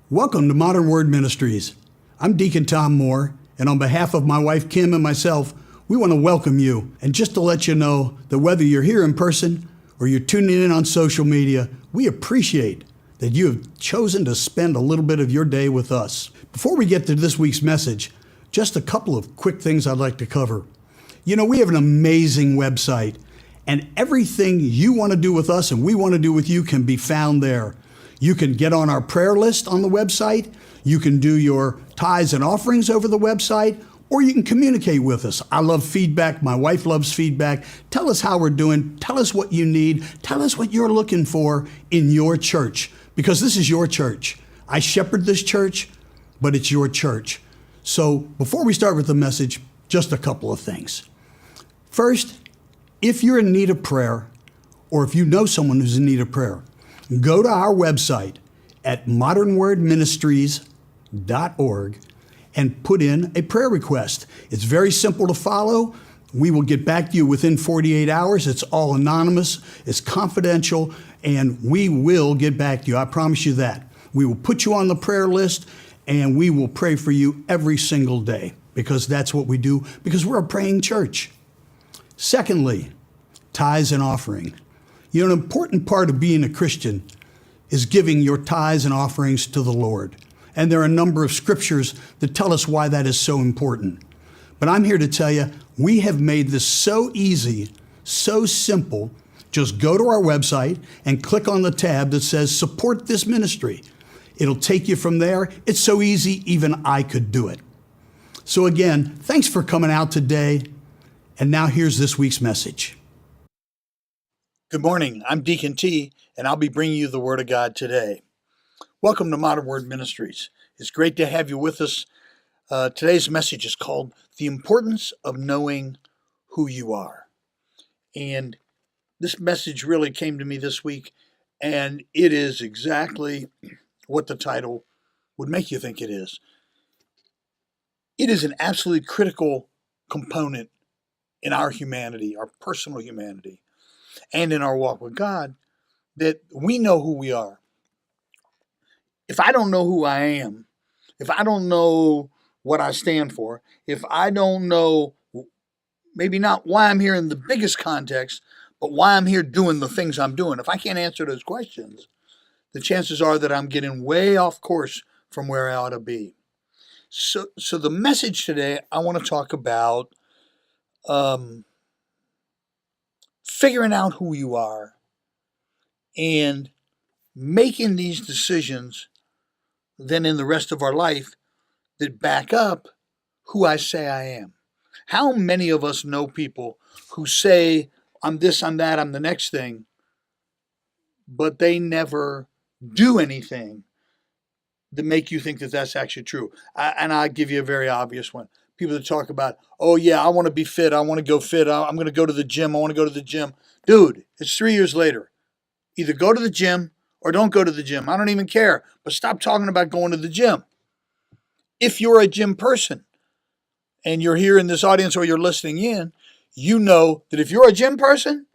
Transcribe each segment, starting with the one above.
Welcome to Modern Word Ministries. I'm Deacon Tom Moore, and on behalf of my wife Kim and myself, we want to welcome you. And just to let you know that whether you're here in person or you're tuning in on social media, we appreciate that you have chosen to spend a little bit of your day with us. Before we get to this week's message, just a couple of quick things I'd like to cover. You know, we have an amazing website, and everything you want to do with us and we want to do with you can be found there. You can get on our prayer list on the website, you can do your tithes and offerings over the website, or you can communicate with us. I love feedback, my wife loves feedback. Tell us how we're doing, tell us what you need, tell us what you're looking for in your church, because this is your church. I shepherd this church, but it's your church. So before we start with the message, just a couple of things. First, if you're in need of prayer, or if you know someone who's in need of prayer, go to our website at modernwordministries.org and put in a prayer request. It's very simple to follow. We will get back to you within 48 hours. It's all anonymous, it's confidential, and we will get back to you. I promise you that. We will put you on the prayer list, and we will pray for you every single day, because that's what we do, because we're a praying church. Secondly, tithes and offering. You know, an important part of being a Christian is giving your tithes and offerings to the Lord. And there are a number of scriptures that tell us why that is so important. But I'm here to tell you, we have made this so easy, so simple. Just go to our website and click on the tab that says support this ministry. It'll take you from there. It's so easy, even I could do it. So again, thanks for coming out today. And now here's this week's message. Good morning. I'm Deacon T, and I'll be bringing you the Word of God today. Welcome to Modern Word Ministries. It's great to have you with us. Today's message is called The Importance of Knowing Who You Are. And this message really came to me this week, and it is exactly what the title would make you think it is. It is an absolutely critical component in our humanity, our personal humanity, and in our walk with God, that we know who we are. If I don't know who I am, if I don't know what I stand for, if I don't know maybe not why I'm here in the biggest context, but why I'm here doing the things I'm doing, if I can't answer those questions, the chances are that I'm getting way off course from where I ought to be. So the message today, I want to talk about figuring out who you are and making these decisions then in the rest of our life that back up who I say I am. How many of us know people who say, I'm this, I'm that, I'm the next thing, but they never do anything that make you think that that's actually true? And I'll give you a very obvious one. People that talk about, oh yeah, I want to be fit, I want to go fit, I'm going to go to the gym, I want to go to the gym. Dude, it's 3 years later. Either go to the gym or don't go to the gym. I don't even care, but stop talking about going to the gym. If you're a gym person and you're here in this audience or you're listening in, you know that if you're a gym person,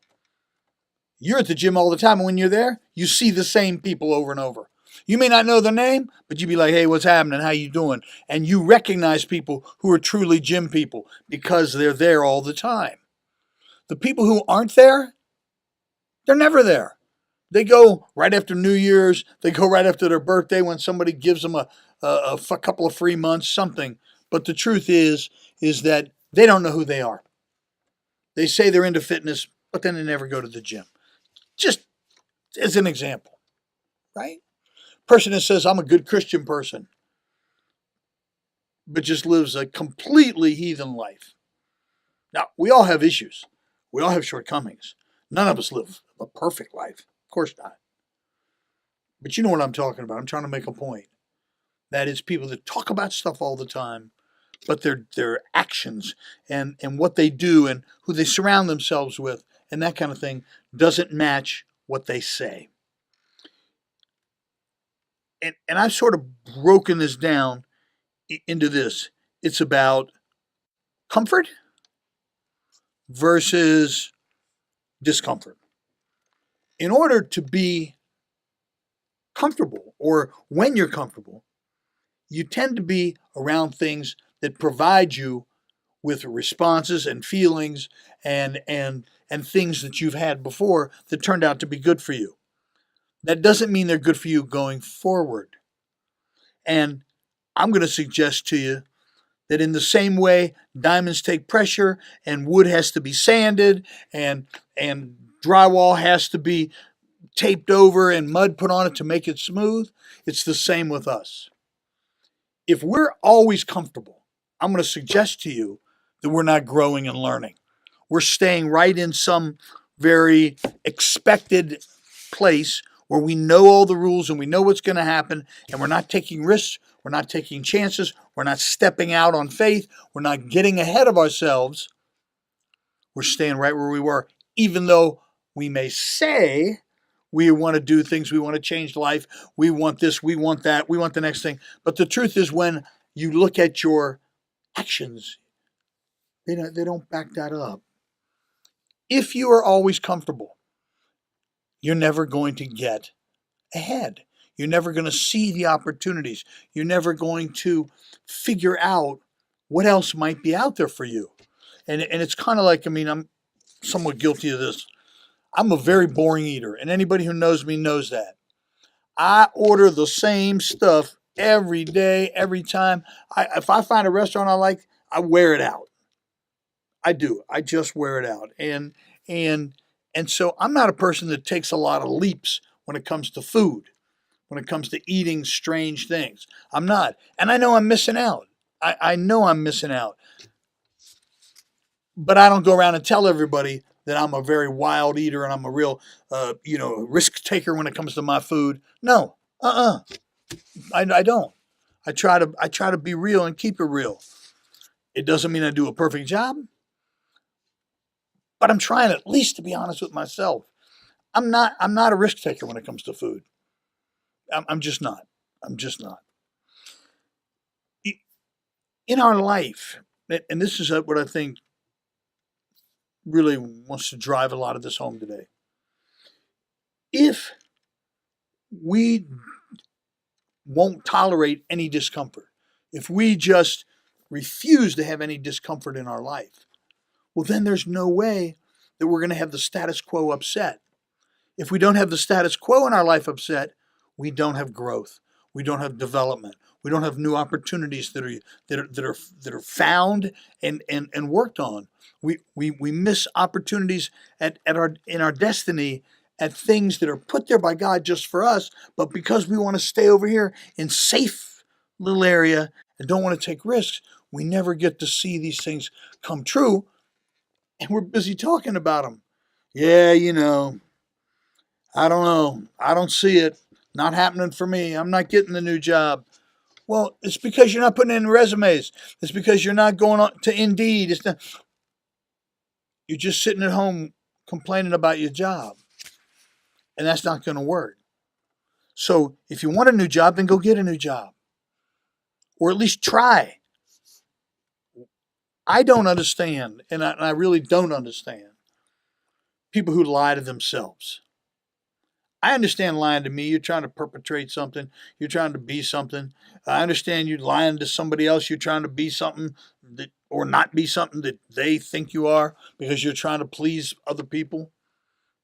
you're at the gym all the time. And when you're there, you see the same people over and over. You may not know their name, but you'd be like, hey, what's happening? How you doing? And you recognize people who are truly gym people because they're there all the time. The people who aren't there, they're never there. They go right after New Year's. They go right after their birthday when somebody gives them a couple of free months, something. But the truth is that they don't know who they are. They say they're into fitness, but then they never go to the gym. Just as an example, right? Person that says, I'm a good Christian person, but just lives a completely heathen life. Now, we all have issues. We all have shortcomings. None of us live a perfect life. Of course not. But you know what I'm talking about. I'm trying to make a point. That is people that talk about stuff all the time, but their actions and what they do and who they surround themselves with and that kind of thing doesn't match what they say. And I've sort of broken this down into this. It's about comfort versus discomfort. In order to be comfortable, or when you're comfortable, you tend to be around things that provide you with responses and feelings and things that you've had before that turned out to be good for you. That doesn't mean they're good for you going forward. And I'm going to suggest to you that in the same way diamonds take pressure and wood has to be sanded and drywall has to be taped over and mud put on it to make it smooth, it's the same with us. If we're always comfortable, I'm going to suggest to you that we're not growing and learning. We're staying right in some very expected place where we know all the rules and we know what's going to happen, and we're not taking risks, we're not taking chances, we're not stepping out on faith, we're not getting ahead of ourselves. We're staying right where we were, even though we may say we want to do things, we want to change life, we want this, we want that, we want the next thing. But the truth is, when you look at your actions, they don't back that up. If you are always comfortable, you're never going to get ahead. You're never going to see the opportunities. You're never going to figure out what else might be out there for you. And it's kind of like, I'm somewhat guilty of this. I'm a very boring eater, and anybody who knows me knows that. I order the same stuff every day, every time. If I find a restaurant I like, I wear it out. I do. I just wear it out. And so I'm not a person that takes a lot of leaps when it comes to food, when it comes to eating strange things. I'm not. And I know I'm missing out. I know I'm missing out. But I don't go around and tell everybody that I'm a very wild eater and I'm a real, risk taker when it comes to my food. No, I don't. I try to be real and keep it real. It doesn't mean I do a perfect job, but I'm trying at least to be honest with myself. I'm not a risk taker when it comes to food. I'm just not. I'm just not. In our life, and this is what I think really wants to drive a lot of this home today. If we won't tolerate any discomfort, if we just refuse to have any discomfort in our life, well, then there's no way that we're going to have the status quo upset. If we don't have the status quo in our life upset, we don't have growth. We don't have development. We don't have new opportunities that are found and worked on. We miss opportunities in our destiny at things that are put there by God just for us, but because we want to stay over here in safe little area and don't want to take risks, we never get to see these things come true, and we're busy talking about them. Yeah, I don't know. I don't see it. Not happening for me. I'm not getting the new job. Well, it's because you're not putting in resumes. It's because you're not going on to Indeed. You're just sitting at home complaining about your job. And that's not going to work. So if you want a new job, then go get a new job. Or at least try. I don't understand, and I really don't understand, people who lie to themselves. I understand lying to me. You're trying to perpetrate something. You're trying to be something. I understand you lying to somebody else. You're trying to be something or not be something that they think you are because you're trying to please other people.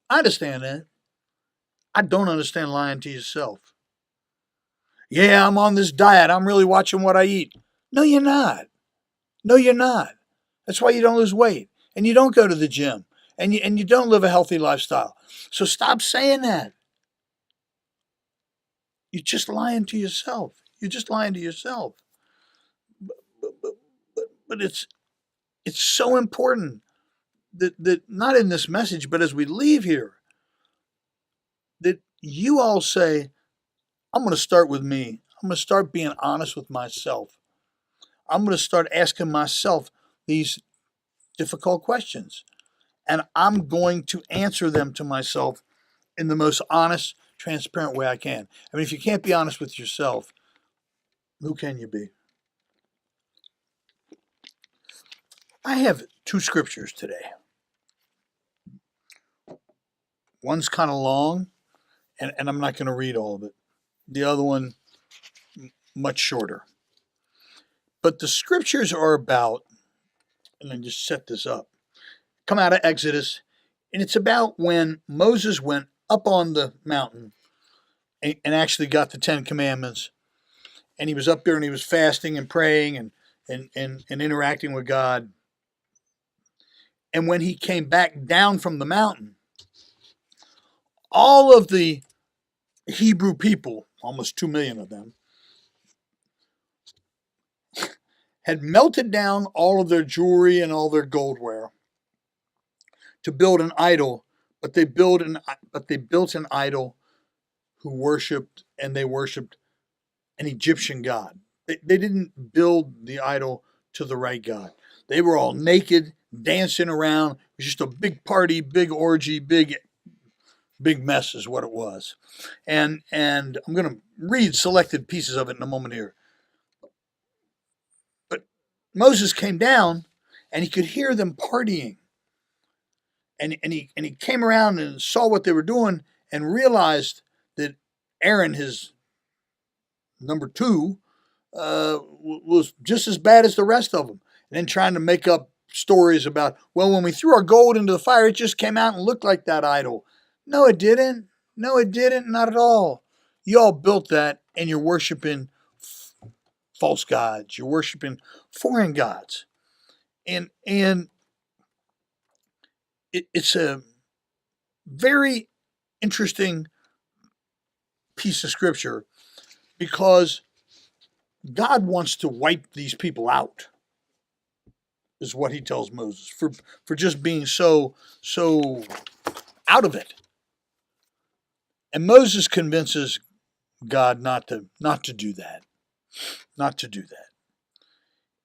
I understand that. I don't understand lying to yourself. Yeah, I'm on this diet. I'm really watching what I eat. No, you're not. No, you're not. That's why you don't lose weight and you don't go to the gym and you don't live a healthy lifestyle. So stop saying that. You're just lying to yourself. You're just lying to yourself. But, but it's so important that not in this message, but as we leave here, that you all say, I'm going to start with me. I'm going to start being honest with myself. I'm going to start asking myself these difficult questions. And I'm going to answer them to myself in the most honest, transparent way I can. I mean, if you can't be honest with yourself, who can you be? I have two scriptures today. One's kind of long, and I'm not going to read all of it. the other one much shorter. But the scriptures are about, and then just set this up, come out of Exodus, and it's about when Moses went up on the mountain and actually got the Ten Commandments, and he was up there and he was fasting and praying and interacting with God. And when he came back down from the mountain, all of the Hebrew people, almost 2 million of them, had melted down all of their jewelry and all their goldware to build an idol, but they built an idol who worshipped, and they worshipped an Egyptian god. They didn't build the idol to the right God. They were all naked, dancing around. It was just a big party, big orgy, big mess is what it was. And I'm going to read selected pieces of it in a moment here. But Moses came down and he could hear them partying. And he came around and saw what they were doing and realized that Aaron, his number two, was just as bad as the rest of them. And then trying to make up stories about, well, when we threw our gold into the fire, it just came out and looked like that idol. No, it didn't. No, it didn't. Not at all. You all built that, and you're worshiping false gods. You're worshiping foreign gods. And it's a very interesting piece of scripture because God wants to wipe these people out, is what he tells Moses, for just being so out of it. And Moses convinces God not to do that. Not to do that.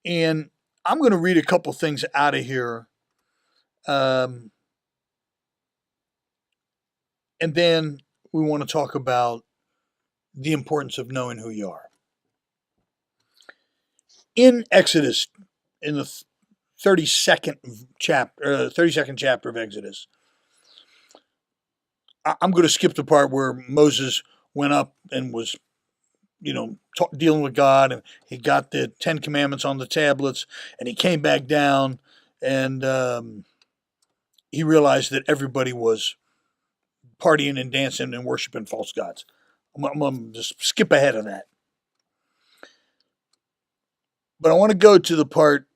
And I'm going to read a couple things out of here. And then we want to talk about the importance of knowing who you are. In Exodus, in the 32nd chapter of Exodus, I'm going to skip the part where Moses went up and was, dealing with God, and he got the 10 Commandments on the tablets, and he came back down, and he realized that everybody was partying and dancing and worshiping false gods. I'm going to just skip ahead of that. But I want to go to the part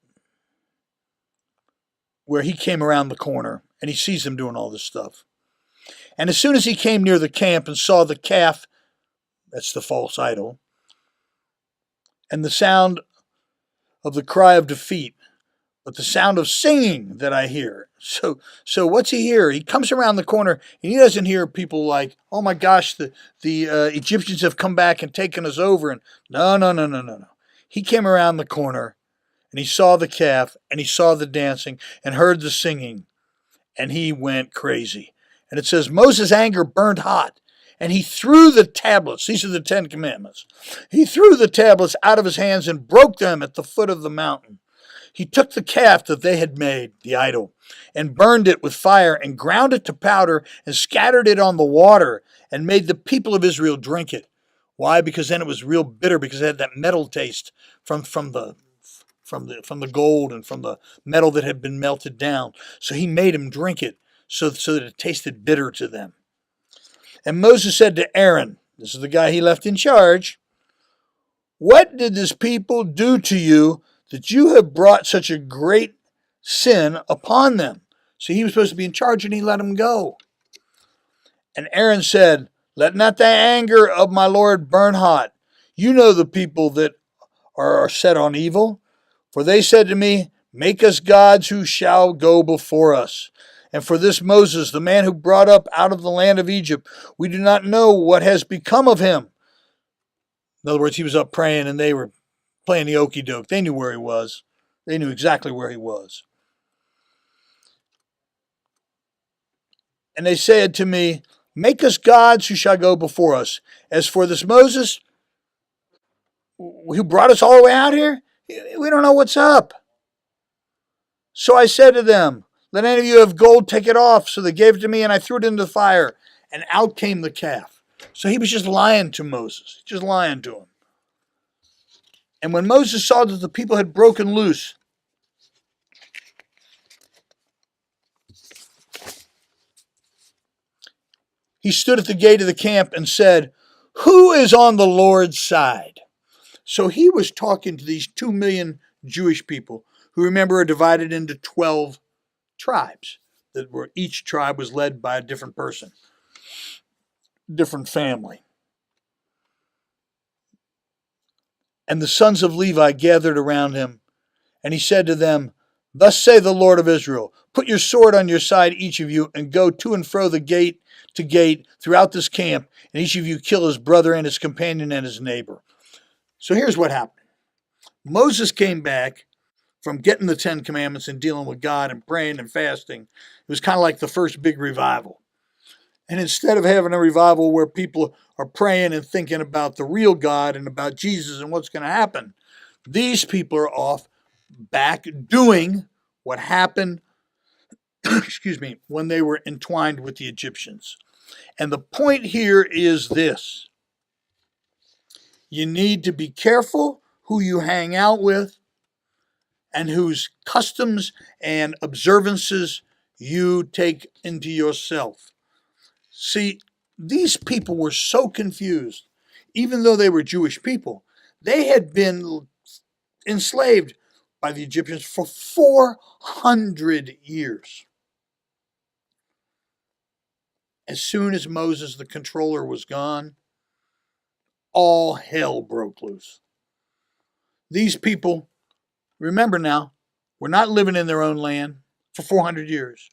where he came around the corner and he sees them doing all this stuff. And as soon as he came near the camp and saw the calf, that's the false idol, and the sound of the cry of defeat, but the sound of singing that I hear. So what's he hear? He comes around the corner and he doesn't hear people like, oh my gosh, the Egyptians have come back and taken us over. And no. He came around the corner and he saw the calf and he saw the dancing and heard the singing, and he went crazy. And it says, Moses' anger burned hot, and he threw the tablets. These are the 10 Commandments. He threw the tablets out of his hands and broke them at the foot of the mountain. He took the calf that they had made, the idol, and burned it with fire and ground it to powder and scattered it on the water and made the people of Israel drink it. Why? Because then it was real bitter, because it had that metal taste from the gold and from the metal that had been melted down. So he made them drink it so that it tasted bitter to them. And Moses said to Aaron, this is the guy he left in charge, what did this people do to you that you have brought such a great sin upon them? So he was supposed to be in charge, and he let him go. And Aaron said, let not the anger of my Lord burn hot. You know the people that are set on evil. For they said to me, make us gods who shall go before us. And for this Moses, the man who brought up out of the land of Egypt, we do not know what has become of him. In other words, he was up praying and they were playing the okey doke. They knew where he was. They knew exactly where he was. And they said to me, make us gods who shall go before us. As for this Moses, who brought us all the way out here, we don't know what's up. So I said to them, let any of you have gold take it off. So they gave it to me, and I threw it into the fire, and out came the calf. So he was just lying to Moses, just lying to him. And when Moses saw that the people had broken loose, he stood at the gate of the camp and said, "Who is on the Lord's side?" So he was talking to these 2 million Jewish people who, remember, are divided into 12 tribes, that were each tribe was led by a different person, different family. And the sons of Levi gathered around him, and he said to them, "Thus say the Lord of Israel, put your sword on your side, each of you, and go to and fro the gate to gate throughout this camp, and each of you kill his brother and his companion and his neighbor." So here's what happened. Moses came back from getting the 10 Commandments and dealing with God and praying and fasting. It was kind of like the first big revival. And instead of having a revival where people are praying and thinking about the real God and about Jesus and what's going to happen, these people are off back doing what happened, excuse me, when they were entwined with the Egyptians. And the point here is this: you need to be careful who you hang out with and whose customs and observances you take into yourself. See, these people were so confused. Even though they were Jewish people, they had been enslaved by the Egyptians for 400 years. As soon as Moses, the controller, was gone, all hell broke loose. These people, remember now, were not living in their own land for 400 years,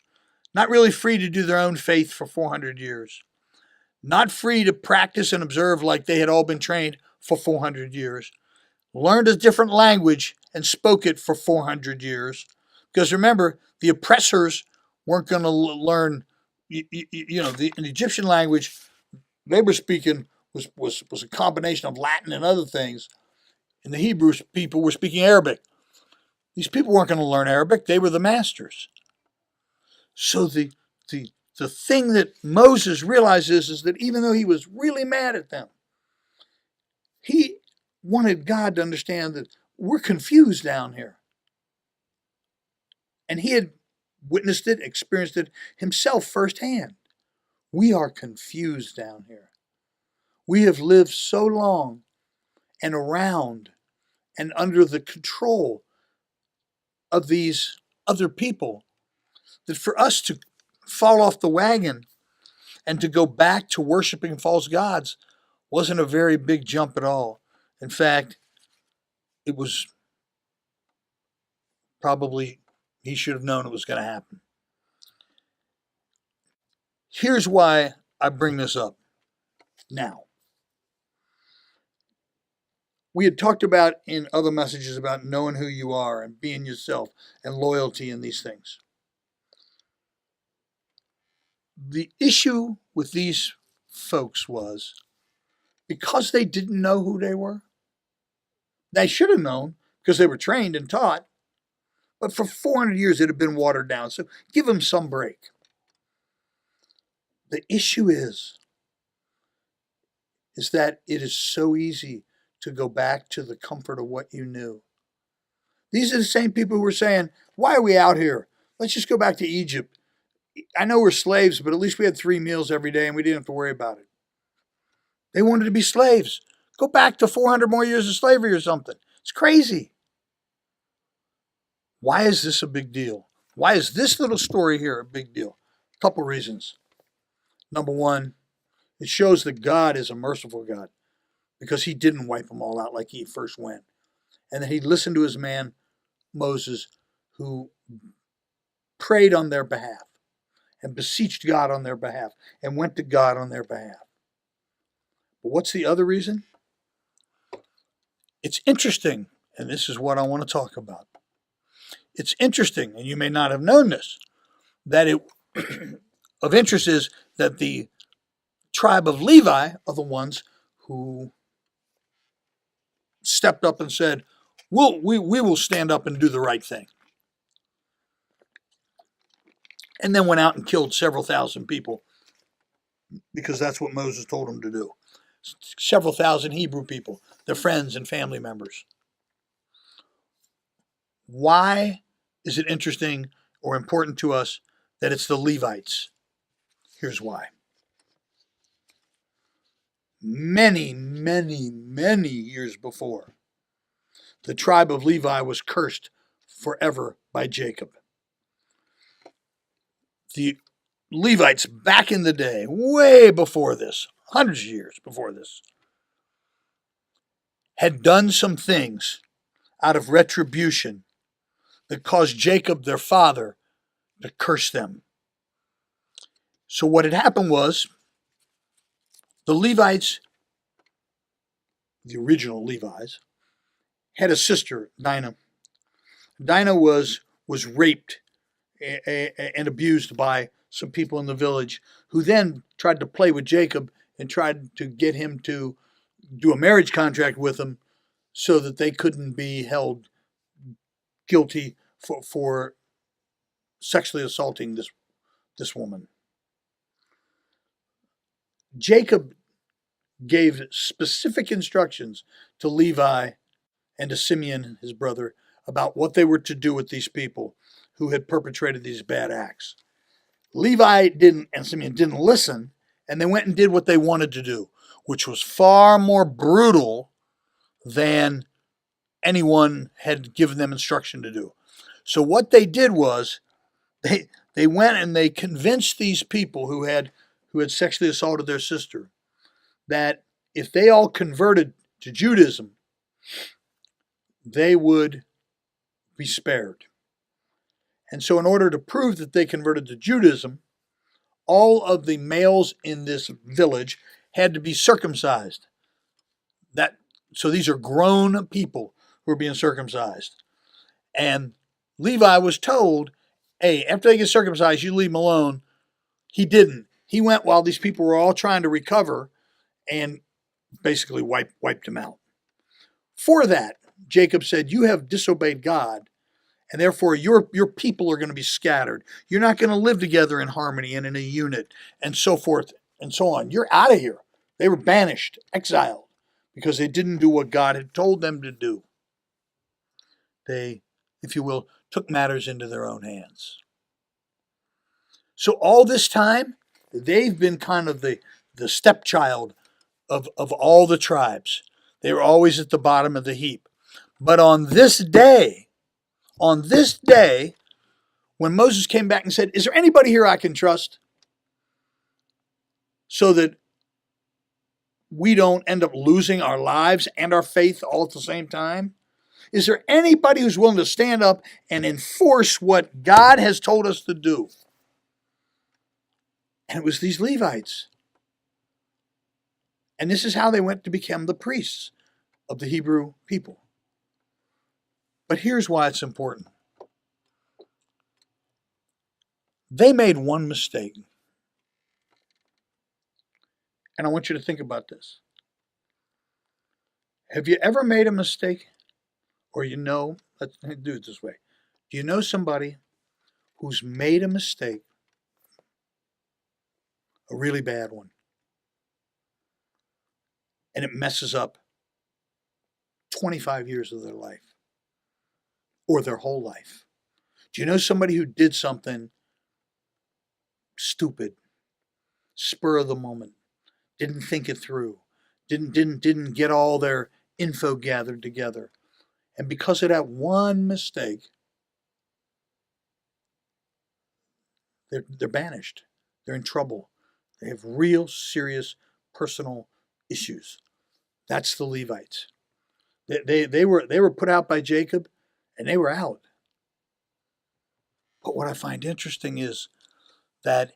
not really free to do their own faith for 400 years, not free to practice and observe like they had all been trained for 400 years, learned a different language and spoke it for 400 years. Because remember, the oppressors weren't going to learn, the Egyptian language they were speaking was a combination of Latin and other things. And the Hebrew people were speaking Arabic. These people weren't going to learn Arabic. They were the masters. So the thing that Moses realizes is that even though he was really mad at them, he wanted God to understand that we're confused down here. And he had witnessed it, experienced it himself firsthand. We are confused down here. We have lived so long and around and under the control of these other people that for us to fall off the wagon and to go back to worshiping false gods wasn't a very big jump at all. In fact, it was probably, he should have known it was going to happen. Here's why I bring this up now. We had talked about in other messages about knowing who you are and being yourself and loyalty and these things. The issue with these folks was because they didn't know who they were. They should have known because they were trained and taught, but for 400 years it had been watered down. So give them some break. The issue is that it is so easy to go back to the comfort of what you knew. These are the same people who were saying, why are we out here? Let's just go back to Egypt. I know we're slaves, but at least we had 3 meals every day and we didn't have to worry about it. They wanted to be slaves. Go back to 400 more years of slavery or something. It's crazy. Why is this a big deal? Why is this little story here a big deal? A couple reasons. Number one, it shows that God is a merciful God because he didn't wipe them all out like he first went. And that he listened to his man, Moses, who prayed on their behalf and beseeched God on their behalf and went to God on their behalf. But what's the other reason? It's interesting, and this is what I want to talk about. It's interesting, and you may not have known this, that it of interest is that the tribe of Levi are the ones who stepped up and said, we will stand up and do the right thing. And then went out and killed several thousand people because that's what Moses told them to do. Several thousand Hebrew people, their friends and family members. Why is it interesting or important to us that it's the Levites? Here's why. Many, many, many years before, the tribe of Levi was cursed forever by Jacob. The Levites back in the day, way before this, hundreds of years before this, had done some things out of retribution that caused Jacob, their father, to curse them. So what had happened was the Levites, the original Levites, had a sister, Dinah. Dinah was raped and abused by some people in the village who then tried to play with Jacob and tried to get him to do a marriage contract with him so that they couldn't be held guilty for sexually assaulting this woman. Jacob gave specific instructions to Levi and to Simeon, his brother, about what they were to do with these people who had perpetrated these bad acts. Levi didn't, and Simeon didn't listen, and they went and did what they wanted to do, which was far more brutal than anyone had given them instruction to do. So what they did was they went and they convinced these people who had sexually assaulted their sister that if they all converted to Judaism, they would be spared. And so in order to prove that they converted to Judaism, all of the males in this village had to be circumcised. So these are grown people who are being circumcised. And Levi was told, hey, after they get circumcised, you leave them alone. He didn't. He went while these people were all trying to recover and basically wiped them out. For that, Jacob said, you have disobeyed God, and therefore your people are going to be scattered. You're not going to live together in harmony and in a unit, and so forth and so on. You're out of here. They were banished, exiled, because they didn't do what God had told them to do. They, if you will, took matters into their own hands. So all this time, they've been kind of the stepchild of all the tribes. They were always at the bottom of the heap. But on this day, when Moses came back and said, is there anybody here I can trust so that we don't end up losing our lives and our faith all at the same time? Is there anybody who's willing to stand up and enforce what God has told us to do? And it was these Levites. And this is how they went to become the priests of the Hebrew people. But here's why it's important. They made one mistake. And I want you to think about this. Have you ever made a mistake? Or let's do it this way. Do you know somebody who's made a mistake, a really bad one, and it messes up 25 years of their life or their whole life? Do you know somebody who did something stupid, spur of the moment, didn't think it through, didn't get all their info gathered together, and because of that one mistake, they're banished, they're in trouble, they have real serious personal issues? That's the Levites. They were put out by Jacob, and they were out. But what I find interesting is that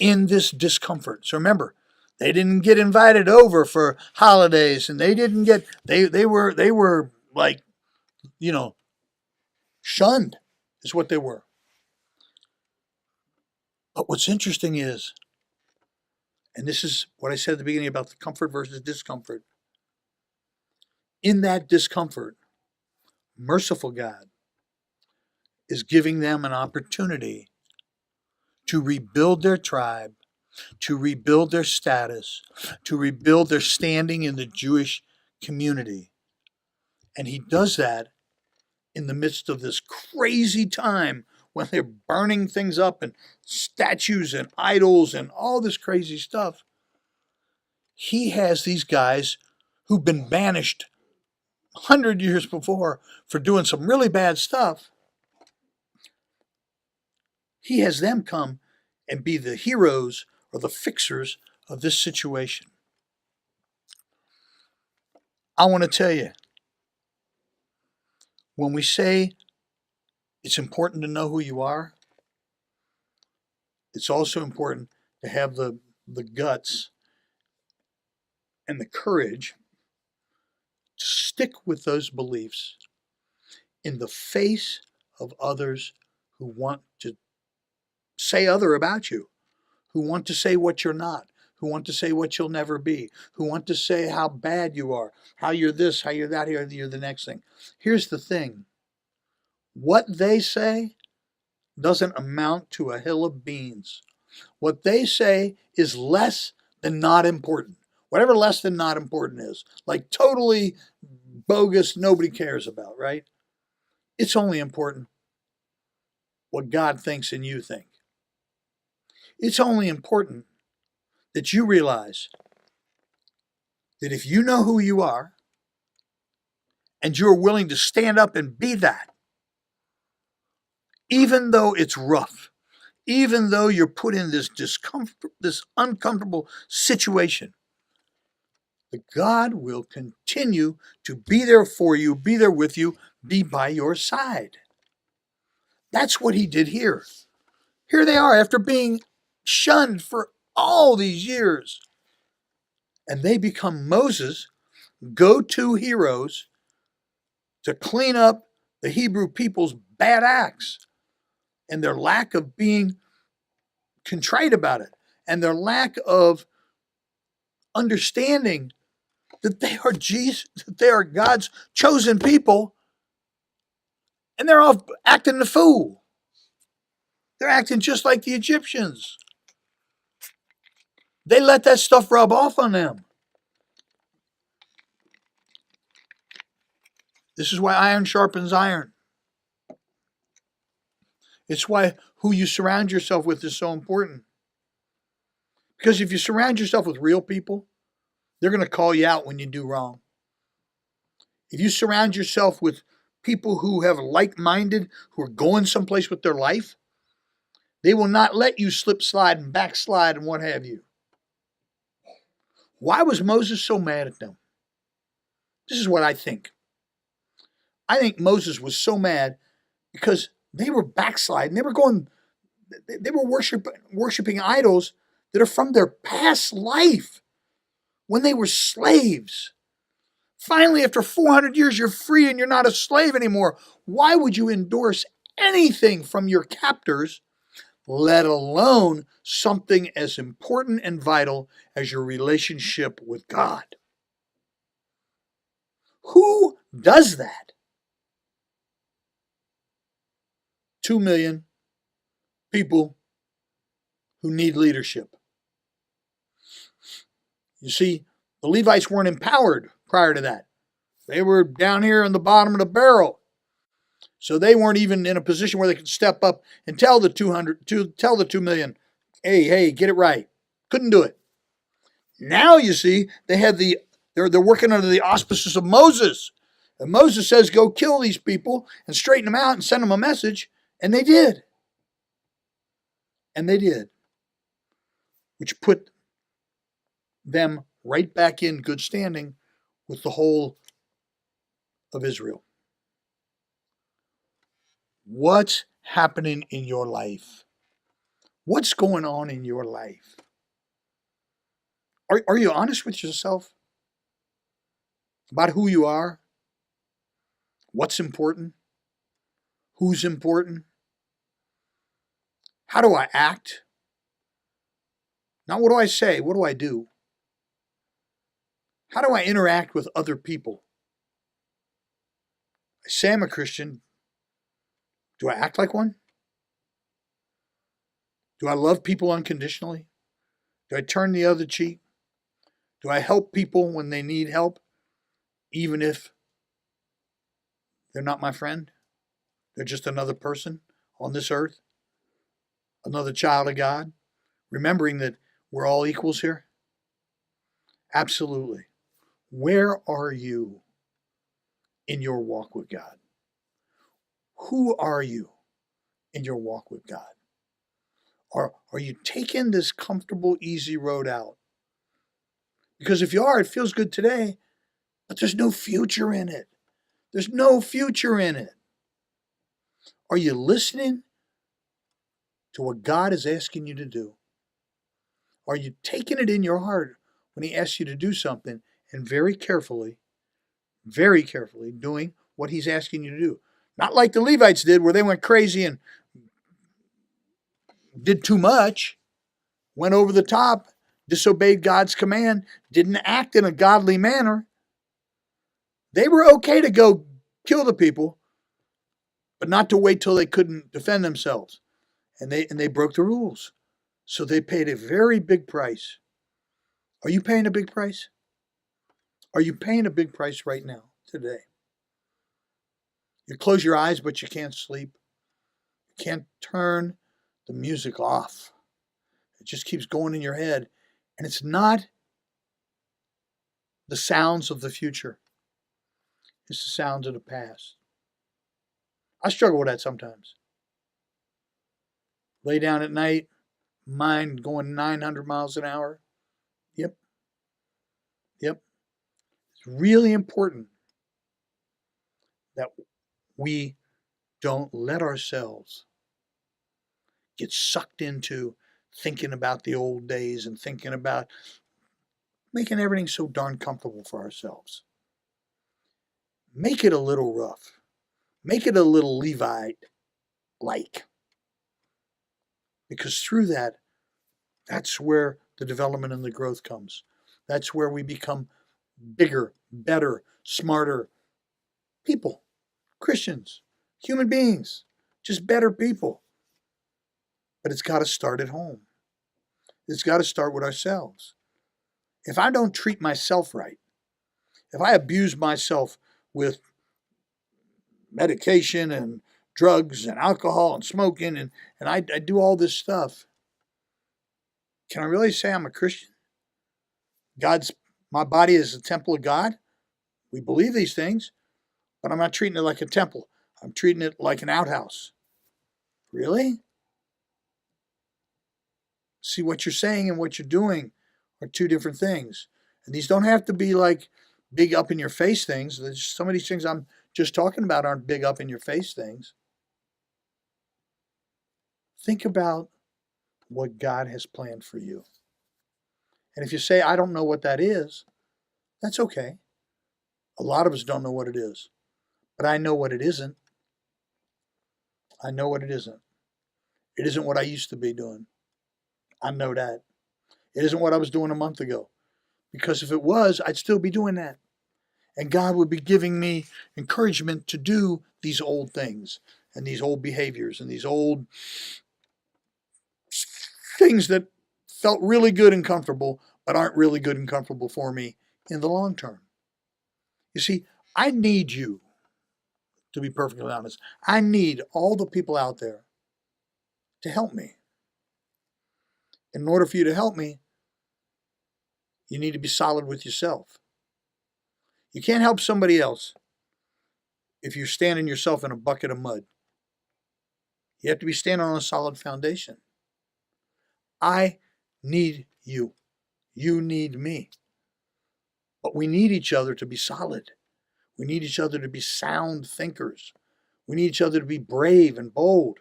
in this discomfort, so remember, they didn't get invited over for holidays, and they didn't get they were like, shunned is what they were. But what's interesting is, and this is what I said at the beginning about the comfort versus discomfort. In that discomfort, merciful God is giving them an opportunity to rebuild their tribe to rebuild their status, to rebuild their standing in the Jewish community. And he does that in the midst of this crazy time when they're burning things up and statues and idols and all this crazy stuff. He has these guys who've been banished 100 years before for doing some really bad stuff. He has them come and be the heroes or the fixers of this situation. I want to tell you, when we say it's important to know who you are, it's also important to have the guts and the courage to stick with those beliefs in the face of others who want to say other about you, who want to say what you're not, who want to say what you'll never be, who want to say how bad you are, how you're this, how you're that, how you're the next thing. Here's the thing. What they say doesn't amount to a hill of beans. What they say is less than not important. Whatever less than not important is, like totally bogus, nobody cares about, right? It's only important what God thinks and you think. It's only important that you realize that if you know who you are and you're willing to stand up and be that, even though it's rough, even though you're put in this discomfort, this uncomfortable situation, that God will continue to be there for you, be there with you, be by your side. That's what he did here. Here they are after being shunned for all these years. And they become Moses' go-to heroes to clean up the Hebrew people's bad acts and their lack of being contrite about it and their lack of understanding that they are Jesus, that they are God's chosen people, and they're all acting the fool. They're acting just like the Egyptians. They let that stuff rub off on them. This is why iron sharpens iron. It's why who you surround yourself with is so important. Because if you surround yourself with real people, they're going to call you out when you do wrong. If you surround yourself with people who have like-minded, who are going someplace with their life, they will not let you slip, slide, and backslide and what have you. Why was Moses so mad at them? This is what I think. I think Moses was so mad because they were backsliding. They were worshiping idols that are from their past life when they were slaves. Finally, after 400 years, you're free and you're not a slave anymore. Why would you endorse anything from your captors, let alone something as important and vital as your relationship with God? Who does that? 2 million people who need leadership. You see, the Levites weren't empowered prior to that. They were down here in the bottom of the barrel. So they weren't even in a position where they could step up and tell the 2 million, hey, get it right. Couldn't do it. Now you see, they're working under the auspices of Moses. And Moses says, go kill these people and straighten them out and send them a message. And they did. And they did. Which put them right back in good standing with the whole of Israel. What's happening in your life? What's going on in your life? Are you honest with yourself about who you are? What's important? Who's important? How do I act? Not what do I say, what do I do? How do I interact with other people? I say I'm a Christian. Do I act like one? Do I love people unconditionally? Do I turn the other cheek? Do I help people when they need help, even if they're not my friend? They're just another person on this earth, another child of God, remembering that we're all equals here? Absolutely. Where are you in your walk with God? Who are you in your walk with God? Are you taking this comfortable, easy road out? Because if you are, it feels good today, but there's no future in it. There's no future in it. Are you listening to what God is asking you to do? Are you taking it in your heart when He asks you to do something and very carefully doing what He's asking you to do? Not like the Levites did, where they went crazy and did too much, went over the top, disobeyed God's command, didn't act in a godly manner. They were okay to go kill the people, but not to wait till they couldn't defend themselves. And they broke the rules. So they paid a very big price. Are you paying a big price? Are you paying a big price right now, today? You close your eyes, but you can't sleep. You can't turn the music off. It just keeps going in your head. And it's not the sounds of the future. It's the sounds of the past. I struggle with that sometimes. Lay down at night, mind going 900 miles an hour. Yep. It's really important that we don't let ourselves get sucked into thinking about the old days and thinking about making everything so darn comfortable for ourselves. Make it a little rough. Make it a little Levite-like. Because through that, that's where the development and the growth comes. That's where we become bigger, better, smarter people, Christians, human beings, just better people. But it's got to start at home. It's got to start with ourselves. If I don't treat myself right, if I abuse myself with medication and drugs and alcohol and smoking and I do all this stuff, can I really say I'm a Christian? My body is a temple of God. We believe these things, but I'm not treating it like a temple. I'm treating it like an outhouse. Really? See, what you're saying and what you're doing are two different things. And these don't have to be like big up in your face things. Some of these things I'm just talking about aren't big up in your face things. Think about what God has planned for you. And if you say, I don't know what that is, that's okay. A lot of us don't know what it is. But I know what it isn't. I know what it isn't. It isn't what I used to be doing. I know that. It isn't what I was doing a month ago. Because if it was, I'd still be doing that. And God would be giving me encouragement to do these old things and these old behaviors and these old things that felt really good and comfortable, but aren't really good and comfortable for me in the long term. You see, I need you, to be perfectly honest. I need all the people out there to help me. In order for you to help me, you need to be solid with yourself. You can't help somebody else if you're standing yourself in a bucket of mud. You have to be standing on a solid foundation. I need you. You need me. But we need each other to be solid. We need each other to be sound thinkers. We need each other to be brave and bold.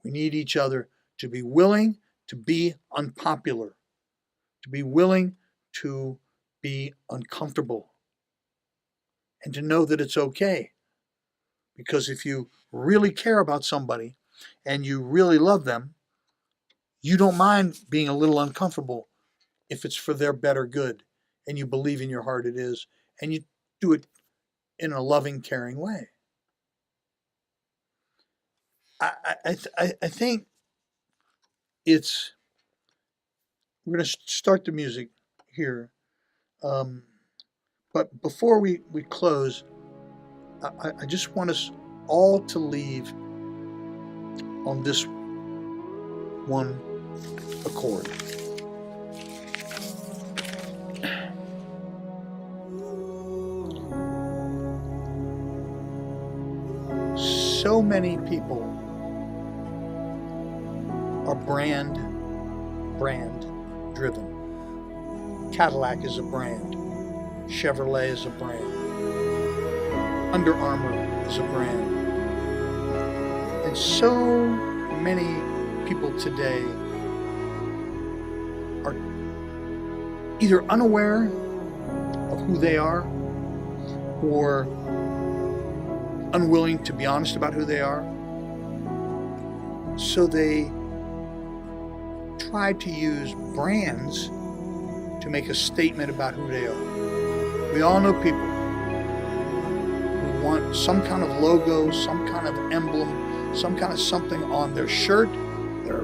We need each other to be willing to be unpopular, to be willing to be uncomfortable, and to know that it's okay. Because if you really care about somebody and you really love them, you don't mind being a little uncomfortable if it's for their better good and you believe in your heart it is, and you do it in a loving, caring way. I think it's We're going to start the music here. But before we close, I just want us all to leave on this one accord. So many people are brand driven. Cadillac is a brand. Chevrolet is a brand. Under Armour is a brand. And so many people today are either unaware of who they are or unwilling to be honest about who they are. So they try to use brands to make a statement about who they are. We all know people who want some kind of logo, some kind of emblem, some kind of something on their shirt, their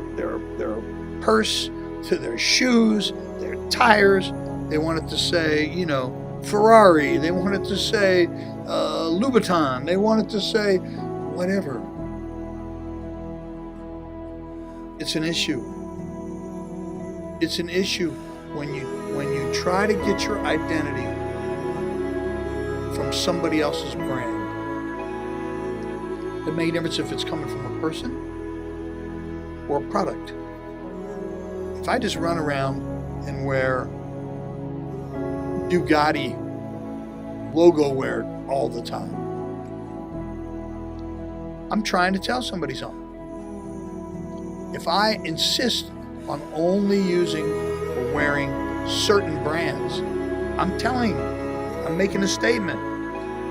purse, to their shoes, their tires. They want it to say, Ferrari. They want it to say Louboutin. They want it to say whatever. It's an issue. It's an issue when you try to get your identity from somebody else's brand. It makes a difference if it's coming from a person or a product. If I just run around and wear Bugatti logo wear all the time, I'm trying to tell somebody something. If I insist on only using or wearing certain brands, I'm making a statement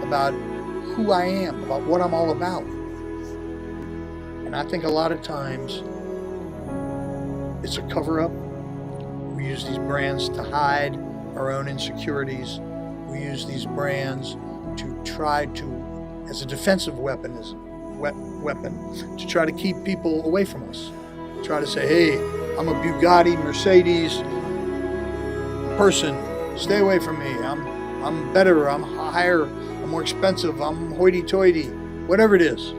about who I am, about what I'm all about. And I think a lot of times it's a cover-up. We use these brands to hide our own insecurities. We use these brands to try to, as a defensive weapon, to try to keep people away from us. Try to say, hey, I'm a Bugatti, Mercedes person. Stay away from me. I'm better. I'm higher. I'm more expensive. I'm hoity-toity. Whatever it is.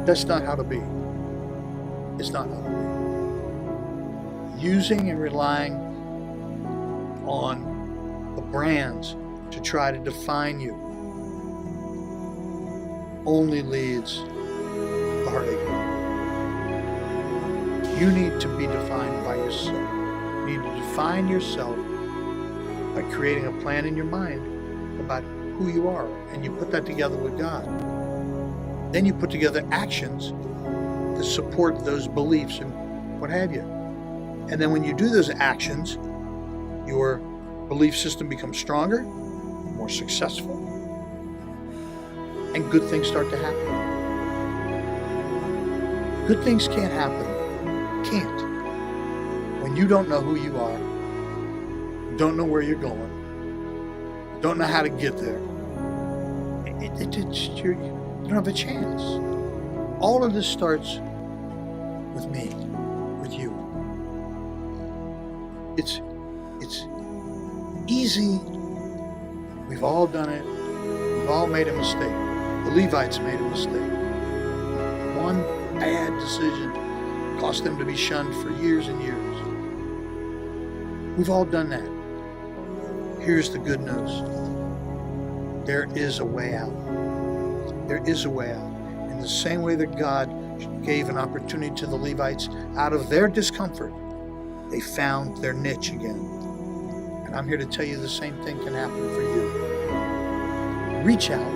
That's not how to be. It's not how to be. Using and relying on the brands to try to define you only leads to heartache. You need to be defined by yourself. You need to define yourself by creating a plan in your mind about who you are, and you put that together with God. Then you put together actions to support those beliefs and what have you. And then when you do those actions, your belief system becomes stronger, more successful, and good things start to happen. Good things can't happen. Can't. When you don't know who you are, don't know where you're going, don't know how to get there, you don't have a chance. All of this starts with me, with you. It's easy. We've all done it. We've all made a mistake. The Levites made a mistake. One bad decision caused them to be shunned for years and years. We've all done that. Here's the good news. There is a way out. There is a way out. In the same way that God gave an opportunity to the Levites out of their discomfort, they found their niche again. And I'm here to tell you the same thing can happen for you. Reach out,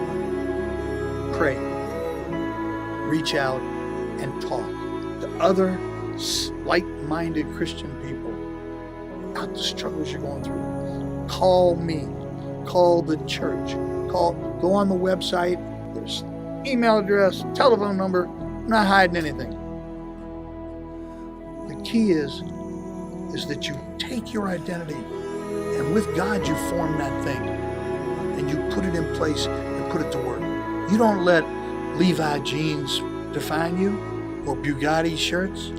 pray, reach out and talk to other like-minded Christian people about the struggles you're going through. Call me, call the church, go on the website. There's email address, telephone number. I'm not hiding anything. The key is that you take your identity, and with God you form that thing, and you put it in place and put it to work. You don't let Levi jeans define you or Bugatti shirts.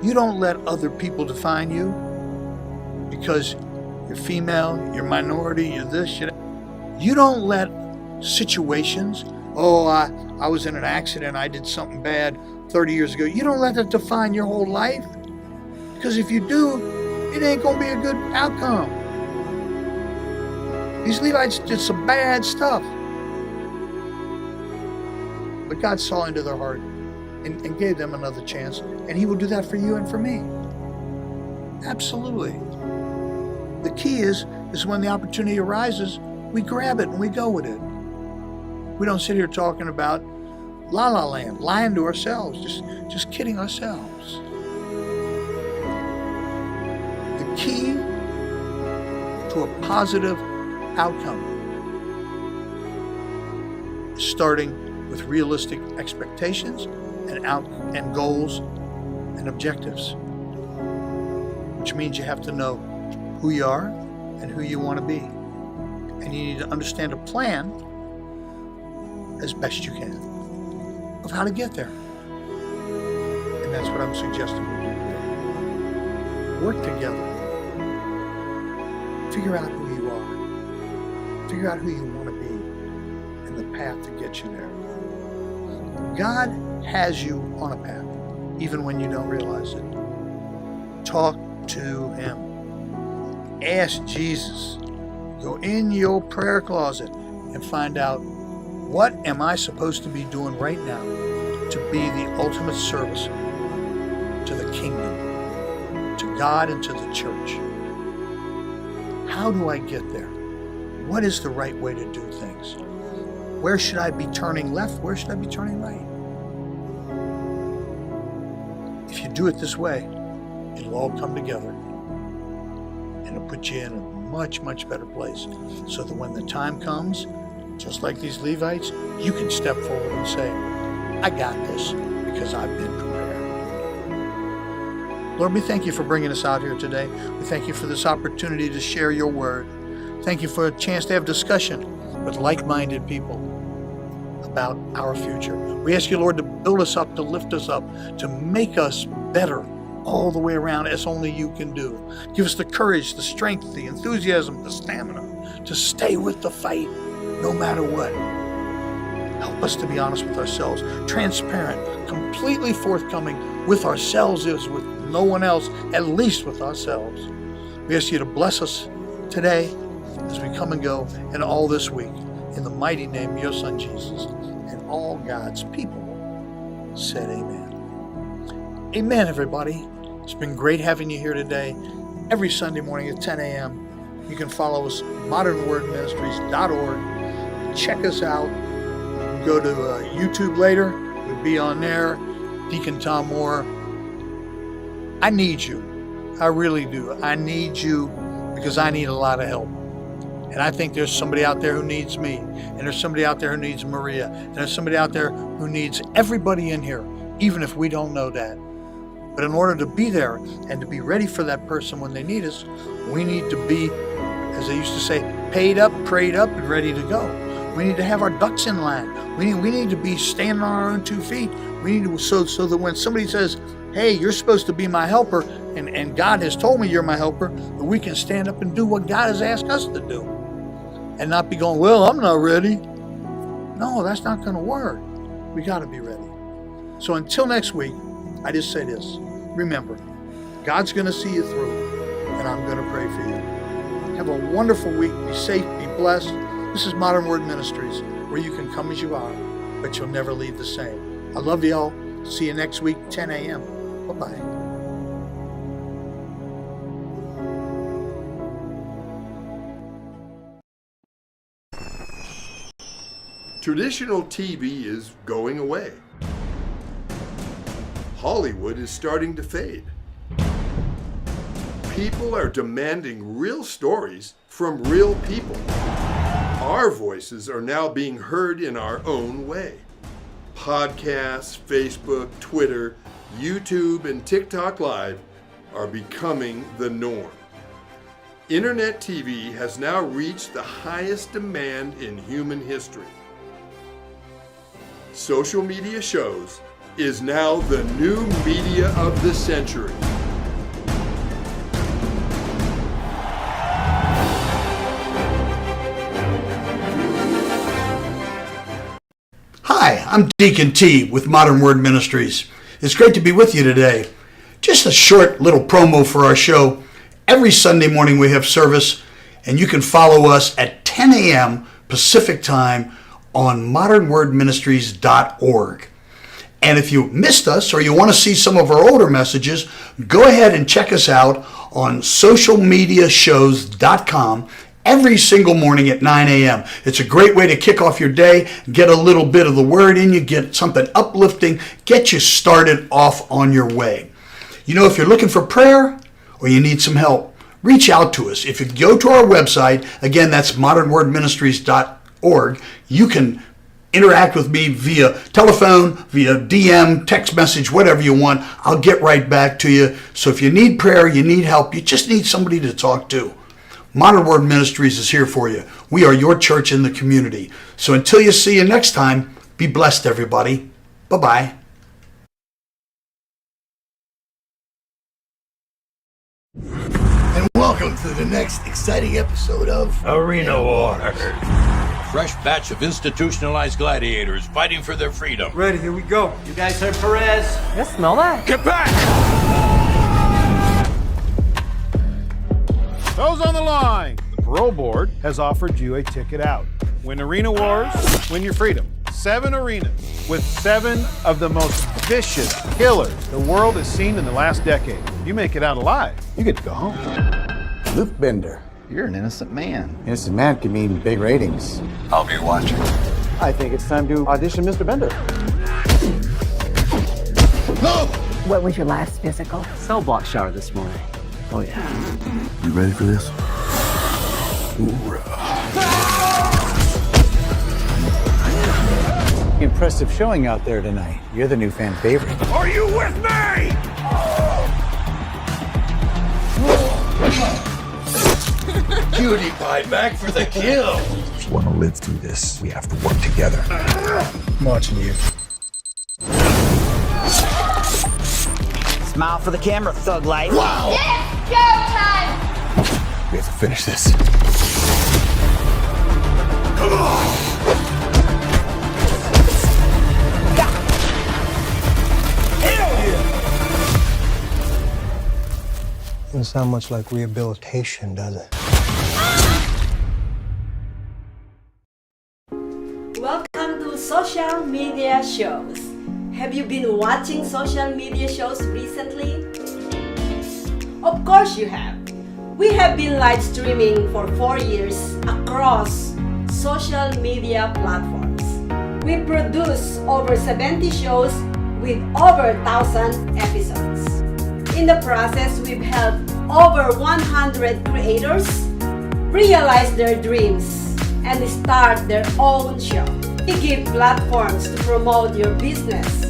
You don't let other people define you because you're female, you're minority, you're this, you're that. You don't let situations, I was in an accident, I did something bad 30 years ago. You don't let that define your whole life. Because if you do, it ain't going to be a good outcome. These Levites did some bad stuff. But God saw into their heart and gave them another chance. And He will do that for you and for me. Absolutely. The key is when the opportunity arises, we grab it and we go with it. We don't sit here talking about la la land, lying to ourselves, just kidding ourselves. The key to a positive outcome is starting with realistic expectations and goals and objectives, which means you have to know who you are and who you want to be. And you need to understand a plan as best you can of how to get there. And that's what I'm suggesting we do today. Work together. Figure out who you are. Figure out who you want to be and the path to get you there. God has you on a path, even when you don't realize it. Talk to Him. Ask Jesus. Go in your prayer closet and find out, what am I supposed to be doing right now to be the ultimate service to the kingdom, to God and to the church? How do I get there? What is the right way to do things? Where should I be turning left? Where should I be turning right? If you do it this way, it'll all come together and it'll put you in a much, much better place so that when the time comes, just like these Levites, you can step forward and say, I got this because I've been prepared. Lord, we thank you for bringing us out here today. We thank you for this opportunity to share your word. Thank you for a chance to have discussion with like-minded people about our future. We ask you, Lord, to build us up, to lift us up, to make us better all the way around as only you can do. Give us the courage, the strength, the enthusiasm, the stamina to stay with the fight no matter what. Help us to be honest with ourselves, transparent, completely forthcoming with ourselves as with no one else, at least with ourselves. We ask you to bless us today as we come and go and all this week. In the mighty name of your Son, Jesus, and all God's people said amen. Amen, everybody. It's been great having you here today. Every Sunday morning at 10 a.m. You can follow us, modernwordministries.org. Check us out. You can go to YouTube later. We'll be on there. Deacon Tom Moore. I need you. I really do. I need you because I need a lot of help. And I think there's somebody out there who needs me. And there's somebody out there who needs Maria. And there's somebody out there who needs everybody in here, even if we don't know that. But in order to be there and to be ready for that person when they need us, we need to be, as they used to say, paid up, prayed up, and ready to go. We need to have our ducks in line. We need to be standing on our own 2 feet. We need to, so that when somebody says, hey, you're supposed to be my helper, and God has told me you're my helper, that we can stand up and do what God has asked us to do. And not be going, well, I'm not ready. No, that's not going to work. We got to be ready. So until next week, I just say this. Remember, God's going to see you through, and I'm going to pray for you. Have a wonderful week. Be safe. Be blessed. This is Modern Word Ministries, where you can come as you are, but you'll never leave the same. I love you all. See you next week, 10 a.m. Bye-bye. Traditional TV is going away. Hollywood is starting to fade. People are demanding real stories from real people. Our voices are now being heard in our own way. Podcasts, Facebook, Twitter, YouTube, and TikTok Live are becoming the norm. Internet TV has now reached the highest demand in human history. Social media shows, is now the new media of the century. Hi, I'm Deacon T with Modern Word Ministries. It's great to be with you today. Just a short little promo for our show. Every Sunday morning we have service, and you can follow us at 10 a.m. Pacific Time on modernwordministries.org. And if you missed us or you want to see some of our older messages, go ahead and check us out on socialmediashows.com every single morning at 9 a.m. It's a great way to kick off your day, get a little bit of the word in you, get something uplifting, get you started off on your way. You know, if you're looking for prayer or you need some help, reach out to us. If you go to our website, again, that's modernwordministries.org, you can interact with me via telephone, via DM, text message, whatever you want. I'll get right back to you. So if you need prayer, you need help, you just need somebody to talk to, Modern Word Ministries is here for you. We are your church in the community. So until you see you next time, be blessed, everybody. Bye-bye. And welcome to the next exciting episode of Arena War. Fresh batch of institutionalized gladiators fighting for their freedom. Ready, here we go. You guys heard Perez? I smell that. Get back! Those on the line, the parole board has offered you a ticket out. Win Arena Wars, win your freedom. 7 arenas with 7 of the most vicious killers the world has seen in the last decade. You make it out alive, you get to go home. Luke Bender. You're an innocent man. Innocent man can mean big ratings. I'll be watching. I think it's time to audition Mr. Bender. No! What was your last physical? Cell block shower this morning. Oh yeah. You ready for this? Impressive showing out there tonight. You're the new fan favorite. Are you with me? Cutie pie back for the kill. If you want to live through this, we have to work together. I'm watching you. Smile for the camera, thug life. Wow! We have to finish this. Come on! Doesn't sound much like rehabilitation, does it? Welcome to social media shows. Have you been watching social media shows recently? Of course you have. We have been live streaming for 4 years across social media platforms. We produce over 70 shows with over 1,000 episodes. In the process, we've helped over 100 creators realize their dreams and start their own show. We give platforms to promote your business.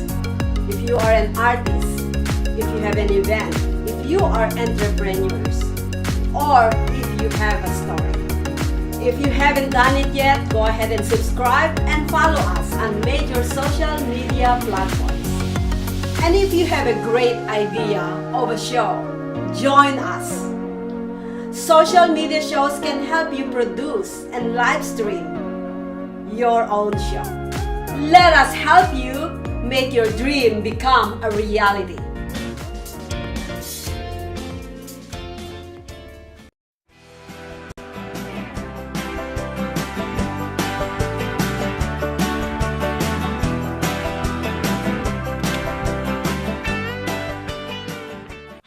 If you are an artist, if you have an event, if you are entrepreneurs, or if you have a story. If you haven't done it yet, go ahead and subscribe and follow us on major social media platforms. And if you have a great idea of a show, join us. Social media shows can help you produce and live stream your own show. Let us help you make your dream become a reality.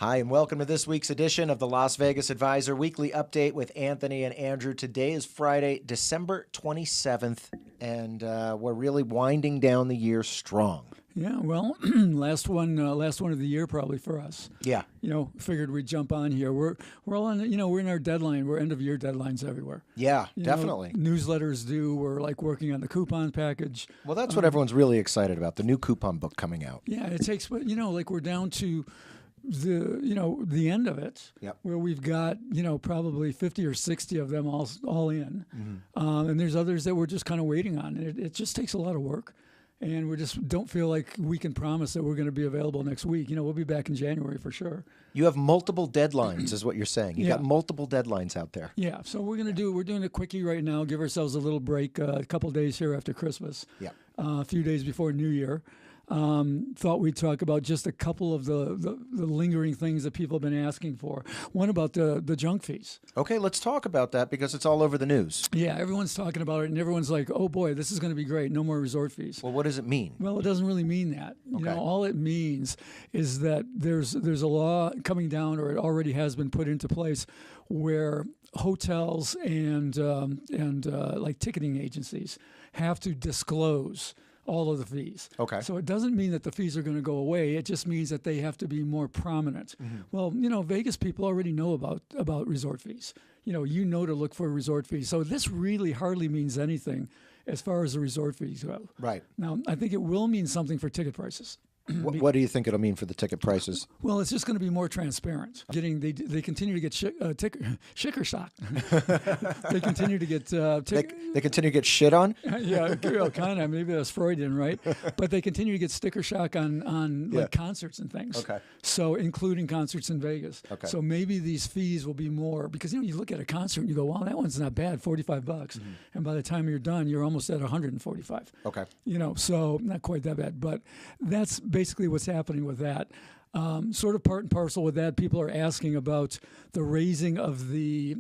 Hi, and welcome to this week's edition of the Las Vegas Advisor Weekly Update with Anthony and Andrew. Today is Friday, December 27th, and we're really winding down the year strong. Yeah, well, last one of the year probably for us. Yeah. You know, figured we'd jump on here. We're all on, we're in our deadline. We're end of year deadlines everywhere. Yeah, definitely. Newsletters due. We're like working on the coupon package. Well, that's what everyone's really excited about, the new coupon book coming out. Yeah, it takes, like we're down to the end of it, where we've got probably 50 or 60 of them all in, and there's others that we're just kind of waiting on. And it just takes a lot of work, And we just don't feel like we can promise that we're going to be available next week. We'll be back in January for sure. You have multiple deadlines, is what you're saying. You Yeah. got multiple deadlines out there. Yeah, so we're doing a quickie right now. Give ourselves a little break, a couple days here after Christmas. Yeah. A few days before New Year. Thought we'd talk about just a couple of the lingering things that people have been asking for. One about the junk fees. Okay, let's talk about that because it's all over the news. Yeah, everyone's talking about it, and everyone's like, "Oh boy, this is going to be great. No more resort fees." Well, what does it mean? Well, it doesn't really mean that. Okay. All it means is that there's a law coming down, or it already has been put into place, where hotels and like ticketing agencies have to disclose all of the fees. Okay. So it doesn't mean that the fees are going to go away. It just means that they have to be more prominent. Well, Vegas people already know about resort fees. To look for resort fees. So this really hardly means anything as far as the resort fees go. Right. Now, I think it will mean something for ticket prices. What do you think it'll mean for the ticket prices? Well, it's just going to be more transparent. They continue to get sticker shock. They continue to get they continue to get shit on. Yeah, kind of. Maybe that's Freudian, right? But they continue to get sticker shock on like concerts and things. Okay. So including concerts in Vegas. Okay. So maybe these fees will be more because you look at a concert and you go, wow, that one's not bad, $45, and by the time you're done, you're almost at $145. Okay. So not quite that bad, but that's basically what's happening with that. Sort of part and parcel with that, people are asking about the raising of the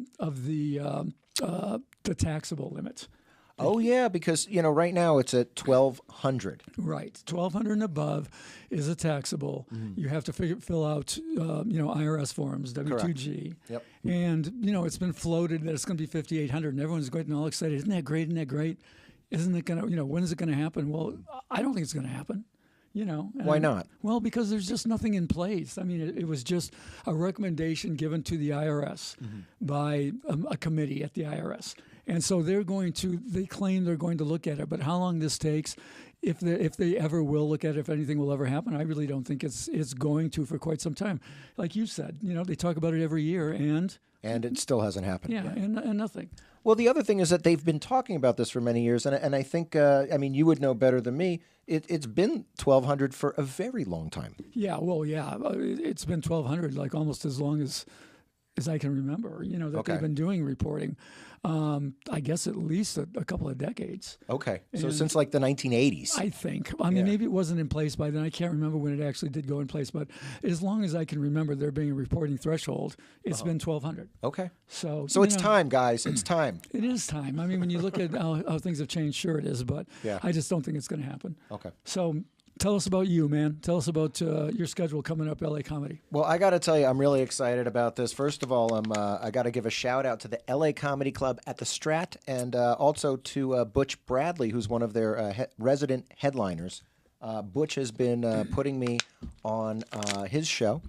taxable limit. Oh yeah, because right now it's at 1,200. Right, 1,200 and above is a taxable. You have to fill out IRS forms, W2G. Yep. And it's been floated that it's going to be 5,800, and everyone's getting all excited. Isn't that great? Isn't that great? Isn't it going to? When is it going to happen? Well, I don't think it's going to happen. Why not? Well, because there's just nothing in place. I mean, it was just a recommendation given to the IRS by a committee at the IRS. And so they claim they're going to look at it. But how long this takes, if they ever will look at it, if anything will ever happen, I really don't think it's going to for quite some time. Like you said, they talk about it every year, and it still hasn't happened. Yeah, and nothing. Well, the other thing is that they've been talking about this for many years, and I think, you would know better than me. It's been 1,200 for a very long time. Yeah, well, yeah, it's been 1,200, like almost as long as I can remember. That they've been doing reporting. I guess at least a couple of decades. Okay, so since like the 1980s. I think. I mean, maybe it wasn't in place by then. I can't remember when it actually did go in place, but as long as I can remember there being a reporting threshold, it's been 1,200. Okay. So it's time, guys. It's time. It is time. I mean, when you look at how things have changed, sure it is, but I just don't think it's going to happen. Okay. So tell us about you, man. Tell us about your schedule coming up, LA Comedy. Well, I got to tell you, I'm really excited about this. First of all, I got to give a shout out to the LA Comedy Club at the Strat, and also to Butch Bradley, who's one of their resident headliners. Butch has been putting me on his show,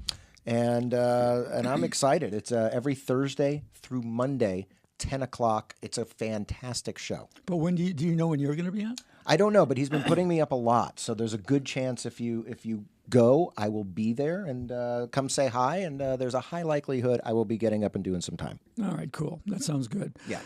and I'm excited. It's every Thursday through Monday, 10 o'clock. It's a fantastic show. But when do you know when you're going to be on? I don't know, but he's been putting me up a lot, so there's a good chance if you go, I will be there and come say hi, and there's a high likelihood I will be getting up and doing some time. All right, cool. That sounds good. Yeah.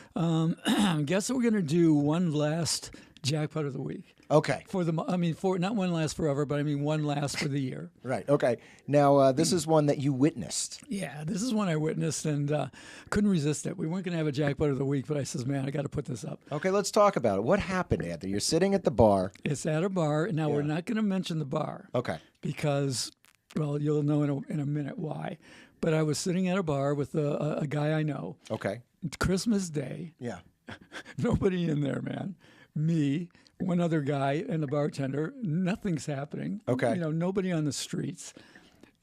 Guess we're going to do one last jackpot of the week. Okay. For not one last forever, but one last for the year. Right. Okay. Now, this is one that you witnessed. Yeah, this is one I witnessed and couldn't resist it. We weren't going to have a jackpot of the week, but I says, man, I got to put this up. Okay, let's talk about it. What happened, Anthony? You're sitting at the bar. It's at a bar. Now, we're not going to mention the bar. Okay. Because, well, you'll know in a minute why. But I was sitting at a bar with a guy I know. Okay. Christmas Day. Yeah. Nobody in there, man. Me, one other guy, and the bartender. Nothing's happening. Okay. Nobody on the streets.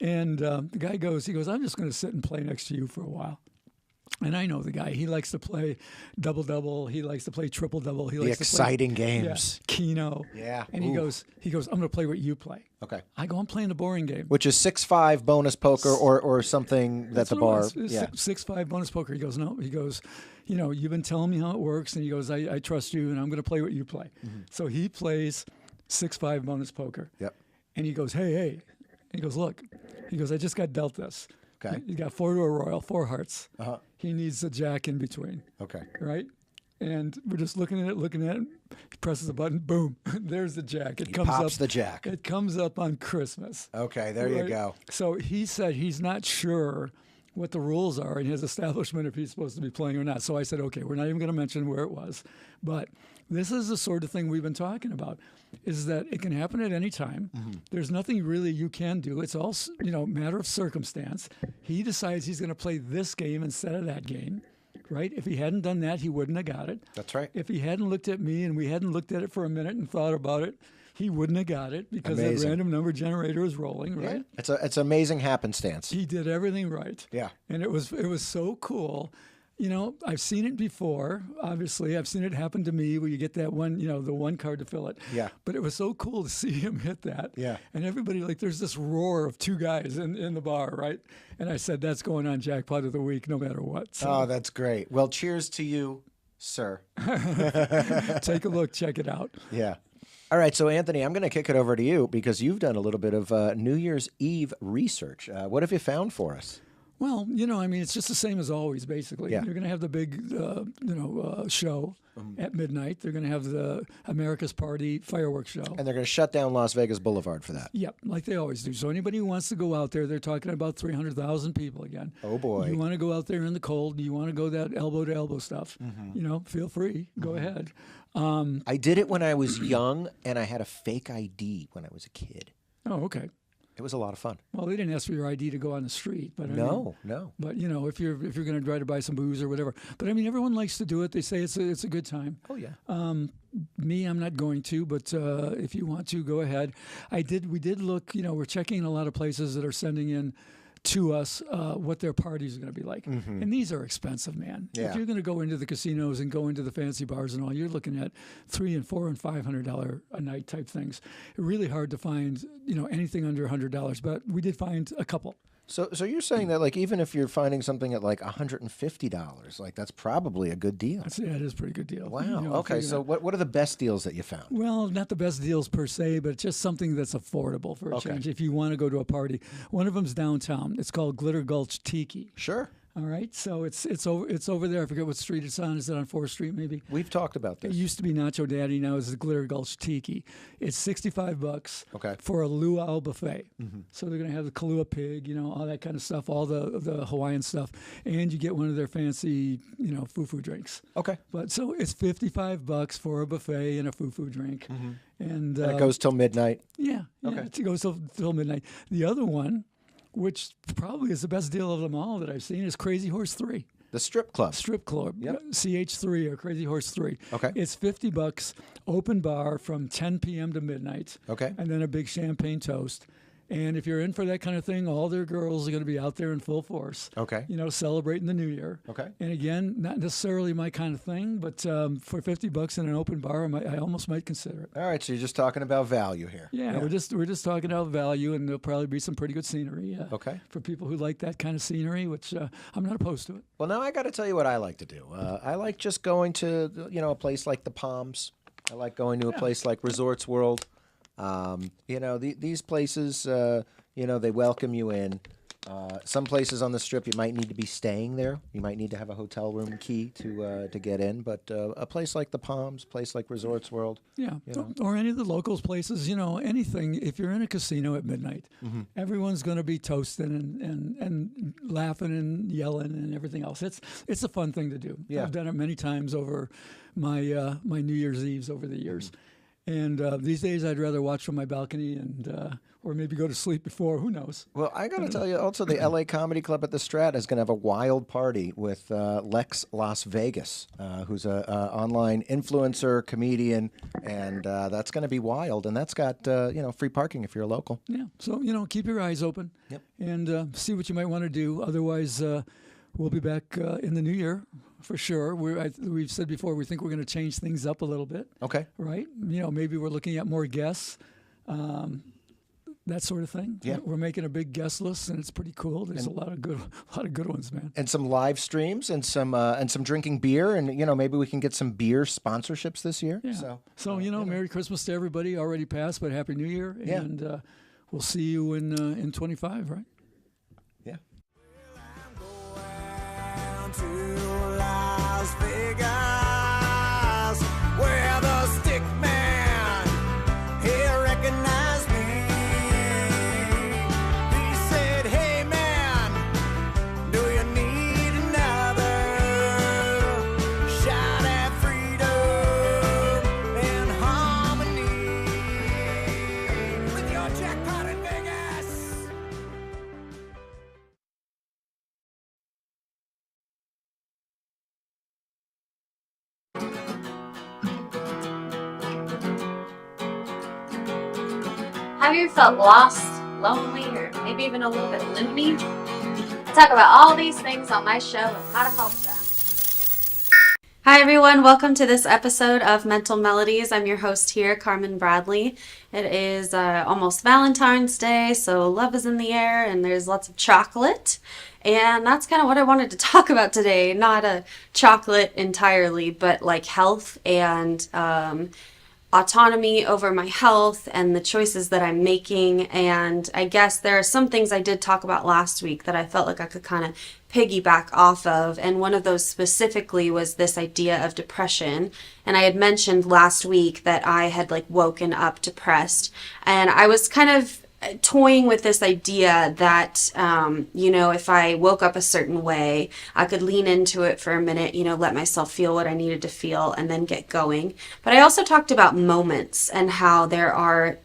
And the guy goes, I'm just going to sit and play next to you for a while. And I know the guy. He likes to play double-double. He likes to play triple-double. He likes exciting to play, games. Keno. Yeah. And he goes, I'm going to play what you play. Okay. I go, I'm playing the boring game. Which is 6-5 bonus poker or something that the bar. Yeah. 6-5 bonus poker. He goes, no. He goes, you've been telling me how it works. And he goes, I trust you, and I'm going to play what you play. Mm-hmm. So he plays 6-5 bonus poker. Yep. And he goes, hey. He goes, look. He goes, I just got dealt this. Okay. He got 4 to a royal, 4 hearts. Uh-huh. He needs a jack in between. Okay. Right? And we're just looking at it. He presses a button, boom, there's the jack. It He comes pops up. the jack. It comes up on Christmas. Okay, there you Right? go. So he said he's not sure what the rules are in his establishment if he's supposed to be playing or not. So I said, okay, we're not even going to mention where it was. But this is the sort of thing we've been talking about, is that it can happen at any time. There's nothing really you can do. It's all, matter of circumstance. He decides he's going to play this game instead of that game. Right? If he hadn't done that, he wouldn't have got it. That's right. If he hadn't looked at me and we hadn't looked at it for a minute and thought about it, he wouldn't have got it because Amazing. that random number generator is rolling, right? Yeah. It's amazing happenstance. He did everything right. Yeah. And it was so cool. I've seen it before. Obviously, I've seen it happen to me where you get that one, the one card to fill it. Yeah. But it was so cool to see him hit that. Yeah. And everybody, there's this roar of two guys in the bar, right? And I said, that's going on Jackpot of the Week no matter what. So Oh, that's great. Well, cheers to you, sir. take a look, check it out. Yeah. All right, so Anthony, I'm going to kick it over to you because you've done a little bit of New Year's Eve research. What have you found for us? Well, it's just the same as always, basically. Yeah. You're going to have the big, show at midnight. They're going to have the America's Party fireworks show. And they're going to shut down Las Vegas Boulevard for that. Yep, like they always do. So anybody who wants to go out there, they're talking about 300,000 people again. Oh, boy. You want to go out there in the cold, you want to go that elbow-to-elbow stuff, feel free. Go ahead. I did it when I was young, and I had a fake ID when I was a kid. Oh, okay. It was a lot of fun. Well, they didn't ask for your ID to go on the street, but No. But if you're going to try to buy some booze or whatever, but everyone likes to do it. They say it's a good time. Oh yeah. Me, I'm not going to, but if you want to, go ahead. We did look. We're checking in a lot of places that are sending in to us what their parties are going to be like, and these are expensive, man. Yeah. If you're going to go into the casinos and go into the fancy bars and all, you're looking at $300 and $400 and $500 a night type things. Really hard to find, anything under $100, but we did find a couple. So you're saying that even if you're finding something at $150, that's probably a good deal. It is a pretty good deal. Wow. Okay. So what are the best deals that you found? Well, not the best deals per se, but just something that's affordable for a change. If you want to go to a party, one of them's downtown. It's called Glitter Gulch Tiki. Sure. All right, so it's over there. I forget what street it's on. Is it on 4th Street maybe? We've talked about this. It used to be Nacho Daddy. Now it's the Glitter Gulch Tiki. It's $65 Okay. for a luau buffet. So they're going to have the Kahlua pig, all that kind of stuff, all the Hawaiian stuff, and you get one of their fancy, foo-foo drinks. Okay. But so it's $55 for a buffet and a foo-foo drink, and it goes till midnight. Yeah. Okay. It goes till midnight. The other one, which probably is the best deal of them all that I've seen, is Crazy Horse 3. The strip club. Strip club. Yep. CH3 or Crazy Horse 3. Okay. It's $50, open bar from 10 p.m. to midnight. Okay. And then a big champagne toast. And if you're in for that kind of thing, all their girls are going to be out there in full force. Okay. Celebrating the new year. Okay. And again, not necessarily my kind of thing, but for $50 in an open bar, I almost might consider it. All right. So you're just talking about value here. Yeah, we're just talking about value, and there'll probably be some pretty good scenery. Okay. For people who like that kind of scenery, which I'm not opposed to it. Well, now I got to tell you what I like to do. I like just going to a place like the Palms. I like going to a place like Resorts World. These places, they welcome you in. Some places on the Strip, you might need to be staying there. You might need to have a hotel room key to get in. But a place like the Palms, a place like Resorts World. Yeah, or any of the locals places, anything. If you're in a casino at midnight, everyone's going to be toasting and laughing and yelling and everything else. It's a fun thing to do. Yeah. I've done it many times over my my New Year's Eves over the years. And these days, I'd rather watch from my balcony and or maybe go to sleep before. Who knows? Well, I got to tell you, also, the LA Comedy Club at the Strat is going to have a wild party with Lex Las Vegas, who's an online influencer, comedian, and that's going to be wild. And that's got free parking if you're a local. Yeah. So keep your eyes open. Yep. And see what you might want to do. Otherwise, we'll be back in the new year. For sure. We've said before, we think we're going to change things up a little bit. Okay. Right? Maybe we're looking at more guests, that sort of thing. Yeah. We're making a big guest list, and it's pretty cool. There's a lot of good ones, man. And some live streams and some drinking beer, and maybe we can get some beer sponsorships this year. Yeah. So Merry Christmas to everybody. Already passed, but Happy New Year. Yeah. And we'll see you in 25, right? Yeah. To Las Vegas. Have you ever felt lost, lonely, or maybe even a little bit loony? I talk about all these things on my show and how to help them. Hi everyone, welcome to this episode of Mental Melodies. I'm your host here, Carmen Bradley. It is almost Valentine's Day, so love is in the air and there's lots of chocolate. And that's kind of what I wanted to talk about today. Not a chocolate entirely, but like health and autonomy over my health and the choices that I'm making. And I guess there are some things I did talk about last week that I felt like I could kind of piggyback off of. And one of those specifically was this idea of depression. And I had mentioned last week that I had like woken up depressed. And I was kind of toying with this idea that, if I woke up a certain way, I could lean into it for a minute, let myself feel what I needed to feel and then get going. But I also talked about moments and how there are,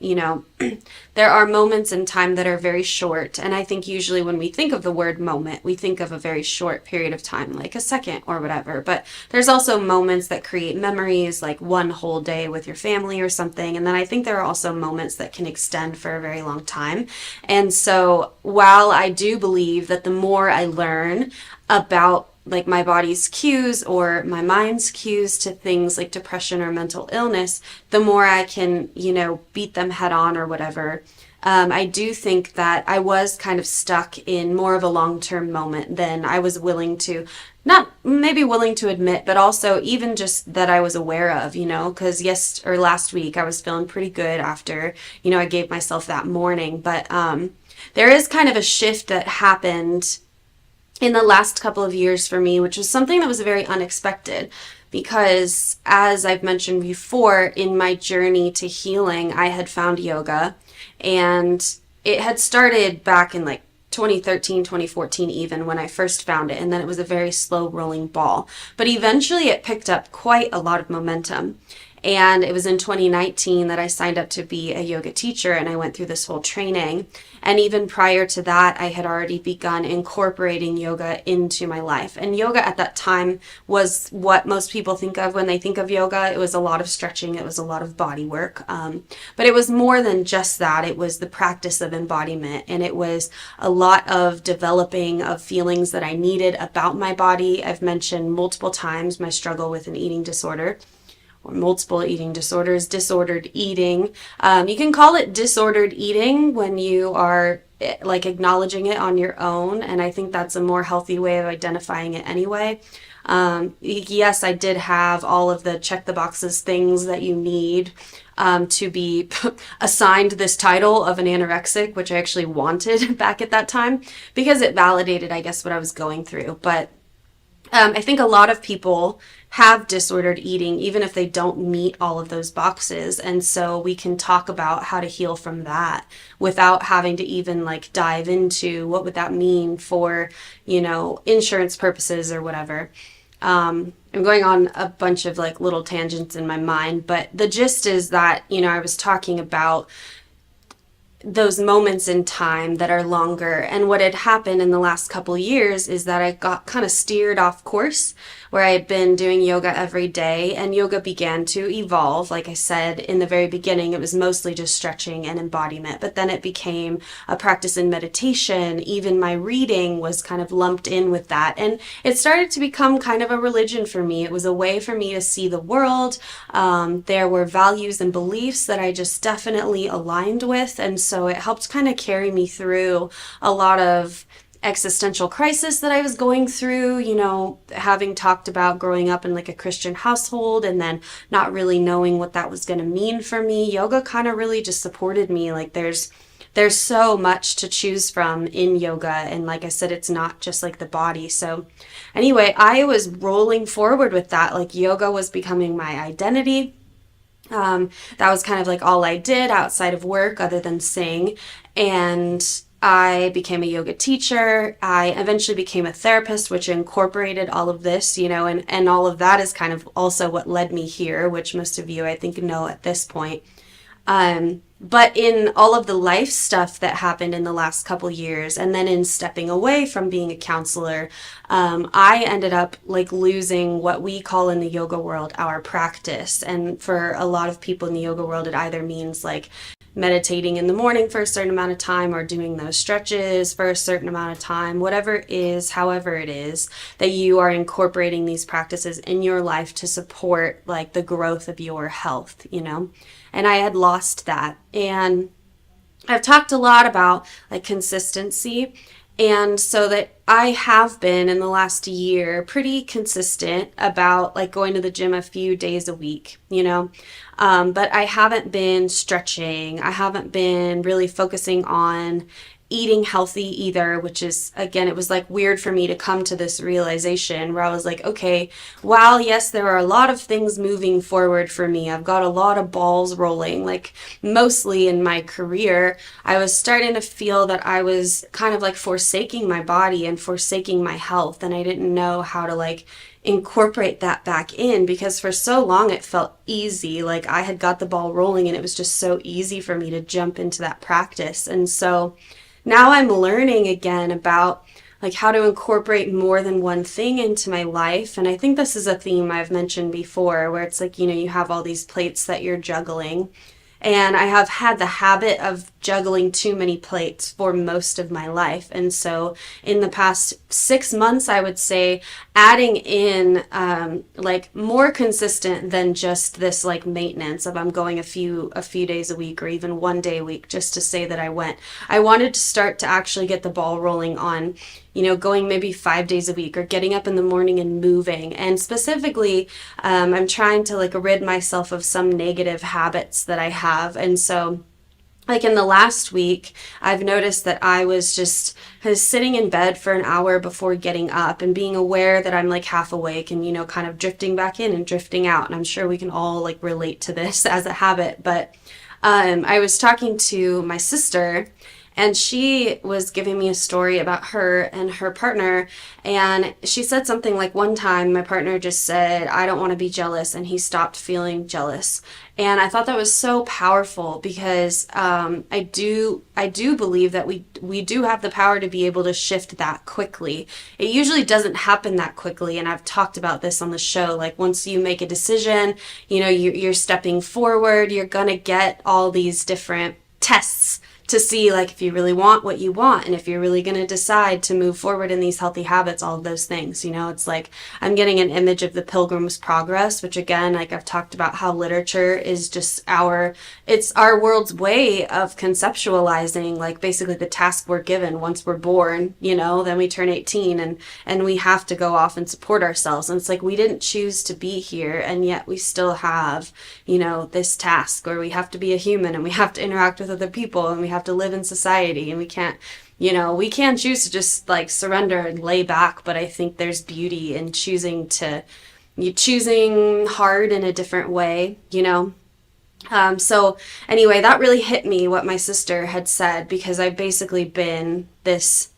there are moments in time that are very short. And I think usually when we think of the word moment, we think of a very short period of time, like a second or whatever. But there's also moments that create memories, like one whole day with your family or something. And then I think there are also moments that can extend for a very long time. And so while I do believe that the more I learn about like my body's cues or my mind's cues to things like depression or mental illness, the more I can, beat them head on or whatever. I do think that I was kind of stuck in more of a long-term moment than I was willing to, not maybe willing to admit, but also even just that I was aware of, because last week I was feeling pretty good after, I gave myself that morning. But there is kind of a shift that happened in the last couple of years for me, which was something that was very unexpected because, as I've mentioned before, in my journey to healing, I had found yoga, and it had started back in like 2013, 2014 even, when I first found it, and then it was a very slow rolling ball. But eventually it picked up quite a lot of momentum. And it was in 2019 that I signed up to be a yoga teacher, and I went through this whole training. And even prior to that, I had already begun incorporating yoga into my life. And yoga at that time was what most people think of when they think of yoga. It was a lot of stretching. It was a lot of body work. But it was more than just that. It was the practice of embodiment. And it was a lot of developing of feelings that I needed about my body. I've mentioned multiple times my struggle with an eating disorder. Or multiple eating disorders, disordered eating. You can call it disordered eating when you are like acknowledging it on your own, and I think that's a more healthy way of identifying it anyway. Yes, I did have all of the check the boxes things that you need to be assigned this title of an anorexic, which I actually wanted back at that time because it validated, I guess, what I was going through. But I think a lot of people have disordered eating, even if they don't meet all of those boxes. And so we can talk about how to heal from that without having to even like dive into what would that mean for, insurance purposes or whatever. I'm going on a bunch of like little tangents in my mind, but the gist is that, I was talking about those moments in time that are longer. And what had happened in the last couple years is that I got kind of steered off course, where I had been doing yoga every day, and yoga began to evolve. Like I said in the very beginning, it was mostly just stretching and embodiment, but then it became a practice in meditation. Even my reading was kind of lumped in with that, and it started to become kind of a religion for me. It was a way for me to see the world. There were values and beliefs that I just definitely aligned with, and so it helped kind of carry me through a lot of existential crisis that I was going through, having talked about growing up in like a Christian household and then not really knowing what that was going to mean for me. Yoga kind of really just supported me. Like there's so much to choose from in yoga. And like I said, it's not just like the body. So anyway, I was rolling forward with that. Like yoga was becoming my identity. That was kind of like all I did outside of work other than sing. And I became a yoga teacher. I eventually became a therapist, which incorporated all of this, and all of that is kind of also what led me here, which most of you, I think, know at this point. But in all of the life stuff that happened in the last couple years, and then in stepping away from being a counselor, I ended up like losing what we call in the yoga world our practice. And for a lot of people in the yoga world, it either means like meditating in the morning for a certain amount of time, or doing those stretches for a certain amount of time, whatever it is, however it is that you are incorporating these practices in your life to support like the growth of your health, you know. And I had lost that. And I've talked a lot about like consistency. And so that I have been in the last year pretty consistent about like going to the gym a few days a week, you know, but I haven't been stretching. I haven't been really focusing on eating healthy either, which is, again, it was like weird for me to come to this realization where I was like, okay, while yes, there are a lot of things moving forward for me, I've got a lot of balls rolling, like mostly in my career, I was starting to feel that I was kind of like forsaking my body and forsaking my health, and I didn't know how to like incorporate that back in, because for so long it felt easy, like I had got the ball rolling and it was just so easy for me to jump into that practice. And so now I'm learning again about like how to incorporate more than one thing into my life. And I think this is a theme I've mentioned before, where it's like, you know, you have all these plates that you're juggling. And I have had the habit of juggling too many plates for most of my life. And so in the past 6 months, I would say adding in like more consistent than just this like maintenance of I'm going a few days a week, or even 1 day a week, just to say that I went. I wanted to start to actually get the ball rolling on, you know, going maybe 5 days a week, or getting up in the morning and moving. And specifically, I'm trying to like rid myself of some negative habits that I have. And so like in the last week, I've noticed that I was just kind of sitting in bed for an hour before getting up, and being aware that I'm like half awake and, you know, kind of drifting back in and drifting out. And I'm sure we can all like relate to this as a habit. But I was talking to my sister, and she was giving me a story about her and her partner. And she said something like, one time my partner just said, I don't want to be jealous. And he stopped feeling jealous. And I thought that was so powerful, because I do believe that we do have the power to be able to shift that quickly. It usually doesn't happen that quickly. And I've talked about this on the show. Like once you make a decision, you know, you're stepping forward, you're going to get all these different tests to see like if you really want what you want, and if you're really going to decide to move forward in these healthy habits, all of those things. You know, it's like I'm getting an image of the Pilgrim's Progress, which again, like I've talked about how literature is just it's our world's way of conceptualizing like basically the task we're given once we're born, you know, then we turn 18 and we have to go off and support ourselves. And it's like we didn't choose to be here, and yet we still have, you know, this task where we have to be a human, and we have to interact with other people, and we have to live in society, and we can't choose to just like surrender and lay back. But I think there's beauty in choosing hard in a different way, you know. So anyway, that really hit me what my sister had said, because I've basically been this,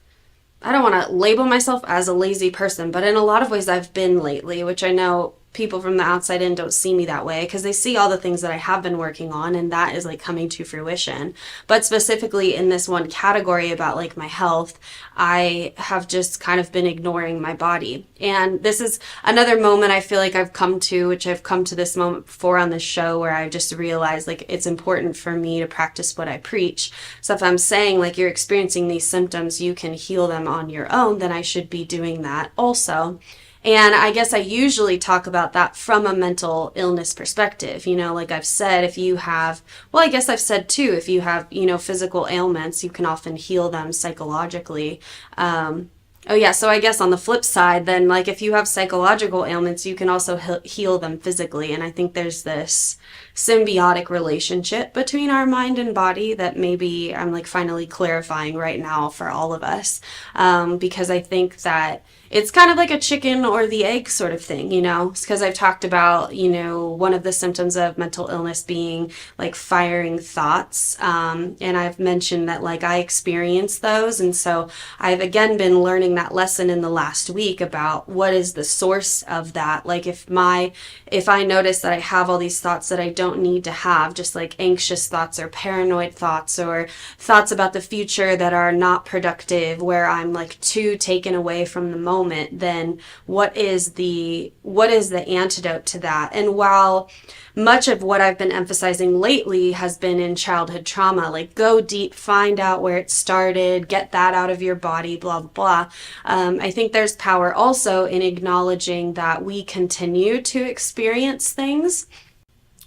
I don't want to label myself as a lazy person, but in a lot of ways I've been lately, which I know people from the outside in don't see me that way, because they see all the things that I have been working on, and that is like coming to fruition. But specifically in this one category about like my health, I have just kind of been ignoring my body. And this is another moment I feel like I've come to, which I've come to this moment before on this show, where I just realized like it's important for me to practice what I preach. So if I'm saying like you're experiencing these symptoms, you can heal them on your own, then I should be doing that also. And I guess I usually talk about that from a mental illness perspective. You know, like I've said, if you have, well, I guess I've said too, if you have, you know, physical ailments, you can often heal them psychologically. Oh yeah, so I guess on the flip side, then like if you have psychological ailments, you can also heal them physically. And I think there's this symbiotic relationship between our mind and body that maybe I'm like finally clarifying right now for all of us. Because I think that it's kind of like a chicken or the egg sort of thing, you know, because I've talked about, you know, one of the symptoms of mental illness being like firing thoughts. And I've mentioned that like I experience those. And so I've again been learning that lesson in the last week about what is the source of that. Like if I notice that I have all these thoughts that I don't need to have, just like anxious thoughts or paranoid thoughts or thoughts about the future that are not productive, where I'm like too taken away from the moment, then what is the antidote to that? And while much of what I've been emphasizing lately has been in childhood trauma, like go deep, find out where it started, get that out of your body, blah, blah, blah. I think there's power also in acknowledging that we continue to experience things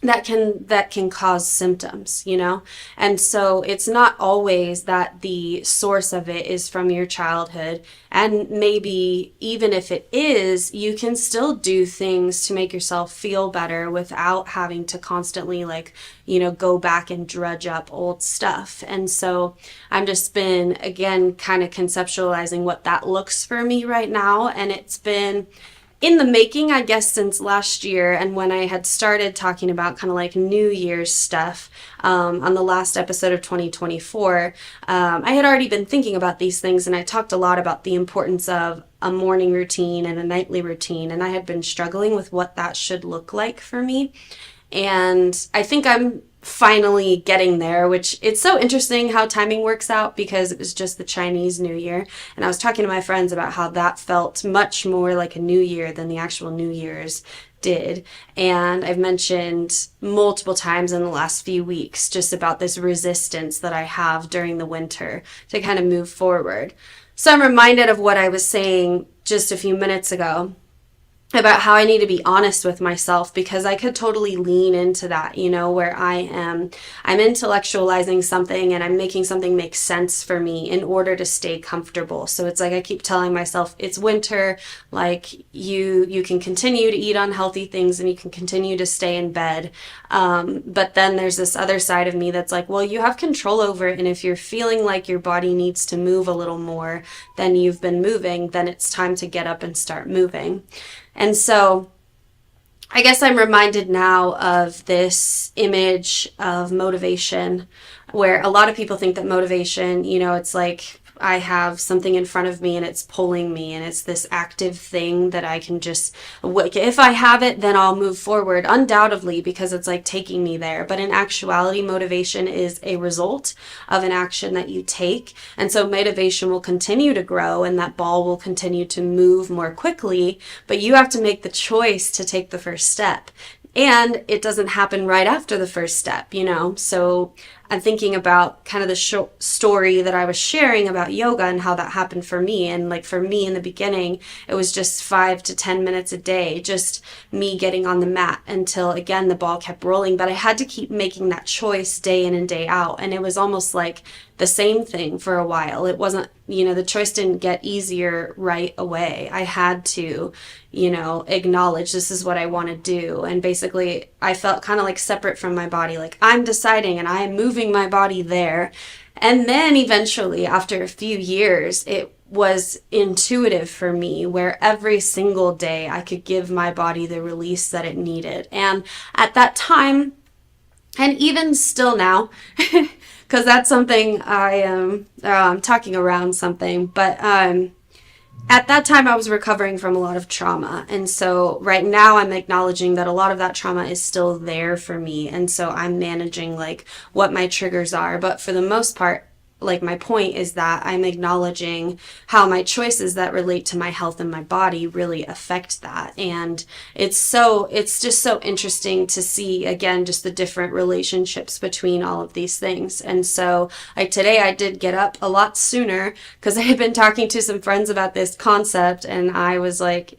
that can cause symptoms, you know? And so it's not always that the source of it is from your childhood. And maybe even if it is, you can still do things to make yourself feel better without having to constantly go back and drudge up old stuff. And so I've just been, again, kind of conceptualizing what that looks for me right now. And it's been in the making, I guess, since last year. And when I had started talking about kind of like New Year's stuff on the last episode of 2024, I had already been thinking about these things, and I talked a lot about the importance of a morning routine and a nightly routine. And I had been struggling with what that should look like for me. And I think I'm finally getting there, which it's so interesting how timing works out, because it was just the Chinese New Year. And I was talking to my friends about how that felt much more like a new year than the actual New Year's did. And I've mentioned multiple times in the last few weeks just about this resistance that I have during the winter to kind of move forward. So I'm reminded of what I was saying just a few minutes ago about how I need to be honest with myself, because I could totally lean into that, where I'm intellectualizing something and I'm making something make sense for me in order to stay comfortable. So it's like I keep telling myself it's winter, like you can continue to eat unhealthy things and you can continue to stay in bed. But then there's this other side of me that's like, well, you have control over it. And if you're feeling like your body needs to move a little more than you've been moving, then it's time to get up and start moving. And so I guess I'm reminded now of this image of motivation, where a lot of people think that motivation, it's like I have something in front of me and it's pulling me, and it's this active thing that I can just, if I have it, then I'll move forward, undoubtedly, because it's like taking me there. But in actuality, motivation is a result of an action that you take. And so motivation will continue to grow and that ball will continue to move more quickly, but you have to make the choice to take the first step. And it doesn't happen right after the first step, So I'm thinking about kind of the story that I was sharing about yoga and how that happened for me. And like for me in the beginning, it was just 5 to 10 minutes a day, just me getting on the mat until, again, the ball kept rolling. But I had to keep making that choice day in and day out. And it was almost like the same thing for a while. It wasn't, the choice didn't get easier right away. I had to, acknowledge this is what I want to do. And basically I felt kind of like separate from my body, like I'm deciding and I am moving my body there. And then eventually, after a few years, it was intuitive for me, where every single day I could give my body the release that it needed. And at that time, and even still now, because that's something I'm talking around something, but at that time I was recovering from a lot of trauma. And so right now I'm acknowledging that a lot of that trauma is still there for me. And so I'm managing like what my triggers are. But for the most part, like my point is that I'm acknowledging how my choices that relate to my health and my body really affect that. And it's just so interesting to see, again, just the different relationships between all of these things. And so like today I did get up a lot sooner because I had been talking to some friends about this concept, and I was like,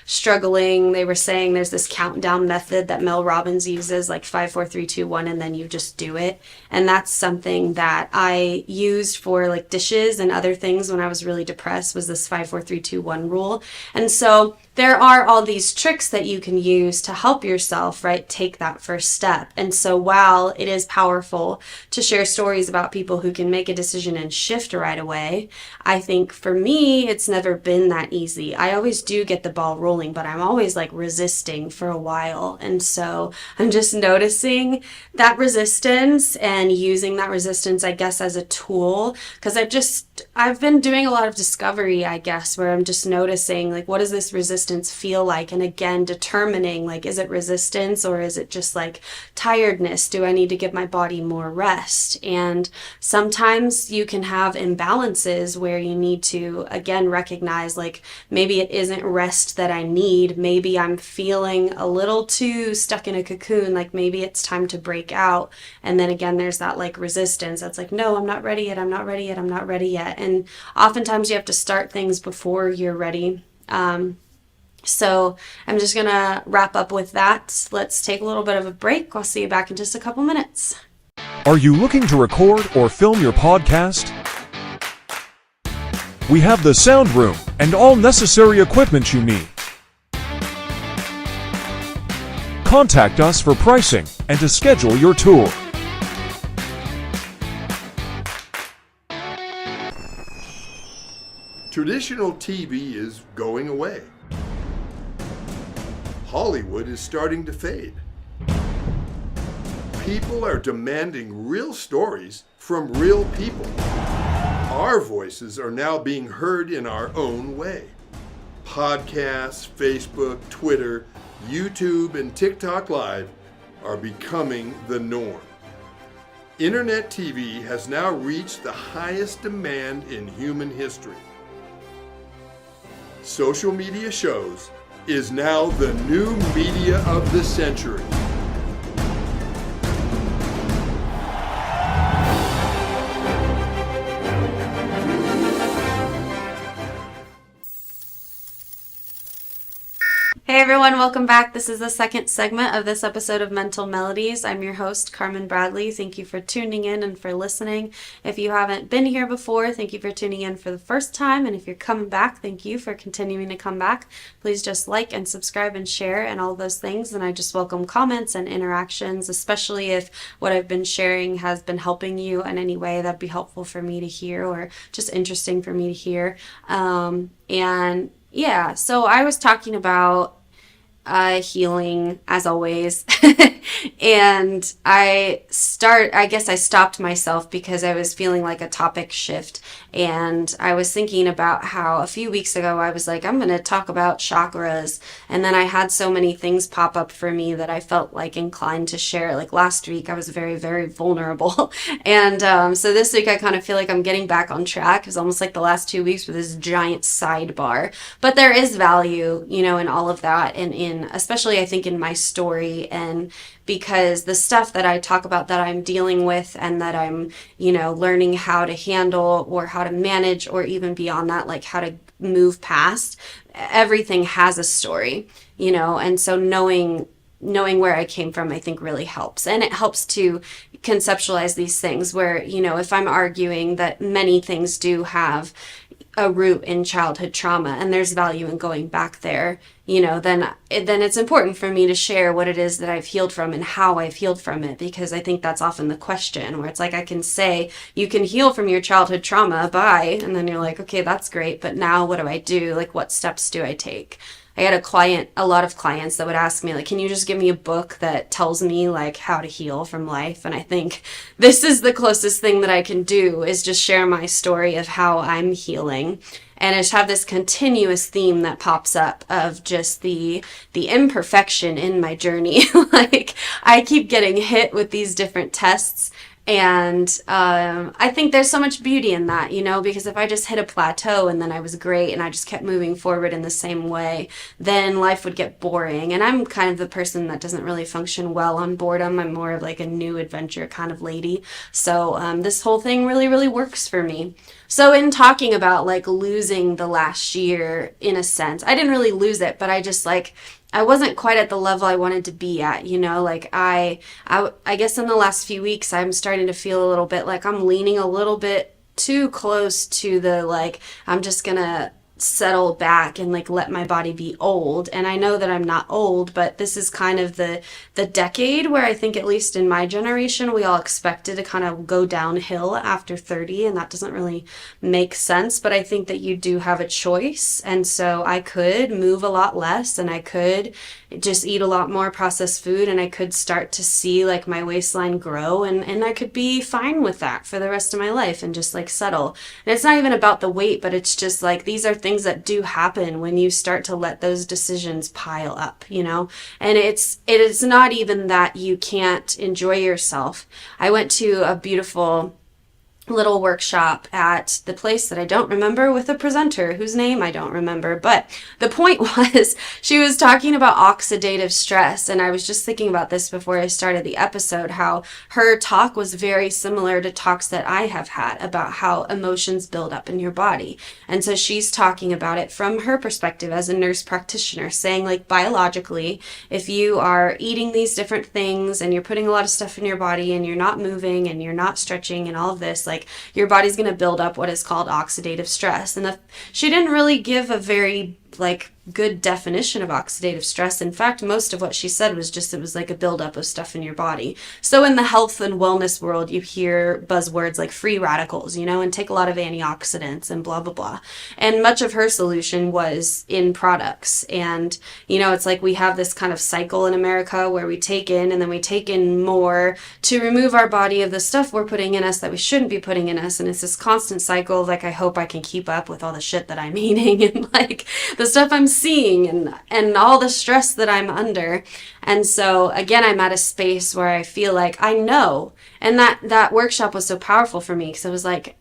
struggling. They were saying there's this countdown method that Mel Robbins uses, like 5, 4, 3, 2, 1, and then you just do it. And that's something that I used for like dishes and other things when I was really depressed, was this 5, 4, 3, 2, 1 rule. And so there are all these tricks that you can use to help yourself, right, take that first step. And so while it is powerful to share stories about people who can make a decision and shift right away, I think for me, it's never been that easy. I always do get the ball rolling, but I'm always like resisting for a while. And so I'm just noticing that resistance and using that resistance, I guess, as a tool, because I've been doing a lot of discovery, I guess, where I'm just noticing, like, what does this resistance feel like? And again, determining, like, is it resistance or is it just like tiredness? Do I need to give my body more rest? And sometimes you can have imbalances where you need to, again, recognize, like, maybe it isn't rest that I need. Maybe I'm feeling a little too stuck in a cocoon. Like, maybe it's time to break out. And then again, there's that like resistance that's like, no, I'm not ready yet. I'm not ready yet. I'm not ready yet. And oftentimes you have to start things before you're ready. So I'm just going to wrap up with that. Let's take a little bit of a break. I'll see you back in just a couple minutes. Are you looking to record or film your podcast? We have the sound room and all necessary equipment you need. Contact us for pricing and to schedule your tour. Traditional TV is going away. Hollywood is starting to fade. People are demanding real stories from real people. Our voices are now being heard in our own way. Podcasts, Facebook, Twitter, YouTube, and TikTok Live are becoming the norm. Internet TV has now reached the highest demand in human history. Social media shows is now the new media of the century. Hey everyone, welcome back. This is the second segment of this episode of Mental Melodies. I'm your host, Carmen Bradley. Thank you for tuning in and for listening. If you haven't been here before, thank you for tuning in for the first time. And if you're coming back, thank you for continuing to come back. Please just like and subscribe and share and all those things. And I just welcome comments and interactions, especially if what I've been sharing has been helping you in any way. That'd be helpful for me to hear or just interesting for me to hear. And yeah, so I was talking about healing as always. And I guess I stopped myself because I was feeling like a topic shift. And I was thinking about how a few weeks ago I was like, I'm going to talk about chakras. And then I had so many things pop up for me that I felt like inclined to share. Like last week I was very, very vulnerable. And so this week I kind of feel like I'm getting back on track. It was almost like the last 2 weeks with this giant sidebar. But there is value, you know, in all of that, and in, especially I think in my story, and because the stuff that I talk about that I'm dealing with and that I'm, you know, learning how to handle or how to manage, or even beyond that, like how to move past, everything has a story, you know, and so knowing where I came from, I think really helps. And it helps to conceptualize these things where, you know, if I'm arguing that many things do have a root in childhood trauma and there's value in going back there, you know, then it's important for me to share what it is that I've healed from and how I've healed from it, because I think that's often the question, where it's like I can say you can heal from your childhood trauma, bye, and then you're like, okay, that's great, but now what do I do? Like, what steps do I take? I had a lot of clients that would ask me, like, can you just give me a book that tells me like how to heal from life? And I think this is the closest thing that I can do, is just share my story of how I'm healing. And I just have this continuous theme that pops up of just the imperfection in my journey. Like, I keep getting hit with these different tests. And I think there's so much beauty in that, you know, because if I just hit a plateau and then I was great and I just kept moving forward in the same way, then life would get boring. And I'm kind of the person that doesn't really function well on boredom. I'm more of like a new adventure kind of lady. So this whole thing really, really works for me. So in talking about like losing the last year, in a sense, I didn't really lose it, but I just like, I wasn't quite at the level I wanted to be at, you know, like I guess in the last few weeks, I'm starting to feel a little bit like I'm leaning a little bit too close to the, like, I'm just gonna settle back and like let my body be old. And I know that I'm not old, but this is kind of the decade where I think, at least in my generation, we all expected to kind of go downhill after 30, and that doesn't really make sense. But I think that you do have a choice, and so I could move a lot less, and I could just eat a lot more processed food, and I could start to see like my waistline grow, and I could be fine with that for the rest of my life and just like settle. And it's not even about the weight, but it's just like these are things that do happen when you start to let those decisions pile up, you know? And it is not even that you can't enjoy yourself. I went to a beautiful little workshop at the place that I don't remember with a presenter whose name I don't remember, but the point was she was talking about oxidative stress, and I was just thinking about this before I started the episode, how her talk was very similar to talks that I have had about how emotions build up in your body. And so she's talking about it from her perspective as a nurse practitioner, saying like biologically, if you are eating these different things and you're putting a lot of stuff in your body and you're not moving and you're not stretching and all of this, like your body's going to build up what is called oxidative stress. And she didn't really give a very like good definition of oxidative stress. In fact, most of what she said was just it was like a buildup of stuff in your body. So in the health and wellness world, you hear buzzwords like free radicals, you know, and take a lot of antioxidants and blah, blah, blah. And much of her solution was in products. And, you know, it's like we have this kind of cycle in America where we take in and then we take in more to remove our body of the stuff we're putting in us that we shouldn't be putting in us. And it's this constant cycle of like, I hope I can keep up with all the shit that I'm eating and like the stuff I'm seeing and all the stress that I'm under. And so again, I'm at a space where I feel like I know, and that workshop was so powerful for me because it was like,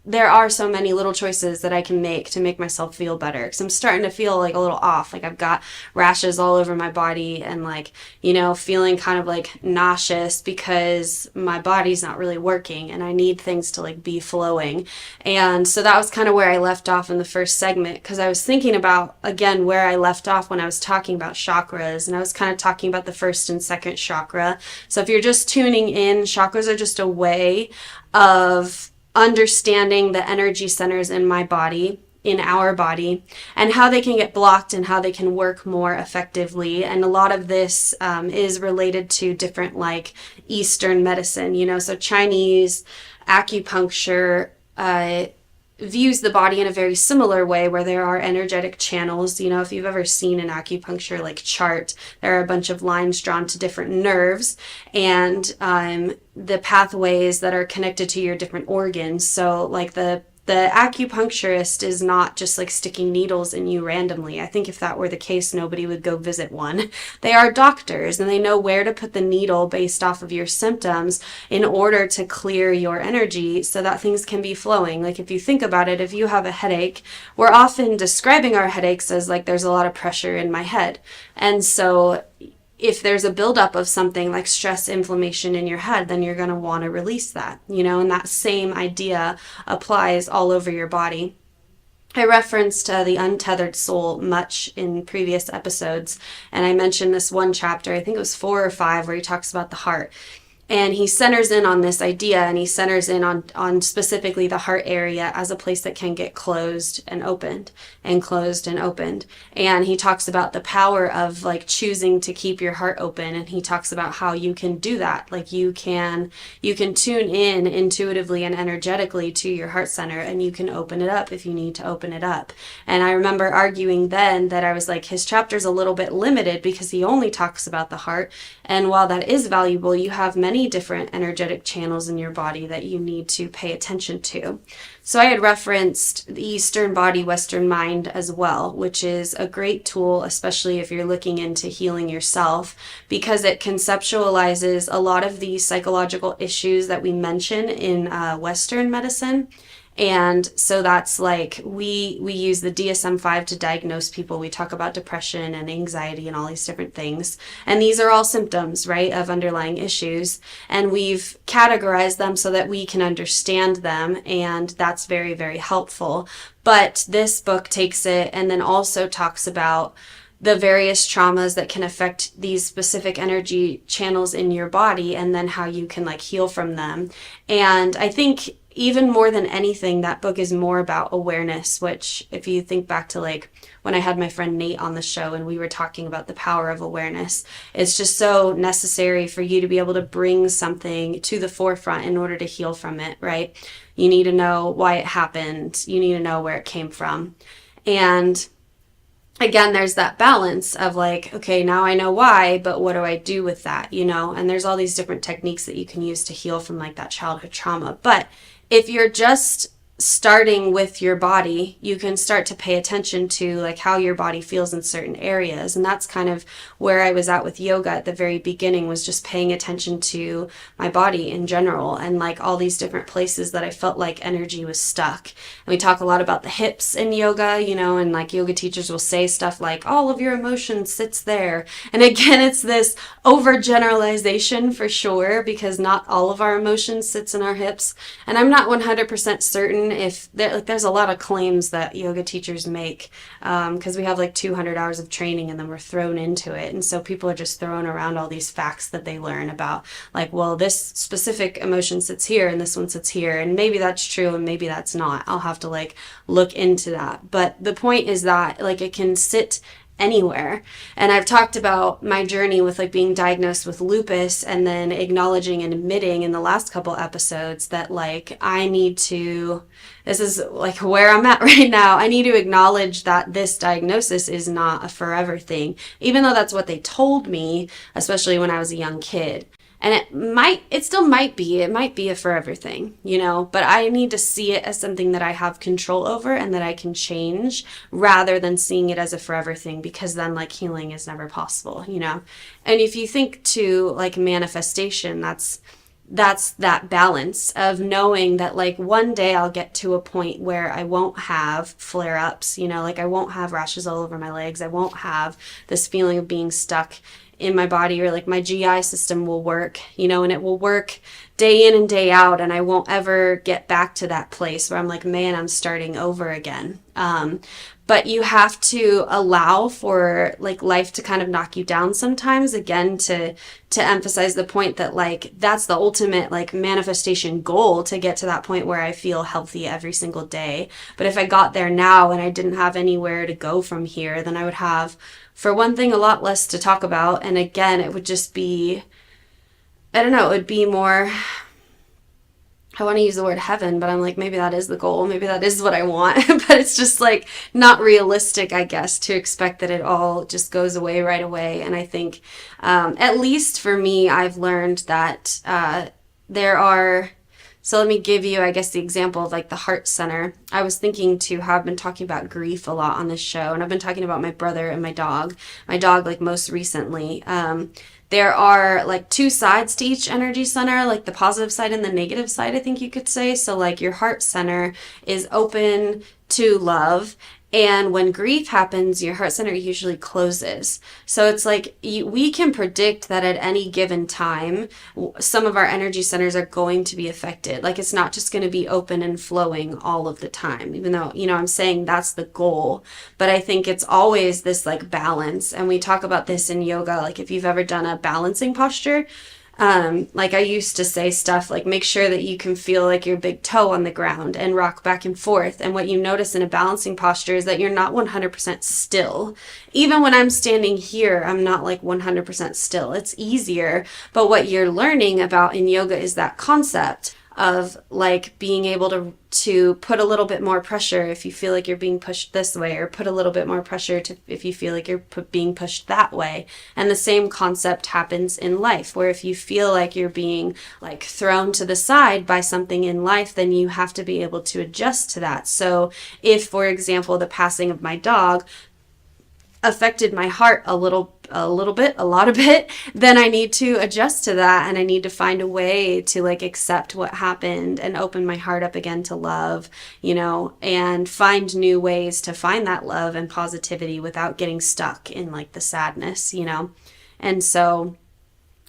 there are so many little choices that I can make to make myself feel better, because I'm starting to feel like a little off. Like I've got rashes all over my body and like, you know, feeling kind of like nauseous because my body's not really working and I need things to like be flowing. And so that was kind of where I left off in the first segment, because I was thinking about, again, where I left off when I was talking about chakras, and I was kind of talking about the first and second chakra. So if you're just tuning in, chakras are just a way of understanding the energy centers in my body, in our body, and how they can get blocked and how they can work more effectively. And a lot of this is related to different like Eastern medicine, you know, so Chinese acupuncture views the body in a very similar way, where there are energetic channels. You know, if you've ever seen an acupuncture like chart, there are a bunch of lines drawn to different nerves and the pathways that are connected to your different organs. So like the acupuncturist is not just like sticking needles in you randomly. I think if that were the case, nobody would go visit one. They are doctors, and they know where to put the needle based off of your symptoms in order to clear your energy so that things can be flowing. Like if you think about it, if you have a headache, we're often describing our headaches as like there's a lot of pressure in my head. And so if there's a buildup of something like stress, inflammation in your head, then you're going to want to release that, you know, and that same idea applies all over your body. I referenced the untethered soul much in previous episodes, and I mentioned this one chapter, I think it was 4 or 5, where he talks about the heart. And he centers in on this idea, and he centers in on specifically the heart area as a place that can get closed and opened and closed and opened. And he talks about the power of like choosing to keep your heart open. And he talks about how you can do that. Like you can tune in intuitively and energetically to your heart center, and you can open it up if you need to open it up. And I remember arguing then that I was like, his chapter's a little bit limited because he only talks about the heart. And while that is valuable, you have many different energetic channels in your body that you need to pay attention to. So I had referenced the Eastern body, Western mind as well, which is a great tool, especially if you're looking into healing yourself, because it conceptualizes a lot of the psychological issues that we mention in Western medicine. And so that's like, we use the DSM-5 to diagnose people. We talk about depression and anxiety and all these different things. And these are all symptoms, right, of underlying issues. And we've categorized them so that we can understand them. And that's very, very helpful. But this book takes it and then also talks about the various traumas that can affect these specific energy channels in your body, and then how you can like heal from them. And I think even more than anything, that book is more about awareness, which if you think back to like when I had my friend Nate on the show and we were talking about the power of awareness, it's just so necessary for you to be able to bring something to the forefront in order to heal from it, right? You need to know why it happened. You need to know where it came from. And again, there's that balance of like, okay, now I know why, but what do I do with that, you know? And there's all these different techniques that you can use to heal from like that childhood trauma. But if you're just starting with your body, you can start to pay attention to like how your body feels in certain areas. And that's kind of where I was at with yoga at the very beginning, was just paying attention to my body in general and like all these different places that I felt like energy was stuck. And we talk a lot about the hips in yoga, you know, and like yoga teachers will say stuff like all of your emotion sits there. And again, it's this overgeneralization for sure, because not all of our emotion sits in our hips. And I'm not 100% certain if there's a lot of claims that yoga teachers make, because we have like 200 hours of training and then we're thrown into it, and so people are just throwing around all these facts that they learn about like, well, this specific emotion sits here and this one sits here, and maybe that's true and maybe that's not. I'll have to like look into that, but the point is that like it can sit anywhere. And I've talked about my journey with like being diagnosed with lupus, and then acknowledging and admitting in the last couple episodes that like this is like where I'm at right now. I need to acknowledge that this diagnosis is not a forever thing, even though that's what they told me, especially when I was a young kid. And it still might be a forever thing, you know, but I need to see it as something that I have control over and that I can change, rather than seeing it as a forever thing, because then like healing is never possible, you know. And if you think to like manifestation, that's that balance of knowing that like one day I'll get to a point where I won't have flare-ups, you know, like I won't have rashes all over my legs. I won't have this feeling of being stuck in my body, or like my GI system will work, you know, and it will work day in and day out, and I won't ever get back to that place where I'm like, man, I'm starting over again. But you have to allow for like life to kind of knock you down sometimes, again, to emphasize the point that like that's the ultimate like manifestation goal, to get to that point where I feel healthy every single day. But if I got there now and I didn't have anywhere to go from here, then I would have, for one thing, a lot less to talk about. And again, it would just be, I don't know, it would be more, I want to use the word heaven, but I'm like, maybe that is the goal. Maybe that is what I want. But it's just like not realistic, I guess, to expect that it all just goes away right away. And I think, at least for me, I've learned that so let me give you, I guess, the example of like the heart center. I was thinking to how I've been talking about grief a lot on this show, and I've been talking about my brother and my dog like most recently. There are like two sides to each energy center, like the positive side and the negative side, I think you could say. So like your heart center is open to love, and when grief happens, your heart center usually closes. So it's like we can predict that at any given time, some of our energy centers are going to be affected. Like it's not just going to be open and flowing all of the time, even though, you know, I'm saying that's the goal. But I think it's always this like balance. And we talk about this in yoga. Like if you've ever done a balancing posture, like I used to say stuff like, make sure that you can feel like your big toe on the ground and rock back and forth. And what you notice in a balancing posture is that you're not 100% still. Even when I'm standing here, I'm not like 100% still. It's easier. But what you're learning about in yoga is that concept of like being able to put a little bit more pressure if you feel like you're being pushed this way, or put a little bit more pressure if you feel like you're being pushed that way. And the same concept happens in life, where if you feel like you're being like thrown to the side by something in life, then you have to be able to adjust to that. So if, for example, the passing of my dog affected my heart a lot of bit, then I need to adjust to that, and I need to find a way to like accept what happened and open my heart up again to love, you know, and find new ways to find that love and positivity without getting stuck in like the sadness, you know. And so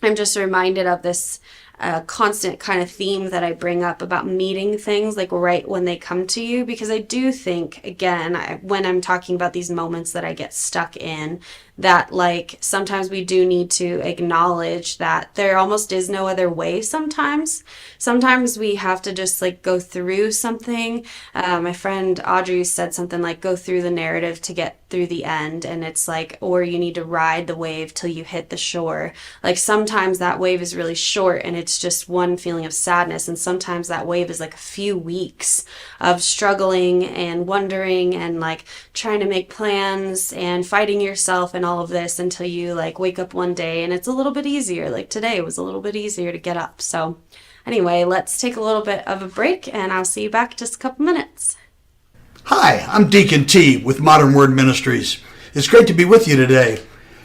I'm just reminded of this a constant kind of theme that I bring up about meeting things like right when they come to you, because I do think, again, when I'm talking about these moments that I get stuck in, that like sometimes we do need to acknowledge that there almost is no other way sometimes. Sometimes we have to just like go through something. My friend Audrey said something like, go through the narrative to get through the end. And it's like, or you need to ride the wave till you hit the shore. Like sometimes that wave is really short and it's just one feeling of sadness. And sometimes that wave is like a few weeks of struggling and wondering and like trying to make plans and fighting yourself and all of this until you like wake up one day and it's a little bit easier. Like today was a little bit easier to get up. So anyway, let's take a little bit of a break and I'll see you back in just a couple minutes. Hi, I'm Deacon T with Modern Word Ministries. It's great to be with you today.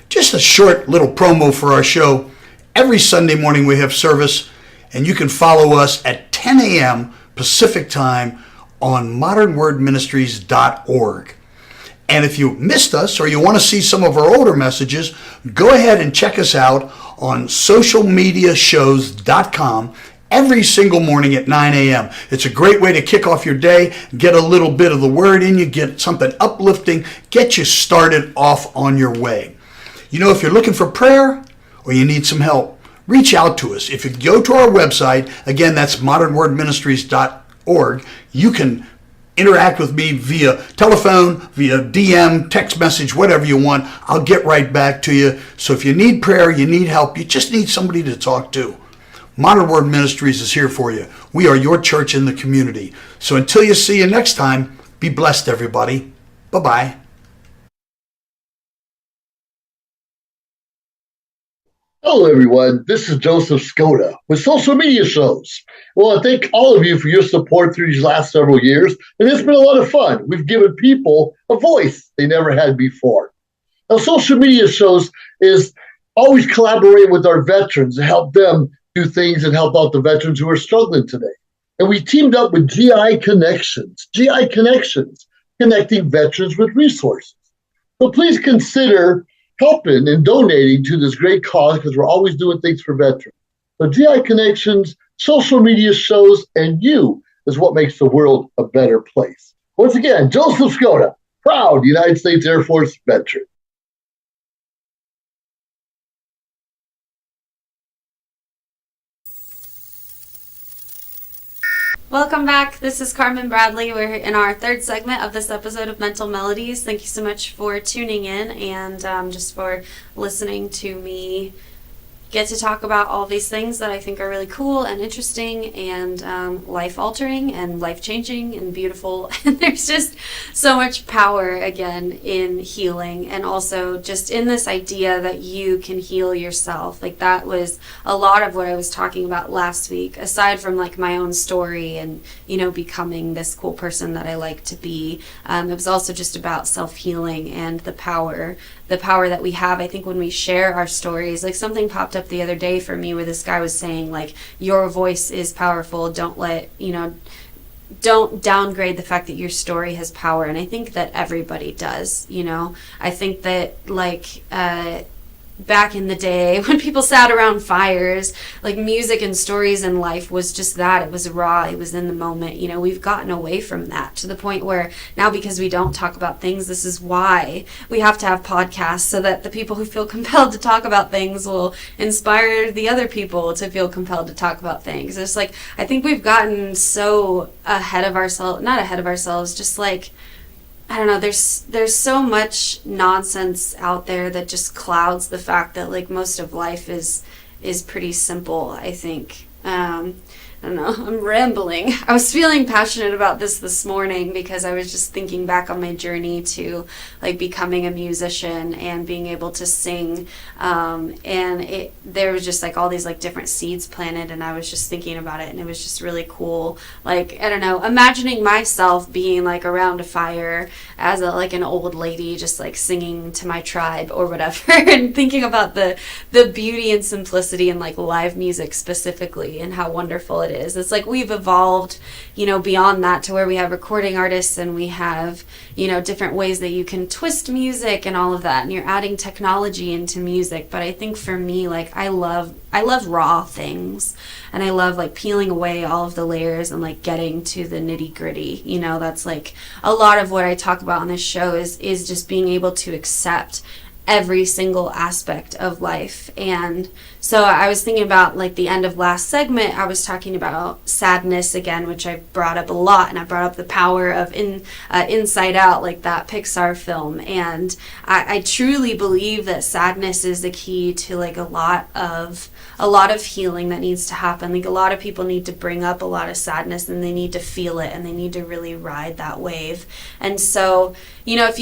Just a short little promo for our show. Every Sunday morning we have service, and you can follow us at 10 a.m. Pacific time on modernwordministries.org. And if you missed us or you want to see some of our older messages, go ahead and check us out on socialmediashows.com every single morning at 9 a.m. It's a great way to kick off your day, get a little bit of the word in you, get something uplifting, get you started off on your way. You know, if you're looking for prayer or you need some help, reach out to us. If you go to our website, again, that's modernwordministries.org, you can interact with me via telephone, via DM, text message, whatever you want. I'll get right back to you. So if you need prayer, you need help, you just need somebody to talk to, Modern Word Ministries is here for you. We are your church in the community. So until you see you next time, be blessed, everybody. Bye-bye. Hello, everyone. This is Joseph Skoda with Social Media Shows. Well, I thank all of you for your support through these last several years, and it's been a lot of fun. We've given people a voice they never had before. Now, Social Media Shows is always collaborating with our veterans to help them do things and help out the veterans who are struggling today. And we teamed up with GI Connections, connecting veterans with resources. So please consider helping and donating to this great cause because we're always doing things for veterans. So GI Connections, Social Media Shows, and you is what makes the world a better place. Once again, Joseph Skoda, proud United States Air Force veteran. Welcome back. This is Carmen Bradley. We're in our third segment of this episode of Mental Melodies. Thank you so much for tuning in and just for listening to me get to talk about all these things that I think are really cool and interesting and life-altering and life-changing and beautiful. And there's just so much power, again, in healing and also just in this idea that you can heal yourself. Like that was a lot of what I was talking about last week, aside from like my own story and, you know, becoming this cool person that I like to be. It was also just about self-healing and the power that we have, I think, when we share our stories. Like something popped up the other day for me where this guy was saying like, your voice is powerful. Don't downgrade the fact that your story has power. And I think that everybody does, you know. I think that like back in the day when people sat around fires, like music and stories in life was just that. It was raw. It was in the moment. You know, we've gotten away from that to the point where now, because we don't talk about things, this is why we have to have podcasts, so that the people who feel compelled to talk about things will inspire the other people to feel compelled to talk about things. It's like, I think we've gotten so ahead of ourselves, not ahead of ourselves, just like, I don't know, there's so much nonsense out there that just clouds the fact that like most of life is pretty simple, I think. I don't know, I'm rambling. I was feeling passionate about this morning because I was just thinking back on my journey to like becoming a musician and being able to sing. And there was just like all these like different seeds planted, and I was just thinking about it, and it was just really cool. Like, I don't know, imagining myself being like around a fire as like an old lady, just like singing to my tribe or whatever, and thinking about the beauty and simplicity in like live music specifically, and how wonderful it is. It's like we've evolved, you know, beyond that to where we have recording artists and we have, you know, different ways that you can twist music and all of that, and you're adding technology into music. But I think for me, like, I love raw things, and I love like peeling away all of the layers and like getting to the nitty gritty. You know, that's like a lot of what I talk about on this show is just being able to accept every single aspect of life. And so I was thinking about, like, the end of last segment, I was talking about sadness again, which I brought up a lot, and I brought up the power of Inside Out, like that Pixar film. And I truly believe that sadness is the key to like a lot of healing that needs to happen. Like, a lot of people need to bring up a lot of sadness, and they need to feel it, and they need to really ride that wave. And so, you know,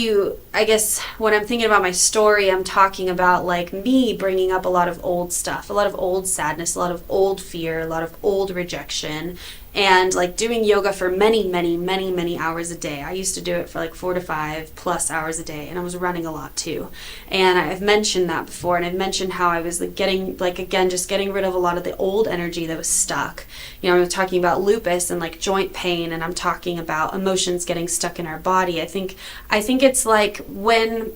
I guess when I'm thinking about my story, I'm talking about like me bringing up a lot of old stuff, a lot of old sadness, a lot of old fear, a lot of old rejection, and like doing yoga for many hours a day. I used to do it for like 4 to 5 plus hours a day, and I was running a lot too. And I've mentioned that before, and I've mentioned how I was like getting rid of a lot of the old energy that was stuck. You know, I'm talking about lupus and like joint pain, and I'm talking about emotions getting stuck in our body. I think it's like when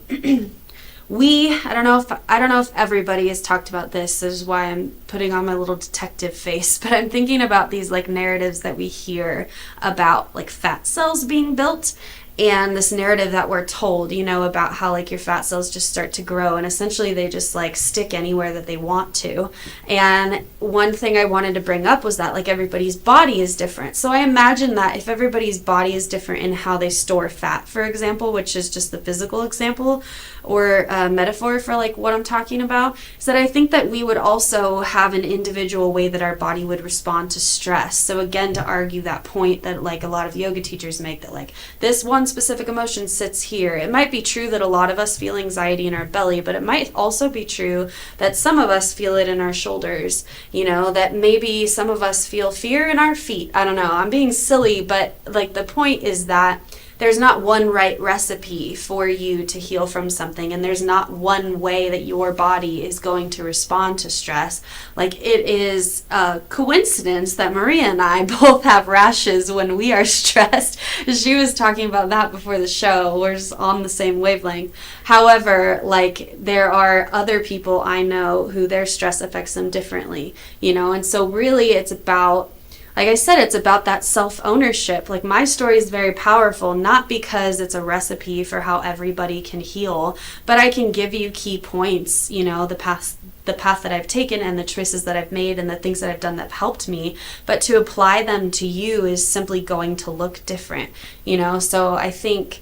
I don't know if everybody has talked about this. This is why I'm putting on my little detective face, but I'm thinking about these like narratives that we hear about like fat cells being built, and this narrative that we're told, you know, about how like your fat cells just start to grow, and essentially they just like stick anywhere that they want to. And one thing I wanted to bring up was that like everybody's body is different. So I imagine that if everybody's body is different in how they store fat, for example, which is just the physical example or metaphor for like what I'm talking about, is that I think that we would also have an individual way that our body would respond to stress. So again, to argue that point that like a lot of yoga teachers make, that like this one specific emotion sits here. It might be true that a lot of us feel anxiety in our belly, but it might also be true that some of us feel it in our shoulders, you know, that maybe some of us feel fear in our feet. I don't know, I'm being silly, but like the point is that there's not one right recipe for you to heal from something, and there's not one way that your body is going to respond to stress. Like, it is a coincidence that Maria and I both have rashes when we are stressed. She was talking about that before the show. We're just on the same wavelength. However, like, there are other people I know who their stress affects them differently, you know, and so really it's about, like I said, it's about that self-ownership. Like, my story is very powerful, not because it's a recipe for how everybody can heal, but I can give you key points, you know, the path that I've taken and the choices that I've made and the things that I've done that have helped me. But to apply them to you is simply going to look different, you know? So I think,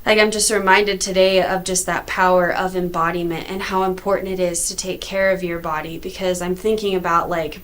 like, I'm just reminded today of just that power of embodiment and how important it is to take care of your body, because I'm thinking about, like,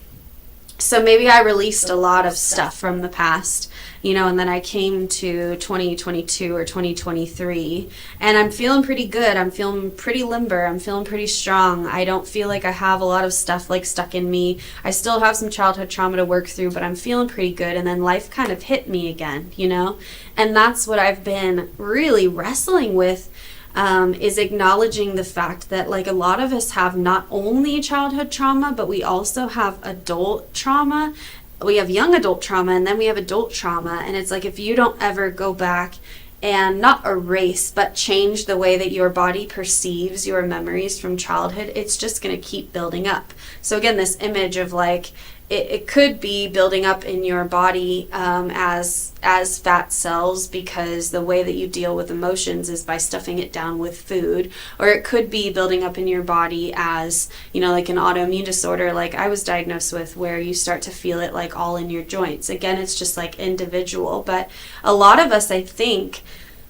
so maybe I released a lot of stuff from the past, you know, and then I came to 2022 or 2023, and I'm feeling pretty good. I'm feeling pretty limber. I'm feeling pretty strong. I don't feel like I have a lot of stuff like stuck in me. I still have some childhood trauma to work through, but I'm feeling pretty good. And then life kind of hit me again, you know, and that's what I've been really wrestling with. Is acknowledging the fact that, like, a lot of us have not only childhood trauma, but we also have adult trauma. We have young adult trauma, and then we have adult trauma. And it's like, if you don't ever go back and not erase, but change the way that your body perceives your memories from childhood, it's just going to keep building up. So again, this image of like, it could be building up in your body as fat cells, because the way that you deal with emotions is by stuffing it down with food. Or it could be building up in your body as, you know, like an autoimmune disorder like I was diagnosed with, where you start to feel it like all in your joints. Again, it's just like individual. But a lot of us, I think,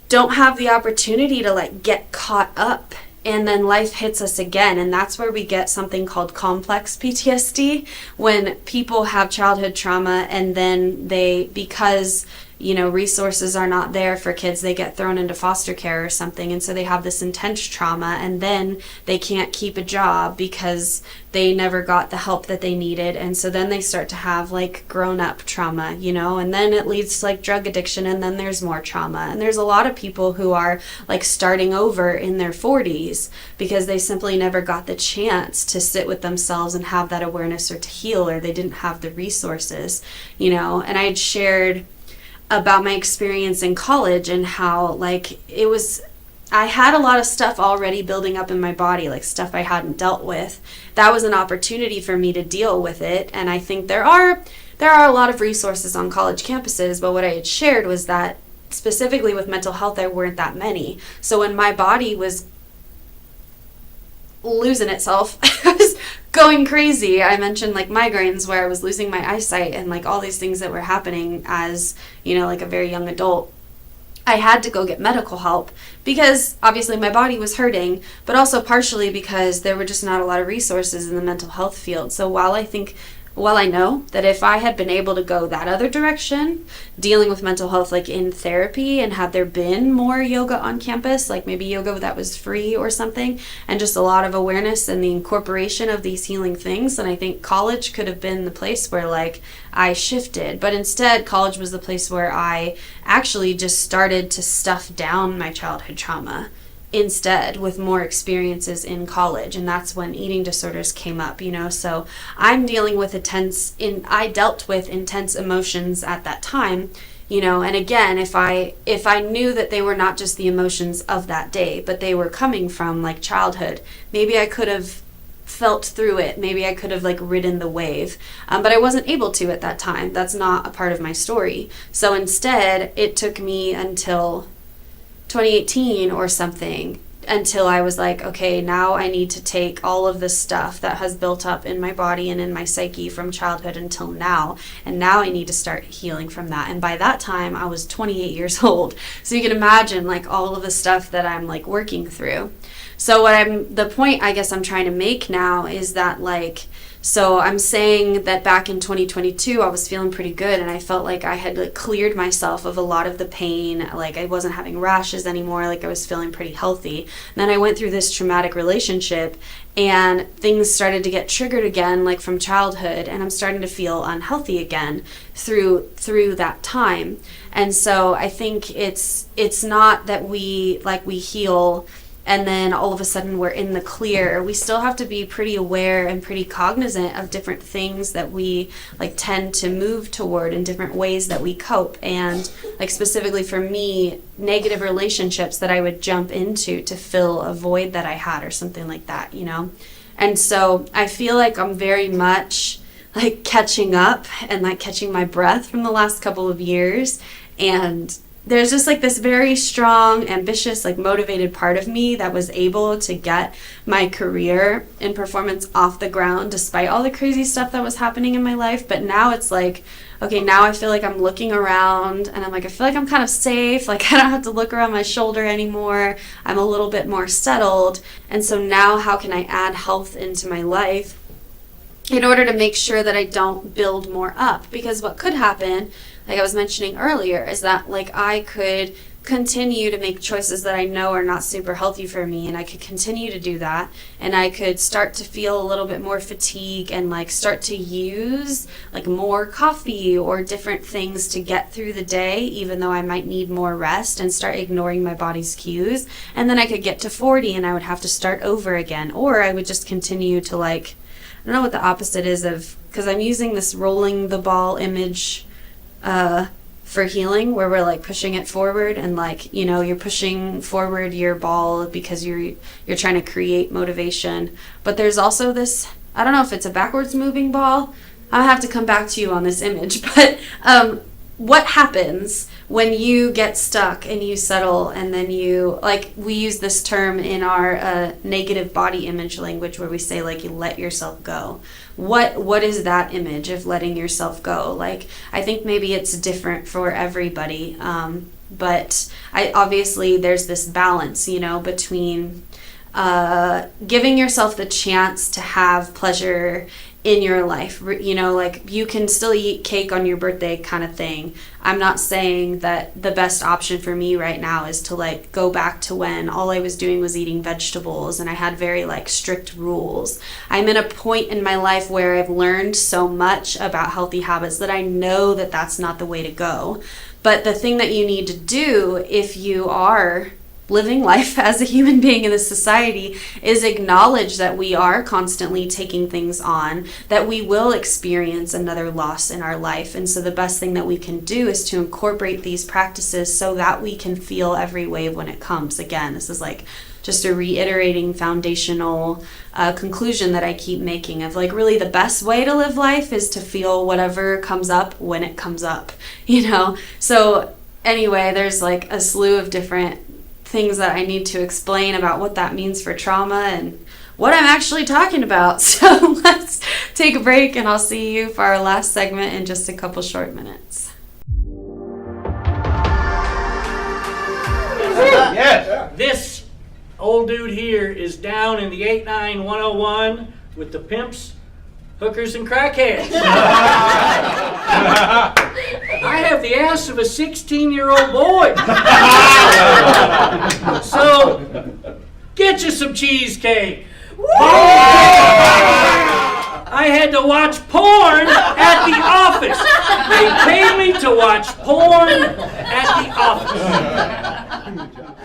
don't have the opportunity to like get caught up, and then life hits us again. And that's where we get something called complex PTSD, when people have childhood trauma and then because resources are not there for kids. They get thrown into foster care or something, and so they have this intense trauma, and then they can't keep a job because they never got the help that they needed, and so then they start to have like grown-up trauma, and then it leads to like drug addiction, and then there's more trauma. And there's a lot of people who are like starting over in their 40s because they simply never got the chance to sit with themselves and have that awareness or to heal, or they didn't have the resources, and I had shared about my experience in college and how like I had a lot of stuff already building up in my body, like stuff I hadn't dealt with. That was an opportunity for me to deal with it. And I think there are a lot of resources on college campuses, but what I had shared was that specifically with mental health, there weren't that many. So when my body was losing itself, I was going crazy. I mentioned like migraines where I was losing my eyesight and like all these things that were happening as, like a very young adult. I had to go get medical help because obviously my body was hurting, but also partially because there were just not a lot of resources in the mental health field. So while I know that if I had been able to go that other direction, dealing with mental health like in therapy, and had there been more yoga on campus, like maybe yoga that was free or something, and just a lot of awareness and the incorporation of these healing things, then I think college could have been the place where like I shifted. But instead, college was the place where I actually just started to stuff down my childhood trauma instead with more experiences in college, and that's when eating disorders came up, so I'm dealing with I dealt with intense emotions at that time, and again, if I knew that they were not just the emotions of that day, but they were coming from like childhood, maybe I could have felt through it, maybe I could have like ridden the wave, but I wasn't able to at that time. That's not a part of my story. So instead, it took me until 2018 or something until I was like, okay, now I need to take all of this stuff that has built up in my body and in my psyche from childhood until now, and now I need to start healing from that. And by that time I was 28 years old, so you can imagine like all of the stuff that I'm like working through. So the point I guess I'm trying to make now is that like, so I'm saying that back in 2022, I was feeling pretty good, and I felt like I had like cleared myself of a lot of the pain. Like I wasn't having rashes anymore. Like I was feeling pretty healthy. And then I went through this traumatic relationship, and things started to get triggered again, like from childhood, and I'm starting to feel unhealthy again through that time. And so I think it's not that we heal and then all of a sudden we're in the clear. We still have to be pretty aware and pretty cognizant of different things that we like tend to move toward in different ways that we cope. And like specifically for me, negative relationships that I would jump into to fill a void that I had or something like that, And so I feel like I'm very much like catching up and like catching my breath from the last couple of years. And there's just like this very strong, ambitious, like motivated part of me that was able to get my career in performance off the ground despite all the crazy stuff that was happening in my life. But now it's like, okay, now I feel like I'm looking around and I'm like, I feel like I'm kind of safe. Like I don't have to look around my shoulder anymore. I'm a little bit more settled. And so now how can I add health into my life in order to make sure that I don't build more up? Because what could happen, like I was mentioning earlier, is that like I could continue to make choices that I know are not super healthy for me, and I could continue to do that, and I could start to feel a little bit more fatigue and like start to use like more coffee or different things to get through the day, even though I might need more rest, and start ignoring my body's cues. And then I could get to 40 and I would have to start over again, or I would just continue to like, I don't know what the opposite is of, because I'm using this rolling the ball image for healing, where we're like pushing it forward, and like, you're pushing forward your ball because you're trying to create motivation. But there's also this, I don't know if it's a backwards moving ball. I'll have to come back to you on this image, but what happens when you get stuck and you settle, and then you, like, we use this term in our negative body image language where we say like you let yourself go. What is that image of letting yourself go? Like, I think maybe it's different for everybody, but obviously there's this balance, between giving yourself the chance to have pleasure in your life. You know, like you can still eat cake on your birthday kind of thing. I'm not saying that the best option for me right now is to like go back to when all I was doing was eating vegetables and I had very like strict rules. I'm in a point in my life where I've learned so much about healthy habits that I know that that's not the way to go. But the thing that you need to do if you are living life as a human being in this society is acknowledge that we are constantly taking things on, that we will experience another loss in our life. And so the best thing that we can do is to incorporate these practices so that we can feel every wave when it comes. Again, this is like just a reiterating foundational conclusion that I keep making of like really the best way to live life is to feel whatever comes up when it comes up, you know? So anyway, there's like a slew of different things that I need to explain about what that means for trauma and what I'm actually talking about. So let's take a break and I'll see you for our last segment in just a couple short minutes. Yes. This old dude here is down in the 89101 with the pimps, hookers, and crackheads. I have the ass of a 16-year-old boy. So, get you some cheesecake. I had to watch porn at the office. They paid me to watch porn at the office.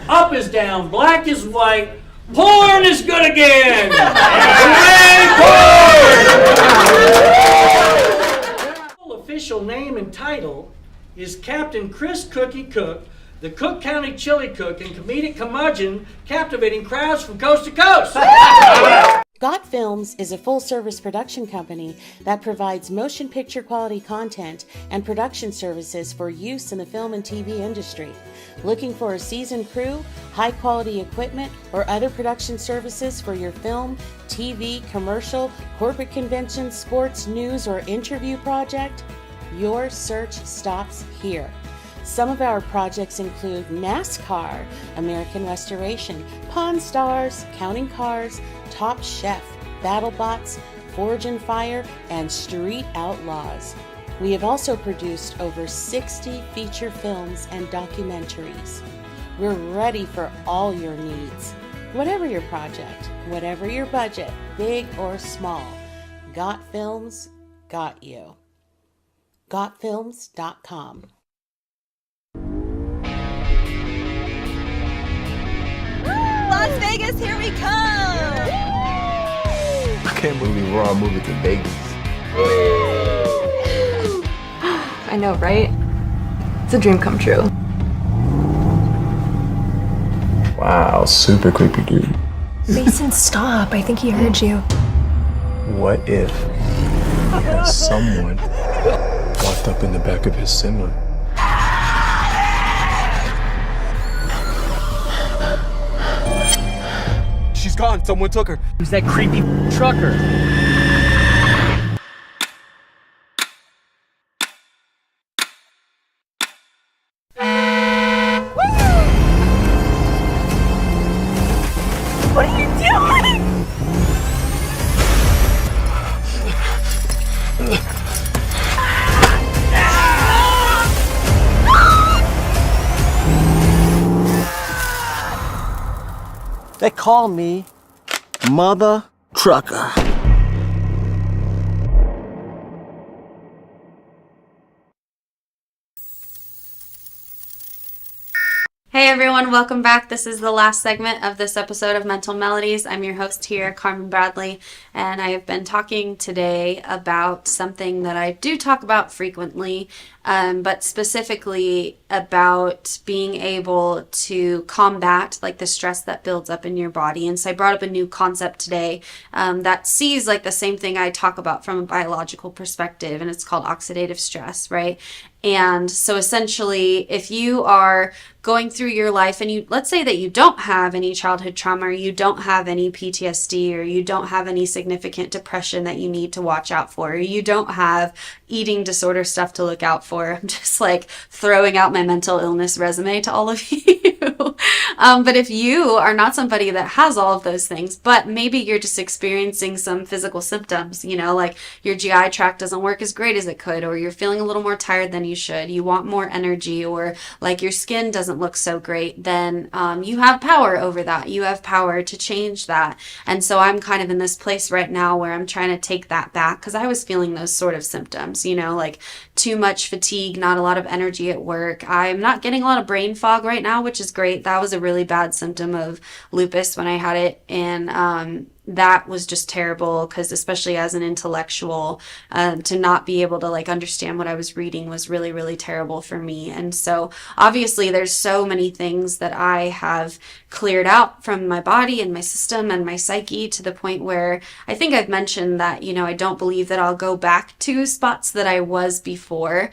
Up is down, black is white. Porn is good again! Hooray, porn! Official name and title is Captain Chris Cookie Cook, the Cook County Chili Cook and comedic curmudgeon, captivating crowds from coast to coast. Got Films is a full-service production company that provides motion picture quality content and production services for use in the film and TV industry. Looking for a seasoned crew, high-quality equipment, or other production services for your film, TV, commercial, corporate convention, sports, news, or interview project? Your search stops here. Some of our projects include NASCAR, American Restoration, Pawn Stars, Counting Cars, Top Chef, BattleBots, Forge and Fire, and Street Outlaws. We have also produced over 60 feature films and documentaries. We're ready for all your needs. Whatever your project, whatever your budget, big or small, Got Films got you. GotFilms.com. Las Vegas, here we come! I can't believe we're all moving to Vegas. I know, right? It's a dream come true. Wow, super creepy dude. Mason, stop. I think he heard you. What if someone walked up in the back of his Sima? She's gone. Someone took her. Who's that creepy trucker? What are you doing? They call me Mother Trucker. Hey everyone, welcome back. This is the last segment of this episode of Mental Melodies. I'm your host here, Carmen Bradley, and I have been talking today about something that I do talk about frequently, but specifically about being able to combat like the stress that builds up in your body. And so I brought up a new concept today that sees like the same thing I talk about from a biological perspective, and it's called oxidative stress, right? And so essentially, if you are going through your life and let's say that you don't have any childhood trauma, or you don't have any PTSD, or you don't have any significant depression that you need to watch out for, or you don't have eating disorder stuff to look out for. I'm just like throwing out my mental illness resume to all of you. But if you are not somebody that has all of those things, but maybe you're just experiencing some physical symptoms, like your GI tract doesn't work as great as it could, or you're feeling a little more tired than you should, you want more energy, or like your skin doesn't look so great, then you have power over that. You have power to change that. And so I'm kind of in this place right now where I'm trying to take that back, because I was feeling those sort of symptoms, like too much fatigue, not a lot of energy at work. I'm not getting a lot of brain fog right now, which is great. That was a really bad symptom of lupus when I had it. And that was just terrible, because especially as an intellectual, to not be able to understand what I was reading was really, really terrible for me. And so obviously there's so many things that I have cleared out from my body and my system and my psyche, to the point where I think I've mentioned that, I don't believe that I'll go back to spots that I was before.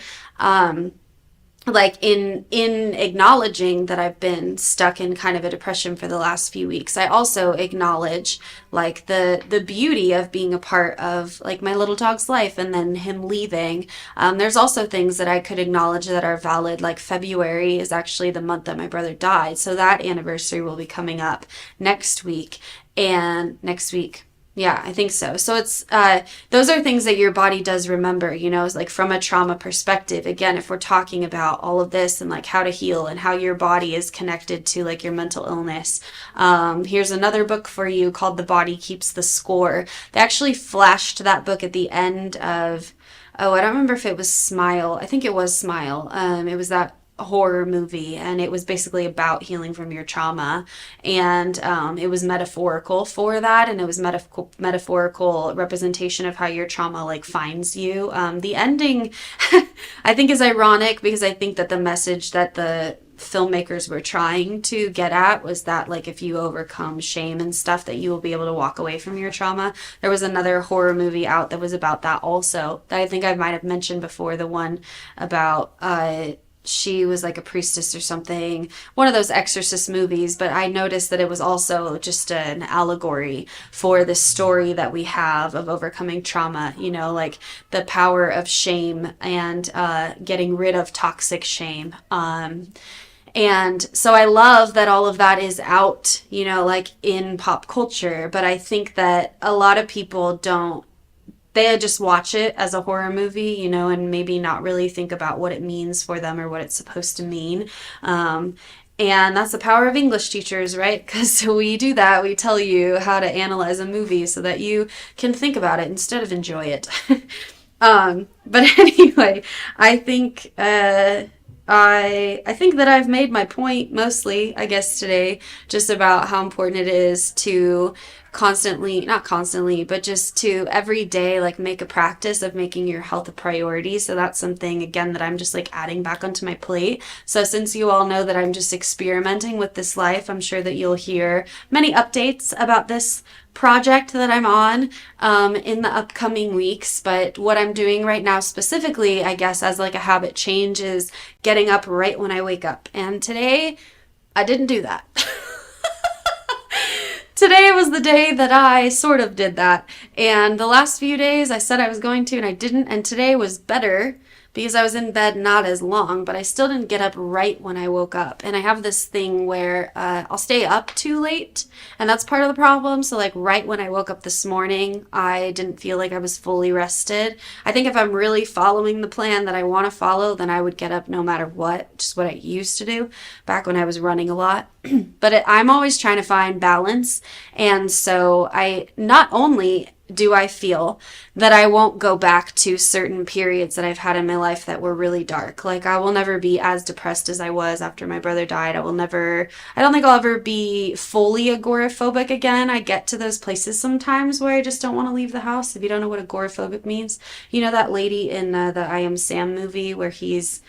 In acknowledging that I've been stuck in kind of a depression for the last few weeks, I also acknowledge the beauty of being a part of my little dog's life, and then him leaving. There's also things that I could acknowledge that are valid, like February is actually the month that my brother died, so that anniversary will be coming up next week. Yeah, I think so. So it's those are things that your body does remember, from a trauma perspective. Again, if we're talking about all of this and how to heal and how your body is connected to your mental illness. Here's another book for you called The Body Keeps the Score. They actually flashed that book at the end of, I don't remember if it was Smile. I think it was Smile. It was that horror movie, and it was basically about healing from your trauma, and it was metaphorical for that, and it was metaphorical representation of how your trauma finds you. The ending I think is ironic, because I think that the message that the filmmakers were trying to get at was that if you overcome shame and stuff, that you will be able to walk away from your trauma. There was another horror movie out that was about that also, that I think I might have mentioned before, the one about she was a priestess or something, one of those exorcist movies, but I noticed that it was also just an allegory for the story that we have of overcoming trauma, the power of shame and getting rid of toxic shame. And so I love that all of that is out, in pop culture, but I think that a lot of people they just watch it as a horror movie, and maybe not really think about what it means for them or what it's supposed to mean. And that's the power of English teachers, right? Because we do that. We tell you how to analyze a movie so that you can think about it instead of enjoy it. But anyway, I think I think that I've made my point mostly, I guess, today, just about how important it is to not constantly, but just to every day, make a practice of making your health a priority. So that's something, again, that I'm just adding back onto my plate. So since you all know that I'm just experimenting with this life, I'm sure that you'll hear many updates about this project that I'm on in the upcoming weeks. But what I'm doing right now specifically, I guess, as a habit change, is getting up right when I wake up. And today I didn't do that. Today was the day that I sort of did that. And the last few days I said I was going to, and I didn't. And today was better, because I was in bed not as long, but I still didn't get up right when I woke up. And I have this thing where I'll stay up too late, and that's part of the problem. So right when I woke up this morning, I didn't feel like I was fully rested. I think if I'm really following the plan that I want to follow, then I would get up no matter what, just what I used to do back when I was running a lot. But I'm always trying to find balance. And so I not only do I feel that I won't go back to certain periods that I've had in my life that were really dark. I will never be as depressed as I was after my brother died. I don't think I'll ever be fully agoraphobic again. I get to those places sometimes where I just don't want to leave the house. If you don't know what agoraphobic means, that lady in the I Am Sam movie where he's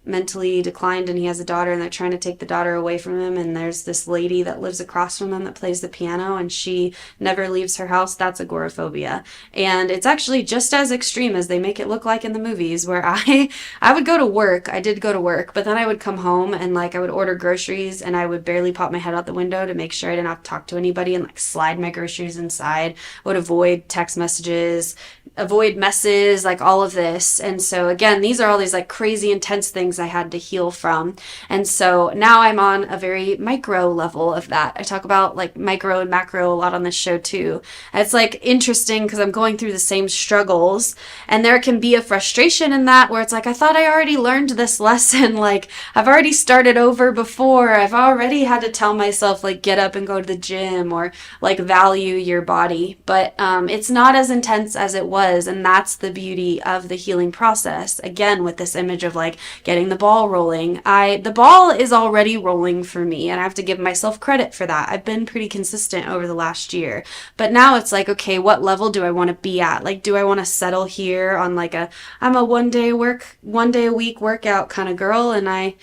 mentally declined and he has a daughter and they're trying to take the daughter away from him, and there's this lady that lives across from him that plays the piano and she never leaves her house. That's agoraphobia. And it's actually just as extreme as they make it look like in the movies, where I would go to work. I did go to work, but then I would come home and like I would order groceries and I would barely pop my head out the window to make sure I didn't have to talk to anybody and like slide my groceries inside. I would avoid text messages, avoid messes, like all of this. And so again, these are all these like crazy intense things I had to heal from. And so now I'm on a very micro level of that. I talk about like micro and macro a lot on this show too. And it's like interesting because I'm going through the same struggles, and there can be a frustration in that where it's like, I thought I already learned this lesson. Like I've already started over before. I've already had to tell myself like get up and go to the gym or like value your body. But it's not as intense as it was. And that's the beauty of the healing process. Again, with this image of like getting the ball rolling. The ball is already rolling for me, and I have to give myself credit for that. I've been pretty consistent over the last year. But now it's like, okay, what level do I want to be at? Like, do I want to settle here on like I'm a one day a week workout kind of girl, and I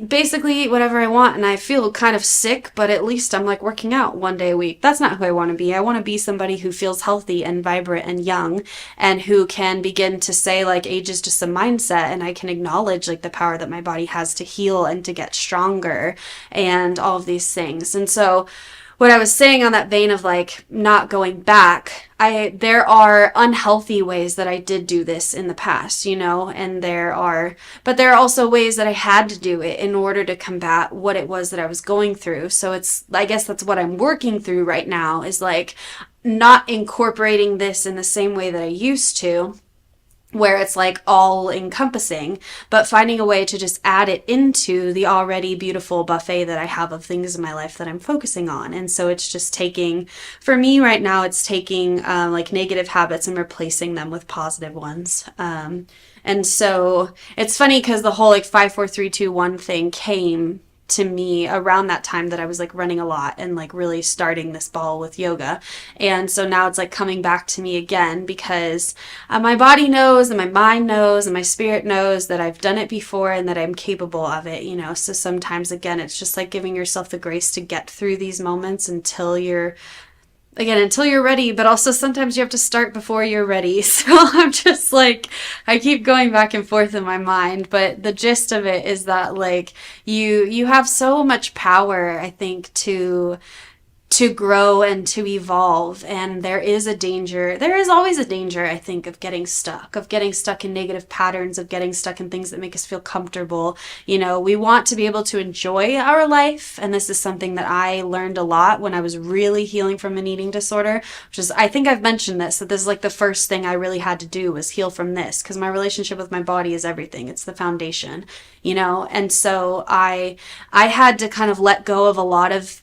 basically eat whatever I want and I feel kind of sick, but at least I'm like working out one day a week. That's not who I want to be. I want to be somebody who feels healthy and vibrant and young, and who can begin to say like age is just a mindset, and I can acknowledge like the power that my body has to heal and to get stronger and all of these things. And so what I was saying on that vein of like not going back, there are unhealthy ways that I did do this in the past, and there are also ways that I had to do it in order to combat what it was that I was going through. So I guess that's what I'm working through right now, is like not incorporating this in the same way that I used to, where it's like all encompassing, but finding a way to just add it into the already beautiful buffet that I have of things in my life that I'm focusing on. And so it's just for me right now, it's taking like negative habits and replacing them with positive ones. And so it's funny because the whole like 5, 4, 3, 2, 1 thing came to me around that time that I was like running a lot and like really starting this ball with yoga. And so now it's like coming back to me again, because my body knows and my mind knows and my spirit knows that I've done it before and that I'm capable of it, So sometimes again, it's just like giving yourself the grace to get through these moments until you're ready, but also sometimes you have to start before you're ready. So I'm just like, I keep going back and forth in my mind, but the gist of it is that like you have so much power, I think, to grow and to evolve. And there is always a danger, I think, of getting stuck in negative patterns, of getting stuck in things that make us feel comfortable. We want to be able to enjoy our life. And this is something that I learned a lot when I was really healing from an eating disorder, which is, I think I've mentioned this, that this is like the first thing I really had to do was heal from this, because my relationship with my body is everything. It's the foundation, and so I had to kind of let go of a lot of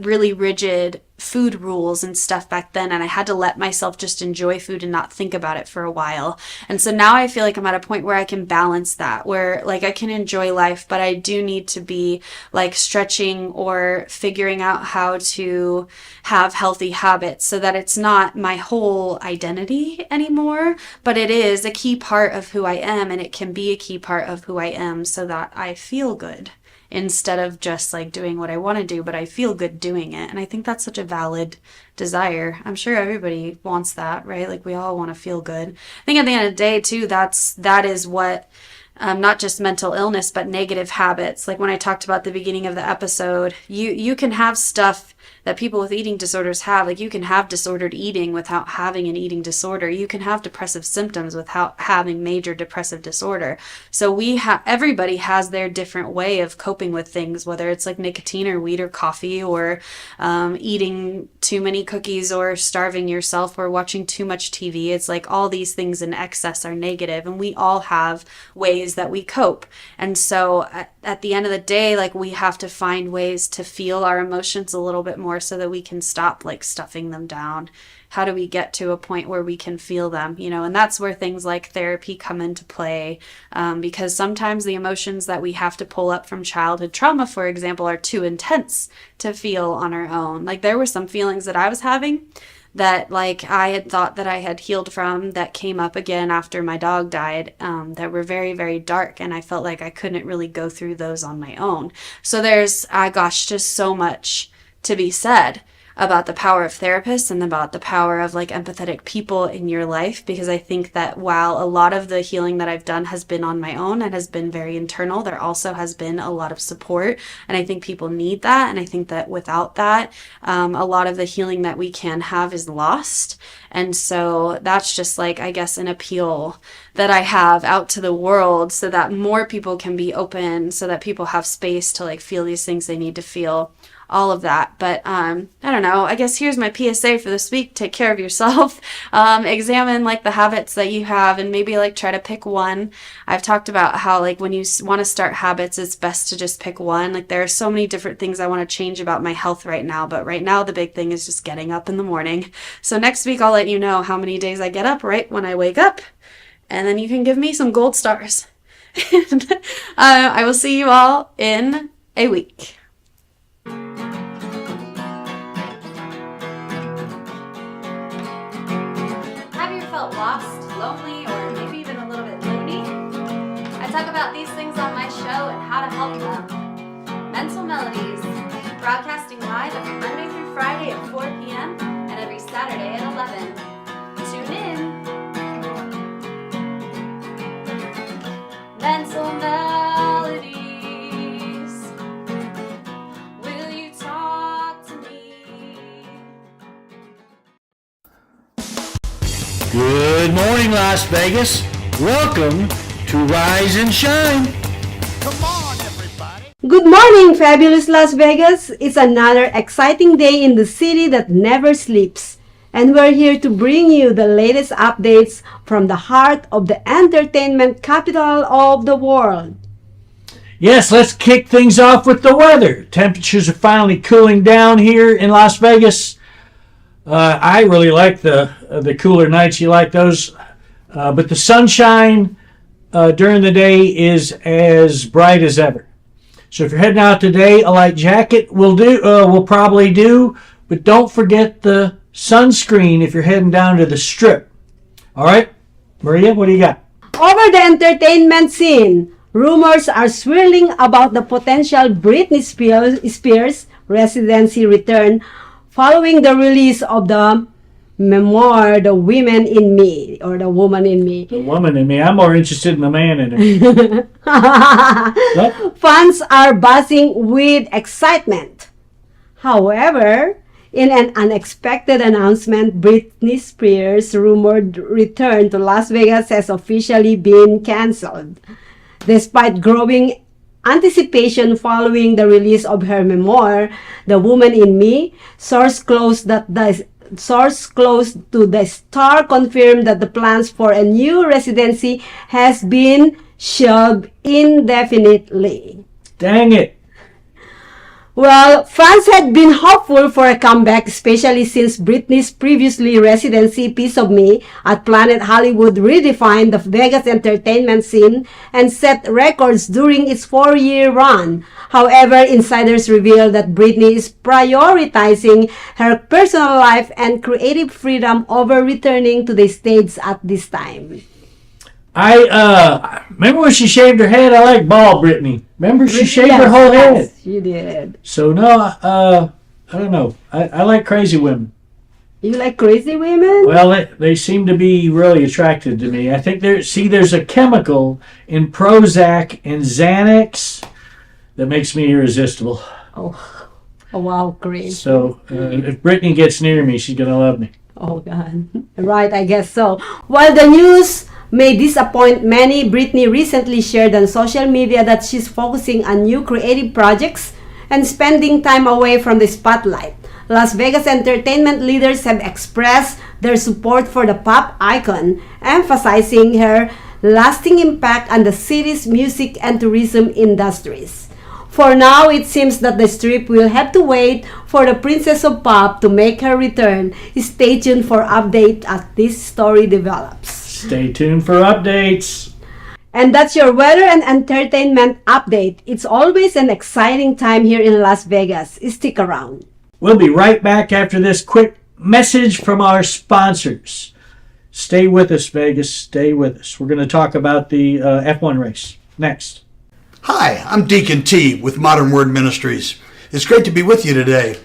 really rigid food rules and stuff back then, and I had to let myself just enjoy food and not think about it for a while. And so now I feel like I'm at a point where I can balance that, where like I can enjoy life, but I do need to be like stretching or figuring out how to have healthy habits so that it's not my whole identity anymore, but it is a key part of who I am, and it can be a key part of who I am so that I feel good, instead of just like doing what I want to do, but I feel good doing it. And I think that's such a valid desire. I'm sure everybody wants that, right? Like we all want to feel good. I think at the end of the day too, that is what, not just mental illness, but negative habits. Like when I talked about the beginning of the episode, you can have stuff that people with eating disorders have. Like you can have disordered eating without having an eating disorder. You can have depressive symptoms without having major depressive disorder. So everybody has their different way of coping with things, whether it's like nicotine or weed or coffee or eating too many cookies or starving yourself or watching too much TV. It's like all these things in excess are negative, and we all have ways that we cope. And so at the end of the day, like we have to find ways to feel our emotions a little bit more so that we can stop like stuffing them down. How do we get to a point where we can feel them, and that's where things like therapy come into play, because sometimes the emotions that we have to pull up from childhood trauma, for example, are too intense to feel on our own. Like there were some feelings that I was having that like I had thought that I had healed from that came up again after my dog died, that were very, very dark, and I felt like I couldn't really go through those on my own. So there's, just so much to be said about the power of therapists and about the power of like empathetic people in your life, because I think that while a lot of the healing that I've done has been on my own and has been very internal, there also has been a lot of support, and I think people need that. And I think that without that, a lot of the healing that we can have is lost. And so that's just like, I guess, an appeal that I have out to the world so that more people can be open, so that people have space to like feel these things they need to feel, all of that. But I don't know, I guess here's my PSA for this week: take care of yourself, examine like the habits that you have, and maybe like try to pick one. I've talked about how like when you want to start habits, it's best to just pick one. Like there are so many different things I want to change about my health right now, but right now the big thing is just getting up in the morning. So next week I'll let you know how many days I get up right when I wake up, and then you can give me some gold stars. I will see you all in a week. Lost, lonely, or maybe even a little bit loony? I talk about these things on my show and how to help them. Mental Melodies, broadcasting live every Monday through Friday at 4 p.m. and every Saturday at 11. Tune in. Mental Melodies, will you talk to me? Good morning, Las Vegas. Welcome to Rise and Shine. Good morning, fabulous Las Vegas. It's another exciting day in the city that never sleeps. And we're here to bring you the latest updates from the heart of the entertainment capital of the world. Yes, let's kick things off with the weather. Temperatures are finally cooling down here in Las Vegas. I really like the cooler nights. You like those? But the sunshine during the day is as bright as ever. So if you're heading out today, a light jacket will probably do. But don't forget the sunscreen if you're heading down to the Strip. All right, Maria, what do you got? Over the entertainment scene, rumors are swirling about the potential Britney Spears residency return following the release of the memoir, The Woman in Me, or The Woman in Me. The Woman in Me. I'm more interested in the man in it. Fans are buzzing with excitement. However, in an unexpected announcement, Britney Spears' rumored return to Las Vegas has officially been canceled. Despite growing anticipation following the release of her memoir, The Woman in Me, source close to the star confirmed that the plans for a new residency has been shelved indefinitely. Dang it. Well, fans had been hopeful for a comeback, especially since Britney's previously residency, Piece of Me, at Planet Hollywood redefined the Vegas entertainment scene and set records during its 4-year run. However, insiders reveal that Britney is prioritizing her personal life and creative freedom over returning to the stage at this time. I remember when she shaved her head. I like bald Britney. Remember she shaved her whole head. Yes, she did. So no, I don't know. I like crazy women. You like crazy women? Well, they seem to be really attracted to me. I think there's a chemical in Prozac and Xanax that makes me irresistible. Oh wow, great. So if Britney gets near me, she's gonna love me. Oh God, right? I guess so. While the news may disappoint many, Britney recently shared on social media that she's focusing on new creative projects and spending time away from the spotlight. Las Vegas entertainment leaders have expressed their support for the pop icon, emphasizing her lasting impact on the city's music and tourism industries. For now, it seems that the Strip will have to wait for the Princess of Pop to make her return. Stay tuned for updates as this story develops. Stay tuned for updates. And that's your weather and entertainment update. It's always an exciting time here in Las Vegas. Stick around. We'll be right back after this quick message from our sponsors. Stay with us, Vegas. Stay with us. We're going to talk about the F1 race next. Hi, I'm Deacon T with Modern Word Ministries. It's great to be with you today.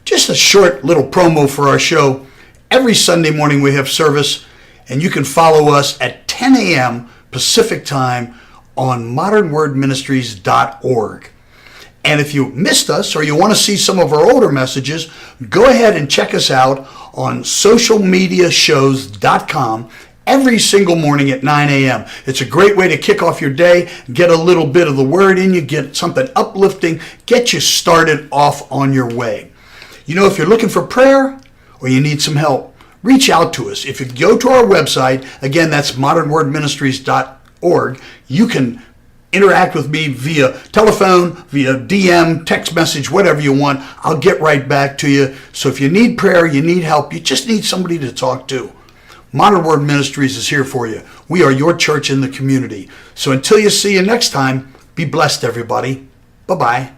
Just a short little promo for our show. Every Sunday morning we have service, and you can follow us at 10 a.m. Pacific time on modernwordministries.org. And if you missed us or you want to see some of our older messages, go ahead and check us out on socialmediashows.com every single morning at 9 a.m. It's a great way to kick off your day, get a little bit of the word in you, get something uplifting, get you started off on your way. You know, if you're looking for prayer or you need some help, reach out to us. If you go to our website, again, that's modernwordministries.org, you can interact with me via telephone, via DM, text message, whatever you want. I'll get right back to you. So if you need prayer, you need help, you just need somebody to talk to, Modern Word Ministries is here for you. We are your church in the community. So until you see you next time, be blessed, everybody. Bye-bye.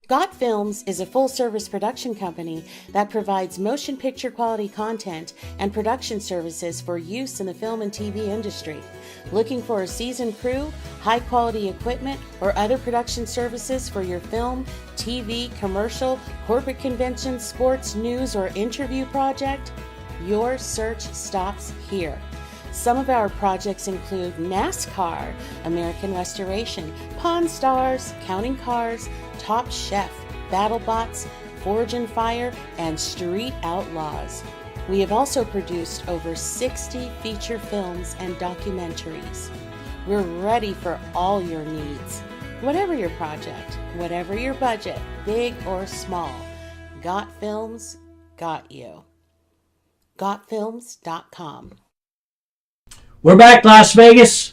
Got Films is a full-service production company that provides motion picture quality content and production services for use in the film and TV industry. Looking for a seasoned crew, high-quality equipment, or other production services for your film, TV, commercial, corporate convention, sports, news, or interview project? Your search stops here. Some of our projects include NASCAR, American Restoration, Pawn Stars, Counting Cars, Top Chef, BattleBots, Forge and Fire, and Street Outlaws. We have also produced over 60 feature films and documentaries. We're ready for all your needs. Whatever your project, whatever your budget, big or small, Got Films got you. GotFilms.com. We're back, Las Vegas.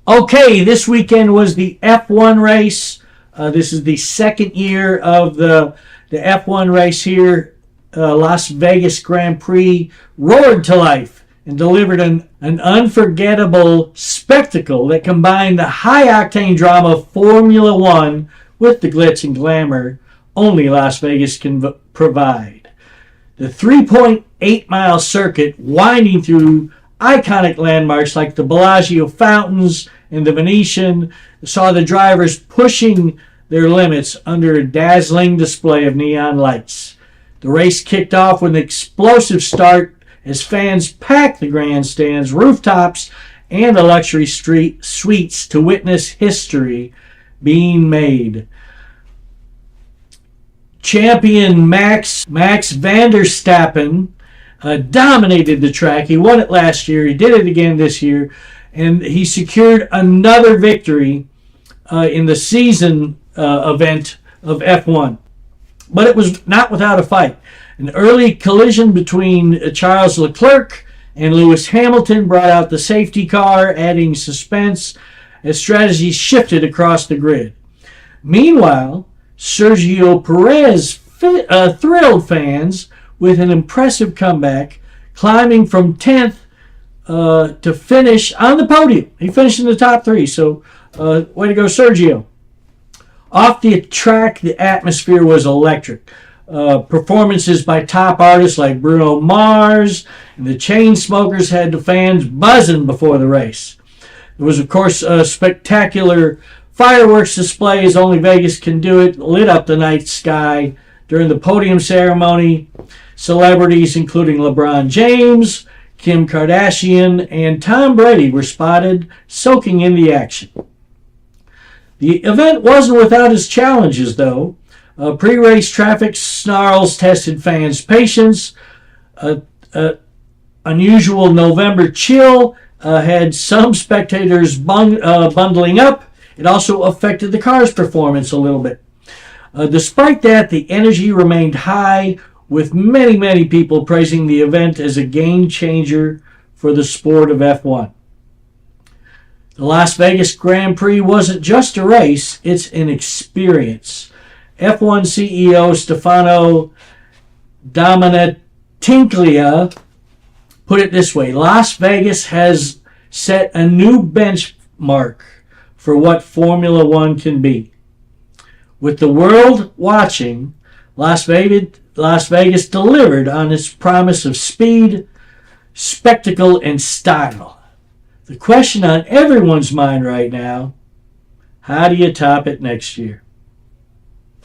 Okay, this weekend was the F1 race. This is the second year of the F1 race here. Las Vegas Grand Prix roared to life and delivered an unforgettable spectacle that combined the high-octane drama of Formula One with the glitz and glamour only Las Vegas can provide. The 3.8-mile circuit winding through iconic landmarks like the Bellagio Fountains and the Venetian saw the drivers pushing their limits under a dazzling display of neon lights. The race kicked off with an explosive start as fans packed the grandstands, rooftops, and the luxury street suites to witness history being made. Champion Max Vanderstappen dominated the track. He won it last year. He did it again this year. And he secured another victory in the season event of F1. But it was not without a fight. An early collision between Charles Leclerc and Lewis Hamilton brought out the safety car, adding suspense as strategies shifted across the grid. Meanwhile, Sergio Perez thrilled fans with an impressive comeback, climbing from 10th to finish on the podium. He finished in the top three, so way to go, Sergio. Off the track, the atmosphere was electric. Performances by top artists like Bruno Mars and the Chainsmokers had the fans buzzing before the race. There was, of course, a spectacular fireworks display, as only Vegas can do it, lit up the night sky. During the podium ceremony, celebrities including LeBron James, Kim Kardashian, and Tom Brady were spotted soaking in the action. The event wasn't without its challenges, though. Pre-race traffic snarls tested fans' patience. Unusual November chill had some spectators bundling up. It also affected the car's performance a little bit. Despite that, the energy remained high, with many people praising the event as a game changer for the sport of F1. The Las Vegas Grand Prix wasn't just a race, it's an experience. F1 CEO Stefano Domenicali put it this way: Las Vegas has set a new benchmark for what Formula One can be. With the world watching, Las Vegas delivered on its promise of speed, spectacle, and style. The question on everyone's mind right now, how do you top it next year?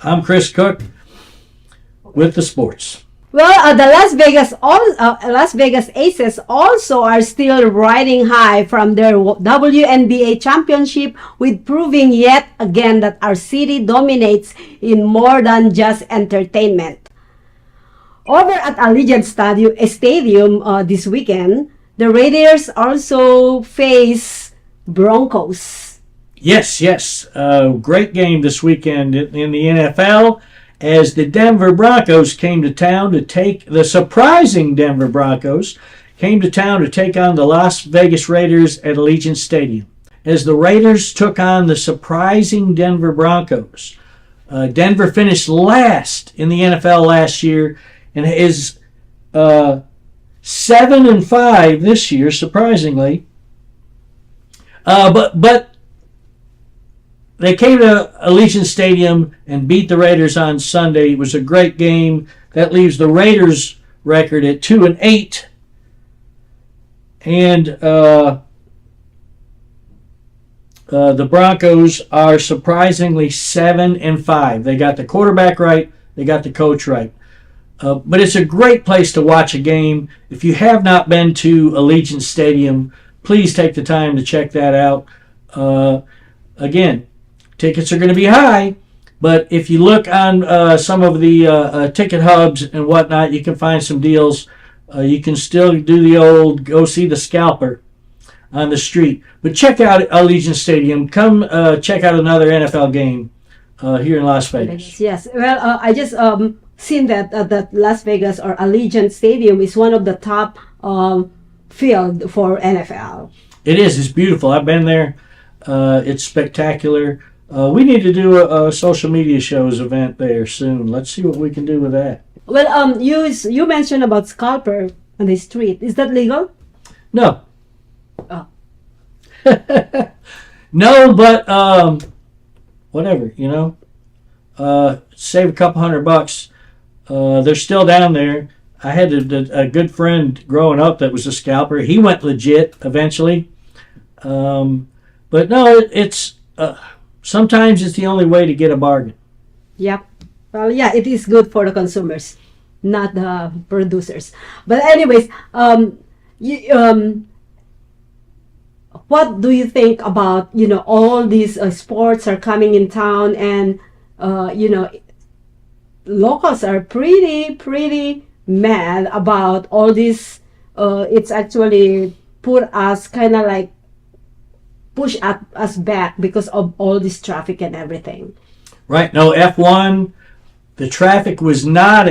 I'm Chris Cook with the sports. Well, the Las Vegas Aces also are still riding high from their WNBA championship, with proving yet again that our city dominates in more than just entertainment. Over at Allegiant Stadium this weekend, the Raiders also face Broncos. Yes. Great game this weekend in the NFL, as the Denver Broncos came to town to take the surprising Denver Broncos came to town to take on the Las Vegas Raiders at Allegiant Stadium. As the Raiders took on the surprising Denver Broncos, Denver finished last in the NFL last year and is 7-5 this year, surprisingly. But they came to Allegiant Stadium and beat the Raiders on Sunday. It was a great game. That leaves the Raiders' record at 2-8. And the Broncos are surprisingly 7-5. They got the quarterback right. They got the coach right. But it's a great place to watch a game. If you have not been to Allegiant Stadium, please take the time to check that out. Again, tickets are going to be high, but if you look on some of the ticket hubs and whatnot, you can find some deals. You can still do the old go see the scalper on the street. But check out Allegiant Stadium. Come check out another NFL game here in Las Vegas. Yes. Well, I just seen that that Las Vegas or Allegiant Stadium is one of the top field for NFL. It is. It's beautiful. I've been there. It's spectacular. We need to do a social media shows event there soon. Let's see what we can do with that. Well, you mentioned about scalper on the street. Is that legal? No. Oh. No, but whatever, save a couple $100. They're still down there. I had a good friend growing up that was a scalper. He went legit eventually. But no, it's sometimes it's the only way to get a bargain. Yep. Well, yeah, it is good for the consumers, not the producers. But anyways, what do you think about, all these sports are coming in town, and locals are pretty mad about all this. It's actually put us kind of like push us back because of all this traffic and everything. Right. No, F1, the traffic was not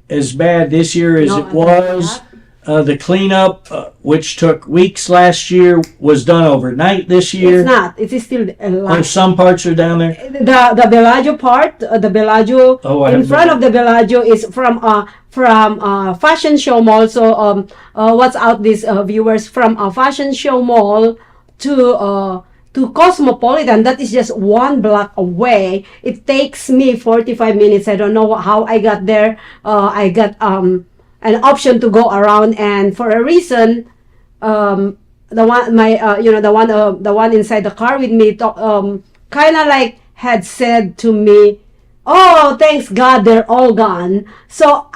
as bad this year as it was. The cleanup, which took weeks last year, was done overnight this year. It's not. It is still a lot. Some parts are down there. The Bellagio part, the Bellagio in front of the Bellagio is from Fashion Show Mall. So what's out these viewers from a Fashion Show Mall to Cosmopolitan, that is just 1 block away. It takes me 45 minutes. I don't know how I got there. I got an option to go around, and for a reason, the one inside the car with me, kind of like had said to me, "Oh, thanks God, they're all gone." So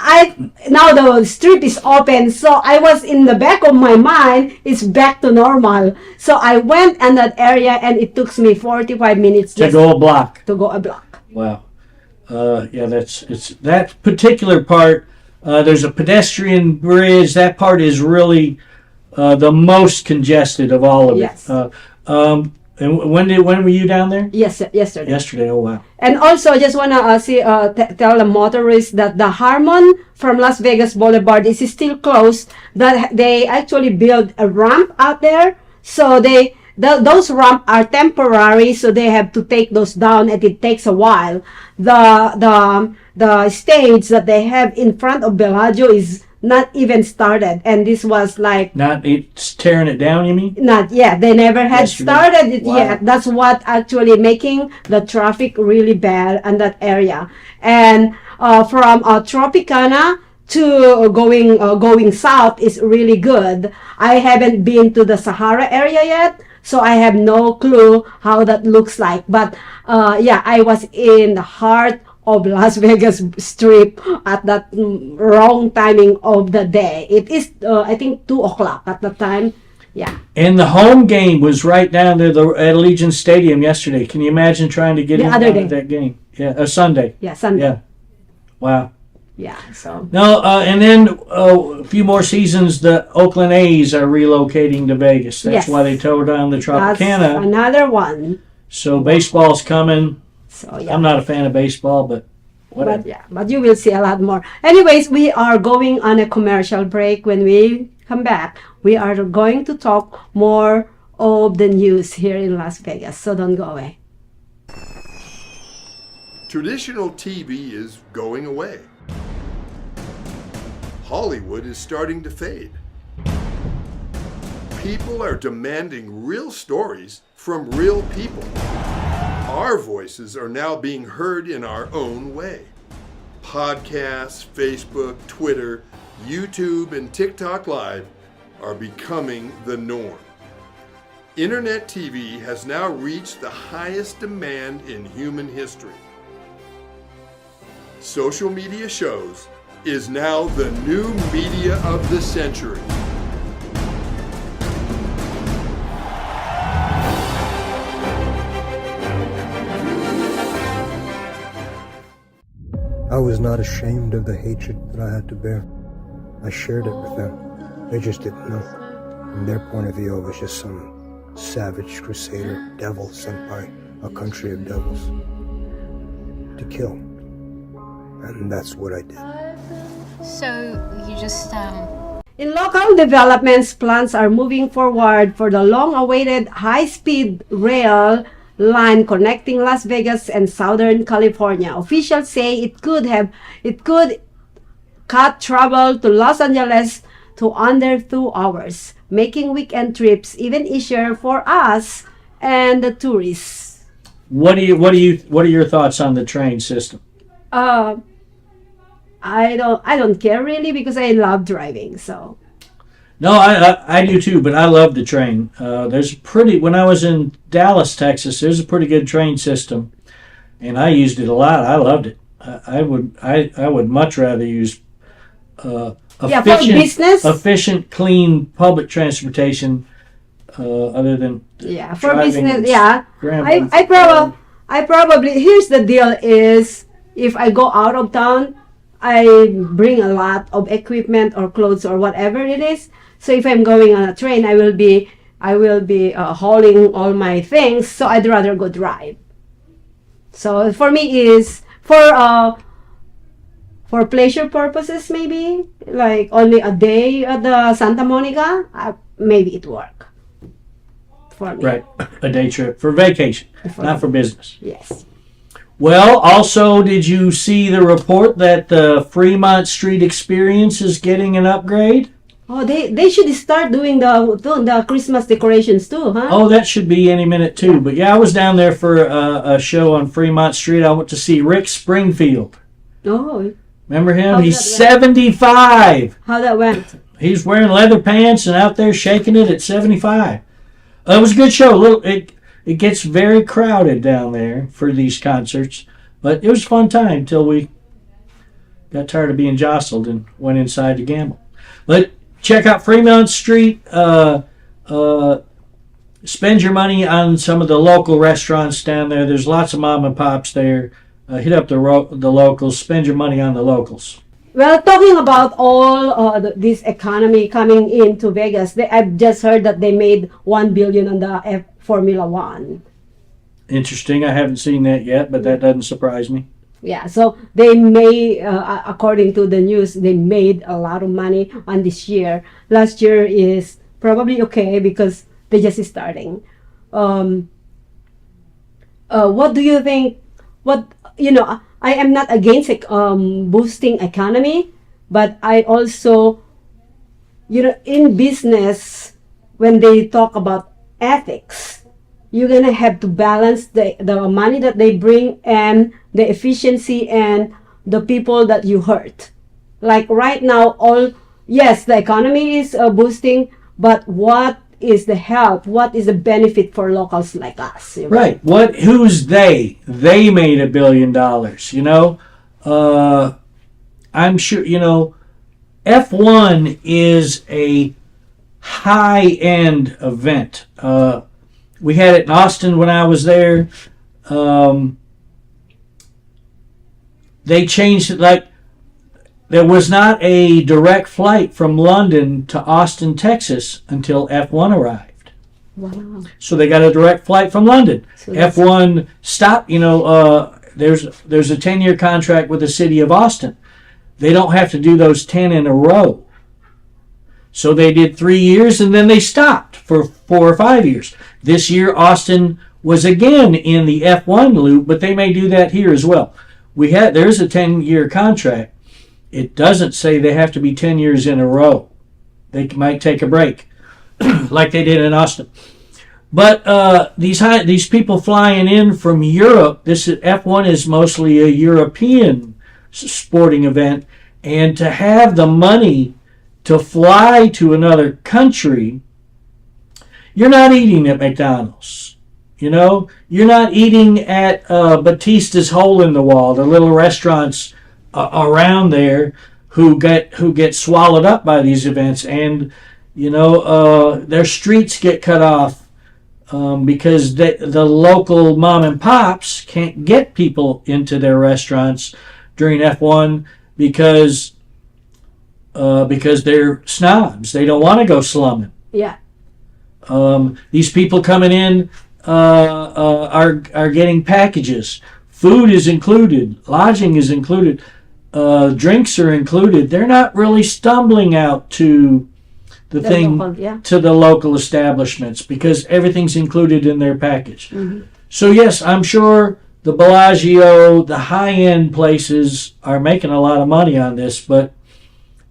now the street is open. So I was in the back of my mind, it's back to normal. So I went in that area, and it took me 45 minutes to go a block. Wow. Yeah, it's that particular part. There's a pedestrian bridge. That part is really the most congested of all of it. Yes. And when were you down there? Yes, yesterday. Yesterday. Oh wow. And also, I just wanna tell the motorists that the Harmon from Las Vegas Boulevard is still closed. That they actually built a ramp out there, so those ramps are temporary, so they have to take those down, and it takes a while. The stage that they have in front of Bellagio is not even started, and this was like Not it's tearing it down, you mean? not yet. They never had Yesterday. started it Wow. yet. That's what actually making the traffic really bad in that area. And from Tropicana to going south is really good. I haven't been to the Sahara area yet, so I have no clue how that looks like. But yeah, I was in the heart of Las Vegas Strip at that wrong timing of the day. It is, I think, 2 o'clock at the time. Yeah. And the home game was right down there at Allegiant Stadium yesterday. Can you imagine trying to get The in other on day. that game? Yeah, Sunday. Yeah, Sunday. Yeah. Wow. Yeah, so. No, and then a few more seasons, the Oakland A's are relocating to Vegas. That's Yes. why they tore down the That's Tropicana. another one. So baseball's coming. So yeah. I'm not a fan of baseball, but whatever. But yeah, but you will see a lot more. Anyways, we are going on a commercial break. When we come back, we are going to talk more of the news here in Las Vegas. So don't go away. Traditional TV is going away. Hollywood is starting to fade. People are demanding real stories from real people. Our voices are now being heard in our own way. Podcasts, Facebook, Twitter, YouTube, and TikTok Live are becoming the norm. Internet TV has now reached the highest demand in human history. Social media shows is now the new media of the century. I was not ashamed of the hatred that I had to bear. I shared it with them. They just didn't know. From their point of view, I was just some savage crusader, devil sent by a country of devils to kill. And that's what I did. So you just In local developments, plans are moving forward for the long-awaited high-speed rail line connecting Las Vegas and Southern California. Officials say it could cut travel to Los Angeles to under 2 hours, making weekend trips even easier for us and the tourists. What are your thoughts on the train system? I don't care really because I love driving. So No, I do too, but I love the train. When I was in Dallas, Texas, there's a pretty good train system, and I used it a lot. I loved it. I would much rather use for business, efficient, clean public transportation other than for driving business. and Yeah, scrambling. I probably here's the deal is if I go out of town, I bring a lot of equipment or clothes or whatever it is. So if I'm going on a train, I will be hauling all my things. So I'd rather go drive. So for me is for pleasure purposes, maybe like only a day at the Santa Monica, maybe it work for me. Right, a day trip for vacation, not for business. Yes. Well, also, did you see the report that the Fremont Street Experience is getting an upgrade? Oh, they should start doing the Christmas decorations too, huh? Oh, that should be any minute too. But yeah, I was down there for a show on Fremont Street. I went to see Rick Springfield. Oh. Remember him? How's He's that 75. How that went? He's wearing leather pants and out there shaking it at 75. It was a good show. It gets very crowded down there for these concerts, but it was a fun time until we got tired of being jostled and went inside to gamble. But check out Fremont Street. Spend your money on some of the local restaurants down there. There's lots of mom and pops there. Hit up the locals. Spend your money on the locals. Well, talking about all this economy coming into Vegas, I've just heard that they made $1 billion on the Formula One. Interesting. I haven't seen that yet, but that doesn't surprise me. Yeah, so they may, according to the news, they made a lot of money on this year. Last year is probably okay because they're just starting. What do you think? I am not against boosting economy, but I also, in business, when they talk about ethics, you're gonna have to balance the money that they bring and the efficiency and the people that you hurt. Like right now, yes, the economy is boosting, but what is the help? What is the benefit for locals like us? Right. Who's they? They made $1 billion. I'm sure, F1 is a high-end event. We had it in Austin when I was there. They changed it, there was not a direct flight from London to Austin, Texas until F1 arrived. Wow. So they got a direct flight from London. So F1 stopped, there's a 10-year contract with the city of Austin. They don't have to do those 10 in a row. So they did 3 years and then they stopped for 4 or 5 years. This year, Austin was again in the F1 loop, but they may do that here as well. There's a 10-year contract. It doesn't say they have to be 10 years in a row. They might take a break, like they did in Austin. But these people flying in from Europe, F1 is mostly a European sporting event, and to have the money to fly to another country, you're not eating at McDonald's. You're not eating at Batista's Hole in the Wall, the little restaurants around there who get swallowed up by these events, and their streets get cut off because the local mom and pops can't get people into their restaurants during F1 because they're snobs. They don't want to go slumming. Yeah. These people coming in are getting packages. Food is included. Lodging is included. Drinks are included. They're not really stumbling out to to the local establishments because everything's included in their package. Mm-hmm. So yes, I'm sure the Bellagio, the high-end places are making a lot of money on this, but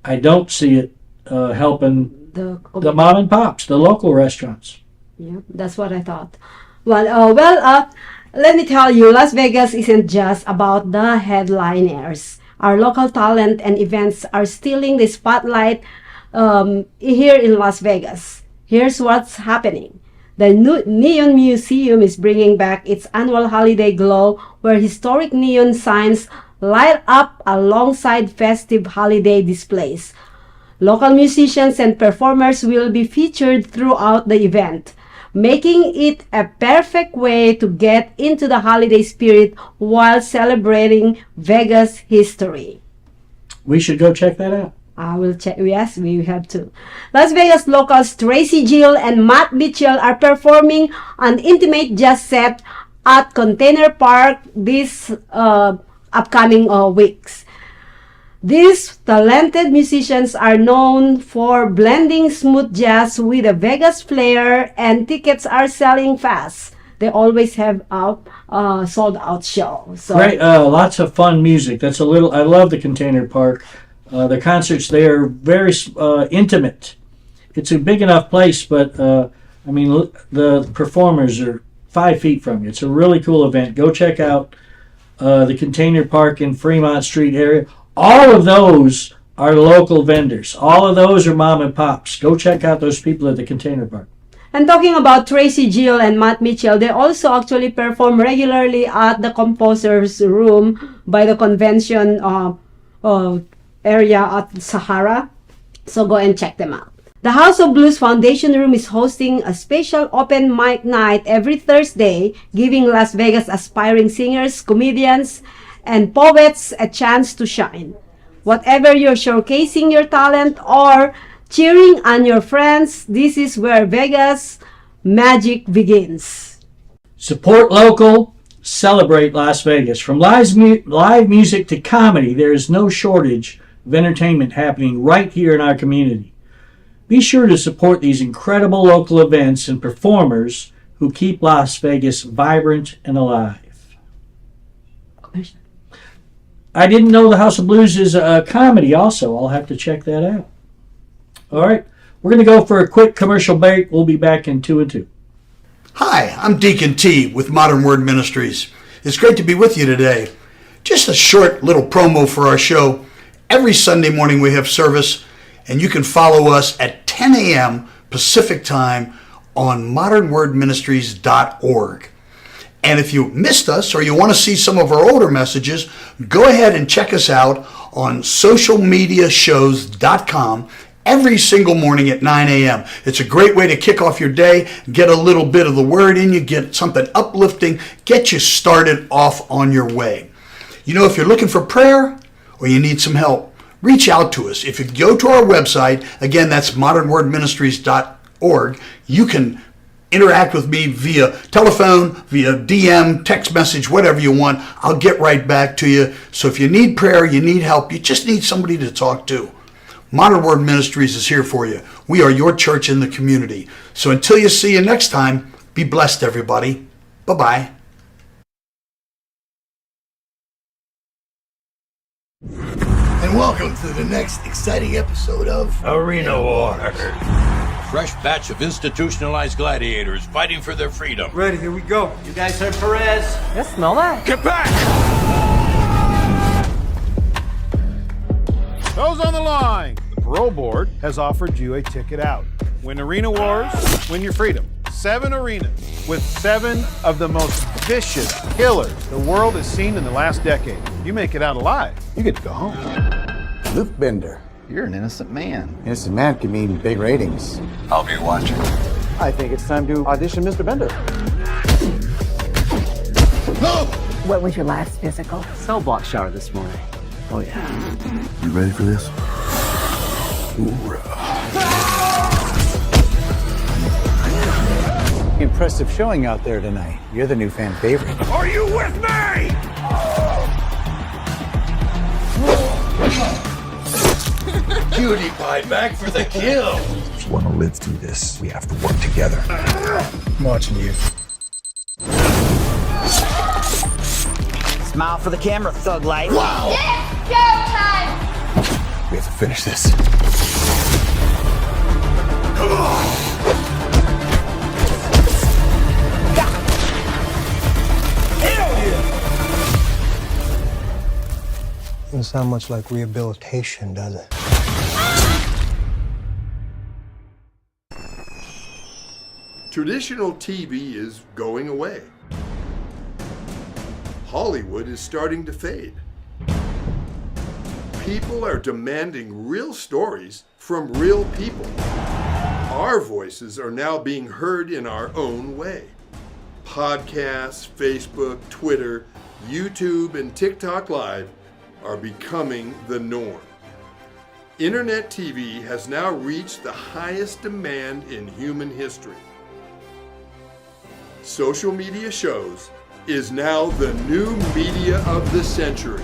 I don't see it helping the mom and pops, the local restaurants. Yeah, that's what I thought. Well, let me tell you, Las Vegas isn't just about the headliners. Our local talent and events are stealing the spotlight here in Las Vegas. Here's what's happening. The Neon Museum is bringing back its annual holiday glow, where historic neon signs light up alongside festive holiday displays. Local musicians and performers will be featured throughout the event, making it a perfect way to get into the holiday spirit while celebrating Vegas history. We should go check that out. I will check. Yes, we have to. Las Vegas locals Tracy Gill and Matt Mitchell are performing an intimate jazz set at Container Park this upcoming weeks. These talented musicians are known for blending smooth jazz with a Vegas flair, and tickets are selling fast. They always have a sold out show. So. Great, lots of fun music. I love the Container Park. The concerts there are very intimate. It's a big enough place, but the performers are 5 feet from you. It's a really cool event. Go check out the Container Park in Fremont Street area. All of those are local vendors. All of those are mom and pops. Go check out those people at the Container Park. And talking about Tracy Gill and Matt Mitchell, they also actually perform regularly at the Composer's Room by the convention area at Sahara. So go and check them out. The House of Blues Foundation Room is hosting a special open mic night every Thursday, giving Las Vegas aspiring singers, comedians, and poets a chance to shine. Whatever you're showcasing your talent or cheering on your friends, this is where Vegas magic begins. Support local, celebrate Las Vegas. From live music to comedy, there is no shortage of entertainment happening right here in our community. Be sure to support these incredible local events and performers who keep Las Vegas vibrant and alive. I didn't know the House of Blues is a comedy also. I'll have to check that out. All right. We're going to go for a quick commercial break. We'll be back in 2 and 2. Hi, I'm Deacon T with Modern Word Ministries. It's great to be with you today. Just a short little promo for our show. Every Sunday morning we have service, and you can follow us at 10 a.m. Pacific Time on modernwordministries.org. And if you missed us or you want to see some of our older messages, go ahead and check us out on socialmediashows.com every single morning at 9 a.m. It's a great way to kick off your day, get a little bit of the word in you, get something uplifting, get you started off on your way. You know, if you're looking for prayer or you need some help, reach out to us. If you go to our website, again, that's modernwordministries.org, you can interact with me via telephone, via DM, text message, whatever you want. I'll get right back to you. So if you need prayer, you need help, you just need somebody to talk to, Modern Word Ministries is here for you. We are your church in the community. So until you see you next time, be blessed, everybody. Bye-bye. And welcome to the next exciting episode of Arena Wars. A fresh batch of institutionalized gladiators fighting for their freedom. Ready, here we go. You guys heard Perez? Yes, smell that. Get back! Those on the line. The parole board has offered you a ticket out. Win Arena Wars, win your freedom. 7 arenas with 7 of the most vicious killers the world has seen in the last decade. You make it out alive, you get to go home. Luke Bender, you're an innocent man. Innocent man can mean big ratings. I'll be watching. I think it's time to audition Mr. Bender. No! What was your last physical? Cell block shower this morning. Oh, yeah. You ready for this? Impressive showing out there tonight. You're the new fan favorite. Are you with me? Cutie pie back for the kill. If you want to live through this, we have to work together. I'm watching you. Smile for the camera, thug life. Wow! It's showtime! We have to finish this. Come on! Doesn't sound much like rehabilitation, does it? Traditional TV is going away. Hollywood is starting to fade. People are demanding real stories from real people. Our voices are now being heard in our own way. Podcasts, Facebook, Twitter, YouTube, and TikTok Live are becoming the norm. Internet TV has now reached the highest demand in human history. Social media shows is now the new media of the century.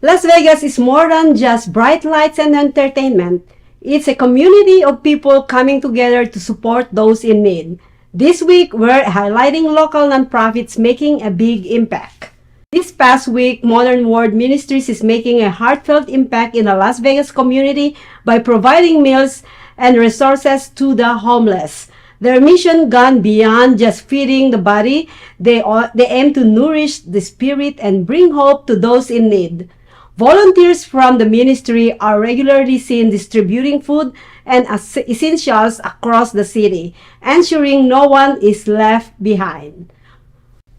Las Vegas is more than just bright lights and entertainment. It's a community of people coming together to support those in need. This week, we're highlighting local nonprofits making a big impact. This past week, Modern Word Ministries is making a heartfelt impact in the Las Vegas community by providing meals and resources to the homeless. Their mission gone beyond just feeding the body. They aim to nourish the spirit and bring hope to those in need. Volunteers from the ministry are regularly seen distributing food and essentials across the city, ensuring no one is left behind.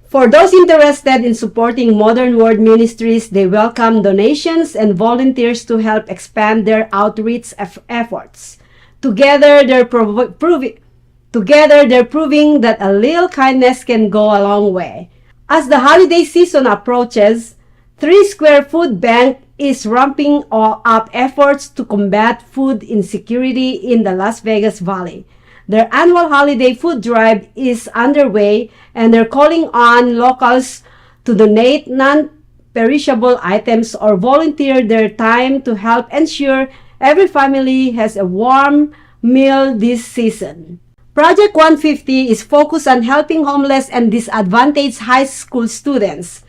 For those interested in supporting Modern Word Ministries, they welcome donations and volunteers to help expand their outreach efforts. Together, they're proving that a little kindness can go a long way. As the holiday season approaches, 3 Square Food Bank is ramping up efforts to combat food insecurity in the Las Vegas Valley. Their annual holiday food drive is underway, and they're calling on locals to donate non-perishable items or volunteer their time to help ensure every family has a warm, meal this season. Project 150 is focused on helping homeless and disadvantaged high school students.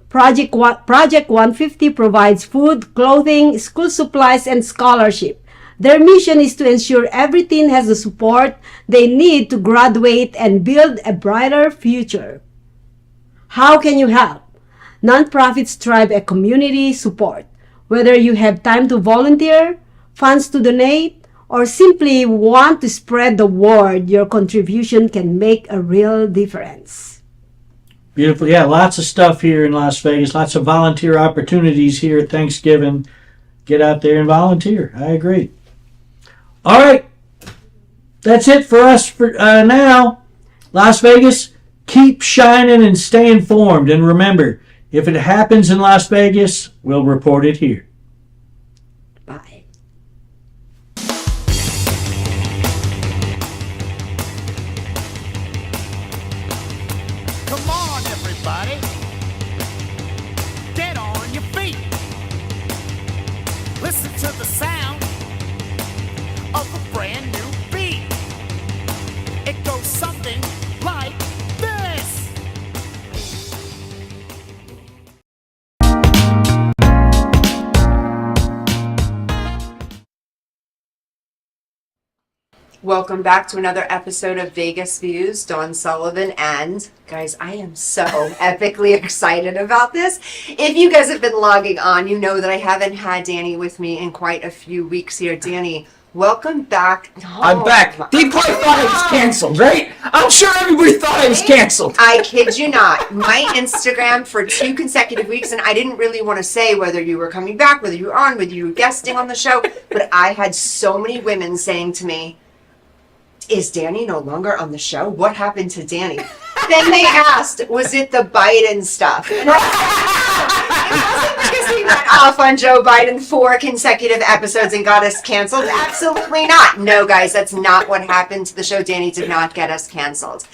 Project 150 provides food, clothing, school supplies, and scholarship. Their mission is to ensure every teen has the support they need to graduate and build a brighter future. How can you help? Nonprofits thrive at community support. Whether you have time to volunteer, funds to donate, or simply want to spread the word, your contribution can make a real difference. Beautiful. Yeah, lots of stuff here in Las Vegas. Lots of volunteer opportunities here at Thanksgiving. Get out there and volunteer. I agree. All right. That's it for us for now. Las Vegas, keep shining and stay informed. And remember, if it happens in Las Vegas, we'll report it here. Bye. Come on, everybody. Get on your feet. Listen to the sound of a brand new beat. It goes something like this. Welcome back to another episode of Vegas Views. Dawn Sullivan, and guys, I am so epically excited about this. If you guys have been logging on, you know that I haven't had Danny with me in quite a few weeks here. Danny, welcome back. I'm back. They probably thought I was canceled, right? I'm sure everybody thought I was canceled. I kid you not. My Instagram for 2 consecutive weeks, and I didn't really want to say whether you were coming back, whether you were on, whether you were guesting on the show, but I had so many women saying to me, is Danny no longer on the show? What happened to Danny? Then they asked, was it the Biden stuff? And it wasn't because he went off on Joe Biden 4 consecutive episodes and got us canceled. Absolutely not. No, guys, that's not what happened to the show. Danny did not get us canceled.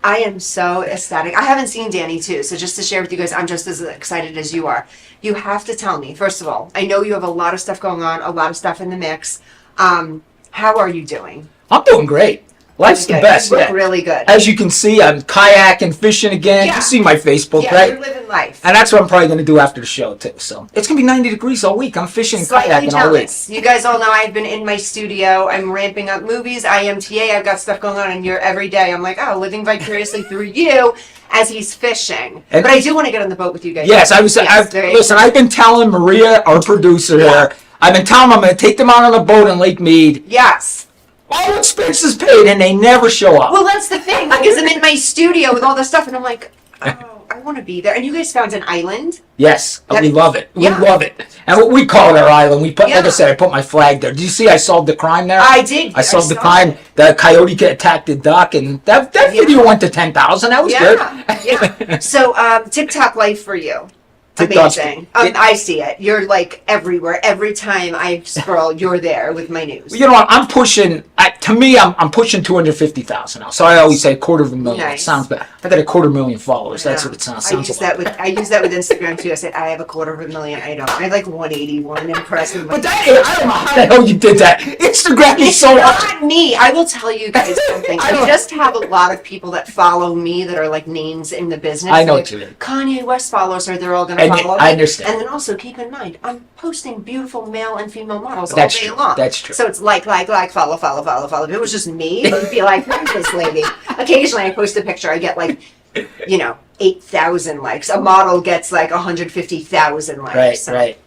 I am so ecstatic. I haven't seen Danny too, so just to share with you guys, I'm just as excited as you are. You have to tell me, first of all, I know you have a lot of stuff going on, a lot of stuff in the mix. How are you doing? I'm doing great. Life's the best. You look really good. As you can see, I'm kayaking, fishing again. Yeah. You see my Facebook, Yeah, right? you're living life. And that's what I'm probably going to do after the show, too. So it's going to be 90 degrees all week. I'm fishing and Slightly kayaking all week. jealous. You guys all know I've been in my studio. I'm ramping up movies, IMTA. I've got stuff going on, and you're every day. I'm like, oh, living vicariously through you as he's fishing. And- but I do want to get on the boat with you guys. Yes, there you listen, go. I've been telling Maria, our producer here, I've been telling them I'm going to take them out on a boat in Lake Mead. Yes. All expenses paid, and they never show up. Well, that's the thing, because I'm in my studio with all this stuff, and I'm like, oh, I want to be there. And you guys found an island? Yes, we love it. We Yeah. love it. And what we call it our island. We put, like Yeah. I said, I put my flag there. Did you see I solved the crime there? I did. I solved the saw crime. it. The coyote attacked the duck, and that video went to 10,000. That was good. Yeah. So, TikTok life for you. TikTok's Amazing. good. I see it. You're like everywhere. Every time I scroll, you're there with my news. You know what? I'm pushing. To me, I'm pushing 250,000 now. So I always say 250,000. Nice. It sounds bad. I got 250,000 followers. That's what it sounds. I use that with Instagram too. I said I have 250,000. I don't. I have like 181 impressions. But I don't know how the hell you did that. Instagram is It's so not me. I will tell you guys something. I just have a lot of people that follow me that are like names in the business. I know Like, what you mean. Kanye West followers are they're all going to And follow. I understand. And then also keep in mind, I'm posting beautiful male and female models That's all day true. long. That's true. So it's like, follow. If it was just me, it would be like, who's this lady? Occasionally I post a picture, I get like, 8,000 likes. A model gets like 150,000 likes. Right.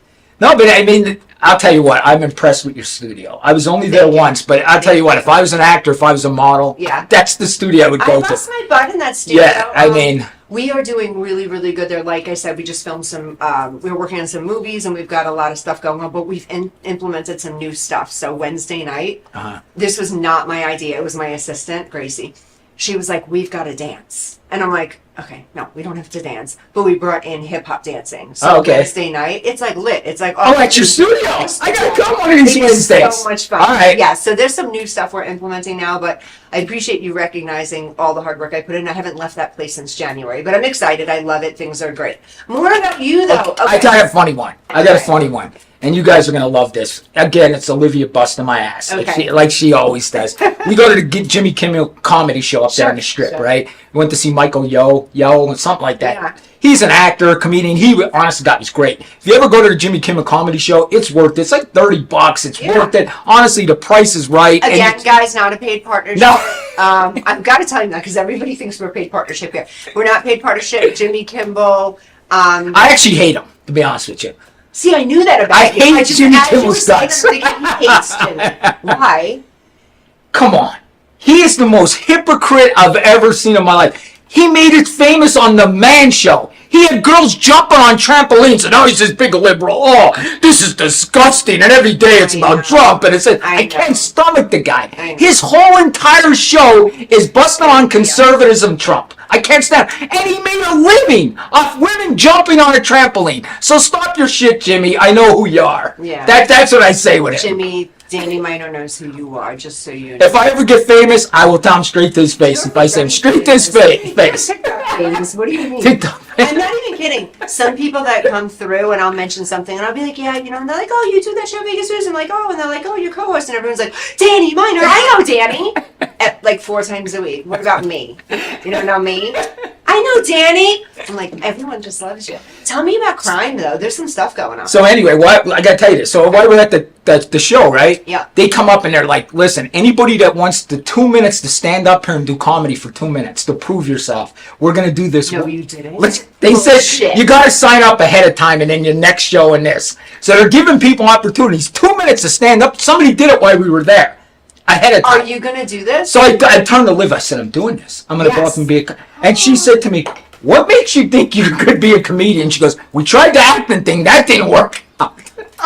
No, but I mean, I'll tell you what. I'm impressed with your studio. I was only there once, but I'll tell you what. If I was an actor, if I was a model, that's the studio I would I go to. bust my butt in that studio. Yeah, I mean, we are doing really, really good there. Like I said, we just filmed some, we were working on some movies and we've got a lot of stuff going on, but we've implemented some new stuff. So Wednesday night, this was not my idea. It was my assistant, Gracie. She was like, we've got to dance. And I'm like, okay, no, we don't have to dance. But we brought in hip hop dancing. So Okay. Wednesday night, it's like lit. It's like, Oh, at your studio? I gotta come one of these It is Wednesdays. so much fun. All right. Yeah, so there's some new stuff we're implementing now, but I appreciate you recognizing all the hard work I put in. I haven't left that place since January, but I'm excited. I love it. Things are great. More about you, though. I got a funny one. and you guys are gonna love this. Again, it's Olivia busting my ass, Okay. like she always does. We go to the Jimmy Kimmel comedy show up there in the Strip, right? We went to see Michael Yo, something like that. Yeah. He's an actor, comedian. He, honestly, God, he's great. If you ever go to the Jimmy Kimmel comedy show, it's worth it. It's like $30. It's worth it. Honestly, the price is right. Again, and guys, not a paid partnership. No. I've got to tell you that because everybody thinks we're a paid partnership here. We're not paid partnership. Jimmy Kimmel. I actually hate him, to be honest with you. See, I knew that about I you. hate just, Jimmy as you were Kimmel's saying guts. that, I'm thinking he hates Jimmy. Why? Come on. He is the most hypocrite I've ever seen in my life. He made it famous on The Man Show. He had girls jumping on trampolines, and now he's this big liberal. Oh, this is disgusting. And every day it's about Trump. And I can't stomach the guy. His whole entire show is busting on conservatism Trump. I can't stand it. And he made a living off women jumping on a trampoline. So stop your shit, Jimmy. I know who you are. Yeah. That's what I say with it. Jimmy, Danny Minor knows who you are, just so you know. If I ever get famous, I will tell him straight to his face. If I say him straight to his face. Famous? What do you mean? TikTok. I'm not even kidding. Some people that come through and I'll mention something and I'll be like, yeah, and they're like, oh, you do that show Vegas News? I'm like, oh, and they're like, oh, you're co-host, and everyone's like, Danny Minor, I know Danny. Like 4 times a week. What about me? You don't know me? I know Danny. I'm like, everyone just loves you. Tell me about crime though. There's some stuff going on. So anyway, I gotta tell you this. So while we're at the show, right? Yeah. They come up and they're like, listen, anybody that wants the 2 minutes to stand up here and do comedy for 2 minutes to prove yourself, we're gonna do this. No, you didn't. They said Shit. you gotta sign up ahead of time and then your next show and this. So they're giving people opportunities. 2 minutes to stand up. Somebody did it while we were there. Ahead of time. Are you gonna do this? So I turned to Liv. I said, I'm doing this. I'm going to go up and be And she said to me, what makes you think you could be a comedian? She goes, we tried the acting thing. That didn't work.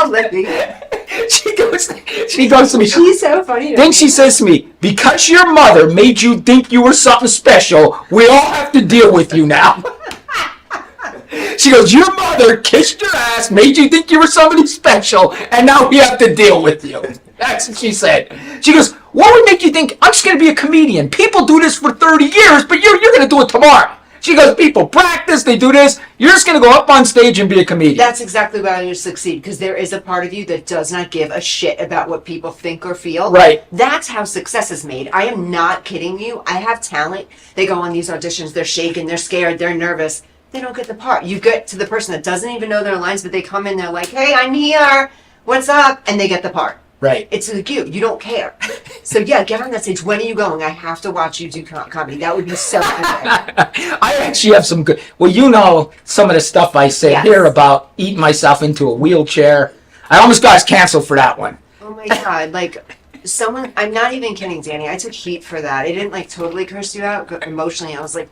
Olivia. She goes to me. She's so funny. Then she says to me, because your mother made you think you were something special, we all have to deal with you now. She goes, your mother kissed your ass, made you think you were somebody special, and now we have to deal with you. That's what she said. She goes, what would make you think I'm just going to be a comedian? People do this for 30 years, but you're going to do it tomorrow. She goes, people practice, they do this. You're just going to go up on stage and be a comedian. That's exactly why you succeed, because there is a part of you that does not give a shit about what people think or feel. Right. That's how success is made. I am not kidding you. I have talent. They go on these auditions, they're shaking, they're scared, they're nervous. They don't get the part. You get to the person that doesn't even know their lines, but they come in, they're like, hey, I'm here. What's up? And they get the part. Right. It's like you don't care. So yeah, get on that stage. When are you going? I have to watch you do comedy. That would be so good. I actually have some good, well, you know some of the stuff I say here about eating myself into a wheelchair. I almost got us canceled for that one. Oh my God, like someone, I'm not even kidding, Danny. I took heat for that. I didn't like totally curse you out but emotionally. I was like,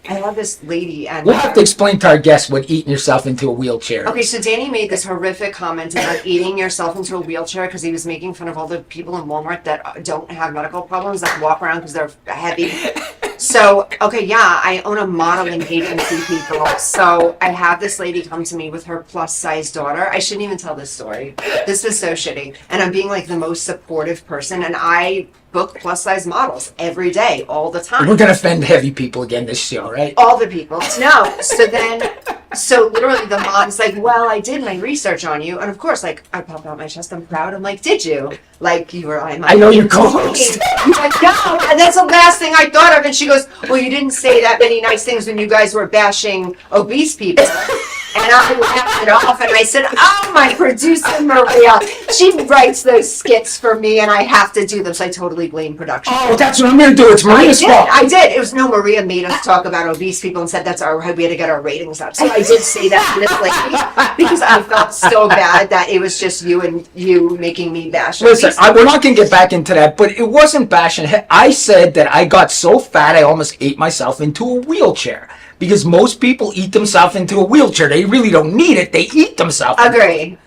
I have this lady and We'll have to explain to our guests what eating yourself into a wheelchair Okay, is. so Danny made this horrific comment about eating yourself into a wheelchair because he was making fun of all the people in Walmart that don't have medical problems that walk around because they're heavy. So, okay, yeah, I own a modeling agency, people. So I have this lady come to me with her plus-size daughter. I shouldn't even tell this story. This was so shitty. And I'm being like the most supportive person, and I book plus-size models every day, all the time. We're going to offend heavy people again this show, right? All the people. No. So literally the mom's like, well, I did my research on you. And of course, like, I pop out my chest, I'm proud. I'm like, did you? Like, you were on my I know your co-host. You're like, no. And that's the last thing I thought of. And she goes, well, you didn't say that many nice things when you guys were bashing obese people. And I laughed it off, and I said, oh, my producer, Maria, she writes those skits for me, and I have to do them, so I totally blame production. Oh, that's what I'm going to do. It's Maria's fault. I did. It was Maria made us talk about obese people and said that's we had to get our ratings up. So I did say that to this lady because I felt so bad that it was just you making me bash. Listen, we're not going to get back into that, but it wasn't bashing. I said that I got so fat I almost ate myself into a wheelchair. Because most people eat themselves into a wheelchair. They really don't need it. They eat themselves. I agree.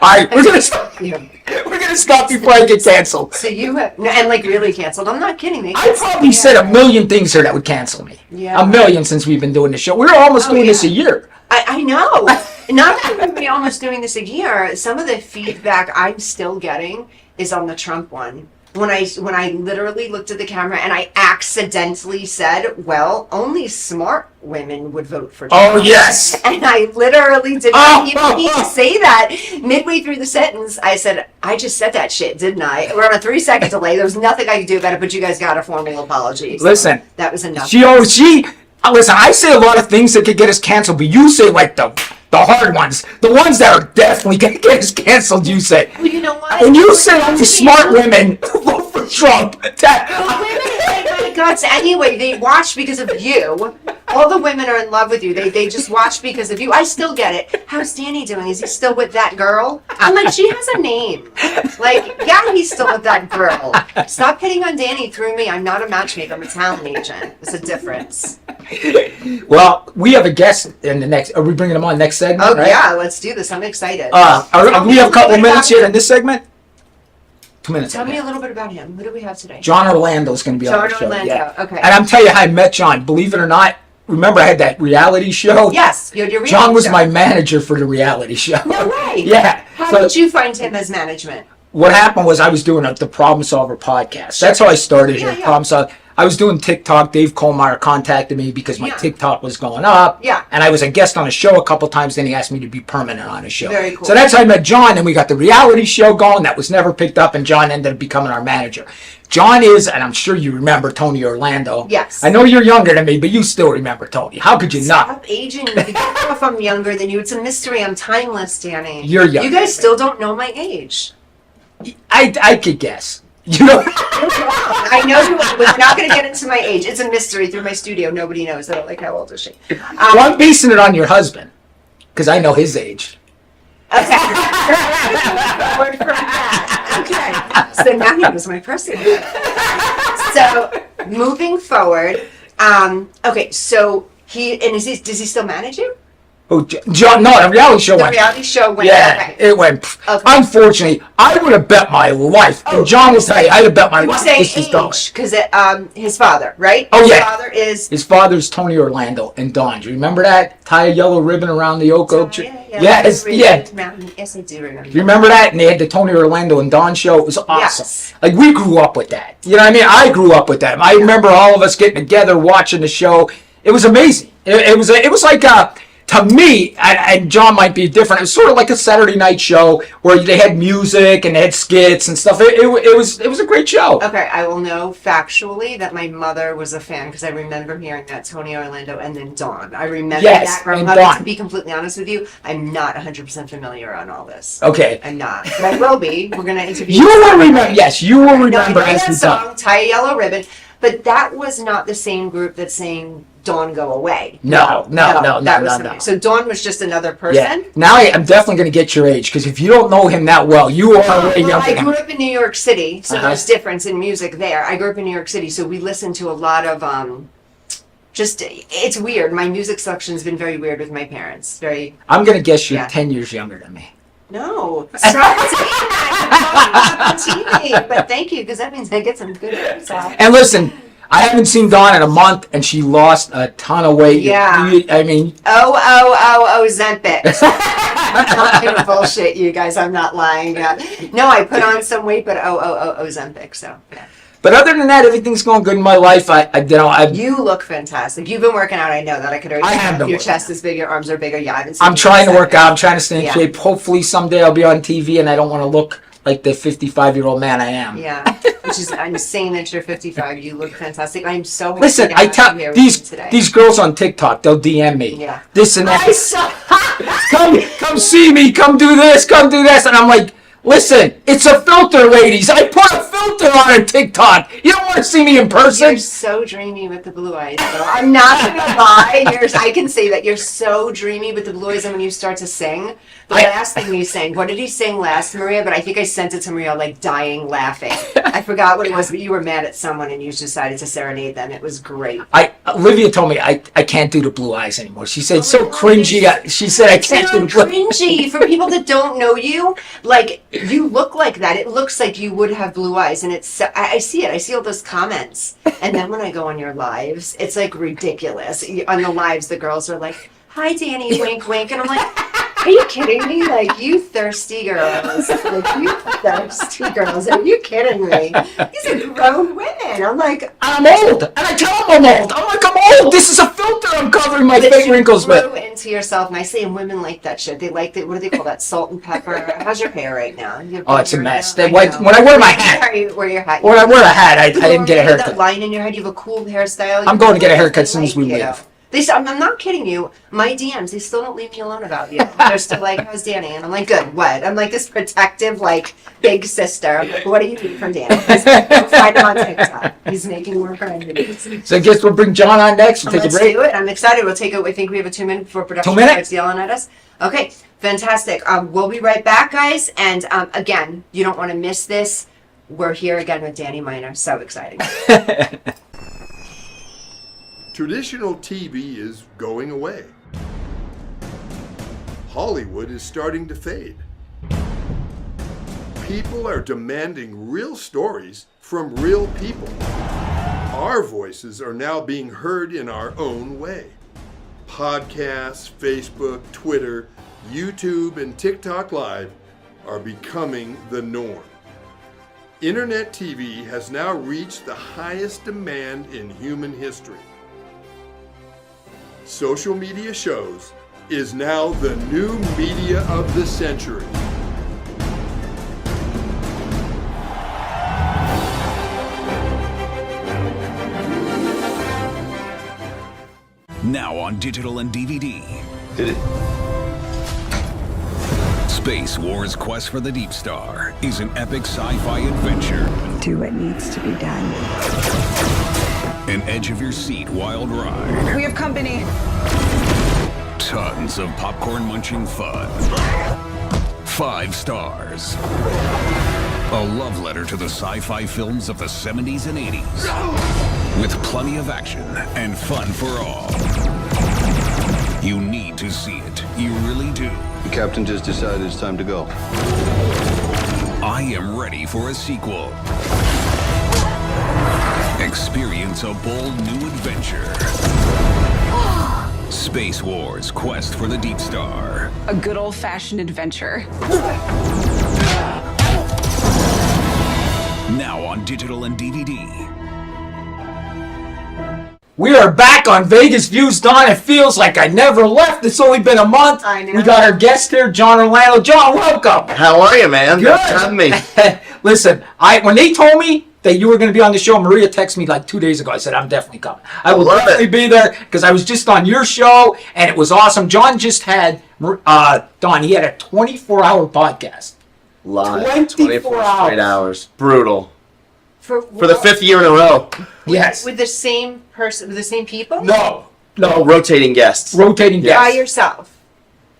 All right, we're gonna stop. We're gonna stop before I get canceled. So you have, and like really canceled. I'm not kidding. I probably said a million things here that would cancel me. Yeah. A million since we've been doing this show. We're almost doing this a year. I know. Not that we're almost doing this a year. Some of the feedback I'm still getting is on the Trump one. when I literally looked at the camera and I accidentally said, well, only smart women would vote for Trump. Oh, yes. And I literally did not even need to say that. Midway through the sentence, I said, I just said that shit, didn't I? We're on a 3-second delay. There was nothing I could do about it, but you guys got a formal apology. So Listen. that was enough. Listen, I say a lot of things that could get us canceled, but you say like the hard ones. The ones that are definitely going to get us canceled, you say. Well, you know what? And you say only smart women vote for Trump. Women hate my guts anyway. They watch because of you. All the women are in love with you. They just watch because of you. I still get it. How's Danny doing? Is he still with that girl? I'm like, she has a name. Like, yeah, he's still with that girl. Stop hitting on Danny through me. I'm not a matchmaker. I'm a talent agent. It's a difference. Well, we have a guest in the next. Are we bringing him on next segment? Oh, right? yeah, let's do this. I'm excited. We have a couple minutes here in this segment. 2 minutes. Tell me a little bit about him. Who do we have today? John Orlando is going to be on the show. John Orlando, Yeah. okay. And I'm telling you how I met John. Believe it or not, remember I had that reality show? Yes, your reality John was show. my manager for the reality show. No way. Yeah. How So- did you find him as management? What happened was I was doing the Problem Solver podcast. That's how I started here. Problem Solver. I was doing TikTok. Dave Kohlmeyer contacted me because my TikTok was going up. Yeah. And I was a guest on a show a couple times. Then he asked me to be permanent on a show. Very cool. So that's how I met John. And we got the reality show going. That was never picked up. And John ended up becoming our manager. John is, and I'm sure you remember Tony Orlando. Yes. I know you're younger than me, but you still remember Tony. How could you not? Stop aging me. You don't know if I'm younger than you. It's a mystery. I'm timeless, Danny. You're young. You guys still don't know my age. I could guess. You know. I know you. We're not going to get into my age. It's a mystery through my studio. Nobody knows. I don't like how old is she. Well, I'm basing it on your husband because I know his age. Okay. Word from that. Okay. So now he knows my personal. So moving forward, okay. So does he still manage you? Oh, John, no, the reality show went. The reality show went. Yeah, Okay. it went. Okay. Unfortunately, I would have bet my life. And John will tell you, I'd have bet my You life. say This is done. age because his father, right? Oh, his yeah. father is. His father's Tony Orlando and Don. Do you remember that? Tie a yellow ribbon around the oak tree. Yes, yeah. Yes, I do remember. You remember that? And they had the Tony Orlando and Don show. It was awesome. Yes. Like, we grew up with that. You know what I mean? I grew up with that. I remember all of us getting together, watching the show. It was amazing. It was like to me, and John might be different, it was sort of like a Saturday night show where they had music and they had skits and stuff. It was a great show. Okay, I will know factually that my mother was a fan because I remember hearing that Tony Orlando and then Dawn. I remember Yes, that growing and up. Dawn. To be completely honest with you, I'm not 100% familiar on all this. Okay. I'm not. But I will be. We're going to interview. You will remember. Yes, you will I know remember as that we song, talk. Tie a Yellow Ribbon. But that was not the same group that's saying Dawn go away. No. That was somebody. So Dawn was just another person? Yeah. Now I'm definitely going to get your age because if you don't know him that well, you are way Well, younger I than grew him. up in New York City, so Uh-huh. there's difference in music there. I grew up in New York City, so we listened to a lot of it's weird. My music selection's been very weird with my parents. Very I'm going to guess you're Yeah. 10 years younger than me. No, stop saying that. It's on TV, but thank you because that means I get some good stuff. And listen, I haven't seen Dawn in a month, and she lost a ton of weight. Yeah. I mean, Zempic. I'm not bullshit, you guys. I'm not lying. No, I put on some weight, but Zempic. So. Yeah. but other than that, everything's going good in my life. You look fantastic. You've been working out. I know that. I could already I have tell. been Your working chest is big. Your arms are bigger. Yeah, I haven't seen I'm you trying to in work seconds. out. I'm trying to stay in Yeah. shape. Hopefully someday I'll be on TV, and I don't want to look like the 55-year-old man I am. Yeah, which is insane that you're 55. You look fantastic. I'm so happy Listen, to I have tell you here with me today. these girls on TikTok, they'll DM me. Yeah. This and that. I saw. Come see me, come do this, and I'm like, listen, it's a filter, ladies. I put a filter on a TikTok. You don't want to see me in person. You're so dreamy with the blue eyes, though. I'm not gonna lie. I can say that you're so dreamy with the blue eyes, and when you start to sing, the last thing you sang, what did he sing last, Maria? But I think I sent it to Maria, like dying laughing. I forgot what it was, but you were mad at someone, and you decided to serenade them. It was great. Olivia told me I can't do the blue eyes anymore. She said, so cringy. She said, I can't do the So blue cringy for people that don't know you. Like you look like that. It looks like you would have blue eyes, and it's. I see it. I see all those comments, and then when I go on your lives, it's like ridiculous. On the lives, the girls are like, "Hi, Danny," wink, wink, and I'm like, Are you kidding me? Like, you thirsty girls. Like, you thirsty girls. Are you kidding me? These are grown women. I'm like, I'm old, and I tell them I'm old. I'm like, I'm old. This is a filter I'm covering my fake wrinkles with. Grow into yourself nicely, and women like that shit. They like what do they call that? Salt and pepper. How's your hair right now? Oh, it's a mess. When I wear my hat. Wear your hat. When I wear a hat, I didn't get a haircut. That line in your head. You have a cool hairstyle. I'm going to get a haircut as soon as we leave. I'm not kidding you. My DMs, they still don't leave me alone about you. They're still like, how's Danny? And I'm like, good, what? I'm like this protective, like, big sister. I'm like, what do you need from Danny? Go find him on TikTok. He's making work around you. So I guess we'll bring John on next. We'll take a break. Let's do it. I'm excited. We'll take it. I think we have a 2 minute before production 2 minutes? starts yelling at us. Okay, fantastic. We'll be right back, guys. And again, you don't want to miss this. We're here again with Danny Miner. So exciting. Traditional TV is going away. Hollywood is starting to fade. People are demanding real stories from real people. Our voices are now being heard in our own way. Podcasts, Facebook, Twitter, YouTube, and TikTok Live are becoming the norm. Internet TV has now reached the highest demand in human history. Social media shows is now the new media of the century. Now on digital and DVD. Did it? Space Wars: Quest for the Deep Star is an epic sci-fi adventure. Do what needs to be done. An edge-of-your-seat wild ride. We have company. Tons of popcorn-munching fun. 5 stars. A love letter to the sci-fi films of the 70s and 80s. With plenty of action and fun for all. You need to see it. You really do. The captain just decided it's time to go. I am ready for a sequel. Experience a bold new adventure. Space Wars: Quest for the Deep Star. A good old-fashioned adventure. Now on digital and DVD. We are back on Vegas Views, Don. It feels like I never left. It's only been a month. I know. We got our guest here, John Orlando. John, welcome. How are you, man? Good. Thanks for having me. Listen, when they told me that you were going to be on the show, Maria texted me like 2 days ago. I said, I'm definitely coming. I will definitely be there because I was just on your show, and it was awesome. John just had, Don, he had a 24-hour podcast. Live. 24 hours. straight hours. Brutal. For the 5th year in a row. Yes. With the same person, with the same people? No. Rotating guests. Rotating By guests. yourself.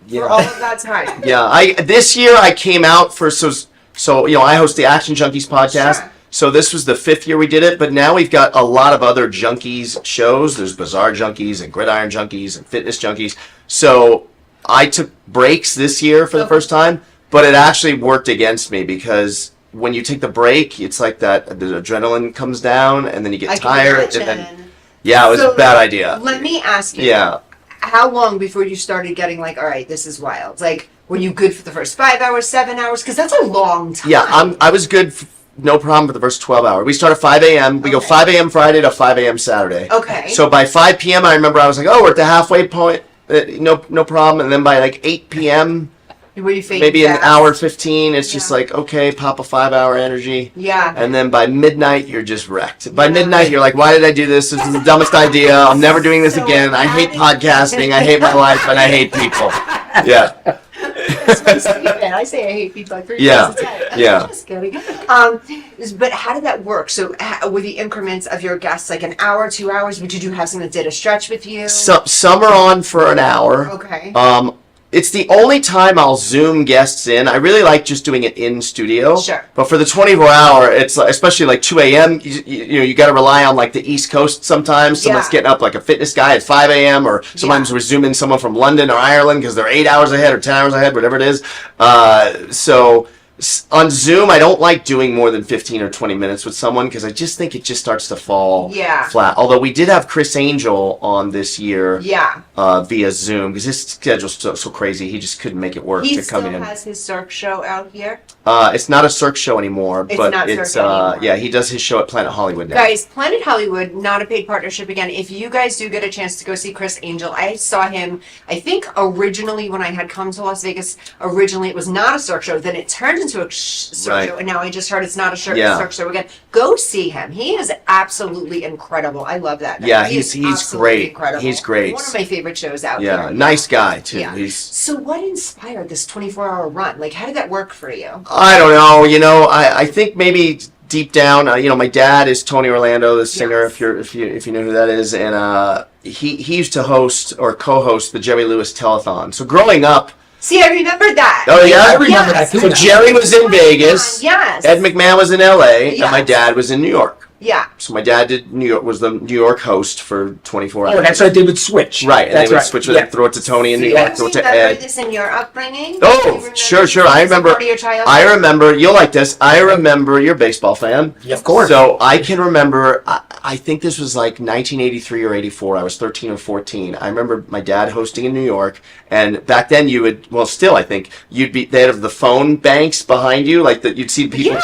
Yeah. For all of that time. Yeah. This year I came out for so I host the Action Junkies podcast. Sure. So this was the 5th year we did it, but now we've got a lot of other junkies shows. There's Bizarre Junkies and Gridiron Junkies and Fitness Junkies. So I took breaks this year for the first time, but it actually worked against me because when you take the break, it's like the adrenaline comes down and then you get tired. And then, yeah, it was a bad idea. Let me ask you. Yeah. How long before you started getting like, all right, this is wild? Like, were you good for the first 5 hours, 7 hours? Because that's a long time. Yeah, I was good. No problem for the first 12 hours. We start at 5 a.m. We go 5 a.m. Friday to 5 a.m. Saturday. Okay. So by 5 p.m. I remember I was like, oh, we're at the halfway point. No problem. And then by like 8 p.m., maybe an hour 15, it's just like, okay, pop a 5-hour energy. Yeah. And then by midnight, you're just wrecked. By midnight, you're like, why did I do this? This is the dumbest idea. I'm never doing this again. I hate podcasting. I hate my life. And I hate people. Yeah. I say I hate people like 3 times a day. Yeah. Just kidding. But how did that work? So were the increments of your guests like an hour, 2 hours? Did you have someone that did a stretch with you? Some are on for an hour. Okay. It's the only time I'll Zoom guests in. I really like just doing it in studio. Sure. But for the 24-hour, it's like, especially like 2 a.m., you got to rely on like the East Coast sometimes. Someone's getting up like a fitness guy at 5 a.m. or sometimes we're Zooming someone from London or Ireland because they're 8 hours ahead or 10 hours ahead, whatever it is. So On Zoom, I don't like doing more than 15 or 20 minutes with someone because I just think it just starts to fall flat. Although we did have Chris Angel on this year via Zoom because his schedule's so crazy. He just couldn't make it work He to come still in. has his Cirque show out here. It's not a Cirque show anymore, It's but not it's Cirque anymore. yeah, he does his show at Planet Hollywood now. Guys, Planet Hollywood, not a paid partnership again. If you guys do get a chance to go see Chris Angel, I saw him, I think originally when I had come to Las Vegas, originally it was not a Cirque show, then it turned into a Cirque Right. show, and now I just heard it's not a Cirque show again. Go see him. He is absolutely incredible. I love that guy. Yeah, He is he's absolutely great. Incredible. He's great. One of my favorite shows out Yeah, there. nice guy too. Yeah. He's So what inspired this 24-hour run? Like, how did that work for you? I don't know. You know, I think maybe deep down, you know, my dad is Tony Orlando, the singer. If you know who that is, and he used to host or co-host the Jerry Lewis Telethon. So growing up. See, I remember that. Oh yeah, I remember that. So Jerry was in Vegas. Yes. Ed McMahon was in LA, and my Yes. dad was in New York. Yeah. So my dad did New York, was the New York host for 24 hours. Oh, that's right. They would switch. Right, and That's they would right. switch with Yeah. it, throw it to Tony in New Do York, you throw it to remember Ed. this in your upbringing? Oh, sure. I remember. Part of your childhood? I remember. You'll like this. I remember. You're a baseball fan. Yeah, of course. So I can remember. I think this was like 1983 or 84. I was 13 or 14. I remember my dad hosting in New York, and back then you would. Well, still, I think you'd be. They have the phone banks behind you, like that. You'd see people.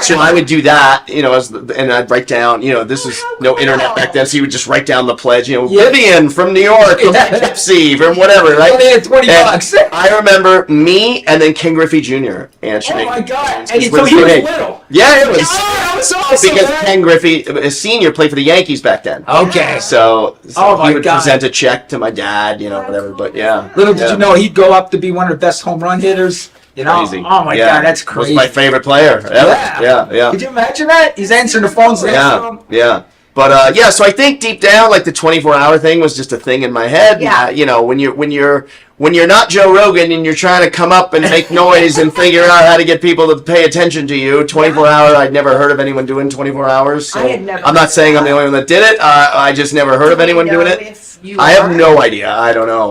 So I would do that, you know, and I'd write down. You know, this is no internet back then, so you would just write down the pledge. You know, Vivian from New York, from Poughkeepsie, from whatever, right? They had 20 And bucks. I remember me and then King Griffey Jr. answering. Oh my God! And And so he was little. Yeah, it was. That was awesome, Because man. Ken Griffey, a senior, played for the Yankees back then. Okay. So Oh my he would God. present a check to my dad, you know, whatever. But yeah. Little did Yeah. you know he'd go up to be one of the best home run hitters. You know? Crazy. Oh my Yeah. God, that's crazy. Was my favorite player ever. Yeah. Could you imagine that? He's answering the phones next to him. Yeah. But yeah, so I think deep down, like the 24-hour thing was just a thing in my head. Yeah. You know, when you're not Joe Rogan and you're trying to come up and make noise and figure out how to get people to pay attention to you, 24-hour, I'd never heard of anyone doing 24 hours. So I had never I'm not saying I'm the only one that did it. I just never heard of anyone doing it. I have no idea. I don't know.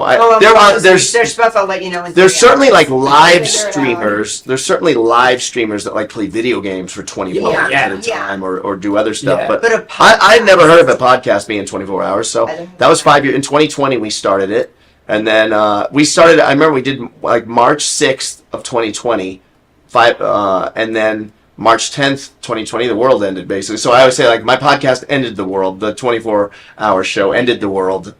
There's stuff I'll let you know. there's certainly like live streamers. There's certainly live streamers that like play video games for 24 hours at a time or do other stuff. Yeah. But But a I've never heard of a podcast being 24 hours. So that was 5 years. In 2020, we started it. And then we started, I remember we did like March 6th of 2020. And then March 10th, 2020, the world ended basically. So I always say like my podcast ended the world. The 24-hour show ended the world.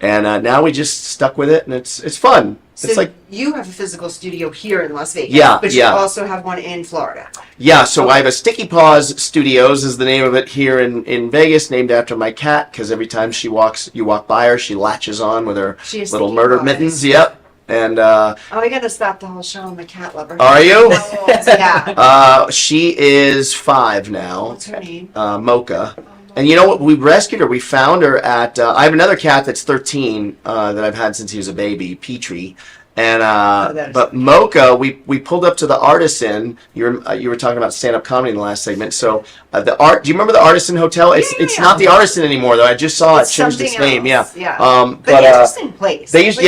And now we just stuck with it and it's fun. So It's like, you have a physical studio here in Las Vegas. Yeah, But you yeah. also have one in Florida. yeah, so I have a Sticky Paws Studios is the name of it here in Vegas, named after my cat, because every time you walk by her, she latches on with her She has little Sticky murder Paws. mittens. Yep. And Oh, I gotta stop the whole show. I'm a cat lover. are you? Yeah. She is 5 now. What's her name? Mocha. And you know what? We rescued her. We found her at. I have another cat that's 13 that I've had since he was a baby, Petrie. And but Mocha, we pulled up to the Artisan. You were talking about stand-up comedy in the last segment. So the art. Do you remember the Artisan Hotel? It's not the Artisan anymore though. I just saw it changed its name. Yeah. But interesting place. They used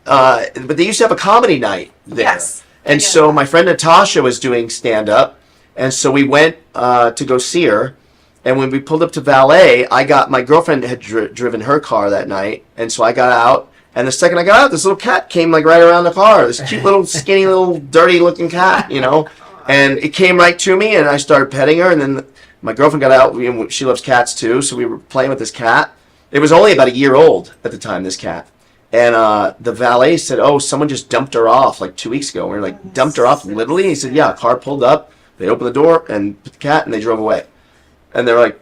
but they used to have a comedy night there. Yes. And so my friend Natasha was doing stand-up, and so we went to go see her. And when we pulled up to valet, my girlfriend had driven her car that night, and so I got out. And the second I got out, this little cat came like right around the car. This cute little skinny little dirty looking cat, you know. And it came right to me, and I started petting her. And then my girlfriend got out. She loves cats too, so we were playing with this cat. It was only about a year old at the time, this cat. And the valet said, "Oh, someone just dumped her off like 2 weeks ago." And we were like, "Dumped her off literally?" And he said, "Yeah, a car pulled up. They opened the door and put the cat, and they drove away." And they're like,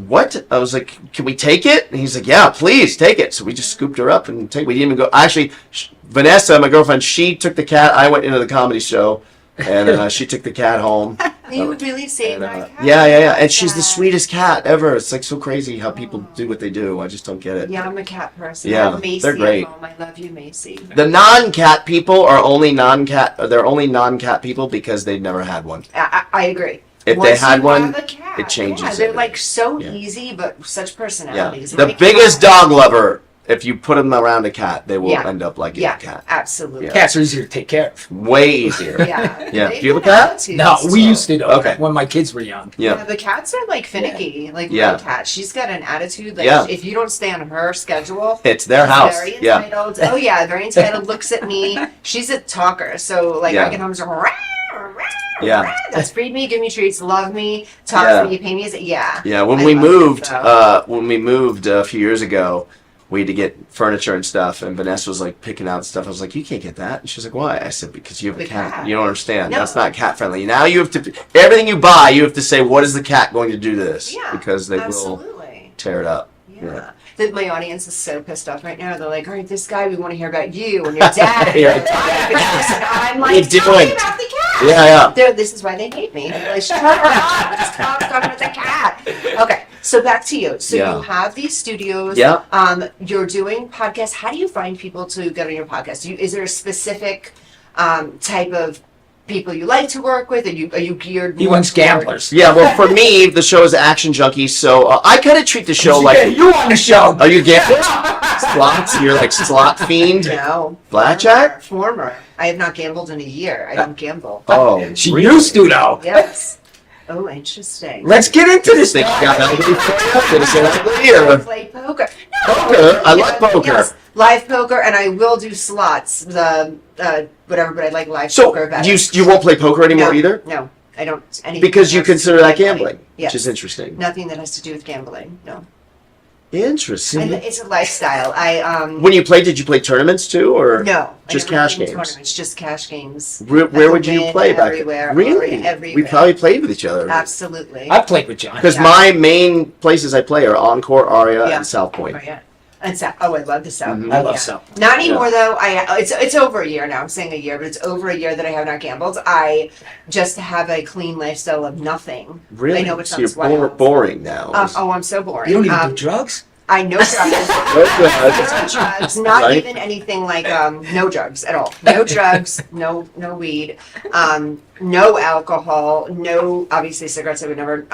"What?" I was like, "Can we take it?" And he's like, "Yeah, please take it." So we just scooped her up and we didn't even go. Actually, Vanessa, my girlfriend, she took the cat. I went into the comedy show, and she took the cat home. You really saved our cat. Yeah. And she's the sweetest cat ever. It's like so crazy how people do what they do. I just don't get it. Yeah, I'm a cat person. Yeah, I have Macy they're great. At home. I love you, Macy. The non-cat people are only non-cat. They're only non-cat people because they've never had one. I agree. If Once they had you one, have a cat, it changes. Yeah, they're like so easy, but such Yeah. personalities. The My biggest cat- dog lover if you put them around a cat, they will Yeah. end up liking Yeah, a cat. absolutely. Yeah. Cats are easier to take care of. Way easier. Yeah. Yeah. They Do you have a have cat? attitudes, No, we so- used to though. Okay. When my kids were young. Yeah, the cats are like finicky. Like Yeah. my cat, she's got an attitude. Like Yeah. if you don't stay on her schedule, It's their she's house. Very Yeah. entitled. Oh yeah, very entitled. Looks at me. She's a talker. So like Yeah. I get home and Yeah. that's feed me, give me treats, love me, talk Yeah. to me, pay me. Yeah. Yeah, when I we love it, moved, so. a few years ago, we had to get furniture and stuff, and Vanessa was like picking out stuff. I was like, "You can't get that." And she was like, "Why?" I said, "Because you have a The cat. cat. You don't understand. No. That's not cat friendly. Now you have to everything you buy, you have to say, what is the cat going to do to this? Yeah, because they will absolutely. tear it up." Yeah. That my audience is so pissed off right now. They're like, "All right, this guy, we want to hear about you and your dad." Yeah. And I'm like, What are you "Tell me doing?" about the cat. Yeah, yeah. This is why they hate me. They're like, shut up. Just talk about the cat. Okay, so back to you. So Yeah. you have these studios. Yeah. You're doing podcasts. How do you find people to get on your podcast? Is there a specific type of people you like to work with? Are you geared? He more wants toward- gamblers. Yeah, well, for me, the show is Action Junkies, so I kind of treat the show Yeah, like. you on the show. Are you gamblers? Slots? You're like slot fiend? No. Blackjack? Former. I have not gambled in a year. I don't gamble. Oh, She used to though. Yes. Oh, interesting. Let's get into this. Think you got ugly for you? Did it say ugly or- Play poker. Poker? I like poker. Yes, live poker, and I will do slots. The whatever, but I like live So poker better. you won't play poker anymore No, either? No, I don't. Anything Because that you has to consider do that with gambling. gambling, Yes. which is interesting. Nothing that has to do with gambling. No, Interesting. it's a lifestyle. I When you played, did you play tournaments too, or no, just I never cash played in games? tournaments, just cash games. Where I would you win play back? everywhere, Really? everywhere. We probably played with each other. Absolutely. I played with John. Because Yeah. my main places I play are Encore, Aria, Yeah. and South Point. Oh, yeah. And I love the South. Mhm. I love Yeah. South. Not anymore though. It's over a year now. I'm saying a year, but it's over a year that I have not gambled. I just have a clean lifestyle of nothing. Really? I know it So you're sounds wild. boring now. I'm so boring. You don't even do drugs? I know drugs. No drugs. No drugs. Not Right? even anything like no drugs at all. No drugs. No weed. No alcohol. No obviously cigarettes. I would never.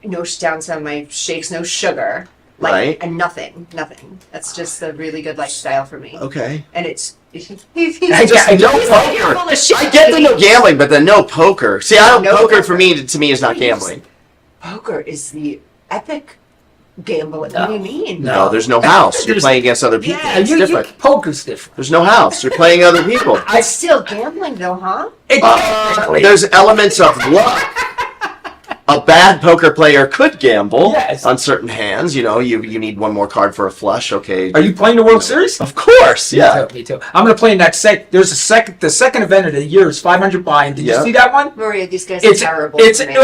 No down to my shakes. No sugar. Like Right. and nothing. That's just a really good lifestyle for me. Okay. And it's he's I just no he's like, "You're full poker. of shit, I get the baby." no gambling, but the no poker. See, I don't No poker poker. for me is not gambling. Poker is the epic gambling. What do you mean? No, there's no house. You're There's- playing against other people. Yeah, It's different. Poker's different. There's no house. You're playing other people. It's still gambling though, huh? There's elements of luck. A bad poker player could gamble Yes. on certain hands. You know, you need one more card for a flush. Okay. Are you playing the World Series? Of course, yeah. Me too. I'm gonna play in that there's the second event of the year is 500 buy-in. Did Yeah. you see that one? Maria, these guys It's- are terrible. it's- to me.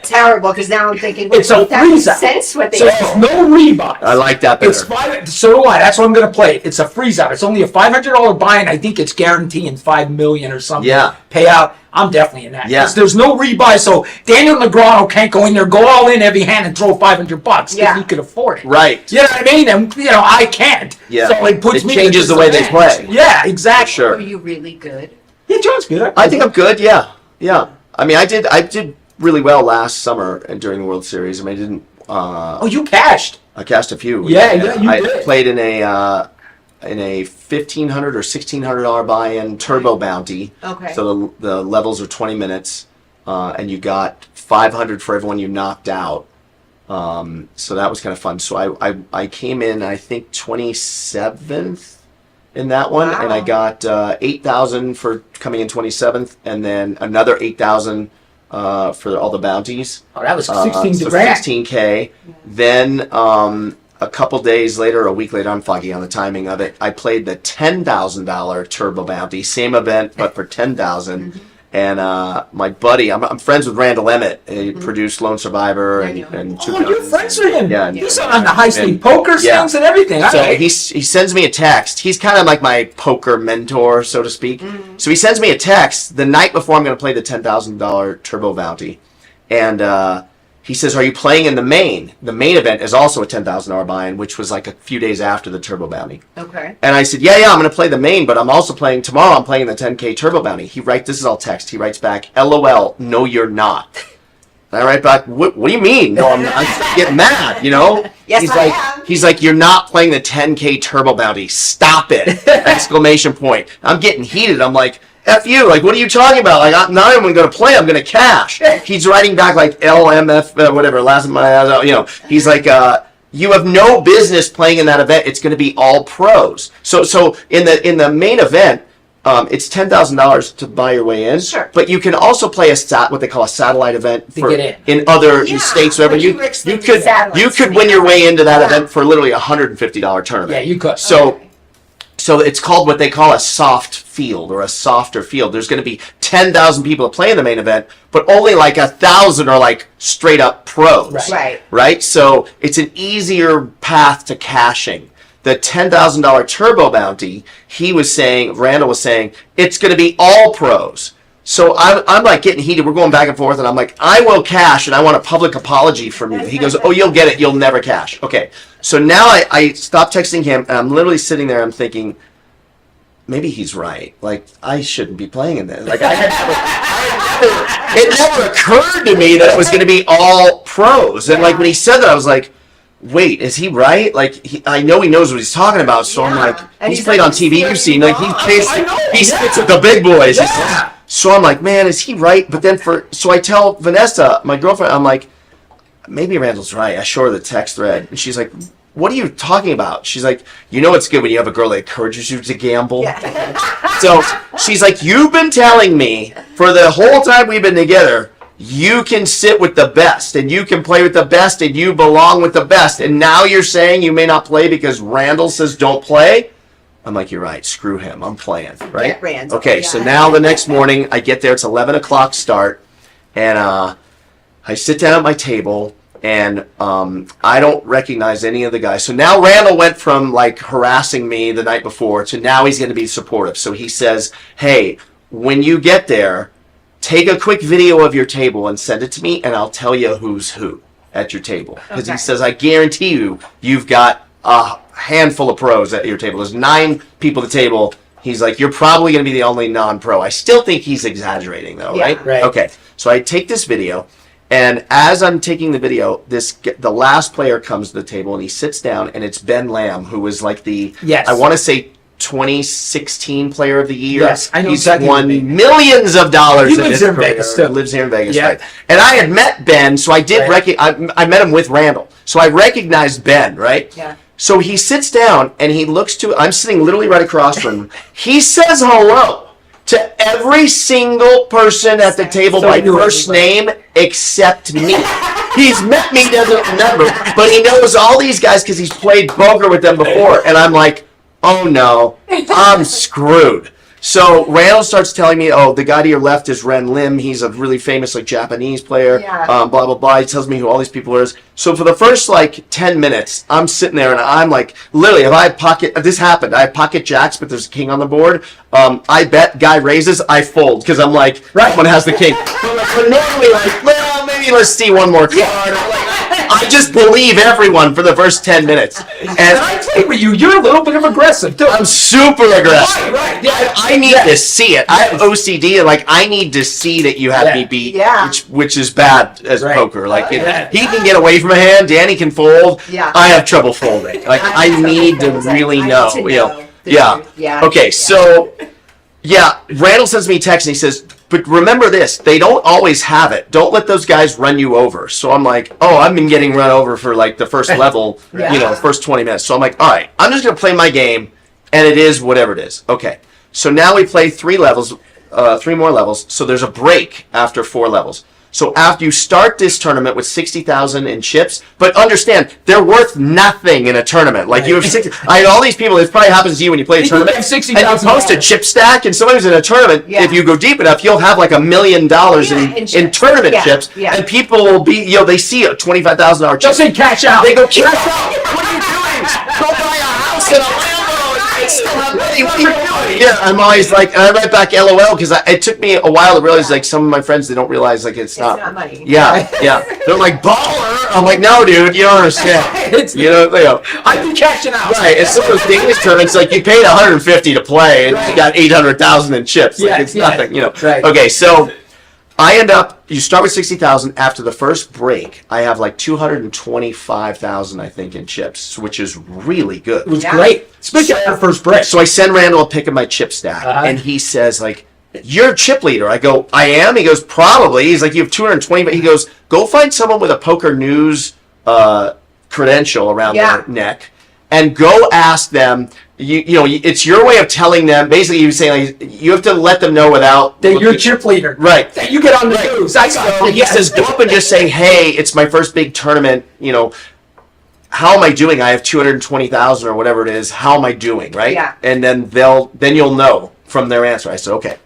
terrible because now I'm thinking, It's a that freeze makes out. sense what they So do. it's no rebuy. I like that better. It's so do I. That's what I'm going to play. It's a freeze out. It's only a $500 buy-in. I think it's guaranteeing $5 million or something. Yeah. Payout. I'm definitely in that. Yeah. 'Cause there's no rebuy, so Daniel Negreanu can't go in there, go all in every hand, and throw $500 because Yeah. he could afford it. Right. You know what I mean? And I can't. Yeah. So it puts It me changes at a the way they disadvantage. play. Yeah, exactly. Sure. Are you really good? Yeah, John's good. I think I'm good. Yeah, yeah. I mean, I did really well last summer and during the World Series. I mean, I didn't. Oh, you cashed. I cashed a few. Yeah, you I did. played in a $1,500 or $1,600 buy-in turbo bounty. Okay. So the levels are 20 minutes, and you got 500 for everyone you knocked out. So that was kind of fun. So I came in, I think 27th in that one, and I Wow. got 8,000 for coming in 27th, and then another 8,000 for all the bounties. Oh, that was 16 so grand. 16K. Then a couple days later, a week later, I'm foggy on the timing of it. I played the $10,000 turbo bounty, same event but for 10,000. Mm-hmm. And my buddy, I'm friends with Randall Emmett. He produced Lone Survivor and Two Oh, you're Guns. friends with him. Yeah, He's on the high speed poker yeah. things and everything. So All right. he sends me a text. He's kind of like my poker mentor, so to speak. Mm-hmm. So he sends me a text the night before I'm going to play the $10,000 turbo bounty, and he says, "Are you playing in the main? The main event is also a $10,000 buy-in, which was like a few days after the turbo bounty." Okay. And I said, yeah, I'm going to play the main, but I'm also playing tomorrow. I'm playing the 10K turbo bounty. This is all text. He writes back, LOL, no, you're not. And I write back, what do you mean? No, I'm getting mad, you know? Yes, he's I like, am. He's like, you're not playing the 10K Turbo Bounty. Stop it! Exclamation point. I'm getting heated. I'm like, F you. Like, what are you talking about? Like, I'm not even going to play. I'm going to cash. He's writing back like LMF, whatever, last my, you know. He's like, you have no business playing in that event. It's going to be all pros. So in the main event, it's $10,000 to buy your way in. Sure. But you can also play what they call a satellite event To get in other Yeah, states. Whatever but you extended satellites you could to win me. your way into that Yeah. event for literally $150 tournament. Yeah, you could. So it's called what they call a soft field or a softer field. There's going to be 10,000 people that play in the main event, but only like 1,000 are like straight up pros. Right. Right? So it's an easier path to cashing. The $10,000 Turbo Bounty, Randall was saying, it's going to be all pros. So I'm like getting heated. We're going back and forth, and I'm like, I will cash, and I want a public apology from you. He goes, oh, you'll get it. You'll never cash. Okay. So now I stopped texting him, and I'm literally sitting there. I'm thinking, maybe he's right. Like, I shouldn't be playing in this. Like, it never occurred to me that it was going to be all pros. And like when he said that, I was like, wait, is he right? Like, I know he knows what he's talking about. So I'm like, And he's he's played like, on TV. You've seen, like, he sits with Yeah. the big boys. Yeah. So I'm like, man, is he right? But then so I tell Vanessa, my girlfriend, I'm like, maybe Randall's right. I show her the text thread, and she's like, what are you talking about? She's like, you know it's good when you have a girl that encourages you to gamble? So she's like, you've been telling me for the whole time we've been together, you can sit with the best, and you can play with the best, and you belong with the best, and now you're saying you may not play because Randall says don't play? I'm like, you're right. Screw him. I'm playing, right? Get Randall, Okay, so now the next morning, I get there. It's 11 o'clock start, and I sit down at my table, and I don't recognize any of the guys. So now Randall went from like harassing me the night before to now he's going to be supportive. So he says, hey, when you get there, take a quick video of your table and send it to me, and I'll tell you who's who at your table. Because he says, I guarantee you've got a handful of pros at your table. There's 9 people at the table. He's like, you're probably going to be the only non-pro. I still think he's exaggerating, though, right? Right. Okay, so I take this video, and as I'm taking the video, the last player comes to the table, and he sits down, and it's Ben Lamb, who was like I want to say, 2016 Player of the Year. Yes, I know He's exactly won what you mean. millions of dollars. He in lives his here in career. Vegas, too. Lives here in Vegas, Yeah. right? And I had met Ben, so I did I met him with Randall, so I recognized Ben, right? Yeah. So he sits down and he looks I'm sitting literally right across from him. He says hello to every single person at the table by first name except me. He's met me, doesn't remember, but he knows all these guys because he's played poker with them before. And I'm like, oh no, I'm screwed. So Randall starts telling me, oh, the guy to your left is Ren Lim. He's a really famous like Japanese player. Yeah. Blah, blah, blah. He tells me who all these people are. So for the first like 10 minutes, I'm sitting there and I'm like, literally, this happened. I have pocket jacks, but there's a king on the board. I bet guy raises, I fold because I'm like, someone has the king. But normally like, well, maybe let's see one more card. I just believe everyone for the first 10 minutes. And I take with you. You're a little bit of aggressive, too. I'm super aggressive. Right. Yeah. I need to see it. I have OCD, and like I need to see that you have me beat, which is bad as poker. Like he can get away from a hand, Danny can fold. Yeah. I have trouble folding. Like I need to really know. Yeah. Okay, so Randall sends me a text and he says, but remember this, they don't always have it. Don't let those guys run you over. So I'm like, oh, I've been getting run over for like the first level, first 20 minutes. So I'm like, all right, I'm just going to play my game, and it is whatever it is. Okay, so now we play 3 more levels. So there's a break after 4 levels. So after you start this tournament with 60,000 in chips, but understand, they're worth nothing in a tournament. Like you have 60, I had all these people, it probably happens to you when you play a tournament, and you post a chip stack, and somebody's in a tournament, if you go deep enough, you'll have like $1 million in tournament chips, and people will be, they see a $25,000 chip. They'll say cash out. They go, cash out! What are you doing? Go buy a house and a Lambo and still have money. What are you doing? Yeah, I'm always like, and I write back LOL because it took me a while to realize, like, some of my friends, they don't realize, like, it's not money. Yeah. They're like, baller! I'm like, no, dude, you don't understand. I've been cashing out. Right, it's some of those English tournaments, like, you paid $150 to play, and you got $800,000 in chips. Like, it's nothing, Right. Okay, so I end up, you start with 60,000. After the first break, I have like 225,000, I think, in chips, which is really good. It was great. Especially after the first break. So I send Randall a pic of my chip stack, and he says, like, you're a chip leader. I go, I am? He goes, probably. He's like, you have 220, but he goes, go find someone with a Poker News credential around their neck, and go ask them. You know, it's your way of telling them. Basically, you're saying like, you have to let them know without that you're a chip leader, right? That you get on the news. He says, go up and just say, hey, it's my first big tournament. You know, how am I doing? I have 220,000 or whatever it is. How am I doing? Right? Yeah. And then you'll know from their answer. I said, okay.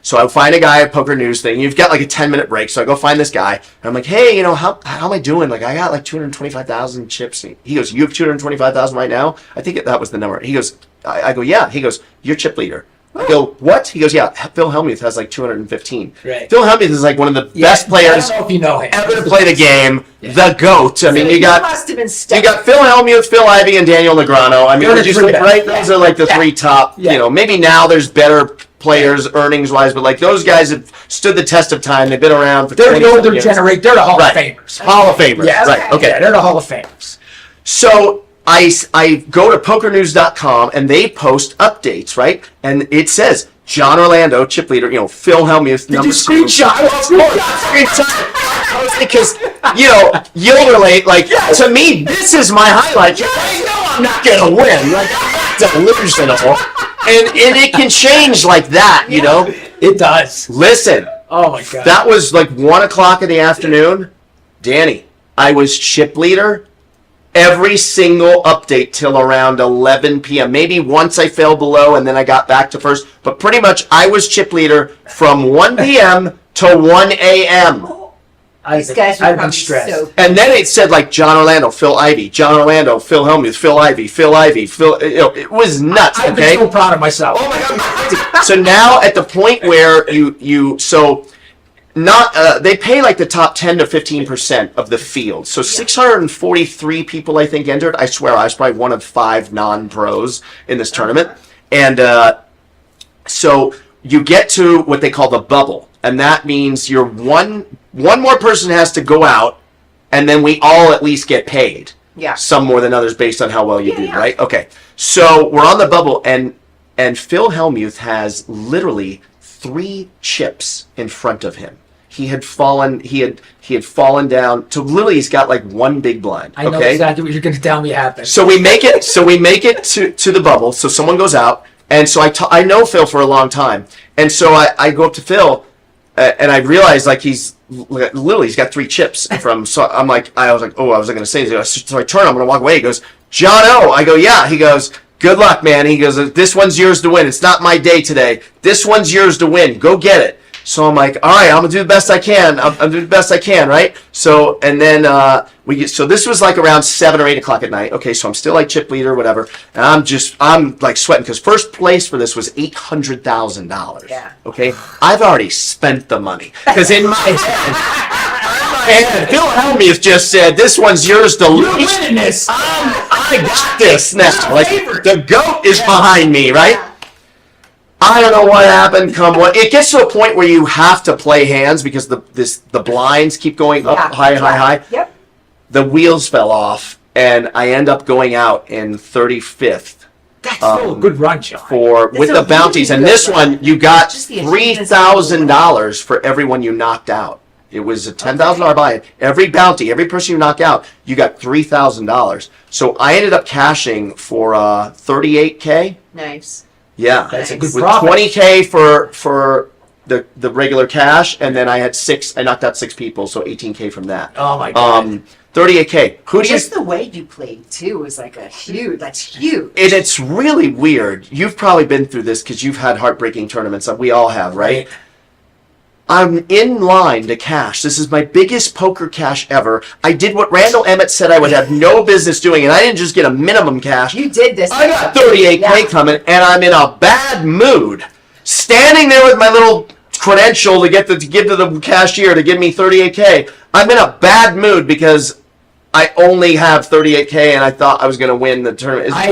So I find a guy at Poker News thing. You've got like a 10-minute break. So I go find this guy. And I'm like, hey, you know, how am I doing? Like, I got like 225,000 chips. He goes, you have 225,000 right now? I think that was the number. He goes, I go, yeah. He goes, you're chip leader. I go, what? He goes, yeah, Phil Hellmuth has like 215. Right. Phil Hellmuth is like one of the best players I don't know if you know him. ever to play the game. The GOAT. I mean, you got must have been you got Phil Hellmuth, Phil Ivey, and Daniel Negreanu. I mean, They're would you the three say, best. right? Those are like the three top. You know, maybe now there's better players earnings-wise, but like those guys have stood the test of time. They've been around for They're the 20 older years. generation. They're the Hall of Famers. Hall of Famers. Yes. Right. Okay. Yeah, they're the Hall of Famers. So I go to pokernews.com and they post updates, right? And it says John Orlando, chip leader, you know, Phil Hellmuth, Did number you screenshot? because, you know, you'll relate, like, to me, this is my highlight. I know I'm not going to win. Like, I'm not delusional. And it can change like that, you know? It does. Listen. Oh, my God. That was like 1 o'clock in the afternoon. Danny, I was chip leader every single update till around 11 p.m. Maybe once I fell below and then I got back to first. But pretty much I was chip leader from 1 p.m. to 1 a.m. These guys were probably so. And then it said like John Orlando, Phil Ivey, John Orlando, Phil Hellmuth, Phil Ivey, Phil Ivey, Phil. You know, it was nuts. I've Okay. been so proud of myself. Oh my God. So now at the point where they pay like the top 10 to 15% of the field. So 643 people I think entered. I swear I was probably one of 5 non-pros in this tournament. And so you get to what they call the bubble, and that means you're one more person has to go out, and then we all at least get paid. Yeah. Some more than others based on how well you do, right? Okay. So we're on the bubble, and Phil Hellmuth has literally 3 chips in front of him. He had fallen down to literally he's got like 1 big blind. I know okay? exactly what you're going to tell me happened. So we make it to the bubble. So someone goes out, and so I know Phil for a long time, and so I go up to Phil, and I realize like he's got 3 chips from. So I'm like I was like, oh, I wasn't going to say anything. So I turn, I'm going to walk away. He goes, John O. I go, yeah. He goes, good luck, man. He goes, this one's yours to win. It's not my day today. This one's yours to win. Go get it. So I'm like, all right, I'm gonna do the best I can. I'm doing the best I can, right? So and then so this was like around 7 or 8 o'clock at night. Okay, so I'm still like chip leader, whatever, and I'm like sweating because first place for this was $800,000. Yeah. Okay, I've already spent the money because in my head, Phil Hellmuth just said, "This one's yours to lose." You're winning this. I got this now. Like the GOAT is behind me, right? I don't know what happened. It gets to a point where you have to play hands because the blinds keep going up high. Yep. The wheels fell off, and I end up going out in 35th. That's still a good run, John. With the bounties, and this one you got $3,000 for everyone you knocked out. It was a $10,000 buy-in. Every bounty, every person you knock out, you got $3,000. So I ended up cashing for $38K. Nice. Yeah, That's a good with profit. $20K for the regular cash, and then I had 6. I knocked out 6 people, so $18K from that. Oh my God. $38K. Just the way you played too was like that's huge. And it's really weird. You've probably been through this because you've had heartbreaking tournaments. We all have, right? I'm in line to cash. This is my biggest poker cash ever. I did what Randall Emmett said I would have no business doing, and I didn't just get a minimum cash. You did this. I got $38K coming, and I'm in a bad mood. Standing there with my little credential to give to the cashier to give me $38K. I'm in a bad mood because I only have 38K, and I thought I was going to win the tournament. I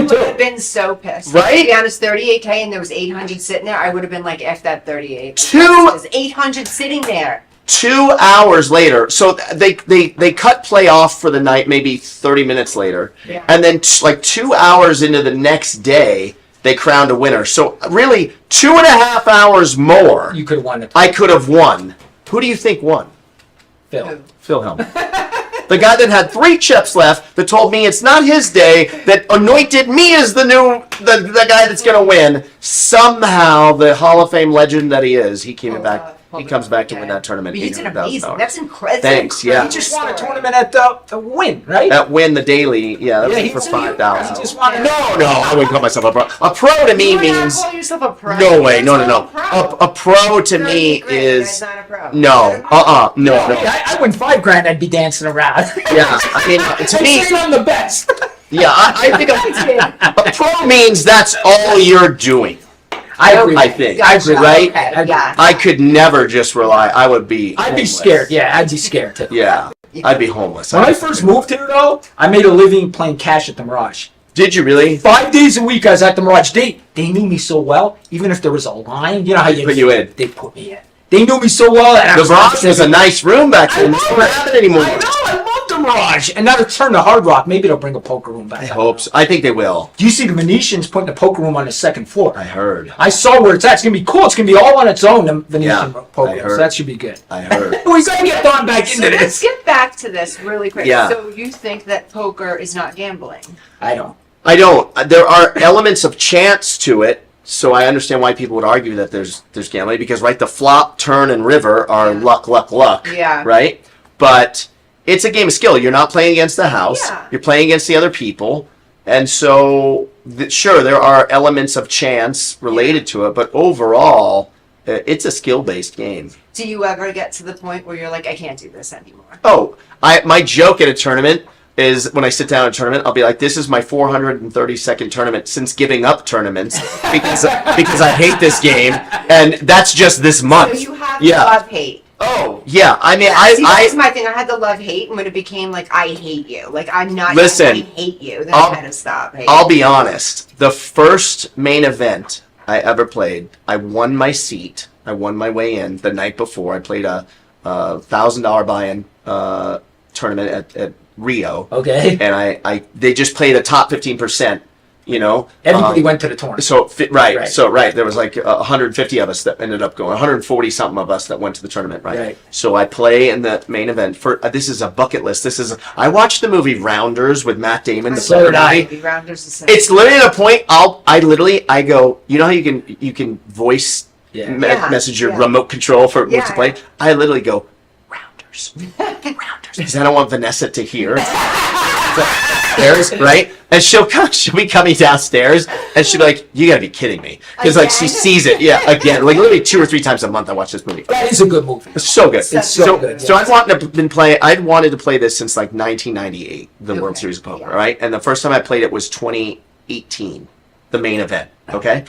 would have been so pissed. Right? To be honest, 38K and there was 800 sitting there, I would have been like, F that 38. There's 800 sitting there. 2 hours later, so they cut play off for the night maybe 30 minutes later, Yeah. and then like 2 hours into the next day, they crowned a winner. So really, 2.5 hours more. You could have won it. I could have won. Who do you think won? Phil. Phil Hellman. The guy that had 3 chips left, that told me it's not his day, that anointed me as the guy that's going to win. Somehow, the Hall of Fame legend that he is, he came back. He comes back to win that tournament. But you did $800,000. amazing. That's incredible. Thanks. Yeah. He just won a tournament at the Win, right? At Win the Daily. Yeah, that he was for was- $5,000. he just wanted- No, I wouldn't call myself a pro. A pro to me You would not means. call yourself a pro. No way. No. You're not a A pro to me is. not a pro. No. No. I win $5,000, I'd be dancing around. Yeah. I mean, to me. I'm the best. Yeah, I think a pro means that's all you're doing. I agree. I think. Gotcha. Right? Okay, yeah. I could never just rely. I would be. I'd be homeless. scared. Yeah, I'd be scared too. Yeah, I'd be homeless. When I first moved here, though, I made a living playing cash at the Mirage. Did you really? 5 days a week I was at the Mirage. They knew me so well, even if there was a line, you know how They put you in. They put me in. They knew me so well. And I The Mirage was a nice room back then. It's not happening anymore. I know, I love the Mirage. And now to turn to Hard Rock, maybe they'll bring a poker room back. I hope so. I think they will. Do you see the Venetians putting a poker room on the second floor? I heard. I saw where it's at. It's going to be cool. It's going to be all on its own, the Venetian poker I room. heard. So that should be good. I heard. We got to get Don back So into let's this. get back to this really quick. Yeah. So you think that poker is not gambling? I don't. I don't. There are elements of chance to it, so I understand why people would argue that there's gambling, because right, the flop, turn, and river are luck. Yeah. Right? But it's a game of skill. You're not playing against the house. Yeah. You're playing against the other people. And so, sure, there are elements of chance related to it, but overall, it's a skill-based game. Do you ever get to the point where you're like, I can't do this anymore? Oh, my joke at a tournament is when I sit down at a tournament, I'll be like, this is my 432nd tournament since giving up tournaments because I hate this game, and that's just this month. So you have Yeah. love-hate. Oh, yeah. I mean, See, that's my thing. I had the love-hate, and when it became like, I hate you. Like, I'm not Listen, I hate you. Then I had to stop hating. I'll be honest. The first main event I ever played, I won my seat. I won my way in the night before. I played a $1,000 buy-in tournament at Rio. Okay. And they just played a top 15%. You know, Everybody went to the tournament. So there was like 150 of us that ended up going. 140 something of us that went to the tournament. Right. So I play in the main event for. This is a bucket list. I watched the movie Rounders with Matt Damon. The So did I. movie. Rounders is It's literally at a point. I go. You know how you can voice message your remote control for what to play. I literally go Rounders, because I don't want Vanessa to hear. Right? And she'll be coming downstairs, and she'll be like, "You gotta be kidding me!" Because like she sees it, again, like literally 2 or 3 times a month. I watch this movie. That is a good movie. It's so good. It's so good. So I'd wanted to play this since like 1998, the World Series of Poker, right? And the first time I played it was 2018, the main event. Okay.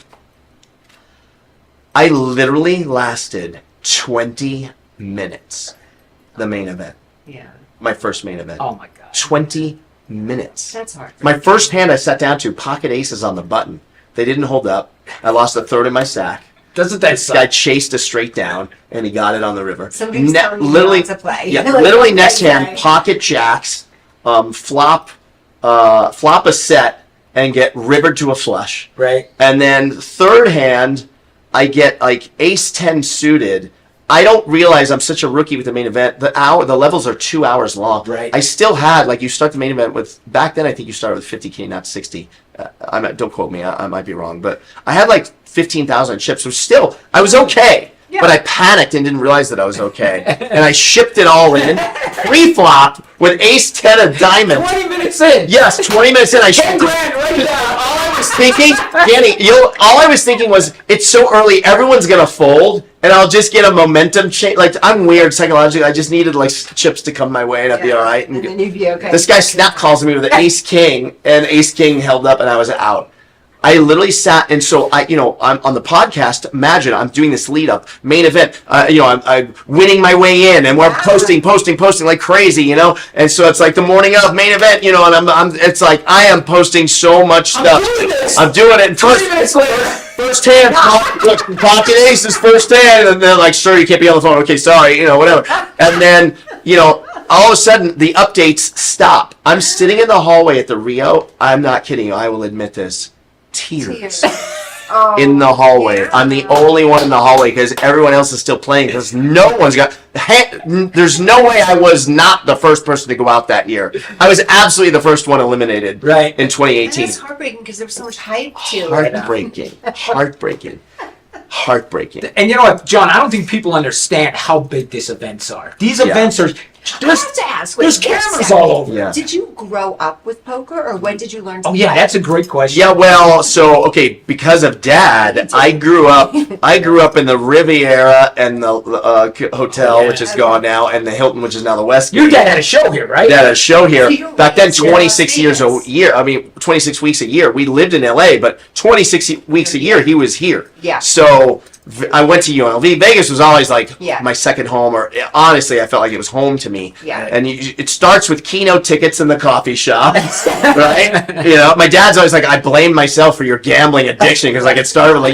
I literally lasted 20 minutes. The main event. Yeah. My first main event. Oh my god. 20 minutes. That's hard. My first hand I sat down to, pocket aces on the button. They didn't hold up. I lost a third in my stack. Doesn't that This suck? guy chased a straight down, and he got it on the river. Somebody's telling you literally, not to play. Yeah, Like, literally okay, next hand, okay. pocket jacks, flop a set, and get rivered to a flush. Right. And then third hand, I get like ace 10 suited. I don't realize I'm such a rookie with the main event. The levels are 2 hours long. Right. I still had, like, you start the main event with, back then I think you started with 50K, not 60. Don't quote me, I might be wrong, but I had like 15,000 chips, so still, I was okay. Yeah. But I panicked and didn't realize that I was okay. And I shipped it all in, pre-flop, with ace 10 of diamonds. 20 minutes in. Yes, 20 minutes in, I 10 shipped grand right now. all I was thinking, Danny, all I was thinking was, it's so early, everyone's gonna fold, and I'll just get a momentum change. Like, I'm weird psychologically. I just needed like chips to come my way, and I'd be all right. And then you'd be okay. This guy snap calls me with an ace king, and ace king held up, and I was out. I literally sat, and so I'm on the podcast. Imagine I'm doing this lead up, main event. I'm winning my way in, and we're posting like crazy, And so it's like the morning of main event, and it's like I am posting so much stuff. I'm doing it. And 20 minutes later. First hand, Pocket Aces first hand, and then like, sir, you can't be on the phone. Okay, sorry, whatever. And then, all of a sudden the updates stop. I'm sitting in the hallway at the Rio. I'm not kidding you. I will admit this. Tears. In the hallway. Yeah. I'm the only one in the hallway because everyone else is still playing because no one's got. There's no way I was not the first person to go out that year. I was absolutely the first one eliminated. Right. In 2018. And it's heartbreaking because there was so much hype to it. Heartbreaking. And you know what, John? I don't think people understand how big these events are. These events are. I have to ask. There's cameras all over. Yeah. Did you grow up with poker, or when did you learn to Oh yeah, play? that's a great question. Yeah, well, because of Dad, I grew up in the Riviera and the hotel, which is gone now, and the Hilton, which is now the Westgate. Your dad had a show here, right? Dad had a show here. So Back then, 26 years a year. 26 weeks a year. We lived in LA, but 26 weeks a year, he was here. Yeah. So I went to UNLV. Vegas was always like Yeah. my second home, or honestly, I felt like it was home to me. Yeah. And it starts with keynote tickets in the coffee shop, right? My dad's always like, I blame myself for your gambling addiction because it started with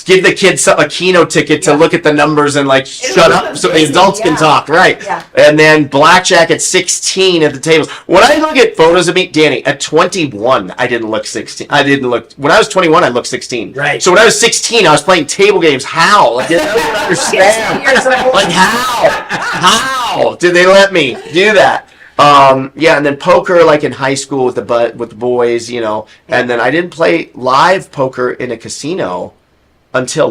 give the kids a keynote ticket to look at the numbers and shut up so the adults can talk, right? Yeah. And then blackjack at 16 at the tables. When I look at photos of me, Danny, at 21, I didn't look 16. When I was 21, I looked 16. Right. So when I was 16, I was playing table games. How? I don't understand. How did they let me do that? And then poker, in high school with the boys, and then I didn't play live poker in a casino until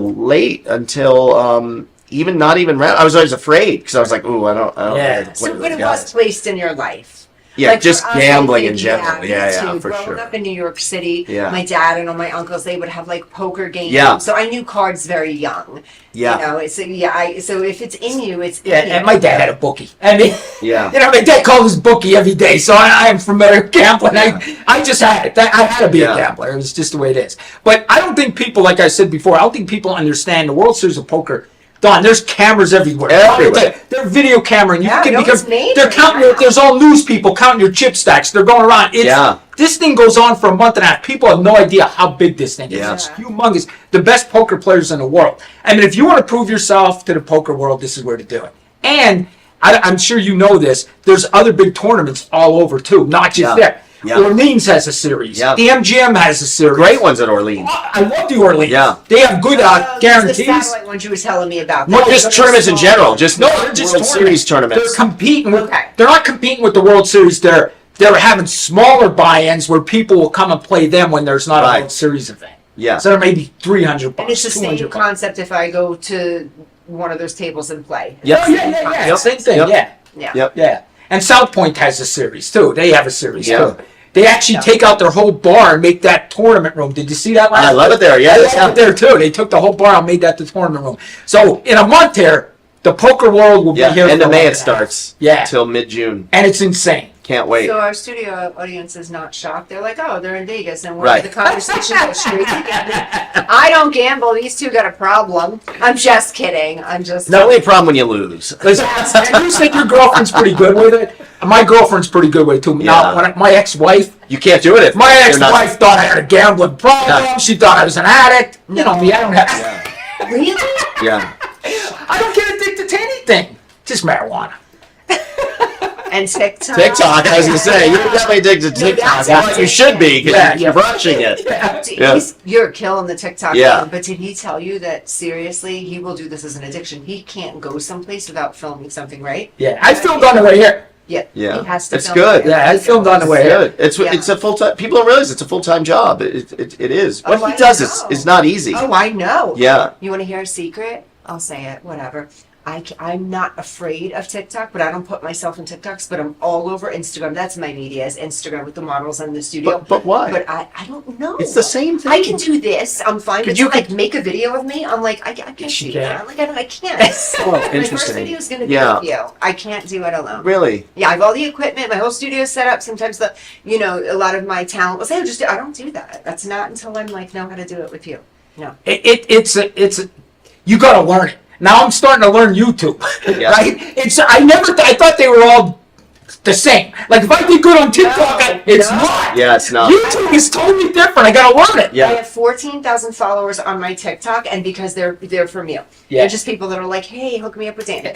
not even round. I was always afraid because I was like, ooh, I don't. Yeah. So when it was placed in your life? Yeah, Like, just for us, gambling I in think, general. me Yeah, too. for Growing sure. up in New York City, Yeah. my dad and all my uncles, they would have poker games. Yeah. So I knew cards very young. Yeah. So if it's in you, it's Yeah, in you. and my dad had a bookie. I mean, Yeah. my dad called his bookie every day, so I am familiar with gambling. I just had it. I had to be a gambler. It was just the way it is. But I don't think people, like I said before, I don't think people understand the World Series of Poker. Don, there's cameras everywhere. They're video camera, and they're counting. There's all news people counting your chip stacks. They're going around. This thing goes on for a month and a half. People have no idea how big this thing is. It's humongous. The best poker players in the world. I mean, if you want to prove yourself to the poker world, this is where to do it. And I'm sure you know this. There's other big tournaments all over too, not just there. Yeah. Orleans has a series. Yeah. The MGM has a series. Great ones at Orleans. I love the Orleans. Yeah. They have good The guarantees. satellite ones you were telling me about. Not just tournaments in general, just They're just World Series tournaments. They're competing with. They're not competing with the World Series. They're having smaller buy-ins where people will come and play them when there's not a World Series event. Yeah. So there may be $300. And it's the same $200. concept if I go to one of those tables and play. Yeah. Same thing. Yep. Yeah. And South Point has a series too. They have a series Yeah. too. They actually take out their whole bar and make that tournament room. Did you see that last I love it there. Yeah, They have it there too. They took the whole bar and made that the tournament room. So in a month here, the poker world will be here. End for of May a it starts. Yeah. Till mid-June. And it's insane. Can't wait. So our studio audience is not shocked. They're like, oh, they're in Vegas, and Right. the conversation goes straight together. I don't gamble. These two got a problem. I'm just kidding. It's only a problem when you lose. Listen, you said your girlfriend's pretty good with it. My girlfriend's pretty good with it too. Now, my ex-wife, You can't do it if my you're not- ex-wife thought I had a gambling problem. She thought I was an addict. You know me, I don't have. Really? Yeah. I don't get addicted to anything. Just marijuana. And TikTok. TikTok, I was going to say, you're definitely addicted to TikTok. that's You should be, because Yeah, you're rushing it. Yeah. You're killing the TikTok Yeah. game, but did he tell you that seriously he will do this as an addiction? He can't go someplace without filming something, right? Yeah, I filmed on the way here. Yeah. Yeah. He has to It's film good. it. Yeah, I filmed on the way here. Good. It's a full-time, people don't realize it's a full-time job. It is. What Oh, he I does know. is not easy. Oh, I know. Yeah. You want to hear a secret? I'll say it. Whatever. I'm not afraid of TikTok, but I don't put myself in TikToks, but I'm all over Instagram. That's my media, is Instagram with the models and the studio. But why? But I don't know. It's the same thing. I can do this. I'm fine. Could But you like make a video of me? I'm like, I can't do that. Like, I can't. My first interesting. video is going to be Yeah. with you. I can't do it alone. Really? Yeah, I have all the equipment. My whole studio is set up. Sometimes a lot of my talent will say, I don't do that. That's not until I'm like, know how to do it with you. No. It's you gotta learn it. Now I'm starting to learn YouTube, right? I thought they were all the same. Like if I did good on TikTok, it's not. Yeah, it's not. YouTube is totally different. I gotta learn it. I have 14,000 followers on my TikTok, and because they're from you. Yeah. They're just people that are like, hey, hook me up with Danny.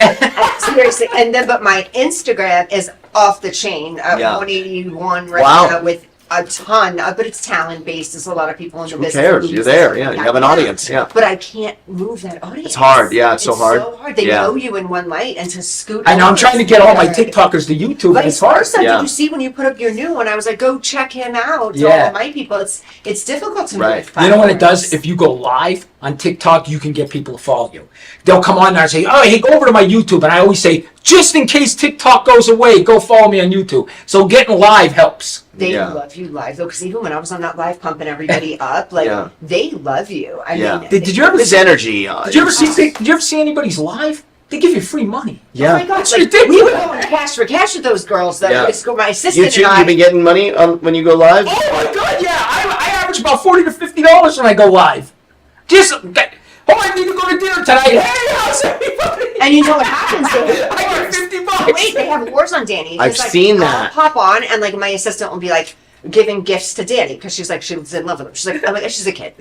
Seriously. And then, but my Instagram is off the chain. 181 right now with a ton, but it's talent based. There's a lot of people in the Who business. cares? You're there. Yeah, you have an audience. Yeah. But I can't move that audience. It's hard. Yeah, it's so hard. So hard. They know you in one light, and to scoot. I know. I'm over trying to is get all my hard. TikTokers to YouTube, and Vice it's hard. versa. Did you see when you put up your new one? I was like, go check him out. To all of my people, it's difficult to move. You know what it does? If you go live on TikTok, you can get people to follow you. They'll come on there and say, oh, hey, go over to my YouTube. And I always say, just in case TikTok goes away, go follow me on YouTube. So getting live helps. They love you live though, because even when I was on that live pumping everybody up, like they love you. I mean, Did you ever This see energy. Did you ever see anybody's live? They give you free money. Yeah. Oh my God, It's like, ridiculous. we were going cash for cash with those girls. That my assistant You and I. been getting money when you go live? Oh my God, yeah. I average about $40 to $50 when I go live. I need to go to dinner tonight. Hey, how's everybody? And you know what happens? I get $50. Wait, they have wars on Danny. I've It's like, seen I'll that. pop on, and like my assistant will be like giving gifts to Danny because she's like she's in love with him. She's like, oh my God, she's a kid.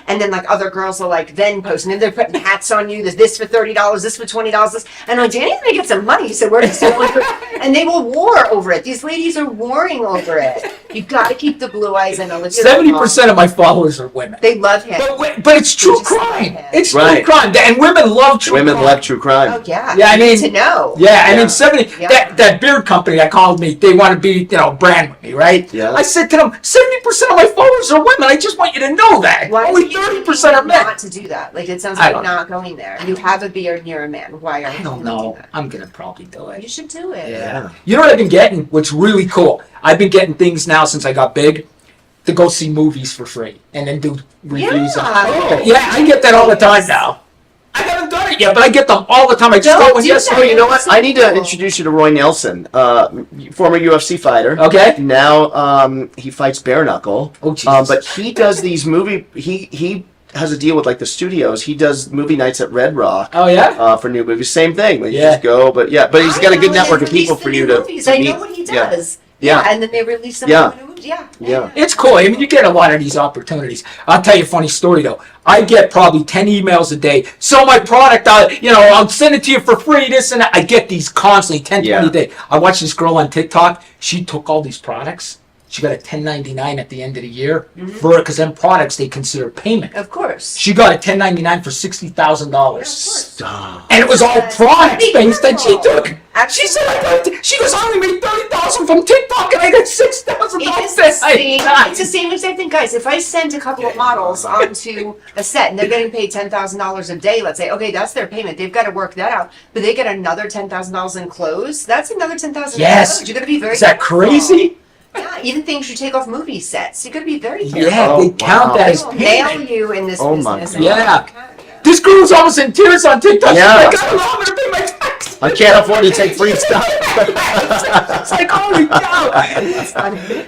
And then like other girls are like then posting, and they're putting hats on you. There's this for $30, this for $20. This, and I'm like, Danny's gonna get some money, so we're just going for. And they will war over it. These ladies are warring over it. You got to keep the blue eyes in. 70% of my followers are women. They love him. But it's true crime. It's true crime. And women love true crime. Women love true crime. Oh yeah. Yeah, I You mean need to know. Yeah, I mean 70. That beard company that called me, they want to be brand with me, right? Yeah. I said to them, 70% of my followers are women. I just want you to know that. Why Only do you 30% are men. not to do that? Like it sounds I like don't not going there. You have a beard and you're a man. Why are you? I don't know. I'm gonna probably do it. You should do it. Yeah. You know what I've been getting? What's really cool? I've been getting things now since I got big to go see movies for free and then do reviews. Yeah, I get that all the time now. I haven't done it yet, but I get them all the time. I just got one yesterday. Oh, you know what? I need to introduce you to Roy Nelson, former UFC fighter. Okay. Now he fights bare knuckle. Oh, Jesus. But he does these he has a deal with like the studios. He does movie nights at Red Rock. Oh yeah. For new movies, same thing. Like, you just go, but he's got a good network of people for you to movies. to I meet. know what he does. Yeah. And then they release some Yeah. new movies. Yeah. Yeah. It's cool. I mean, you get a lot of these opportunities. I'll tell you a funny story, though. I get probably 10 emails a day. Sell my product, I'll send it to you for free, this and that. I get these constantly, 10, 20 a day. I watch this girl on TikTok. She took all these products. She got a 1099 at the end of the year for it, because them products they consider payment. Of course. She got a 1099 for $60,000. And it was all products based that she took. She said, she goes, I only made $30,000 from TikTok and I got $6,000. It's the same exact thing, guys. If I send a couple of models onto a set and they're getting paid $10,000 a day, let's say, okay, that's their payment. They've got to work that out, but they get another $10,000 in clothes. That's another $10,000. Yes. You're going to be very. Is that crazy? Yeah, even things you take off movie sets. You're going to be very careful. Yeah, they count that as They will payment. nail you in this Oh my business. God. Yeah. This girl was almost in tears on TikTok. Yeah. She's like, I'm going to pay my tax. I can't afford to take free stuff. It's like, holy cow.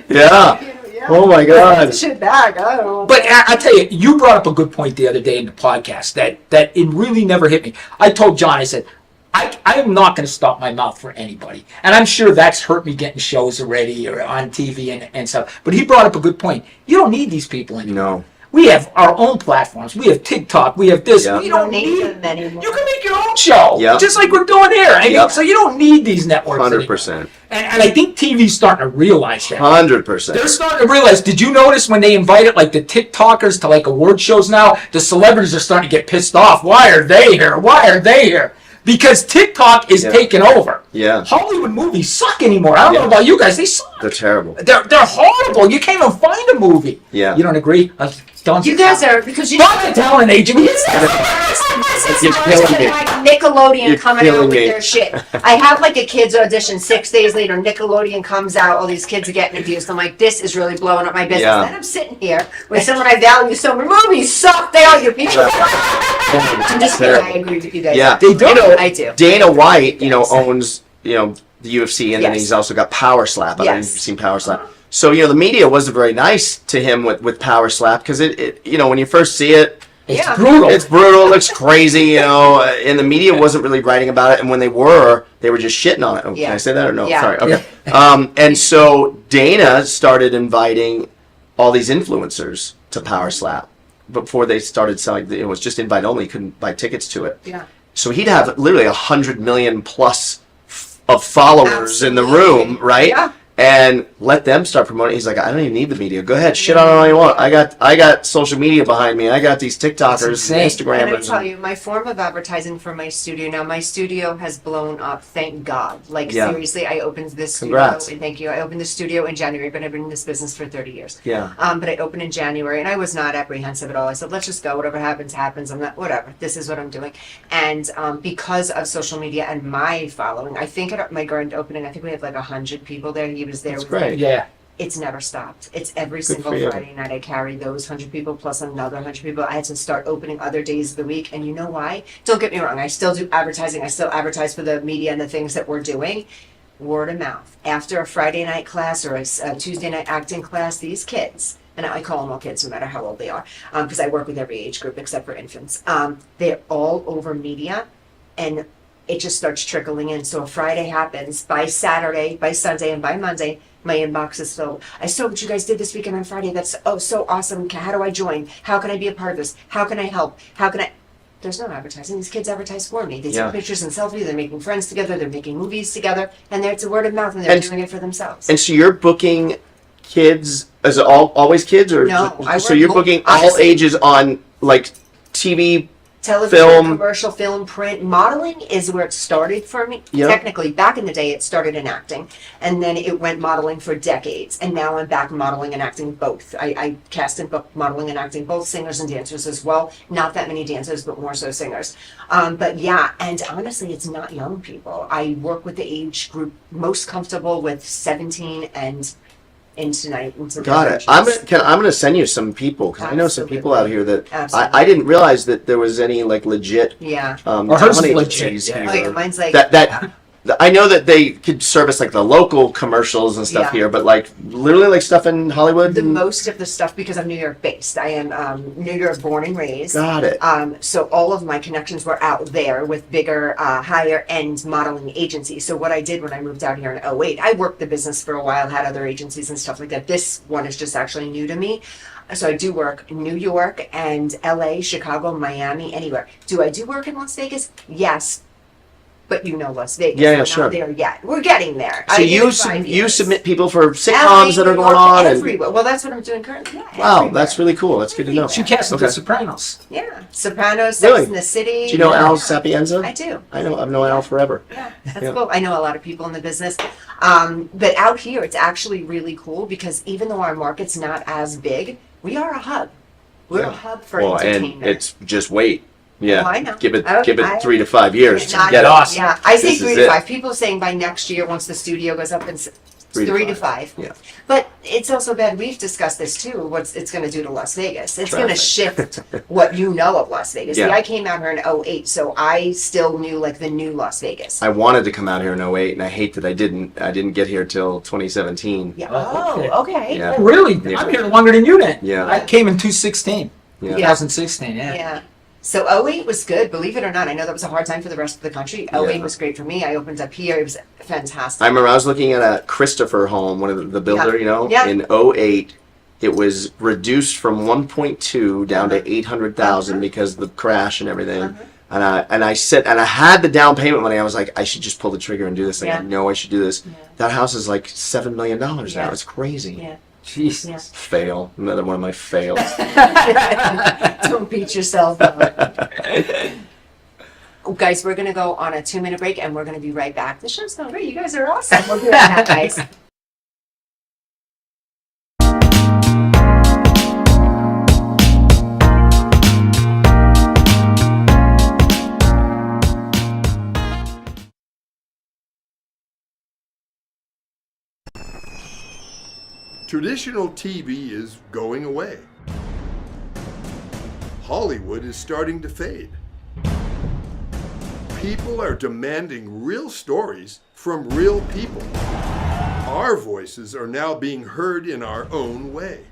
Yeah. Oh my God. Shit back. Oh. But I tell you, you brought up a good point the other day in the podcast that it really never hit me. I told John, I said, I am not going to stop my mouth for anybody. And I'm sure that's hurt me getting shows already or on TV and stuff. But he brought up a good point. You don't need these people anymore. No. We have our own platforms. We have TikTok. We have this. Yeah. We don't need them anymore. You can make your own show. Yeah. Just like we're doing here. I mean, so you don't need these networks 100%. anymore. And I think TV's starting to realize that. 100%. They're starting to realize, did you notice when they invited like the TikTokers to like award shows now, the celebrities are starting to get pissed off. Why are they here? Why are they here? Because TikTok is taking over. Yeah. Hollywood movies suck anymore. I don't know about you guys. They suck. They're terrible. They're horrible. You can't even find a movie. Yeah. You don't agree? You guys are, because you Not a talent agent. You're killing me. like Nickelodeon You're coming out killing with me. their shit. I have like a kid's audition 6 days later. Nickelodeon comes out. All these kids are getting abused. I'm like, this is really blowing up my business. Yeah. Then I'm sitting here with someone I value so much. Movies suck. They all your people. I'm just kidding. I agree with you guys. Yeah, They do. You know, I do. Dana White, owns the UFC, and then Yes. he's also got Power Slap. I don't know if Yes. you've seen Power Slap. So the media wasn't very nice to him with Power Slap because it when you first see it, It's brutal. it's brutal, it looks crazy, and the media wasn't really writing about it. And when they were just shitting on it. Oh, Yeah. Can I say that or no? Yeah. Sorry. Okay. And so Dana started inviting all these influencers to Power Slap before they started selling. It was just invite only; you couldn't buy tickets to it. Yeah. So he'd have literally 100 million plus of followers in the Absolutely. room, right? Yeah. And let them start promoting. He's like, I don't even need the media. Go ahead, shit on it all you want. I got social media behind me. I got these TikTokers, insane. And I Instagrammers. tell you, my form of advertising for my studio now, my studio has blown up, thank God. Like, Yeah. seriously, I opened this Congrats. studio, and thank you. I opened the studio in January, but I've been in this business for 30 years. Yeah. But I opened in January, and I was not apprehensive at all. I said, let's just go. Whatever happens, happens. I'm not, whatever. This is what I'm doing. And because of social media and my following, I think at my grand opening, I think we had like 100 people there. He was there That's with great. Yeah. It's never stopped. It's every Good single for you. Friday night I carry those 100 people plus another 100 people. I had to start opening other days of the week. And you know why? Don't get me wrong. I still do advertising. I still advertise for the media and the things that we're doing. Word of mouth. After a Friday night class or a Tuesday night acting class, these kids, and I call them all kids no matter how old they are, because I work with every age group except for infants. They're all over media, and it just starts trickling in. So a Friday happens, by Saturday, by Sunday, and by Monday, my inbox is filled. I saw what you guys did this weekend on Friday. That's so awesome. How do I join? How can I be a part of this? How can I help? How can I? There's no advertising. These kids advertise for me. They Yeah. take pictures and selfies. They're making friends together. They're making movies together, and it's a word of mouth, and they're And- doing it for themselves. And so you're booking kids? Is it always kids, or No, I so work you're mo- booking all honestly- ages on like TV? Television, Film. commercial, film, print, modeling is where it started for me. Yep. Technically, back in the day, it started in acting, and then it went modeling for decades, and now I'm back modeling and acting both. I cast and book modeling and acting both, singers and dancers as well. Not that many dancers, but more so singers. But yeah, and honestly, it's not young people. I work with the age group most comfortable with 17 and into Got it. I'm gonna send you some people because I know some people out here that Absolutely. I didn't realize that there was any like legit Yeah. Or hers talent is legit, agencies yeah. here. Like, mine's like that I know that they could service like the local commercials and stuff Yeah. here, but like literally like stuff in Hollywood. the most of the stuff because I'm New York based. I am New York born and raised. Got it. So all of my connections were out there with bigger, higher end modeling agencies. So what I did when I moved out here in 08, I worked the business for a while, had other agencies and stuff like that. This one is just actually new to me. So I do work in New York and LA, Chicago, Miami, anywhere. Do I do work in Las Vegas? Yes. But Las Vegas. Yeah, yeah, We're sure. not there yet. We're getting there. So I give you it 5 you years. submit people for LA, sitcoms that are New going York, on, and everywhere. Well, that's what I'm doing currently. Yeah, wow, everywhere. that's really cool. That's good to know. She cast Okay. The Sopranos. Yeah, Sopranos, Sex Really? in the City. Do you know yeah. Al Sapienza? I do. I know. I've known Al forever. That's Yeah. cool. I know a lot of people in the business. But out here, it's actually really cool because even though our market's not as big, we are a hub. We're a hub for Well, entertainment. and it's just wait. Yeah, Oh, I know. give it I- 3 to 5 years to Not- get it. Yeah, I say This 3 is to it. 5. People are saying by next year, once the studio goes up, it's 3 to 5. Yeah. But it's also bad. We've discussed this too. What it's going to do to Las Vegas? It's going to Traffic. shift what you know of Las Vegas. Yeah. See, I came out here in 08, so I still knew like the new Las Vegas. I wanted to come out here in 08, and I hate that I didn't. I didn't get here till 2017. Yeah. Oh, okay. Yeah. Oh, really? Yeah. I'm here longer than you then. Yeah. I came in 2016. Yeah. 2016, yeah. Yeah. So 08 was good, believe it or not. I know that was a hard time for the rest of the country. 08 Yeah. was great for me. I opened up here. It was fantastic. I remember I was looking at a Christopher home, one of the builder, Yeah. in 08. It was reduced from 1.2 down to 800,000 because of the crash and everything. And I said, and I had the down payment money. I was like, I should just pull the trigger and do this thing. I Yeah. know I should do this. That house is like $7 million now. Yeah. It's crazy. Yeah. Jesus. Fail. Another one of my fails. Don't beat yourself up. Guys, we're going to go on a 2-minute break and we're going to be right back. The show's going great. You guys are awesome. We'll do that, guys. Traditional TV is going away. Hollywood is starting to fade. People are demanding real stories from real people. Our voices are now being heard in our own way.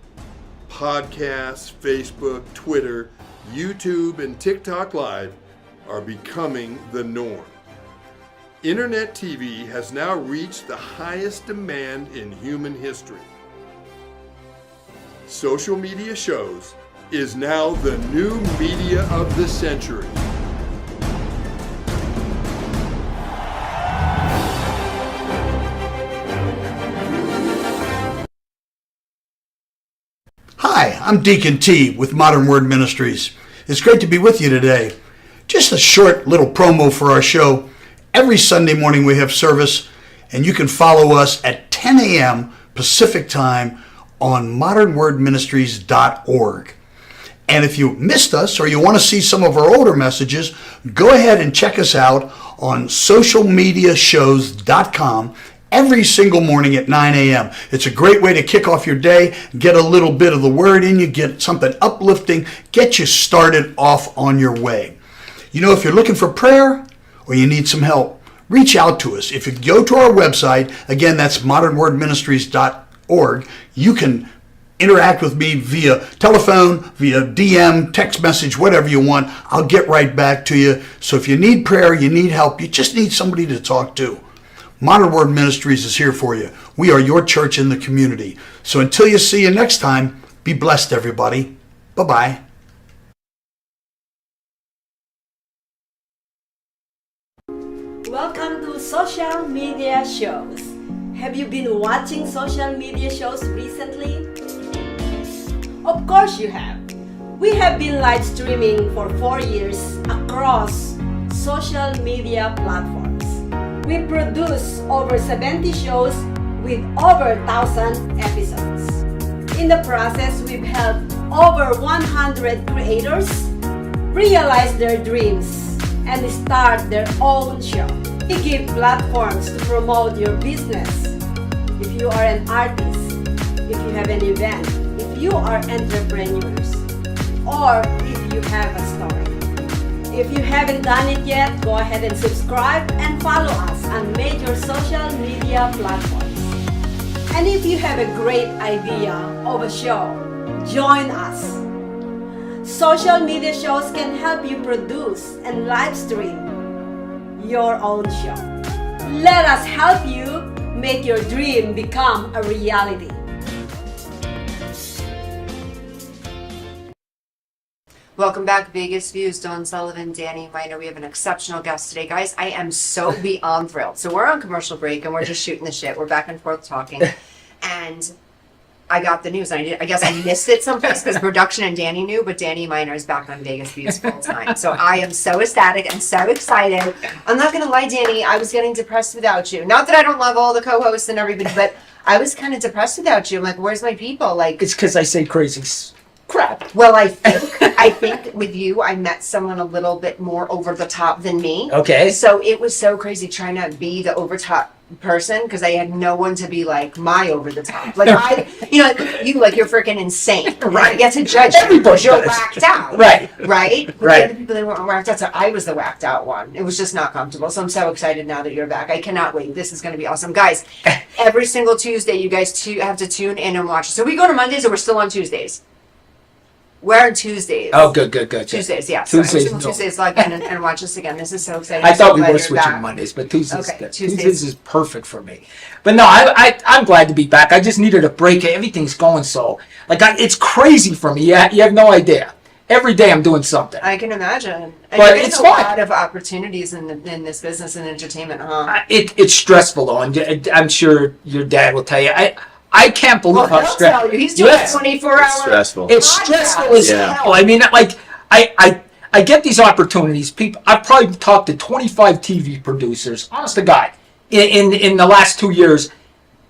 Podcasts, Facebook, Twitter, YouTube, and TikTok Live are becoming the norm. Internet TV has now reached the highest demand in human history. Social media shows is now the new media of the century. Hi, I'm Deacon T with Modern Word Ministries. It's great to be with you today. Just a short little promo for our show. Every Sunday morning we have service, and you can follow us at 10 a.m. Pacific Time on modernwordministries.org. And if you missed us or you want to see some of our older messages, go ahead and check us out on socialmediashows.com every single morning at 9 a.m. It's a great way to kick off your day, get a little bit of the word in you, get something uplifting, get you started off on your way. You know, if you're looking for prayer or you need some help, reach out to us. If you go to our website, again, that's modernwordministries.org, you can interact with me via telephone, via DM, text message, whatever you want. I'll get right back to you. So if you need prayer, you need help, you just need somebody to talk to, Modern Word Ministries is here for you. We are your church in the community. So until you see you next time, be blessed, everybody. Bye-bye. Welcome to Social Media Shows. Have you been watching social media shows recently? Of course you have. We have been live streaming for 4 years across social media platforms. We produce over 70 shows with over 1,000 episodes. In the process, we've helped over 100 creators realize their dreams and start their own show. We give platforms to promote your business. If you are an artist, if you have an event, if you are entrepreneurs, or if you have a story. If you haven't done it yet, go ahead and subscribe and follow us on major social media platforms. And if you have a great idea of a show, join us. Social media shows can help you produce and live stream your own show. Let us help you make your dream become a reality. Welcome back, Vegas Views. Dawn Sullivan, Danny Miner. We have an exceptional guest today, guys. I am so beyond thrilled. So we're on commercial break and we're just shooting the shit. We're back and forth talking, and I got the news. I guess I missed it someplace because production and Danny knew, but Danny Miner is back on Vegas Views full time. So I am so ecstatic and so excited. I'm not gonna lie, Danny, I was getting depressed without you. Not that I don't love all the co-hosts and everybody, but I was kind of depressed without you. I'm like, where's my people? Like, it's because I say crazy crap. Well, I think with you, I met someone a little bit more over the top than me. Okay. So it was so crazy trying to be the over top person because I had no one to be like my over the top. Like you're freaking insane. Right. I get to judge Everybody you're does. whacked out. Right. Right. But Right. the other people, they weren't whacked out. So I was the whacked out one. It was just not comfortable. So I'm so excited now that you're back. I cannot wait. This is going to be awesome, guys. Every single Tuesday, you guys have to tune in and watch. So we go to Mondays, or we're still on Tuesdays. We're on Tuesdays. Oh, good. Tuesdays, yeah. Tuesdays, So no. Tuesdays, log in and watch us again. This is so exciting. I I'm so thought we glad were you're switching back. Mondays, but Tuesdays, Okay, good. Tuesdays. Tuesdays is perfect for me. But no, I'm glad to be back. I just needed a break. Everything's going so it's crazy for me. You have no idea. Every day I'm doing something. I can imagine. And But you're getting it's a fun. lot of opportunities in this business and entertainment, huh? It's stressful though, and I'm sure your dad will tell you. I can't believe how he'll stressful. tell you. He's doing 24 hours. Stressful. It's stressful as hell. I mean, like I get these opportunities. People, I've probably talked to 25 TV producers, honest to God, in the last 2 years,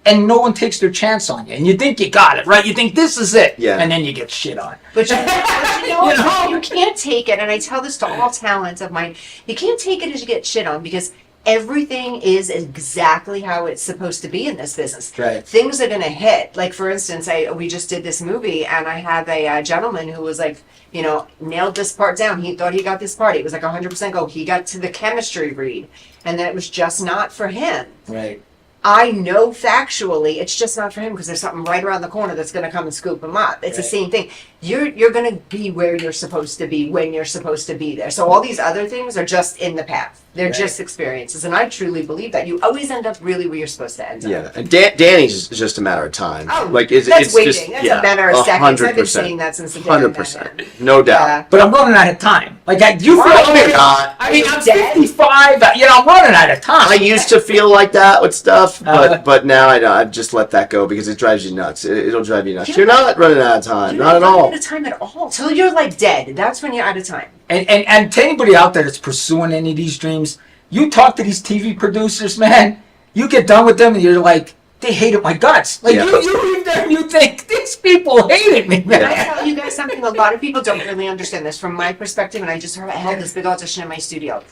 and no one takes their chance on you. And you think you got it, right? You think this is it, and then you get shit on. But you know, you can't take it, and I tell this to all talent of mine, you can't take it as you get shit on, because everything is exactly how it's supposed to be in this business. Right. Things are going to hit. Like, for instance, we just did this movie, and I had a gentleman who was like, you know, nailed this part down. He thought he got this part. It was like 100% go. He got to the chemistry read, and then it was just not for him. Right. I know factually it's just not for him because there's something right around the corner that's going to come and scoop him up. It's the same thing. You're going to be where you're supposed to be when you're supposed to be there. So all these other things are just in the path. They're just experiences, and I truly believe that you always end up really where you're supposed to end up. Yeah, and Danny's just a matter of time. Oh, like that's it's waiting. just That's a matter of seconds. I've been 100%. saying that since the day I met him. 100%, no doubt. But I'm running out of time. Like, you feel Why like not? I mean, I'm 55. You know, I'm running out of time. I used to feel like that with stuff, but now I don't. I've just let that go because it drives you nuts. It'll drive you nuts. You're not running out of time, not at all. Out of time at all. Till you're like dead. That's when you're out of time. And to anybody out there that's pursuing any of these dreams, you talk to these TV producers, man. You get done with them, and you're like, they hated my guts. Like, you read them, you think these people hated me, man. Can I tell you guys something? A lot of people don't really understand this from my perspective, and I just held this big audition in my studio.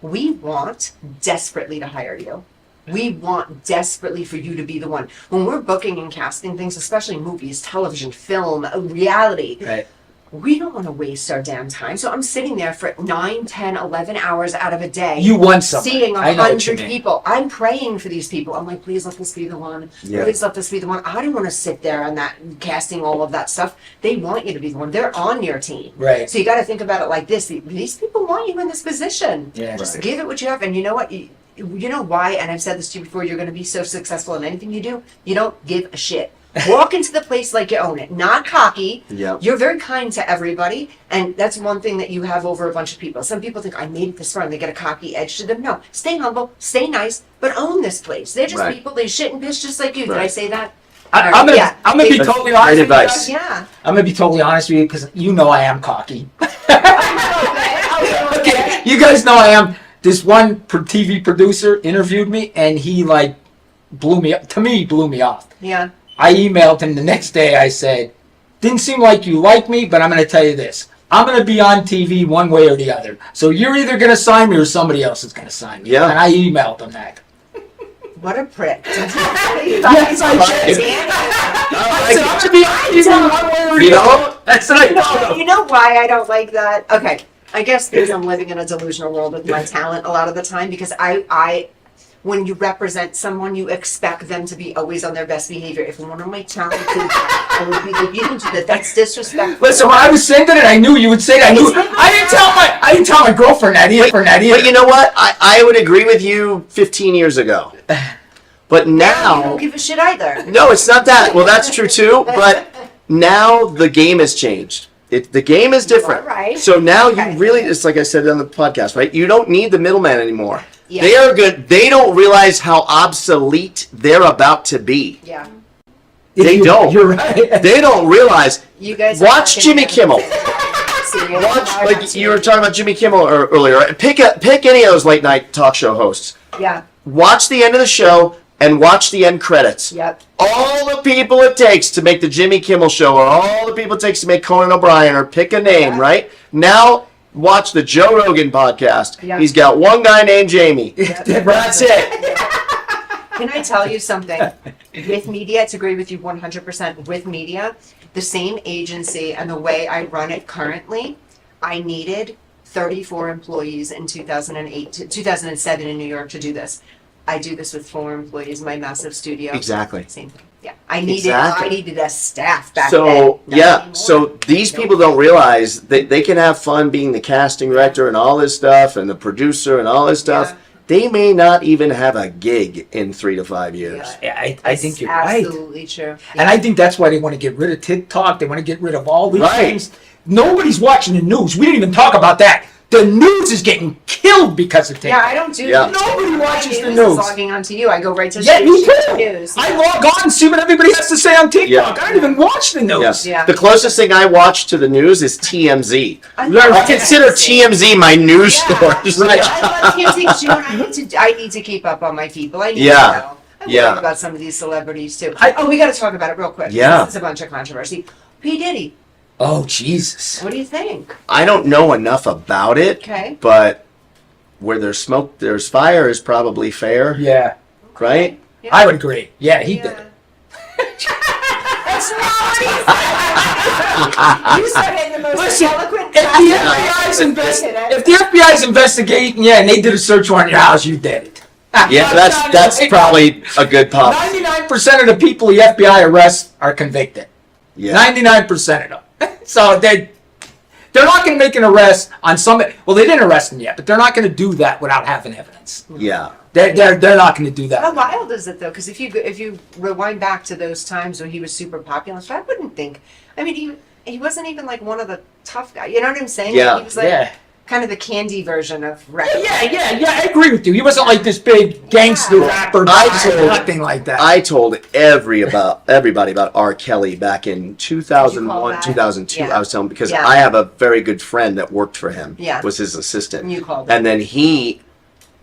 We want desperately to hire you. We want desperately for you to be the one. When we're booking and casting things, especially movies, television, film, reality, we don't want to waste our damn time. So I'm sitting there for 9, 10, 11 hours out of a day. You want something. Seeing I know what you 100 mean. people. I'm praying for these people. I'm like, please let this be the one. Yeah. Please let this be the one. I don't want to sit there and that casting all of that stuff. They want you to be the one. They're on your team. Right. So you got to think about it like this. These people want you in this position. Yeah. Just give it what you have. And you know what? You know why? And I've said this to you before. You're going to be so successful in anything you do. You don't give a shit. Walk into the place like you own it, not cocky. Yep. You're very kind to everybody, and that's one thing that you have over a bunch of people. Some people think I made it this far and they get a cocky edge to them. No, stay humble, stay nice, but own this place. They're just people. They shit and piss just like you. Did I say that? I'm gonna be totally honest with you advice. guys. Yeah. I'm gonna be totally honest with you because you know I am cocky. Okay, you guys know I am. This one TV producer interviewed me, and he like blew me up. To me, he blew me off. Yeah. I emailed him the next day. I said, "Didn't seem like you like me, but I'm going to tell you this. I'm going to be on TV one way or the other. So you're either going to sign me or somebody else is going to sign me." Yeah. And I emailed him that. What a prick. Yes, I did. I said, I'm going to be on TV one way or the other. That's what I told him. You know why I don't like that? Okay. I guess because I'm living in a delusional world with my talent a lot of the time, because I when you represent someone, you expect them to be always on their best behavior. If one of my talent did that, I would be like, you didn't do that. That's disrespectful. Listen, when I was sending it, I knew you would say that. I didn't tell my girlfriend that either. But you know what? I would agree with you 15 years ago. But now You don't give a shit either. No, it's not that. Well, that's true too. But now the game has changed. The game is different. You are right. So now you really, it's like I said on the podcast, right? You don't need the middleman anymore. Yeah. They are good. They don't realize how obsolete they're about to be. Yeah. They don't. You're right. They don't realize. You guys watch are Jimmy Kimmel. Serious. Watch, like you were talking about Jimmy Kimmel earlier. Right? Pick any of those late night talk show hosts. Yeah. Watch the end of the show and watch the end credits. Yep. All the people it takes to make the Jimmy Kimmel show, or all the people it takes to make Conan O'Brien, or pick a name, right? Now, watch the Joe Rogan podcast. Yeah. He's got one guy named Jamie. Yep. That's it. Can I tell you something? With media, to agree with you 100%. With media, the same agency and the way I run it currently, I needed 34 employees in 2007 in New York to do this. I do this with 4 employees, my massive studio. Exactly. Same thing. Yeah. I needed a staff back then. So, Not yeah. anymore. So these people don't realize that they can have fun being the casting director and all this stuff, and the producer and all this stuff. Yeah. They may not even have a gig in 3 to 5 years. Yeah, I think you're right. Absolutely true. And I think that's why they want to get rid of TikTok. They want to get rid of all these Right. things. Nobody's watching the news. We didn't even talk about that. The news is getting killed because of TikTok. Yeah, I don't do Yeah. Nobody watches the news. Logging onto you, I go right to Yeah, me the too. news. I log on and see what everybody has to say on TikTok. Yeah. I don't even watch the news. Yeah. The closest thing I watch to the news is TMZ. I I consider TMZ my news source. I love TMZ because you know what? I need to keep up on my people. I need Yeah. to know. I Yeah. worry about some of these celebrities too. We got to talk about it real quick. Yeah. This is a bunch of controversy. P. Diddy. Oh, Jesus. What do you think? I don't know enough about it, Okay. but where there's smoke, there's fire is probably fair. Yeah. Right? I would agree. Yeah, he did it. That's not what he said. You said it in the most Listen, eloquent if the FBI's investigating, yeah, and they did a search warrant in your house, you did it. Yeah, that's probably a good pop. 99% of the people the FBI arrests are convicted. Yeah. 99% of them. So they're not going to make an arrest on somebody. Well, they didn't arrest him yet, but they're not going to do that without having evidence. Yeah. They're not going to do that. How wild is it though? Because if you rewind back to those times when he was super popular, so I wouldn't think. I mean, he wasn't even like one of the tough guys. You know what I'm saying? Yeah. Like, he was like kind of the candy version of rap. Yeah, I agree with you. He wasn't like this big gangster rapper. Nothing like that. I told everybody about R. Kelly back in 2001, 2002. Yeah. I was telling because Yeah. I have a very good friend that worked for him. Yeah. Was his assistant. And you called And then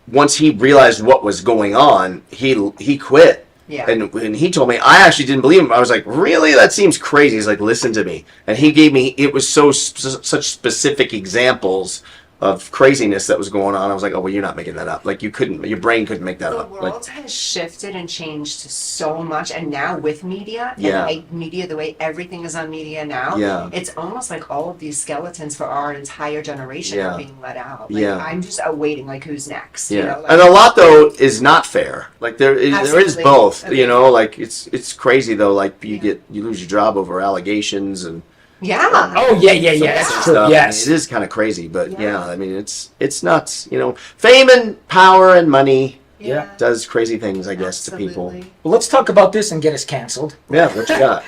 once he realized what was going on, he quit. Yeah. And when he told me, I actually didn't believe him. I was like, really? That seems crazy. He's like, listen to me. And he gave me, it was such specific examples of craziness that was going on. I was like, oh, well, you're not making that up. Like, your brain couldn't make that The up. world Like, has shifted and changed so much, and now with media, Yeah. and media, the way everything is on media now, Yeah. it's almost like all of these skeletons for our entire generation Yeah. are being let out. Like, Yeah. I'm just awaiting, like, who's next? yeah. You know, like, And a lot, though, is not fair. Like, there is Absolutely. both. Okay. You know, like, it's crazy, though. Like, you lose your job over allegations and yeah. Oh, yeah. That's true. stuff. Yes. I mean, it is kind of crazy, but yeah, I mean, it's nuts. You know, fame and power and money Yeah. does crazy things, I guess, to people. Well, let's talk about this and get us canceled. Yeah, what you got?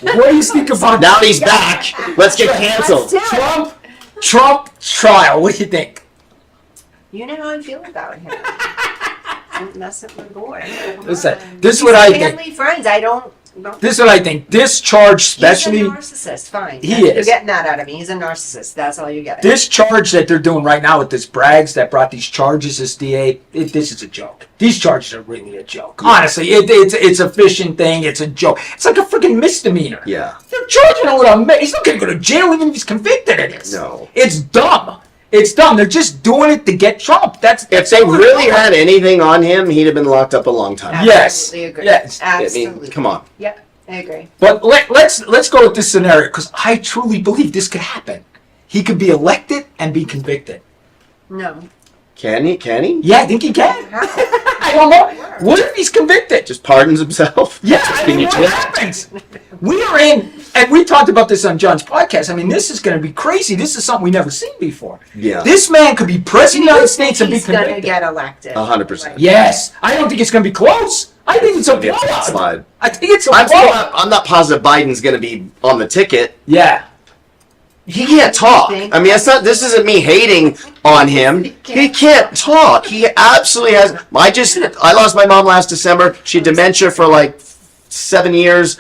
What do you think about Now he's back. Let's get canceled. Trump trial. What do you think? You know how I feel about him. Don't mess with my boy. Listen, this is what I think. Family, friends, I don't. This is what I think. This charge, especially. He's a narcissist, fine. He You're is. getting that out of me. He's a narcissist. That's all you get. This charge that they're doing right now with this Braggs that brought these charges, this DA, this is a joke. These charges are really a joke. Honestly, it's a fishing thing. It's a joke. It's like a freaking misdemeanor. Yeah. They're charging him with he's not going to go to jail even if he's convicted of this. No. It's dumb. It's dumb. They're just doing it to get Trump. If they really had anything on him, he'd have been locked up a long time. Yes. Absolutely agree. Yes. Absolutely. I mean, come on. Yeah, I agree. But let's go with this scenario because I truly believe this could happen. He could be elected and be convicted. No. Can he? Can he? Yeah, I think he can. I don't know. What if he's convicted? Just pardons himself? Yeah, I mean, what happens? We are in, and we talked about this on John's podcast. I mean, this is going to be crazy. This is something we never seen before. Yeah. This man could be president of the United States and be He's gonna convicted. get elected. 100%. Yes, I don't think it's going to be close. I think it's a Yeah, blowout. slide. I think it's a I'm blowout. not positive Biden's going to be on the ticket. Yeah. He can't talk. I mean, this isn't me hating on him. He can't talk. He absolutely has. I lost my mom last December. She had dementia for like 7 years.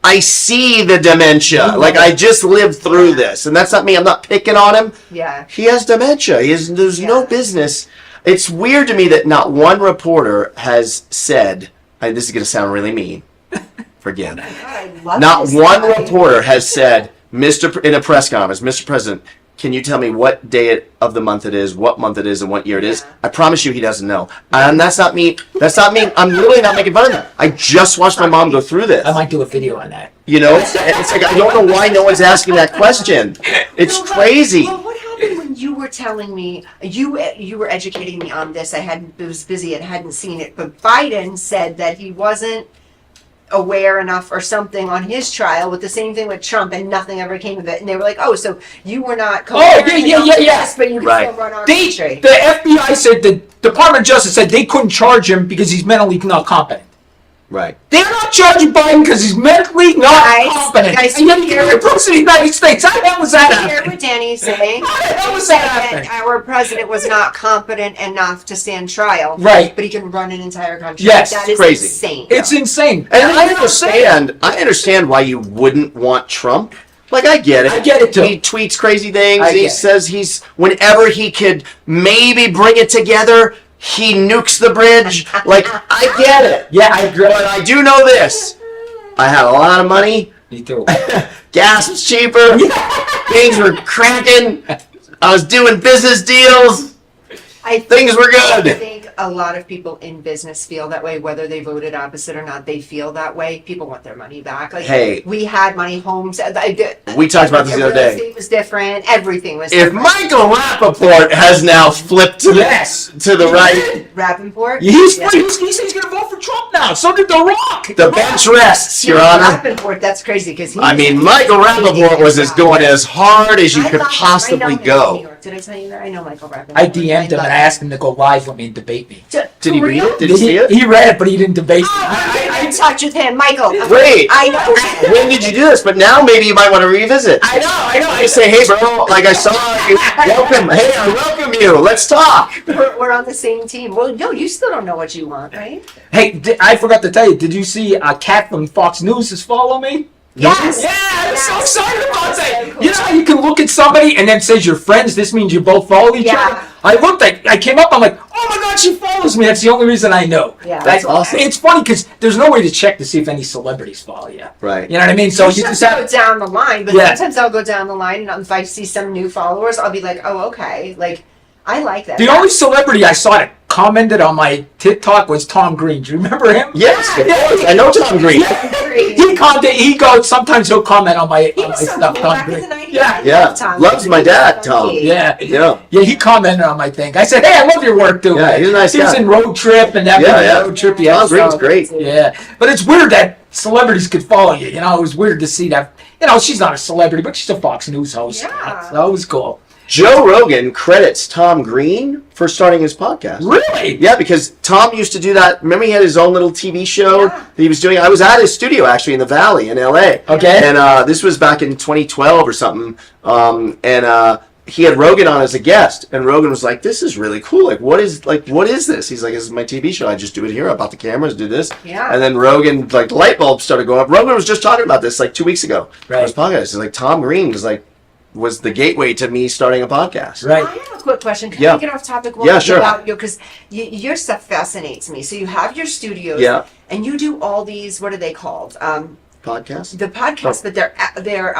I see the dementia. Like, I just lived through this. And that's not me. I'm not picking on him. Yeah. He has dementia. There's no business. It's weird to me that not one reporter has said, and this is going to sound really mean. Forgive me. Not one reporter has said, in a press conference, Mr. President, can you tell me what day of the month it is, what month it is, and what year it is? I promise you he doesn't know. And that's not me. I'm really not making fun of him. I just watched my mom go through this. I might do a video on that. You know, it's like, I don't know why no one's asking that question. It's crazy. Well, what happened when you were telling me you were educating me on this? I was busy and hadn't seen it, but Biden said that he wasn't aware enough or something on his trial with the same thing with Trump and nothing ever came of it. And they were like, oh, so you were not Oh, yeah. but you can Right. still run our The country. FBI said, the Department of Justice said they couldn't charge him because he's mentally not competent. Right. They're not charging Biden because he's mentally not competent. guys, And yet hear- you're the president of the United States. How the hell was that You hear happening? what Danny's saying? How the hell was He that said happening? Our president was not competent enough to stand trial. Right. But he can run an entire country. Yes. That is Crazy. insane. It's insane. And I understand why you wouldn't want Trump. Like, I get it. I get it, too. He tweets crazy things. I He get it. says whenever he could maybe bring it together, he nukes the bridge. Like, I get it. Yeah, I agree. But I do know this. I had a lot of money. Me too. Gas was cheaper. Things were cracking. I was doing business deals. Things were I good. think a lot of people in business feel that way, whether they voted opposite or not. They feel that way. People want their money back. Like, Hey. we had money, homes. We talked about this the other day. Real estate was different. Everything was If different. Michael Rappaport has now flipped to the right, Rappaport? He's- He said he's going to vote for Trump now. So did The Rock. the bench rests, Your Honor. Rappaport, that's crazy because I mean, Michael Rappaport was going as hard as you could possibly go. Did I tell you that? I know Michael Rappaport. I DM'd him and I asked him to go live with me and debate me. Did he read it? Did he see it? He read it, but he didn't debate me. I'm in touch with him, Michael. Wait, I know. when did you do this? But now maybe you might want to revisit. I know. I say, hey, bro, like I saw you. Welcome. Hey, I welcome you. Let's talk. We're on the same team. Well, no, you still don't know what you want, right? Hey, I forgot to tell you, did you see Kat from Fox News is follow me? Yes. Yeah, I'm so excited about that. You know how you can look at somebody and then it says you're friends, this means you both follow each other? I came up, I'm like, oh my God, she follows me. That's the only reason I know. Yeah. That's awesome. It's funny because there's no way to check to see if any celebrities follow you. Right. You know what I mean? So you just just have go down the line, but Yeah. sometimes I'll go down the line and if I see some new followers, I'll be like, oh, okay. Like, I like that. The only celebrity I saw that commented on my TikTok was Tom Green. Do you remember him? Yes, of course. I know Tom Green. He goes, sometimes he'll comment on my stuff, Tom Green. Yeah, loves my dad, Tom. Yeah. Yeah. Yeah, he commented on my thing. I said, hey, I love your work too. Yeah, he's a nice He was guy. in Road Trip and that Road Trip. Yeah, Tom Green's so- great. Yeah. But it's weird that celebrities could follow you. You know, it was weird to see that. You know, she's not a celebrity, but she's a Fox News host. Yeah. So it was cool. Joe Rogan credits Tom Green for starting his podcast. Really? Yeah, because Tom used to do that. Remember, he had his own little TV show that he was doing. I was at his studio actually in the Valley in LA. Okay. And this was back in 2012 or something. He had Rogan on as a guest, and Rogan was like, "This is really cool. Like, what is this?" He's like, "This is my TV show. I just do it here. I bought the cameras, do this." Yeah. And then Rogan, like, the light bulbs started going up. Rogan was just talking about this like 2 weeks ago on his podcast. He's like, Tom Green was the gateway to me starting a podcast. I have a quick question. Can Yeah. I get off topic Yeah, sure. about you? Because your stuff fascinates me. So you have your studios, Yeah. and you do all these. What are they called? Podcast. The podcasts, but they're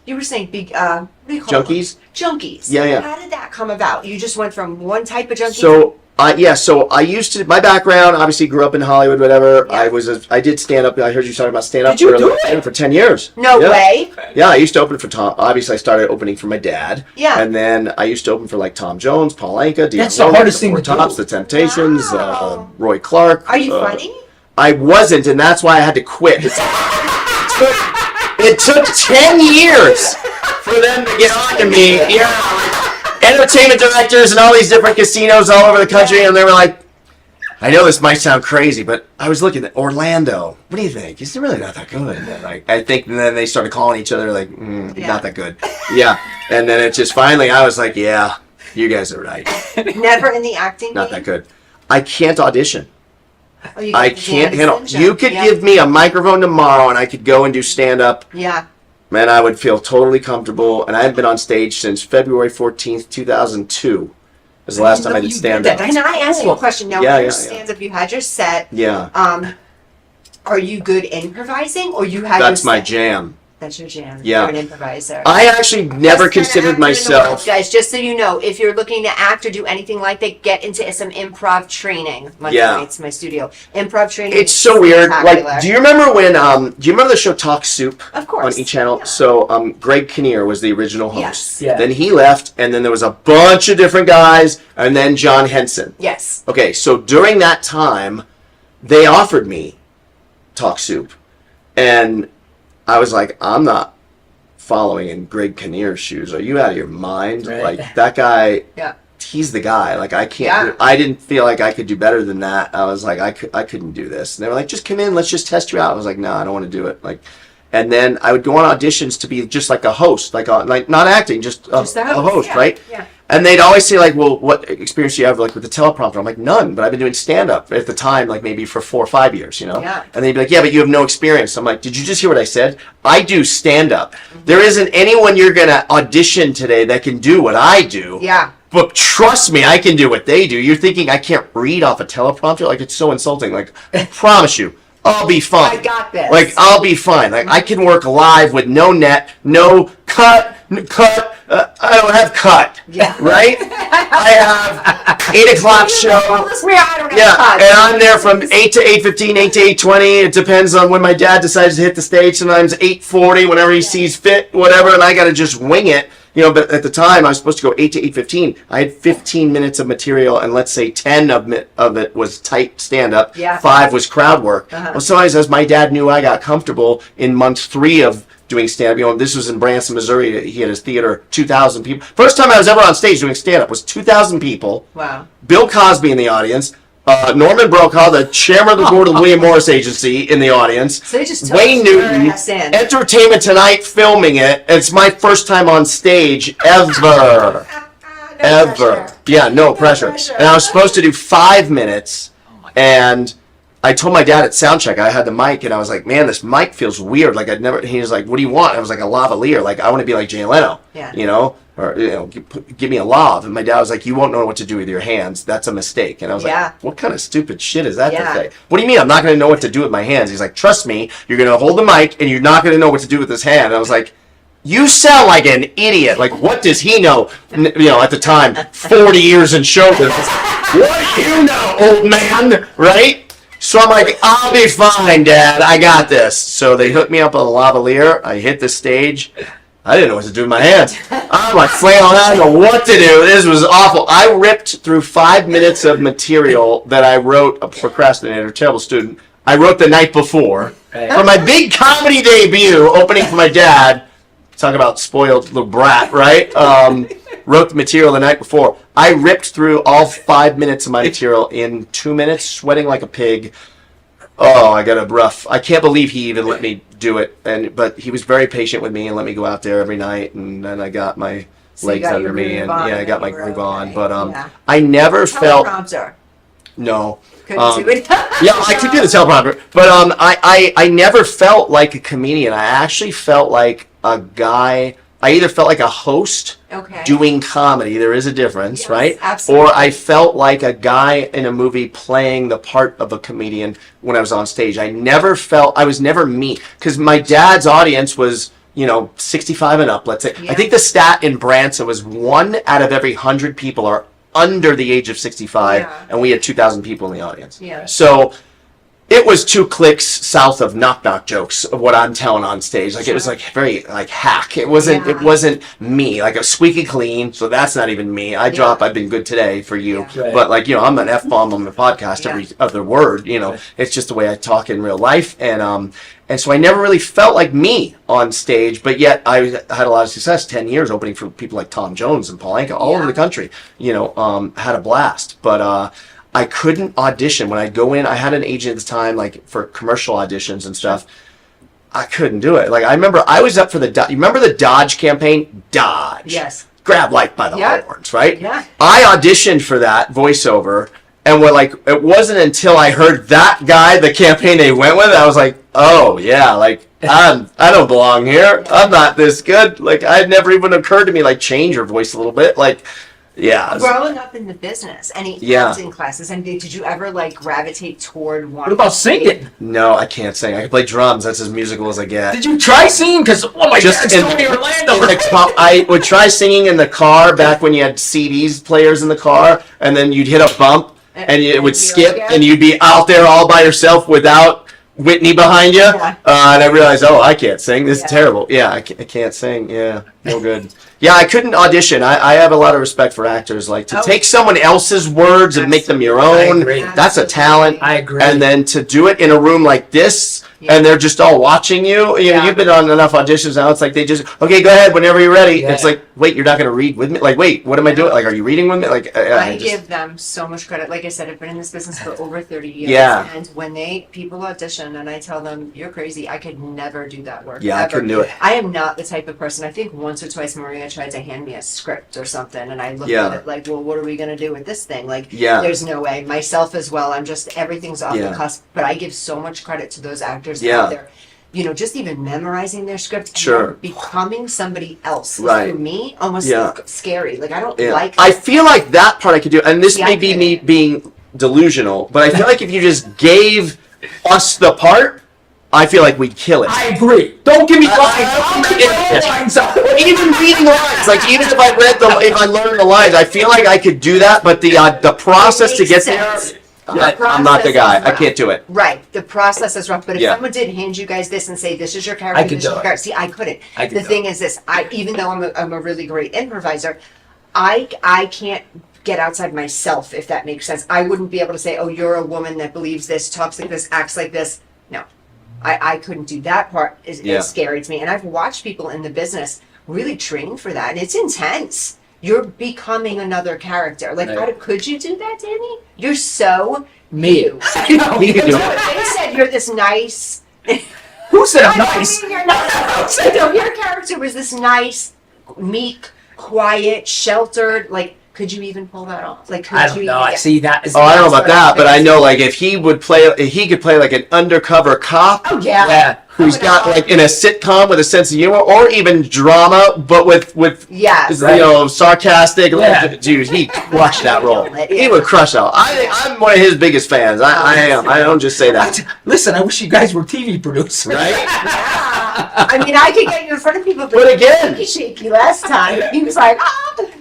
you were saying big. What do you call Junkies? them? Junkies. Yeah, yeah. How did that come about? You just went from one type of junkie. So I used to. My background, obviously, grew up in Hollywood. Whatever. I did stand up. I heard you talking about stand up. Did you do it? For 10 years. No Yeah. way. Yeah, I used to open for Tom. Obviously, I started opening for my dad. Yeah. And then I used to open for like Tom Jones, Paul Anka, Deion That's the Logan, hardest thing Four to do. Tops, The Temptations, Roy Clark. Are you funny? I wasn't, and that's why I had to quit. It took 10 years for them to get on to me. You know, entertainment directors and all these different casinos all over the country, and they were like, I know this might sound crazy, but I was looking at Orlando. What do you think? He's really not that good. And I think, and then they started calling each other like, not that good. Yeah. And then it just finally, I was like, yeah, you guys are right. Never in the acting. Not that good. I can't audition. Oh, you I got the can't Jan handle. Simpson. You could Yeah. give me a microphone tomorrow, and I could go and do stand up. Yeah. Man, I would feel totally comfortable. And I haven't been on stage since February 14th, 2002. Was the last time I did stand up. Can I ask you a question now? Yeah, Your yeah, stand-up, you had your set. Yeah. Are you good improvising, or you had? That's your my set? jam. That's your jam. Yeah. You're an improviser. I actually never Best considered kind of actor in the world, myself. guys, just so you know, if you're looking to act or do anything like that, get into some improv training. Monday Yeah. nights, my studio. Improv training. It's is so weird. spectacular. Like, do you remember when? Do you remember the show Talk Soup? Of course. On E Channel. So, Greg Kinnear was the original host. Yes. Yeah. Then he left, and then there was a bunch of different guys, and then John Henson. Yes. Okay, so during that time, they offered me Talk Soup, and I was like, I'm not following in Greg Kinnear's shoes. Are you out of your mind? Right. Like, that guy, Yeah. he's the guy. Like, I can't. Yeah. I didn't feel like I could do better than that. I was like, I couldn't do this. And they were like, just come in, let's just test you out. I was like, no, I don't want to do it. Like, and then I would go on auditions to be just like a host, like not acting, just a host, yeah, right? Yeah. And they'd always say like, well, what experience do you have like with the teleprompter? I'm like, none, but I've been doing stand-up at the time, like maybe for 4 or 5 years, you know? Yeah. And they'd be like, yeah, but you have no experience. I'm like, did you just hear what I said? I do stand-up. There isn't anyone you're going to audition today that can do what I do. Yeah. But trust me, I can do what they do. You're thinking I can't read off a teleprompter? Like, it's so insulting. Like, I promise you, I'll be fine. I got this. Like, I'll be fine. Like, I can work live with no net, no cut. I don't have cut. Yeah. Right? I have 8 o'clock show. I don't have Yeah, cut. and I'm there from 8 to 8:15, 8 to 8:20. It depends on when my dad decides to hit the stage. Sometimes 8:40, whenever he sees fit, whatever, and I got to just wing it. You know, but at the time, I was supposed to go 8 to 8:15. I had 15 minutes of material, and let's say 10 of it was tight stand-up. Yeah. 5 was crowd work. Uh-huh. Well, somebody says, my dad knew I got comfortable in month 3 of doing stand-up. You know, this was in Branson, Missouri. He had his theater, 2,000 people. First time I was ever on stage doing stand-up was 2,000 people. Wow. Bill Cosby in the audience. Norman Brokaw, the chairman of the board of the William Morris Agency, in the audience. So they just Wayne took Newton, your ass in. Entertainment Tonight, filming it. It's my first time on stage ever. Ever. Yeah, no pressure. And I was supposed to do 5 minutes, and I told my dad at soundcheck, I had the mic, and I was like, man, this mic feels weird. Like, he was like, what do you want? I was like, a lavalier. Like, I want to be like Jay Leno. Yeah. You know? Or, you know, give me a lav. And my dad was like, you won't know what to do with your hands. That's a mistake. And I was Yeah. like, what kind of stupid shit is that Yeah. to say? What do you mean I'm not going to know what to do with my hands? He's like, trust me, you're going to hold the mic, and you're not going to know what to do with this hand. And I was like, you sound like an idiot. Like, what does he know? You know, at the time, 40 years in show business. What do you know, old man? Right? So I'm like, I'll be fine, Dad. I got this. So they hooked me up on a lavalier. I hit the stage. I didn't know what to do with my hands. I'm like flailing. I don't know what to do. This was awful. I ripped through 5 minutes of material that I wrote, a procrastinator, terrible student. I wrote the night before. For my big comedy debut, opening for my dad. Talk about spoiled little brat, right? Wrote the material the night before. I ripped through all 5 minutes of my material in 2 minutes, sweating like a pig. Oh, I got a rough. I can't believe he even let me do it. But he was very patient with me and let me go out there every night. And then I got my legs got under your me, groove and on, yeah, I and got my you were groove on. okay. But Yeah. I never felt. Teleprompter. No. Couldn't do it. Yeah, I could do the teleprompter, but I never felt like a comedian. I actually felt like a guy. I either felt like a host Okay. doing comedy. There is a difference, right? absolutely. Or I felt like a guy in a movie playing the part of a comedian when I was on stage. I was never me, because my dad's audience was, 65 and up, let's say. Yeah. I think the stat in Branson was 1 out of every 100 people are under the age of 65, and we had 2,000 people in the audience. Yeah. So it was 2 clicks south of knock knock jokes of what I'm telling on stage. Like, it was like very like hack. It wasn't me. Like, a squeaky clean. So that's not even me. I've been good today for you. Yeah. But like, I'm an F-bomb on the podcast every other word, It's just the way I talk in real life. And so I never really felt like me on stage, but yet I had a lot of success. 10 years opening for people like Tom Jones and Paul Anka all over the country. Had a blast. But I couldn't audition. When I'd go in, I had an agent at the time, like, for commercial auditions and stuff. I couldn't do it. Like, I remember I was up for you remember the Dodge campaign? Dodge. Yes. Grab life by the horns, right? Yeah. I auditioned for that voiceover, and it wasn't until I heard that guy, the campaign they went with, I was like, oh, yeah, like, I don't belong here. I'm not this good. Like, it never even occurred to me, like, change your voice a little bit. Like, yeah. Growing up in the business, any acting classes, and did you ever gravitate toward one? What about singing? No, I can't sing. I can play drums. That's as musical as I get. Did you try singing? Because, oh my God, Tony Orlando. I would try singing in the car back when you had CDs players in the car, and then you'd hit a bump, and it would skip, and you'd be out there all by yourself without Whitney behind you. And I realized, I can't sing. This is terrible. Yeah, I can't sing. Yeah, no good. Yeah, I couldn't audition. I have a lot of respect for actors. Like, to take someone else's words and make them your own, that's a talent. I agree. And then to do it in a room like this, and they're just all watching you. You know, you've been on enough auditions now. It's like they just, okay, go ahead whenever you're ready. It's like, wait, you're not going to read with me? Like, wait, what am I doing? Like, are you reading with me? Like, I give them so much credit. Like I said, I've been in this business for over 30 years. Yeah. And when people audition and I tell them, you're crazy, I could never do that work. Yeah, I ever. couldn't do it. I am not the type of person. I think once or twice Maria tried to hand me a script or something, and I looked at it like, well, what are we going to do with this thing? Like, there's no way. Myself as well. I'm just, everything's off the cusp. But I give so much credit to those actors out there. You know, just even memorizing their script and becoming somebody else. For me, almost scary. Like, I don't like I feel like that part I could do, and this may be me being delusional, but I feel like if you just gave us the part, I feel like we'd kill it. I agree. Don't give me lines. Even reading lines, like even if I learned the lines, I feel like I could do that. But the process to get there, I'm not the guy. I can't do it. Right. The process is rough. But if someone did hand you guys this and say, this is your character, this is your character. See, I couldn't. The thing is this, even though I'm a really great improviser, I can't get outside myself, if that makes sense. I wouldn't be able to say, oh, you're a woman that believes this, talks like this, acts like this. No. I couldn't do that part. It's scary to me. And I've watched people in the business really train for that. And it's intense. You're becoming another character. Like, could you do that, Danny? You're so you. You can do it. They said you're this nice. Who said I'm nice? You're nice. No, your character was this nice, meek, quiet, sheltered. Like, could you even pull that off? Like, I don't know. I see that. I don't know about that, but I know like if he could play like an undercover cop. Oh yeah. Who's got like in a sitcom with a sense of humor, or even drama, but with sarcastic. Dude, he crushed that role. He would crush that. I'm one of his biggest fans. I am. I don't just say that. Listen, I wish you guys were TV producers. Right? I mean, I could get you in front of people, but again, he shaky last time. He was like,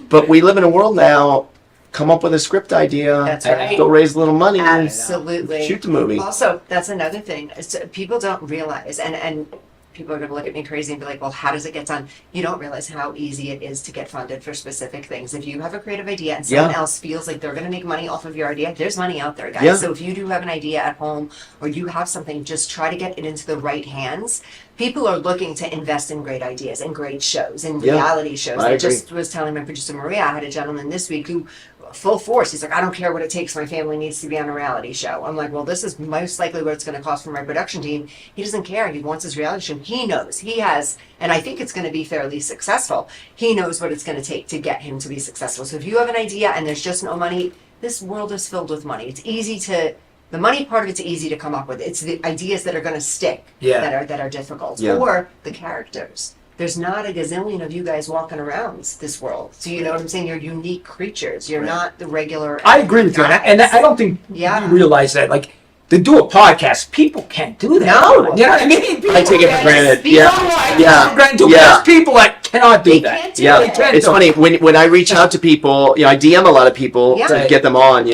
But we live in a world now. Come up with a script idea. That's right. Go raise a little money. Absolutely. Shoot the movie. Also, that's another thing. People don't realize, and people are going to look at me crazy and be like, well, how does it get done? You don't realize how easy it is to get funded for specific things. If you have a creative idea and someone else feels like they're going to make money off of your idea, there's money out there, guys. Yeah. So if you do have an idea at home or you have something, just try to get it into the right hands. People are looking to invest in great ideas and great shows and reality shows. I just was telling my producer Maria, I had a gentleman this week who, full force, he's like, I don't care what it takes, my family needs to be on a reality show. I'm like, well, this is most likely what it's going to cost for my production team. He doesn't care. He wants his reality show. He knows. He has, and I think it's going to be fairly successful. He knows what it's going to take to get him to be successful. So if you have an idea and there's just no money, this world is filled with money. It's easy to, the money part of it's easy to come up with. It's the ideas that are going to stick that are difficult, or the characters. There's not a gazillion of you guys walking around this world. So you know what I'm saying? You're unique creatures. You're not the regular. I agree with you. And I don't think you realize that. Like, to do a podcast, people can't do that. No. You know what I mean? I take it for granted. There's people that cannot do that. It's funny. When I reach out to people, I DM a lot of people to get them on,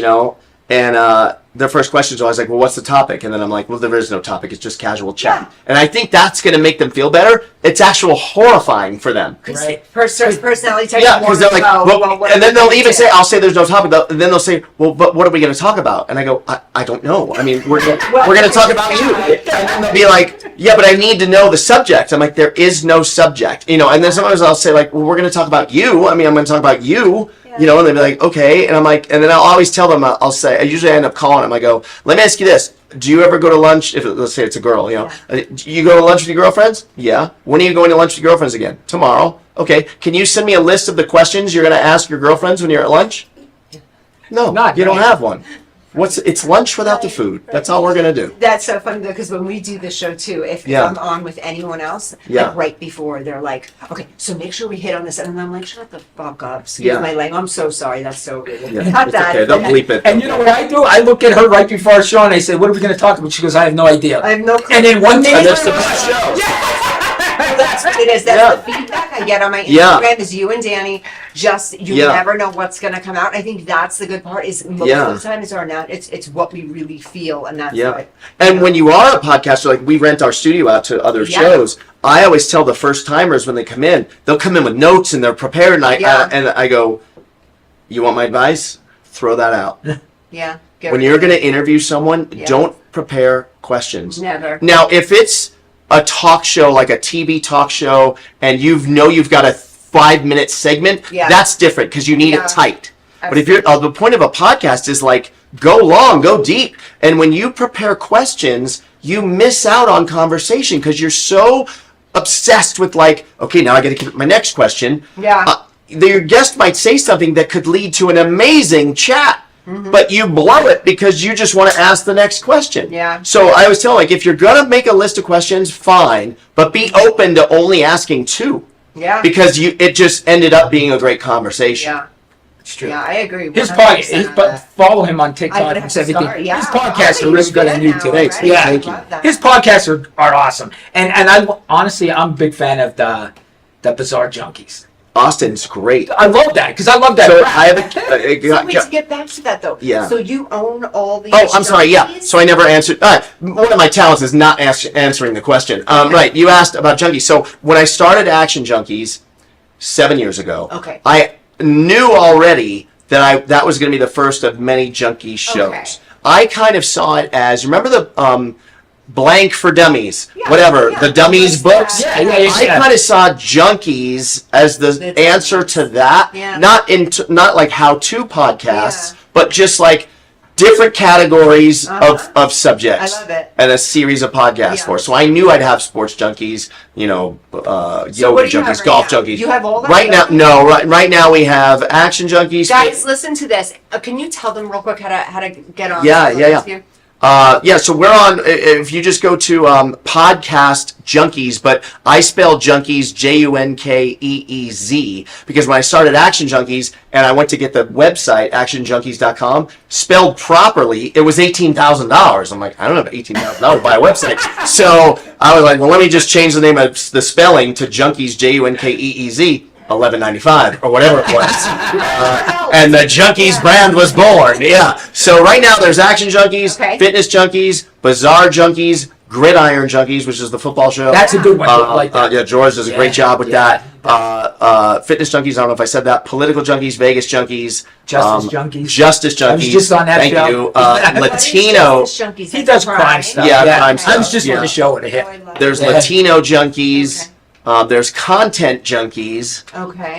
and their first questions are always like, well, what's the topic? And then I'm like, well, there is no topic. It's just casual chat. And I think that's going to make them feel better. It's actual horrifying for them. Right. Personality type. Yeah, because they're like, and then they'll even say, I'll say there's no topic. And then they'll say, well, but what are we going to talk about? And I go, I don't know. I mean, we're going to talk about you. And then they'll be like, yeah, but I need to know the subject. I'm like, there is no subject. And then sometimes I'll say like, well, we're going to talk about you. I mean, I'm going to talk about you. And they'll be like, okay. And I'm like, and then I'll always tell them, I'll say, I usually end up calling them. I go, let me ask you this. Do you ever go to lunch, let's say it's a girl, you go to lunch with your girlfriends? Yeah. When are you going to lunch with your girlfriends again? Tomorrow. Okay. Can you send me a list of the questions you're going to ask your girlfriends when you're at lunch? No, you don't have one. It's lunch without the food. That's all we're going to do. That's so funny though, because when we do the show too, if I'm on with anyone else, like right before, they're like, okay, so make sure we hit on this. And I'm like, shut the fuck up. Excuse my language. I'm so sorry. That's so rude. Not that. Okay. They'll bleep it. And you know what I do? I look at her right before our show and I say, what are we going to talk about? She goes, I have no idea. I have no clue. And then one day, that's the best show. That's what it is. That's the feedback I get on my Instagram is you and Danny. You never know what's going to come out. I think that's the good part. Is most of the time it's what we really feel, and that's what. And when you are a podcaster, like we rent our studio out to other shows, I always tell the first timers when they come in, they'll come in with notes and they're prepared, and I go, you want my advice? Throw that out. Yeah. When you're going to interview someone, don't prepare questions. Never. Now, if it's a talk show, like a TV talk show, and you've got a 5-minute segment, that's different because you need it tight. But if you're the point of a podcast is like go long, go deep, and when you prepare questions, you miss out on conversation because you're so obsessed with like, okay, now I got to get my next question. Your guest might say something that could lead to an amazing chat. But you blow it because you just want to ask the next question. So I was telling, like, if you're gonna make a list of questions, fine, but be open to only asking 2. Because it just ended up being a great conversation. It's true. Yeah, I agree. His follow him on TikTok and everything. His podcasts are really good on you today. Right? Yeah, Thank you. His podcasts are awesome. And I honestly, I'm a big fan of the Bizarre Junkies. Austin's great. I love that because I love that. So rap. I have So wait, to get back to that though. Yeah. So you own all these. Oh, I'm sorry. Yeah. junkies? So I never answered. One of my talents is not answering the question. Right. You asked about junkies. So when I started Action Junkies 7 years ago, I knew already that was going to be the first of many junkie shows. I kind of saw it as, remember the Blank for Dummies, the Dummies books. I kind of saw Junkies as the answer to that. Not like how-to podcasts, but just like different categories of subjects. I love it. And a series of podcasts for. So I knew I'd have sports junkies, yoga junkies, golf junkies. You have all that right now. stuff? No, right now we have Action Junkies. Guys, listen to this. Can you tell them real quick how to get on? Yeah. So we're on, if you just go to Podcast Junkies, but I spell Junkies Junkeez, because when I started Action Junkies and I went to get the website, actionjunkies.com, spelled properly, it was $18,000. I'm like, I don't have $18,000 to buy a website. So I was like, well, let me just change the name of the spelling to Junkies, Junkeez. $11.95 or whatever it was, and the Junkies brand was born. So right now there's Action Junkies, Fitness Junkies, Bizarre Junkies, Gridiron Junkies, which is the football show. That's a good one. George does a great job with that. Fitness Junkies, I don't know if I said that. Political Junkies, Vegas Junkies, Justice Junkies. Justice Junkies. I was just on that Thank show. you. Latino. He does crime stuff. Crime stuff. I was just on the show with a hit. There's Latino Junkies. There's Content Junkies.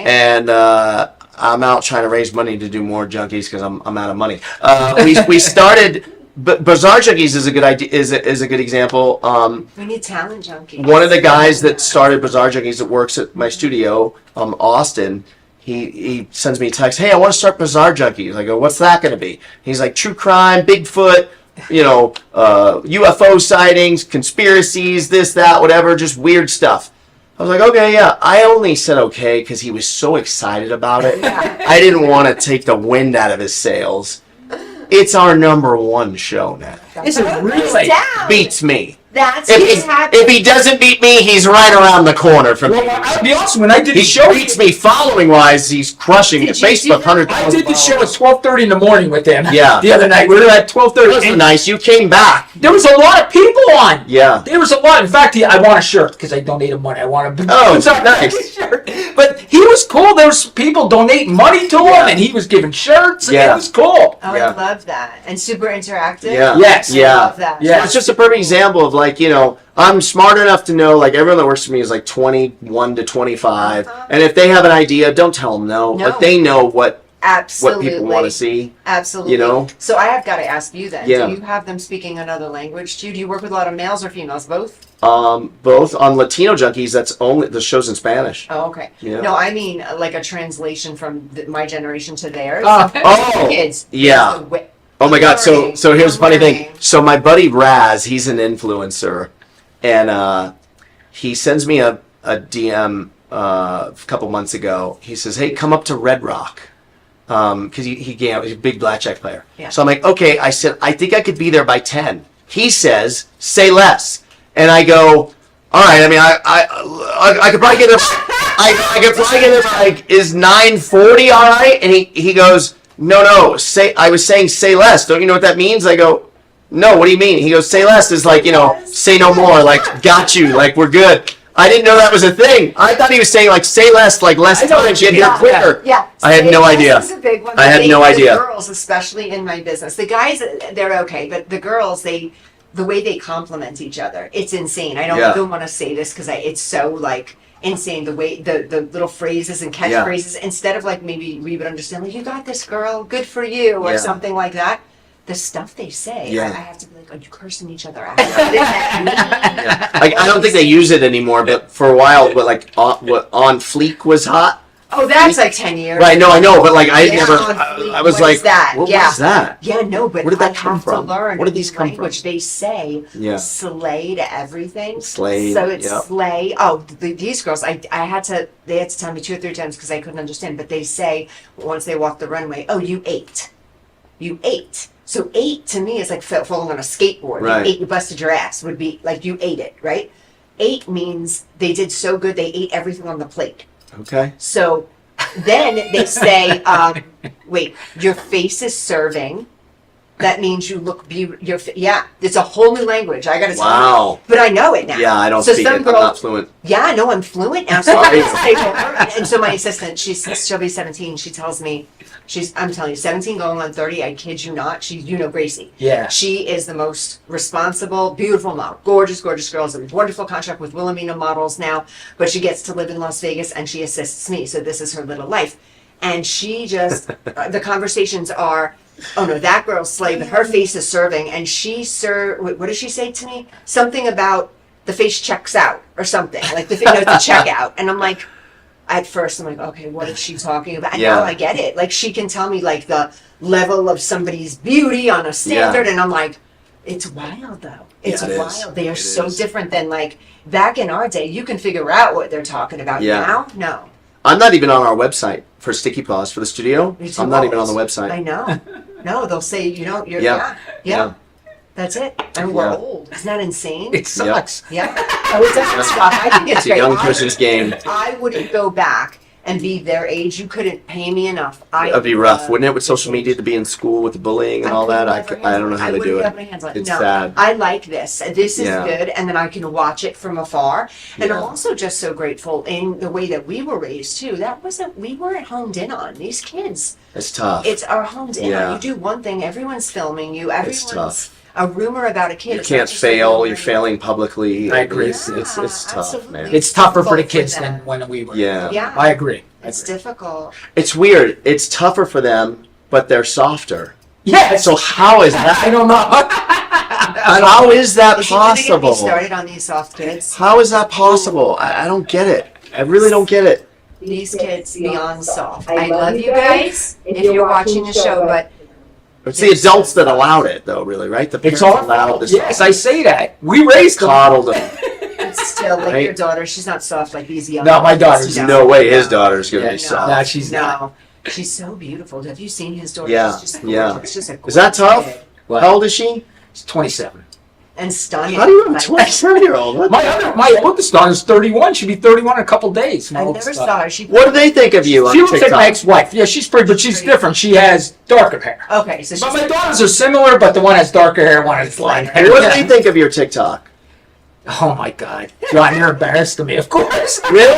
And I'm out trying to raise money to do more junkies because I'm out of money. We started, but Bizarre Junkies is a good idea. Is a good example. We need talent junkies. One of the guys that started Bizarre Junkies that works at my studio, Austin. He sends me a text. Hey, I want to start Bizarre Junkies. I go, what's that going to be? He's like, true crime, Bigfoot, UFO sightings, conspiracies, this, that, whatever, just weird stuff. I was like, okay, yeah. I only said okay because he was so excited about it. I didn't want to take the wind out of his sails. It's our #1 show now. Is it really? Beats me. That's if he doesn't beat me, he's right around the corner from me. I'll be honest, when I did the show, he beats me following wise. He's crushing it. Facebook 100,000. I did the show at 12:30 in the morning with him. Yeah. The other night we were at 12:30. That was nice. You came back. There was a lot of people on. Yeah. There was a lot. In fact, I want a shirt because I donated money. I want a nice shirt. But he was cool. There was people donating money to him, and he was giving shirts. And it was cool. Oh, I love that. And super interactive. Yeah. Yes. I love that. Yeah. It's just a perfect example of I'm smart enough to know, everyone that works for me is 21 to 25. And if they have an idea, don't tell them no. But they know what people want to see. Absolutely. So I have got to ask you then. Yeah. Do you have them speaking another language too? Do you work with a lot of males or females? Both? Both. On Latino Junkies, that's only the show's in Spanish. Oh, okay. Yeah. No, I mean like a translation from my generation to theirs. Kids. Yeah. Oh my God. So here's the funny thing. So my buddy Raz, he's an influencer. And he sends me a DM a couple months ago. He says, hey, come up to Red Rock. Because he's a big blackjack player. Yeah. So I'm like, okay. I said, I think I could be there by 10. He says, say less. And I go, all right. I mean, I could probably get there. I could probably get there by, is 9:40 all right? And he goes, no. I was saying say less. Don't you know what that means? I go, no, what do you mean? He goes, say less is say no more, got you, we're good. I didn't know that was a thing. I thought he was saying, say less, less time, get here quicker. Yeah. I had no idea. This is a big one. I had no idea. The girls, especially in my business. The guys, they're okay, but the girls, they the way they compliment each other. It's insane. I don't Yeah. even want to say this because it's so like insane. The way the little phrases and catchphrases, instead of like maybe we would understand like, you got this, girl, good for you, or Yeah. something like that. The stuff they say, Yeah. I have to be like, are you cursing each other out? What does that mean? Like, I don't think they use it anymore, but for a while, what on fleek was hot. Oh, that's like 10 years. Right? No, I know, but like I Yeah, never. on Fleek, I was what like, is that? what Yeah. was that? Yeah, no, but Where did that I come have from? to learn Where did these come from? language. They say Yeah. slay to everything. Slay, So it's yep. slay. Oh, these girls, they had to tell me 2 or 3 times because I couldn't understand. But they say once they walk the runway, oh, you ate. You ate. So ate to me is like falling on a skateboard. Right. You ate, you busted your ass would be like you ate it, right? Ate means they did so good they ate everything on the plate. Okay. So then they say, wait, your face is serving. That means you look beautiful. Yeah, it's a whole new language. I got to tell Wow. you. But I know it now. Yeah, I don't So speak it. some I'm girl- not fluent. Yeah, no, I'm fluent now. So and so my assistant, she'll be 17. She tells me, I'm telling you, 17 going on 30. I kid you not. Gracie. Yeah. She is the most responsible, beautiful model. Gorgeous, gorgeous girls. A wonderful contract with Wilhelmina Models now. But she gets to live in Las Vegas and she assists me. So this is her little life. And she just, the conversations are, oh no, that girl's slay, but her face is serving. And what does she say to me? Something about the face checks out or something. Like the check out. And I'm like, at first I'm like, okay, what is she talking about? And Yeah. now I get it. Like she can tell me like the level of somebody's beauty on a standard. Yeah. And I'm like, it's wild though. It's Yeah, it wild. is. They are It so is. different than like back in our day. You can figure out what they're talking about. Yeah. Now, no. I'm not even on our website for Sticky Paws for the studio. You're too I'm not even on old. the website. I know. No, they'll say, you're, Yeah. yeah. That's it. And we're Yeah. old. Isn't that insane? It sucks. Yeah. Oh, it does suck. I think it's It's a great. young person's game. I wouldn't go back and be their age. You couldn't pay me enough. That'd be rough, wouldn't it, with social media to be in school with the bullying and all that? I don't know how to do it. It's sad. I like this. This is Yeah. good, and then I can watch it from afar. And I'm Yeah. also just so grateful in the way that we were raised too. We weren't honed in on these kids. It's tough. It's our honed in Yeah. on. You do one thing, everyone's filming you. It's Everyone's tough. a rumor about a kid. You It's not can't just a fail. rumor. You're failing publicly. I agree. It's tough, absolutely. man. It's tougher for the Difficult for kids them. than when we were. Yeah. Yeah. I agree. It's difficult. It's weird. It's tougher for them, but they're softer. Yeah. So how is that? I don't know. How is that If you're gonna get me possible? started on these soft kids, How is that possible? I don't get it. I really don't get it. these kids beyond soft. I love you guys if you're watching the show, but It's the adults that allowed it, though, really, right? The It's parents all allowed this. Yes, I say that. We raised them. Coddled them. it's still like Right. your daughter. She's not soft like these young. No, my kids. daughter's There's no way his daughter's gonna be soft. No, she's not. No, she's so beautiful. Have you seen his daughter? Yeah, She's just yeah. gorgeous. Just a Is that gorgeous tough? kid. How old is she? She's 27. And stunning. How do you have a Like, 27-year-old? My oldest daughter's 31. She'll be 31 in a couple days. My I oldest never daughter. saw her. She What do they think of you on She looks like TikTok? my ex-wife. Yeah, she's pretty, but she's different. She has darker hair. okay. So But she's my daughters are similar, but the one has darker hair, one has blonde hair. What do they think of your TikTok? Oh my God. John, you're embarrassed of me, of course. Really?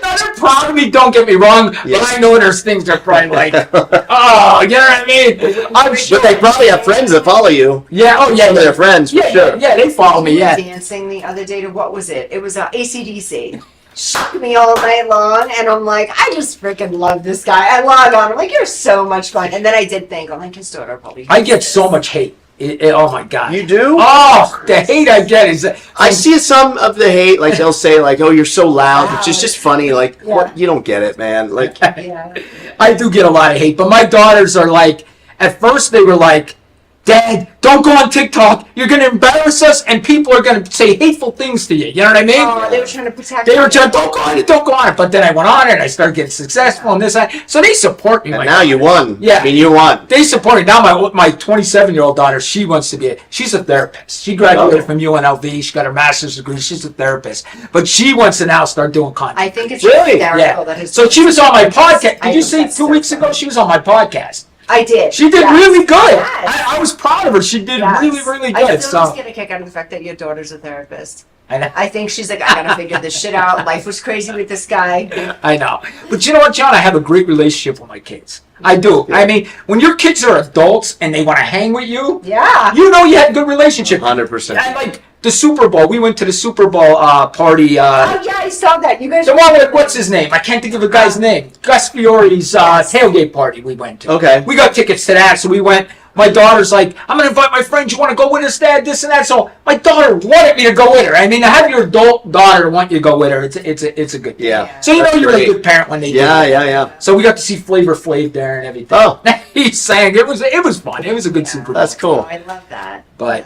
No, they're proud of me, don't get me wrong, Yeah. but I know there's things they're probably like, oh, you know what I mean? I'm sure. But they probably have friends that follow you. Yeah, oh yeah. Some of their friends, for Yeah, sure. yeah, they follow me, yeah. dancing the other day to what was it? It was AC/DC. Shook me all night long, and I'm like, I just freaking love this guy. I log on. I'm like, you're so much fun. And then I did think, I'm like, his daughter probably. I get so much hate. Oh my God. You do? Oh, the hate I get is. I see some of the hate, like they'll say, like, "Oh, you're so loud," which is just funny. Like, what? You don't get it, man. Like, Yeah. I do get a lot of hate, but my daughters are like, at first they were like, Dad, don't go on TikTok. You're going to embarrass us, and people are going to say hateful things to you. You know what I mean? Oh, they were trying to protect. They me. were trying, don't go on it, don't go on it. But then I went on it, and I started getting successful, and this, that. So they support me. and my now you won. Yeah. I mean, you won. They support me. Now my 27-year-old daughter, she wants to be she's a therapist. She graduated from UNLV. She got her master's degree. She's a therapist. But she wants to now start doing content. I think it's Really? hysterical that his. So she was on my podcast. I Did you think see that's 2 so weeks ago? funny. She was on my podcast. I did. She did Yes. really good. Yes. I was proud of her. She did Yes. really, really I good. still just So get a kick out of the fact that your daughter's a therapist. I think she's like, I gotta figure this shit out. Life was crazy with this guy. I know. But you know what, John? I have a great relationship with my kids. I do. I mean, when your kids are adults and they want to hang with you, yeah, you know you had a good relationship. 100%. And like the Super Bowl, we went to the Super Bowl party. Oh yeah, I saw that. You guys. The one with, what's his name? I can't think of the guy's name. Gus Fiore's tailgate party we went to. Okay. We got tickets to that, so we went. My daughter's like, I'm going to invite my friends. You want to go with us, Dad? This and that. So my daughter wanted me to go with her. I mean, to have your adult daughter want you to go with her, it's a good thing. Yeah. So you know That's you're great. a good parent when they do that. Yeah. So we got to see Flavor Flav there and everything. Oh. He sang. It was fun. It was a good Super Bowl. That's cool. Oh, I love that. But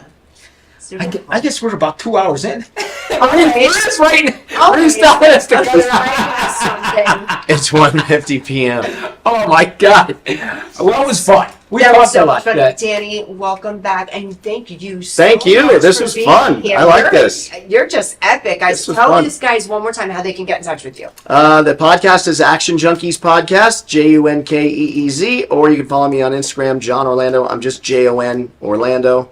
I guess we're about 2 hours in. Okay. That's right. Oh, Please tell us to I cut was it out. writing something. It's 1:50 p.m. Oh my God. Well, it was fun. We That was talked a so lot. fun. Yeah. Danny, welcome back, and thank you so Thank you. much This for was being fun. here. I like You're- this. You're just epic, guys. This was Tell fun. these guys one more time how they can get in touch with you. The podcast is Action Junkies Podcast, JUNKEEZ, or you can follow me on Instagram, John Orlando. I'm just JON Orlando,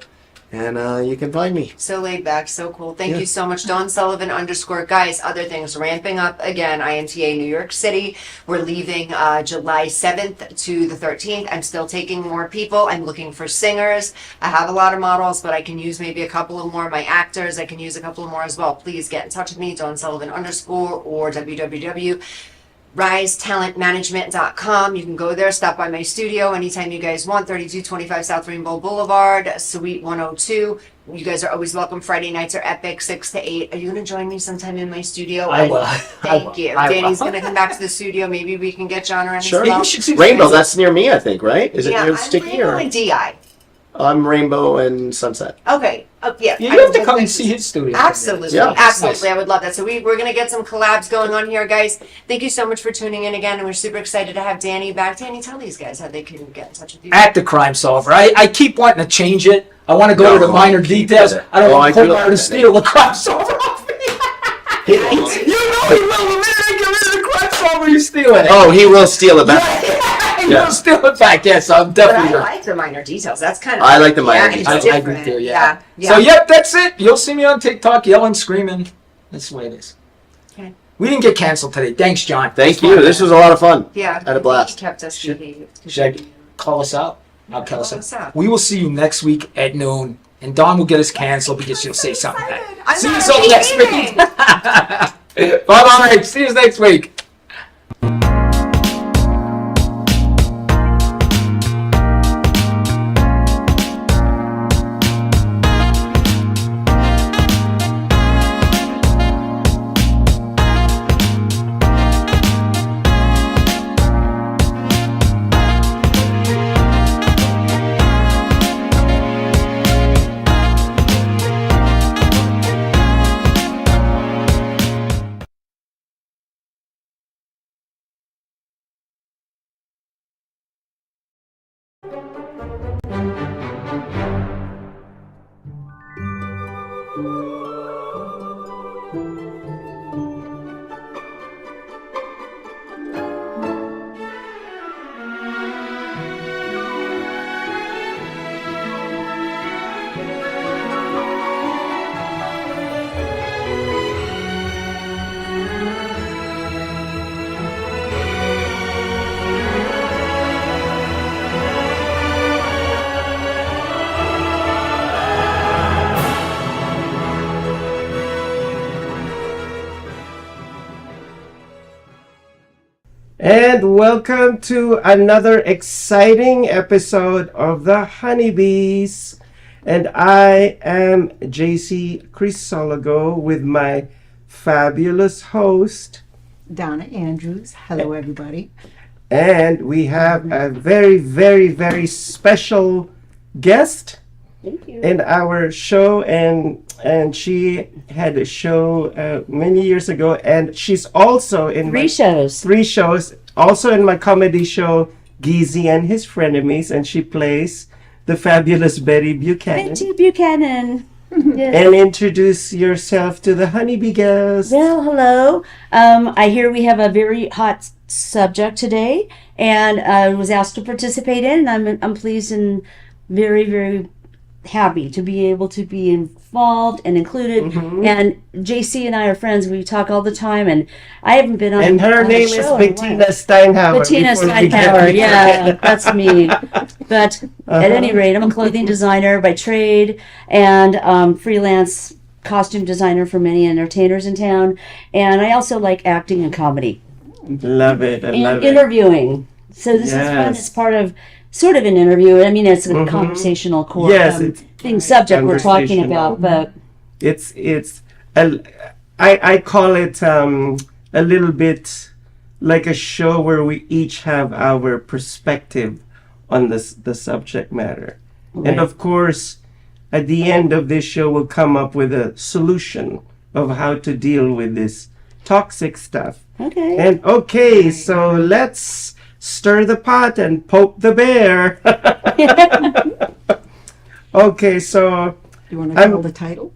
and you can find me. So laid back, so cool. Thank Yeah. you so much, Dawn Sullivan _ guys. Other things ramping up again. INTA New York City. We're leaving July 7th to the 13th. I'm still taking more people. I'm looking for singers. I have a lot of models, but I can use maybe a couple of more. My actors, I can use a couple of more as well. Please get in touch with me, Dawn Sullivan _ or www.risetalentmanagement.com. You can go there, stop by my studio anytime you guys want. 3225 South Rainbow Boulevard, Suite 102. You guys are always welcome. Friday nights are epic, 6 to 8. Are you going to join me sometime in my studio? I will. Thank you. I will. Danny's going to come back to the studio. Maybe we can get John around Sure. as well. Rainbow, that's near me, I think, right? Is it Yeah, near I'm Sticky? Rainbow Or? and DI. I'm Rainbow and Sunset. Okay. Yeah. You have to come and see his studio. Absolutely. Yeah. Absolutely. I would love that. So we're going to get some collabs going on here, guys. Thank you so much for tuning in again. And we're super excited to have Danny back. Danny, tell these guys how they can get in touch with you. At the Crime Solver. I keep wanting to change it. I want to go to the minor details. I don't want Colmar to steal the Crime Solver off me. You know he will. The minute I get rid of the Crime Solver, you steal it. Oh, he will steal it back. He will steal it back. Yes, I'm But I definitely. like the minor details. That's kind of. I like the minor it's details. I different. agree too, yeah. Yeah. So, yep, that's it. You'll see me on TikTok yelling, screaming. That's the way it is. Okay. We didn't get canceled today. Thanks, John. Thank you. This was a lot of fun. Yeah. I had a blast. Kept us behaved. Should I call us out? I'll call us Call us out. out. We will see you next week at noon. And Dawn will get us canceled because she'll say something bad. I'm See you not all next leaving. week. Bye-bye. See you next week. And welcome to another exciting episode of the Honeybees. And I am JC Crisologo with my fabulous host, Donna Andrews. Hello, everybody. and we have a very, very, very special guest in our show, and she had a show many years ago, and she's also in three shows, also in my comedy show Geezy and His Frenemies, and she plays the fabulous Betty Buchanan. Betty Buchanan. Yes. And introduce yourself to the Honeybee girls. Well, hello. I hear we have a very hot subject today, and I was asked to participate in, and I'm pleased and very, very happy to be able to be involved and included. Mhm. And JC and I are friends. We talk all the time, and I haven't been on. And her on a name is show in a Bettina while. Steinhauer. Bettina before we get Steinhauer, to yeah, that. that's me. But at any rate, I'm a clothing designer by trade and freelance costume designer for many entertainers in town. And I also like acting and comedy Love it. I love and it. interviewing. So this is fun. Yes. It's part of sort of an interview. I mean, it's a Mhm. conversational core Yes, it's thing subject we're talking about, but I call it a little bit like a show where we each have our perspective on the subject matter. Right. And of course, at the end of this show, we'll come up with a solution of how to deal with this toxic stuff. Okay. And okay, so let's stir the pot and poke the bear. Okay, so You want to know the title?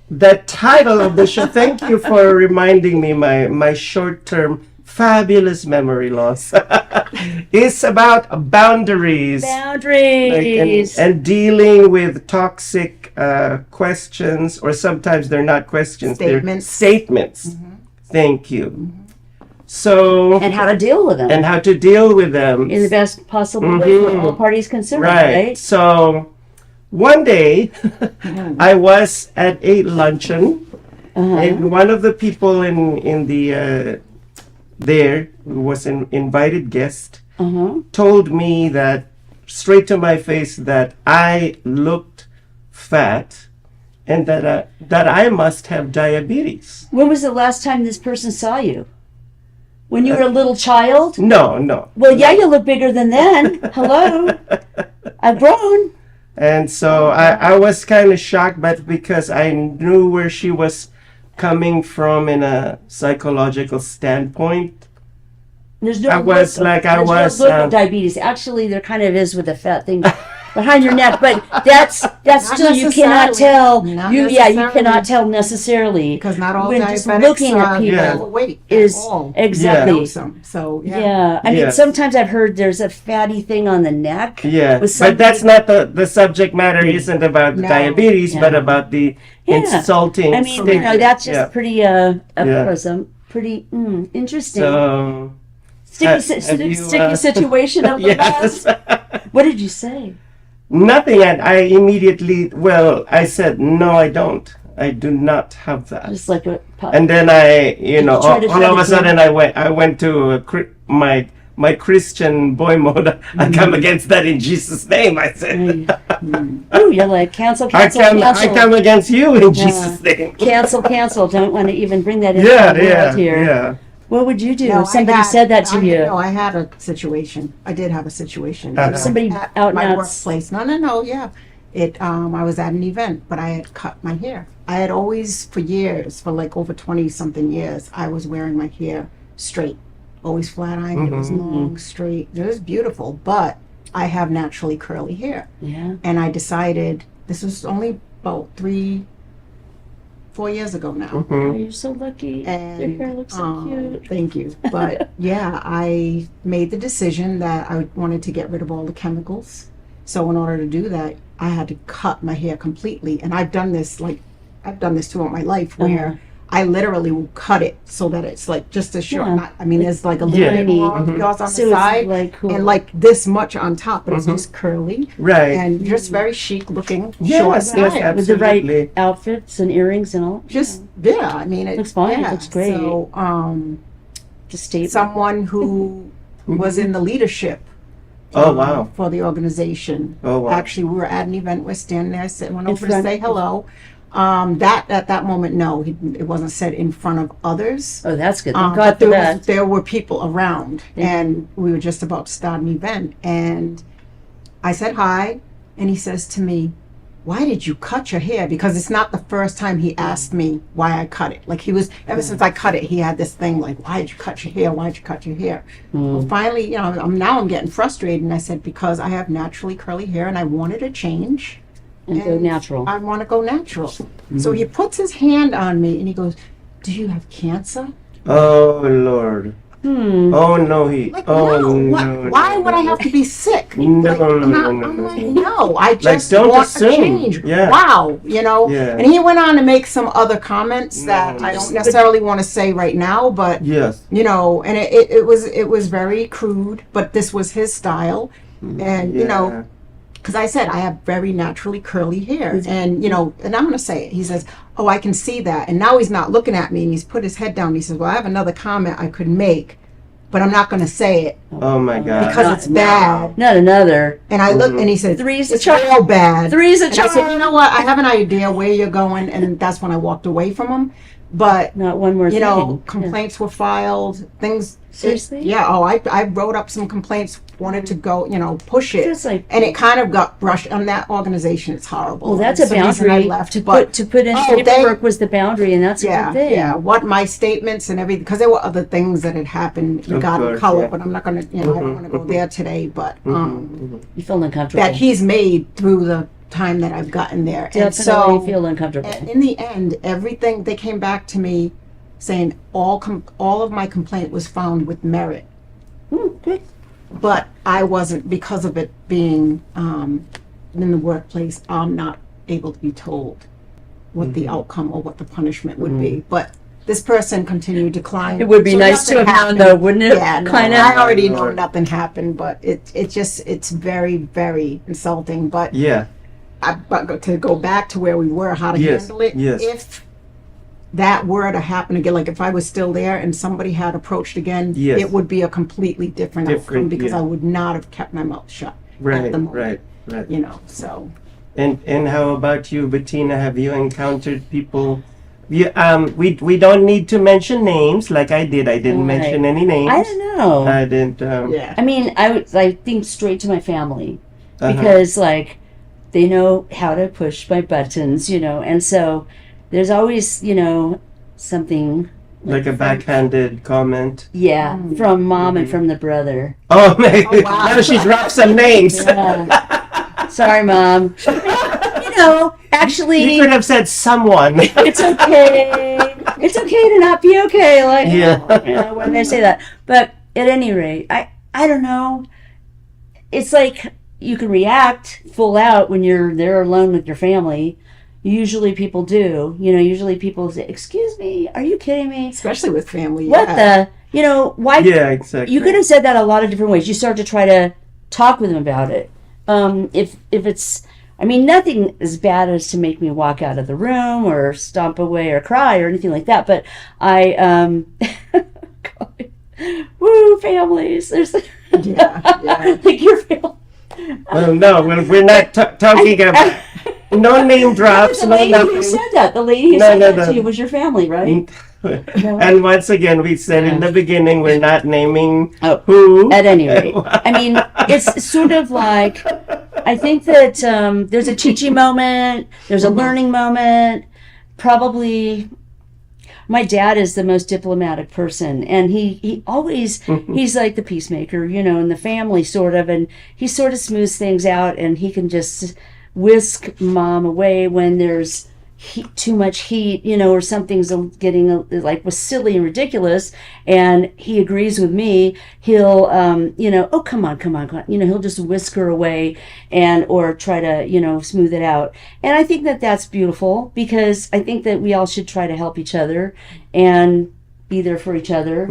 the title of the show. Thank you for reminding me. My short-term fabulous memory loss is about boundaries. Boundaries. And dealing with toxic questions, or sometimes they're not questions. Statements. They're statements. Thank you. So and how to deal with them. and how to deal with them in the best possible way for all parties concerned, right? So one day I was at a luncheon and one of the people in the there who was an invited guest told me that straight to my face that I looked fat and that I must have diabetes. When was the last time this person saw you? When you were a little child? No. Well, yeah, you look bigger than then. Hello. I've grown. And so I was kind of shocked, but because I knew where she was coming from in a psychological standpoint, There's no I was look, like, I there's was, no look of diabetes. Actually, there kind of is with the fat thing behind your neck, but that's Not still you cannot necessarily. tell. Not You necessarily. cannot tell necessarily Because not all when just diabetics looking at are people overweight is at all. exactly. Know some. So Yeah, I mean, Yeah. sometimes I've heard there's a fatty thing on the neck. yeah, with but that's somebody- not the subject matter. Isn't about No. diabetes, Yeah. but about the Yeah. insulting. I mean, you statement. know, that's just Yeah. pretty Yeah. pretty interesting. So sticky have you, sticky situation of the yes. past. What did you say? Nothing, and I immediately, I said, no, I don't. I do not have that. Just like a And then I, you all try to of shut a it sudden down? I went to my Christian boy mode. I come against that in Jesus' name. I said, Oh, you're like cancel. I come against you in Yeah. Jesus' name. Cancel. Don't want to even bring that into Yeah, the world yeah, here. yeah. What would you do No, if somebody said that to you? No, I had a situation. I did have a situation. Uh-huh. Somebody at out and my out. workplace. No, yeah. I was at an event, but I had cut my hair. I had always, for years, for like over 20 something years, I was wearing my hair straight, always flat ironed. It was long, straight. It was beautiful, but I have naturally curly hair. Yeah. And I decided, this was only about 4 years ago now. Oh, you're so lucky. And, Your hair looks so cute. Thank you. But yeah, I made the decision that I wanted to get rid of all the chemicals. So in order to do that, I had to cut my hair completely. And I've done this throughout my life where I literally will cut it so that it's like just a short. Yeah. There's like a little bit more yours on So the it's side like cool. and like this much on top, but it's just curly. Right. And just very chic looking, Yes, short yes, style. With the absolutely. right outfits and earrings and all. Just yeah, I mean it Looks fine. Yeah. Looks great. So Just state someone who was in the leadership Oh, wow. for the organization. Oh, wow. Actually, we were at an event. We're standing there, went In over to front say of- hello. That at that moment, no, it wasn't said in front of others. Oh, that's good. Thank But God for there that. there were people around, and we were just about to start an event. And I said hi, and he says to me, "Why did you cut your hair?" Because it's not the first time he asked me why I cut it. Like he was, ever since I cut it, he had this thing like, "Why did you cut your hair? Why did you cut your hair?" Well, finally, I'm getting frustrated, and I said, "Because I have naturally curly hair, and I wanted a change." And go natural. I want to go natural. So he puts his hand on me and he goes, "Do you have cancer?" Oh Lord. Oh no, he. Like, oh no, no. why would I have to be sick? No, Like, I'm like, no. no, I just don't want assume. a change. Yeah. Wow, you know. Yeah. And he went on to make some other comments that I don't necessarily want to say right now, but Yes. you know, and it was very crude, but this was his style, and you know. Because I said I have very naturally curly hair, and you know, and I'm gonna say it. He says, "Oh, I can see that," and now he's not looking at me, and he's put his head down. And he says, "Well, I have another comment I could make, but I'm not gonna say it Oh my God. because it's bad." Not another. And I look, and he said, Three's a "It's charm. all bad." Three's a And I said, charm. "You know what? I have an idea where you're going," and that's when I walked away from him. But not one more you know, thing. complaints were filed. Things. Seriously? Yeah. Oh, I wrote up some complaints. Wanted to go, you know, push it, Just like- and it kind of got brushed on that organization. It's horrible. Well, that's It's a the reason boundary. I left, to but put in Oh, they- paperwork was the boundary, and that's a yeah, good thing. yeah. What my statements and everything, because there were other things that had happened regarding course, color, yeah. but I'm not gonna, you know, I don't want to go there today. But You feel uncomfortable. that he's made through the time that I've gotten there, and Definitely so feel uncomfortable. and in the end, everything they came back to me saying all of my complaint was found with merit. Good. But I wasn't, because of it being in the workplace, I'm not able to be told what the outcome or what the punishment would be. But this person continued to climb. It would be nice to nothing have known, happened. though, wouldn't it? Yeah, no, Kinda. I already know nothing happened, but it's very, very insulting. But Yeah. but to go back to where we were, how to Yes, handle it, yes. if that were to happen again, like if I was still there and somebody had approached again, Yes. it would be a completely different outcome Different, because yeah. I would not have kept my mouth shut at Right. the moment. Right. You know, so And how about you, Bettina? Have you encountered people? We don't need to mention names like I did. I didn't Right. mention any names. I don't know. I didn't. yeah. I mean, I think straight to my family Uh-huh. because like they know how to push my buttons, you know, and so there's always, you know, something Like a backhanded comment. yeah from mom and from the brother. Oh man! wow. Now she dropped some names. Yeah. Sorry, mom. You know, actually, You could have said someone. it's okay. It's okay to not be okay. Like, Yeah. you know, when they say that. But at any rate, I don't know. It's like you can react full out when you're there alone with your family. Usually people do. You know, usually people say, "Excuse me, are you kidding me?" especially with family. What yeah. the? You know, why? Yeah, exactly. You could have said that a lot of different ways. You start to try to talk with them about it. If it's, I mean, nothing as bad as to make me walk out of the room or stomp away or cry or anything like that. But I, woo, families. There's yeah. like your family. Well, no, we're not talking about no name drops, The no lady who nothing. said that, the lady who No, said no, that no. to you was your family, right? And once again, we said in the beginning we're not naming Oh. who. At any rate, I mean, it's sort of like I think that there's a teaching moment, there's a learning moment. Probably, my dad is the most diplomatic person, and he always he's like the peacemaker, you know, in the family sort of, and he sort of smooths things out, and he can just whisk mom away when there's too much heat, you know, or something's getting like was silly and ridiculous, and he agrees with me. He'll, you know, oh come on, you know, he'll just whisk her away, and or try to, you know, smooth it out. And I think that that's beautiful because I think that we all should try to help each other and be there for each other,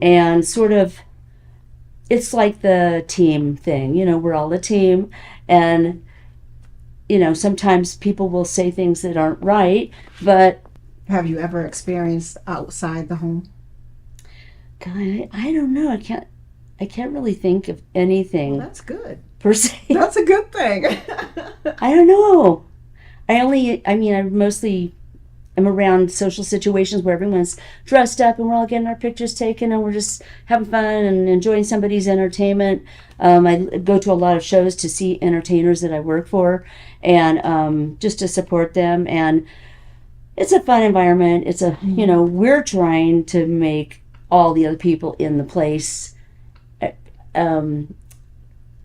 and sort of. It's like the team thing, you know, we're all a team, and you know, sometimes people will say things that aren't right, but Have you ever experienced outside the home? God, I don't know. I can't really think of anything That's good. per se. That's a good thing. I don't know. I mostly am around social situations where everyone's dressed up and we're all getting our pictures taken and we're just having fun and enjoying somebody's entertainment. I go to a lot of shows to see entertainers that I work for and just to support them. And it's a fun environment. It's a, you know, we're trying to make all the other people in the place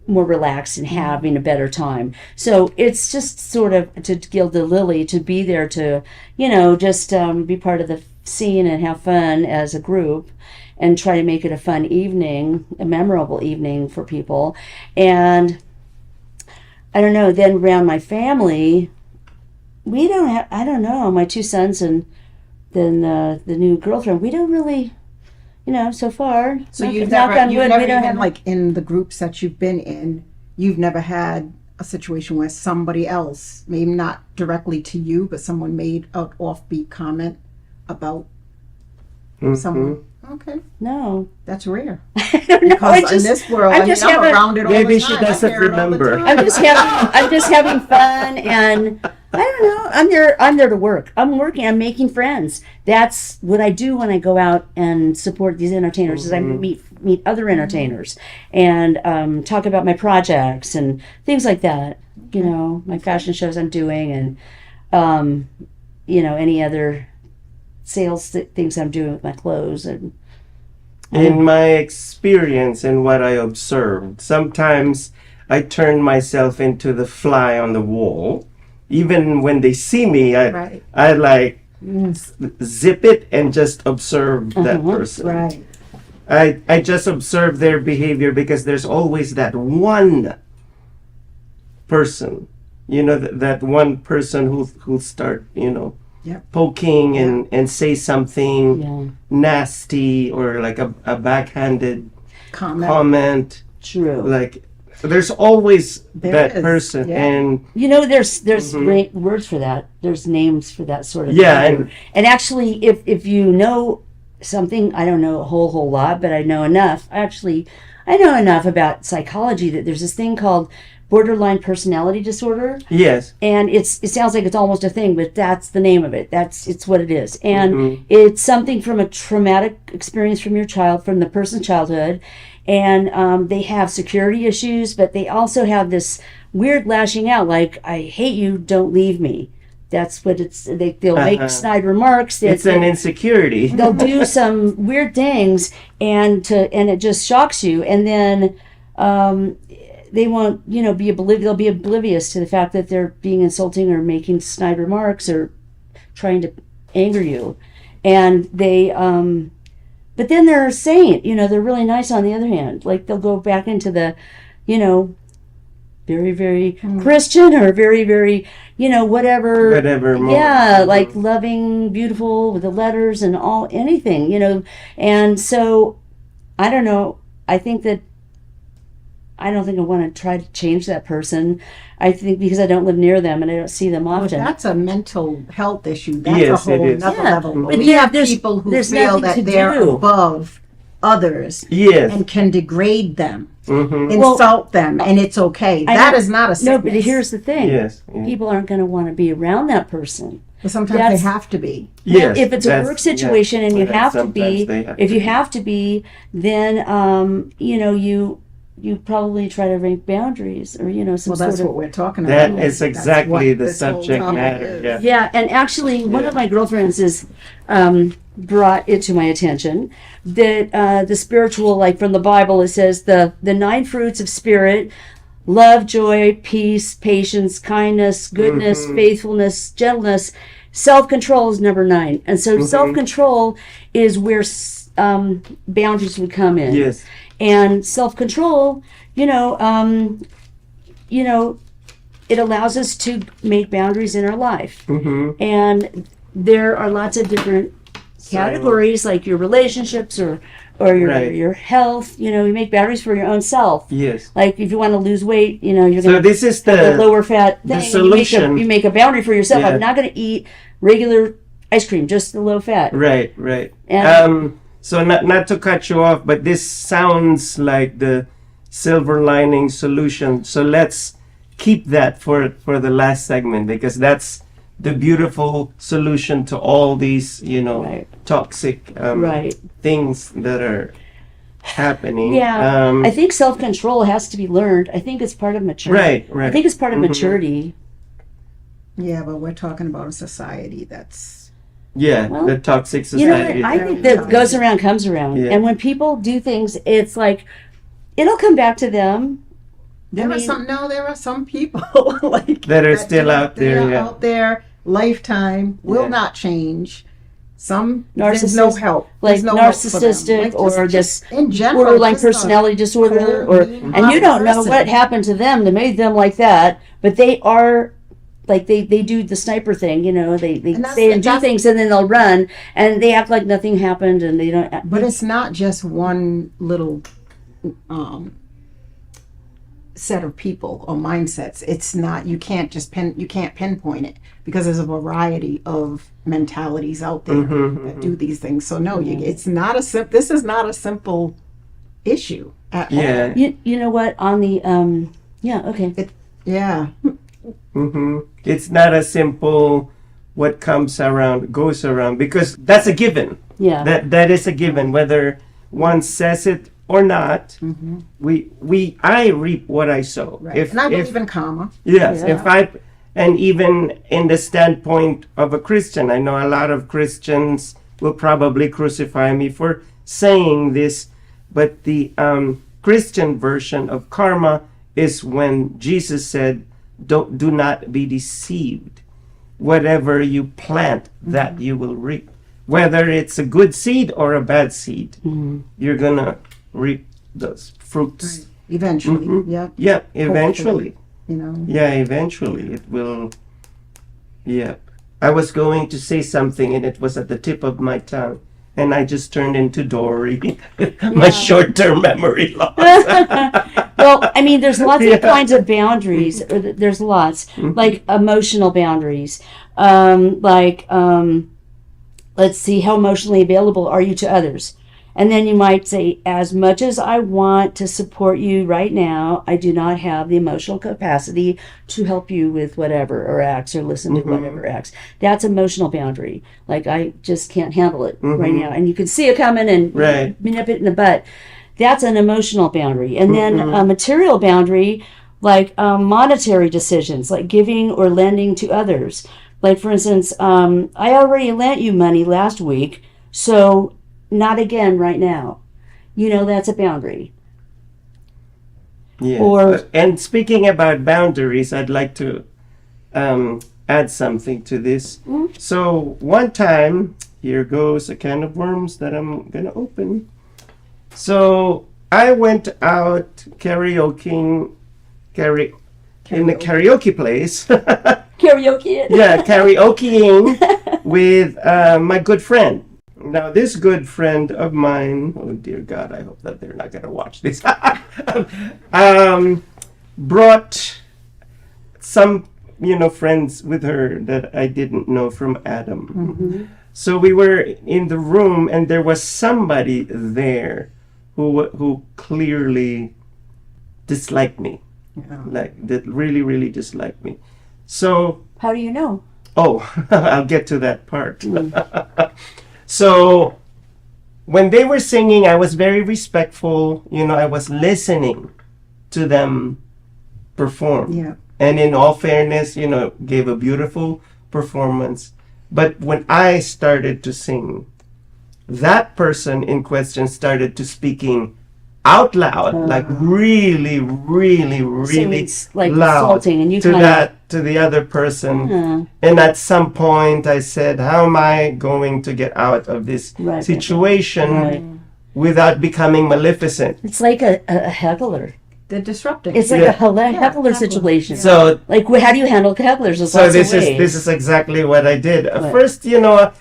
more relaxed and having a better time. So it's just sort of to gild the lily, to be there to, you know, just be part of the scene and have fun as a group. and try to make it a fun evening, a memorable evening for people. And I don't know, then around my family, we don't have, I don't know, my 2 sons and then the new girlfriend, we don't really, so far. So knock- you've knock never, on you've wood, never we don't even, have like, in the groups that you've been in, you've never had a situation where somebody else, maybe not directly to you, but someone made an offbeat comment about someone. Okay. No. That's rare. Because Because in this world, I'm around it all Maybe the she time. I doesn't hear it all the remember. time. I'm just having fun, and I don't know. I'm there to work. I'm working. I'm making friends. That's what I do when I go out and support these entertainers. Is I meet other entertainers and talk about my projects and things like that. My fashion shows I'm doing, and any other sales things I'm doing with my clothes and. In my experience and what I observed, sometimes I turn myself into the fly on the wall. Even when they see me, I like zip it and just observe that person. Right. I just observe their behavior because there's always that one person, that one person who'll start, poking and say something nasty or like a backhanded comment. True. Like there's always that is, person, and there's words for that. There's names for that sort of Yeah, thing. And actually, if you know something, I don't know a whole lot, but I know enough. Actually, I know enough about psychology that there's this thing called borderline personality disorder. Yes. And it sounds like it's almost a thing, but that's the name of it. It's what it is. And it's something from a traumatic experience from the person's childhood. And they have security issues, but they also have this weird lashing out, like, I hate you, don't leave me. That's what they'll make snide remarks. It's an insecurity. They'll do some weird things and it just shocks you. And then they won't, they'll be oblivious to the fact that they're being insulting or making snide remarks or trying to anger you. And they, but then they're a saint, they're really nice on the other hand. Like they'll go back into the, very, very Christian or very, very, whatever. Whatever. Yeah, like loving, beautiful with the letters and anything, And so, I don't know. I don't think I want to try to change that person. I think because I don't live near them and I don't see them often. That's a mental health issue. That's Yes, a whole it is. other Yeah, level. but We have there's- people who there's feel nothing that to they're do. above others Yes. and can degrade them, Mhm. insult them, and it's okay. That is not a sickness. No, but here's the thing. Yes. People aren't going to want to be around that person. But sometimes That's- they have to be. Yes. If it's a work situation and you Yeah, have to sometimes be, they have if to you be. have to be, then you probably try to make boundaries or some Well, that's sort of. what we're talking That about. is That's exactly what the this whole subject topic matter. is. Yeah. Yeah, and actually, one of my girlfriends is brought it to my attention that the spiritual, like from the Bible, it says the 9 fruits of spirit: love, joy, peace, patience, kindness, goodness, faithfulness, gentleness. Self-control is number 9, and so self-control is where boundaries would come in. Yes. And self-control, it allows us to make boundaries in our life. And there are lots of different categories, like your relationships or your health. You make boundaries for your own self. Yes. Like if you want to lose weight, you're So going to this is have a lower fat the thing. solution. You make a boundary for yourself. Yeah. I'm not going to eat regular ice cream, just the low fat. Right. And- So not to cut you off, but this sounds like the silver lining solution. So let's keep that for the last segment, because that's the beautiful solution to all these toxic things that are happening. Yeah, I think self-control has to be learned. I think it's part of maturity. Right. I think it's part of maturity. Yeah, but we're talking about a society that's. Yeah, Well, the toxic You know, society. I think that goes around comes around. Yeah. And when people do things, it's like, it'll come back to them. There are some people like that are still out there. out there, lifetime, will not change, Some there's no help. like There's no help for them. narcissistic Like, or just this in general, borderline just a personality disorder, or mean, and you don't know person. what happened to them that made them like that, but they are. Like they do the sniper thing, you know, they that's- say and do that's- things and then they'll run and they act like nothing happened and they don't. But it's not just one little set of people or mindsets. It's not. You can't just pinpoint it because there's a variety of mentalities out there that do these things. So no, it's not a this is not a simple issue at all. You know what on the yeah. It's not a simple what comes around goes around, because that's a given. Yeah. That is a given, whether one says it or not. I reap what I sow. Right. And I believe in karma. Yes. Yeah. And even in the standpoint of a Christian, I know a lot of Christians will probably crucify me for saying this, but the Christian version of karma is when Jesus said, do not be deceived. Whatever you plant, that you will reap. Whether it's a good seed or a bad seed, you're gonna reap those fruits. Eventually, yeah. Yeah, eventually. Hopefully, you know. Yeah, eventually it will. Yeah. I was going to say something and it was at the tip of my tongue. And I just turned into Dory. My short-term memory loss. Well, I mean, there's lots of kinds of boundaries. There's lots, like emotional boundaries. Let's see, how emotionally available are you to others? And then you might say, as much as I want to support you right now, I do not have the emotional capacity to help you with whatever, or acts, or listen to whatever acts. That's emotional boundary. Like, I just can't handle it right now. And you can see it coming and nip it in the butt. That's an emotional boundary. And then a material boundary, like monetary decisions, like giving or lending to others. Like, for instance, I already lent you money last week, so not again right now. You know, that's a boundary. Yeah. And speaking about boundaries, I'd like to add something to this. So one time, here goes a can of worms that I'm going to open. So I went out karaokeing in the karaoke place. Karaoke? Yeah, karaokeing with my good friend. Now, this good friend of mine, oh dear God, I hope that they're not going to watch this, brought some, friends with her that I didn't know from Adam. So we were in the room and there was somebody there who clearly disliked me. Like, that really, really disliked me. So... How do you know? Oh, I'll get to that part. So when they were singing, I was very respectful. I was listening to them perform. Yeah. And in all fairness, gave a beautiful performance. But when I started to sing, that person in question started to speaking out loud, like really, really, really it's like loud insulting, and you to the other person. And at some point I said, how am I going to get out of this situation without becoming maleficent? It's like a heckler. They're disrupting. It's like a heckler situation. So, like, how do you handle hecklers? There's so lots this of ways. is exactly what I did. First, I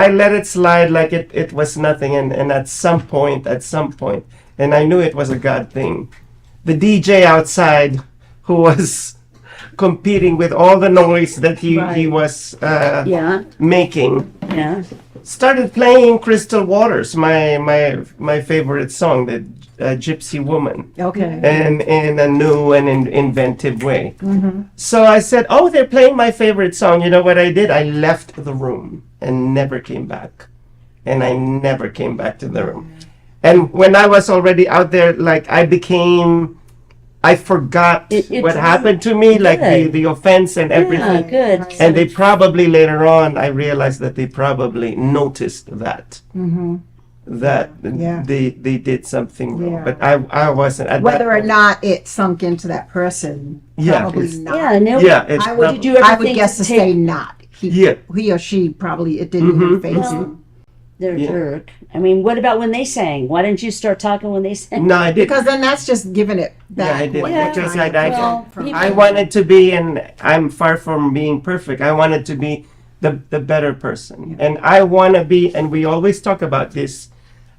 let it slide like it was nothing, and at some point, and I knew it was a God thing. The DJ outside, who was competing with all the noise that he was making, started playing Crystal Waters, my favorite song, the Gypsy Woman. Okay. And in a new and inventive way. So I said, oh, they're playing my favorite song. You know what I did? I left the room and never came back. And I never came back to the room. And when I was already out there, like, I forgot what happened to me, like the offense and everything. Good. And they probably later on, I realized that they probably noticed that. That they did something wrong. But I wasn't. At Whether or not it sunk into that person, probably not. Did you ever I would guess to say not. he or she probably it didn't even phase Mm-hmm. him. They're a jerk. I mean, what about when they sang? Why didn't you start talking when they sang? No, I didn't. Because then that's just giving it Yeah, back. I did. what they're Because trying to get from I you. wanted to be, and I'm far from being perfect. I wanted to be the better person, and I want to be. And we always talk about this,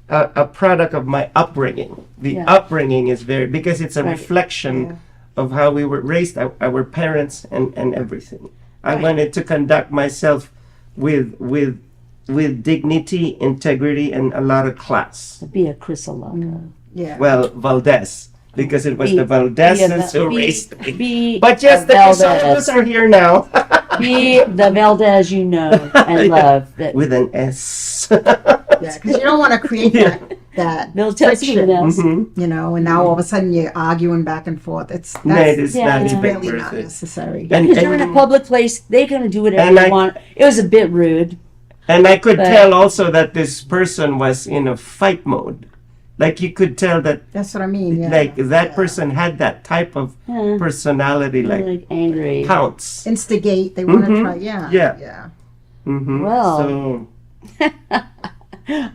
a product of my upbringing. The upbringing is very because it's a reflection of how we were raised, our parents, and everything. I wanted to conduct myself with dignity, integrity, and a lot of class. Be a Chrysalaka. Yeah. Well, Valdez, because it was Be- the Valdezes be a- who be- raised me. be But yes, a the Valdez. Chrysalacas are here now. Be the Valdez you know and love. That With an S. Yeah, because you don't want to create that They'll test you friction, with us. you know, and now all of a sudden you're arguing back and forth. It's No, it is not it's even really worth not it. necessary. Because you're in a public place, they can do whatever And they I- want. It was a bit rude. And I could But- tell also that this person was in a fight mode. Like you could tell that That's what I mean. Yeah. like that person had that type of Yeah. personality, like angry. pounce. Instigate. They want to Mhm. try. Yeah. Yeah. Yeah. Mm-hmm. Well. So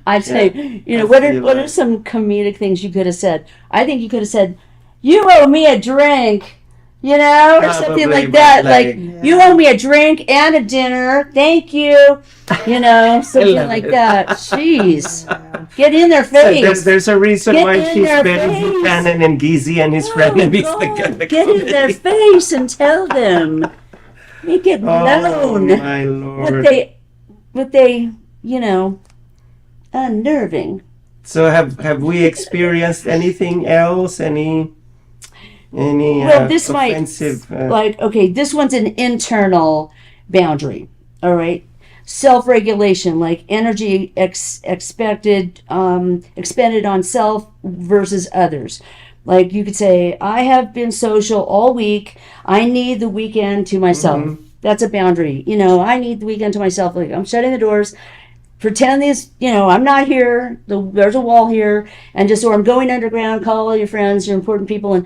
I'd say, I what are feel what are like- some comedic things you could have said? I think you could have said, "You owe me a drink," or something Probably, like but that. like- "You owe me a drink and a dinner. Thank you." Something love like it. that. Jeez, get in their So face. there's a reason Get why in she's their better face. Buchanan and Geezy and his frenemies. The Get in their face and tell them. Make it Oh known my lord! what they unnerving. So have we experienced anything else? Any Well, this might offensive? okay, this one's an internal boundary. All right, self-regulation, like energy expended on self versus others. Like you could say, I have been social all week. I need the weekend to myself. Mm-hmm. That's a boundary. I need the weekend to myself. Like I'm shutting the doors. Pretend this, I'm not here. There's a wall here, or I'm going underground. Call all your friends, your important people, and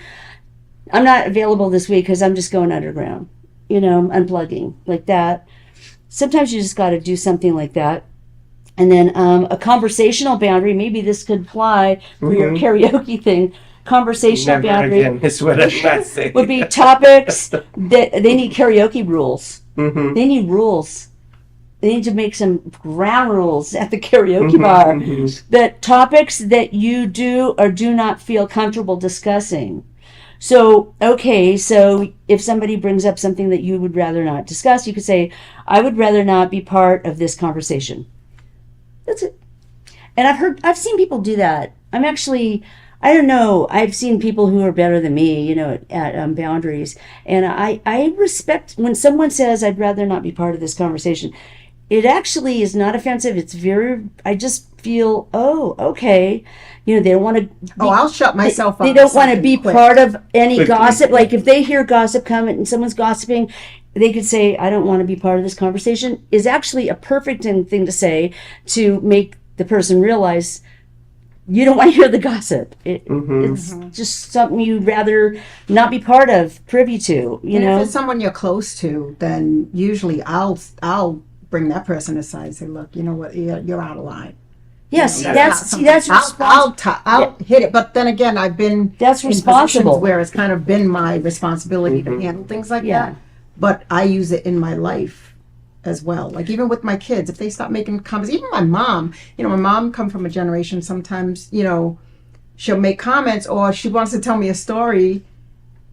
I'm not available this week because I'm just going underground. I'm unplugging like that. Sometimes you just got to do something like that. And then a conversational boundary. Maybe this could apply for your karaoke thing. Conversational Never boundary again is what I'm not saying. would be topics that they need karaoke rules. Mhm. They need rules. They need to make some ground rules at the karaoke bar. That topics that you do or do not feel comfortable discussing. So if somebody brings up something that you would rather not discuss, you could say, I would rather not be part of this conversation. That's it. And I've seen people do that. I don't know. I've seen people who are better than me, at boundaries. And I respect when someone says, I'd rather not be part of this conversation. It actually is not offensive. I just feel, oh, okay. They don't want to. I'll shut myself up. They don't want to something be quick. part of any Quickly. gossip. Like if they hear gossip coming and someone's gossiping, they could say, I don't want to be part of this conversation, is actually a perfect thing to say to make the person realize you don't want to hear the gossip. It's just something you'd rather not be part of, privy to, And if it's someone you're close to, then usually I'll bring that person aside and say, look, you know what, you're out of line. Yes, That's I'll hit it. But then again, I've been That's in responsible. positions where it's kind of been my responsibility to handle things like that. But I use it in my life as well. Like even with my kids, if they stop making comments, even my mom, my mom come from a generation, sometimes, she'll make comments or she wants to tell me a story,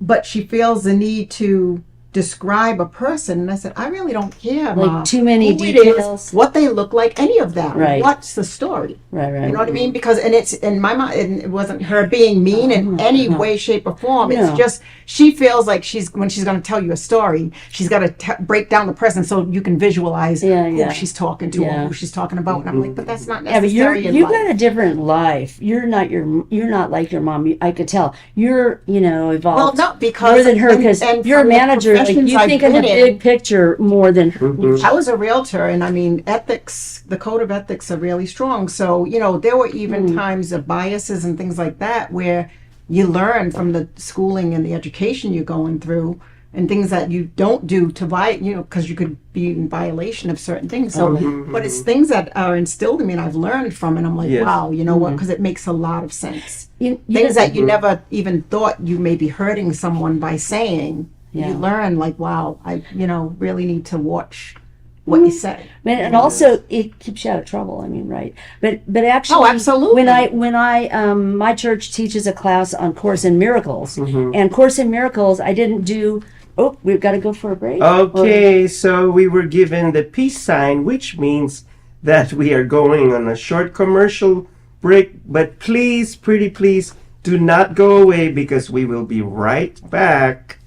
but she feels the need to describe a person. And I said, I really don't care, Mom, too many who it details. is, what they look like, any of that. Right. What's the story? Right. You know what I mean? Because, and it's in my mind, it wasn't her being mean in any way, shape, or form. No. It's just, she feels like when she's going to tell you a story, she's got to break down the person so you can visualize who she's talking to or who she's talking about. And I'm like, but that's not Yeah, but necessary in you life. got a different life. You're not like your mom. I could tell. You're evolved. Well, no, because more than her and- because and you're a from the manager. Like professions you I've think in the been in- big picture more than her. I was a realtor, and I mean, ethics, the code of ethics are really strong. So, there were even times of biases and things like that where you learn from the schooling and the education you're going through and things that you don't do to because you could be in violation of certain things. So, but it's things that are instilled in me and I've learned from, and I'm like, Yes. wow, you know what? Because it makes a lot of sense. You Things that you never even thought you may be hurting someone by saying. Yeah. You learn like, wow, I really need to watch what you say. And also, it keeps you out of trouble. I mean, right? But actually, Oh, absolutely. When I my church teaches a class on Course in Miracles, and Course in Miracles, I didn't do. Oh, we've got to go for a break. Okay, so we were given the peace sign, which means that we are going on a short commercial break. But please, pretty please, do not go away because we will be right back.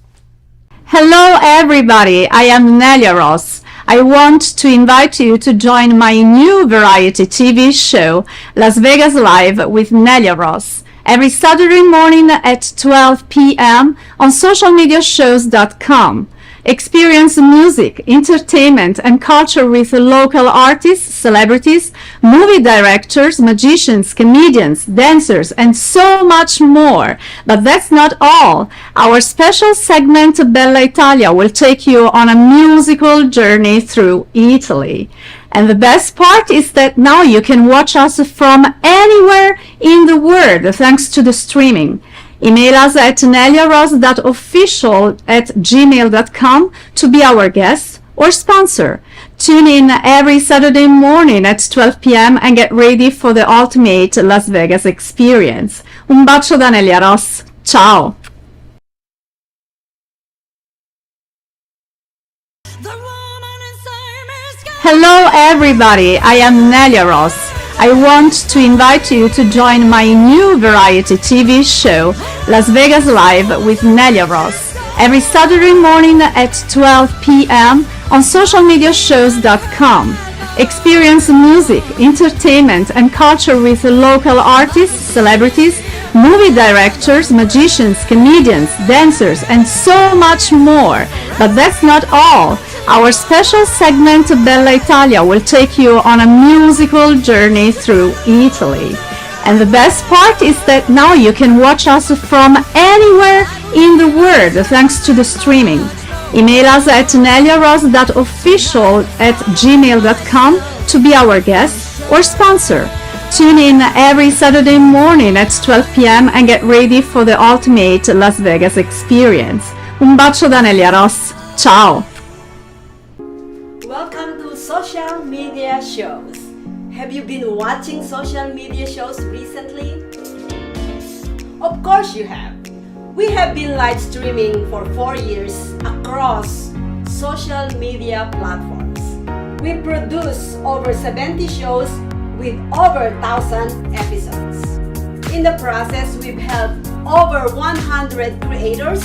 Hello, everybody. I am Nelia Ross. I want to invite you to join my new variety TV show, Las Vegas Live with Nelia Ross, every Saturday morning at 12 p.m. on socialmediashows.com. Experience music, entertainment, and culture with local artists, celebrities, movie directors, magicians, comedians, dancers, and so much more. But that's not all. Our special segment, Bella Italia, will take you on a musical journey through Italy. And the best part is that now you can watch us from anywhere in the world thanks to the streaming. Email us at neliaross.official@gmail.com to be our guest or sponsor. Tune in every Saturday morning at 12 p.m. and get ready for the ultimate Las Vegas experience. Un bacio da Nelia Ross. Ciao! Hello, everybody. I am Nelia Ross. I want to invite you to join my new variety TV show, Las Vegas Live with Nelia Ross, every Saturday morning at 12 p.m. on socialmediashows.com. Experience music, entertainment, and culture with local artists, celebrities, movie directors, magicians, comedians, dancers, and so much more. But that's not all. Our special segment, Bella Italia, will take you on a musical journey through Italy. And the best part is that now you can watch us from anywhere in the world thanks to the streaming. Email us at neliaross.official@gmail.com to be our guest or sponsor. Tune in every Saturday morning at 12 p.m. and get ready for the ultimate Las Vegas experience. Un bacio da Nelia Ross. Ciao! Welcome to Social Media Shows. Have you been watching social media shows recently? Of course you have. We have been live streaming for 4 years across social media platforms. We produce over 70 shows with over 1,000 episodes. In the process, we've helped over 100 creators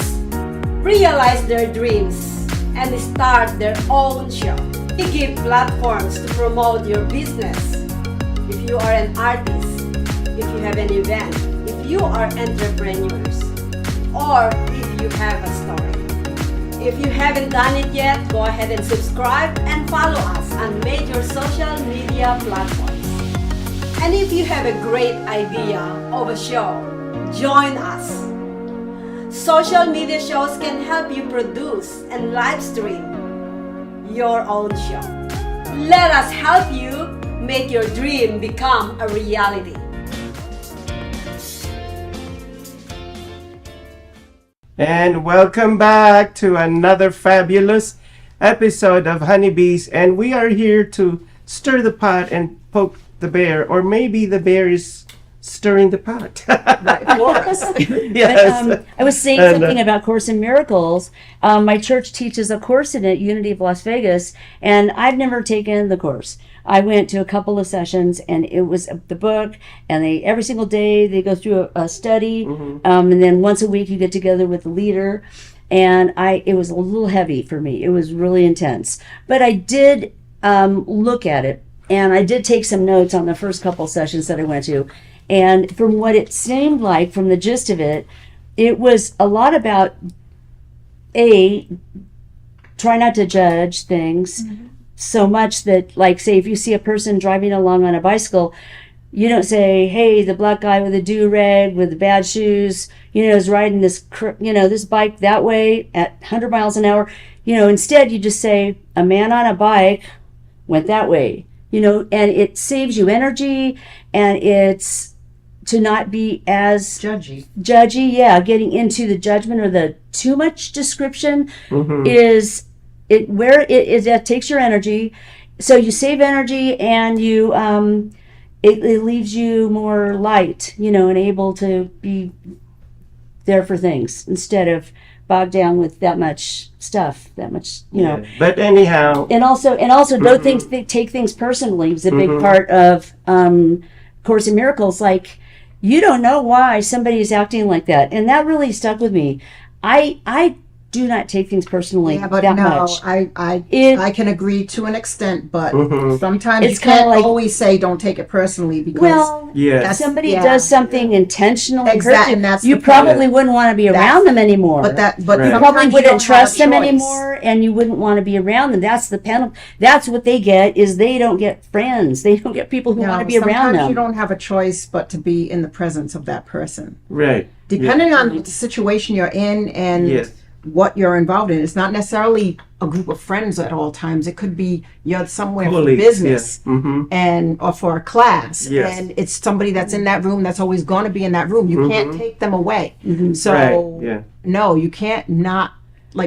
realize their dreams and start their own show. We give platforms to promote your business. If you are an artist, if you have an event, if you are entrepreneurs, or if you have a story. If you haven't done it yet, go ahead and subscribe and follow us on major social media platforms. And if you have a great idea of a show, join us. Social media shows can help you produce and live stream your own show. Let us help you make your dream become a reality. And welcome back to another fabulous episode of Honeybees. And we are here to stir the pot and poke the bear, or maybe the bear is stirring the pot. Yes. But, I was saying something about Course in Miracles. My church teaches a course in it, Unity of Las Vegas, and I've never taken the course. I went to a couple of sessions, and it was the book, and every single day they go through a study, and then once a week you get together with the leader, and it was a little heavy for me. It was really intense, but I did look at it, and I did take some notes on the first couple sessions that I went to. And from what it seemed like, from the gist of it, it was a lot about, try not to judge things so much that, like, say, if you see a person driving along on a bicycle, You don't say, hey, the black guy with the do-rag with the bad shoes, is riding this, this bike that way at 100 miles an hour. Instead you just say, a man on a bike went that way, and it saves you energy, and it's to not be as judgy. Yeah, getting into the judgment or the too much description is it where it takes your energy. So you save energy, and you it leaves you more light, and able to be there for things instead of bogged down with that much stuff, that much, But anyhow, and also don't take things personally. It's a big part of Course in Miracles. Like, you don't know why somebody is acting like that, and that really stuck with me. I do not take things personally but that no, much. I can agree to an extent, but sometimes It's you can't kinda like- always say don't take it personally because if somebody does something intentionally, Exactly, and that's you the probably point. wouldn't want to be around them anymore. But you sometimes probably you wouldn't don't have trust a them choice. anymore, and you wouldn't want to be around them. That's the penalty. That's what they get, is they don't get friends. They don't get people who want to be around sometimes them. you don't have a choice but to be in the presence of that person. Right. Depending on the situation you're in and Yes. what you're involved in. It's not necessarily a group of friends at all times. It could be you're somewhere Colleagues, for business yes. and or for a class, Yes. and it's somebody that's in that room that's always going to be in that room. You can't take them away. So Right, yeah. no, you can't not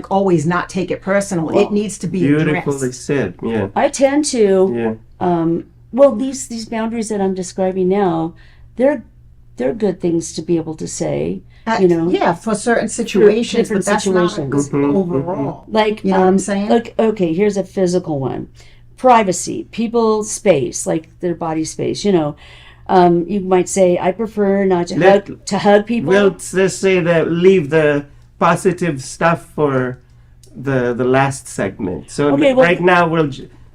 always not take it personal. It needs to be Beautifully addressed. said. Yeah. I tend to. Yeah. These boundaries that I'm describing now, they're good things to be able to say. Yeah, for certain situations, different but that's situations. not overall. Like, You know what I'm saying? Like, okay, here's a physical one. Privacy, people's space, like their body space. You might say, I prefer not to hug people. We'll just say that leave the positive stuff for the last segment. So Okay, well- right now we'll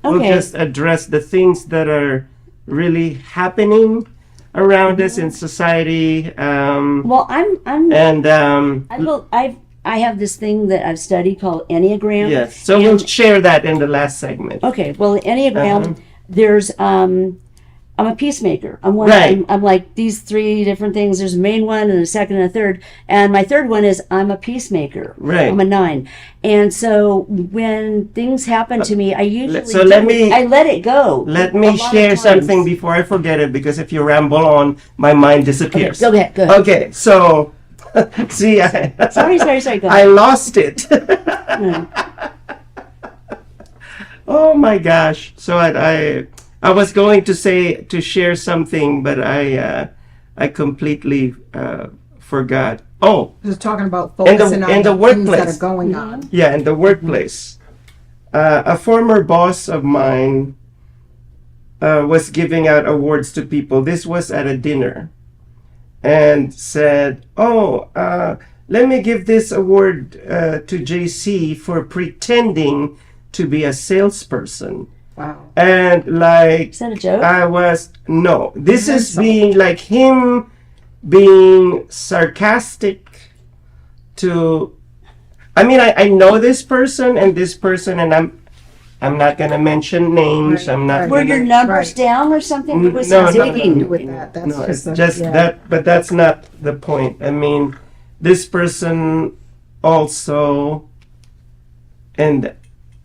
Okay. just address the things that are really happening around us in society. Well, I'm and I have this thing that I've studied called Enneagram. yes, so we'll share that in the last segment. Okay, well, Enneagram, there's I'm a peacemaker. I'm one. Right. I'm like these three different things. There's a main one and a second and a third. And my third one is I'm a peacemaker. Right. I'm a 9. And so when things happen to me, I usually I let it go. Let a me lot of share times. something before I forget it, because if you ramble on, my mind disappears. Okay, go ahead, go ahead. Okay, so see, Sorry, go ahead. I lost it. Oh my gosh! So I was going to share something, but I completely forgot. Oh, Just talking about in focusing on the things that workplace. are going on. Yeah, in the workplace. A former boss of mine was giving out awards to people. This was at a dinner, and said, "Oh, let me give this award to JC for pretending to be a salesperson." Wow. And like, is that a joke? No. This is being like him being sarcastic to. I mean, I know this person, and I'm not gonna mention names. I'm not. Were gonna, your numbers down or something? It was No, digging. With that, that's no, it's just, just that, but that's not the point. I mean, this person also, and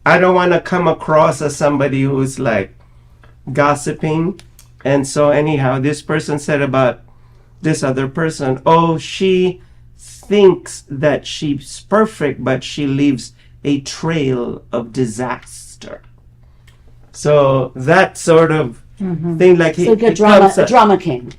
I don't want to come across as somebody who's like gossiping. And so anyhow, this person said about this other person, oh, she thinks that she's perfect, but she leaves a trail of disaster. So that sort of thing, like So like a drama king.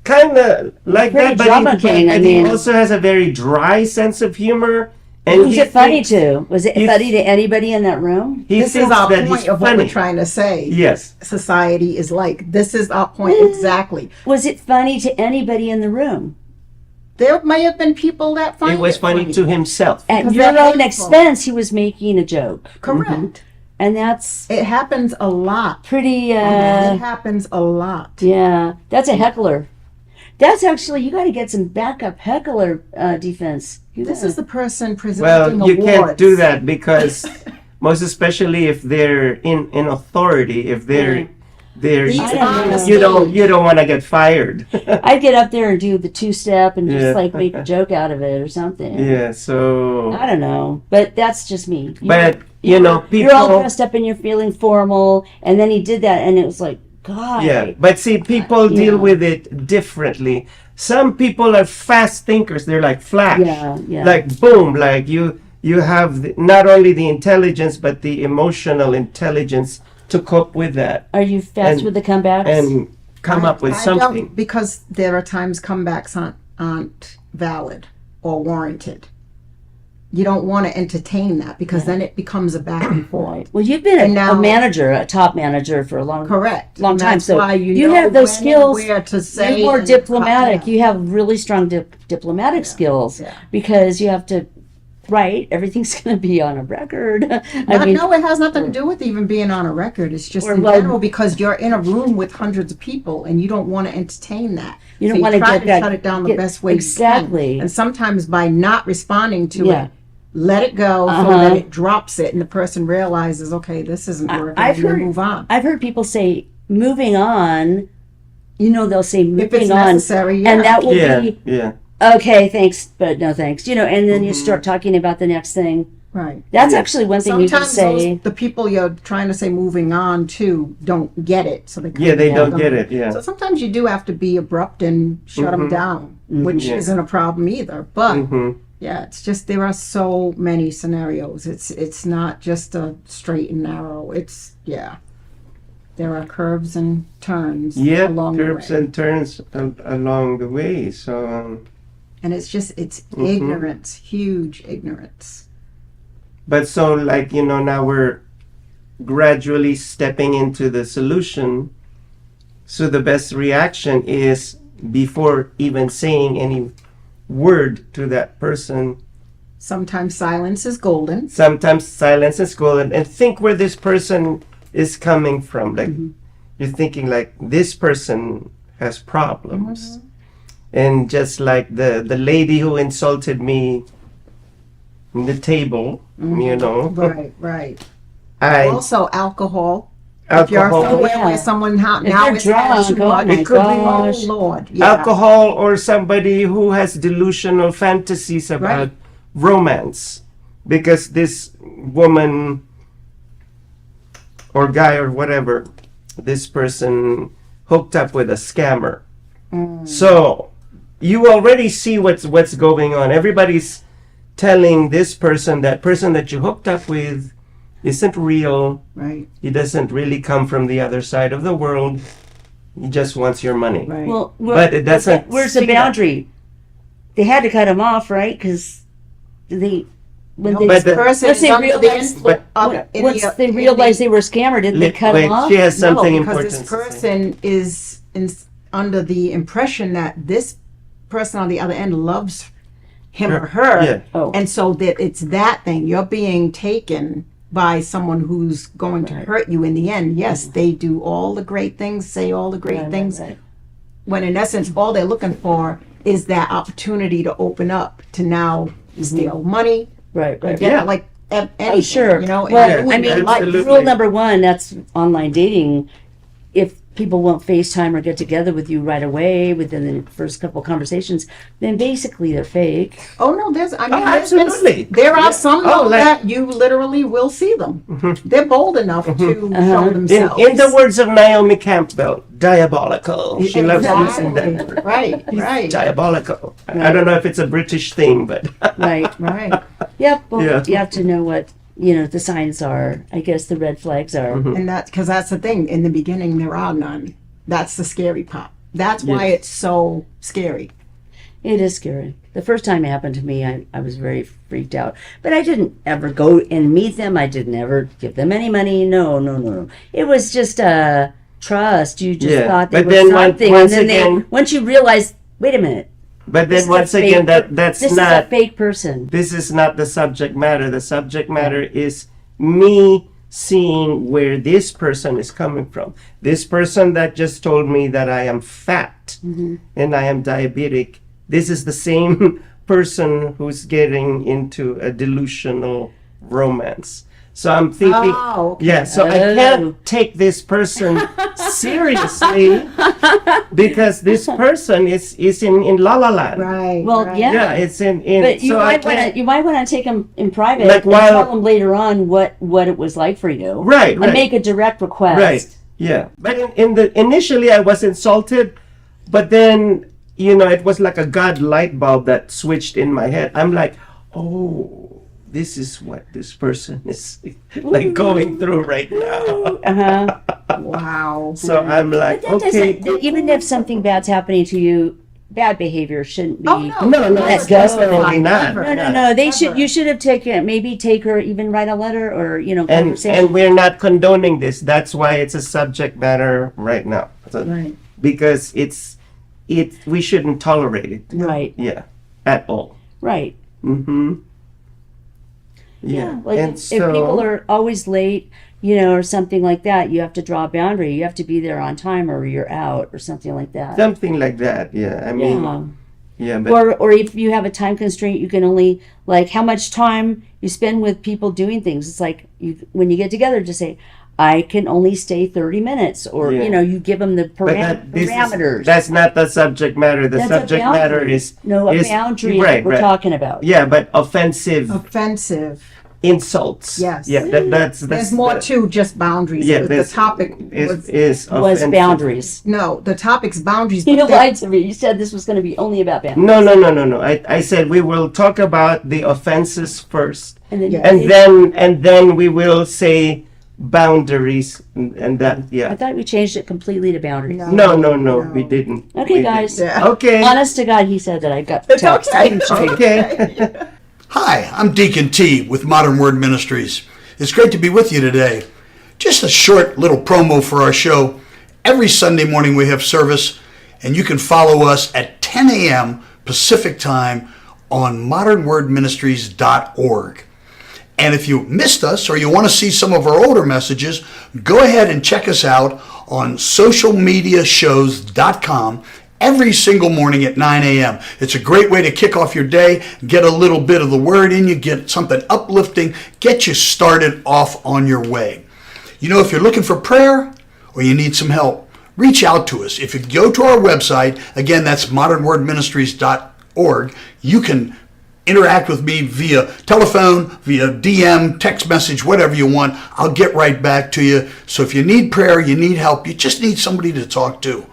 Kind of like Pretty that, but, drama king, I he mean. also has a very dry sense of humor. Who was he it funny thinks- to? Was it funny to anybody in that room? He This is thinks our that point he's of what funny. we're trying to say. Yes. Society is like, this is our point exactly. Was it funny to anybody in the room? There may have been people that find It was funny to himself. At Because your they're own hateful. expense, he was making a joke. Correct. And that's It happens a lot. pretty, It happens a lot. yeah, that's a heckler. That's actually, you got to get some backup heckler defense. This is the person presenting Well, you awards. can't do that because, most especially if they're in authority, if they're there. He's honest. You don't want to get fired. I'd get up there and do the two-step and just Yeah. like make a joke out of it or something. Yeah, so I don't know, but that's just me. But, you know, you're all people- dressed up and you're feeling formal, and then he did that, and it was like, God. yeah, but see, people deal with it differently. Some people are fast thinkers. They're like flash. Yeah. Like boom, like you have not only the intelligence but the emotional intelligence to cope with that. Are you fast And- with the comebacks? and come up with I something. don't, because there are times comebacks aren't valid or warranted. You don't want to entertain that because then it becomes a back and forth. Well, you've been And now- a manager, a top manager for a long Correct. long And time. that's So why you know have those when and skills. where to say You're more and- diplomatic. yeah. You have really strong diplomatic skills because you have to. Right, everything's going to be on a record. No, it has nothing to do with even being on a record. It's just Or in like- general because you're in a room with hundreds of people and you don't want to entertain that. You don't So wanna try get to that- shut it down the get- best way exactly. you can. And sometimes by not responding to Yeah. it, let it go so Uh-huh. that it drops it and the person realizes, okay, this isn't working. I've and they heard move on. I've heard people say moving on. You know, they'll say moving it's on, necessary, and yeah. that will Yeah, be yeah. okay. Thanks, but no thanks. You know, and then you start talking about the next thing. Right. That's actually one thing you can Sometimes say. the people you're trying to say moving on to don't get it, so they Yeah, they kinda don't get it, yeah. So sometimes you do have to be abrupt and shut them Mhm. down, which Yeah. isn't a problem either. But Mhm. yeah, it's just there are so many scenarios. It's not just a straight and narrow. It's there are curves and turns Yeah, along curves the way, and turns along the way. So and it's Mhm. ignorance, huge ignorance. but so like, you know, now we're gradually stepping into the solution. So the best reaction is before even saying any word to that person. Sometimes silence is golden. Sometimes silence is golden, and think where this person is coming from. Like you're thinking like this person has problems. And just like the lady who insulted me in the table, you know. Right. I Also, alcohol. If you're Alcohol. somewhere where someone now you're it's had too drunk, oh much, my it could be, gosh. oh Lord, yeah. alcohol or somebody who has delusional fantasies about Right. romance because this woman or guy or whatever, this person hooked up with a scammer. So you already see what's going on. Everybody's telling this person that you hooked up with isn't real. Right. He doesn't really come from the other side of the world. He just wants your money. Right. Well, But it doesn't. Where's the see that. boundary? They had to cut him off, right? Because when they But the- person once is they under the realized But- once they realized they were a scammer, didn't they cut Wait, him off? she has something no, because important this to say. person is under the impression that this person on the other end loves him or her, Yeah. Oh. and so that it's that thing. You're being taken by someone who's going to hurt you in the end. Yes, they do all the great things, say all the great things, when in essence all they're looking for is that opportunity to open up to now steal money. Right. Yeah, like anything, Oh, sure. you know. Well, and I mean, like, absolutely. rule number one, that's online dating. If people won't FaceTime or get together with you right away within the first couple conversations, then basically they're fake. Oh no, there's I mean Oh, there's been- absolutely. there are some Oh, though like- that you literally will see them. They're bold enough to show themselves. In the words of Naomi Campbell, diabolical. She loves using Exactly. that. Right. Diabolical. I don't know if it's a British thing, but Right. Right. Yep. Well, Yeah. you have to know what the signs are. I guess the red flags are. And because that's the thing. In the beginning, there are none. That's the scary part. That's why Yes. it's so scary. It is scary. The first time it happened to me, I was very freaked out. But I didn't ever go and meet them. I didn't ever give them any money. No. It was just trust. You just Yeah. thought they But were then something. once And then again- once you realize, wait a minute. but This then is a once fake again per- that's this not is a fake person. this is not the subject matter. The subject matter is me seeing where this person is coming from. This person that just told me that I am fat and I am diabetic, this is the same person who's getting into a delusional romance. So I'm thinking, Oh, okay. yeah, so I can't take this person seriously because this person is in La La Land. Right. Well, right. yeah. Yeah, it's in But you so I might want can't- to take them in private Like and while- tell them later on what it was like for you. Right, And right. make a direct request. Right. Yeah. But in the initially I was insulted, but then it was like a God light bulb that switched in my head. I'm like, oh, this is what this person is like going through right now. Wow. So I'm like, But that okay. doesn't, even if something bad's happening to you, bad behavior shouldn't be. No, let go. definitely not. No. They should. You should have take her, even write a letter or And conversation. we're not condoning this. That's why it's a subject matter right now. So- Right. Because we shouldn't tolerate it. Right. Yeah. At all. Right. Mm-hmm. Yeah. Like and if people are always late, or something like that, you have to draw a boundary. You have to be there on time, or you're out, or something like that. something like that. Yeah. I mean. Yeah. But Or if you have a time constraint, you can only how much time you spend with people doing things. It's like when you get together, just say, I can only stay 30 minutes, or Yeah. you give them the But this parameters. that's not the subject matter. The That's a subject matter boundary. is A boundary that we're talking about. Yeah, but offensive Offensive. insults. Yes. Yeah, that's There's more to just boundaries. Yeah, the this topic is Was offensive. boundaries. no, the topic's boundaries. You but there- lied to me. You said this was going to be only about boundaries. No. I said we will talk about the offenses first, And then, and then we will say boundaries, and that I yeah. thought we changed it completely to boundaries. No, we didn't. Okay, We guys. didn't. Okay. Honest to God, he said that I got text. Okay. Hi, I'm Deacon T with Modern Word Ministries. It's great to be with you today. Just a short little promo for our show. Every Sunday morning we have service, and you can follow us at 10 a.m. Pacific Time on modernwordministries.org. And if you missed us or you want to see some of our older messages, go ahead and check us out on socialmediashows.com every single morning at 9 a.m. It's a great way to kick off your day, get a little bit of the word in you, get something uplifting, get you started off on your way. If you're looking for prayer or you need some help, reach out to us. If you go to our website, again, that's modernwordministries.org, you can interact with me via telephone, via DM, text message, whatever you want. I'll get right back to you. So if you need prayer, you need help, you just need somebody to talk to,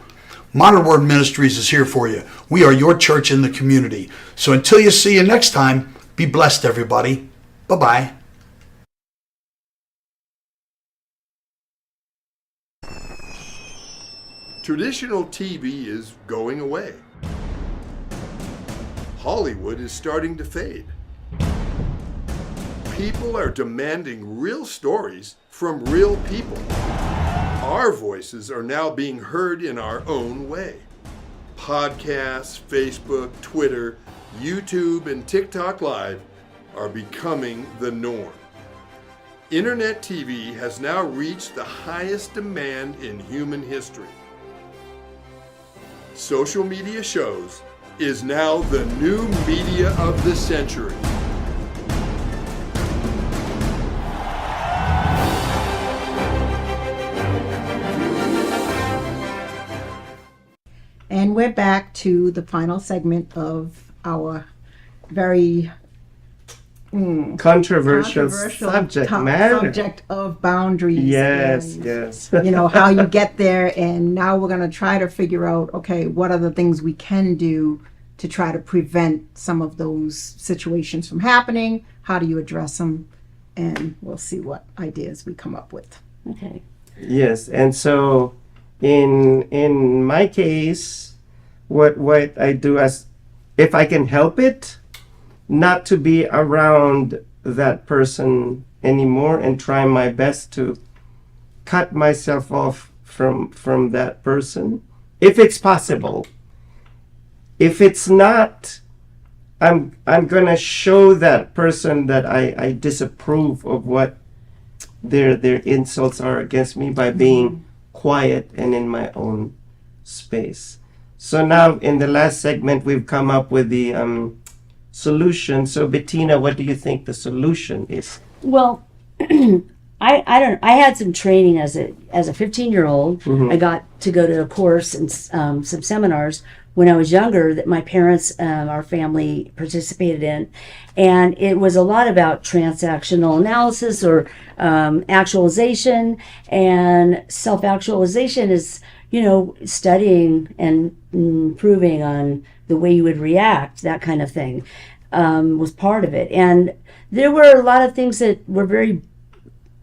Modern Word Ministries is here for you. We are your church in the community. So until you see you next time, be blessed, everybody. Bye-bye. Traditional TV is going away. Hollywood is starting to fade. People are demanding real stories from real people. Our voices are now being heard in our own way. Podcasts, Facebook, Twitter, YouTube, and TikTok Live are becoming the norm. Internet TV has now reached the highest demand in human history. Social media shows is now the new media of the century. And we're back to the final segment of our very Controversial subject matter. subject of boundaries. Yes, and, yes. how you get there. And now we're going to try to figure out, okay, what are the things we can do to try to prevent some of those situations from happening? How do you address them? And we'll see what ideas we come up with. Okay. Yes, and so in my case, what I do as if I can help it, not to be around that person anymore, and try my best to cut myself off from that person if it's possible. If it's not, I'm gonna show that person that I disapprove of what their insults are against me by being quiet and in my own space. So now in the last segment we've come up with the solution. So Bettina, what do you think the solution is? Well, I had some training as a 15-year-old. Mhm. I got to go to a course and some seminars when I was younger that my parents, our family participated in. And it was a lot about transactional analysis or actualization. And self-actualization is, studying and improving on the way you would react, that kind of thing, was part of it. And there were a lot of things that were very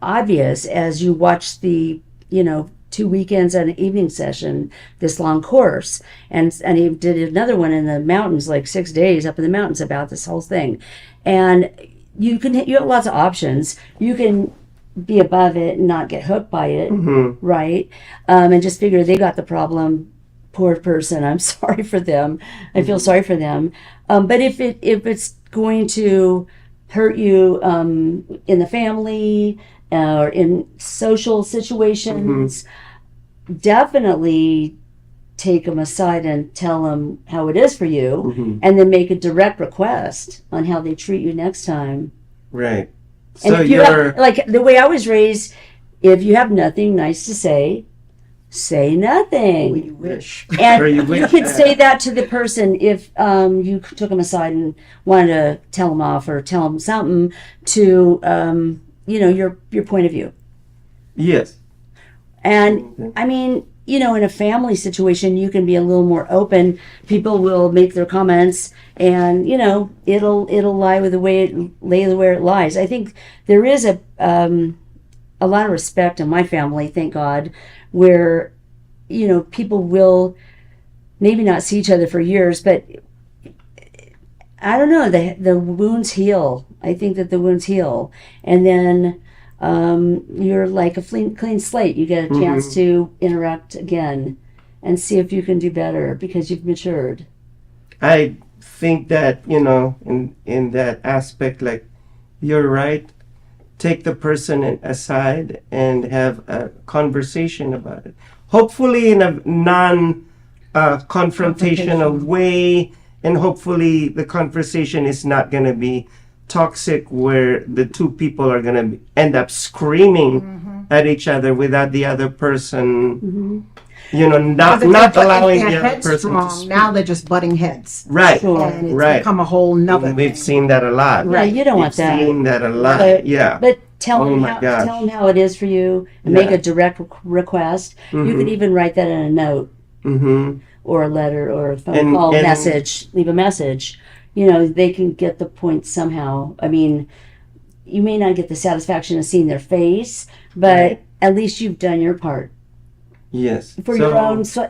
obvious as you watched the 2 weekends and an evening session, this long course, and he did another one in the mountains, like 6 days up in the mountains about this whole thing. And you have lots of options. You can be above it and not get hooked by it, Mhm. right? And just figure they got the problem. Poor person, I'm sorry for them. I feel sorry for them. But if it's going to hurt you in the family or in social situations, definitely take them aside and tell them how it is for you, Mhm. and then make a direct request on how they treat you next time. Right. And So if you have, like the way I was raised, if you have nothing nice to say nothing. You wish. And Or you you wish could that. say that to the person if you took them aside and wanted to tell them off or tell them something to, your point of view. Yes. And I mean, in a family situation, you can be a little more open. People will make their comments, and it'll lie with the way it lay where it lies. I think there is a lot of respect in my family, thank God, where people will maybe not see each other for years, but I don't know, the wounds heal. I think that the wounds heal, and then you're like a clean slate. You get a chance to interact again and see if you can do better because you've matured. I think that, in that aspect, like, you're right. Take the person aside and have a conversation about it. Hopefully in a non-confrontational way, and hopefully the conversation is not going to be toxic where the two people are going to end up screaming at each other without the other person, not allowing the other person to speak. Now they're just butting heads. Right, And it's right. become a whole nother We've seen that a lot. Right, you don't want We've that. seen that a lot, But, But tell Oh them my gosh. tell them how it is for you, and Yeah. make a direct request. You Mhm. could even write that in a note, Mm-hmm. or a letter, or a phone And- call, and- message. Leave a message. They can get the point somehow. I mean, you may not get the satisfaction of seeing their face, but Right. at least you've done your part Yes. for So-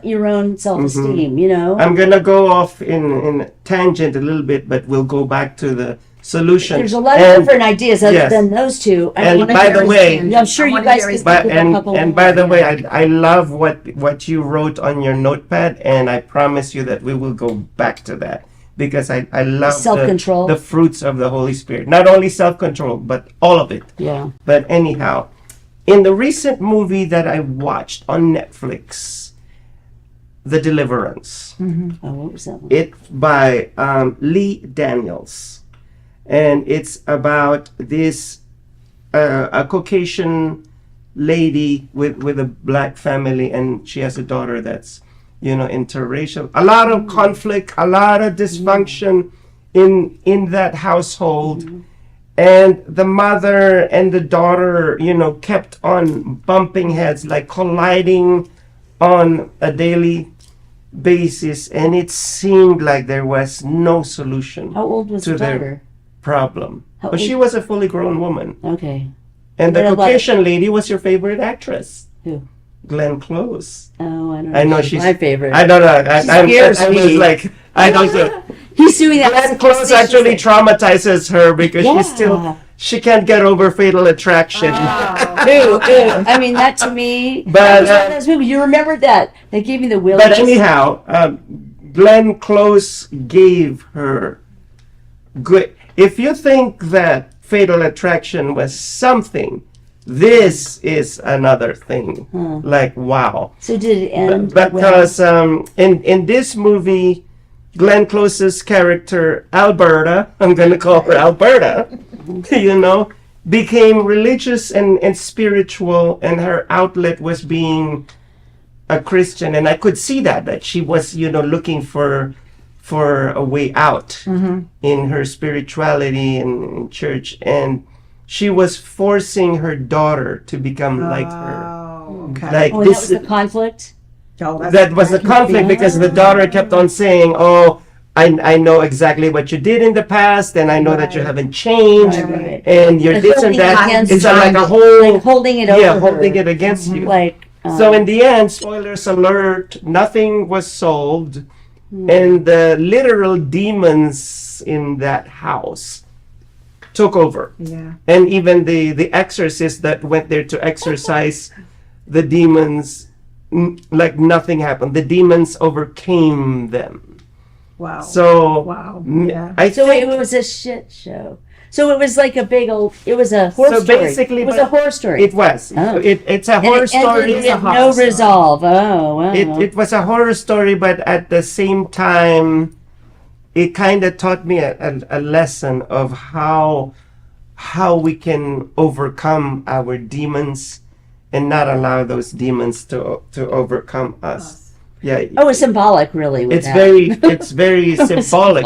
your own self-esteem. Mhm. I'm gonna go off in tangent a little bit, but we'll go back to the solution. There's a lot of And- different ideas other yes. than those two. And by the way, I'm sure you guys could think of a couple. and by the way, I love what you wrote on your notepad, and I promise you that we will go back to that because I love Self-control. the fruits of the Holy Spirit. Not only self-control, but all of it. Yeah. But anyhow, in the recent movie that I watched on Netflix, The Deliverance. Oh, what was that one? It's by Lee Daniels. And it's about this a Caucasian lady with a black family, and she has a daughter that's interracial. A lot of conflict, a lot of dysfunction in that household. And the mother and the daughter, kept on bumping heads, like colliding on a daily basis, and it seemed like there was no solution. How old was to the their daughter? problem. How But she old- was a fully grown woman. Okay. And the What about- Caucasian lady was your favorite actress. Who? Glenn Close. Oh, I don't know. I know she's my favorite. I don't know. She scares I was me. like, I don't know. He's doing that. Glenn Close actually traumatizes her because she can't get over Fatal Attraction. Ew. I mean, that to me. But, that was one of those movies. You remember that? They gave me the willies. But anyhow, Glenn Close gave her good. If you think that Fatal Attraction was something, this is another thing. Like, wow. So did it end? Because in this movie, Glenn Close's character Alberta, I'm going to call her Alberta, became religious and spiritual, and her outlet was being a Christian, and I could see that she was, looking for a way out in her spirituality and church, and she was forcing her daughter to become like her. Okay. Like that was the conflict? That was the conflict because the daughter kept on saying, "Oh, I know exactly what you did in the past, and I know that you haven't changed, and you're this and that." It's like a whole like holding it over. Yeah, holding it against you. So in the end, spoilers alert, nothing was solved, and the literal demons in that house took over. Yeah. And even the exorcist that went there to exorcise the demons, like nothing happened. The demons overcame them. Wow. So wow. So it was a shit show. So it was like a big old. It was a horror story. Basically, it was a horror story. It was. Oh. It's a horror story. It ended with no resolve. Oh wow. It was a horror story, but at the same time, it kind of taught me a lesson of how we can overcome our demons and not allow those demons to overcome us. Yeah. Oh, it's symbolic, really. With It's that. it's very symbolic,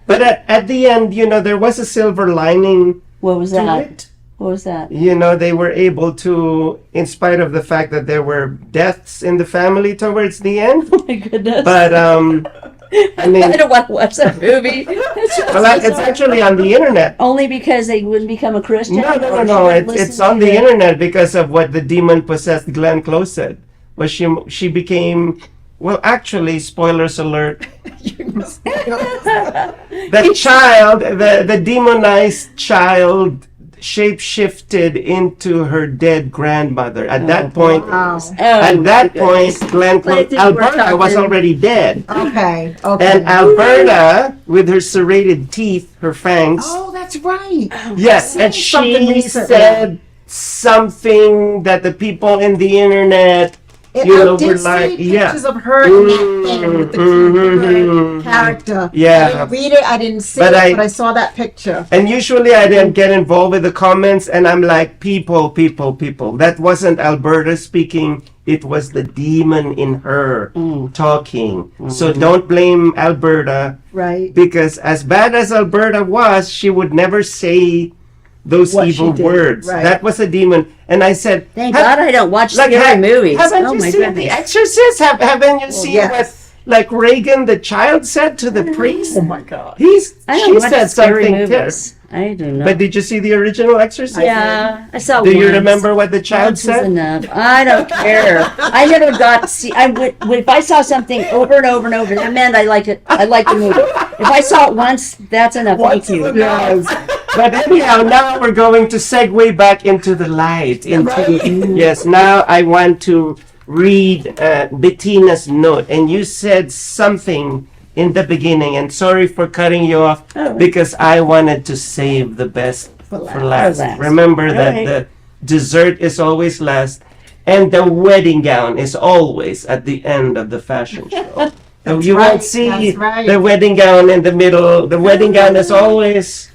But at the end, there was a silver lining. What was to that? it. What was that? They were able to, in spite of the fact that there were deaths in the family towards the end. Oh my goodness. But I mean, I don't want to watch that movie. it's actually on the internet. Only because they wouldn't become a Christian. No. It's on the internet because of what the demon possessed Glenn Close said. Was she became, well, actually, spoilers alert. The child, the demonized child, shape-shifted into her dead grandmother. At that point, Glenn Close, Alberta was already dead. Okay. And Alberta, with her serrated teeth, her fangs. Oh, that's right. Yes, and Something she recently. said something that the people in the internet, I were did like, see pictures of her in that thing with the character. Yeah. I didn't read it. I didn't see But it, but I saw that picture. And usually I didn't get involved with the comments, and I'm like, people. That wasn't Alberta speaking. It was the demon in her talking. So don't blame Alberta. Right. Because as bad as Alberta was, she would never say those What evil she did, words. right. That was a demon. And I said, Thank God I don't watch scary movies. Haven't Oh you my seen goodness. The Exorcist? Haven't you seen yes. what, like Reagan the child said to the priest? Oh my God. I don't She watch said scary something movies. I do not. But did you see the original Exorcist? Yeah, I saw. Do you once. remember what the child Once was said? enough. I don't care. I never got to see. I would if I saw something over and over and over. That meant I liked it. I liked the movie. If I saw it once, that's enough. Thank you. Yes. But anyhow, now we're going to segue back into the light. Yes, now I want to read Bettina's note. And you said something in the beginning, and sorry for cutting you off because I wanted to save the best for last. Remember that the dessert is always last, and the wedding gown is always at the end of the fashion show. So you won't see the wedding gown in the middle. The wedding gown is always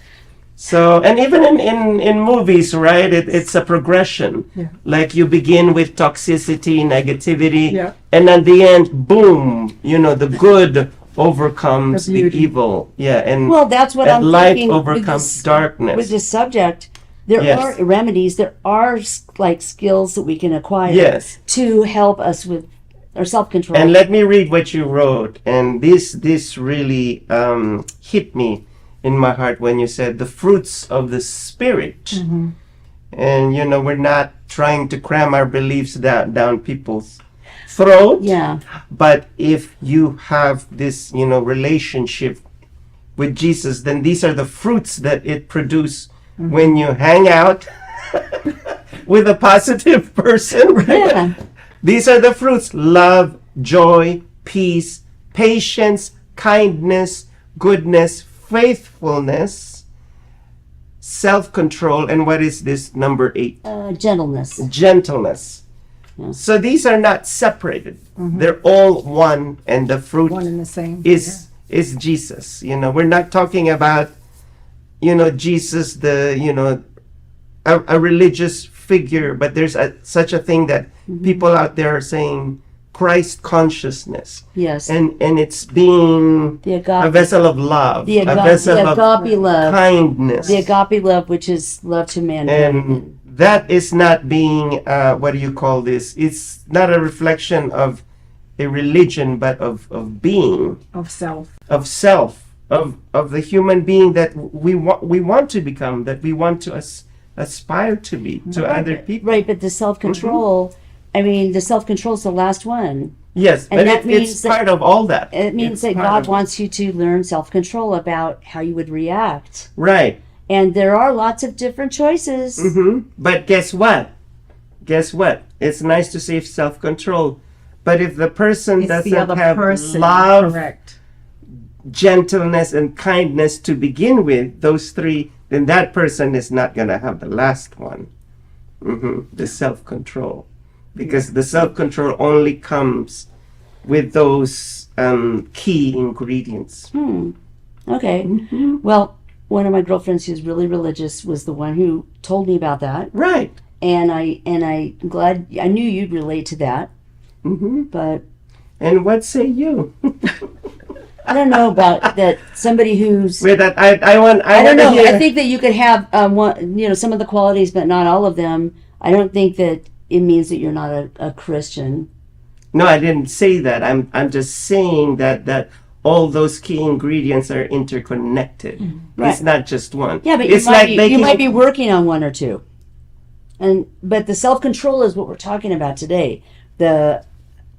so, and even in movies, right? It's a progression. Yeah. Like you begin with toxicity, negativity, Yeah. and at the end, boom! The good overcomes the evil. Yeah, and Well, that's what I'm light thinking overcomes darkness. With this subject, there Yes. are remedies. There are like skills that we can acquire Yes. to help us with our self-control. And let me read what you wrote. And this really hit me in my heart when you said the fruits of the Spirit. Mm-hmm. And we're not trying to cram our beliefs down people's throat. Yeah. But if you have this, relationship with Jesus, then these are the fruits that it produces when you hang out with a positive person. Right? Yeah. These are the fruits: love, joy, peace, patience, kindness, goodness, faithfulness, self-control, and what is this number 8? Gentleness. Gentleness. So these are not separated. They're all one, and the fruit One and the same. is Jesus. We're not talking about Jesus, the a religious figure, but there's such a thing that people out there are saying Christ consciousness. Yes. And it's being The agape. a vessel of love, The a agape, vessel the of agape love. kindness. The agape love, which is love to mankind. And that is not being, what do you call this? It's not a reflection of a religion, but of being, Of self. of the human being that we want to become, that we want to aspire to be to other people. Right, but the self-control, I mean, the self-control is the last one. Yes, And but that means it's that- part of all that. It means It's that part God of it. wants you to learn self-control about how you would react. Right. And there are lots of different choices. But guess what? Guess what? It's nice to say self-control, but if the person It's the doesn't other have person, love, correct. gentleness, and kindness to begin with, those three, then that person is not going to have the last one, the self-control. Because the self-control only comes with those key ingredients. Okay. Well, one of my girlfriends who's really religious was the one who told me about that. Right. And I'm glad, I knew you'd relate to that. But And what say you? I don't know about that. Somebody who's Wait, that I want. I don't know. Hear. I think that you could have one, some of the qualities, but not all of them. I don't think that it means that you're not a Christian. No, I didn't say that. I'm just saying that all those key ingredients are interconnected. Right. It's not just one. Yeah, but it's you might be working on one or two. But the self-control is what we're talking about today. The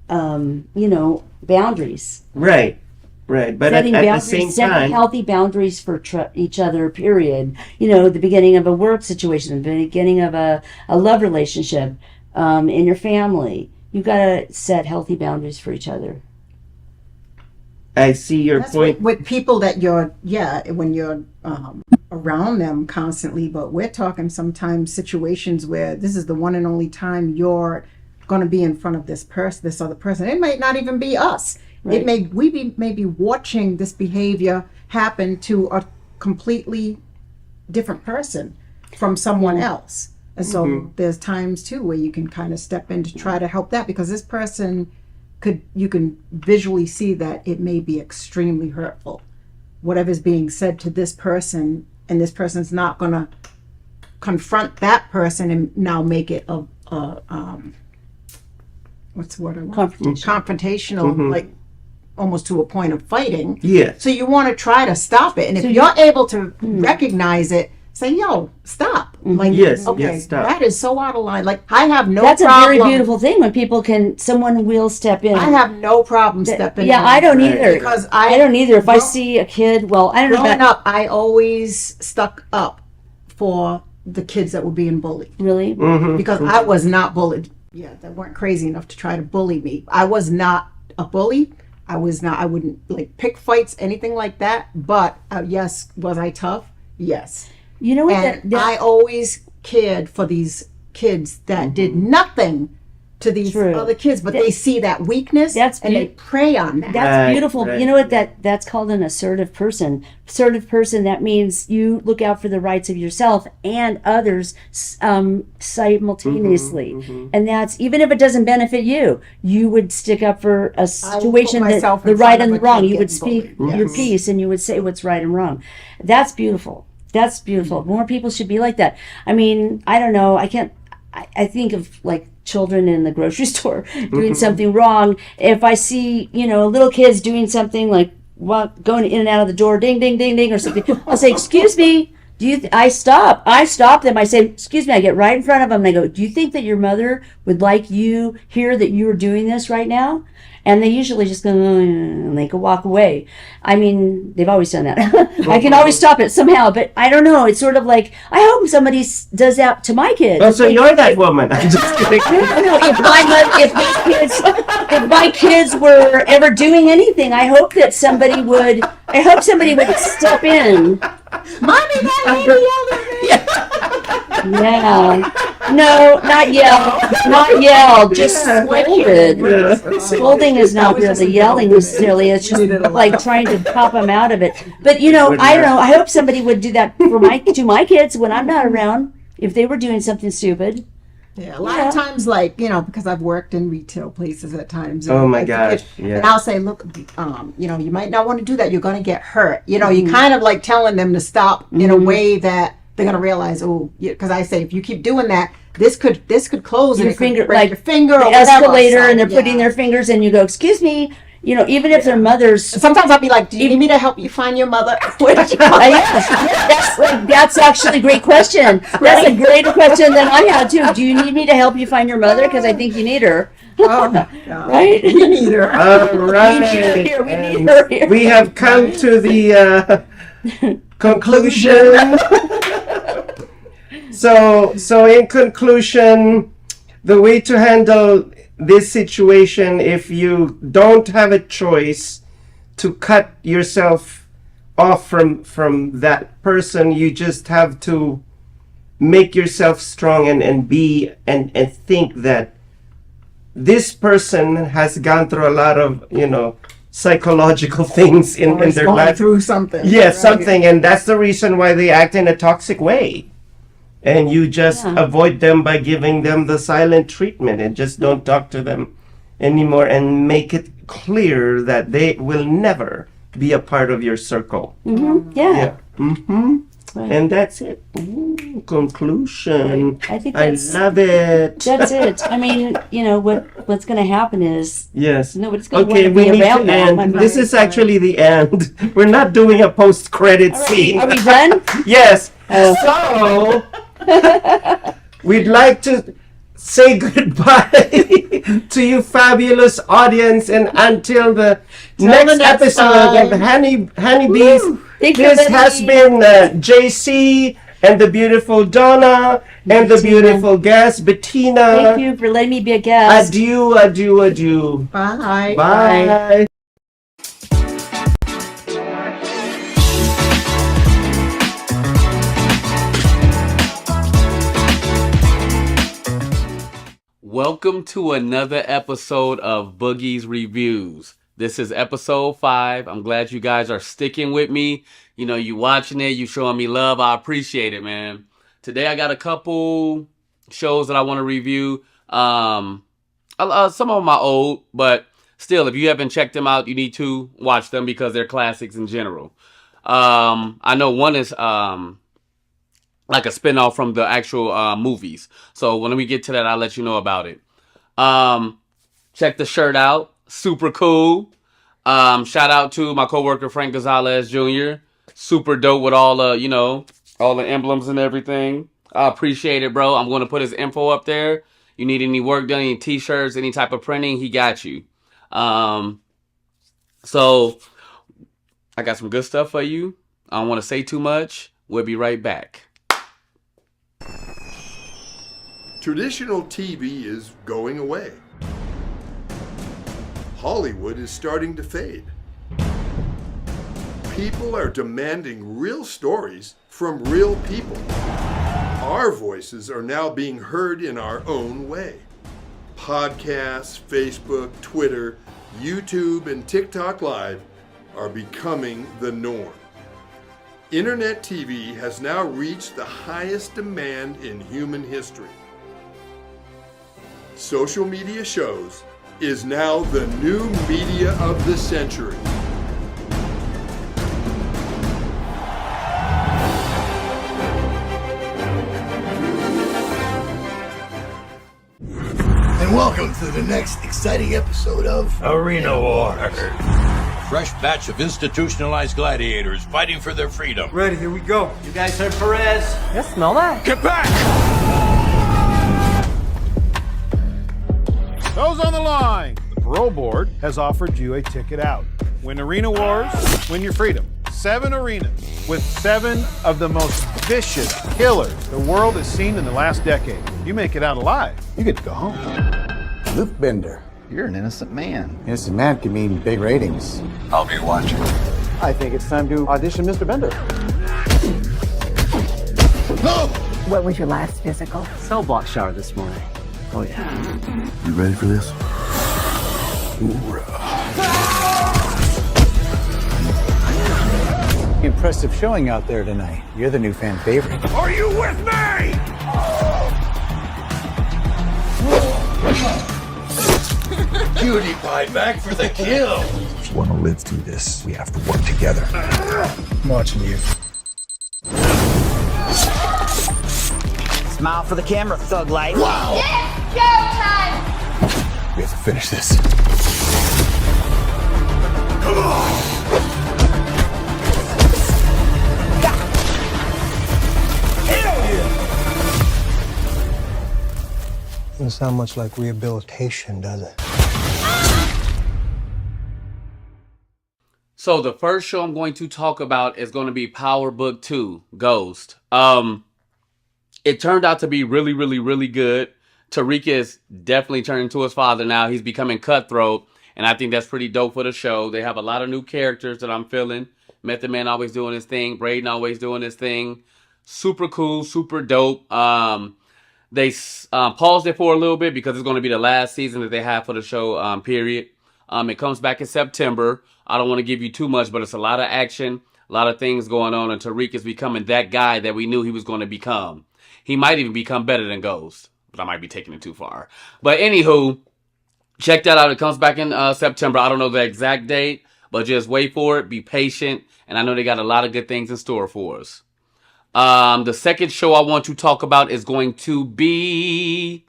boundaries. Right. But Setting at the boundaries, same setting time, healthy boundaries for each other, period. The beginning of a work situation, the beginning of a love relationship, in your family. You've got to set healthy boundaries for each other. I see your That's point. with people that when you're around them constantly, but we're talking sometimes situations where this is the one and only time you're going to be in front of this other person. It might not even be us. Right. We may be watching this behavior happen to a completely different person from someone else. And so there's times too where you can kind of step in to try to help that, because this person you can visually see that it may be extremely hurtful. Whatever's being said to this person, and this person's not going to confront that person and now make it what's the word I want? Confrontational, like almost to a point of fighting. Yeah. So you want to try to stop it. And if you're able to recognize it, say, yo, stop. Like, okay, stop. that is so out of line. Like, I have no That's problem. a very beautiful thing when someone will step in. I have no problem stepping in. Yeah, I don't either. Because I don't either. If I see a kid, I don't know growing about... up, I always stuck up for the kids that were being bullied. Really? Because I was not bullied. Yeah, they weren't crazy enough to try to bully me. I was not a bully. I wouldn't pick fights, anything like that. But yes, was I tough? Yes. You know what? And I always cared for these kids that did nothing to these other kids, but they see that weakness and they prey on that. That's beautiful. You know what? That's called an assertive person. Assertive person, that means you look out for the rights of yourself and others simultaneously. And that's, even if it doesn't benefit you, you would stick up for a situation that the right and the wrong. You would speak your piece and you would say what's right and wrong. That's beautiful. That's beautiful. More people should be like that. I mean, I don't know. I think of children in the grocery store doing something wrong. If I see, little kids doing something going in and out of the door, ding, ding, ding, ding, or something, I'll say, excuse me. I stop them. I say, excuse me. I get right in front of them and I go, do you think that your mother would like you hear that you are doing this right now? And they usually just go, and they can walk away. I mean, they've always done that. I can always stop it somehow, but I don't know. It's sort of like, I hope somebody does that to my kids. Oh, so you're that woman. I'm just kidding. If my kids were ever doing anything, I hope somebody would step in. Mommy, that lady yelled at me. Yeah. No, not yell. Not yell. Just scolded. Scolding is not really yelling necessarily. It's just like trying to pop them out of it. But I don't know. I hope somebody would do that to my kids when I'm not around. if they were doing something stupid. Yeah, a lot of times, like, you know, because I've worked in retail places at times. Oh my like, gosh, yeah. And I'll say, look, you know, you might not want to do that. You're going to get hurt. You know, you kind of like telling them to stop in a way that they're going to realize, oh, because I say, if you keep doing that, this could close Your and it finger, could break like your finger the or whatever. escalator, So, and they're putting their fingers, and you go, excuse me. You know, even if their mothers. Sometimes I'll be like, do you need me to help you find your mother? That's actually a great question. That's a greater question than I had too. Do you need me to help you find your mother? Because I think you need her. Right? We need her. All right. We need her here. We have come to the conclusion. So in conclusion, the way to handle this situation, if you don't have a choice to cut yourself off from that person, you just have to make yourself strong and be and think that this person has gone through a lot of, you know, psychological things in their going life. through something. Yes, right? something, and that's the reason why they act in a toxic way. And you just avoid them by giving them the silent treatment and just don't talk to them anymore and make it clear that they will never be a part of your circle. Yeah. Right. And that's it. Ooh, conclusion. I think I love it. That's it. I mean, you know, what's going to happen is Yes. nobody's going to Okay, want we to be need around to them. end. This is actually the end. We're not doing a post-credit scene. Are we done? Yes. So we'd like to say goodbye to you, fabulous audience, and until the next episode of Honeybees. This has been JC and the beautiful Donna and the beautiful guest Bettina. Thank you for letting me be a guest. Adieu, adieu, adieu. Bye. Bye. Welcome to another episode of Boogie's Reviews. This is episode 5. I'm glad you guys are sticking with me. You know, you watching it, you showing me love. I appreciate it, man. Today I got a couple shows that I want to review. Some of them are old, but still, if you haven't checked them out, you need to watch them because they're classics in general. I know one is like a spinoff from the actual movies. So when we get to that, I'll let you know about it. Check the shirt out. Super cool. Shout out to my coworker Frank Gonzalez Jr. Super dope with all the, you know, all the emblems and everything. I appreciate it, bro. I'm going to put his info up there. You need any work done, any t-shirts, any type of printing, he got you. So I got some good stuff for you. I don't want to say too much. We'll be right back. Traditional TV is going away. Hollywood is starting to fade. People are demanding real stories from real people. Our voices are now being heard in our own way. Podcasts, Facebook, Twitter, YouTube, and TikTok Live are becoming the norm. Internet TV has now reached the highest demand in human history. Social media shows is now the new media of the century. And welcome to the next exciting episode of Arena War. Fresh batch of institutionalized gladiators fighting for their freedom. Ready, here we go. You guys heard Perez? Yes, smell that. Get back! Those on the line, the parole board has offered you a ticket out. Win Arena Wars, win your freedom. 7 arenas with 7 of the most vicious killers the world has seen in the last decade. You make it out alive, you get to go home. Luke Bender. You're an innocent man. Innocent man can mean big ratings. I'll be watching. I think it's time to audition Mr. Bender. No! What was your last physical? Cell block shower this morning. Oh yeah. You ready for this? Impressive showing out there tonight. You're the new fan favorite. Are you with me? Cutie pie back for the kill. If you want to live through this, we have to work together. I'm watching you. Smile for the camera, thug life. Wow! It's showtime! We have to finish this. Come on! Doesn't sound much like rehabilitation, does it? So the first show I'm going to talk about is going to be Power Book 2, Ghost. It turned out to be really, really, really good. Tariq is definitely turning into his father now. He's becoming Cutthroat, and I think that's pretty dope for the show. They have a lot of new characters that I'm feeling. Method Man always doing his thing. Braden always doing his thing. Super cool, super dope. They paused it for a little bit because it's going to be the last season that they have for the show, period. It comes back in September. I don't want to give you too much, but it's a lot of action, a lot of things going on, and Tariq is becoming that guy that we knew he was going to become. He might even become better than Ghost, but I might be taking it too far. But anywho, check that out. It comes back in September. I don't know the exact date, but just wait for it. Be patient, and I know they got a lot of good things in store for us. The second show I want to talk about is going to be...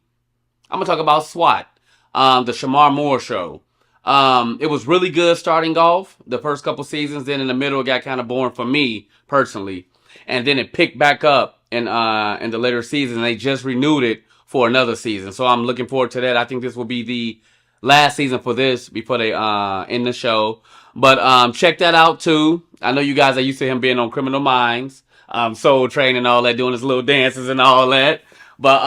I'm going to talk about SWAT, the Shamar Moore show. It was really good starting off the first couple seasons. Then in the middle, it got kind of boring for me personally. And then it picked back up in the later season. They just renewed it for another season. So I'm looking forward to that. I think this will be the last season for this before they end the show. But check that out too. I know you guys are used to him being on Criminal Minds. Soul Train and all that, doing his little dances and all that. But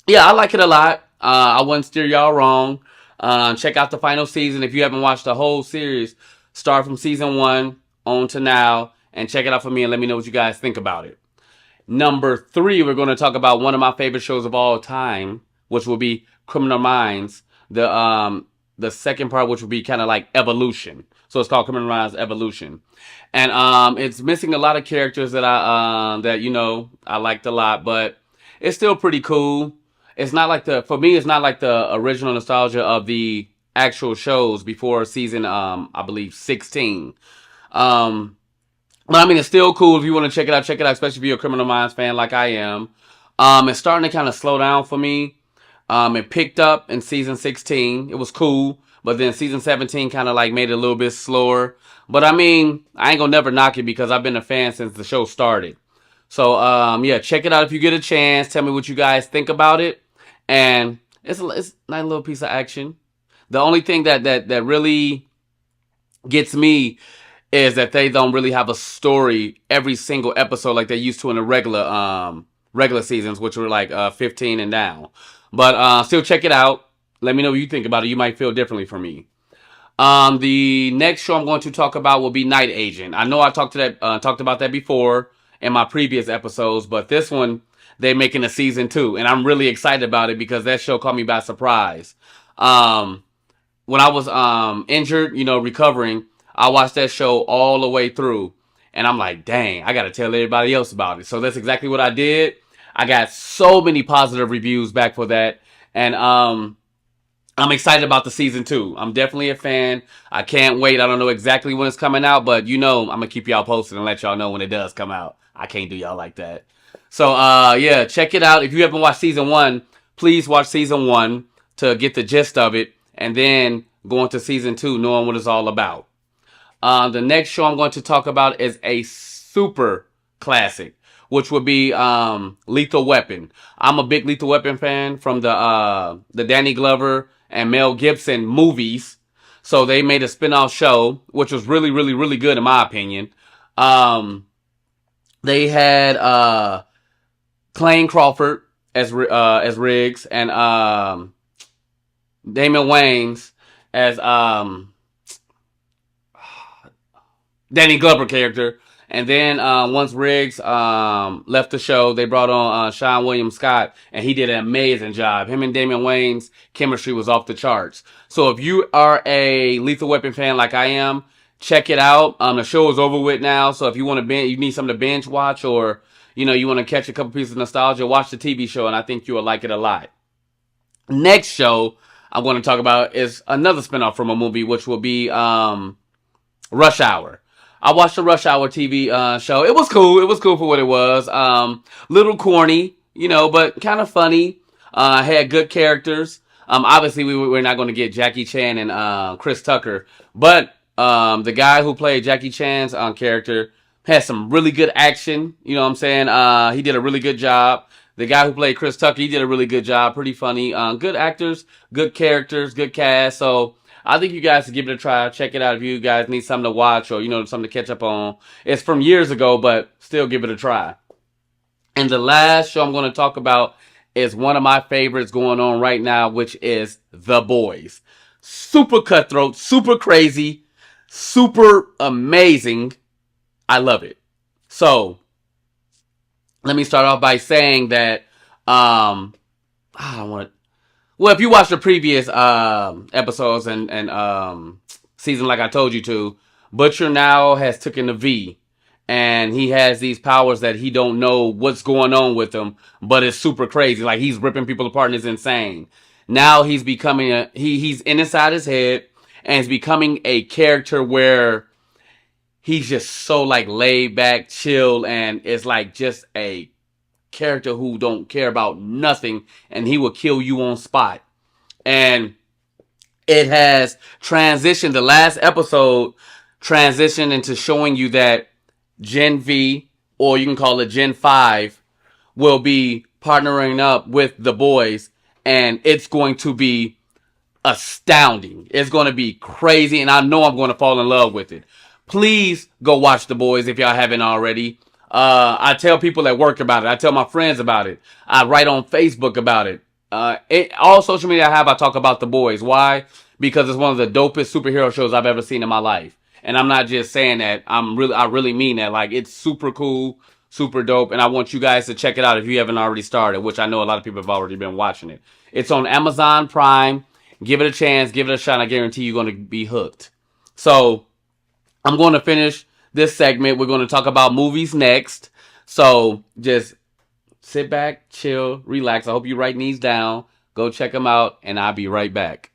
yeah, I like it a lot. I wouldn't steer y'all wrong. Check out the final season. If you haven't watched the whole series, start from season 1 on to now and check it out for me and let me know what you guys think about it. Number 3, we're going to talk about one of my favorite shows of all time, which will be Criminal Minds. The second part, which will be kind of like Evolution. So it's called Criminal Minds Evolution. And it's missing a lot of characters that I liked a lot, but it's still pretty cool. It's not like for me, it's not like the original nostalgia of the actual shows before season, I believe 16. But I mean, it's still cool. If you want to check it out, especially if you're a Criminal Minds fan like I am. It's starting to kind of slow down for me. It picked up in season 16. It was cool. But then season 17 kind of like made it a little bit slower. But I mean, I ain't gonna never knock it because I've been a fan since the show started. So yeah, check it out if you get a chance. Tell me what you guys think about it. And it's a nice little piece of action. The only thing that really gets me is that they don't really have a story every single episode like they used to in the regular seasons, which were like 15 and down. But still check it out. Let me know what you think about it. You might feel differently from me. The next show I'm going to talk about will be Night Agent. I know I talked about that before in my previous episodes, but this one, they're making a season 2, and I'm really excited about it because that show caught me by surprise. When I was injured, recovering, I watched that show all the way through, and I'm like, dang, I got to tell everybody else about it. So that's exactly what I did. I got so many positive reviews back for that, and I'm excited about the season 2. I'm definitely a fan. I can't wait. I don't know exactly when it's coming out, but I'm going to keep y'all posted and let y'all know when it does come out. I can't do y'all like that. So, yeah, check it out. If you haven't watched season 1, please watch season 1 to get the gist of it, and then go into season 2 knowing what it's all about. The next show I'm going to talk about is a super classic, which would be Lethal Weapon. I'm a big Lethal Weapon fan from the Danny Glover and Mel Gibson movies. So they made a spin-off show, which was really, really, really good in my opinion. They had Clayne Crawford as Riggs and Damon Wayans as Danny Glover character. And then once Riggs left the show, they brought on Sean William Scott, and he did an amazing job. Him and Damon Wayans' chemistry was off the charts. So if you are a Lethal Weapon fan like I am, check it out. The show is over with now, so if you want to you need something to binge watch, or you want to catch a couple pieces of nostalgia, watch the TV show, and I think you will like it a lot. Next show I'm going to talk about is another spinoff from a movie, which will be Rush Hour. I watched the Rush Hour TV show. It was cool. It was cool for what it was. Little corny, but kind of funny. Had good characters. Obviously, we're not going to get Jackie Chan and Chris Tucker, but the guy who played Jackie Chan's character had some really good action. You know what I'm saying? He did a really good job. The guy who played Chris Tucker, he did a really good job. Pretty funny. Good actors, good characters, good cast. So I think you guys should give it a try. Check it out if you guys need something to watch or, something to catch up on. It's from years ago, but still give it a try. And the last show I'm going to talk about is one of my favorites going on right now, which is The Boys. Super cutthroat, super crazy, super amazing. I love it. So let me start off by saying that if you watch the previous episodes and season like I told you to, Butcher now has taken the V, and he has these powers that he don't know what's going on with him, but it's super crazy. Like, he's ripping people apart and it's insane. Now he's becoming he's inside his head, and he's becoming a character where he's just so like laid back, chill, and it's like just a character who don't care about nothing, and he will kill you on spot. And it has transitioned. The last episode transitioned into showing you that Gen V, or you can call it Gen 5, will be partnering up with The Boys, and it's going to be astounding. It's going to be crazy, and I know I'm going to fall in love with it. Please go watch The Boys if y'all haven't already. I tell people at work about it. I tell my friends about it. I write on Facebook about it. All social media I have, I talk about The Boys. Why? Because it's one of the dopest superhero shows I've ever seen in my life. And I'm not just saying that. I really mean that. Like, it's super cool, super dope, and I want you guys to check it out if you haven't already started, which I know a lot of people have already been watching it. It's on Amazon Prime. Give it a chance. Give it a shot. I guarantee you're going to be hooked. So I'm going to finish this segment. We're going to talk about movies next. So just sit back, chill, relax. I hope you're writing these down. Go check them out, and I'll be right back.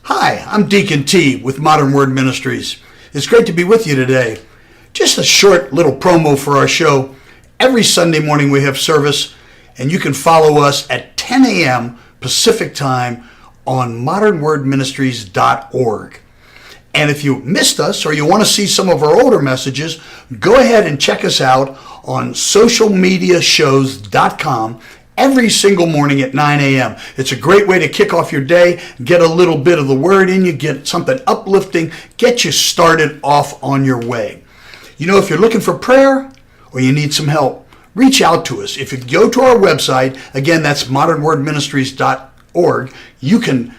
Hi, I'm Deacon T with Modern Word Ministries. It's great to be with you today. Just a short little promo for our show. Every Sunday morning we have service, and you can follow us at 10 a.m. Pacific Time on modernwordministries.org. And if you missed us or you want to see some of our older messages, go ahead and check us out on socialmediashows.com every single morning at 9 a.m. It's a great way to kick off your day, get a little bit of the word in you, get something uplifting, get you started off on your way. If you're looking for prayer or you need some help, reach out to us. If you go to our website, again, that's modernwordministries.org, you can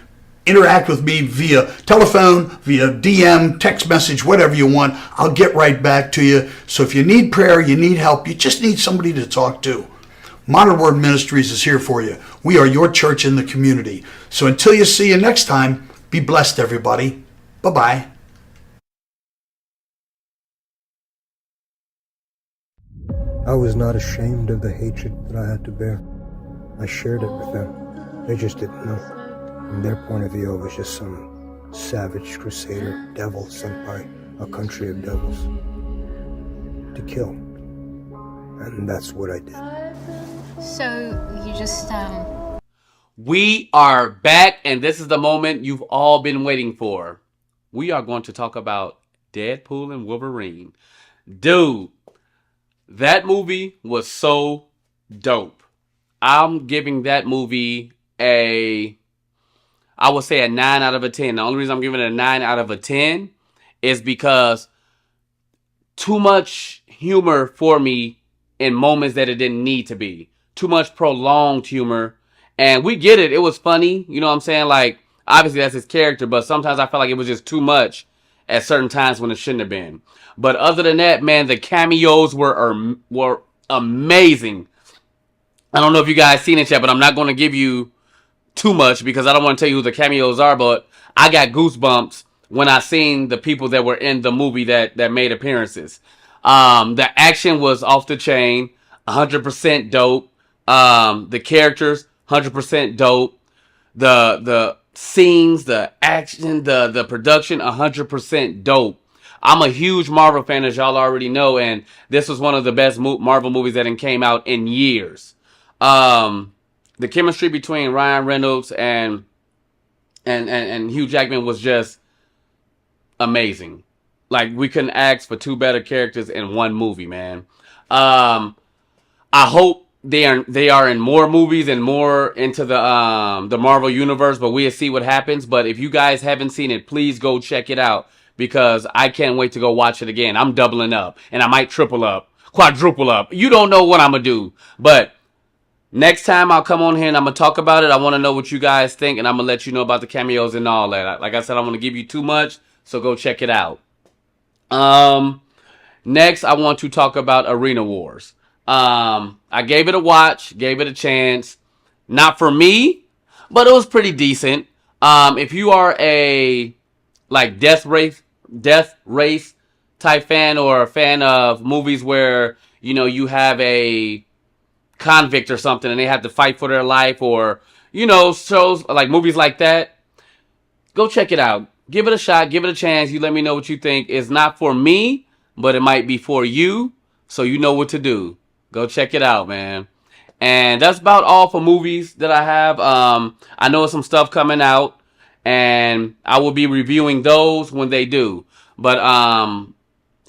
interact with me via telephone, via DM, text message, whatever you want. I'll get right back to you. So if you need prayer, you need help, you just need somebody to talk to, Modern Word Ministries is here for you. We are your church in the community. So until you see you next time, be blessed, everybody. Bye-bye. I was not ashamed of the hatred that I had to bear. I shared it with them. They just didn't know. From their point of view, I was just some savage crusader, devil sent by a country of devils to kill. And that's what I did. So you just We are back, and this is the moment you've all been waiting for. We are going to talk about Deadpool and Wolverine. Dude, that movie was so dope. I'm giving that movie I would say a 9 out of 10. The only reason I'm giving it a 9 out of 10 is because too much humor for me in moments that it didn't need to be. Too much prolonged humor. And we get it. It was funny. You know what I'm saying? Like, obviously that's his character, but sometimes I felt like it was just too much at certain times when it shouldn't have been. But other than that, man, the cameos were amazing. I don't know if you guys seen it yet, but I'm not going to give you too much because I don't want to tell you who the cameos are, but I got goosebumps when I seen the people that were in the movie that made appearances. The action was off the chain, 100% dope. The characters, 100% dope. the scenes, the action, the production, 100% dope. I'm a huge Marvel fan, as y'all already know, and this was one of the best Marvel movies that came out in years. The chemistry between Ryan Reynolds and Hugh Jackman was just amazing. Like, we couldn't ask for two better characters in one movie, man. I hope they are in more movies and more into the Marvel universe, but we'll see what happens. But if you guys haven't seen it, please go check it out, because I can't wait to go watch it again. I'm doubling up, and I might triple up, quadruple up. You don't know what I'm gonna do, but next time I'll come on here and I'm gonna talk about it. I want to know what you guys think, and I'm gonna let you know about the cameos and all that. Like I said, I want to give you too much, so go check it out. Next, I want to talk about Arena Wars. I gave it a watch, gave it a chance. Not for me, but it was pretty decent. If you are a like death race type fan, or a fan of movies where, you know, you have a convict or something and they have to fight for their life, or, you know, shows like movies like that, go check it out. Give it a shot, give it a chance. You let me know what you think. It's not for me, but it might be for you, so you know what to do. Go check it out, man. And that's about all for movies that I have. I know some stuff coming out, and I will be reviewing those when they do. But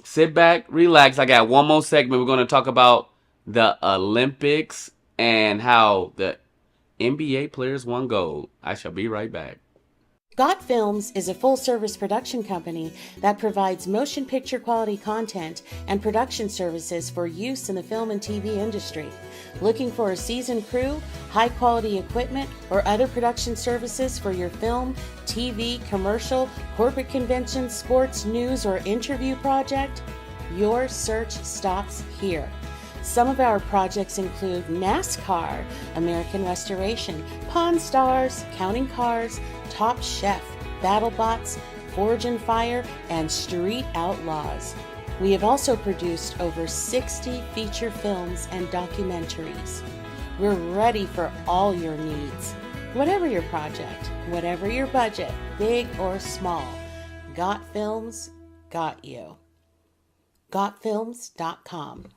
sit back, relax. I got one more segment. We're going to talk about the Olympics and how the NBA players won gold. I shall be right back. Got Films is a full-service production company that provides motion picture quality content and production services for use in the film and TV industry. Looking for a seasoned crew, high-quality equipment, or other production services for your film, TV, commercial, corporate convention, sports, news, or interview project? Your search stops here. Some of our projects include NASCAR, American Restoration, Pawn Stars, Counting Cars, Top Chef, BattleBots, Forge and Fire, and Street Outlaws. We have also produced over 60 feature films and documentaries. We're ready for all your needs. Whatever your project, whatever your budget, big or small, Got Films got you. GotFilms.com.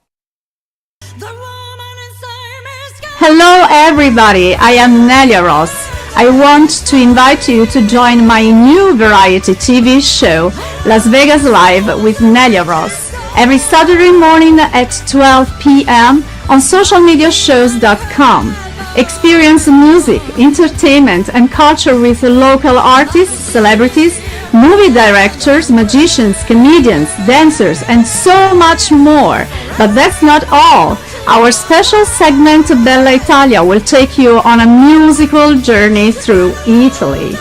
Hello everybody, I am Nelia Ross. I want to invite you to join my new variety TV show, Las Vegas Live with Nelia Ross, every Saturday morning at 12 p.m. on socialmediashows.com. Experience music, entertainment, and culture with local artists, celebrities, movie directors, magicians, comedians, dancers, and so much more. But that's not all. Our special segment Bella Italia will take you on a musical journey through Italy.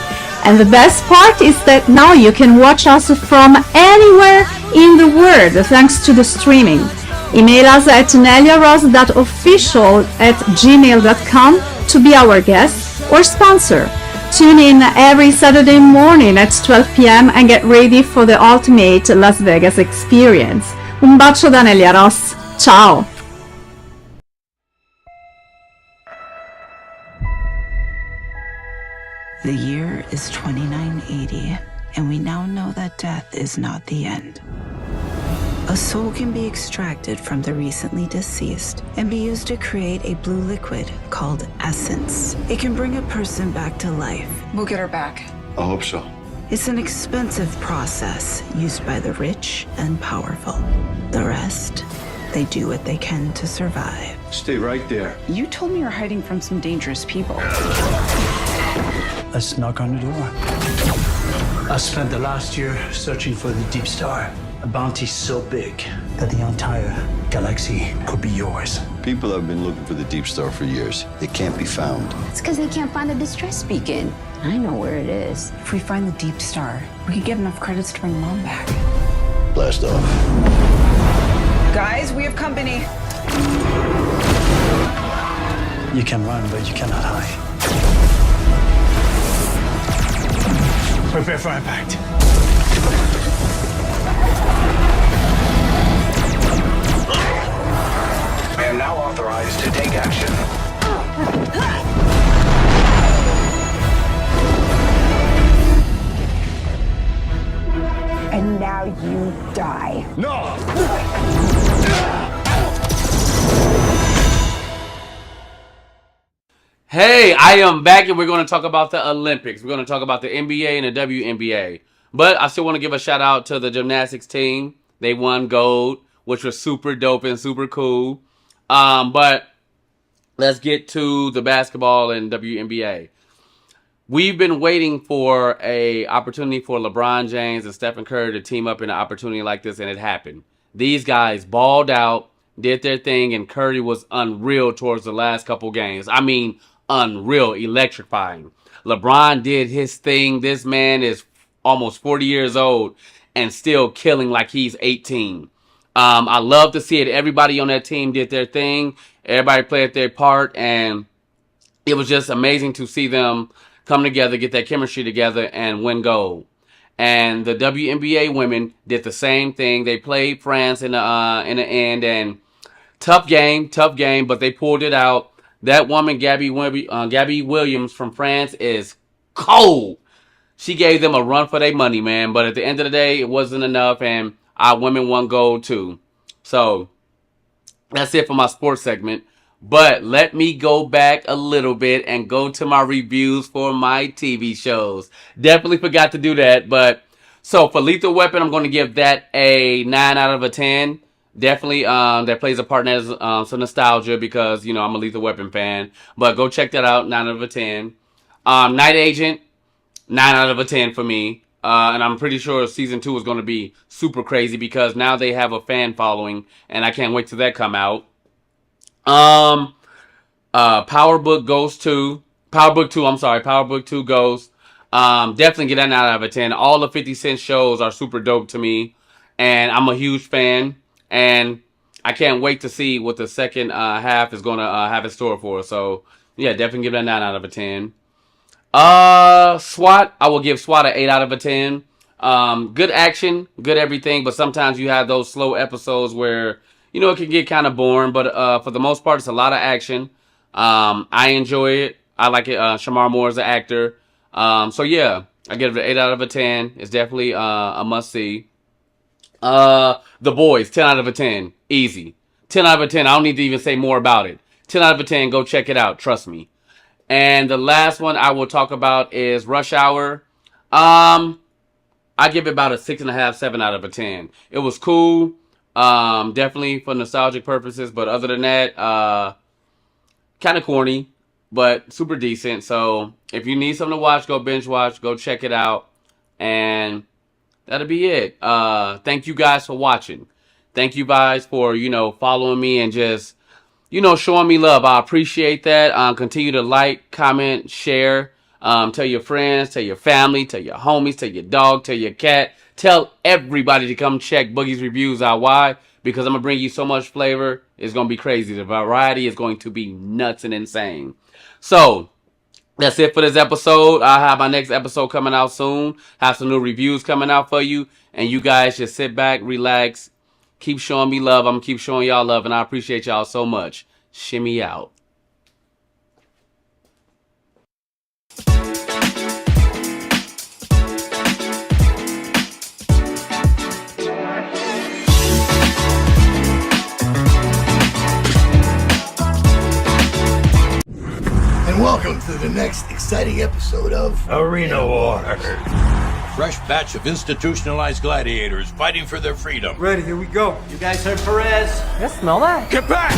And the best part is that now you can watch us from anywhere in the world thanks to the streaming. Email us at neliaross.official@gmail.com to be our guest or sponsor. Tune in every Saturday morning at 12 p.m. and get ready for the ultimate Las Vegas experience. Un bacio da Nelia Ross. Ciao! The year is 2980, and we now know that death is not the end. A soul can be extracted from the recently deceased and be used to create a blue liquid called essence. It can bring a person back to life. We'll get her back. I hope so. It's an expensive process used by the rich and powerful. The rest, they do what they can to survive. Stay right there. You told me you're hiding from some dangerous people. Let's knock on the door. I spent the last year searching for the Deep Star. A bounty so big that the entire galaxy could be yours. People have been looking for the Deep Star for years. It can't be found. It's because they can't find the distress beacon. I know where it is. If we find the Deep Star, we could get enough credits to bring Mom back. Blast off. Guys, we have company. You can run, but you cannot hide. Prepare for impact. I am now authorized to take action. how you die. No! Hey, I am back and we're going to talk about the Olympics. We're going to talk about the NBA and the WNBA. But I still want to give a shout out to the gymnastics team. They won gold, which was super dope and super cool. But let's get to the basketball and WNBA. We've been waiting for an opportunity for LeBron James and Stephen Curry to team up in an opportunity like this, and it happened. These guys balled out, did their thing, and Curry was unreal towards the last couple games. I mean, unreal, electrifying. LeBron did his thing. This man is almost 40 years old and still killing like he's 18. I love to see it. Everybody on that team did their thing. Everybody played their part, and it was just amazing to see them come together, get that chemistry together, and win gold. And the WNBA women did the same thing. They played France in the end, and tough game, but they pulled it out. That woman, Gabby Williams from France, is cold. She gave them a run for their money, man. But at the end of the day, it wasn't enough, and our women won gold too. So that's it for my sports segment. But let me go back a little bit and go to my reviews for my TV shows. Definitely forgot to do that. But so for Lethal Weapon, I'm going to give that a 9 out of a 10. Definitely that plays a part in that as some nostalgia because, you know, I'm a Lethal Weapon fan. But go check that out, 9 out of a 10. Night Agent, 9 out of a 10 for me. And I'm pretty sure season 2 is going to be super crazy because now they have a fan following. And I can't wait till that come out. Power Book 2 Ghost. Definitely get that 9 out of a 10. All the 50 Cent shows are super dope to me. And I'm a huge fan. And I can't wait to see what the second half is going to have in store for us. So, yeah, definitely give that 9 out of a 10. SWAT, I will give SWAT an 8 out of a 10. Good action, good everything. But sometimes you have those slow episodes where, you know, it can get kind of boring. But for the most part, it's a lot of action. I enjoy it. I like it. Shamar Moore is an actor. So, yeah, I give it an 8 out of a 10. It's definitely a must-see. The Boys, 10 out of a 10. Easy. 10 out of a 10. I don't need to even say more about it. 10 out of a 10. Go check it out. Trust me. And the last one I will talk about is Rush Hour. I give it about a 6.5, 7 out of a 10. It was cool. Definitely for nostalgic purposes. But other than that, kind of corny, but super decent. So if you need something to watch, go binge watch. Go check it out. And that'll be it. Thank you guys for watching. Thank you guys for, you know, following me and just, you know, showing me love. I appreciate that. Continue to like, comment, share. Tell your friends, tell your family, tell your homies, tell your dog, tell your cat. Tell everybody to come check Boogie's Reviews out. Why? Because I'm going to bring you so much flavor. It's going to be crazy. The variety is going to be nuts and insane. So that's it for this episode. I'll have my next episode coming out soon. Have some new reviews coming out for you. And you guys just sit back, relax, keep showing me love. I'm going to keep showing y'all love. And I appreciate y'all so much. Shimmy out. And welcome to the next exciting episode of Arena Wars. Fresh batch of institutionalized gladiators fighting for their freedom. Ready, here we go. You guys heard Perez? Yes, smell that. Get back!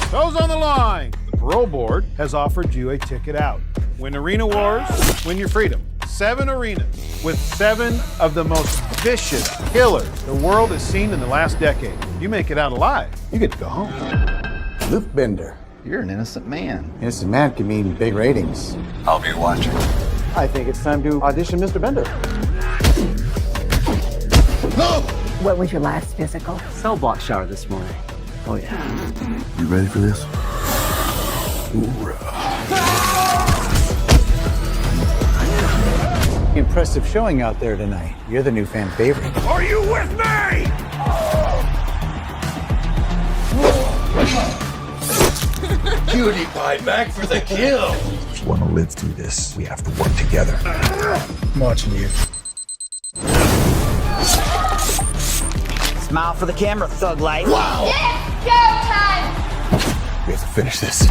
Those on the line. The parole board has offered you a ticket out. Win Arena Wars, win your freedom. 7 arenas with 7 of the most vicious killers the world has seen in the last decade. You make it out alive, you get to go home. Luke Bender. You're an innocent man. Innocent man can mean big ratings. I'll be watching. I think it's time to audition Mr. Bender. No! What was your last physical? Cell block shower this morning. Oh, yeah. You ready for this? Impressive showing out there tonight. You're the new fan favorite. Are you with me? Cutie pie back for the kill. us want to live through this, we have to work together. I'm watching you. Smile for the camera, thug life. Wow! It's showtime! We have to finish this.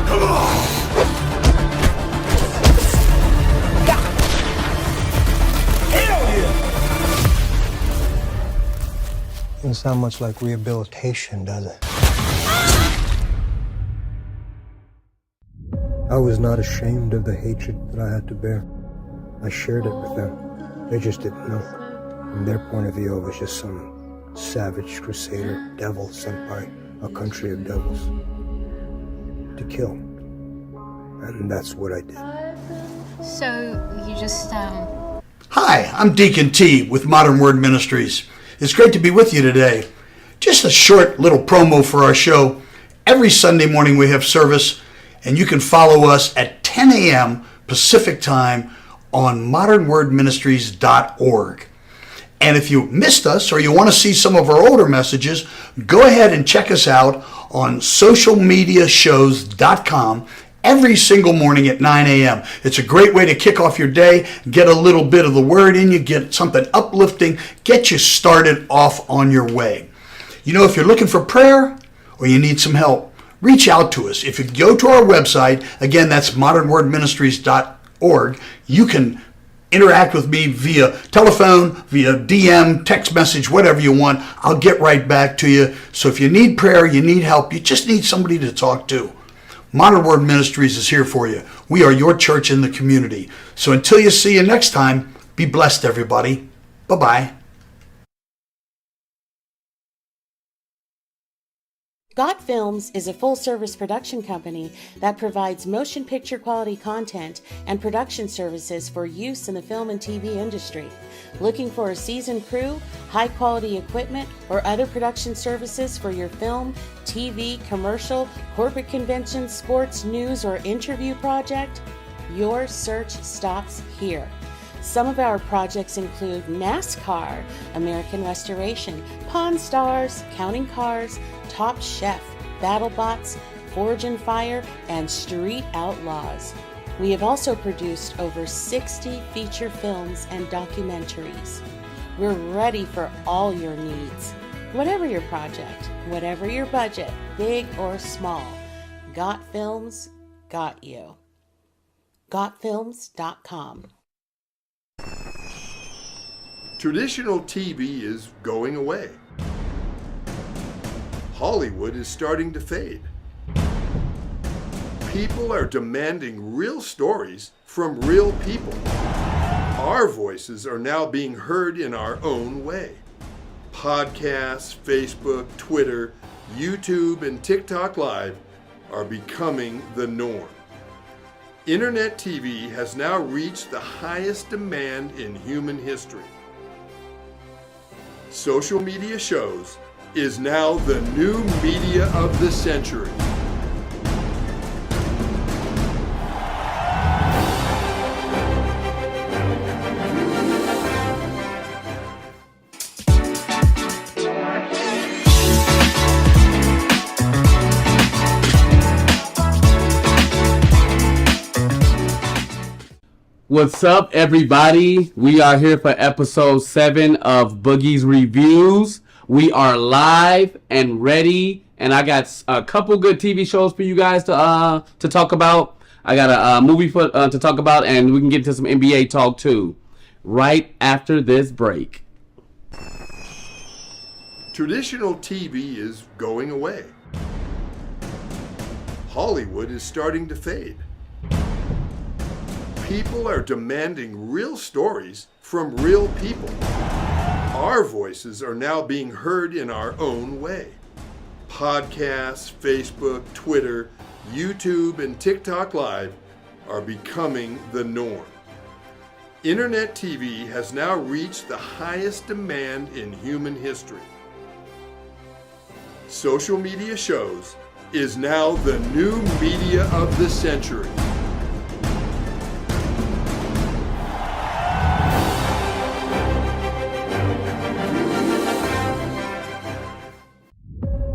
Come on! Doesn't sound much like rehabilitation, does it? I was not ashamed of the hatred that I had to bear. I shared it with them. They just didn't know. From their point of view, I was just some savage crusader, devil sent by a country of devils to kill. And that's what I did. So you just Hi, I'm Deacon T with Modern Word Ministries. It's great to be with you today. Just a short little promo for our show. Every Sunday morning we have service, and you can follow us at 10 a.m. Pacific Time on modernwordministries.org. And if you missed us or you want to see some of our older messages, go ahead and check us out on socialmediashows.com every single morning at 9 a.m. It's a great way to kick off your day, get a little bit of the word in you, get something uplifting, get you started off on your way. You know, if you're looking for prayer or you need some help, reach out to us. If you go to our website, again, that's modernwordministries.org, you can interact with me via telephone, via DM, text message, whatever you want. I'll get right back to you. So if you need prayer, you need help, you just need somebody to talk to, Modern Word Ministries is here for you. We are your church in the community. So until you see you next time, be blessed, everybody. Bye-bye. Got Films is a full-service production company that provides motion picture quality content and production services for use in the film and TV industry. Looking for a seasoned crew, high-quality equipment, or other production services for your film, TV, commercial, corporate convention, sports, news, or interview project? Your search stops here. Some of our projects include NASCAR, American Restoration, Pawn Stars, Counting Cars, Top Chef, BattleBots, Forge and Fire, and Street Outlaws. We have also produced over 60 feature films and documentaries. We're ready for all your needs. Whatever your project, whatever your budget, big or small, Got Films got you. GotFilms.com. Traditional TV is going away. Hollywood is starting to fade. People are demanding real stories from real people. Our voices are now being heard in our own way. Podcasts, Facebook, Twitter, YouTube, and TikTok Live are becoming the norm. Internet TV has now reached the highest demand in human history. Social media shows is now the new media of the century. What's up, everybody? We are here for episode 7 of Boogie's Reviews. We are live and ready, and I got a couple good TV shows for you guys to talk about. I got a movie to talk about, and we can get to some NBA talk too, right after this break. Traditional TV is going away. Hollywood is starting to fade. People are demanding real stories from real people. Our voices are now being heard in our own way. Podcasts, Facebook, Twitter, YouTube, and TikTok Live are becoming the norm. Internet TV has now reached the highest demand in human history. Social media shows is now the new media of the century.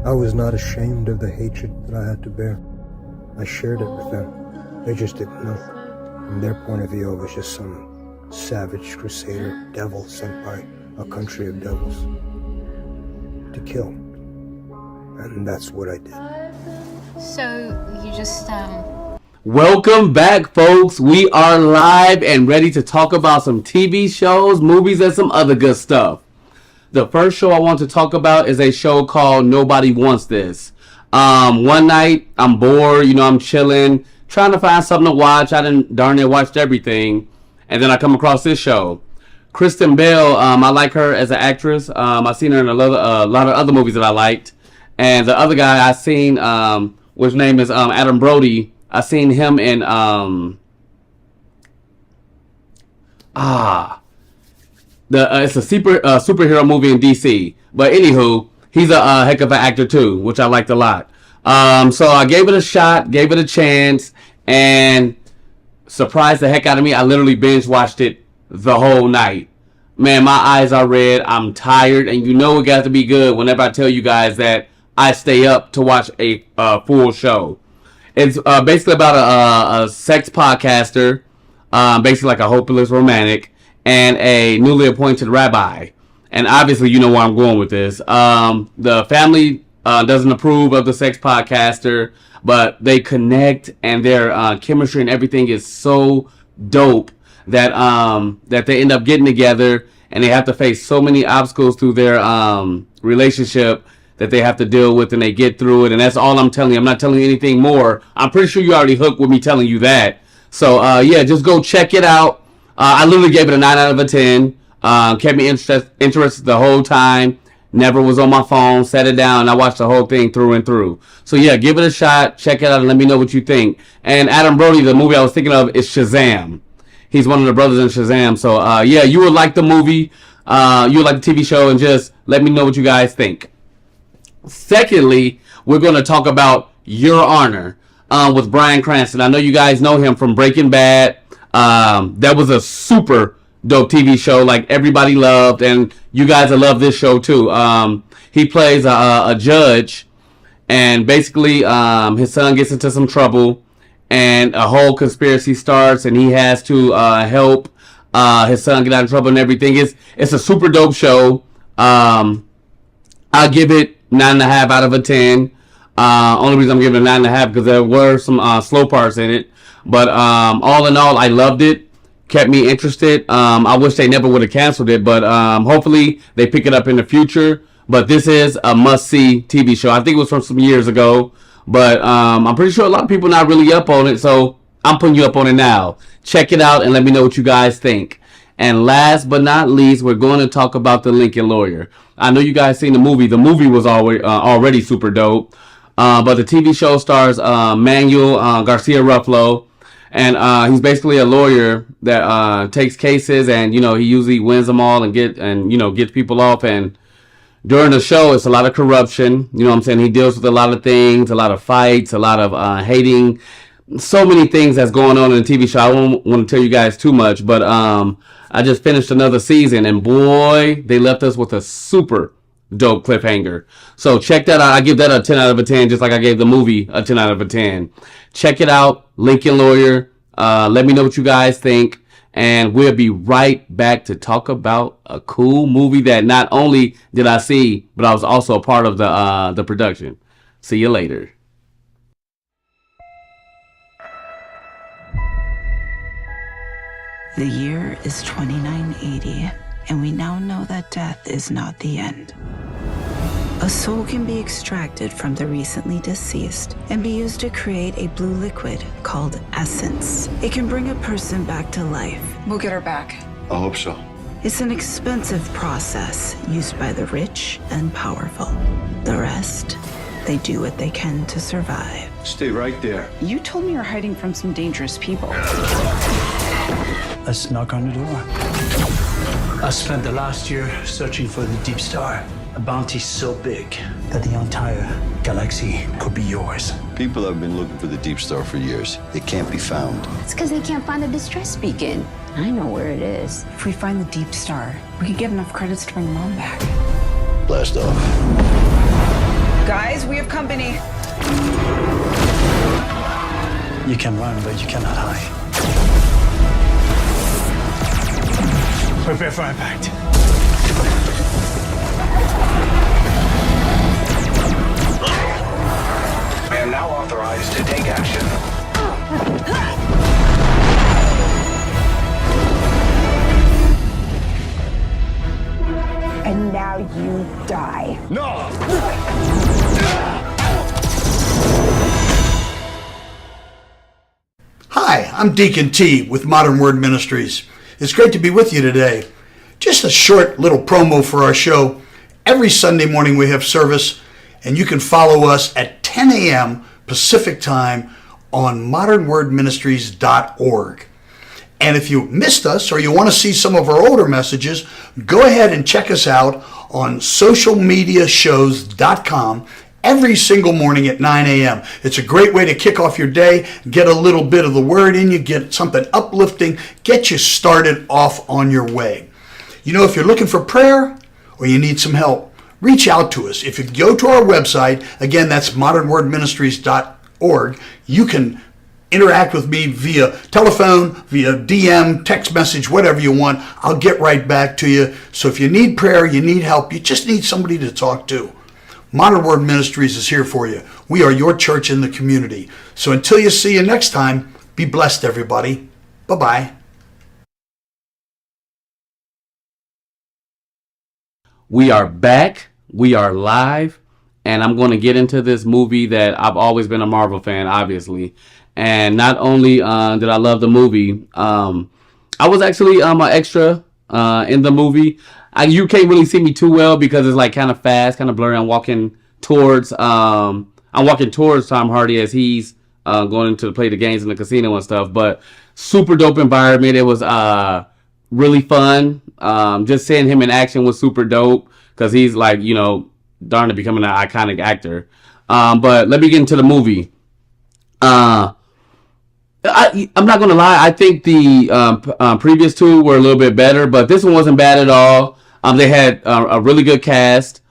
I was not ashamed of the hatred that I had to bear. I I shared it with them. They just didn't know. From their point of view, I was just some savage crusader devil sent by a country of devils to kill. And that's what I did. So you just Welcome back, folks. We are live and ready to talk about some TV shows, movies, and some other good stuff. The first show I want to talk about is a show called Nobody Wants This. One night, I'm bored, I'm chilling, trying to find something to watch. I done darn near watched everything. And then I come across this show. Kristen Bell, I like her as an actress. I've seen her in a lot of other movies that I liked. And the other guy I seen, which name is Adam Brody, I seen him in it's a superhero movie in DC. But anywho, he's a heck of an actor too, which I liked a lot. So I gave it a shot, gave it a chance, and surprised the heck out of me. I literally binge watched it the whole night. Man, my eyes are red. I'm tired, and you know it got to be good whenever I tell you guys that I stay up to watch a full show. It's basically about a sex podcaster, basically like a hopeless romantic, and a newly appointed rabbi. And obviously, you know where I'm going with this. The family doesn't approve of the sex podcaster, but they connect, and their chemistry and everything is so dope that that they end up getting together, and they have to face so many obstacles through their relationship that they have to deal with, and they get through it. And that's all I'm telling you. I'm not telling you anything more. I'm pretty sure you already hooked with me telling you that. So yeah, just go check it out. I literally gave it a 9 out of 10. Kept me interested the whole time. Never was on my phone. Set it down. I watched the whole thing through and through. So yeah, give it a shot. Check it out and let me know what you think. And Adam Brody, the movie I was thinking of is Shazam. He's one of the brothers in Shazam. So yeah, you would like the movie. You would like the TV show, and just let me know what you guys think. Secondly, we're going to talk about Your Honor with Bryan Cranston. I know you guys know him from Breaking Bad. That was a super dope TV show, like everybody loved, and you guys will love this show too. He plays a judge, and basically his son gets into some trouble, and a whole conspiracy starts, and he has to help his son get out of trouble and everything. It's a super dope show. I'll give it 9.5 out of 10. Only reason I'm giving it 9.5 because there were some slow parts in it. But all in all, I loved it. Kept me interested. I wish they never would have canceled it, but hopefully they pick it up in the future. But this is a must-see TV show. I think it was from some years ago, but I'm pretty sure a lot of people not really up on it, so I'm putting you up on it now. Check it out and let me know what you guys think. And last but not least, we're going to talk about The Lincoln Lawyer. I know you guys seen the movie. The movie was already super dope. But the TV show stars Manuel Garcia Ruffalo. And he's basically a lawyer that takes cases, and, he usually wins them all and gets people off. And during the show, it's a lot of corruption. You know what I'm saying? He deals with a lot of things, a lot of fights, a lot of hating. So many things that's going on in the TV show. I won't want to tell you guys too much, but I just finished another season, and boy, they left us with a super dope cliffhanger. So check that out. I give that a 10 out of 10, just like I gave the movie a 10 out of 10. Check it out, Lincoln Lawyer. Let me know what you guys think, and we'll be right back to talk about a cool movie that not only did I see, but I was also a part of the production. See you later. The year is 2980, and we now know that death is not the end. A soul can be extracted from the recently deceased and be used to create a blue liquid called essence. It can bring a person back to life. We'll get her back. I hope so. It's an expensive process used by the rich and powerful. The rest, they do what they can to survive. Stay right there. You told me you're hiding from some dangerous people. Let's knock on the door. I spent the last year searching for the Deep Star, a bounty so big that the entire galaxy could be yours. People have been looking for the Deep Star for years. It can't be found. It's because they can't find the distress beacon. I know where it is. If we find the Deep Star, we could get enough credits to bring Mom back. Blast off. Guys, we have company. You can run, but you cannot hide. Prepare for impact. I am now authorized to take action. And now you die. No! Hi, I'm Deacon T with Modern Word Ministries. It's great to be with you today. Just a short little promo for our show. Every Sunday morning we have service, and you can follow us at 10 a.m. Pacific Time on modernwordministries.org. And if you missed us or you want to see some of our older messages, go ahead and check us out on socialmediashows.com every single morning at 9 a.m. It's a great way to kick off your day, get a little bit of the word in you, get something uplifting, get you started off on your way. You know, if you're looking for prayer or you need some help, reach out to us. If you go to our website, again, that's modernwordministries.org, you can interact with me via telephone, via DM, text message, whatever you want. I'll get right back to you. So if you need prayer, you need help, you just need somebody to talk to, Modern Word Ministries is here for you. We are your church in the community. So until you see you next time, be blessed, everybody. Bye-bye. We are back. We are live. And I'm going to get into this movie that I've always been a Marvel fan, obviously. And not only did I love the movie, I was actually an extra in the movie. You can't really see me too well because it's like kind of fast, kind of blurry. I'm walking towards Tom Hardy as he's going to play the games in the casino and stuff. But super dope environment. It was really fun. Just seeing him in action was super dope because he's like, you know, darn to becoming an iconic actor. But let me get into the movie. I'm not gonna lie. I think the previous two were a little bit better, but this one wasn't bad at all. They had a really good cast.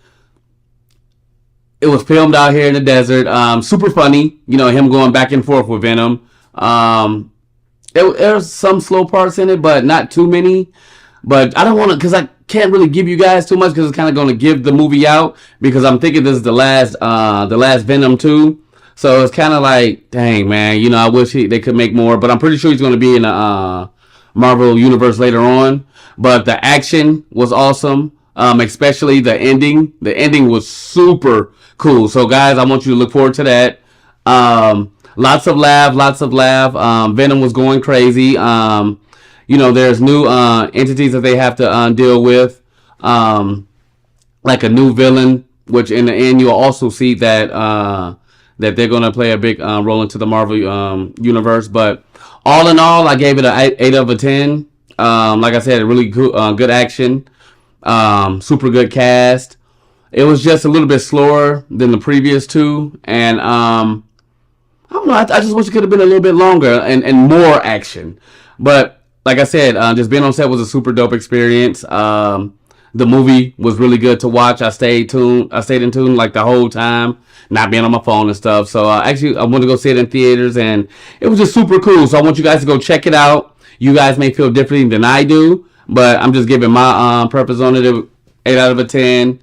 It was filmed out here in the desert. Super funny, you know, him going back and forth with Venom. There's some slow parts in it, but not too many. But I don't want to, because I can't really give you guys too much because it's kind of going to give the movie out. Because I'm thinking this is the last Venom 2. So it's kind of like, dang, man, you know, I wish they could make more. But I'm pretty sure he's going to be in the Marvel Universe later on. But the action was awesome, especially the ending. The ending was super cool. So, guys, I want you to look forward to that. Lots of laugh. Venom was going crazy. You know, there's new entities that they have to deal with, like a new villain, which in the end you'll also see that that they're going to play a big role into the Marvel universe. But all in all, I gave it an 8 out of 10. Like I said, really good action, super good cast. It was just a little bit slower than the previous two, and I don't know. I just wish it could have been a little bit longer and more action. But like I said, just being on set was a super dope experience. The movie was really good to watch. I stayed in tune like the whole time, not being on my phone and stuff. So actually, I wanted to go see it in theaters, and it was just super cool. So I want you guys to go check it out. You guys may feel differently than I do, but I'm just giving my purpose on it. 8 out of 10,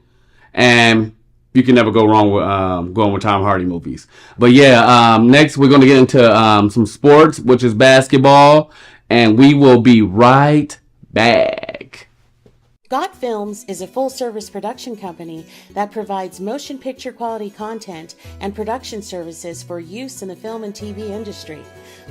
and you can never go wrong with going with Tom Hardy movies. But yeah, next we're going to get into some sports, which is basketball, and we will be right back. Got Films is a full-service production company that provides motion picture quality content and production services for use in the film and TV industry.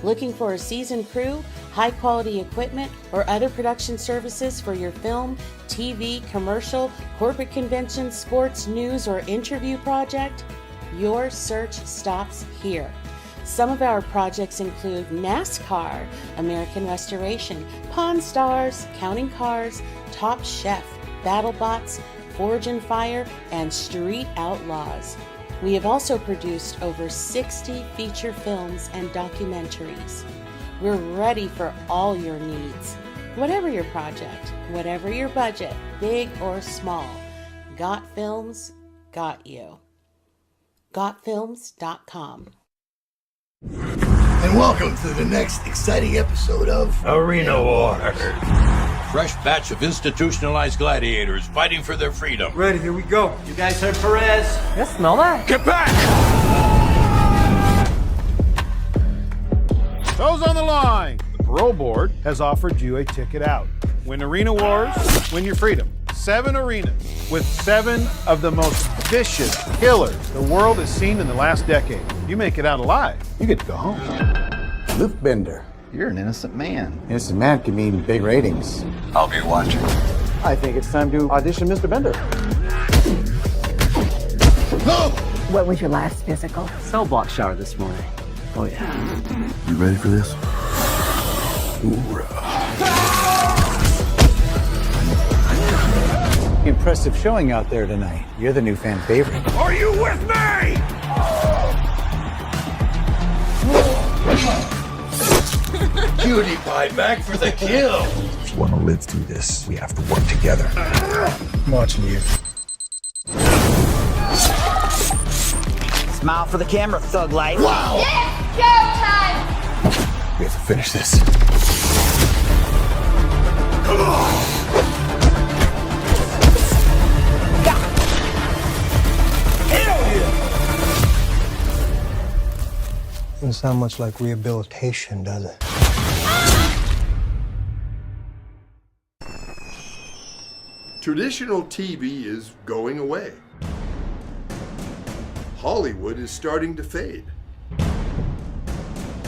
Looking for a seasoned crew, high-quality equipment, or other production services for your film, TV, commercial, corporate convention, sports, news, or interview project? Your search stops here. Some of our projects include NASCAR, American Restoration, Pawn Stars, Counting Cars, Top Chef, BattleBots, Forge and Fire, and Street Outlaws. We have also produced over 60 feature films and documentaries. We're ready for all your needs. Whatever your project, whatever your budget, big or small, Got Films got you. GotFilms.com. and welcome to the next exciting episode of Arena Wars. Fresh batch of institutionalized gladiators fighting for their freedom. Ready, here we go. You guys heard Perez? Yes, smell that. Get back! Those on the line. The parole board has offered you a ticket out. Win Arena Wars, win your freedom. 7 arenas with 7 of the most vicious killers the world has seen in the last decade. You make it out alive, you get to go home. Luke Bender. You're an innocent man. Innocent man can mean big ratings. I'll be watching. I think it's time to audition Mr. Bender. No! What was your last physical? Cell block shower this morning. Oh yeah. You ready for this? Impressive showing out there tonight. You're the new fan favorite. Are you with me? Cutie pie back for the kill. If you want to live through this, we have to work together. I'm watching you. Smile for the camera, thug life. Wow! We have to finish this. Come on! Doesn't sound much like rehabilitation, does it? Traditional TV is going away. Hollywood is starting to fade.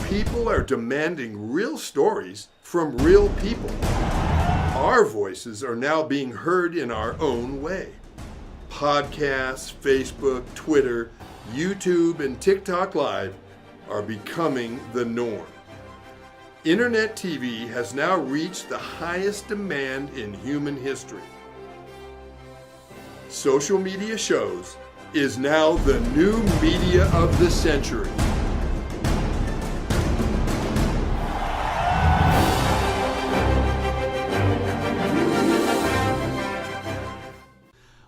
People are demanding real stories from real people. Our voices are now being heard in our own way. Podcasts, Facebook, Twitter, YouTube, and TikTok Live are becoming the norm. Internet TV has now reached the highest demand in human history. Social media shows is now the new media of the century.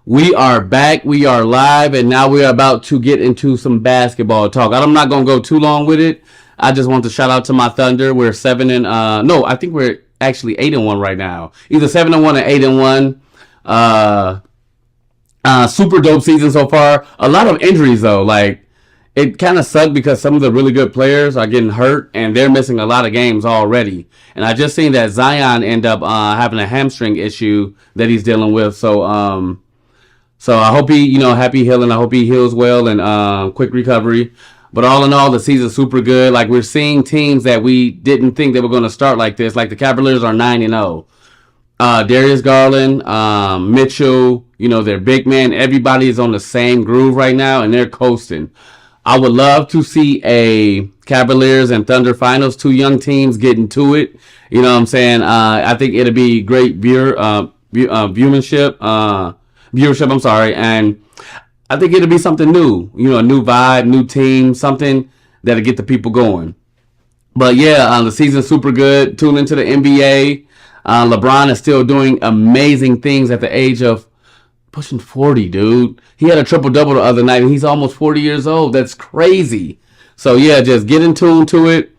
We are back, we are live, and now we are about to get into some basketball talk. I'm not going to go too long with it. I just want to shout out to my Thunder. We're I think we're actually 8-1 right now. Either 7-1 or 8-1. Super dope season so far. A lot of injuries though. Like, it kind of sucked because some of the really good players are getting hurt and they're missing a lot of games already. And I just seen that Zion end up having a hamstring issue that he's dealing with. So I hope he, happy healing. I hope he heals well and quick recovery. But all in all, the season's super good. Like, we're seeing teams that we didn't think they were going to start like this. Like, the Cavaliers are 9-0. Darius Garland, Mitchell, their big man. Everybody is on the same groove right now, and they're coasting. I would love to see a Cavaliers and Thunder finals. 2 young teams getting to it. You know what I'm saying? I think it'll be great viewership, and I think it'll be something new, a new vibe, new team, something that'll get the people going. But yeah, the season's super good. Tune into the NBA. LeBron is still doing amazing things at the age of pushing 40, dude. He had a triple-double the other night, and he's almost 40 years old. That's crazy. So yeah, just get in tune to it.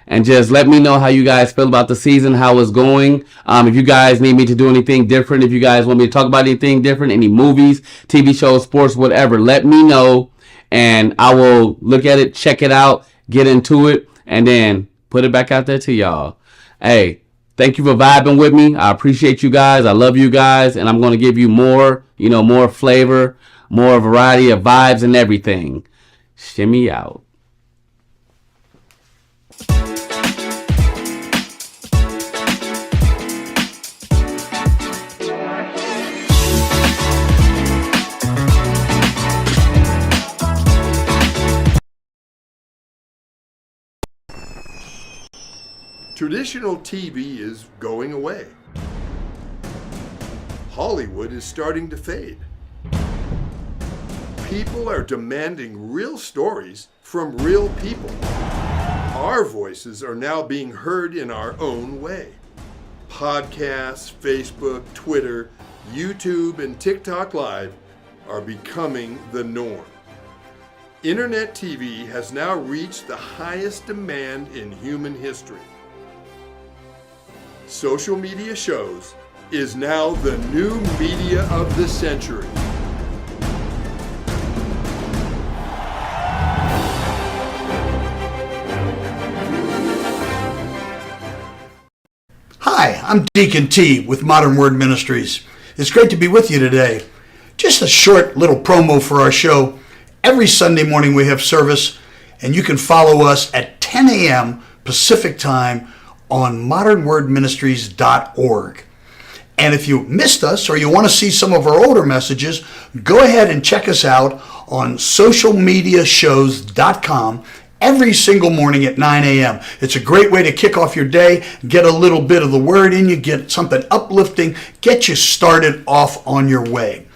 And just let me know how you guys feel about the season, how it's going. If you guys need me to do anything different, if you guys want me to talk about anything different, any movies, TV shows, sports, whatever, let me know. And I will look at it, check it out, get into it, and then put it back out there to y'all. Hey, thank you for vibing with me. I appreciate you guys. I love you guys. And I'm going to give you more, more flavor, more variety of vibes and everything. Shimmy out. Traditional TV is going away. Hollywood is starting to fade. People are demanding real stories from real people. Our voices are now being heard in our own way. Podcasts, Facebook, Twitter, YouTube, and TikTok Live are becoming the norm. Internet TV has now reached the highest demand in human history. Social media shows is now the new media of the century. Hi, I'm Deacon T with Modern Word Ministries. It's great to be with you today. Just a short little promo for our show. Every Sunday morning we have service, and you can follow us at 10 a.m. Pacific Time on modernwordministries.org. And if you missed us or you want to see some of our older messages, go ahead and check us out on socialmediashows.com every single morning at 9 a.m. It's a great way to kick off your day, get a little bit of the word in you, get something uplifting, get you started off on your way.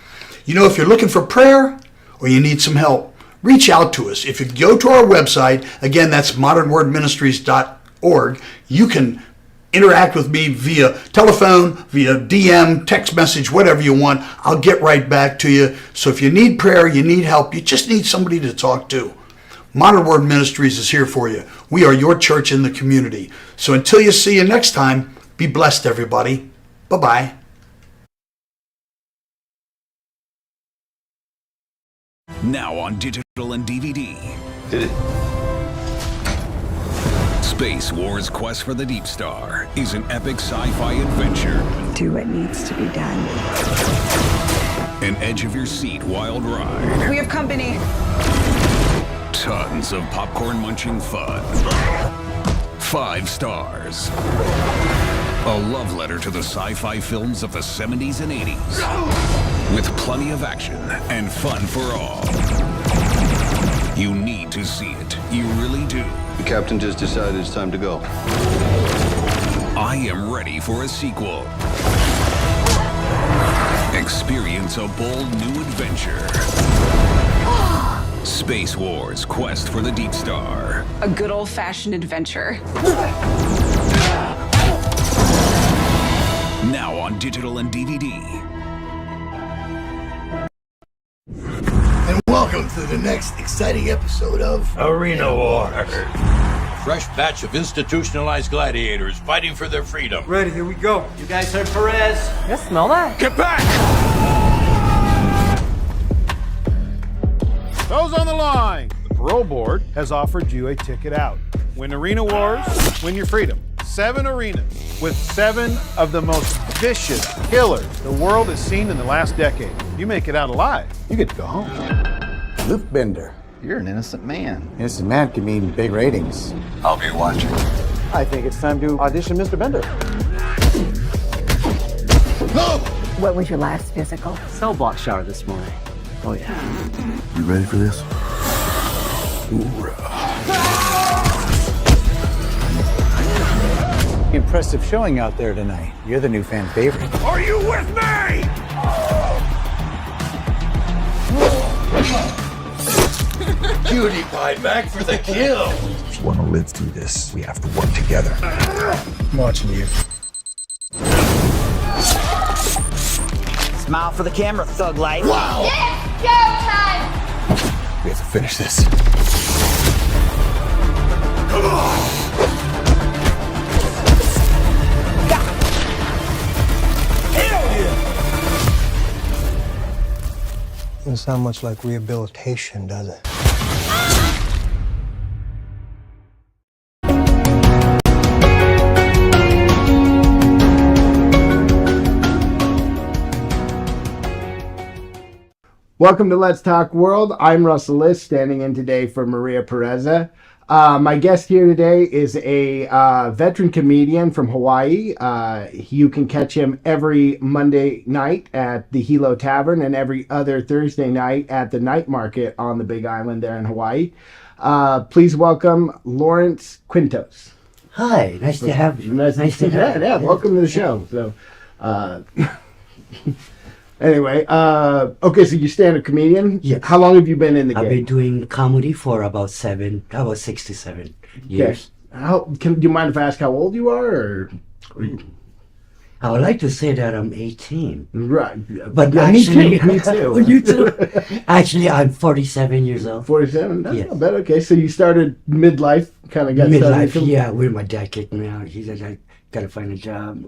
You know, if you're looking for prayer or you need some help, reach out to us. If you go to our website, again, that's modernwordministries.org, you can interact with me via telephone, via DM, text message, whatever you want. I'll get right back to you. So if you need prayer, you need help, you just need somebody to talk to, Modern Word Ministries is here for you. We are your church in the community. So until you see you next time, be blessed, everybody. Bye-bye. Now on digital and DVD. Space Wars: Quest for the Deep Star is an epic sci-fi adventure. Do what needs to be done. An edge-of-your-seat wild ride. We have company. Tons of popcorn-munching fun. 5 stars. A love letter to the sci-fi films of the 70s and 80s. With plenty of action and fun for all. You need to see it. You really do. The captain just decided it's time to go. I am ready for a sequel. Experience a bold new adventure. Space Wars: Quest for the Deep Star. A good old-fashioned adventure. Now on digital and DVD. And welcome to the next exciting episode of Arena War. Fresh batch of institutionalized gladiators fighting for their freedom. Ready, here we go. You guys heard Perez? Yes, smell that. Get back! Those on the line. The parole board has offered you a ticket out. Win Arena Wars, win your freedom. 7 arenas with 7 of the most vicious killers the world has seen in the last decade. You make it out alive, you get to go home. Luke Bender. You're an innocent man. Innocent man can mean big ratings. I'll be watching. I think it's time to audition Mr. Bender. No! What was your last physical? Cell block shower this morning. Oh yeah. You ready for this? Impressive showing out there tonight. You're the new fan favorite. Are you with me? Cutie pie back for the kill. If you want to live through this, we have to work together. I'm watching you. Smile for the camera, thug life. Wow! It's showtime! We have to finish this. Come on! Hell yeah! Doesn't sound much like rehabilitation, does it? Welcome to Let's Talk World. I'm Russell List, standing in today for Maria Pereza. My guest here today is a veteran comedian from Hawaii. You can catch him every Monday night at the Hilo Tavern and every other Thursday night at the Night Market on the Big Island there in Hawaii. Please welcome Lawrence Quintos. Hi, nice to have you. Nice to have you. Yeah, welcome to the show. So, anyway, okay, so you're stand-up comedian? Yes. How long have you been in the game? I've been doing comedy for about 67 years. Okay. Do you mind if I ask how old you are? Or? I would like to say that I'm 18. Right. But Yeah, actually, me too. Oh, you too. Actually, I'm 47 years old. 47? That's Yes. not bad. Okay, so you started midlife, kind of got Midlife, started. yeah. When my dad kicked me out, he said, I gotta find a job.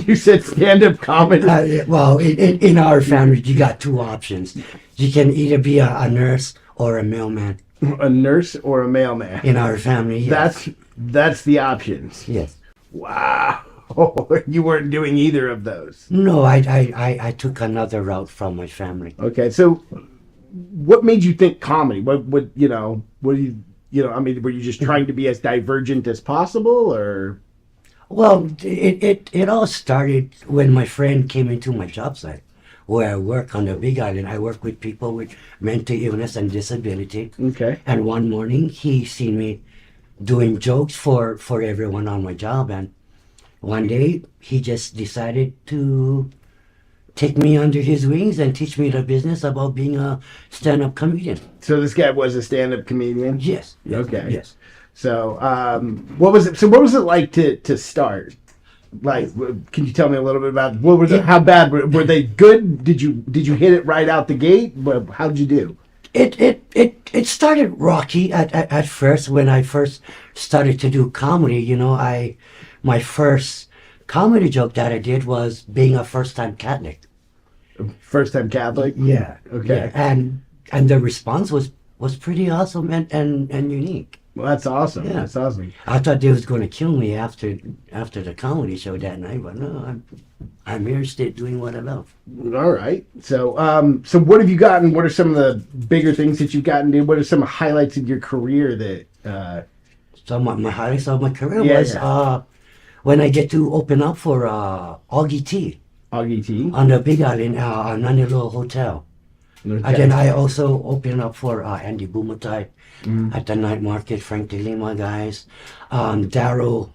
You said stand-up comedy. Well, in our family, you got two options. You can either be a nurse or a mailman. A nurse or a mailman. In our family, yes. That's the options. Yes. Wow. You weren't doing either of those. No, I took another route from my family. Okay, so what made you think comedy? What do you I mean, were you just trying to be as divergent as possible, or? Well, it all started when my friend came into my job site where I work on the Big Island. I work with people with mental illness and disability. Okay. And one morning he seen me doing jokes for everyone on my job, and one day he just decided to take me under his wings and teach me the business about being a stand-up comedian. So this guy was a stand-up comedian? Yes. Okay. Yes. So what was it like to start? Like, can you tell me a little bit about what was it? How bad were they? Good? Did you hit it right out the gate? How did you do? It started rocky at first when I first started to do comedy. You know, my first comedy joke that I did was being a first-time Catholic. First-time Catholic? Yeah. Okay. Yeah. And the response was pretty awesome and unique. Well, that's awesome. Yeah. That's awesome. I thought they was going to kill me after the comedy show that night, but no, I'm here still doing what I love. All right. So so what have you gotten? What are some of the bigger things that you've gotten to? What are some highlights of your career that? So my highlights of my career was when I get to open up for Augie T. Augie T. On the Big Island, Nanilo Hotel. Okay. And then I also opened up for Andy Bumatai at the night market, Frank De Lima guys, Daryl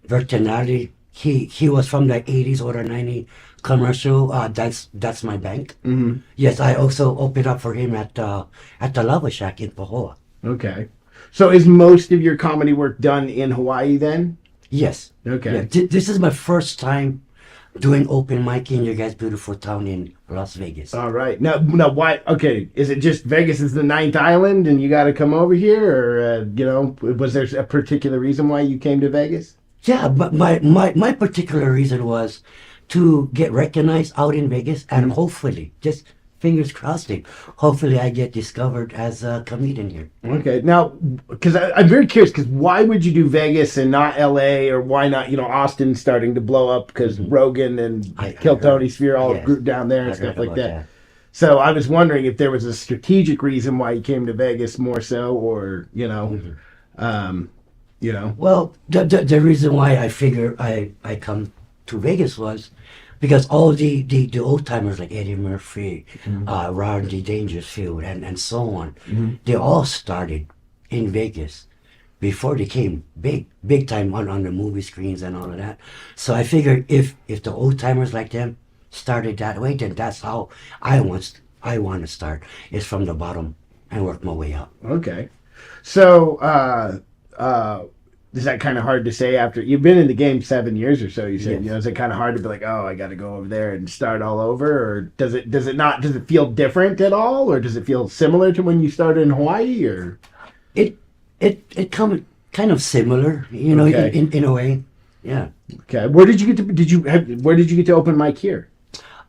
Bertinelli. He was from the 80s or the 90s commercial. That's my bank. Mm-hmm. Yes, I also opened up for him at the Lava Shack in Pahoa. Okay. So is most of your comedy work done in Hawaii then? Yes. Okay. Yeah, this is my first time doing open mic in your guys' beautiful town in Las Vegas. All right. Now why? Okay, is it just Vegas is the 9th island and you got to come over here, or was there a particular reason why you came to Vegas? Yeah, but my particular reason was to get recognized out in Vegas, and hopefully, just fingers crossed, hopefully I get discovered as a comedian here. Okay. Now, because I'm very curious, because why would you do Vegas and not L.A., or why not, Austin starting to blow up because Rogan and Kill Tony Sphere all grouped down there and stuff like that. So I was wondering if there was a strategic reason why you came to Vegas more so, or, Well, the reason why I figure I come to Vegas was because all the old timers like Eddie Murphy, Rodney Dangerfield, and so on, they all started in Vegas before they came big time on the movie screens and all of that. So I figured if the old timers like them started that way, then that's how I want to start, is from the bottom and work my way up. Okay. So is that kind of hard to say after you've been in the game 7 years or so? You said, Yes. is it kind of hard to be like, oh, I got to go over there and start all over, or does it feel different at all, or does it feel similar to when you started in Hawaii, or? It kind of similar, Okay. in a way. Yeah. Okay. Where did you get to open mic here?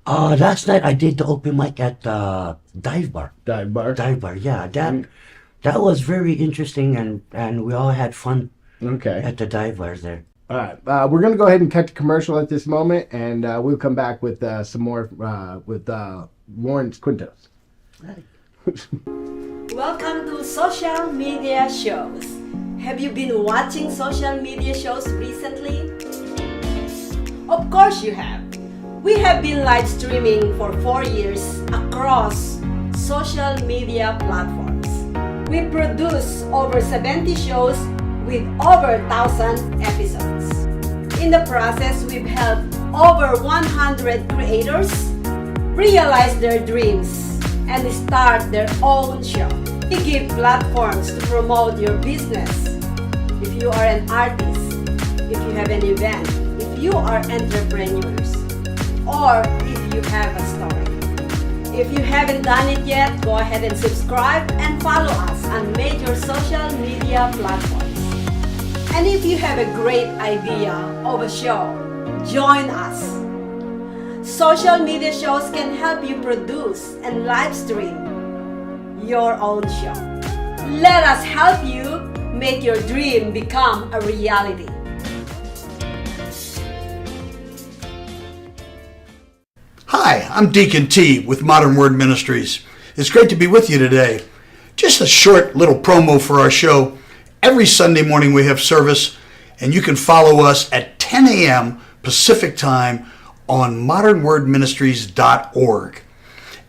Last night I did the open mic at Dive Bar. Dive Bar, yeah. That was very interesting, and we all had fun. Okay. At the dive bars there. All right. We're going to go ahead and cut to commercial at this moment, and we'll come back with some more with Lawrence Quintos. Welcome to Social Media Shows. Have you been watching social media shows recently? Of course you have. We have been live streaming for 4 years across social media platforms. We produce over 70 shows with over 1,000 episodes. In the process, we've helped over 100 creators realize their dreams and start their own show. We give platforms to promote your business. If you are an artist, if you have an event, if you are entrepreneurs or if you have a story. If you haven't done it yet, go ahead and subscribe and follow us on major social media platforms. And if you have a great idea of a show, join us. Social media shows can help you produce and live stream your own show. Let us help you make your dream become a reality. Hi, I'm Deacon T with Modern Word Ministries. It's great to be with you today. Just a short little promo for our show. Every Sunday morning we have service, and you can follow us at 10 a.m. Pacific Time on modernwordministries.org.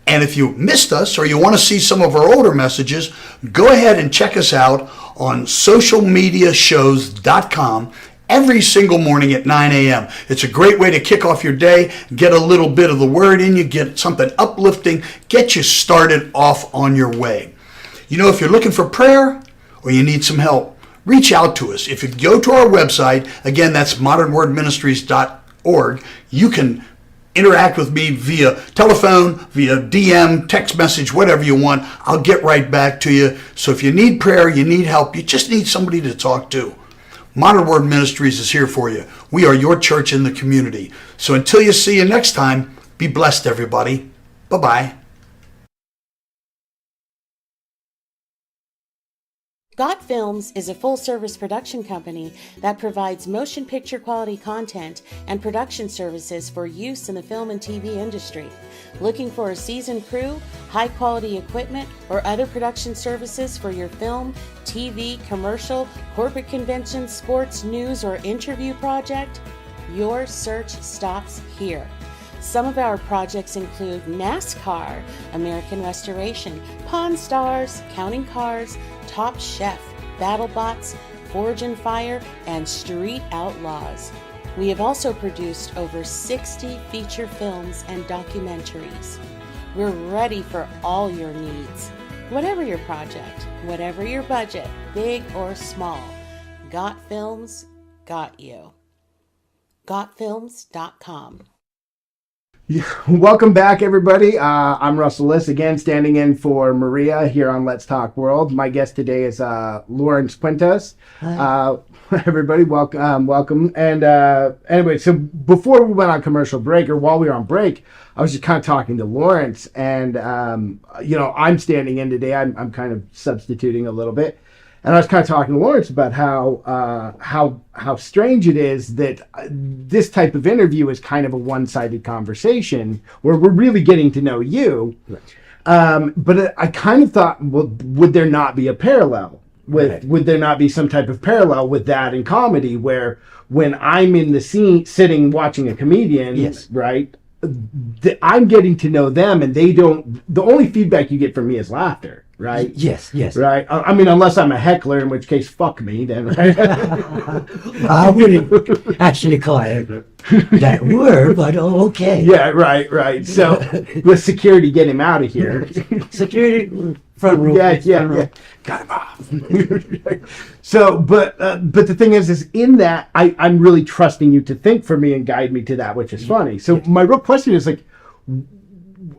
And if you missed us or you want to see some of our older messages, go ahead and check us out on socialmediashows.com every single morning at 9 a.m. It's a great way to kick off your day, get a little bit of the word in you, get something uplifting, get you started off on your way. You know, if you're looking for prayer or you need some help, reach out to us. If you go to our website, again, that's modernwordministries.org, you can interact with me via telephone, via DM, text message, whatever you want. I'll get right back to you. So if you need prayer, you need help, you just need somebody to talk to, Modern Word Ministries is here for you. We are your church in the community. So until you see you next time, be blessed, everybody. Bye-bye. Got Films is a full-service production company that provides motion picture quality content and production services for use in the film and TV industry. Looking for a seasoned crew, high-quality equipment, or other production services for your film, TV, commercial, corporate convention, sports, news, or interview project? Your search stops here. Some of our projects include NASCAR, American Restoration, Pawn Stars, Counting Cars, Top Chef, BattleBots, Forge and Fire, and Street Outlaws. We have also produced over 60 feature films and documentaries. We're ready for all your needs. Whatever your project, whatever your budget, big or small, Got Films got you. GotFilms.com. Welcome back, everybody. I'm Russell Liss, again standing in for Maria here on Let's Talk World. My guest today is Lawrence Quintas. Everybody, welcome. And anyway, so before we went on commercial break, or while we were on break, I was just kind of talking to Lawrence, and I'm standing in today. I'm kind of substituting a little bit. And I was kind of talking to Lawrence about how strange it is that this type of interview is kind of a one-sided conversation where we're really getting to know you. Right. But I kind of thought, well, would there not be a parallel? Would there not be some type of parallel with that in comedy, where when I'm in the scene sitting watching a comedian, yes, right, I'm getting to know them, and they don't. The only feedback you get from me is laughter. Right? Yes. Right? I mean, unless I'm a heckler, in which case, fuck me, then. Right? I wouldn't actually call it that word, but okay. Yeah, right. So, with security, get him out of here. Security, front room. Yeah. Got him off. So, but the thing is in that, I'm really trusting you to think for me and guide me to that, which is funny. So, my real question is, like,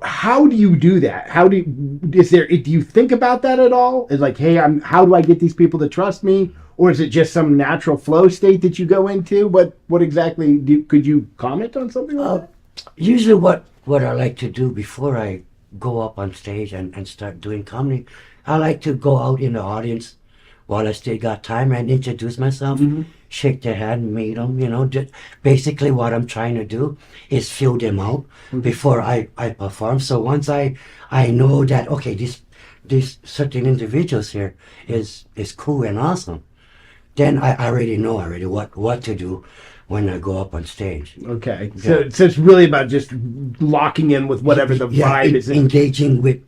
how do you do that? Do you think about that at all? Is like, hey, how do I get these people to trust me? Or is it just some natural flow state that you go into? What exactly could you comment on something like that? Usually what I like to do before I go up on stage and start doing comedy, I like to go out in the audience while I still got time and introduce myself, shake their hand, meet them, just basically what I'm trying to do is fill them out before I perform. So once I know that, okay, this certain individuals here is cool and awesome, then I already know what to do when I go up on stage. Okay. Yeah. So it's really about just locking in with whatever the vibe is. Engaging with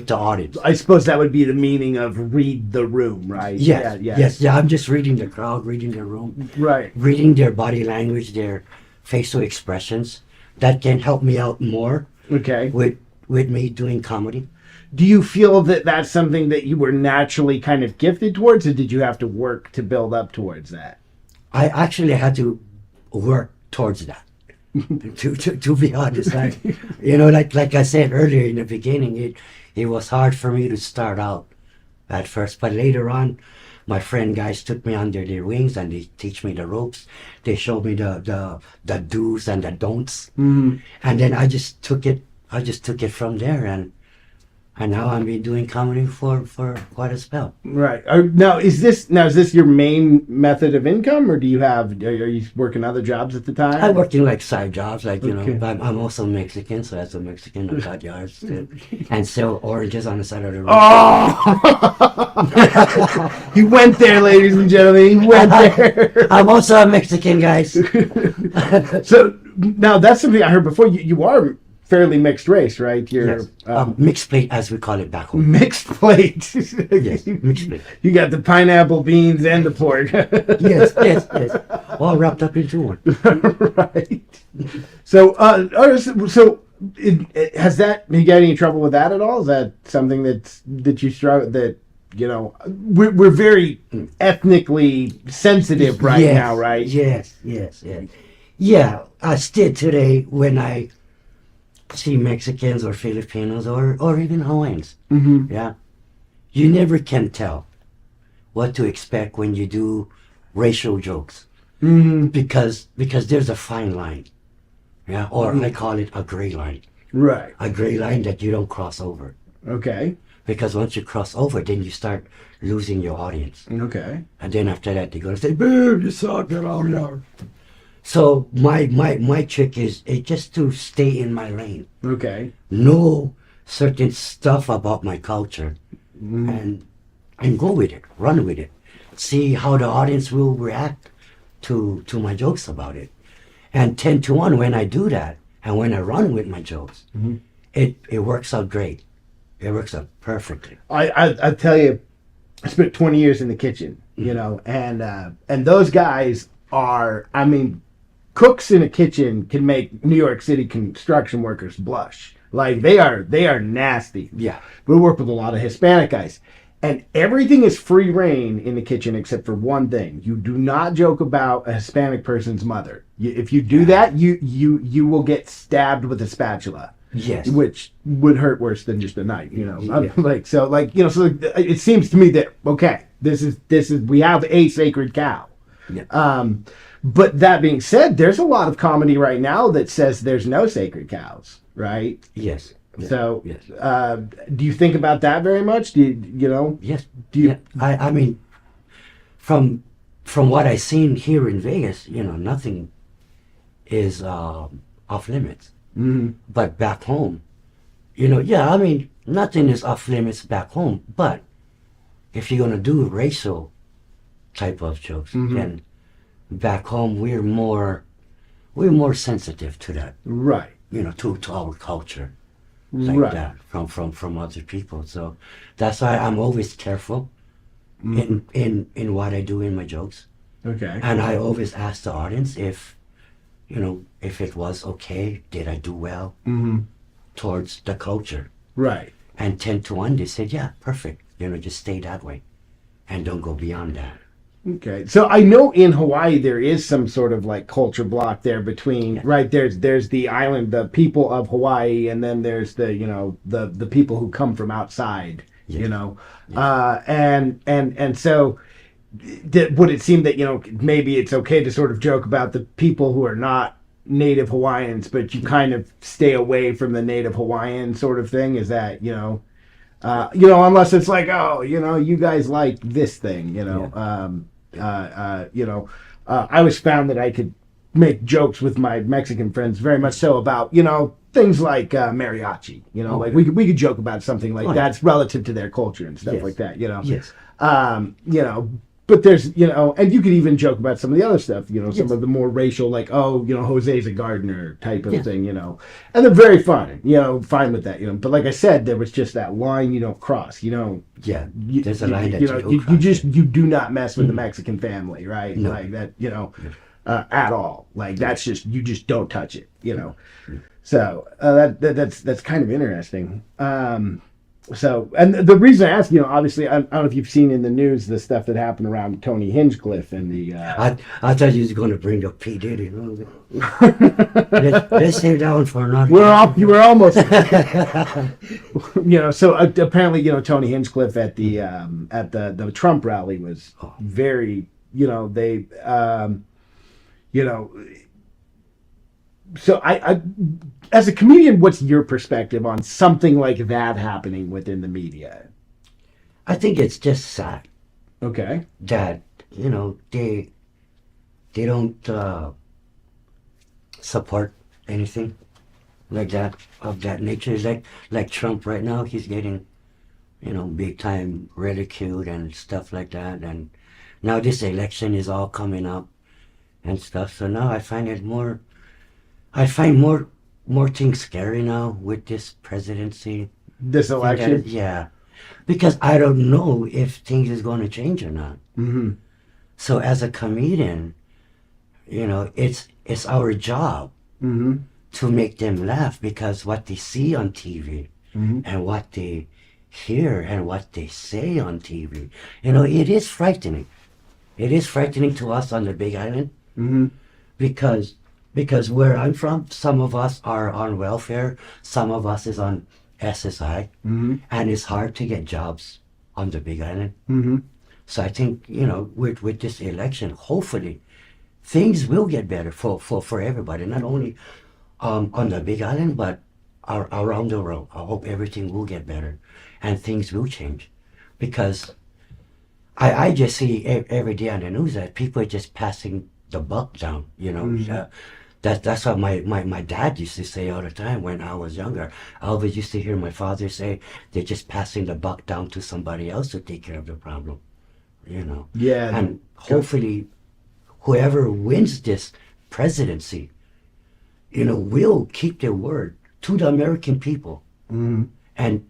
the audience. I suppose that would be the meaning of read the room, right? Yes. I'm just reading the crowd, reading the room. Right. Reading their body language, their facial expressions. That can help me out more. Okay. With me doing comedy. Do you feel that that's something that you were naturally kind of gifted towards, or did you have to work to build up towards that? I actually had to work towards that. to be honest, like I said earlier in the beginning, it was hard for me to start out at first, but later on, my friend guys took me under their wings and they teach me the ropes. They showed me the do's and the don'ts, and then I just took it from there, and now I've been doing comedy for quite a spell. Right. Now is this your main method of income, or are you working other jobs at the time? I'm working like side jobs, like Okay. I'm also Mexican, so as a Mexican, I got yards too, and sell oranges on the side of the road. Oh! He went there, ladies and gentlemen. He went there. I'm also a Mexican, guys. So now that's something I heard before. You are fairly mixed race, right? You're Yes. Mixed plate, as we call it back home. mixed plate. Yes, mixed plate. You got the pineapple, beans, and the pork. yes, all wrapped up into one. Right. So, has that you got any trouble with that at all? Is that something that you struggle that? We're very ethnically sensitive right Yes, now, right? Yes. Yeah, I still today when I see Mexicans or Filipinos or even Hawaiians. Mm-hmm. Yeah, you never can tell what to expect when you do racial jokes, because there's a fine line. Yeah, or I call it a gray line. Right. A gray line that you don't cross over. Okay. Because once you cross over, then you start losing your audience. Okay. And then after that, they're going to say, "Boo, you suck, get out of here." So my trick is just to stay in my lane. Okay. Know certain stuff about my culture and go with it, run with it. See how the audience will react to my jokes about it. And 10 to 1, when I do that, and when I run with my jokes, it works out great. It works out perfectly. I tell you, I spent 20 years in the kitchen, and those guys are, I mean, cooks in a kitchen can make New York City construction workers blush. Like they are nasty. Yeah. We work with a lot of Hispanic guys. And everything is free reign in the kitchen except for one thing. You do not joke about a Hispanic person's mother. If you do that, you will get stabbed with a spatula. Yes. Which would hurt worse than just a knife, Yeah. So it seems to me that, okay, this is we have a sacred cow. Yeah. But that being said, there's a lot of comedy right now that says there's no sacred cows, right? Yes. So, yes. Do you think about that very much? Do you? Yes. Do you? Yeah. I mean, from what I've seen here in Vegas, nothing is off limits. Mm-hmm. But back home, I mean, nothing is off limits back home. But if you're gonna do racial type of jokes, then back home we're more sensitive to that. Right. To our culture. Right. That from other people. So that's why I'm always careful in what I do in my jokes. Okay. And I always ask the audience if it was okay, did I do well towards the culture? Right. And 10 to 1, they said, yeah, perfect. Just stay that way and don't go beyond that. Okay, so I know in Hawaii there is some sort of like culture block there between right. There's the island, the people of Hawaii, and then there's the the people who come from outside. Yes. And so would it seem that maybe it's okay to sort of joke about the people who are not native Hawaiians, but you kind of stay away from the native Hawaiian sort of thing? Is that unless it's like, oh, you guys like this thing, I always found that I could make jokes with my Mexican friends very much so about, things like mariachi, like we could joke about something like that's relative to their culture and stuff like that, Yes. But there's, and you could even joke about some of the other stuff, some of the more racial, like, oh, Jose's a gardener type of thing, and they're very fun, fine with that, But like I said, there was just that line you don't cross, Yeah, there's a line that you do not mess with the Mexican family, right? No. Like that, at all. Like that's just, you just don't touch it, So that's kind of interesting. So, and the reason I ask, obviously, I don't know if you've seen in the news the stuff that happened around Tony Hinchcliffe and the. I thought you was going to bring up P. Diddy. Let's save that one for another. You were almost. So apparently, Tony Hinchcliffe at the Trump rally was very, they, So I, as a comedian, what's your perspective on something like that happening within the media? I think it's just sad. Okay. That they don't support anything like that of that nature. It's like Trump right now. He's getting big time ridiculed and stuff like that. And now this election is all coming up and stuff. So now I find more things scary now with this presidency. This election? Yeah. Because I don't know if things is going to change or not. Mm-hmm. So as a comedian, it's our job to make them laugh, because what they see on TV and what they hear and what they say on TV, it is frightening. It is frightening to us on the Big Island because where I'm from, some of us are on welfare, some of us is on SSI, and it's hard to get jobs on the Big Island. So I think, with this election, hopefully things will get better for everybody, not only on the Big Island, but around the world. I hope everything will get better and things will change, because I just see every day on the news that people are just passing the buck down, That's what my dad used to say all the time when I was younger. I always used to hear my father say, they're just passing the buck down to somebody else to take care of the problem, Yeah. And hopefully whoever wins this presidency, will keep their word to the American people and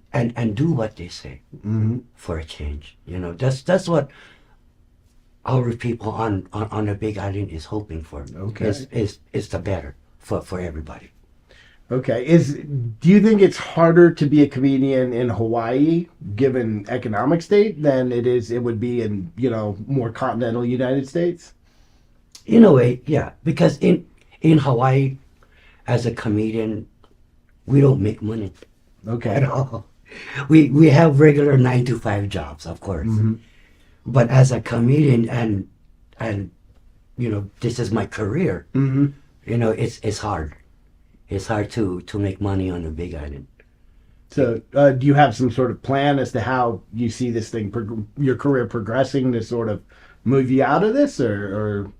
do what they say for a change. That's what our people on the Big Island is hoping for. Okay. Is the better for everybody. Okay. Do you think it's harder to be a comedian in Hawaii, given economic state, than it would be in, more continental United States? In a way, yeah. Because in Hawaii, as a comedian, we don't make money. Okay. At all. We have regular 9-to-5 jobs, of course. But as a comedian and this is my career, it's hard. It's hard to make money on the Big Island. So do you have some sort of plan as to how you see this thing, your career progressing to sort of move you out of this, or?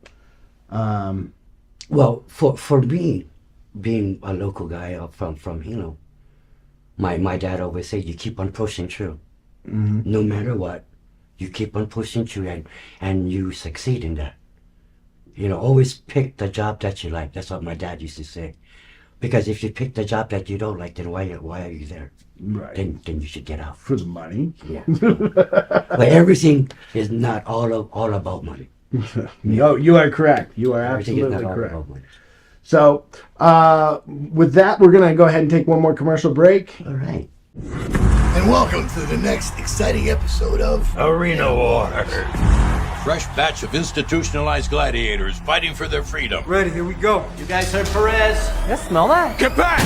Well, for me, being a local guy from Hilo, my dad always said, you keep on pushing through. No matter what, you keep on pushing through and you succeed in that. Always pick the job that you like. That's what my dad used to say. Because if you pick the job that you don't like, then why are you there? Right. Then you should get out. For the money. Yeah. But everything is not all about money. No, you are correct. You are absolutely correct. So, with that, we're going to go ahead and take one more commercial break. All right. And welcome to the next exciting episode of Arena War. Fresh batch of institutionalized gladiators fighting for their freedom. Ready, here we go. You guys heard Perez? Yes, smell that. Get back!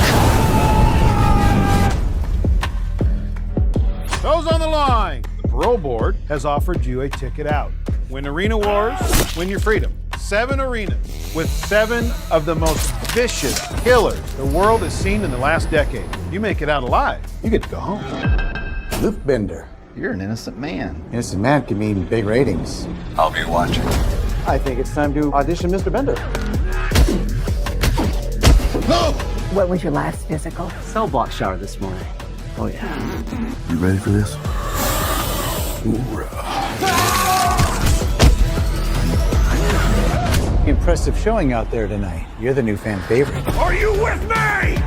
Those on the line. The parole board has offered you a ticket out. Win Arena Wars, win your freedom. 7 arenas with 7 of the most vicious killers the world has seen in the last decade. You make it out alive, you get to go home. Luke Bender, you're an innocent man. Innocent man can mean big ratings. I'll be watching. I think it's time to audition Mr. Bender. No! What was your last physical? Cell block shower this morning. Oh, yeah. You ready for this? Impressive showing out there tonight. You're the new fan favorite. Are you with me?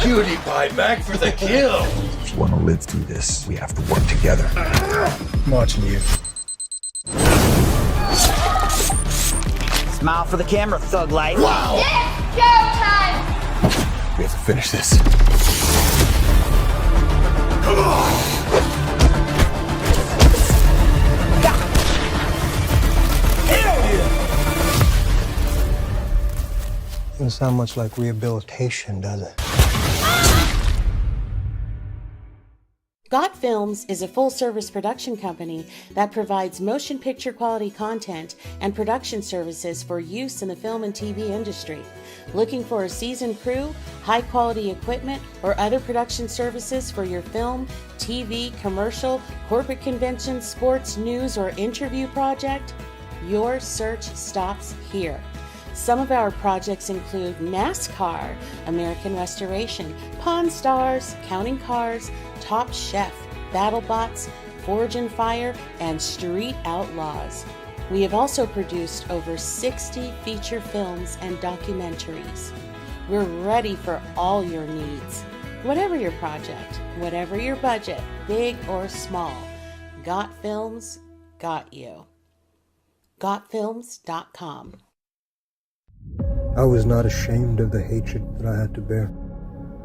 Cutie pie back for the kill. If you want to live through this, we have to work together. I'm watching you. Smile for the camera, thug life. Wow! It's showtime! We have to finish this. Come on! Doesn't sound much like rehabilitation, does it? Got Films is a full-service production company that provides motion picture quality content and production services for use in the film and TV industry. Looking for a seasoned crew, high-quality equipment, or other production services for your film, TV, commercial, corporate convention, sports, news, or interview project? Your search stops here. Some of our projects include NASCAR, American Restoration, Pawn Stars, Counting Cars, Top Chef, BattleBots, Forge and Fire, and Street Outlaws. We have also produced over 60 feature films and documentaries. We're ready for all your needs. Whatever your project, whatever your budget, big or small, Got Films got you. GotFilms.com. I was not ashamed of the hatred that I had to bear.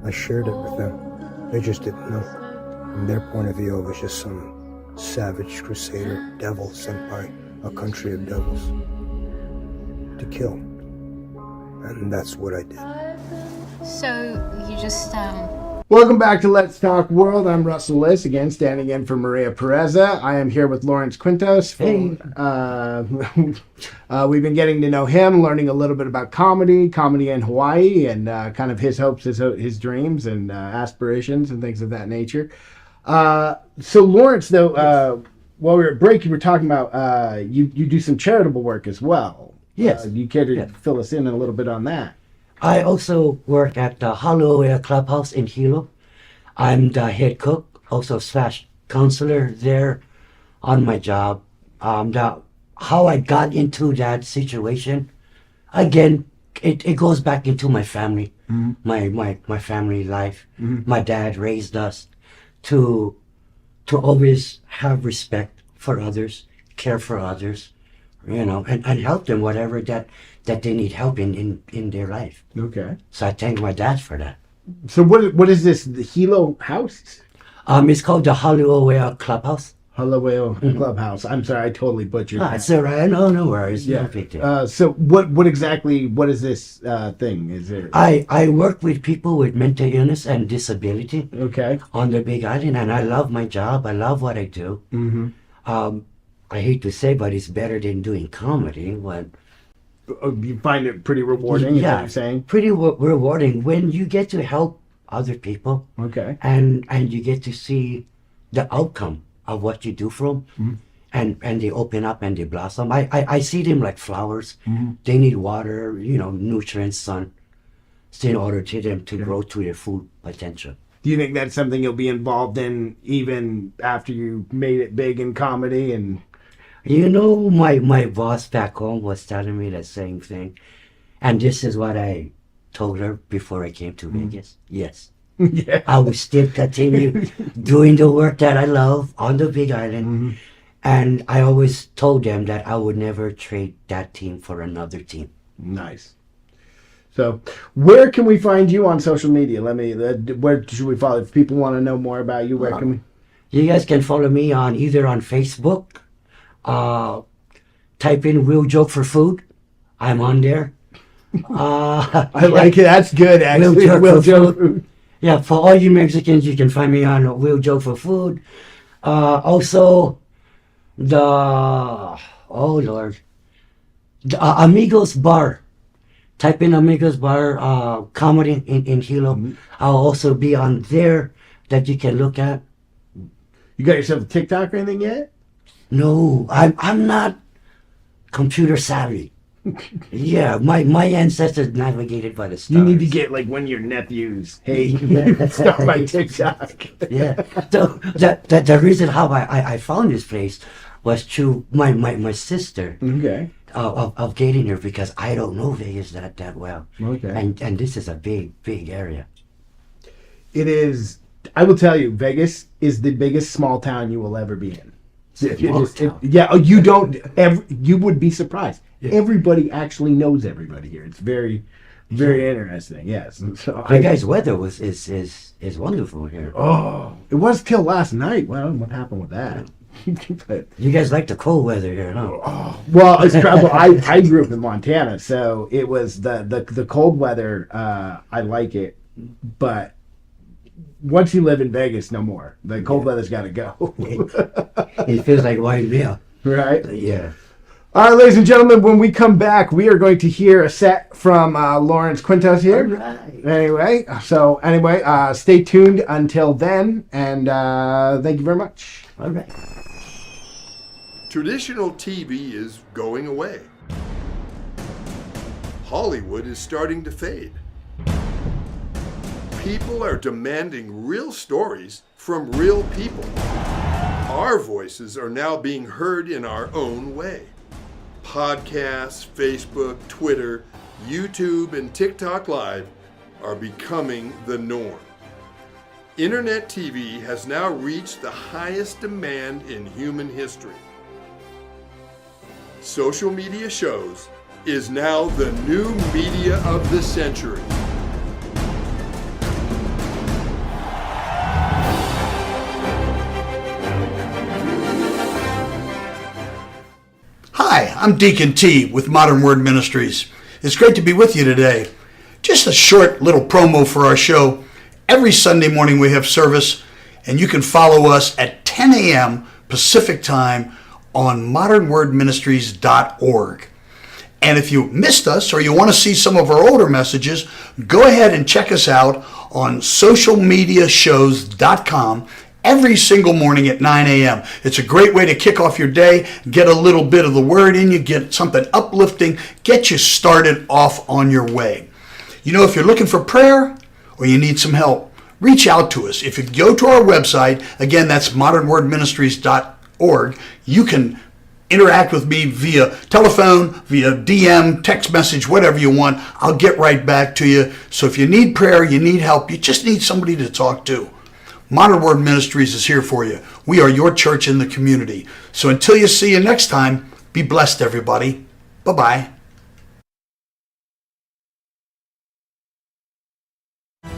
I shared it with them. They just didn't know. From their point of view, I was just some savage crusader, devil sent by a country of devils to kill. And that's what I did. So you just Welcome back to Let's Talk World. I'm Russell Liss, again standing in for Maria Pereza. I am here with Lawrence Quintos. We've been getting to know him, learning a little bit about comedy in Hawaii, and kind of his hopes, his dreams, and aspirations, and things of that nature. So Lawrence, though, while we were at break, you were talking about you do some charitable work as well. Yes. You care to fill us in a little bit on that? I also work at the Haluoea Clubhouse in Hilo. I'm the head cook, also / counselor there on my job. How I got into that situation, again, it goes back into my family, my family life. My dad raised us to always have respect for others, care for others, and help them whatever that they need help in their life. Okay. So I thank my dad for that. So what is this, the Hilo house? It's called the Haluoea Clubhouse. Haluoea Clubhouse. I'm sorry, I totally butchered that. It's all right. No worries. Yeah. No big deal. So what is this thing? Is it? I work with people with mental illness and disability. Okay. On the Big Island, and I love my job. I love what I do. I hate to say, but it's better than doing comedy. But you find it pretty rewarding, is what you're saying? Pretty rewarding when you get to help other people. Okay. And you get to see the outcome of what you do for them. And they open up and they blossom. I see them like flowers. They need water, nutrients, sun, in order to them to grow to their full potential. Do you think that's something you'll be involved in even after you made it big in comedy? And my boss back home was telling me the same thing. And this is what I told her before I came to Vegas. Yes. Yeah. I will still continue doing the work that I love on the Big Island. And I always told them that I would never trade that team for another team. Nice. So, where can we find you on social media? Where should we follow? If people want to know more about you, where can we? You guys can follow me on either on Facebook. Type in Real Joke for Food. I'm on there. I like it. That's good, actually. Real Joke for Food. Yeah, for all you Mexicans, you can find me on Real Joke for Food. Also, the Amigos Bar. Type in Amigos Bar comedy in Hilo. I'll also be on there that you can look at. You got yourself a TikTok or anything yet? No, I'm not computer savvy. Yeah, my ancestors navigated by the stars. You need to get like one of your nephews. Hey, start my TikTok. Yeah. So the reason how I found this place was through my sister. Okay. Of getting here, because I don't know Vegas that well. Okay. And this is a big area. It is. I will tell you, Vegas is the biggest small town you will ever be in. You don't. You would be surprised. Yeah. Everybody actually knows everybody here. It's very, Very interesting. Yes. So You guys' weather is wonderful here. Oh, it was till last night. Well, what happened with that? But, You guys like the cold weather here, huh? well, it's well, I grew up in Montana, so it was the cold weather. I like it, but once you live in Vegas, no more. The cold weather's got to go. It feels like white meal. Right? Yeah. All right, ladies and gentlemen, when we come back, we are going to hear a set from Lawrence Quintos here. All right. Anyway, stay tuned until then, and thank you very much. All right. Traditional TV is going away. Hollywood is starting to fade. People are demanding real stories from real people. Our voices are now being heard in our own way. Podcasts, Facebook, Twitter, YouTube, and TikTok Live are becoming the norm. Internet TV has now reached the highest demand in human history. Social media shows is now the new media of the century. Hi, I'm Deacon T with Modern Word Ministries. It's great to be with you today. Just a short little promo for our show. Every Sunday morning we have service, and you can follow us at 10 a.m. Pacific Time on modernwordministries.org. And if you missed us or you want to see some of our older messages, go ahead and check us out on socialmediashows.com every single morning at 9 a.m. It's a great way to kick off your day, get a little bit of the word in you, get something uplifting, get you started off on your way. You know, if you're looking for prayer or you need some help, reach out to us. If you go to our website, again, that's modernwordministries.org, you can interact with me via telephone, via DM, text message, whatever you want. I'll get right back to you. So if you need prayer, you need help, you just need somebody to talk to, Modern Word Ministries is here for you. We are your church in the community. So until you see you next time, be blessed, everybody. Bye-bye.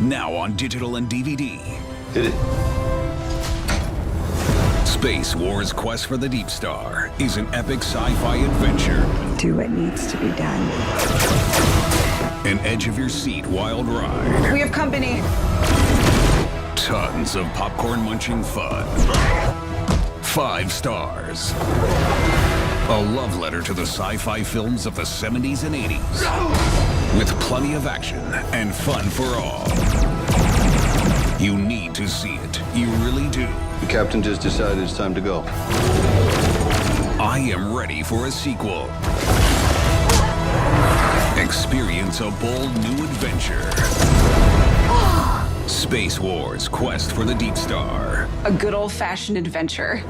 Now on digital and DVD. Hit it. Space Wars Quest for the Deep Star is an epic sci-fi adventure. Do what needs to be done. An edge-of-your-seat wild ride. We have company. Tons of popcorn-munching fun. 5 stars. A love letter to the sci-fi films of the 70s and 80s. With plenty of action and fun for all. You need to see it. You really do. The captain just decided it's time to go. I am ready for a sequel. Experience a bold new adventure. Space Wars Quest for the Deep Star. A good old-fashioned adventure.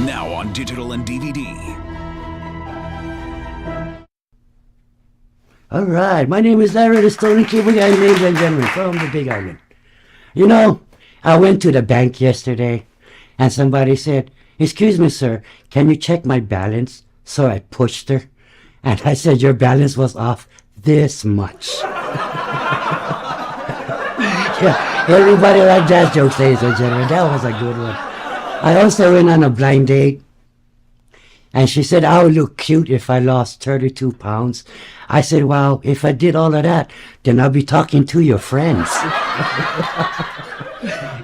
Now on digital and DVD. All right, my name is Larry the Stony Cable Guy, ladies and gentlemen, from the Big Island. You know, I went to the bank yesterday, and somebody said, "Excuse me, sir, can you check my balance?" So I pushed her, and I said, "Your balance was off this much." Yeah, everybody liked that joke, ladies and gentlemen. That was a good one. I also went on a blind date, and she said, "I would look cute if I lost 32 pounds. I said, "Well, if I did all of that, then I'll be talking to your friends."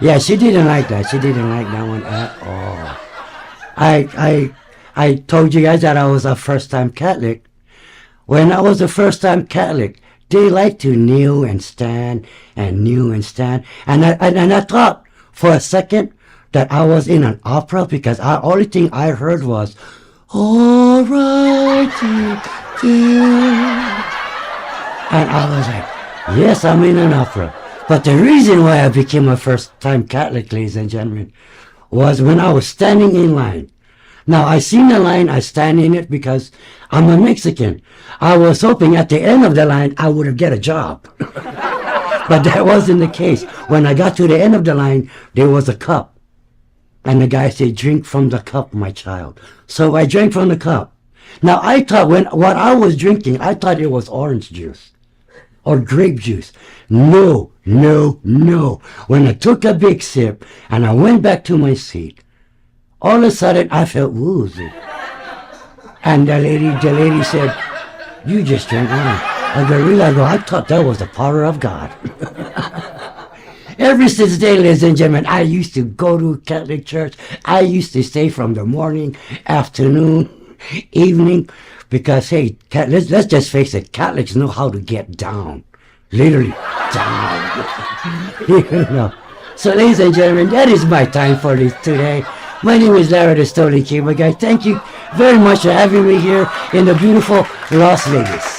Yeah, she didn't like that. She didn't like that one at all. I told you guys that I was a first-time Catholic. When I was a first-time Catholic, they like to kneel and stand and kneel and stand. And I thought for a second that I was in an opera because the only thing I heard was, "All righty, dear." And I was like, yes, I'm in an opera. But the reason why I became a first-time Catholic, ladies and gentlemen, was when I was standing in line. Now, I seen the line, I stand in it because I'm a Mexican. I was hoping at the end of the line, I would have get a job. But that wasn't the case. When I got to the end of the line, there was a cup. And the guy said, "Drink from the cup, my child." So I drank from the cup. Now I thought what I was drinking, I thought it was orange juice or grape juice. No. When I took a big sip and I went back to my seat, all of a sudden I felt woozy. And the lady said, "You just drank wine." I thought that was the power of God. Ever since then, ladies and gentlemen, I used to go to Catholic church. I used to stay from the morning, afternoon, evening, because hey, let's just face it, Catholics know how to get down, literally down. You know. So, ladies and gentlemen, that is my time for this today. My name is Larry the Stolen King. My guys, thank you very much for having me here in the beautiful Las Vegas.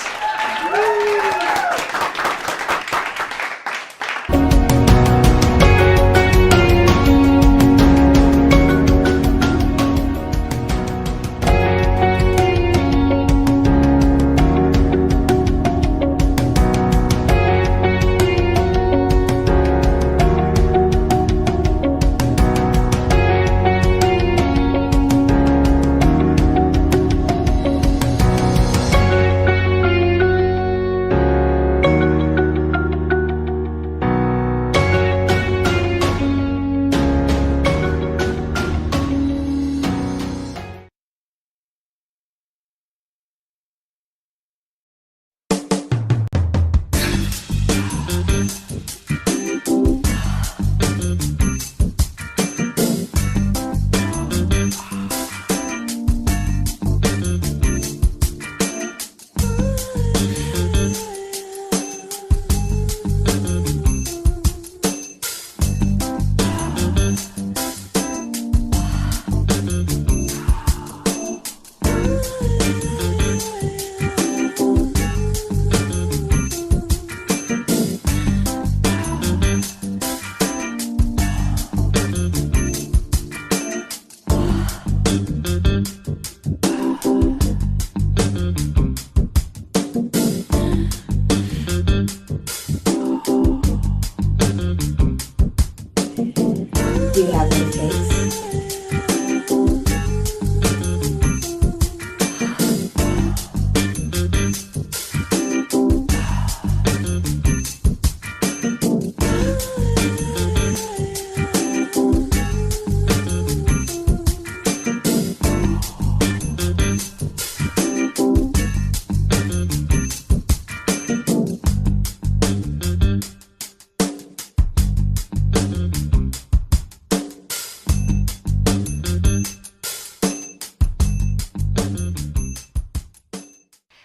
Do you have what it takes?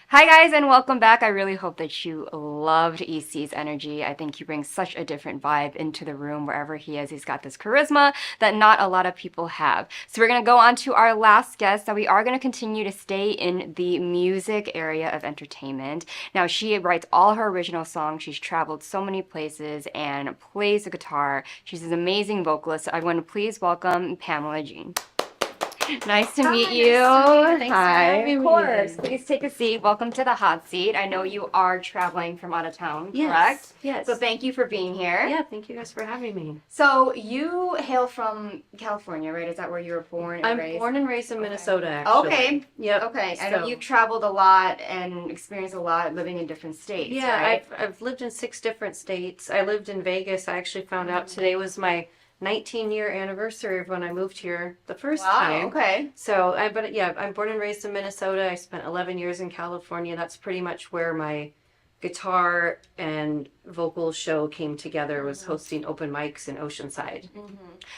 Hi guys, and welcome back. I really hope that you loved EC's energy. I think he brings such a different vibe into the room wherever he is. He's got this charisma that not a lot of people have. So we're going to go on to our last guest. That we are going to continue to stay in the music area of entertainment. Now, she writes all her original songs. She's traveled so many places and plays the guitar. She's an amazing vocalist. So I want to please welcome Pamela Jean. Nice to meet you. Thanks for Hi. having Of me. course. Please take a seat. Welcome to the hot seat. I know you are traveling from out of town, Yes, correct? yes. So thank you for being here. Yeah, thank you guys for having me. So you hail from California, right? Is that where you were born and I'm raised? born and raised in Minnesota, actually. Okay. Yep. Okay. I know So- you've traveled a lot and experienced a lot living in different states, Yeah, right? I've lived in 6 different states. I lived in Vegas. I actually found out today was my 19-year anniversary of when I moved here the first Wow, time. okay. So, I'm born and raised in Minnesota. I spent 11 years in California. That's pretty much where my guitar and vocal show came together, was hosting open mics in Oceanside.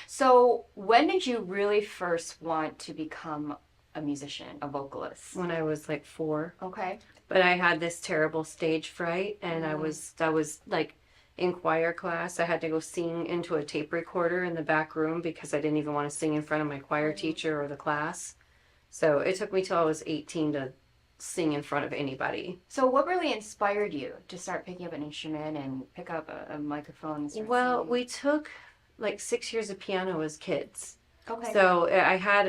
So when did you really first want to become a musician, a vocalist? When I was like 4. Okay. But I had this terrible stage fright, and I was like in choir class. I had to go sing into a tape recorder in the back room because I didn't even want to sing in front of my choir teacher or the class. So it took me till I was 18 to sing in front of anybody. So what really inspired you to start picking up an instrument and pick up a microphone and start Well, singing? we took like 6 years of piano as kids. Okay. So I had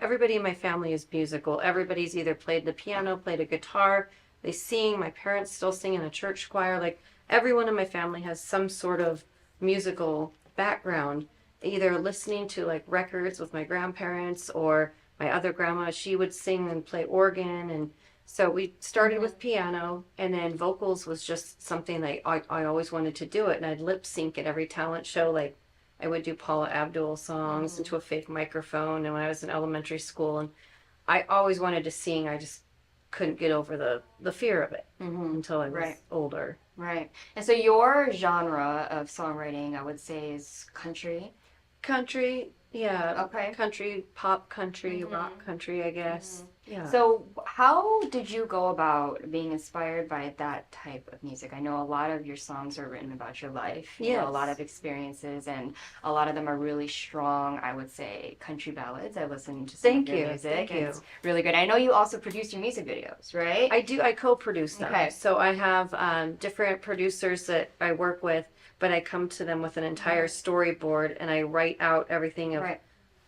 everybody in my family is musical. Everybody's either played the piano, played a guitar, they sing. My parents still sing in a church choir. Like everyone in my family has some sort of musical background, either listening to like records with my grandparents or my other grandma, she would sing and play organ. And so we started with piano, and then vocals was just something that I always wanted to do it. And I'd lip sync at every talent show. Like I would do Paula Abdul songs into a fake microphone. And when I was in elementary school, and I always wanted to sing. I just couldn't get over the fear of it until I was older. Right. And so your genre of songwriting, I would say, is country. Country, yeah. Okay. Country, pop country, rock country, I guess. Yeah. So how did you go about being inspired by that type of music? I know a lot of your songs are written about your life, you know, a lot of experiences, and a lot of them are really strong, I would say, country ballads. I listened to some of your music. Thank you. It's really good. I know you also produce your music videos, right? I do. I co-produce them. Okay. So I have different producers that I work with, but I come to them with an entire storyboard, and I write out everything of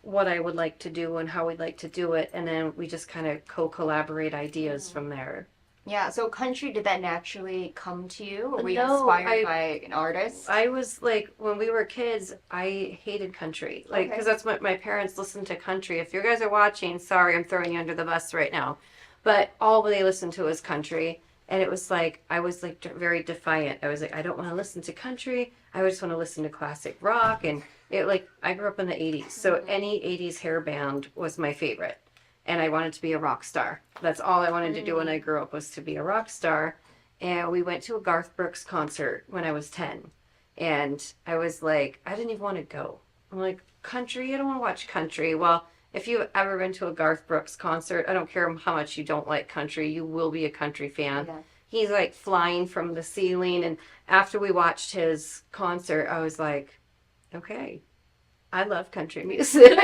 what I would like to do and how we'd like to do it, and then we just kind of co-collaborate ideas from there. Yeah, so country, did that naturally come to you? Or were you No, inspired by an artist? I was like, when we were kids, I hated country. Like, because that's what my parents listened to country. If you guys are watching, sorry, I'm throwing you under the bus right now. But all they listened to was country. And it was like, I was like very defiant. I was like, I don't want to listen to country. I just want to listen to classic rock. And it like, I grew up in the 80s. So any 80s hair band was my favorite. And I wanted to be a rock star. That's all I wanted to do when I grew up, was to be a rock star. And we went to a Garth Brooks concert when I was 10. And I was like, I didn't even want to go. I'm like, country? I don't want to watch country. Well, if you've ever been to a Garth Brooks concert, I don't care how much you don't like country, you will be a country fan. Yeah. He's like flying from the ceiling. And after we watched his concert, I was like, okay, I love country music.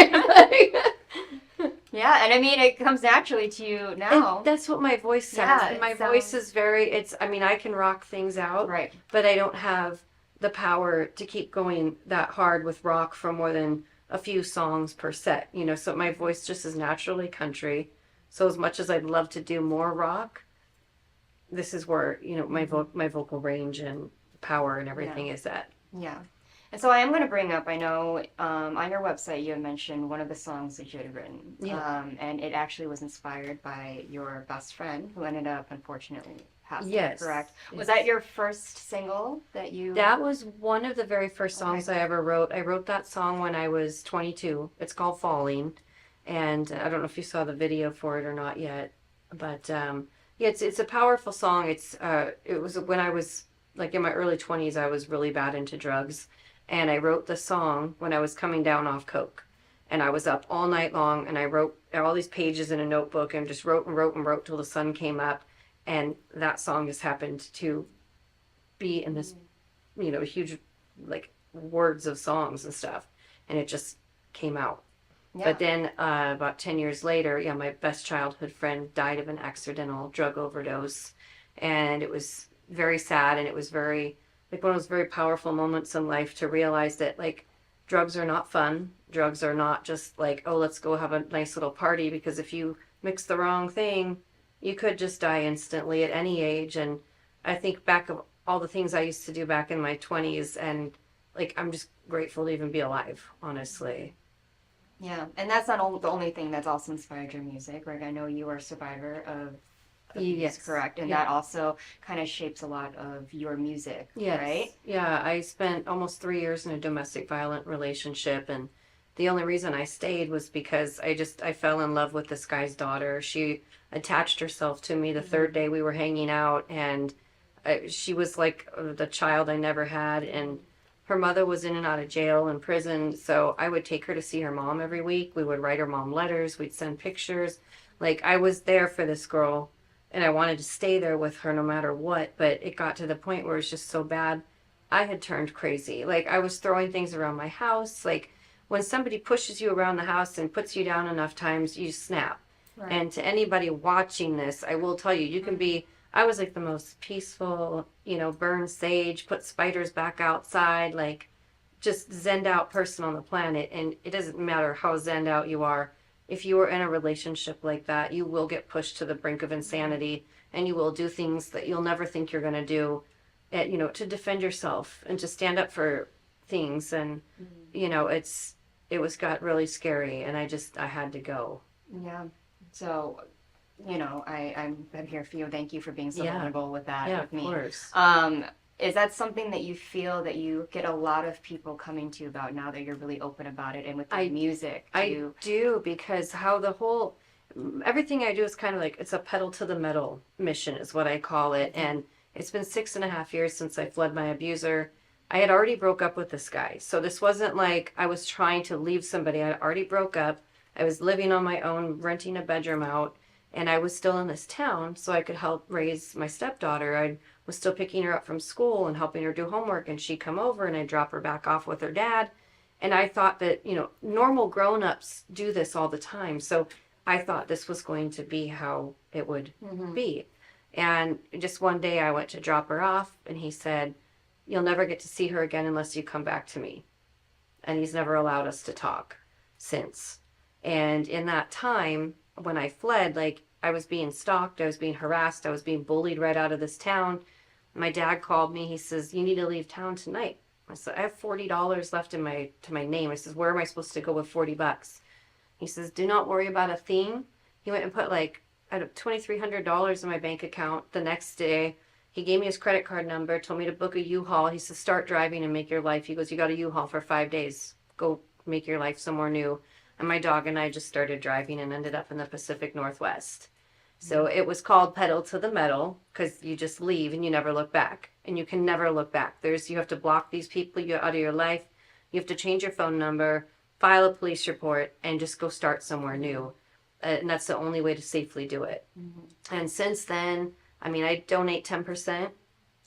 Yeah, and I mean, it comes naturally to you now. And that's what my voice sounds. Yeah, and my voice is very, I mean, I can rock things out, but I don't have the power to keep going that hard with rock for more than a few songs per set, you know, so my voice just is naturally country. So as much as I'd love to do more rock, this is where, you know, my vocal range and power and everything is at. Yeah. And so I am going to bring up, I know on your website you had mentioned one of the songs that you had written. Yeah. And it actually was inspired by your best friend who ended up, unfortunately, passing. Yes. Correct? Was Yes. that your first single that you... That was one of the very first songs I ever wrote. I wrote that song when I was 22. It's called Falling. And I don't know if you saw the video for it or not yet. But yeah, it's a powerful song. It was when I was like in my early 20s, I was really bad into drugs. And I wrote the song when I was coming down off coke. And I was up all night long, and I wrote all these pages in a notebook and just wrote and wrote and wrote till the sun came up. And that song just happened to be in this, you know, huge, like, words of songs and stuff. And it just came out. Yeah. But then about 10 years later, yeah, my best childhood friend died of an accidental drug overdose. And it was very sad, and it was very, like, one of those very powerful moments in life to realize that, like, drugs are not fun. Drugs are not just like, oh, let's go have a nice little party, because if you mix the wrong thing, you could just die instantly at any age. And I think back of all the things I used to do back in my 20s, and like, I'm just grateful to even be alive, honestly. Yeah, and that's not the only thing that's also inspired your music, right? I know you are a survivor of abuse, Yes. correct? And Yeah. that also kind of shapes a lot of your music, Yes. right? Yeah, I spent almost 3 years in a domestic violent relationship, and the only reason I stayed was because I fell in love with this guy's daughter. She attached herself to me the third day we were hanging out, and she was like the child I never had, and her mother was in and out of jail and prison, so I would take her to see her mom every week. We would write her mom letters, we'd send pictures. Like, I was there for this girl, and I wanted to stay there with her no matter what, but it got to the point where it was just so bad, I had turned crazy. Like, I was throwing things around my house. Like, when somebody pushes you around the house and puts you down enough times, you snap. Right. And to anybody watching this, I will tell you, you can be, I was like the most peaceful, you know, burn sage, put spiders back outside, like just zenned out person on the planet. And it doesn't matter how zenned out you are. If you are in a relationship like that, you will get pushed to the brink of insanity, and you will do things that you'll never think you're going to do, you know, to defend yourself and to stand up for things. And, you know, it got really scary, and I had to go. Yeah. So, you know, I'm here for you. Thank you for being so Yeah. vulnerable with that Yeah, with me. of course. Is that something that you feel that you get a lot of people coming to you about now that you're really open about it, and with the music? I do, because how the whole everything I do is kind of like, it's a pedal to the metal mission is what I call it. And it's been 6.5 years since I fled my abuser. I had already broke up with this guy. So this wasn't like I was trying to leave somebody. I already broke up. I was living on my own, renting a bedroom out, and I was still in this town so I could help raise my stepdaughter. I was still picking her up from school and helping her do homework, and she'd come over and I'd drop her back off with her dad. And I thought that, you know, normal grown-ups do this all the time. So I thought this was going to be how it would be. And just one day I went to drop her off, and he said, "You'll never get to see her again unless you come back to me." And he's never allowed us to talk since. And in that time, when I fled, like, I was being stalked, I was being harassed, I was being bullied right out of this town. My dad called me. He says, "You need to leave town tonight." I said, "I have $40 left in my name." I says, "Where am I supposed to go with $40? He says, "Do not worry about a thing." He went and put like $2,300 in my bank account. The next day, he gave me his credit card number, told me to book a U-Haul. He says, "Start driving and make your life." He goes, "You got a U-Haul for 5 days. Go make your life somewhere new." And my dog and I just started driving and ended up in the Pacific Northwest. So it was called Pedal to the Metal, because you just leave and you never look back. And you can never look back. You have to block these people out of your life. You have to change your phone number, file a police report, and just go start somewhere new. And that's the only way to safely do it. And since then, I mean, I donate 10%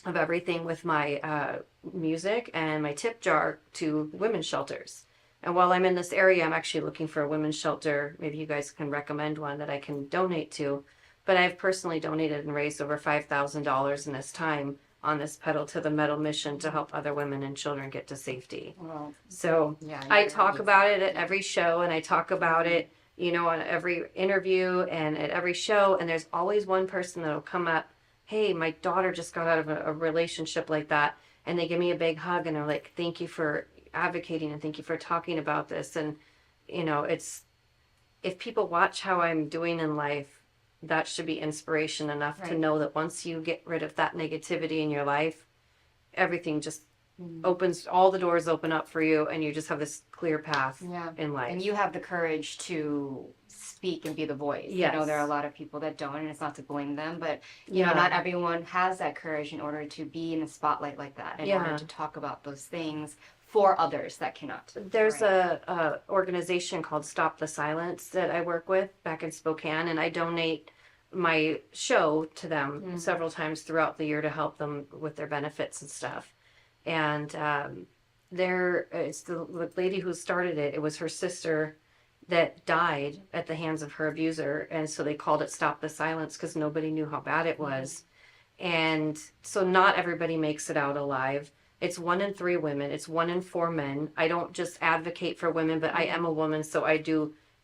of everything with my music and my tip jar to women's shelters. And while I'm in this area, I'm actually looking for a women's shelter. Maybe you guys can recommend one that I can donate to. But I've personally donated and raised over $5,000 in this time on this Pedal to the Metal mission to help other women and children get to safety. Well, So yeah, I talk about it at every show, and I talk about it, you know, on every interview and at every show. And there's always one person that'll come up, "Hey, my daughter just got out of a relationship like that." And they give me a big hug and they're like, "Thank you for advocating and thank you for talking about this." And, you know, if people watch how I'm doing in life, that should be inspiration enough to know that once you get rid of that negativity in your life, everything just opens, all the doors open up for you, and you just have this clear path in life. And you have the courage to speak and be the voice. Yes. You know, there are a lot of people that don't, and it's not to blame them, but you know, not everyone has that courage in order to be in the spotlight like that, in order to talk about those things for others that cannot. There's a organization called Stop the Silence that I work with back in Spokane, and I donate my show to them several times throughout the year to help them with their benefits and stuff. And it's the lady who started it. It was her sister that died at the hands of her abuser, and so they called it Stop the Silence because nobody knew how bad it was. And so not everybody makes it out alive. It's 1 in 3 women. It's 1 in 4 men. I don't just advocate for women, but I am a woman, so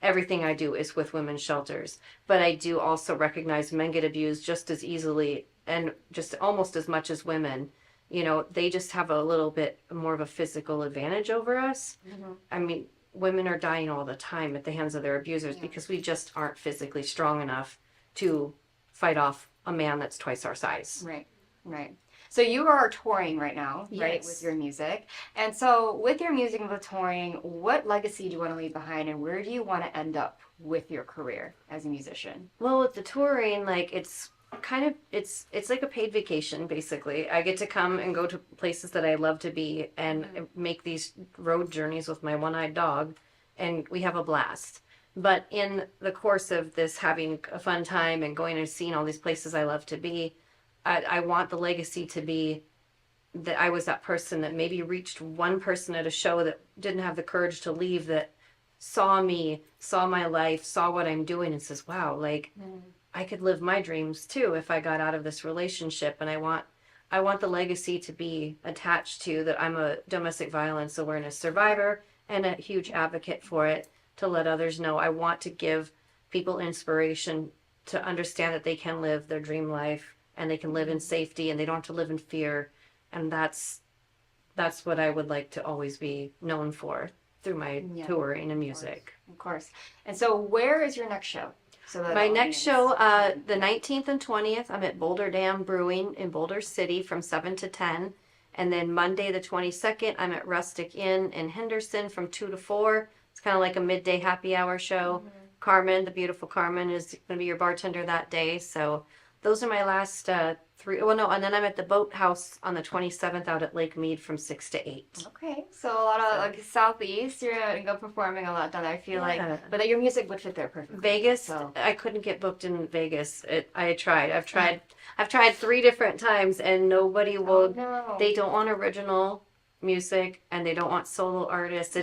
everything I do is with women's shelters. But I do also recognize men get abused just as easily and just almost as much as women. You know, they just have a little bit more of a physical advantage over us. I mean, women are dying all the time at the hands of their abusers because we just aren't physically strong enough to fight off a man that's twice our size. Right. So you are touring right now, right, Yes. with your music. And so with your music and with touring, what legacy do you want to leave behind, and where do you want to end up with your career as a musician? Well, with the touring, like, it's like a paid vacation, basically. I get to come and go to places that I love to be and make these road journeys with my one-eyed dog, and we have a blast. But in the course of this, having a fun time and going and seeing all these places I love to be, I want the legacy to be that I was that person that maybe reached one person at a show that didn't have the courage to leave, that saw me, saw my life, saw what I'm doing, and says, "Wow, like, I could live my dreams too if I got out of this relationship." And I want the legacy to be attached to that I'm a domestic violence awareness survivor and a huge advocate for it, to let others know. I want to give people inspiration to understand that they can live their dream life and they can live in safety and they don't have to live in fear. And that's what I would like to always be known for through my touring and music. Of course. And so where is your next show? So that My the next audience- show, the 19th and 20th, I'm at Boulder Dam Brewing in Boulder City from 7 to 10. And then Monday the 22nd, I'm at Rustic Inn in Henderson from 2 to 4. It's kind of like a midday happy hour show. Carmen, the beautiful Carmen, is going to be your bartender that day. So those are my last 3. Well, no, and then I'm at the Boathouse on the 27th out at Lake Mead from 6 to 8. Okay, so a lot of like Southeast, you're gonna go performing a lot down there. I feel like, but that your music would fit there perfectly. Vegas, I couldn't get booked in Vegas. I tried. I've tried 3 different times, and nobody will. no. They don't want original music, and they don't want solo artists.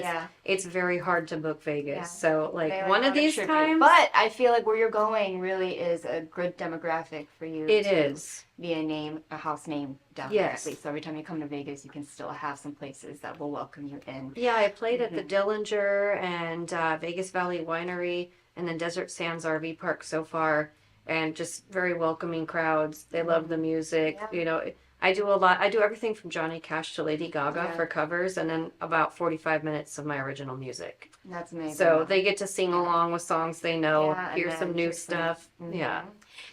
It's very hard to book Vegas. So like They one of want a these tribute. times. But I feel like where you're going really is a good demographic for you. It to is. be a house name down there. Yes. At least so every time you come to Vegas, you can still have some places that will welcome you in. Yeah, I played at the Dillinger and Vegas Valley Winery, and then Desert Sands RV Park so far, and just very welcoming crowds. They love the music. You know, I do a lot. I do everything from Johnny Cash to Lady Gaga for covers, and then about 45 minutes of my original music. That's amazing. So they get to sing along with songs they know, Yeah, and hear then some new hear some- stuff. Yeah.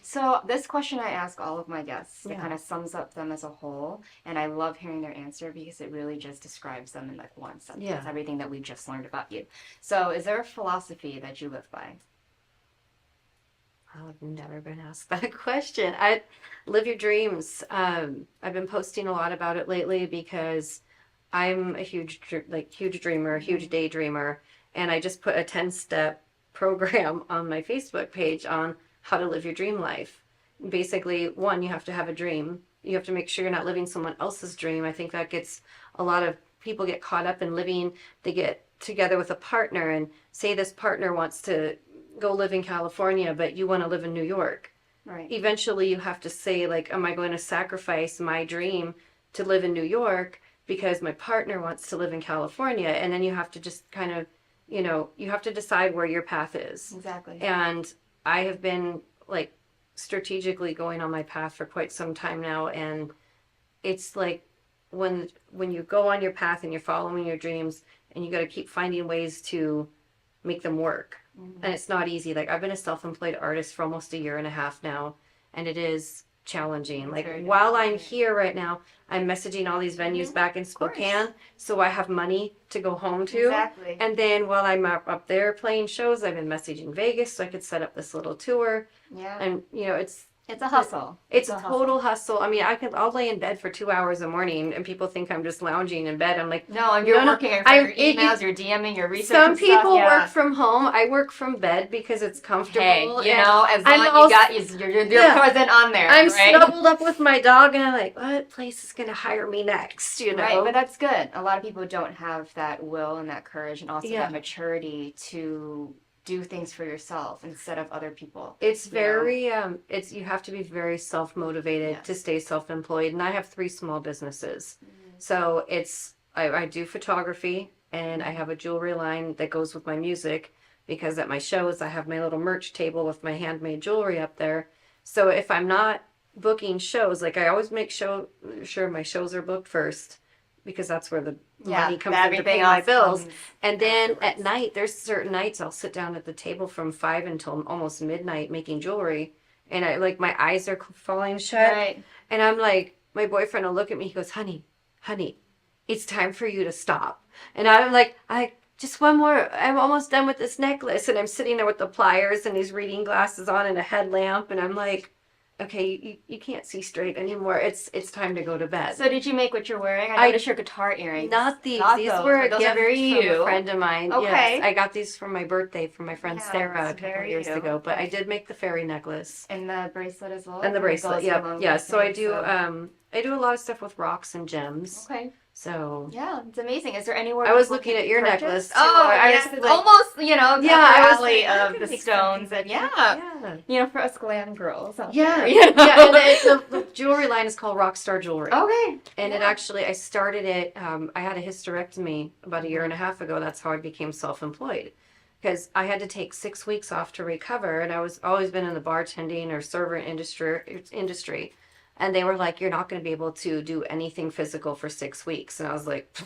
So this question I ask all of my guests, it Yeah. kind of sums up them as a whole, and I love hearing their answer because it really just describes them in like one sentence. Yeah. Everything that we just learned about you. So, is there a philosophy that you live by? I've never been asked that question. I live your dreams. I've been posting a lot about it lately because I'm a huge dreamer, a huge daydreamer, and I just put a 10-step program on my Facebook page on how to live your dream life. Basically, 1, you have to have a dream. You have to make sure you're not living someone else's dream. I think that gets a lot of people get caught up in living. They get together with a partner and say this partner wants to go live in California, but you want to live in New York. Right. Eventually you have to say, like, am I going to sacrifice my dream to live in New York because my partner wants to live in California? And then you have to just kind of, you know, you have to decide where your path is. Exactly. And I have been like strategically going on my path for quite some time now, and it's like when you go on your path and you're following your dreams, and you got to keep finding ways to make them work. And it's not easy. Like, I've been a self-employed artist for almost 1.5 years now, and it is challenging. Like, while I'm here right now, I'm messaging all these venues back in Spokane, so I have money to go home to. Exactly. And then while I'm up there playing shows, I've been messaging Vegas so I could set up this little tour. Yeah. And you know, it's a hustle. It's a total hustle. I mean, I'll lay in bed for 2 hours a morning, and people think I'm just lounging in bed. I'm like, No, and you're working on your emails, you're DMing, you're researching some people stuff, yeah. work from home. I work from bed because it's comfortable. Hey, you and know, as I'm long as also- you got you're present on there. I'm right? snuggled up with my dog, and I'm like, what place is gonna hire me next? You know, Right, but that's good. A lot of people don't have that will and that courage and also Yeah. that maturity to do things for yourself instead of other people. It's you know? very it's you have to be very self-motivated to stay self-employed, and I have 3 small businesses. So it's I do photography, and I have a jewelry line that goes with my music, because at my shows I have my little merch table with my handmade jewelry up there. So if I'm not booking shows, like, I always make sure my shows are booked first, because that's where the money comes in to everything pay my else bills. comes And then at night, there's certain nights I'll sit down at the table from 5 until almost midnight making jewelry, and I like my eyes are falling shut. Right. And I'm like, my boyfriend will look at me. He goes, honey, it's time for you to stop. And I'm like, just one more. I'm almost done with this necklace. And I'm sitting there with the pliers and these reading glasses on and a headlamp. And I'm like, okay, you can't see straight anymore. It's time to go to bed. So did you make what you're wearing? I noticed your guitar earrings. Not these. These those, were a but those gift are very from you. a friend of mine. Okay. Yes, I got these for my birthday from my friend Yeah, Sarah a it's couple very years you. ago. But I did make the fairy necklace. And the bracelet as well? And the Or it bracelet, goes yeah. along Yeah, with so I it, do so- I do a lot of stuff with rocks and gems. Okay. So Yeah, it's amazing. Is there anywhere I was people looking can at your purchase? necklace, too. Oh, I yes, was it's like- almost, you know, Yeah, yeah, I was alley like, I of could the make stones, something. and Yeah. you know, for us glam girls. Out Yeah, there, you know? yeah, and the jewelry line is called Rockstar Jewelry. Okay. And it actually, I started it, I had a hysterectomy about 1.5 years ago. That's how I became self-employed. Because I had to take 6 weeks off to recover, and I was always been in the bartending or server industry. And they were like, you're not going to be able to do anything physical for 6 weeks. And I was like,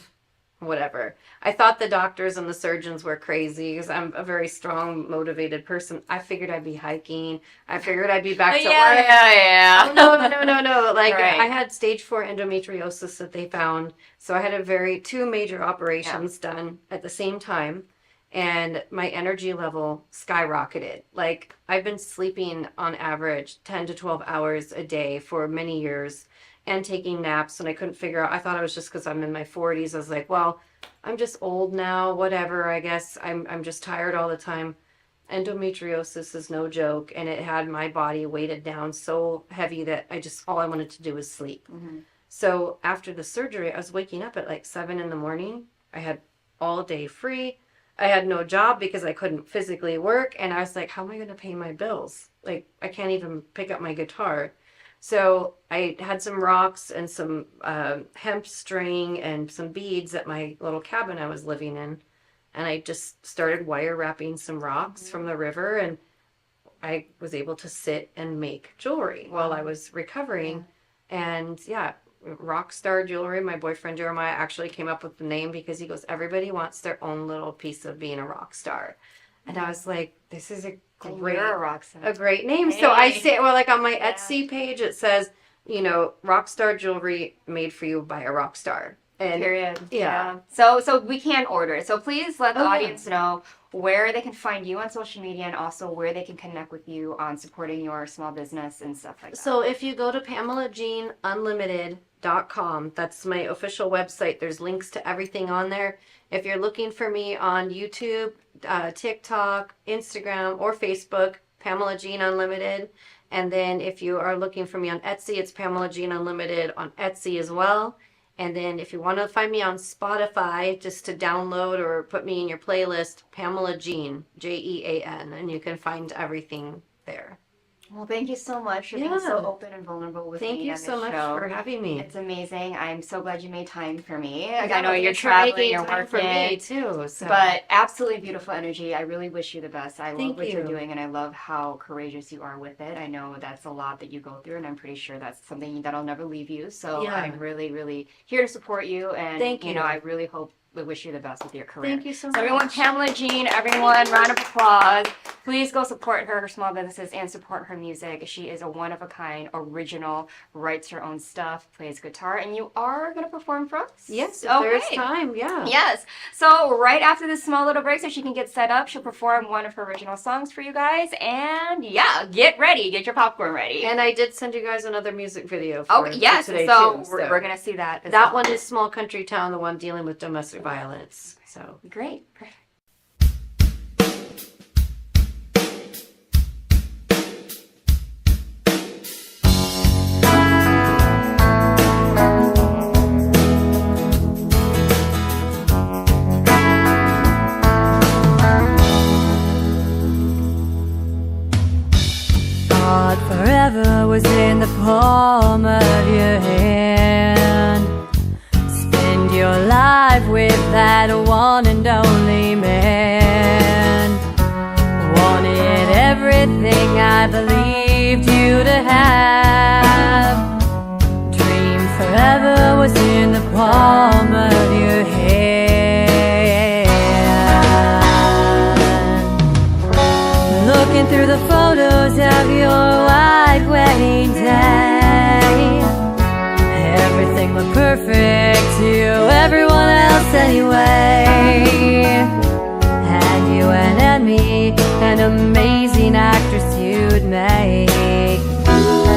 whatever. I thought the doctors and the surgeons were crazy because I'm a very strong, motivated person. I figured I'd be hiking. I figured I'd be back to work. Yeah. Oh, no. Like, Right. I had stage 4 endometriosis that they found. So I had two major operations done at the same time. And my energy level skyrocketed. Like, I've been sleeping on average 10 to 12 hours a day for many years and taking naps, and I couldn't figure out. I thought it was just because I'm in my 40s. I was like, well, I'm just old now, whatever. I guess I'm just tired all the time. Endometriosis is no joke, and it had my body weighted down so heavy that all I wanted to do was sleep. So after the surgery, I was waking up at like 7 in the morning. I had all day free. I had no job because I couldn't physically work. And I was like, how am I going to pay my bills? Like, I can't even pick up my guitar. So I had some rocks and some hemp string and some beads at my little cabin I was living in. And I just started wire wrapping some rocks from the river. And I was able to sit and make jewelry while I was recovering. And yeah, Rockstar Jewelry. My boyfriend Jeremiah actually came up with the name because he goes, everybody wants their own little piece of being a rock star. And I was like, this is a great, You're a rock star. a great name. So I say, well, like on my Etsy page, it says, Rockstar Jewelry made for you by a rock star. And Period. Yeah. So we can order it. So please let the Oh, yeah. audience know where they can find you on social media and also where they can connect with you on supporting your small business and stuff like that. So if you go to PamelaJeanUnlimited.com, that's my official website. There's links to everything on there. If you're looking for me on YouTube, TikTok, Instagram, or Facebook, Pamela Jean Unlimited. And then if you are looking for me on Etsy, it's Pamela Jean Unlimited on Etsy as well. And then if you want to find me on Spotify, just to download or put me in your playlist, Pamela Jean, Jean, and you can find everything there. Well, thank you so much for being so open and vulnerable with Thank me. you on so this much show. for having me. It's amazing. I'm so glad you made time for me. Yeah, I know well, you're thanks for traveling, making you're time working. for me, too, so. But absolutely beautiful energy. I really wish you the best. I love Thank what you're you. doing, and I love how courageous you are with it. I know that's a lot that you go through, and I'm pretty sure that's something that'll never leave you. So Yeah. I'm really, really here to support you. And Thank you you. know, I really hope we wish you the best with your career. Thank you so So everyone, much. Pamela Jean, everyone, round of applause. Please go support her small businesses and support her music. She is a one-of-a-kind, original, writes her own stuff, plays guitar, and you are going to perform for us? Yes, if there's time, yeah. Yes. So right after this small little break so she can get set up, she'll perform one of her original songs for you guys. And yeah, get ready. Get your popcorn ready. And I did send you guys another music video Oh, for yes. today, So too. we're going to see that as That well. one is Small Country Town, the one dealing with domestic violence. So Great. Perfect. Thought forever was in the palm of your hand. Spend your life with that one and only man. Wanted everything I believed you to have. Dream forever was in the palm of your hand. Looking through the photos of your white wedding day, everything looked perfect to everyone else anyway. And you and me, an amazing actress you'd make.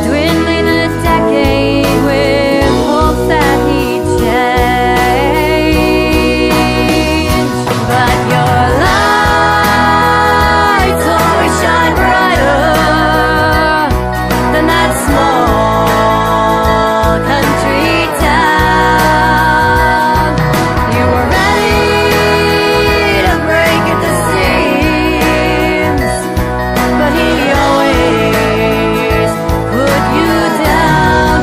Dwindling in a decade with hopes that he'd change. But your lights always shine brighter than that small country town. You were ready to break at the seams, but he always put you down.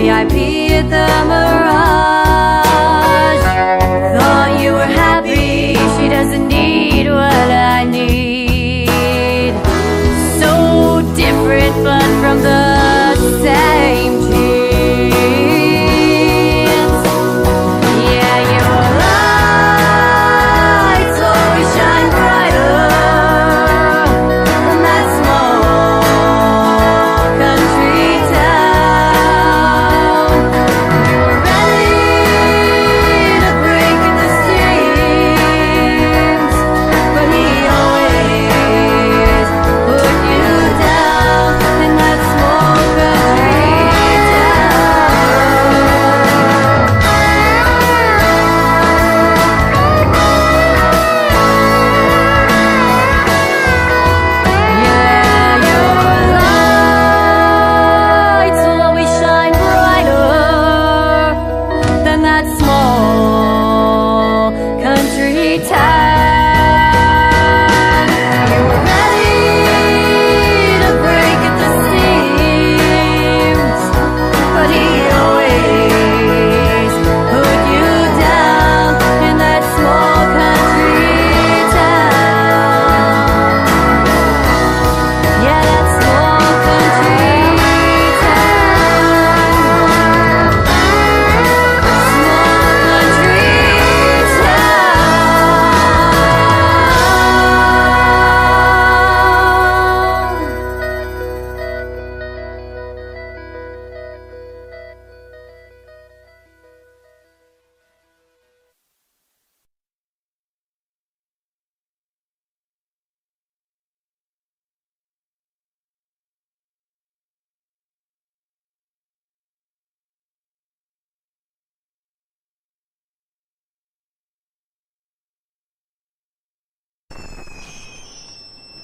VIP at the Mirage. Thought you were happy, she doesn't need what I need. So different, but from the same genes. Yeah, your lights always shine brighter than that small country town. You're ready to break the seams, but he always put you down in that small country lights will always shine brighter than that small country town. You were ready to break at the seams, but he always put you down in that small country town. Yeah, that small country town. Small country town.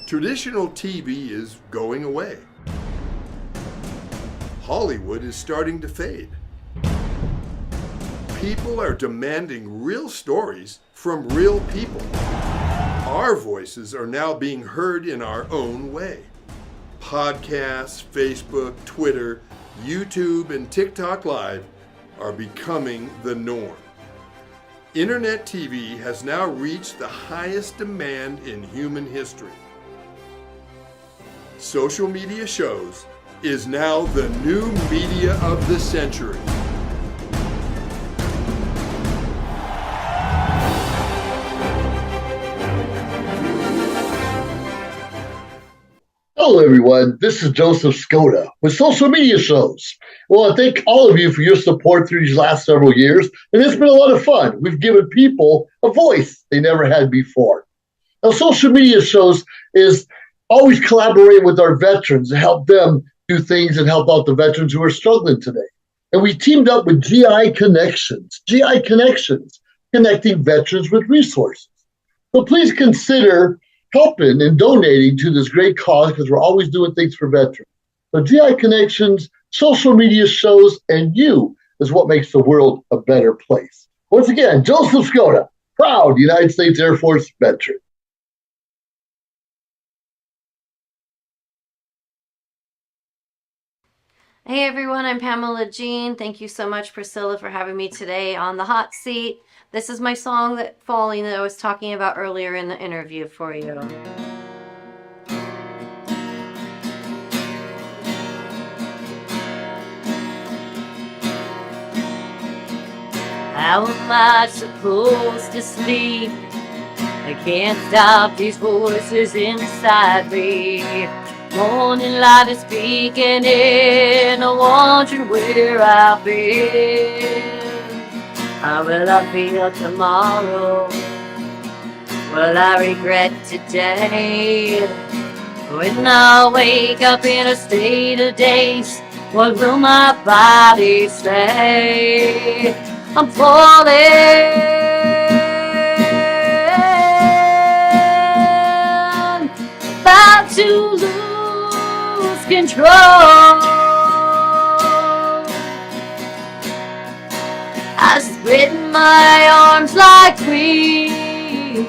Traditional TV is going away. Hollywood is starting to fade. People are demanding real stories from real people. Our voices are now being heard in our own way. Podcasts, Facebook, Twitter, YouTube, and TikTok Live are becoming the norm. Internet TV has now reached the highest demand in human history. Social media shows is now the new media of the century. Hello, everyone. This is Joseph Skoda with Social Media Shows. Well, I thank all of you for your support through these last several years, and it's been a lot of fun. We've given people a voice they never had before. Now, Social Media Shows is always collaborating with our veterans to help them do things and help out the veterans who are struggling today. And we teamed up with GI Connections. GI Connections, connecting veterans with resources. So please consider helping and donating to this great cause, because we're always doing things for veterans. So GI Connections, Social Media Shows, and you is what makes the world a better place. Once again, Joseph Skoda, proud United States Air Force veteran. Hey everyone, I'm Pamela Jean. Thank you so much, Priscilla, for having me today on the hot seat. This is my song, that Falling, that I was talking about earlier in the interview for you. How am I supposed to sleep? I can't stop these voices inside me. Morning light is peeking in, I'm wondering where I've been. How will I feel tomorrow? Will I regret today? When I wake up in a state of daze, what will my body say? I'm falling, about to lose control. I spread my arms like wings.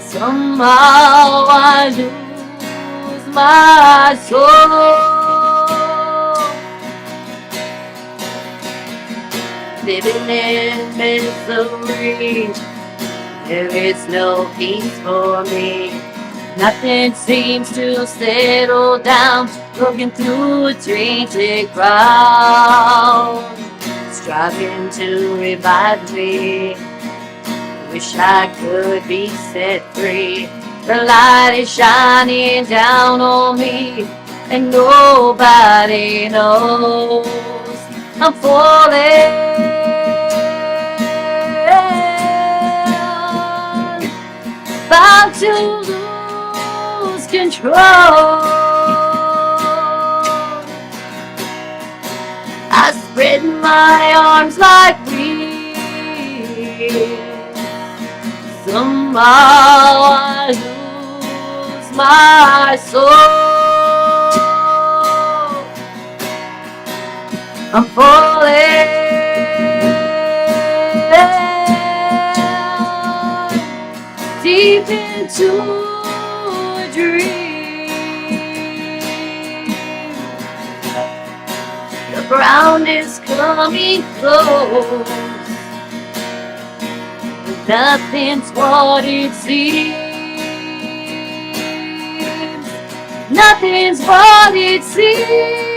Somehow I lose my soul. living in misery. There is no peace for me. Nothing seems to settle down. Looking through a tainted crowd, striving to revive me. Wish I could be set free. The light is shining down on me, and nobody knows I'm falling. About to lose control. I spread my arms like wings. Somehow I lose my soul. I'm falling deep into a dream. The ground is coming close. Nothing's what it seems. Nothing's what it seems.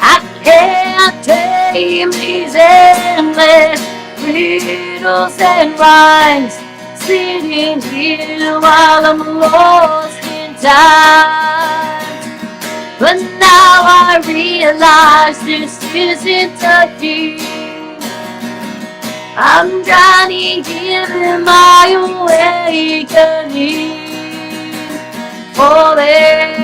I can't tame these endless riddles and rhymes, sitting here while I'm lost in time. But now I realize this isn't a game. I'm drowning here in my awakening, falling.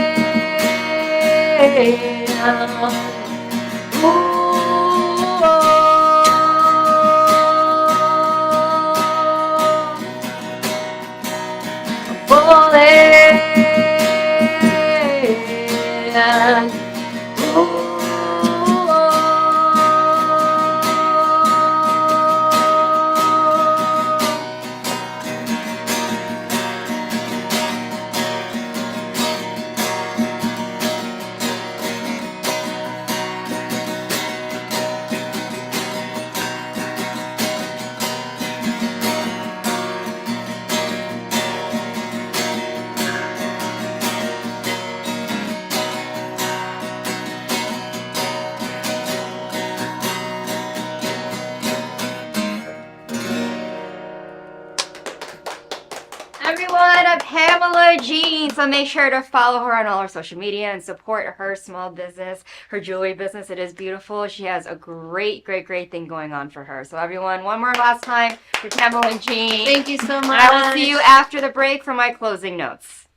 Everyone, I'm Pamela Jean, so make sure to follow her on all her social media and support her small business, her jewelry business. It is beautiful. She has a great thing going on for her. So everyone, one more last time for Pamela Jean. Thank you so much. And I will see you after the break for my closing notes.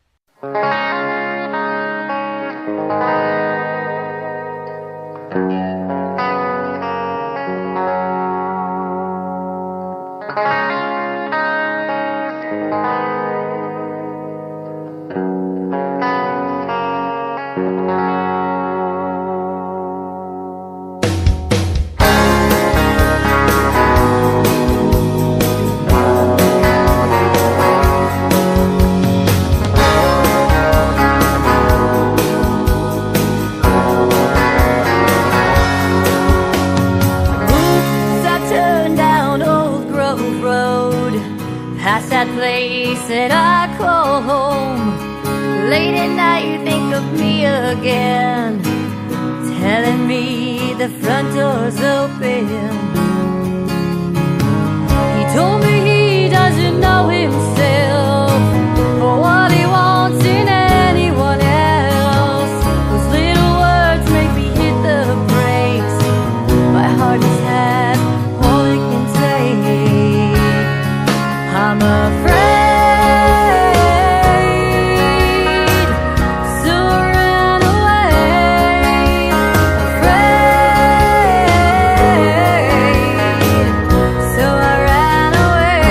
Past that place that I call home. Late at night you think of me again, telling me the front door's open. He told me he doesn't know himself for what he wants in anyone else. Those little words make me hit the brakes. My heart has had all it can take. I'm afraid, so run away. Afraid, so I ran away.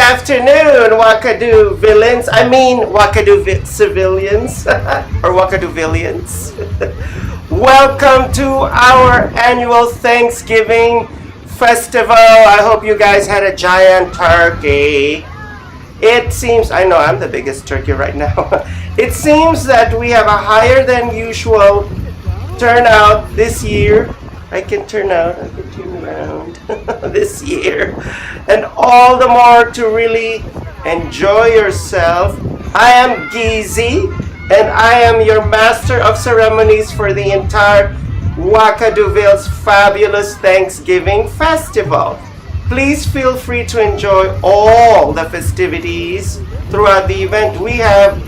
afternoon, Wakadu villains. I mean, Wakadu civilians or Wakadu villains. Welcome to our annual Thanksgiving festival. I hope you guys had a giant turkey. It seems, I know I'm the biggest turkey right now. It seems that we have a higher than usual turnout this year. I can turn around this year. And all the more to really enjoy yourself. I am Gizi, and I am your master of ceremonies for the entire Wakaduville's fabulous Thanksgiving festival. Please feel free to enjoy all the festivities throughout the event. We have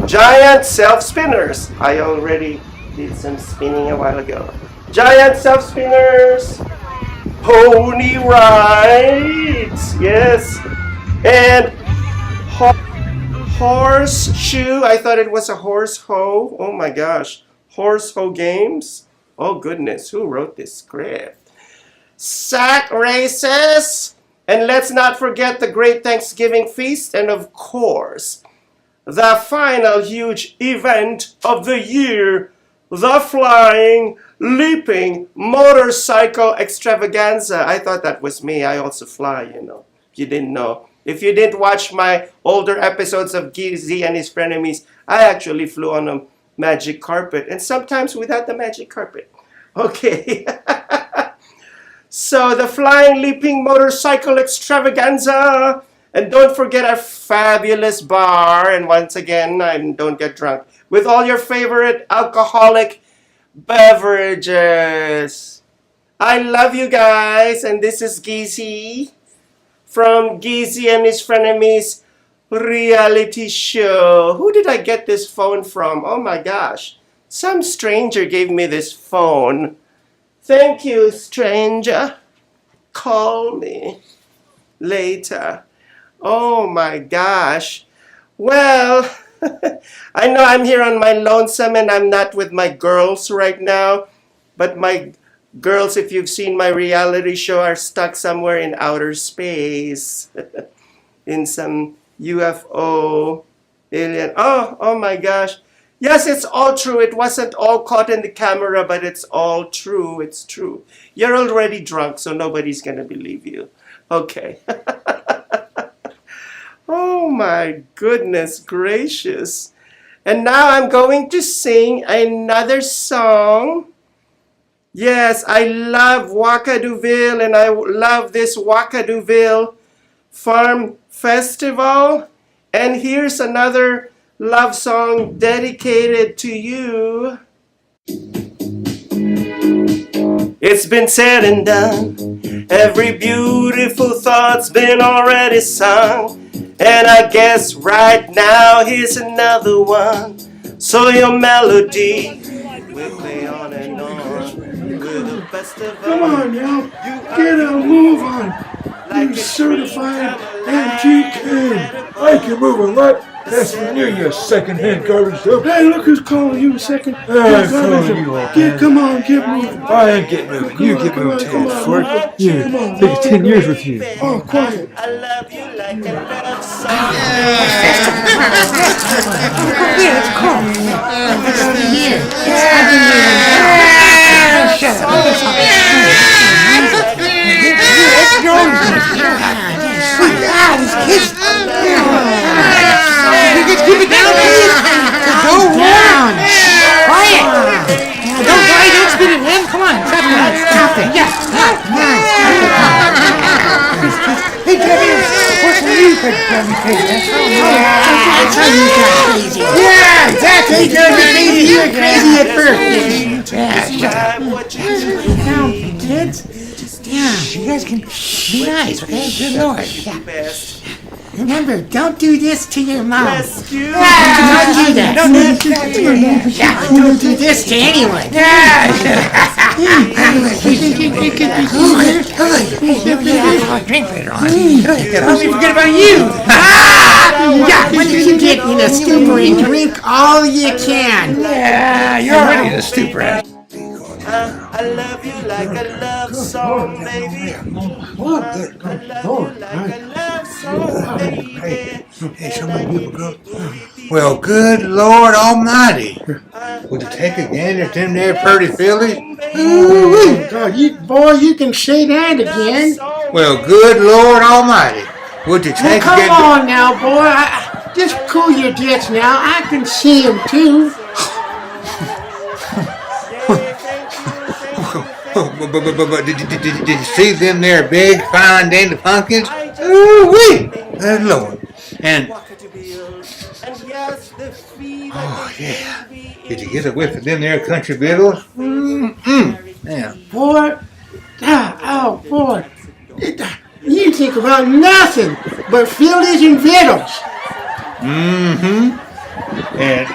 giant self-spinners. I already did some spinning a while ago. Giant self-spinners, pony rides, yes, and horseshoe. I thought it was a horse hoe. Oh my gosh, horse hoe games. Oh goodness, who wrote this script? Sack races, and let's not forget the great Thanksgiving feast, and of course, the final huge event of the year, the flying, leaping motorcycle extravaganza. I thought that was me. I also fly, you know. If you didn't know. If you didn't watch my older episodes of Gizi and his frenemies, I actually flew on a magic carpet, and sometimes without the magic carpet. Okay. So the flying, leaping motorcycle extravaganza. And don't forget our fabulous bar. And once again, don't get drunk. With all your favorite alcoholic beverages. I love you guys. And this is Gizi from Gizi and his frenemies reality show. Who did I get this phone from? Oh my gosh. Some stranger gave me this phone. Thank you, stranger. Call me later. Oh my gosh. Well, I know I'm here on my lonesome and I'm not with my girls right now. But my girls, if you've seen my reality show, are stuck somewhere in outer space. In some UFO alien. Oh my gosh. Yes, it's all true. It wasn't all caught in the camera, but it's all true. It's true. You're already drunk, so nobody's going to believe you. Okay. Oh my goodness gracious. And now I'm going to sing another song. Yes, I love Wakaduville, and I love this Wakaduville Farm Festival. And here's another love song dedicated to you. It's been said and done. Every beautiful thought's been already sung. And I guess right now here's another one. So your melody will play on and on. With the best of Come on now, get a move on. You certified MGK. I can move a lot faster than you second-hand garbage dump. Hey, look who's calling you second-hand garbage dump. Come on, get moving. I ain't getting moving. You get moving too, Ford. Yeah, take 10 years with you. Oh, quiet. I love you like a love song. Let's go. Shut up. These kids. You just keep it down, please. Go down. Quiet. Don't spit it, man. Come on. Stop it. Yeah. Hey, Debbie. What's the new for Debbie crazy? That's how you got crazy. Yeah, exactly. You were crazy at first. Yeah. Now, kids. Yeah, you guys can be nice, okay? Good Lord. Yeah. Remember, don't do this to your mom. Don't do that. Don't do this to anyone. Drink later on. Let me forget about you. Yeah, when you get in a stupor and drink all you can. Yeah, you're already in a stupor. I love you like a love song, baby. I love you like a love song, baby. Hey, so many people go. Well, good Lord Almighty. Would you take a gander at them there pretty fillies? Oh, God, you can say that again. Well, good Lord Almighty. Would you take Come a gander? on now, boy. Just cool your jets now. I can see him too. But did you see them there big, fine, dainty pumpkins? Ooh-wee! Good Lord. And, oh, yeah. Did you get a whiff of them there country victuals? Yeah. Boy, oh, boy. You think about nothing but fillies and victuals. Mm-hmm. And,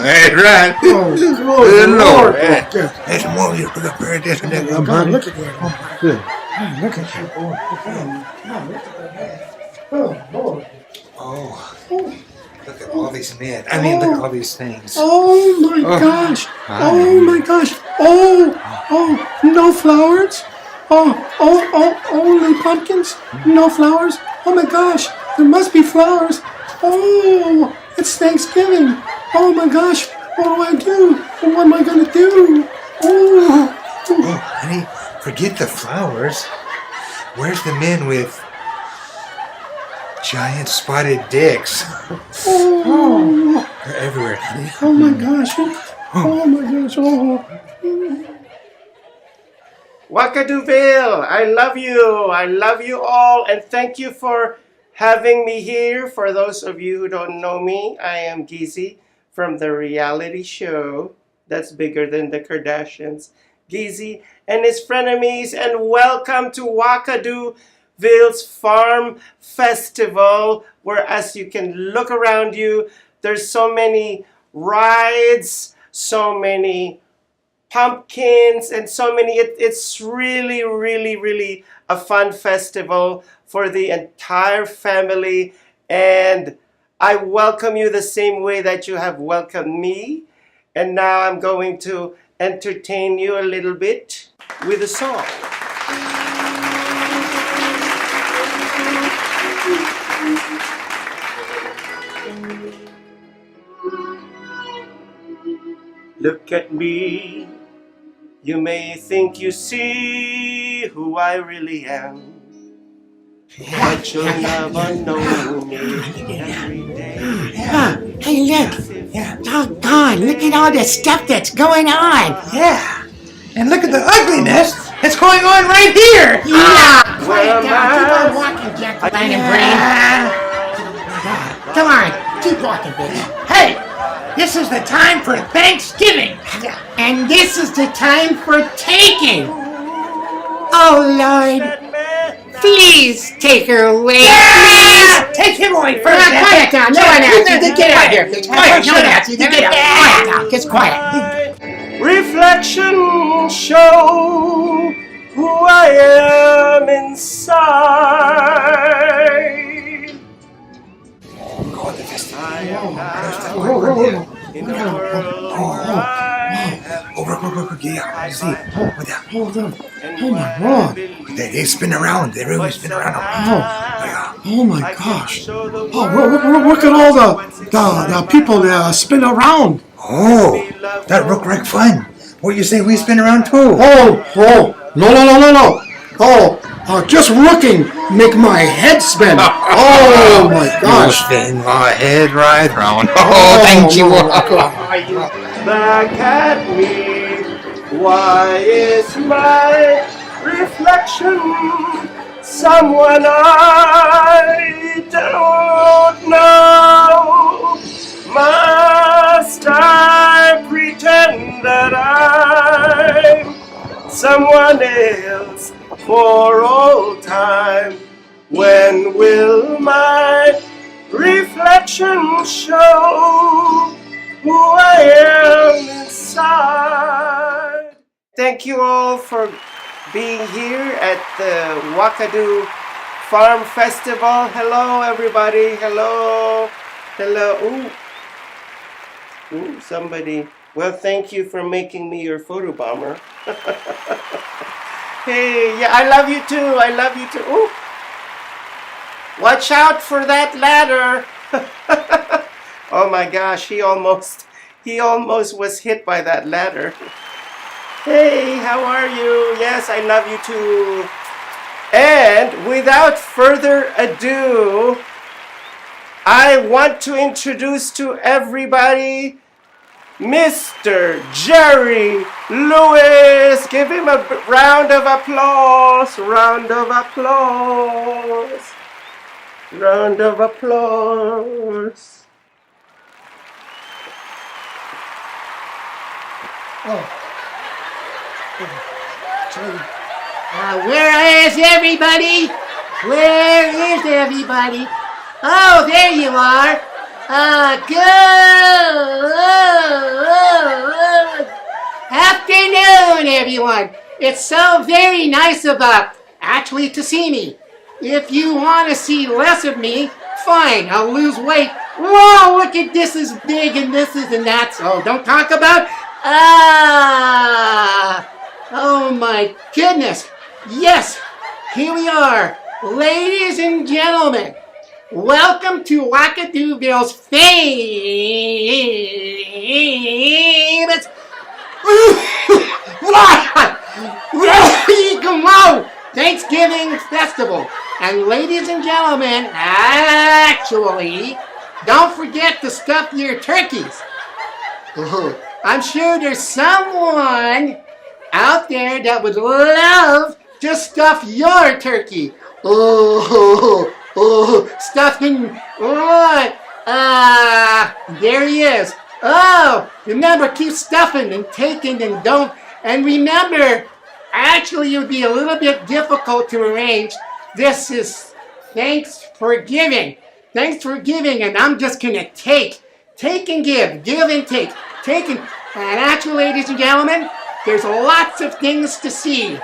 that's right. Oh, good Lord. Lord. There's more of you look up there. This and that. Oh, God, look at that. Good. Look at you, boy. Oh, Lord. Oh, look at all these men. I mean, look at all these things. Oh, my gosh. Oh, my gosh. Oh, no flowers. Only pumpkins. No flowers. Oh, my gosh. There must be flowers. Oh, it's Thanksgiving. Oh, my gosh. What do? What am I going to do? Oh, honey, forget the flowers. Where's the men with giant spotted dicks? Oh. They're everywhere, honey. Oh, my gosh. Oh, my gosh. Oh. Wakaduville, I love you. I love you all, and thank you for having me here. For those of you who don't know me, I am Geezy from the reality show that's bigger than the Kardashians, Geezy and his frenemies, and welcome to Wakaduville's Farm Festival, where as you can look around you, there's so many rides, so many pumpkins, and so many. It's really, really, really a fun festival for the entire family, and I welcome you the same way that you have welcomed me. And now I'm going to entertain you a little bit with a song. Look at me, you may think you see who I really am, but you'll never know me every day. Hey, look. Doggone, look at all the stuff that's going on. Yeah. And look at the ugliness that's going on right here. Yeah. Quiet down. Keep on walking, Jack the Lantern Brain. Come on. Keep walking, baby. Hey, this is the time for Thanksgiving. And this is the time for taking. Oh, Lord. Please take her away. Yeah! Take him away first. Quiet down. No one else. Get out here. Quiet. No one else. Get out. Quiet down. Just quiet. Reflection show who I am inside. I am now in the world. Yeah, see. Hold on. Oh, my God. They spin around. They really spin around. Oh my gosh. Oh, look at all the people that spin around. Oh, that look like fun. What you say we spin around too? Oh, no. Oh, just looking make my head spin. Oh my gosh. You spin my head right round. Oh, thank you. Back at me. Why is my reflection someone I don't know? Must I pretend that I'm someone else for all time? When will my reflection show who I am inside? Thank you all for being here at the Wakadu Farm Festival. Hello, everybody. Hello. Ooh, somebody. Well, thank you for making me your photo bomber. Hey, yeah, I love you too. Ooh. Watch out for that ladder. Oh my gosh, he almost was hit by that ladder. Hey, how are you? Yes, I love you too. And without further ado, I want to introduce to everybody Mr. Jerry Lewis. Give him a round of applause. Round of applause. Round of applause. Where is everybody? Where is everybody? Oh, there you are. Good afternoon, everyone. It's so very nice of actually to see me. If you want to see less of me, fine, I'll lose weight. Whoa, look at this is big and this is and that. So don't talk about. Oh my goodness. Yes, here we are. Ladies and gentlemen, welcome to Wackadooville's famous Thanksgiving Festival. And ladies and gentlemen, actually, don't forget to stuff your turkeys. I'm sure there's someone out there that would love to stuff your turkey. Stuffing. There he is. Oh, remember, keep stuffing and taking and don't. And remember, actually, it would be a little bit difficult to arrange. This is Thanksgiving. Thanks for giving, and I'm just gonna take and give and take. And actually, ladies and gentlemen, there's lots of things to see.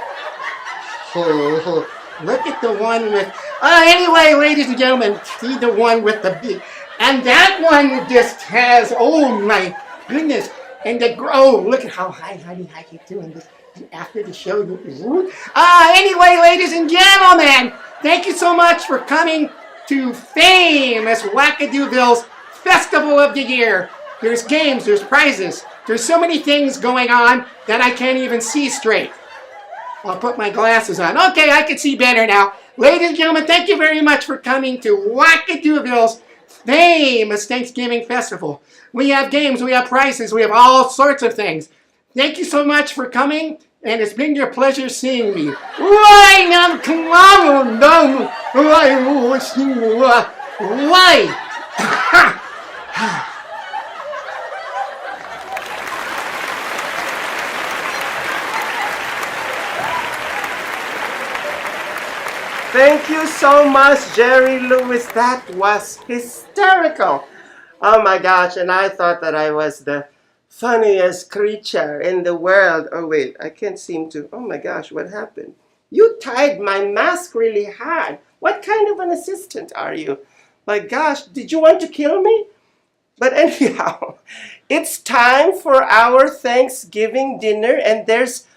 Look at the one with. Anyway, ladies and gentlemen, see the one with the big. And that one just has. Oh my goodness! And the look at how high, honey, how you doing this after the show? Anyway, ladies and gentlemen, thank you so much for coming to famous Wackadooville's Festival of the Year. There's games, there's prizes, there's so many things going on that I can't even see straight. I'll put my glasses on. Okay, I can see better now. Ladies and gentlemen, thank you very much for coming to Wackadooville's famous Thanksgiving Festival. We have games, we have prizes, we have all sorts of things. Thank you so much for coming, and it's been your pleasure seeing me. Thank you so much, Jerry Lewis. That was hysterical. Oh my gosh, and I thought that I was the funniest creature in the world. Oh wait, I can't seem to. Oh my gosh, what happened? You tied my mask really hard. What kind of an assistant are you? My gosh, did you want to kill me? But anyhow, it's time for our Thanksgiving dinner, and there's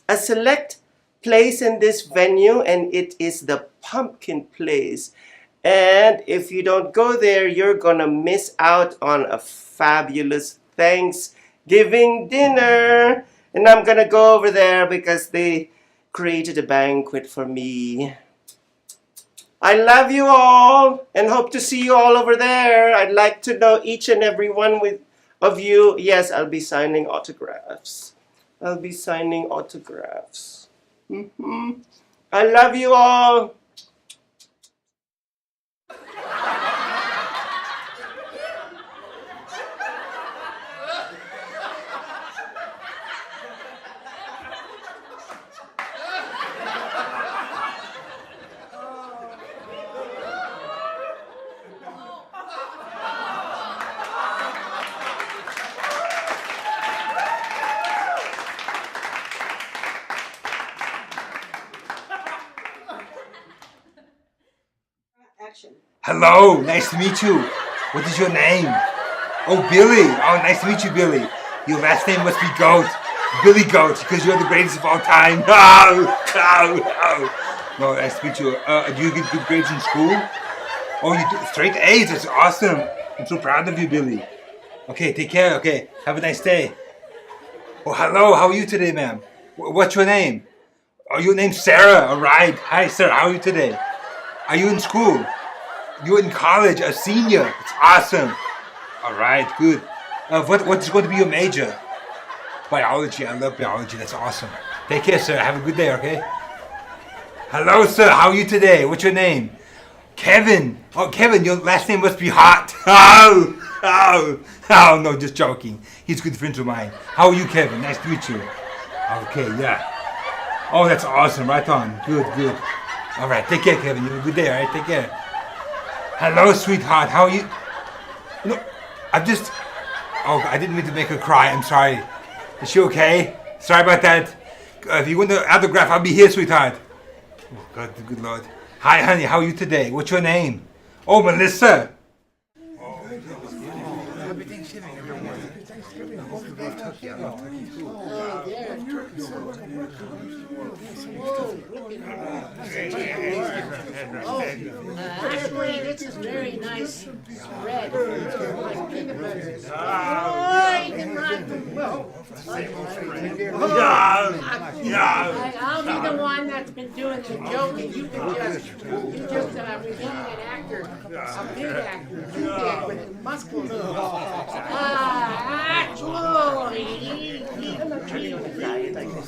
a select place in this venue, and it is the Pumpkin Place. And if you don't go there, you're gonna miss out on a fabulous Thanksgiving dinner. And I'm gonna go over there because they created a banquet for me. I love you all and hope to see you all over there. I'd like to know each and every one of you. Yes, I'll be signing autographs. I'll be signing autographs. I love you all. Hello, nice to meet you. What is your name? Oh, Billy. Oh, nice to meet you, Billy. Your last name must be Goat. Billy Goat, because you're the greatest of all time. No, nice to meet you. Do you get good grades in school? Oh, you do straight A's. That's awesome. I'm so proud of you, Billy. Okay, take care. Okay, have a nice day. Oh, hello. How are you today, ma'am? What's your name? Oh, your name's Sarah. All right. Hi, Sarah. How are you today? Are you in school? You're in college, a senior. It's awesome. All right, good. What's going to be your major? Biology. I love biology. That's awesome. Take care, sir. Have a good day, okay? Hello, sir. How are you today? What's your name? Kevin. Oh, Kevin, your last name must be Hot. Oh, no, just joking. He's good friends of mine. How are you, Kevin? Nice to meet you. Okay, yeah. Oh, that's awesome. Right on. Good. All right, take care, Kevin. You have a good day, all right? Take care. Hello, sweetheart. How are you? No, Oh, I didn't mean to make her cry. I'm sorry. Is she okay? Sorry about that. If you want the autograph, I'll be here, sweetheart. Oh, God, good Lord. Hi, honey. How are you today? What's your name? Oh, Melissa. Happy Thanksgiving, everyone. Thanksgiving. I hope you love turkey. I love turkey too. Actually, this is very nice bread. Like peanut butter. I'll be the one that's been doing the joking. You just redeeming an actor, a big actor, too big with muscles.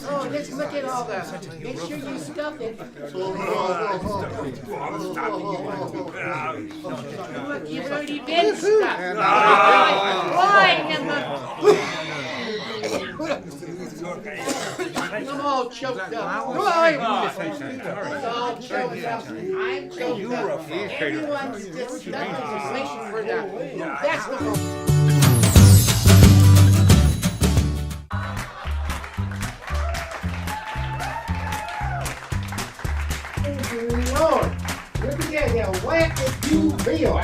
Oh, let's look at all the. Make sure you stuff it. Look, you've already been stuffed. I'm all choked up. I'm all choked up. I'm choked up. Everyone's just stuffing is waiting for the festival. Lord, look at that whack that you feel.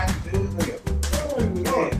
Oh, Lord.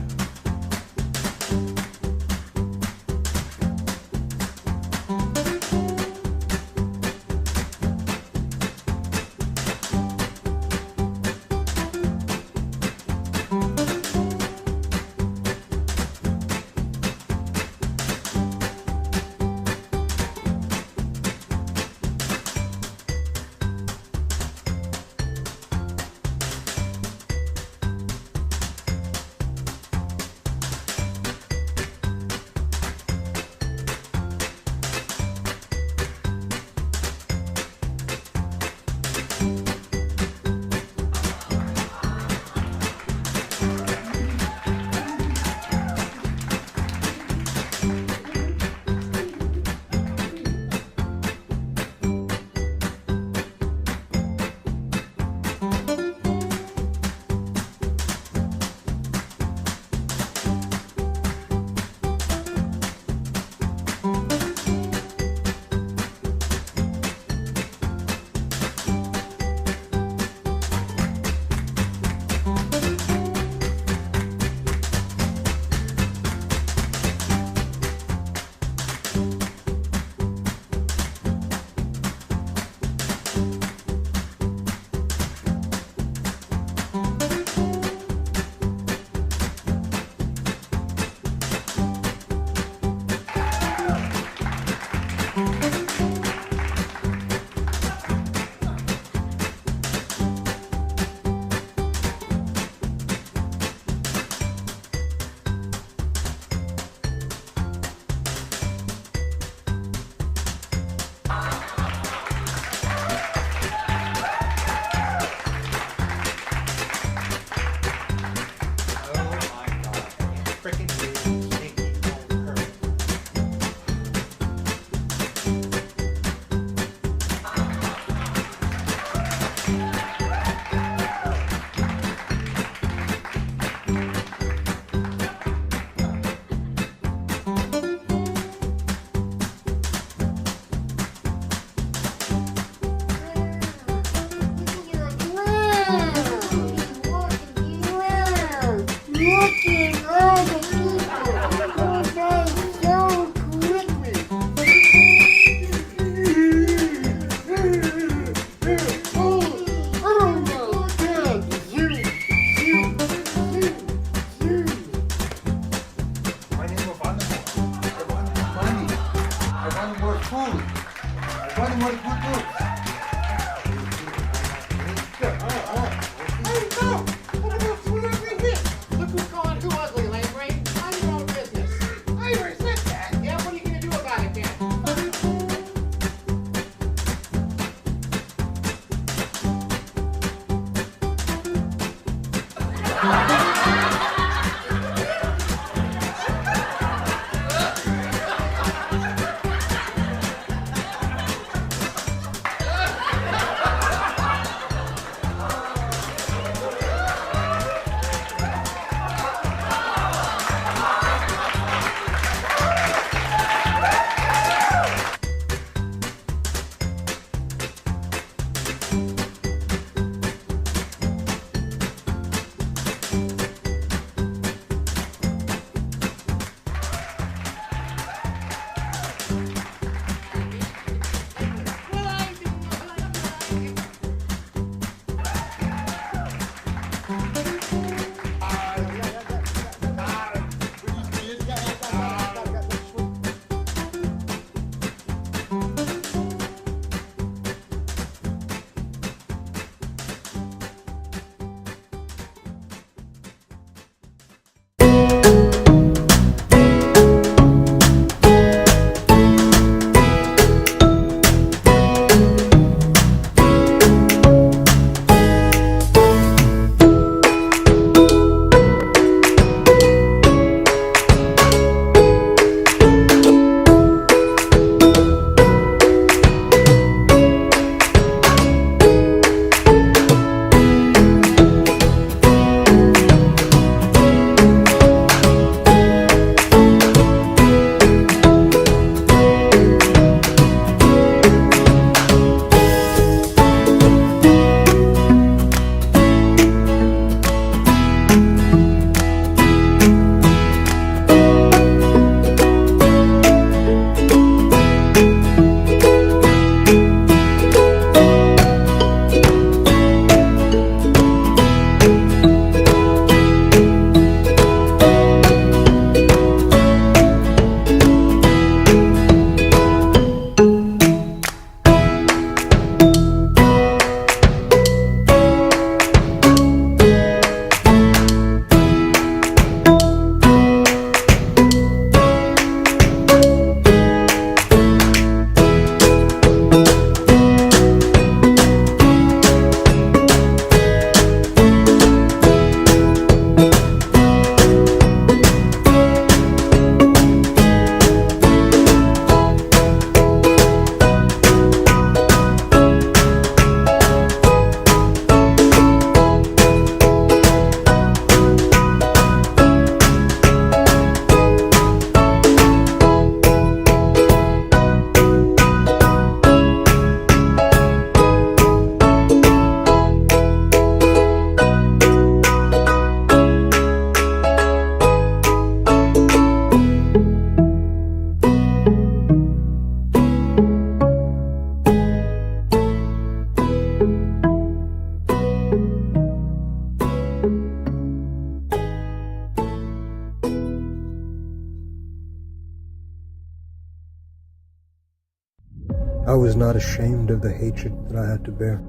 I was not ashamed of the hatred that I had to bear.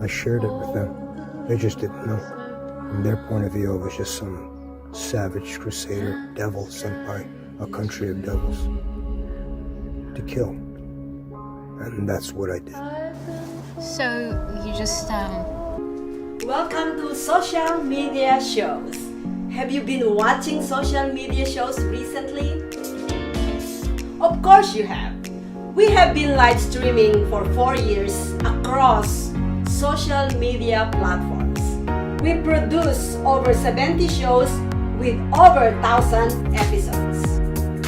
I shared it with them. They just didn't know. From their point of view, I was just some savage crusader, devil sent by a country of devils to kill. And that's what I did. So you just, Welcome to Social Media Shows. Have you been watching social media shows recently? Of course you have. We have been live streaming for 4 years across social media platforms. We produce over 70 shows with over 1,000 episodes.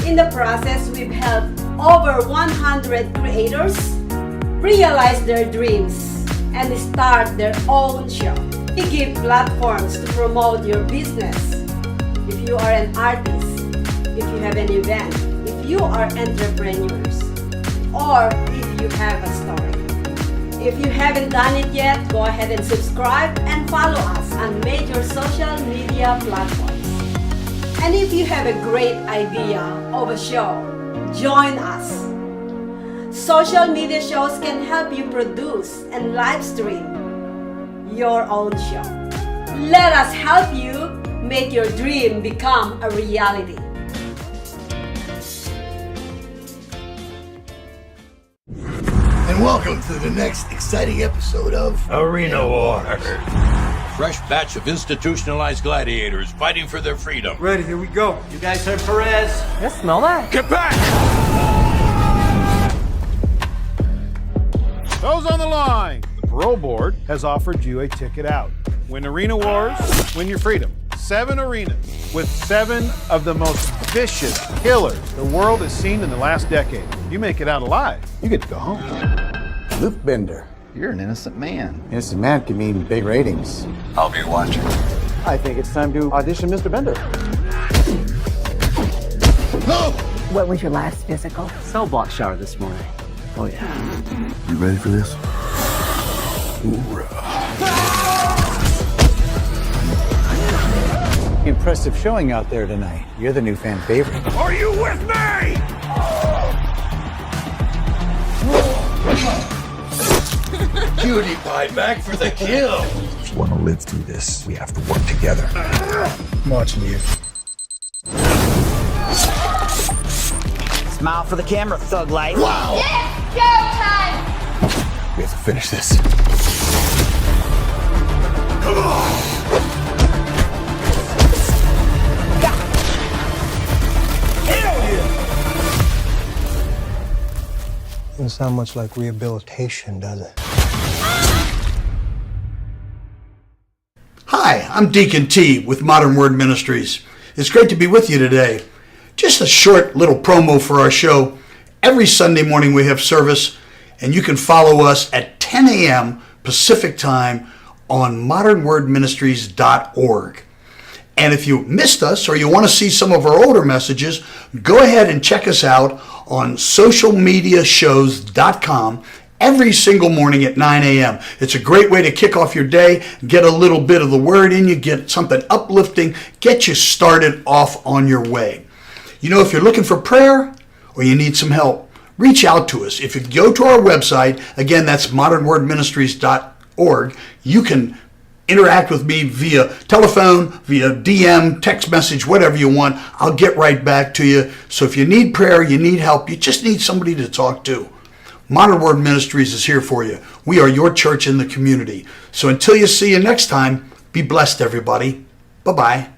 In the process, we've helped over 100 creators realize their dreams and start their own show. We give platforms to promote your business. If you are an artist, if you have an event, if you are entrepreneurs, or if you have a story. If you haven't done it yet, go ahead and subscribe and follow us on major social media platforms. And if you have a great idea of a show, join us. Social media shows can help you produce and live stream your own show. Let us help you make your dream become a reality. And welcome to the next exciting episode of Arena War. fresh batch of institutionalized gladiators fighting for their freedom. Ready, here we go. You guys heard Perez? You smell that? Get back! Those on the line, the parole board has offered you a ticket out. Win Arena Wars, win your freedom. 7 arenas with 7 of the most vicious killers the world has seen in the last decade. You make it out alive, you get to go home. Luke Bender, you're an innocent man. Innocent man can mean big ratings. I'll be watching. I think it's time to audition Mr. Bender. No! What was your last physical? Cell block shower this morning. Oh yeah. You ready for this? Impressive showing out there tonight. You're the new fan favorite. Are you with me? Cutie pie back for the kill. If you want to live through this, we have to work together. I'm watching you. Smile for the camera, thug life. Wow! It's showtime! We have to finish this. Come on! Doesn't sound much like rehabilitation, does it? Hi, I'm Deacon T with Modern Word Ministries. It's great to be with you today. Just a short little promo for our show. Every Sunday morning we have service, and you can follow us at 10 a.m. Pacific Time on modernwordministries.org. And if you missed us or you want to see some of our older messages, go ahead and check us out on socialmediashows.com every single morning at 9 a.m. It's a great way to kick off your day, get a little bit of the word in you, get something uplifting, get you started off on your way. You know, if you're looking for prayer or you need some help, reach out to us. If you go to our website, again, that's modernwordministries.org, you can interact with me via telephone, via DM, text message, whatever you want. I'll get right back to you. So if you need prayer, you need help, you just need somebody to talk to, Modern Word Ministries is here for you. We are your church in the community. So until you see you next time, be blessed, everybody. Bye-bye.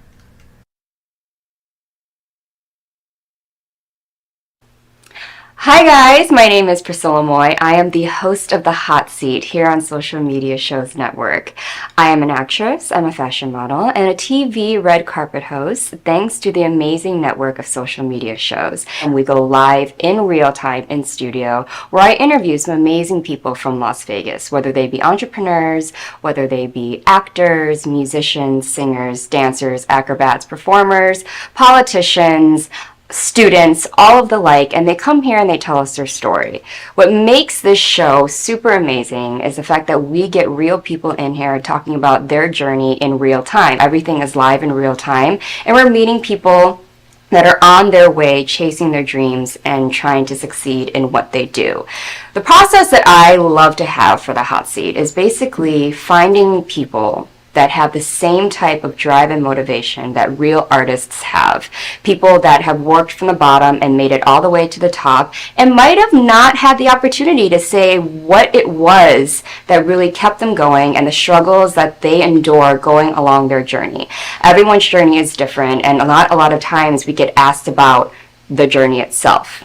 Hi guys, my name is Priscilla Moy. I am the host of The Hot Seat here on Social Media Shows Network. I am an actress, I'm a fashion model, and a TV red carpet host thanks to the amazing network of social media shows. And we go live in real time in studio where I interview some amazing people from Las Vegas, whether they be entrepreneurs, whether they be actors, musicians, singers, dancers, acrobats, performers, politicians, students, all of the like, and they come here and they tell us their story. What makes this show super amazing is the fact that we get real people in here talking about their journey in real time. Everything is live in real time, and we're meeting people that are on their way chasing their dreams and trying to succeed in what they do. The process that I love to have for the hot seat is basically finding people that have the same type of drive and motivation that real artists have. People that have worked from the bottom and made it all the way to the top and might have not had the opportunity to say what it was that really kept them going and the struggles that they endure going along their journey. Everyone's journey is different, and a lot of times we get asked about the journey itself.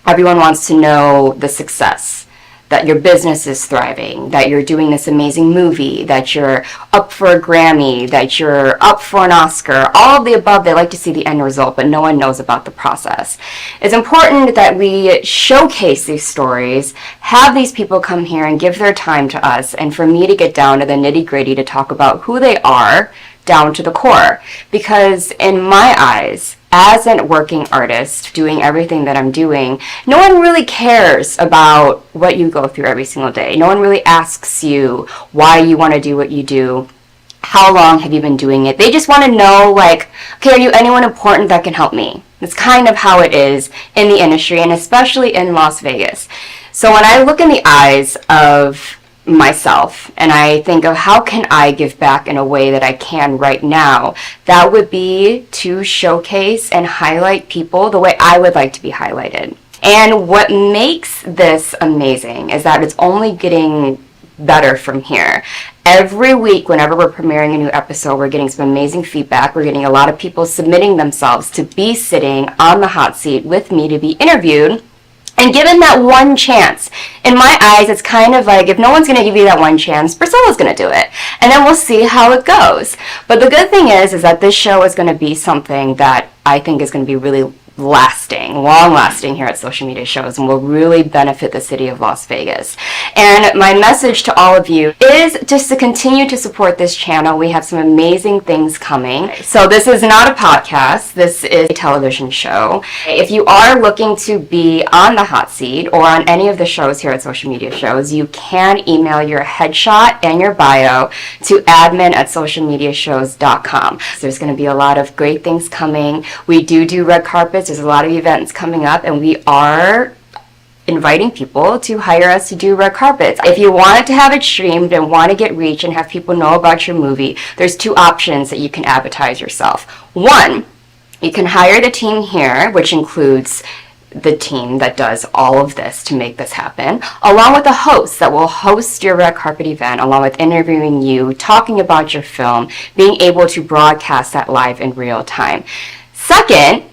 Everyone wants to know the success, that your business is thriving, that you're doing this amazing movie, that you're up for a Grammy, that you're up for an Oscar, all of the above. They like to see the end result, but no one knows about the process. It's important that we showcase these stories, have these people come here and give their time to us, and for me to get down to the nitty-gritty to talk about who they are down to the core. Because in my eyes, as a working artist doing everything that I'm doing, no one really cares about what you go through every single day. No one really asks you why you want to do what you do. How long have you been doing it? They just want to know, like, okay, are you anyone important that can help me? That's kind of how it is in the industry, and especially in Las Vegas. So when I look in the eyes of myself and I think of how can I give back in a way that I can right now, that would be to showcase and highlight people the way I would like to be highlighted. And what makes this amazing is that it's only getting better from here. Every week, whenever we're premiering a new episode, we're getting some amazing feedback. We're getting a lot of people submitting themselves to be sitting on the hot seat with me to be interviewed. And given that one chance, in my eyes, it's kind of like, if no one's going to give you that one chance, Priscilla's going to do it. And then we'll see how it goes. But the good thing is that this show is going to be something that I think is going to be really long-lasting here at Social Media Shows, and will really benefit the city of Las Vegas. And my message to all of you is just to continue to support this channel. We have some amazing things coming. So this is not a podcast, this is a television show. If you are looking to be on the hot seat or on any of the shows here at Social Media Shows, you can email your headshot and your bio to admin@socialmediashows.com. So there's going to be a lot of great things coming. We do red carpets. There's a lot of events coming up, and we are inviting people to hire us to do red carpets. If you wanted to have it streamed and want to get reach and have people know about your movie, there's two options that you can advertise yourself. One, you can hire the team here, which includes the team that does all of this to make this happen, along with a host that will host your red carpet event, along with interviewing you, talking about your film, being able to broadcast that live in real time. Second,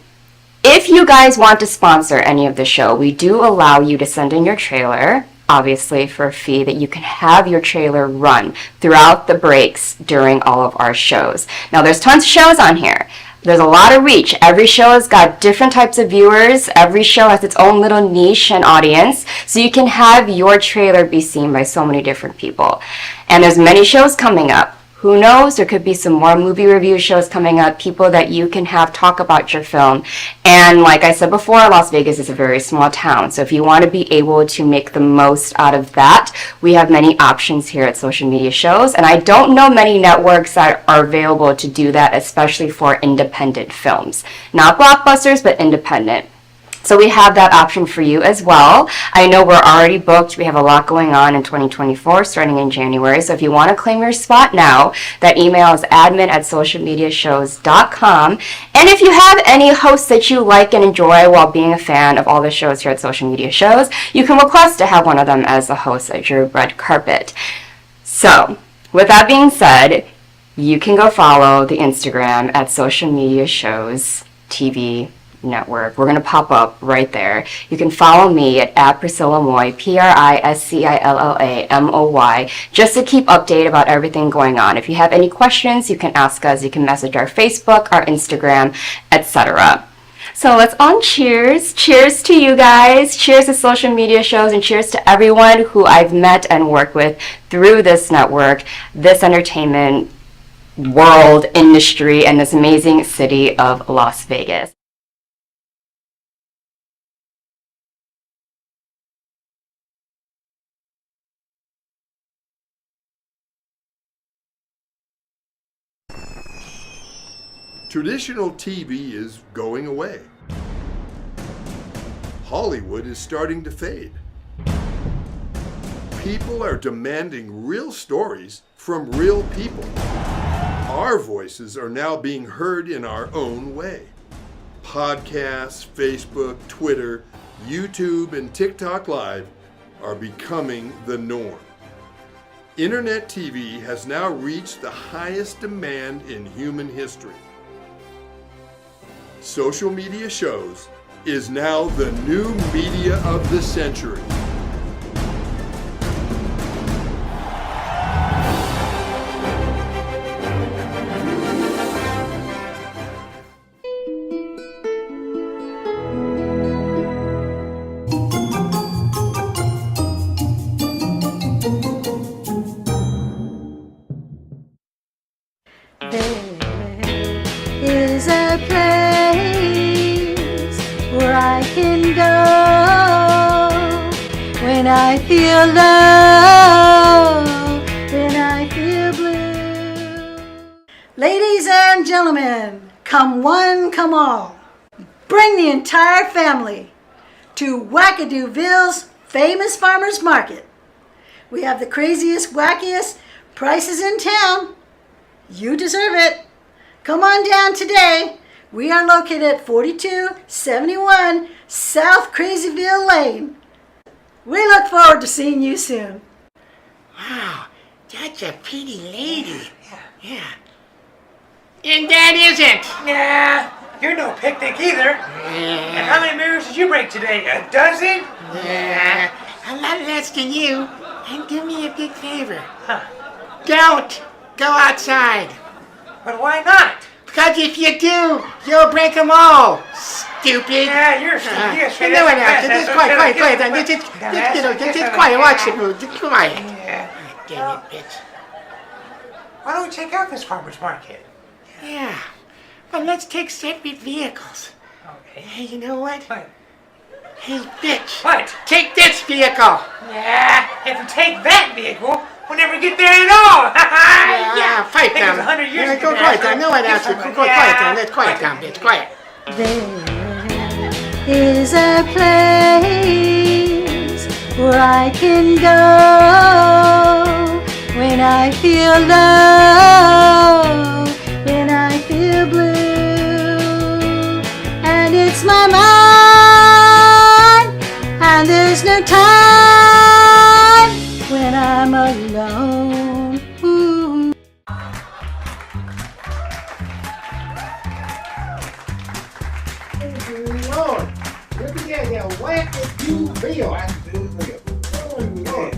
if you guys want to sponsor any of the show, we do allow you to send in your trailer, obviously for a fee, that you can have your trailer run throughout the breaks during all of our shows. Now, there's tons of shows on here. There's a lot of reach. Every show has got different types of viewers. Every show has its own little niche and audience. So you can have your trailer be seen by so many different people. And there's many shows coming up. Who knows, there could be some more movie review shows coming up, people that you can have talk about your film. And like I said before, Las Vegas is a very small town. So if you want to be able to make the most out of that, we have many options here at Social Media Shows. And I don't know many networks that are available to do that, especially for independent films. Not blockbusters, but independent. So we have that option for you as well. I know we're already booked. We have a lot going on in 2024, starting in January. So if you want to claim your spot now, that email is admin@socialmediashows.com. And if you have any hosts that you like and enjoy while being a fan of all the shows here at Social Media Shows, you can request to have one of them as the host at your red carpet. So with that being said, you can go follow the Instagram at Social Media Shows TV Network. We're going to pop up right there. You can follow me at Priscilla Moy, PRISCILLAMOY, just to keep updated about everything going on. If you have any questions, you can ask us. You can message our Facebook, our Instagram, etc. So let's on cheers. Cheers to you guys. Cheers to Social Media Shows, and cheers to everyone who I've met and worked with through this network, this entertainment world, industry, and this amazing city of Las Vegas. Traditional TV is going away. Hollywood is starting to fade. People are demanding real stories from real people. Our voices are now being heard in our own way. Podcasts, Facebook, Twitter, YouTube, and TikTok Live are becoming the norm. Internet TV has now reached the highest demand in human history. Social Media Shows is now the new media of the century. Is a place where I can go when I feel low, when I feel blue. Ladies and gentlemen, come one, come all. Bring the entire family to Wackadooville's famous farmers market. We have the craziest, wackiest prices in town. You deserve it. Come on down today. We are located at 4271 South Crazyville Lane. We look forward to seeing you soon. Wow, That's a pretty lady. Yeah. And that isn't. Yeah, you're no picnic either. And how many mirrors did you break today? A dozen? Yeah. A lot less than you. And do me a big favor. Don't go outside. But why not? Because if you do, you'll break them all. Stupid. Yeah, you're stupid. No one else. Just quiet. Just quiet. Watch the move. Just quiet. Yeah. Dang it, bitch. Why don't we check out this farmer's market? Yeah. Well, let's take separate vehicles. Okay. Hey, you know what? What? Hey, bitch. What? Take this vehicle. Yeah, if we take that vehicle, we'll never get there at all. Yeah, fight Take us down. 100 years to Go get quiet there. down. No one else. Go quiet down. Let's quiet down, bitch. Quiet. There is a place where I can go when I feel low, when I feel blue, and it's my mind, and there's no time when I'm alone. Ooh. Lord, look at that wackadoo bill. Oh, Lord.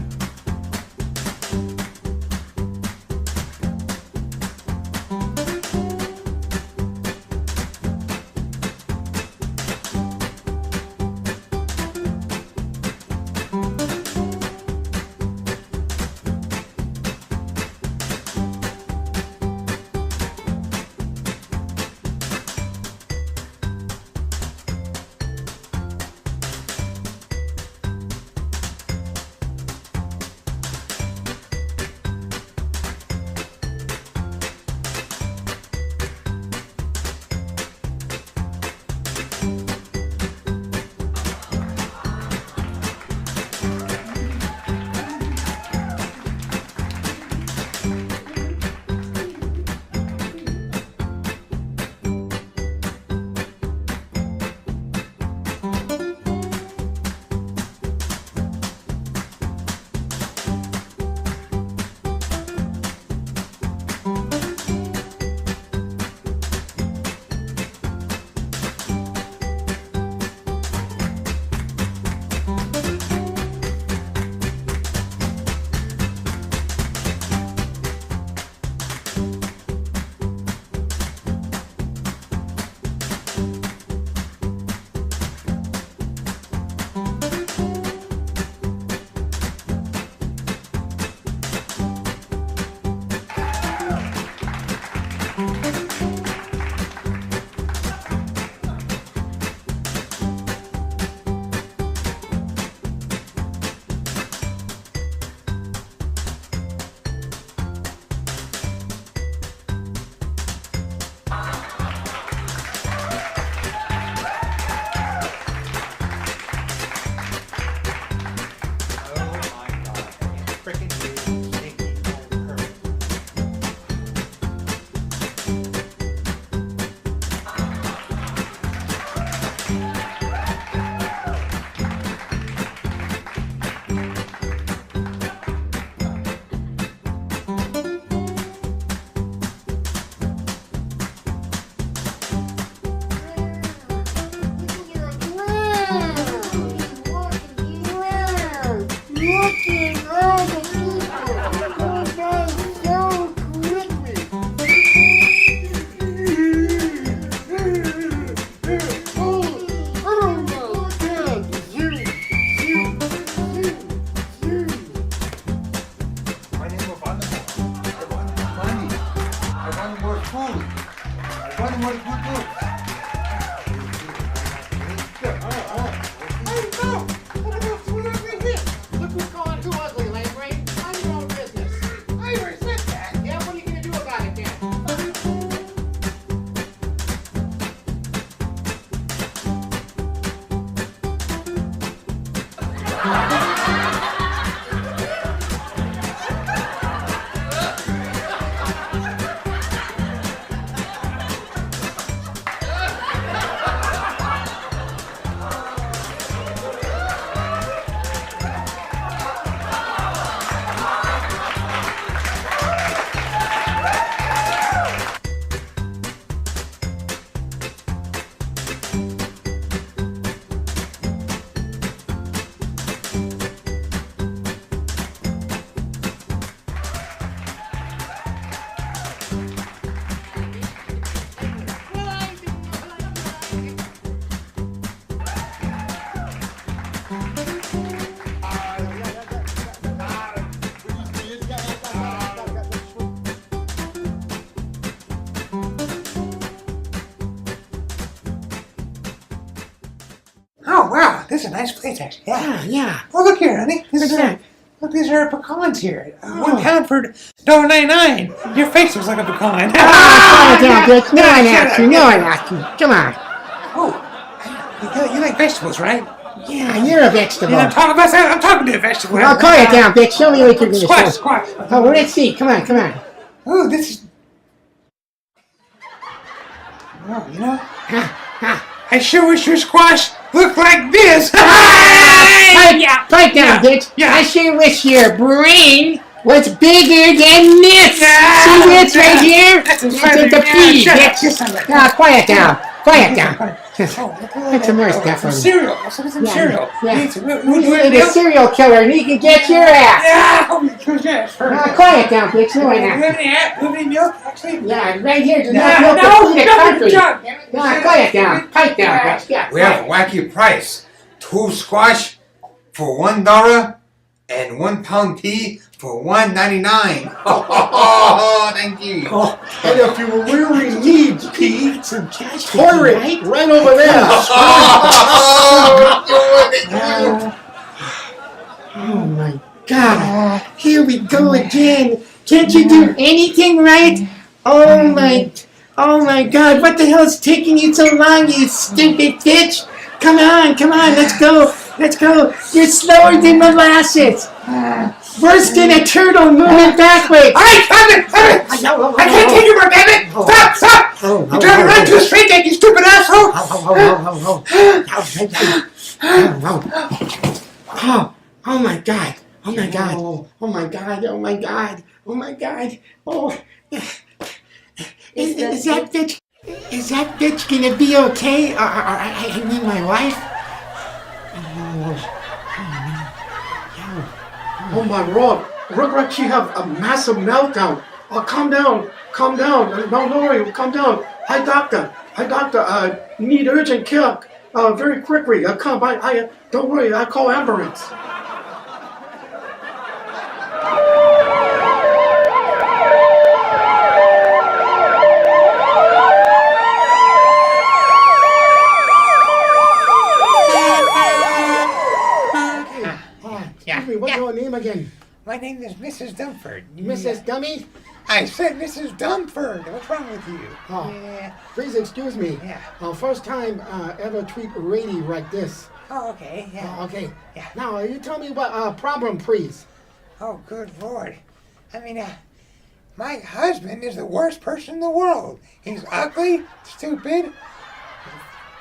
this is a nice place, actually. Yeah, yeah. Oh, look here, honey. These are pecans here. 1 pound for $1.99. Your face looks like a pecan. Calm down, bitch. No one asked you. No one asked you. Come on. Oh, you like vegetables, right? Yeah, you're a vegetable. Yeah, I'm talking to a vegetable. I'll call it down, bitch. Show me what you're going to Squash, show. squash. Oh, well, let's see. Come on, come on. Oh, this is... Oh, you know, I sure wish your squash looked like this. Pipe down, bitch. I sure wish your brain was bigger than this. See this right here? That's the pea, bitch. Now, quiet down. Quiet down. Put some more stuff on. Cereal. Some cereal. Yeah. We need a serial killer and he can get your ass. Yeah. Quiet down, bitch. No one Do you asked. have any milk, actually? Yeah, right here. Do not milk the feed of country. Yeah, quiet down. Pipe down, bitch. Yeah. We have a wacky price. 2 squash for $1 and 1 pound pea for $1.99. Oh, thank you. And if you really need pea, some cash, toilet right over there. Oh my God! Here we go again. Can't you do anything right? Oh my God! What the hell's taking you so long, you stupid bitch? Come on, let's go. You're slower than molasses. Worse than a turtle moving backwards. I can't take you more, damn it! Stop! You're trying to run too straight, you stupid asshole! Oh my God! Is that bitch gonna be okay? I mean my wife? Oh my lord. Look like she have a massive meltdown. Oh, calm down. Don't worry, calm down. Hi doctor. Need urgent care. Very quickly. Come by. Don't worry, I call ambulance. What's your name again? My name is Mrs. Dumford. Mrs. Dummy? I said Mrs. Dumford. What's wrong with you? Oh, Yeah. please excuse me. Yeah. First time ever treat a lady like this. Oh, okay. Yeah. Okay. Yeah. Now, you tell me what problem, please. Oh, good Lord. I mean, my husband is the worst person in the world. He's ugly, stupid,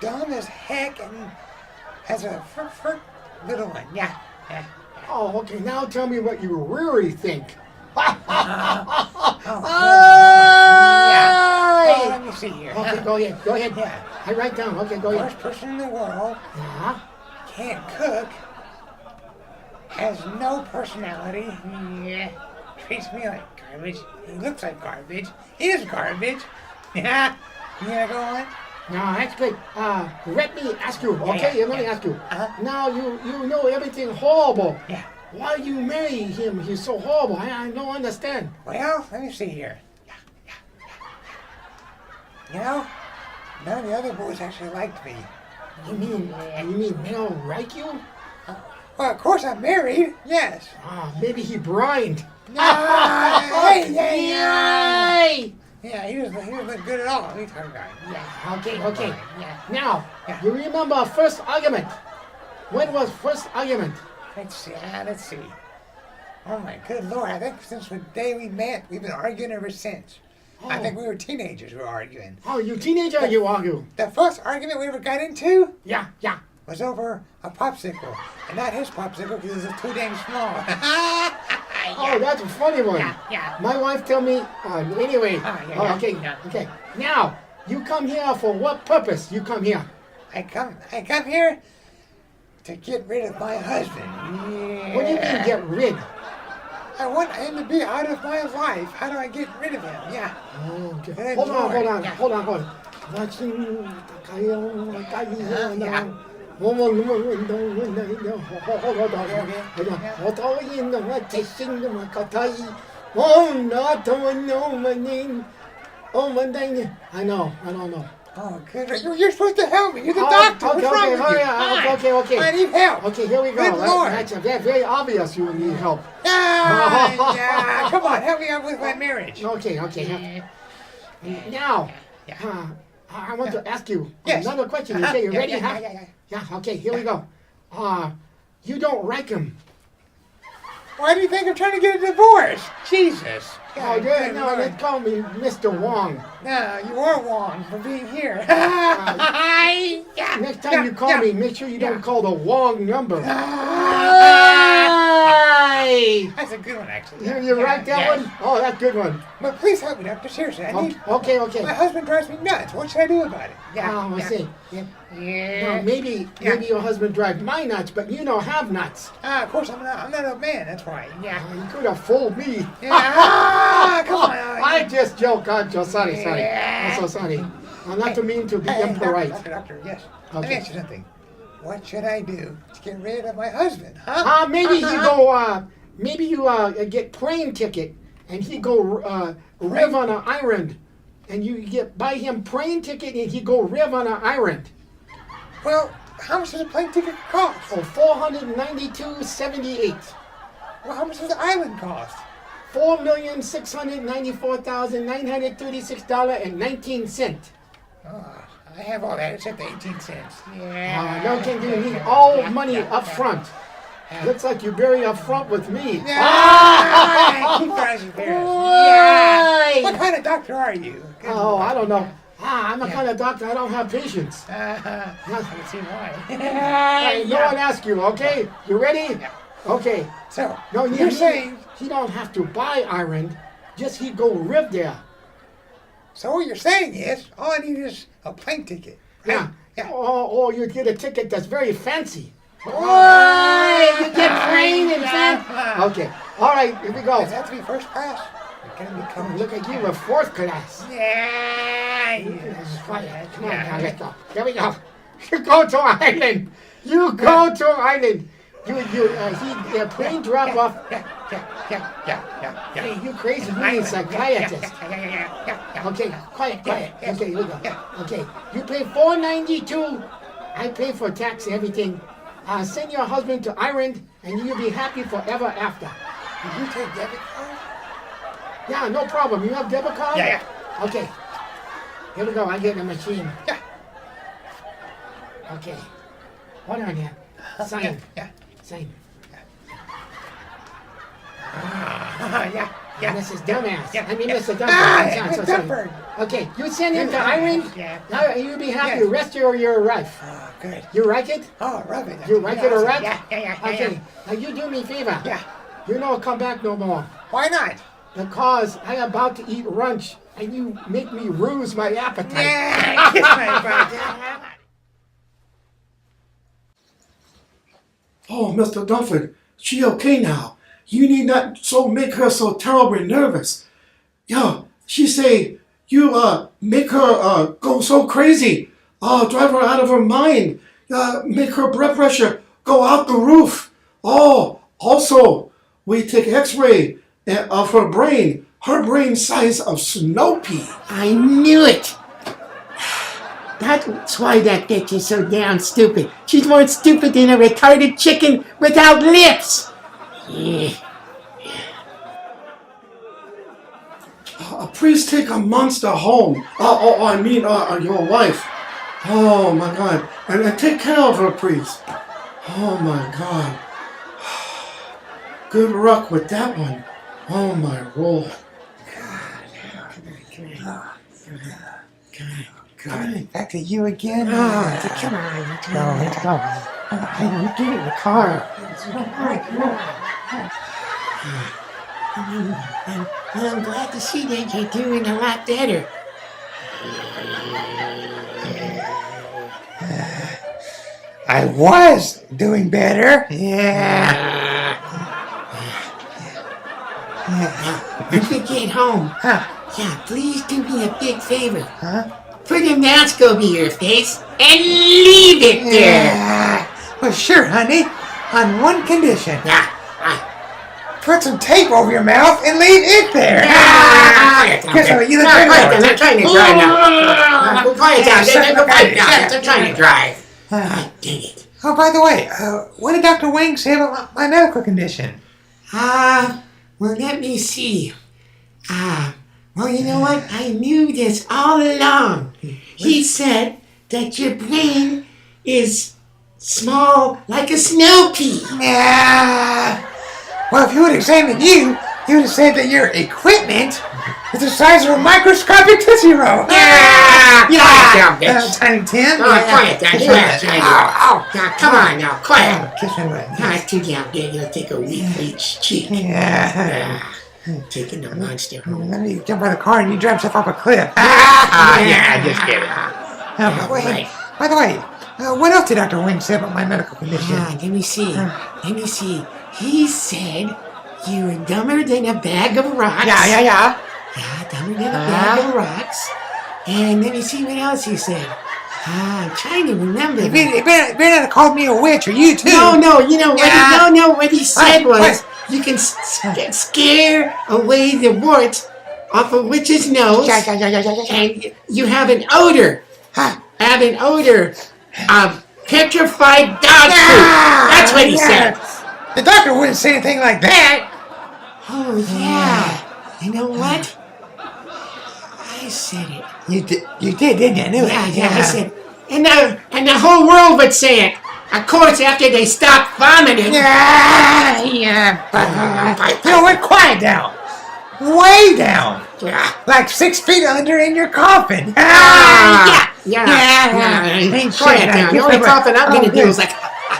dumb as heck, and has a little one. Yeah. Oh, okay. Now tell me what you really think. Yeah. Let me see here. Okay, go ahead. Yeah. I write down. Okay, go ahead. Worst person in the world. Yeah. Can't cook. Has no personality. Yeah. Treats me like garbage. He looks like garbage. He is garbage. Yeah. You gonna go on? No, that's good. Let me ask you, okay? Let me ask you. Now you know everything horrible. Yeah. Why you marry him? He's so horrible. I don't understand. Well, let me see here. You know, none of the other boys actually liked me. You mean they don't like you? Well, of course I'm married. Yes. Maybe he blind. Yeah, he doesn't look good at all. What are you talking about? Yeah. Okay. Yeah. Now, you remember our first argument? When was first argument? Let's see. Oh my good Lord, I think since the day we met, we've been arguing ever since. I think we were teenagers we were arguing. Oh, you teenager, you argue? The first argument we ever got into? Yeah. Was over a popsicle. And not his popsicle because it was too dang small. Oh, that's a funny one. Yeah. My wife tell me, anyway. Yeah. Okay. Now, you come here for what purpose? You come here? I come here to get rid of my husband. Yeah. What do you mean get rid? I want him to be out of my life. How do I get rid of him? Yeah. Oh, okay. Good Hold Lord. on. Yeah. Hold on. I know. Oh, good. You're supposed to help me. You're the Oh, doctor. Okay, What's wrong okay, with hurry you? up. Okay. I need help. Okay, here we go. Good Lord. That's very obvious you need help. Yeah, come on, help me out with my marriage. Okay. Now, I want to ask you another question. Uh-huh. Okay, you ready? Yeah. Okay, here we go. You don't like him. Why do you think I'm trying to get a divorce? Jesus. Oh, good. No, they call me Mr. Wong. No, you are Wong for being here. Next time you call me, make sure you don't call the Wong number. That's a good one, actually. You like that one? Oh, that's a good one. But please help me, Doctor. Seriously, I need... Okay. My husband drives me nuts. What should I do about it? I see. Yeah. Well, maybe your husband drives my nuts, but you don't have nuts. Of course, I'm not a man. That's why. Yeah. You could have fooled me. Come on. I just joke. I'm just sorry. I'm so sorry. I'm not to mean to be impolite. Doctor, yes. Okay. Let me ask you something. What should I do to get rid of my husband? Maybe you go. Maybe you get plane ticket, and he go live on an island, and you buy him plane ticket, and he go live on an island. Well, how much does a plane ticket cost? Oh, $492.78. Well, how much does the island cost? $4,694,936.19. Oh, I have all that except the 18 cents. No, can you need all money up front. Looks like you're very up front with me. Keep guys embarrassed. What kind of doctor are you? Oh, I don't know. I'm the kind of doctor, I don't have patience. I can see why. Hey, no one asked you, okay? You ready? Okay. So, no, you're saying he don't have to buy Ireland, just he go live there. So what you're saying is, all I need is a plane ticket. Right? Yeah. Or you get a ticket that's very fancy. Oh, you get plane and fancy. Okay. All right, here we go. Does that have to be first class? Look at you, we're fourth class. Yeah. Quiet. Come on now, let's go. Here we go. You go to Ireland. You go to Ireland. He plane drop off. Yeah. Hey, you crazy? You need a psychiatrist. Okay, quiet. Okay, here we go. Okay, you pay $492. I pay for tax, everything. Send your husband to Ireland, and you'll be happy forever after. Did you take debit card? Yeah, no problem. You have debit card? Yeah. Okay. Here we go. I get the machine. Yeah. Okay. Hold on here. Sign. Yeah. Sign. Yeah. This is dumbass. Yeah. I mean, Mr. Dumbass. Dumper. Okay, you send him to Ireland. Yeah. Now you'll be happy the rest of your life. Oh, good. You like it? Oh, love it. You like it or what? Yeah. Okay. Now you do me a favor. Yeah. You don't come back no more. Why not? Because I about to eat lunch and you make me lose my appetite. Yeah, kiss my butt. Oh, Mr. Dunford, she okay now. You need not so make her so terribly nervous. Yeah, she say you make her go so crazy. Drive her out of her mind. Make her blood pressure go out the roof. Oh, also, we take x-ray of her brain. Her brain size of snow pea. I knew it. That's why that bitch is so damn stupid. She's more stupid than a retarded chicken without lips. Please take a monster home. I mean your wife. Oh my God. And take care of her, please. Oh my God. Good luck with that one. Oh my Lord. Come on, back to you again. Come on, let's go. Get in the car. I'm glad to see that you're doing a lot better. I was doing better. Yeah. When you get home, please do me a big favor. Put a mask over your face and leave it there. Well, sure, honey. On one condition. Put some tape over your mouth and leave it there. I'm trying to dry now. quiet down. Quiet Yes, I'm trying to drive. Dang it. Oh, by the way, what did Dr. Wang say about my medical condition? Well, let me see. Well, you know what? I knew this all along. He said that your brain is small like a snow pea. Yeah. Well, if he would have examined you, he would have said that your equipment is the size of a microscopic Tootsie Roll. Yeah. Quiet down, bitch. Tiny Tim. Quiet down. Now, come on now, quiet. Kiss my butt. No, it's too damn big. It'll take a week for each cheek. Yeah. Taking the monster home. Then you jump out of the car and you drive yourself off a cliff. Yeah, just kidding. By the way, what else did Dr. Wing say about my medical condition? Let me see. Let me see. He said you were dumber than a bag of rocks. Yeah. Yeah, dumber than a bag of rocks. And let me see what else he said. I'm trying to remember. You better not have called me a witch, or you too. No, you know what what he said was you can scare away the warts off a witch's nose. And you have an odor. Have an odor of petrified dog food. That's what he said. The doctor wouldn't say anything like that. Oh, yeah. You know what? I said it. You did, didn't you? I knew it. Yeah, I said it. And the whole world would say it. Of course, after they stop vomiting. Yeah. You know what? Quiet down. Way down. Like 6 feet under in your coffin. Yeah. Quiet down. The only coughing I'm going to do is like...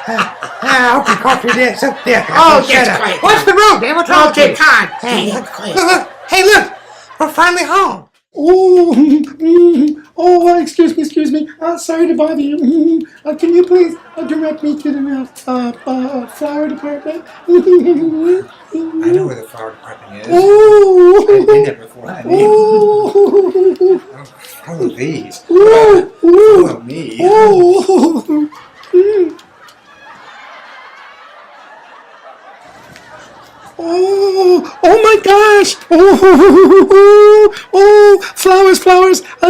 I hope you coughed your death. Oh, yes, quiet. What's the road, man? What's wrong with you? Con. Hey, look. We're finally home. Oh, excuse me. Sorry to bother you. Can you please direct me to the flower department? I know where the flower department is. Oh. I've been there before. I mean, Oh. full of these. Oh. Full of me. Oh. Oh my gosh! Oh, flowers! I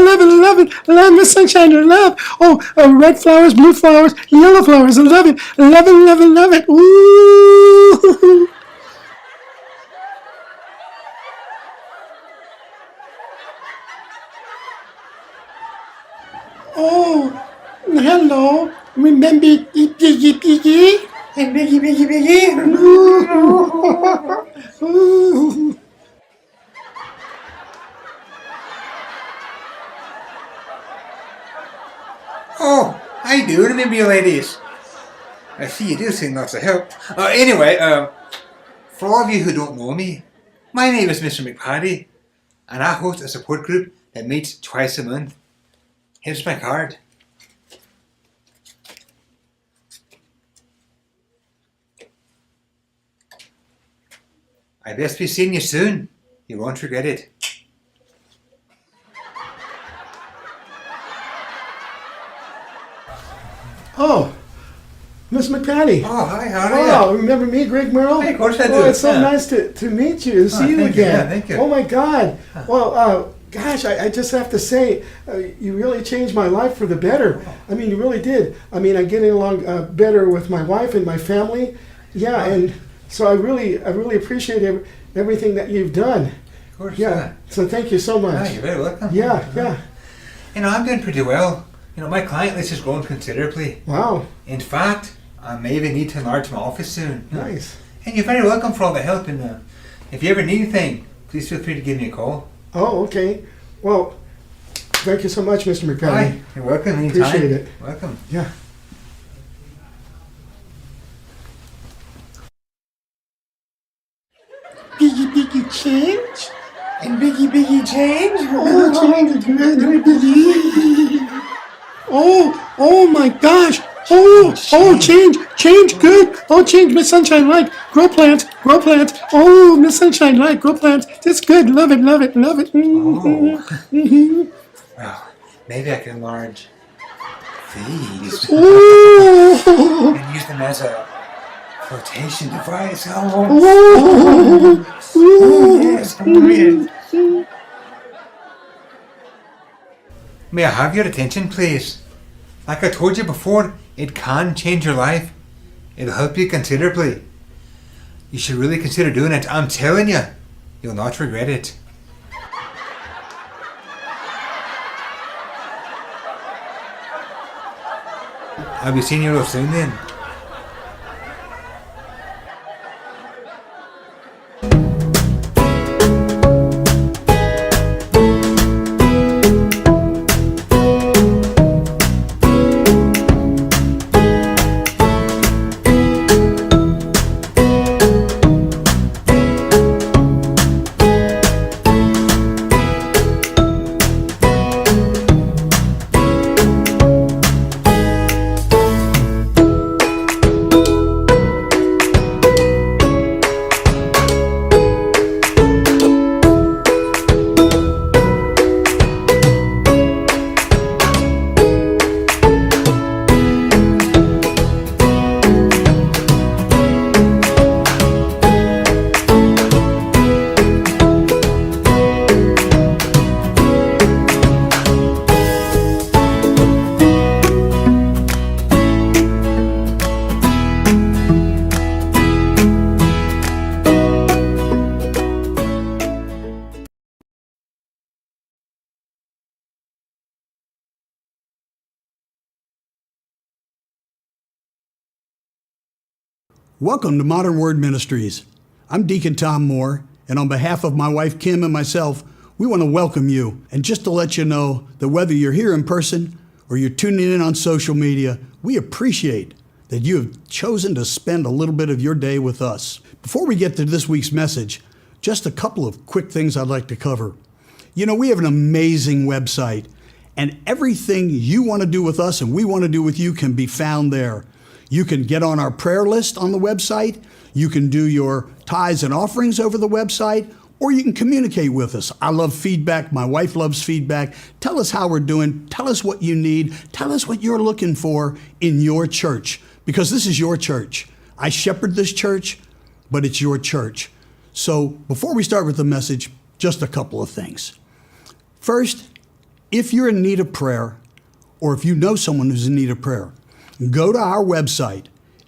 love Miss Sunshine, I love. Red flowers, blue flowers, yellow flowers, I love it. Love it. Ooh. Oh, hello. Remember Iggy? And Biggie. Oh, I do remember you ladies. I see you do sing lots of help. Anyway, for all of you who don't know me, my name is Mr. McPaddy, and I host a support group that meets twice a month. Here's my card. I best be seeing you soon. You won't regret it. Oh, Miss McPatty. Oh, hi, how are you? Oh, remember me, Greg Merle? Hey, of course I do. Oh, it's so Yeah. nice to meet you and see you thank you. again. Yeah, thank you. Oh my God. Well, gosh, I just have to say, you really changed my life for the better. I mean, you really did. I mean, I'm getting along better with my wife and my family. Yeah, and so I really appreciate everything that you've done. Of course. Yeah. So thank you so much. Yeah, you're very welcome. Yeah. You know, I'm doing pretty well. You know, my client list has grown considerably. Wow. In fact, I may even need to enlarge my office soon. Nice. And you're very welcome for all the help. And if you ever need anything, please feel free to give me a call. Oh, okay. Well, thank you so much, Mr. McPatty. Hi. You're welcome anytime. Appreciate it. Welcome. Yeah. Biggie change? And Biggie change? Oh my gosh. Change, good. Oh, change, Miss Sunshine Light. Grow plants. Oh, Miss Sunshine Light, grow plants. That's good. Love it. Mm-hmm. Well, maybe I can enlarge these Ooh. and use them as a flotation device. Yes. May I have your attention, please? Like I told you before, it can change your life. It'll help you considerably. You should really consider doing it. I'm telling you, you'll not regret it. I'll be seeing you real soon then. Welcome to Modern Word Ministries. I'm Deacon Tom Moore, and on behalf of my wife Kim and myself, we want to welcome you. And just to let you know that whether you're here in person or you're tuning in on social media, we appreciate that you have chosen to spend a little bit of your day with us. Before we get to this week's message, just a couple of quick things I'd like to cover. You know, we have an amazing website, and everything you want to do with us and we want to do with you can be found there. You can get on our prayer list on the website. You can do your tithes and offerings over the website, or you can communicate with us. I love feedback. My wife loves feedback. Tell us how we're doing. Tell us what you need. Tell us what you're looking for in your church, because this is your church. I shepherd this church, but it's your church. So before we start with the message, just a couple of things. First, if you're in need of prayer, or if you know someone who's in need of prayer, go to our website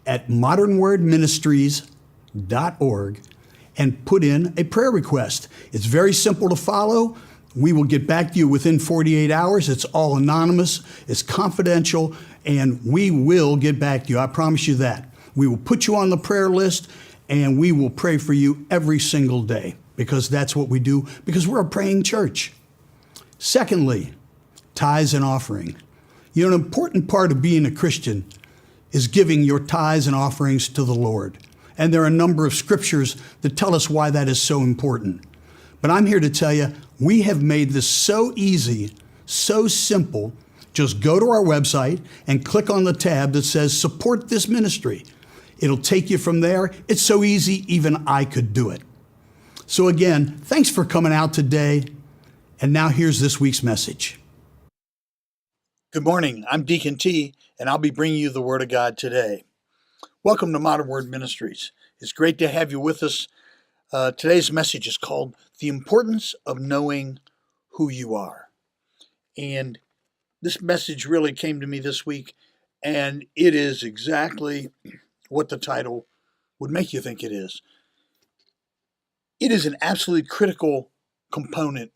at modernwordministries.org and put in a prayer request. It's very simple to follow. We will get back to you within 48 hours. It's all anonymous, it's confidential, and we will get back to you. I promise you that. We will put you on the prayer list, and we will pray for you every single day, because that's what we do, because we're a praying church. Secondly, tithes and offering. You know, an important part of being a Christian is giving your tithes and offerings to the Lord. And there are a number of scriptures that tell us why that is so important. But I'm here to tell you, we have made this so easy, so simple. Just go to our website and click on the tab that says Support This Ministry. It'll take you from there. It's so easy, even I could do it. So again, thanks for coming out today. And now here's this week's message. Good morning, I'm Deacon T, and I'll be bringing you the Word of God today. Welcome to Modern Word Ministries. It's great to have you with us. Today's message is called The Importance of Knowing Who You Are. And this message really came to me this week, and it is exactly what the title would make you think it is. It is an absolutely critical component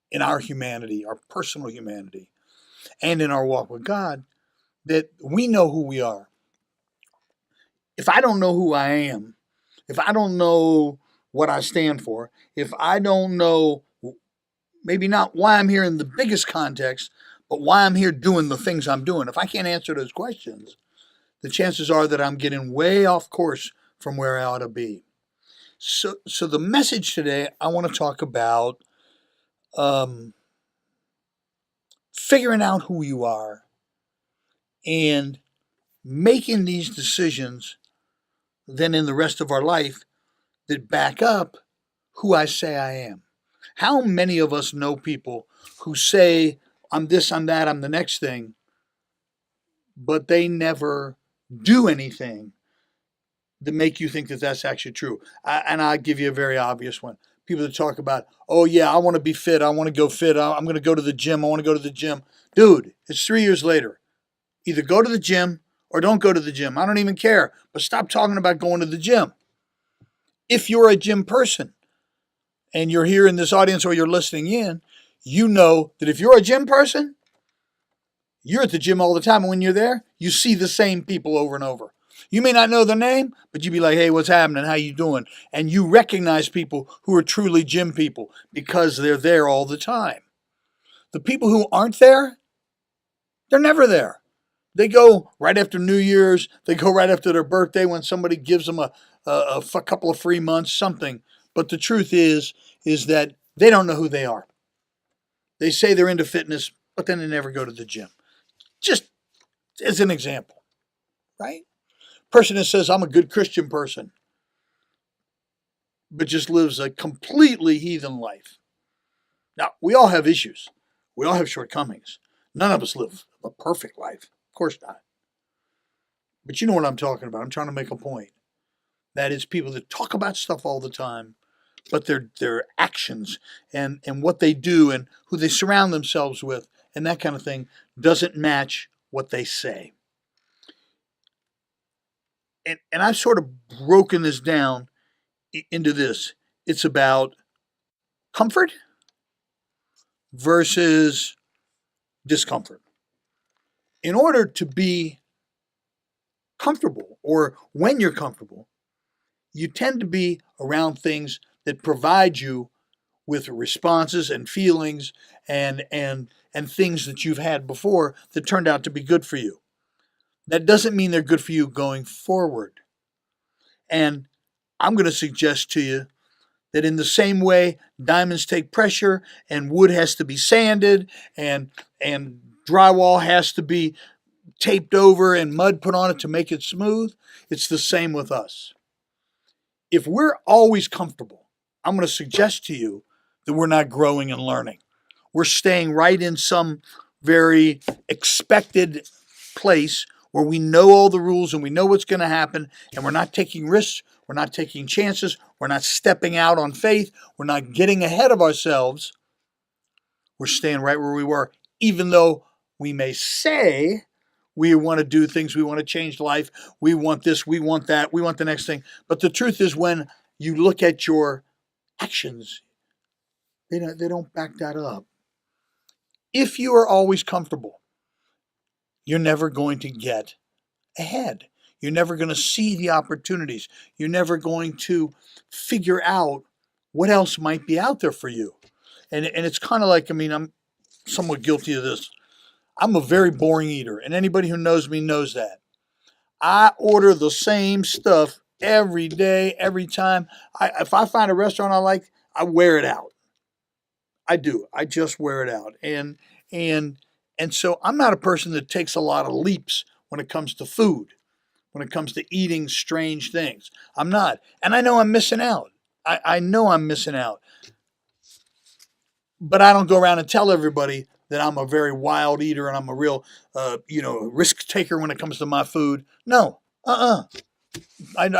in our humanity, our personal humanity, and in our walk with God, that we know who we are. If I don't know who I am, if I don't know what I stand for, if I don't know maybe not why I'm here in the biggest context, but why I'm here doing the things I'm doing, if I can't answer those questions, the chances are that I'm getting way off course from where I ought to be. So the message today, I want to talk about figuring out who you are and making these decisions then in the rest of our life that back up who I say I am. How many of us know people who say, I'm this, I'm that, I'm the next thing, but they never do anything that make you think that that's actually true? And I'll give you a very obvious one. People that talk about, oh yeah, I want to be fit. I want to go fit. I'm going to go to the gym. I want to go to the gym. Dude, it's 3 years later. Either go to the gym or don't go to the gym. I don't even care. But stop talking about going to the gym. If you're a gym person and you're here in this audience or you're listening in, you know that if you're a gym person, you're at the gym all the time. And when you're there, you see the same people over and over. You may not know their name, but you be like, hey, what's happening? How you doing? And you recognize people who are truly gym people because they're there all the time. The people who aren't there, they're never there. They go right after New Year's. They go right after their birthday when somebody gives them a couple of free months, something. But the truth is that they don't know who they are. They say they're into fitness, but then they never go to the gym. Just as an example, right? Person that says, I'm a good Christian person, but just lives a completely heathen life. Now, we all have issues. We all have shortcomings. None of us live a perfect life. Of course not. But you know what I'm talking about. I'm trying to make a point. That is people that talk about stuff all the time, but their actions and what they do and who they surround themselves with and that kind of thing doesn't match what they say. And I've sort of broken this down into this. It's about comfort versus discomfort. In order to be comfortable, or when you're comfortable, you tend to be around things that provide you with responses and feelings and things that you've had before that turned out to be good for you. That doesn't mean they're good for you going forward. And I'm going to suggest to you that in the same way diamonds take pressure and wood has to be sanded and drywall has to be taped over and mud put on it to make it smooth, it's the same with us. If we're always comfortable, I'm going to suggest to you that we're not growing and learning. We're staying right in some very expected place where we know all the rules and we know what's going to happen, and we're not taking risks, we're not taking chances, we're not stepping out on faith, we're not getting ahead of ourselves. We're staying right where we were, even though we may say we want to do things, we want to change life, we want this, we want that, we want the next thing. But the truth is, when you look at your actions, they don't back that up. If you are always comfortable, you're never going to get ahead. You're never going to see the opportunities. You're never going to figure out what else might be out there for you. And it's kind of like, I'm somewhat guilty of this. I'm a very boring eater, and anybody who knows me knows that. I order the same stuff every day, every time. If I find a restaurant I like, I wear it out. I do. I just wear it out. And so I'm not a person that takes a lot of leaps when it comes to food, when it comes to eating strange things. I'm not. And I know I'm missing out. I know I'm missing out. But I don't go around and tell everybody that I'm a very wild eater and I'm a real, risk taker when it comes to my food. No, I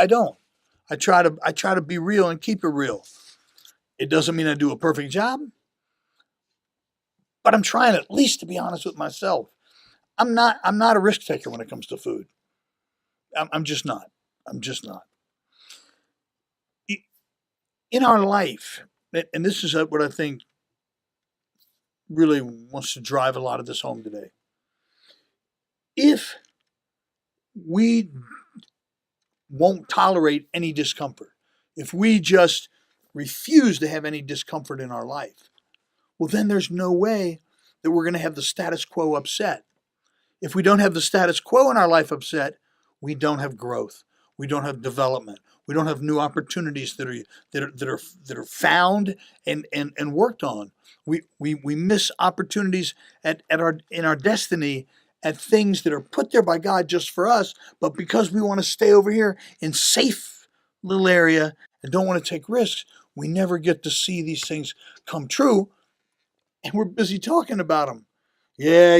don't. I try to be real and keep it real. It doesn't mean I do a perfect job, but I'm trying at least to be honest with myself. I'm not a risk taker when it comes to food. I'm just not. I'm just not. In our life, and this is what I think really wants to drive a lot of this home today. If we won't tolerate any discomfort, if we just refuse to have any discomfort in our life, well, then there's no way that we're going to have the status quo upset. If we don't have the status quo in our life upset, we don't have growth. We don't have development. We don't have new opportunities that are found and worked on. We miss opportunities in our destiny at things that are put there by God just for us, but because we want to stay over here in safe little area and don't want to take risks, we never get to see these things come true, and we're busy talking about them. Yeah,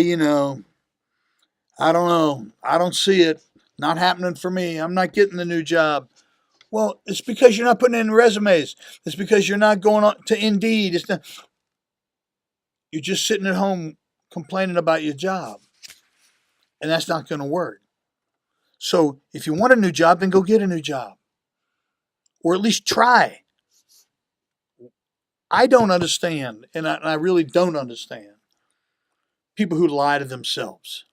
I don't know. I don't see it. Not happening for me. I'm not getting the new job. Well, it's because you're not putting in resumes. It's because you're not going on to Indeed. It's not. You're just sitting at home complaining about your job. And that's not going to work. So if you want a new job, then go get a new job. Or at least try. I don't understand, and I really don't understand, people who lie to themselves.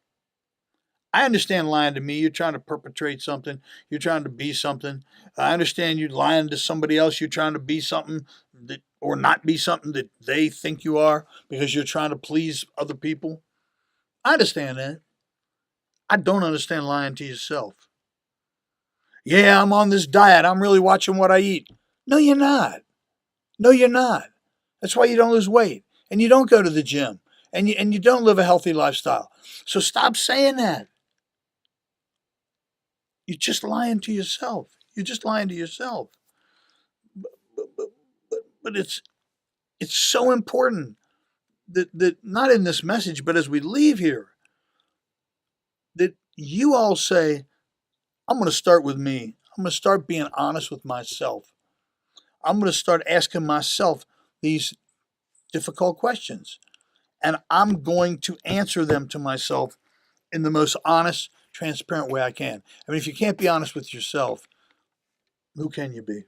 I understand lying to me. You're trying to perpetrate something. You're trying to be something. I understand you lying to somebody else. You're trying to be something that, or not be something that they think you are because you're trying to please other people. I understand that. I don't understand lying to yourself. Yeah, I'm on this diet. I'm really watching what I eat. No, you're not. No, you're not. That's why you don't lose weight. And you don't go to the gym. And you don't live a healthy lifestyle. So stop saying that. You're just lying to yourself. You're just lying to yourself. But it's so important that not in this message, but as we leave here, that you all say, I'm going to start with me. I'm going to start being honest with myself. I'm going to start asking myself these difficult questions. And I'm going to answer them to myself in the most honest, transparent way I can. I mean, if you can't be honest with yourself, who can you be?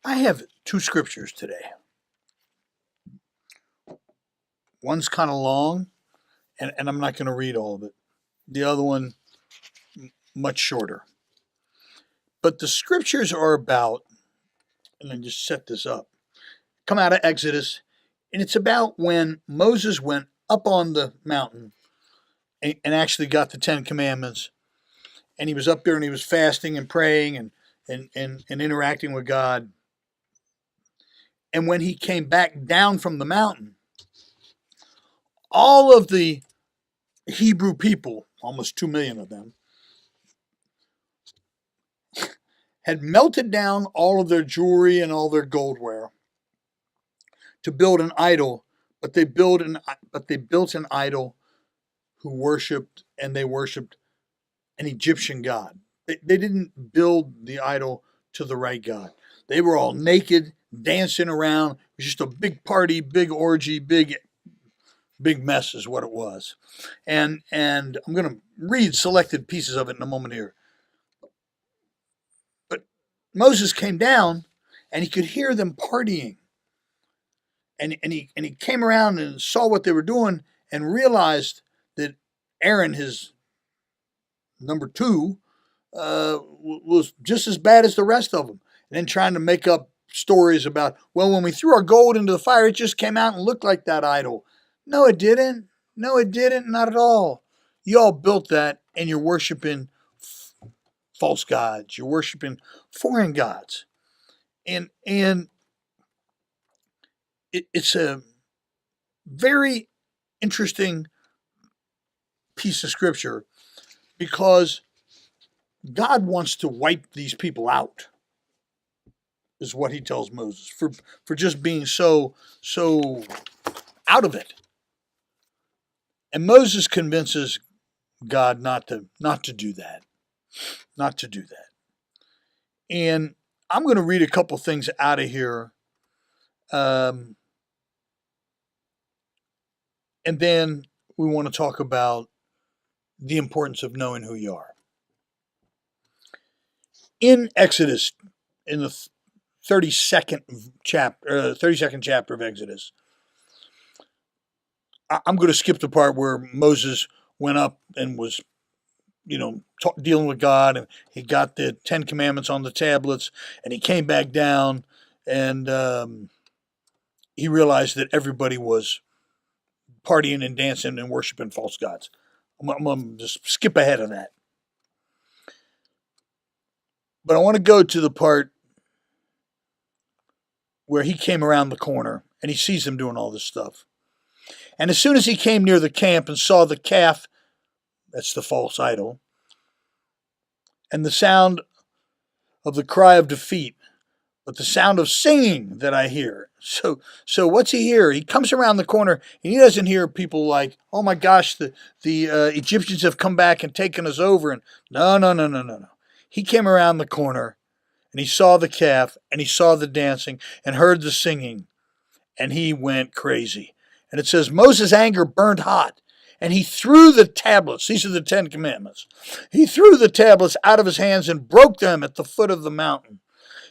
I have two scriptures today. One's kind of long, and I'm not going to read all of it. The other one, much shorter. But the scriptures are about, and then just set this up, come out of Exodus, and it's about when Moses went up on the mountain and actually got the 10 Commandments, and he was up there and he was fasting and praying and interacting with God. And when he came back down from the mountain, all of the Hebrew people, almost 2 million of them, had melted down all of their jewelry and all their goldware to build an idol, but they built an idol who worshipped, and they worshipped an Egyptian god. They didn't build the idol to the right God. They were all naked, dancing around. It was just a big party, big orgy, big mess is what it was. And I'm going to read selected pieces of it in a moment here. But Moses came down and he could hear them partying. And he came around and saw what they were doing and realized that Aaron, his number 2, was just as bad as the rest of them. And then trying to make up stories about, well, when we threw our gold into the fire, it just came out and looked like that idol. No, it didn't. No, it didn't. Not at all. You all built that, and you're worshiping false gods. You're worshiping foreign gods. And it's a very interesting piece of scripture because God wants to wipe these people out, is what he tells Moses, for just being so out of it. And Moses convinces God not to do that. Not to do that. And I'm going to read a couple things out of here. And then we want to talk about the importance of knowing who you are. In Exodus, in the 32nd chapter of Exodus, I'm going to skip the part where Moses went up and was, dealing with God, and he got the 10 Commandments on the tablets, and he came back down, and he realized that everybody was partying and dancing and worshiping false gods. I'm going to just skip ahead of that. But I want to go to the part where he came around the corner and he sees them doing all this stuff. And as soon as he came near the camp and saw the calf, that's the false idol, and the sound of the cry of defeat, but the sound of singing that I hear. So what's he hear? He comes around the corner and he doesn't hear people like, oh my gosh, the Egyptians have come back and taken us over. And no. He came around the corner and he saw the calf and he saw the dancing and heard the singing and he went crazy. And it says Moses' anger burned hot and he threw the tablets. These are the 10 Commandments. He threw the tablets out of his hands and broke them at the foot of the mountain.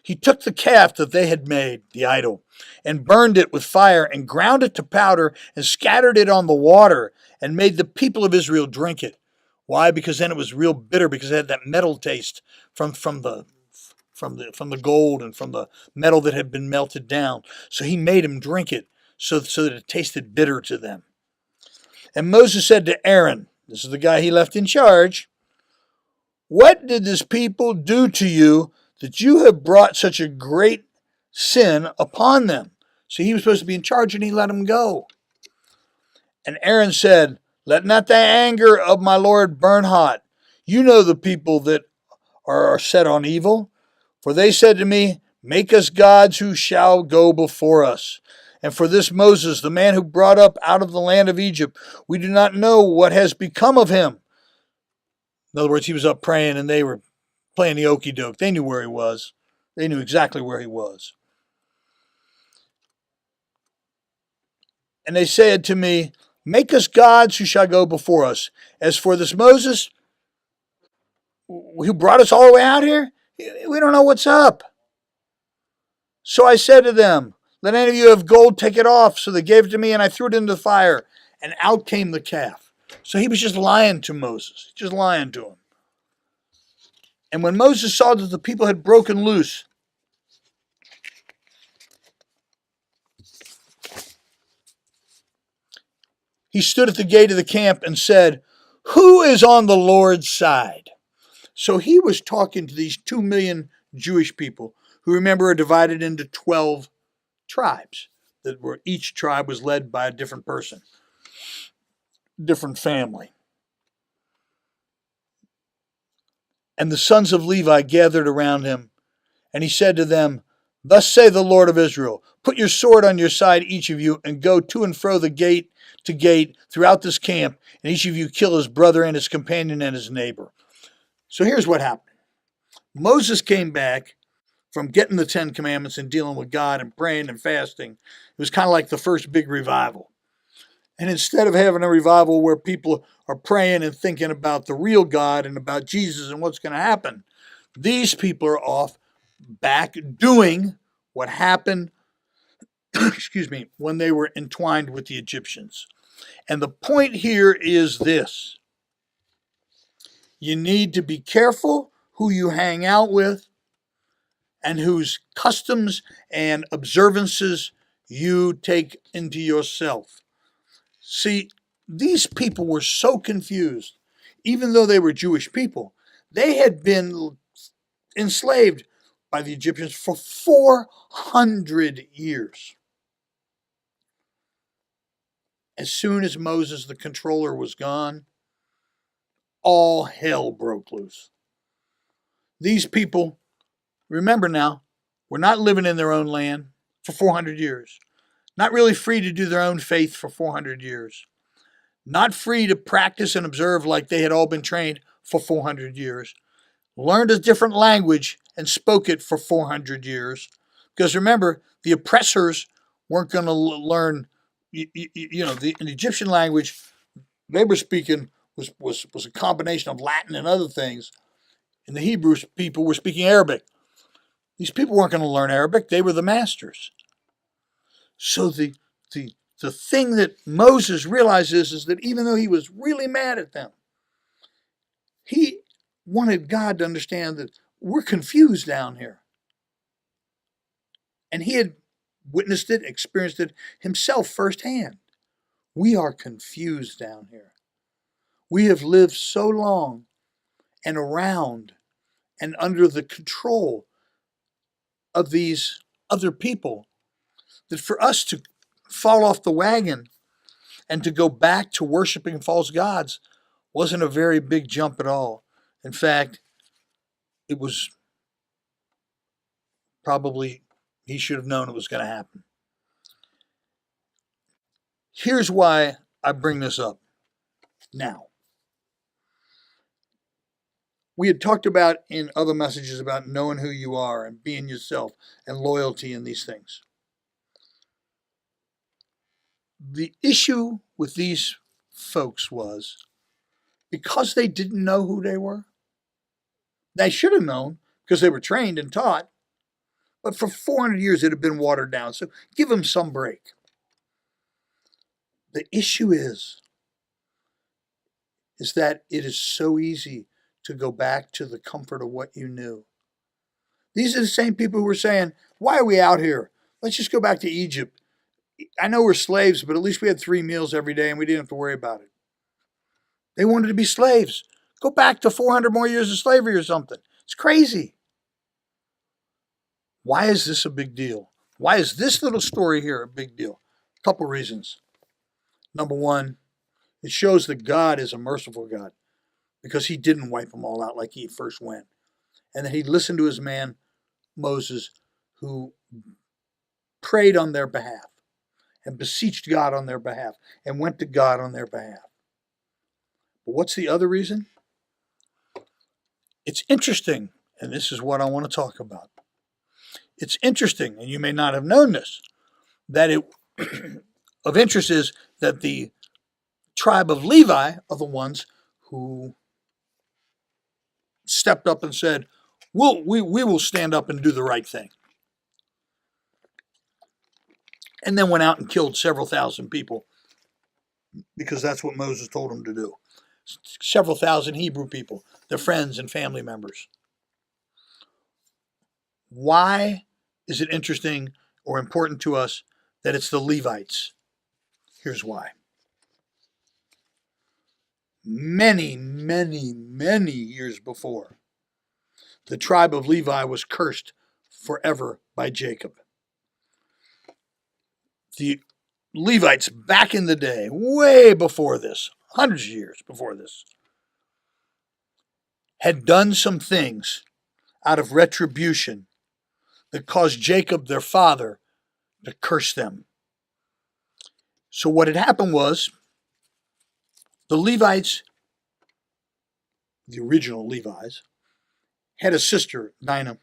He took the calf that they had made, the idol, and burned it with fire and ground it to powder and scattered it on the water and made the people of Israel drink it. Why? Because then it was real bitter because it had that metal taste from the gold and from the metal that had been melted down. So he made them drink it so that it tasted bitter to them. And Moses said to Aaron, this is the guy he left in charge, what did this people do to you that you have brought such a great sin upon them? So he was supposed to be in charge and he let them go. And Aaron said, let not the anger of my Lord burn hot. You know the people that are set on evil. For they said to me, make us gods who shall go before us. And for this Moses, the man who brought up out of the land of Egypt, we do not know what has become of him. In other words, he was up praying and they were playing the okey doke. They knew where he was. They knew exactly where he was. And they said to me, make us gods who shall go before us. As for this Moses, who brought us all the way out here, we don't know what's up. So I said to them, let any of you have gold, take it off. So they gave it to me and I threw it into the fire and out came the calf. So he was just lying to Moses, just lying to him. And when Moses saw that the people had broken loose, he stood at the gate of the camp and said, who is on the Lord's side? So he was talking to these 2 million Jewish people who, remember, are divided into 12 tribes, that were each tribe was led by a different person, different family. And the sons of Levi gathered around him, and he said to them, thus say the Lord of Israel, put your sword on your side, each of you, and go to and fro the gate to gate throughout this camp, and each of you kill his brother and his companion and his neighbor. So here's what happened. Moses came back from getting the 10 Commandments and dealing with God and praying and fasting. It was kind of like the first big revival. And instead of having a revival where people are praying and thinking about the real God and about Jesus and what's going to happen, these people are off back doing what happened, when they were entwined with the Egyptians. And the point here is this. You need to be careful who you hang out with and whose customs and observances you take into yourself. See, these people were so confused, even though they were Jewish people. They had been enslaved by the Egyptians for 400 years. As soon as Moses, the controller, was gone, all hell broke loose. These people, remember now, were not living in their own land for 400 years. Not really free to do their own faith for 400 years. Not free to practice and observe like they had all been trained for 400 years. Learned a different language and spoke it for 400 years. Because remember, the oppressors weren't going to learn, the Egyptian language they were speaking was a combination of Latin and other things. And the Hebrew people were speaking Arabic. These people weren't going to learn Arabic. They were the masters. So the thing that Moses realizes is that even though he was really mad at them, he wanted God to understand that we're confused down here. And he had witnessed it, experienced it himself firsthand. We are confused down here. We have lived so long and around and under the control of these other people that for us to fall off the wagon and to go back to worshiping false gods wasn't a very big jump at all. In fact, it was probably, he should have known it was going to happen. Here's why I bring this up now. We had talked about in other messages about knowing who you are and being yourself and loyalty and these things. The issue with these folks was because they didn't know who they were. They should have known because they were trained and taught. But for 400 years, it had been watered down. So give them some break. The issue is that it is so easy to go back to the comfort of what you knew. These are the same people who were saying, why are we out here? Let's just go back to Egypt. I know we're slaves, but at least we had 3 meals every day and we didn't have to worry about it. They wanted to be slaves. Go back to 400 more years of slavery or something. It's crazy. Why is this a big deal? Why is this little story here a big deal? A couple reasons. Number one, it shows that God is a merciful God because he didn't wipe them all out like he first went. And that he listened to his man, Moses, who prayed on their behalf and beseeched God on their behalf and went to God on their behalf. But what's the other reason? It's interesting, and this is what I want to talk about. It's interesting, and you may not have known this, that it of interest is that the tribe of Levi are the ones who stepped up and said, we will stand up and do the right thing. And then went out and killed several thousand people because that's what Moses told them to do. Several thousand Hebrew people, their friends and family members. Why is it interesting or important to us that it's the Levites? Here's why. Many, many, many years before, the tribe of Levi was cursed forever by Jacob. The Levites back in the day, way before this, hundreds of years before this, had done some things out of retribution that caused Jacob, their father, to curse them. So what had happened was the Levites, the original Levites, had a sister, Dinah.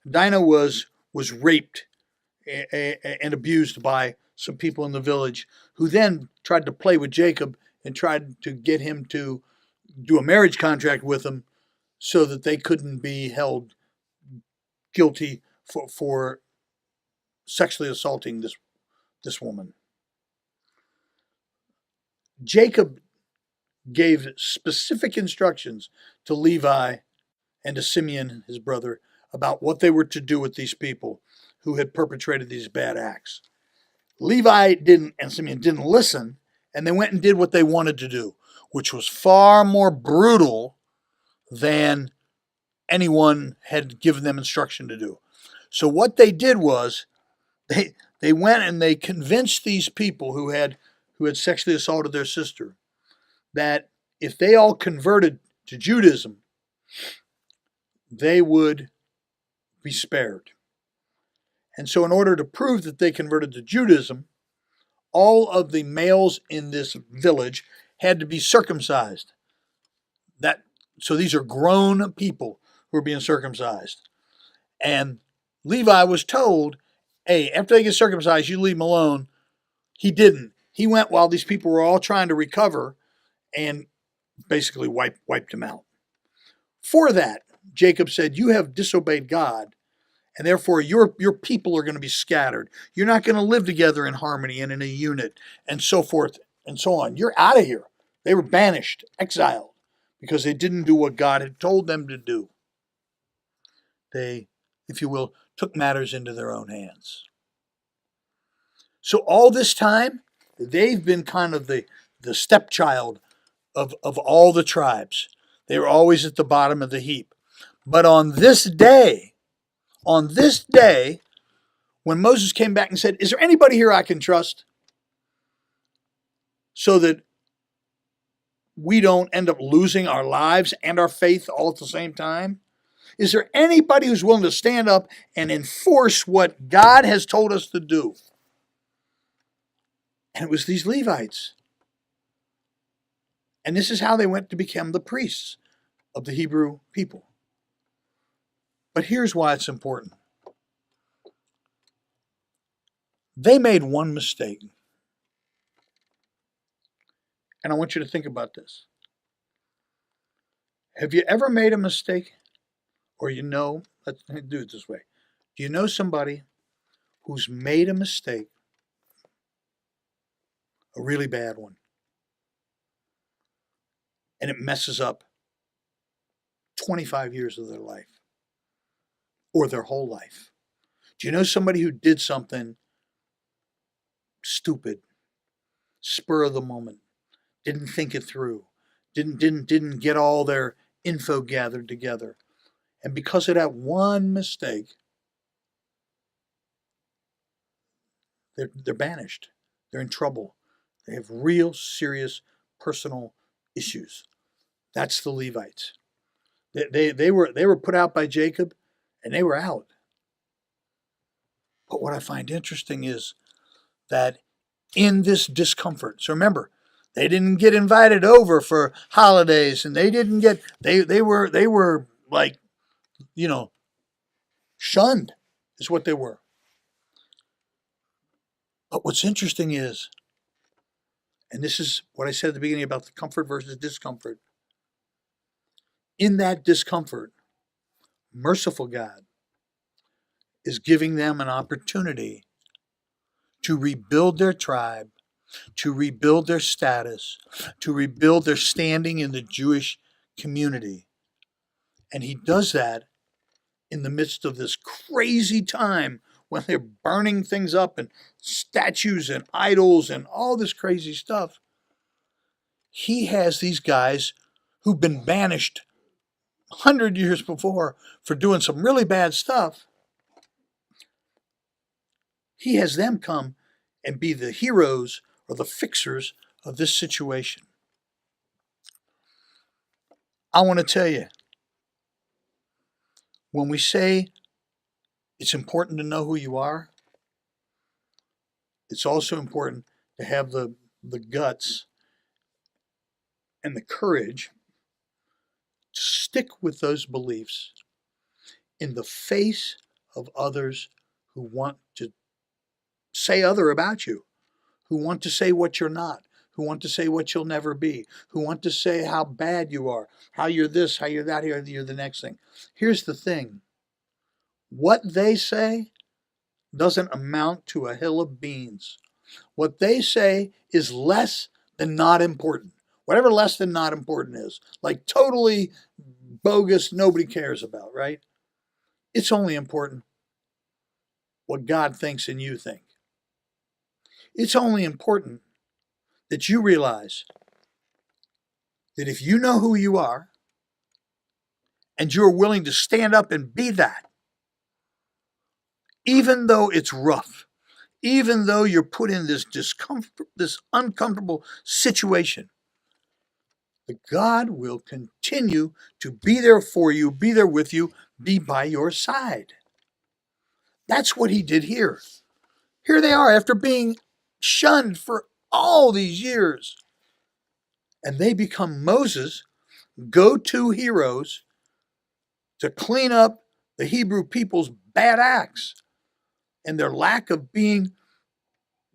Dinah was raped and abused by some people in the village who then tried to play with Jacob and tried to get him to do a marriage contract with him so that they couldn't be held guilty for sexually assaulting this woman. Jacob gave specific instructions to Levi and to Simeon, his brother, about what they were to do with these people who had perpetrated these bad acts. Levi didn't, and Simeon didn't listen, and they went and did what they wanted to do, which was far more brutal than anyone had given them instruction to do. So what they did was they went and they convinced these people who had sexually assaulted their sister that if they all converted to Judaism, they would be spared. And so in order to prove that they converted to Judaism, all of the males in this village had to be circumcised. So these are grown people who are being circumcised. And Levi was told, hey, after they get circumcised, you leave them alone. He didn't. He went while these people were all trying to recover and basically wiped them out. For that, Jacob said, you have disobeyed God, and therefore your people are going to be scattered. You're not going to live together in harmony and in a unit, and so forth and so on. You're out of here. They were banished, exiled, because they didn't do what God had told them to do. They, if you will, took matters into their own hands. So all this time, they've been kind of the stepchild of all the tribes. They were always at the bottom of the heap. But on this day, when Moses came back and said, is there anybody here I can trust? So that we don't end up losing our lives and our faith all at the same time? Is there anybody who's willing to stand up and enforce what God has told us to do? And it was these Levites. And this is how they went to become the priests of the Hebrew people. But here's why it's important. They made one mistake. And I want you to think about this. Have you ever made a mistake? Or let's do it this way. Do you know somebody who's made a mistake, a really bad one, and it messes up 25 years of their life or their whole life? Do you know somebody who did something stupid, spur of the moment, didn't think it through, didn't get all their info gathered together, and because of that one mistake, they're banished, they're in trouble, they have real serious personal issues? That's the Levites. They were put out by Jacob, and they were out. But what I find interesting is that in this discomfort, so remember, they didn't get invited over for holidays, and they didn't get they were like, shunned is what they were. But what's interesting is, and this is what I said at the beginning about the comfort versus discomfort. In that discomfort, merciful God is giving them an opportunity to rebuild their tribe, to rebuild their status, to rebuild their standing in the Jewish community. And he does that in the midst of this crazy time when they're burning things up and statues and idols and all this crazy stuff. He has these guys who've been banished 100 years before for doing some really bad stuff. He has them come and be the heroes or the fixers of this situation. I want to tell you, when we say it's important to know who you are, it's also important to have the guts and the courage to stick with those beliefs in the face of others who want to say other about you, who want to say what you're not, who want to say what you'll never be, who want to say how bad you are, how you're this, how you're that, you're the next thing. Here's the thing. What they say doesn't amount to a hill of beans. What they say is less than not important. Whatever less than not important is, like totally bogus, nobody cares about, right? It's only important what God thinks and you think. It's only important that you realize that if you know who you are and you're willing to stand up and be that, even though it's rough, even though you're put in this discomfort, this uncomfortable situation, that God will continue to be there for you, be there with you, be by your side. That's what he did here. Here they are after being shunned for all these years. And they become Moses' go-to heroes to clean up the Hebrew people's bad acts and their lack of being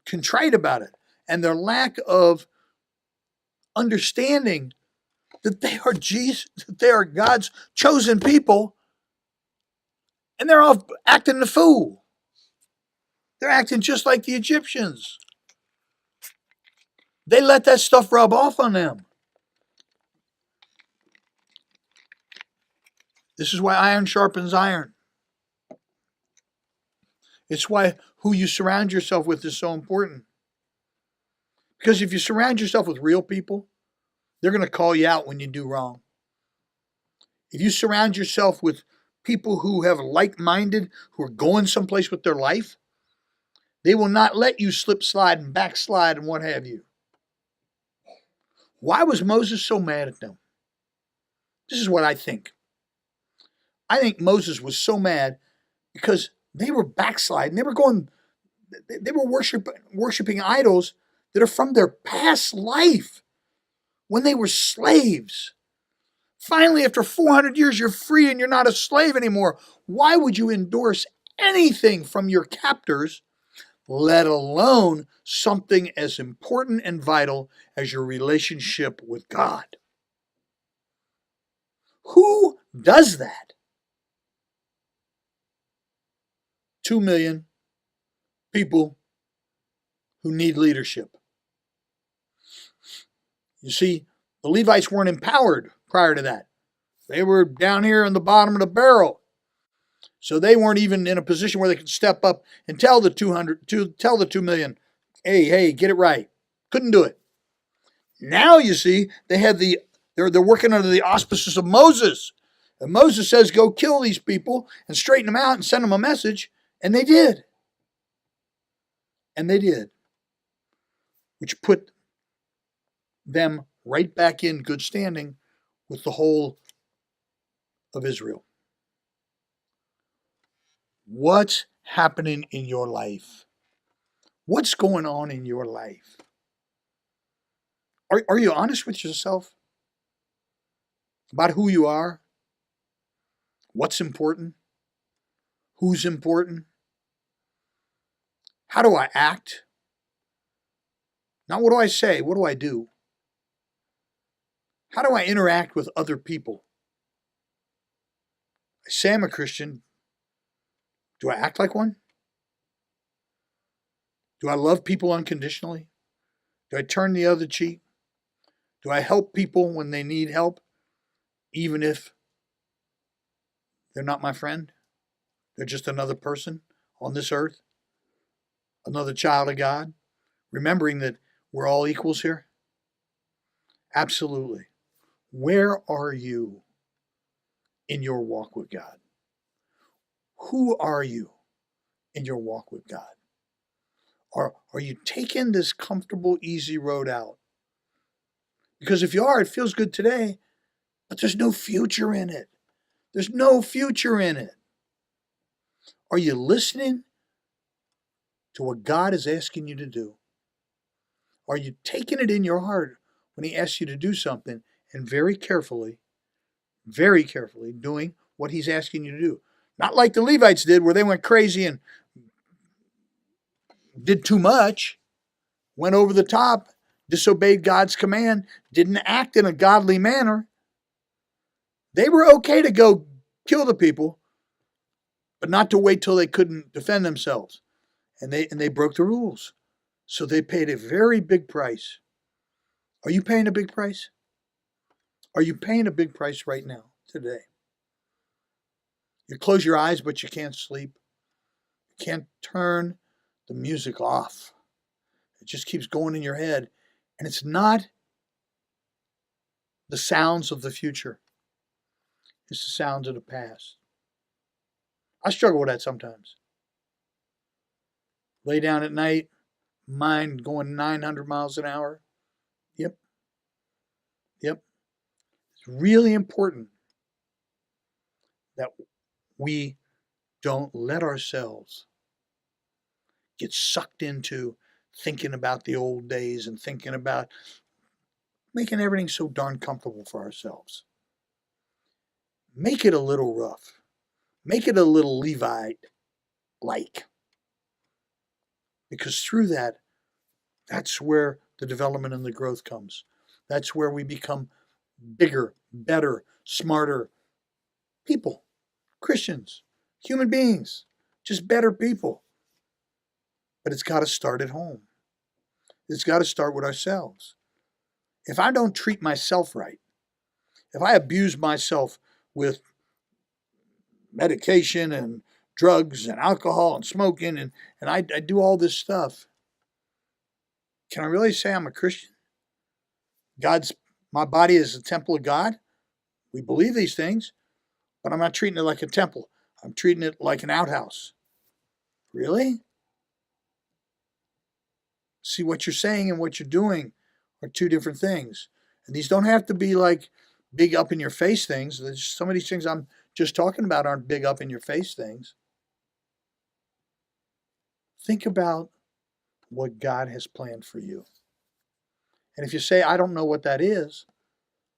contrite about it and their lack of understanding that they are Jesus, that they are God's chosen people, and they're all acting the fool. They're acting just like the Egyptians. They let that stuff rub off on them. This is why iron sharpens iron. It's why who you surround yourself with is so important. Because if you surround yourself with real people, they're going to call you out when you do wrong. If you surround yourself with people who have like-minded, who are going someplace with their life, they will not let you slip, slide, and backslide and what have you. Why was Moses so mad at them? This is what I think. I think Moses was so mad because they were backsliding. They were worshiping idols that are from their past life when they were slaves. Finally, after 400 years, you're free and you're not a slave anymore. Why would you endorse anything from your captors, let alone something as important and vital as your relationship with God? Who does that? 2 million people who need leadership. You see, the Levites weren't empowered prior to that. They were down here in the bottom of the barrel. So they weren't even in a position where they could step up and tell the 2 million, hey, get it right. Couldn't do it. Now you see, they're working under the auspices of Moses. And Moses says, go kill these people and straighten them out and send them a message. And they did. And they did. Which put them right back in good standing with the whole of Israel. What's happening in your life? What's going on in your life? Are you honest with yourself about who you are? What's important? Who's important? How do I act? Not what do I say, what do I do? How do I interact with other people? I say I'm a Christian. Do I act like one? Do I love people unconditionally? Do I turn the other cheek? Do I help people when they need help, even if they're not my friend? They're just another person on this earth, another child of God, remembering that we're all equals here? Absolutely. Where are you in your walk with God? Who are you in your walk with God? Are you taking this comfortable, easy road out? Because if you are, it feels good today, but there's no future in it. There's no future in it. Are you listening to what God is asking you to do? Are you taking it in your heart when He asks you to do something and very carefully doing what He's asking you to do? Not like the Levites did, where they went crazy and did too much, went over the top, disobeyed God's command, didn't act in a godly manner. They were okay to go kill the people, but not to wait till they couldn't defend themselves. And they broke the rules. So they paid a very big price. Are you paying a big price? Are you paying a big price right now, today? You close your eyes, but you can't sleep. You can't turn the music off. It just keeps going in your head. And it's not the sounds of the future. It's the sounds of the past. I struggle with that sometimes. Lay down at night, mind going 900 miles an hour. Yep. It's really important that we don't let ourselves get sucked into thinking about the old days and thinking about making everything so darn comfortable for ourselves. Make it a little rough. Make it a little Levite-like. Because through that, that's where the development and the growth comes. That's where we become bigger, better, smarter people, Christians, human beings, just better people. But it's got to start at home. It's got to start with ourselves. If I don't treat myself right, if I abuse myself with medication and drugs and alcohol and smoking and I do all this stuff, can I really say I'm a Christian? My body is a temple of God. We believe these things, but I'm not treating it like a temple. I'm treating it like an outhouse. Really? See, what you're saying and what you're doing are two different things. And these don't have to be like big up in your face things. Some of these things I'm just talking about aren't big up in your face things. Think about what God has planned for you. And if you say, I don't know what that is,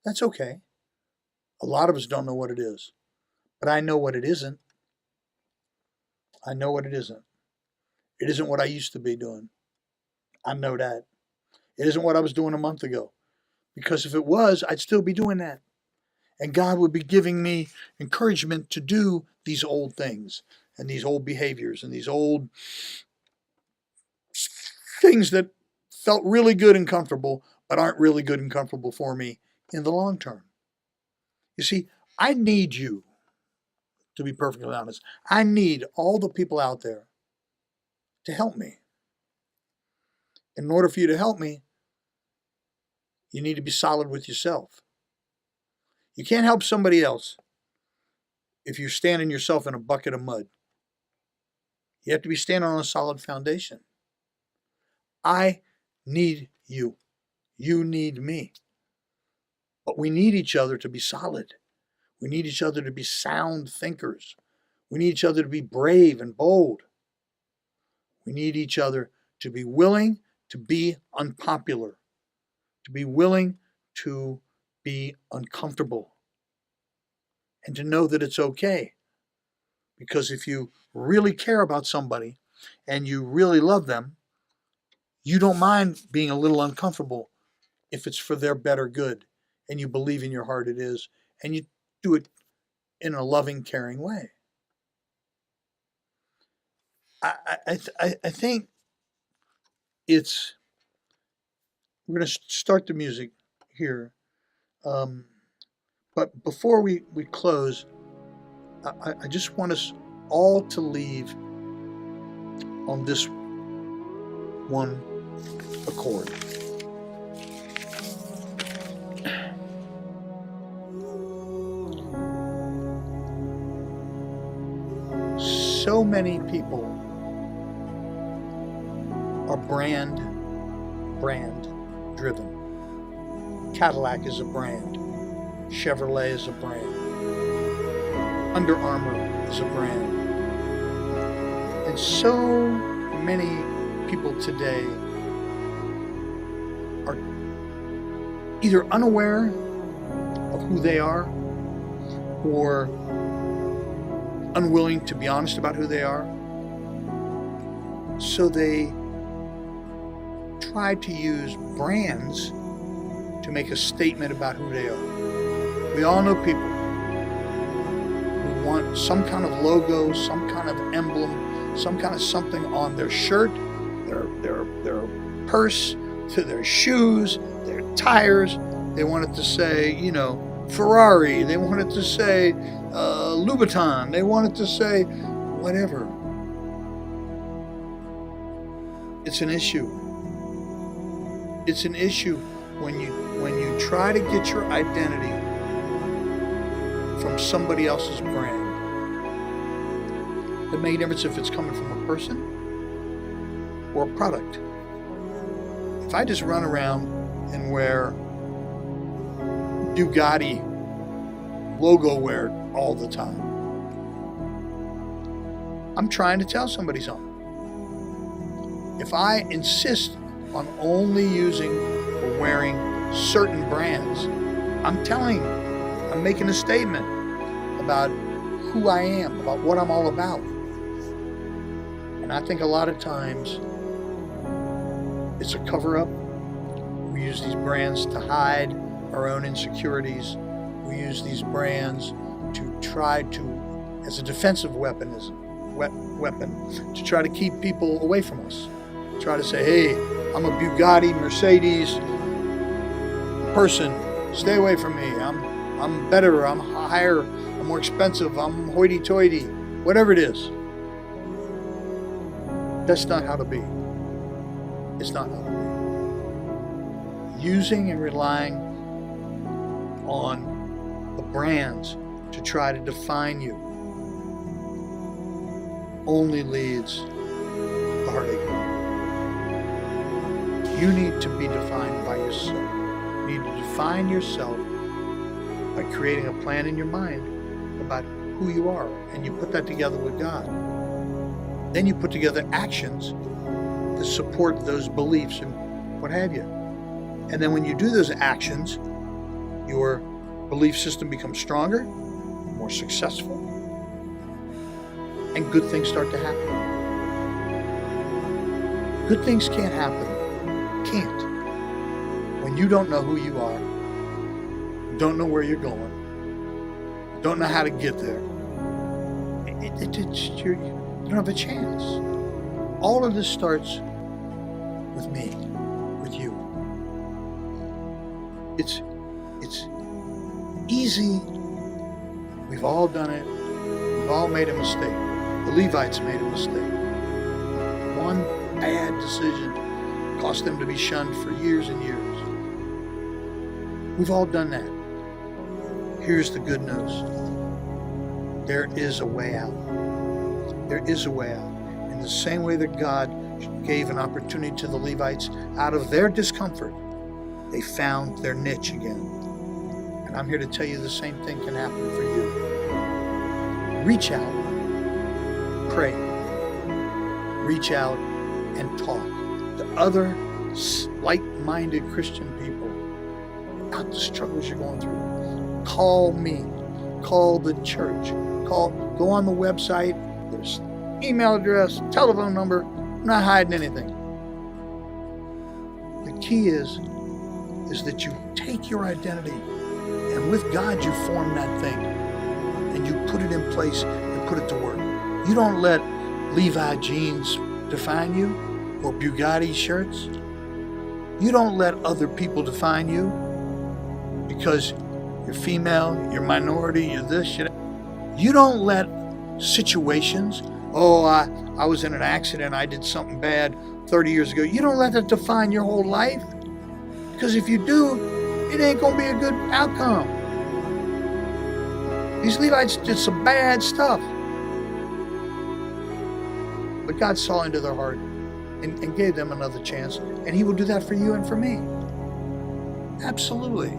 that's okay. A lot of us don't know what it is. But I know what it isn't. I know what it isn't. It isn't what I used to be doing. I know that. It isn't what I was doing a month ago. Because if it was, I'd still be doing that. And God would be giving me encouragement to do these old things and these old behaviors and these old things that felt really good and comfortable, but aren't really good and comfortable for me in the long term. You see, I need you, to be perfectly honest. I need all the people out there to help me. In order for you to help me, you need to be solid with yourself. You can't help somebody else if you're standing yourself in a bucket of mud. You have to be standing on a solid foundation. I need you. You need me. But we need each other to be solid. We need each other to be sound thinkers. We need each other to be brave and bold. We need each other to be willing to be unpopular, to be willing to be uncomfortable, and to know that it's okay. Because if you really care about somebody and you really love them, you don't mind being a little uncomfortable if it's for their better good and you believe in your heart it is, and you do it in a loving, caring way. I think we're going to start the music here. But before we close, I just want us all to leave on this one accord. So many people are brand driven. Cadillac is a brand. Chevrolet is a brand. Under Armour is a brand. And so many people today are either unaware of who they are or unwilling to be honest about who they are. So they try to use brands to make a statement about who they are. We all know people who want some kind of logo, some kind of emblem, some kind of something on their shirt, their purse, to their shoes, their tires. They want it to say, Ferrari. They want it to say Louboutin. They want it to say whatever. It's an issue. It's an issue when you try to get your identity from somebody else's brand. It makes a difference if it's coming from a person or a product. If I just run around and wear Bugatti logo wear all the time, I'm trying to tell somebody something. If I insist on only using or wearing certain brands, I'm making a statement about who I am, about what I'm all about. And I think a lot of times it's a cover-up. We use these brands to hide our own insecurities. We use these brands to try to, as a defensive weapon, to try to keep people away from us. Try to say, hey, I'm a Bugatti, Mercedes person. Stay away from me. I'm better. I'm higher. I'm more expensive. I'm hoity-toity. Whatever it is. That's not how to be. It's not how to be. Using and relying on the brands to try to define you only leads to heartache. You need to be defined by yourself. You need to define yourself by creating a plan in your mind about who you are, and you put that together with God. Then you put together actions to support those beliefs and what have you. And then when you do those actions, your belief system becomes stronger, more successful, and good things start to happen. Good things can't happen. Can't. When you don't know who you are, don't know where you're going, don't know how to get there, you don't have a chance. All of this starts with me, with you. It's easy. We've all done it. We've all made a mistake. The Levites made a mistake. One bad decision caused them to be shunned for years and years. We've all done that. Here's the good news. There is a way out. There is a way out. In the same way that God gave an opportunity to the Levites out of their discomfort, they found their niche again. And I'm here to tell you the same thing can happen for you. Reach out. Pray. Reach out and talk to other like-minded Christian people about the struggles you're going through. Call me. Call the church. Go on the website. There's email address, telephone number. I'm not hiding anything. The key is that you take your identity, and with God you form that thing, and you put it in place and put it to work. You don't let Levi jeans define you, or Bugatti shirts. You don't let other people define you because you're female, you're minority, you're this, you're that. You don't let situations, I was in an accident, I did something bad 30 years ago. You don't let that define your whole life, because if you do, it ain't going to be a good outcome. These Levites did some bad stuff. But God saw into their heart and gave them another chance. And He will do that for you and for me. Absolutely.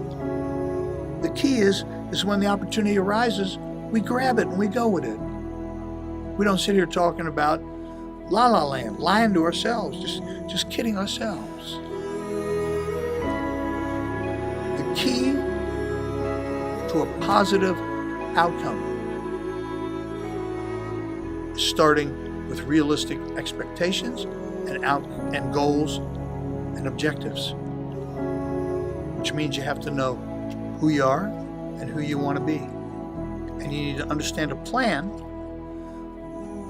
The key is when the opportunity arises, we grab it and we go with it. We don't sit here talking about la la land, lying to ourselves, just kidding ourselves. The key to a positive outcome is starting with realistic expectations and goals and objectives, which means you have to know who you are and who you want to be. And you need to understand a plan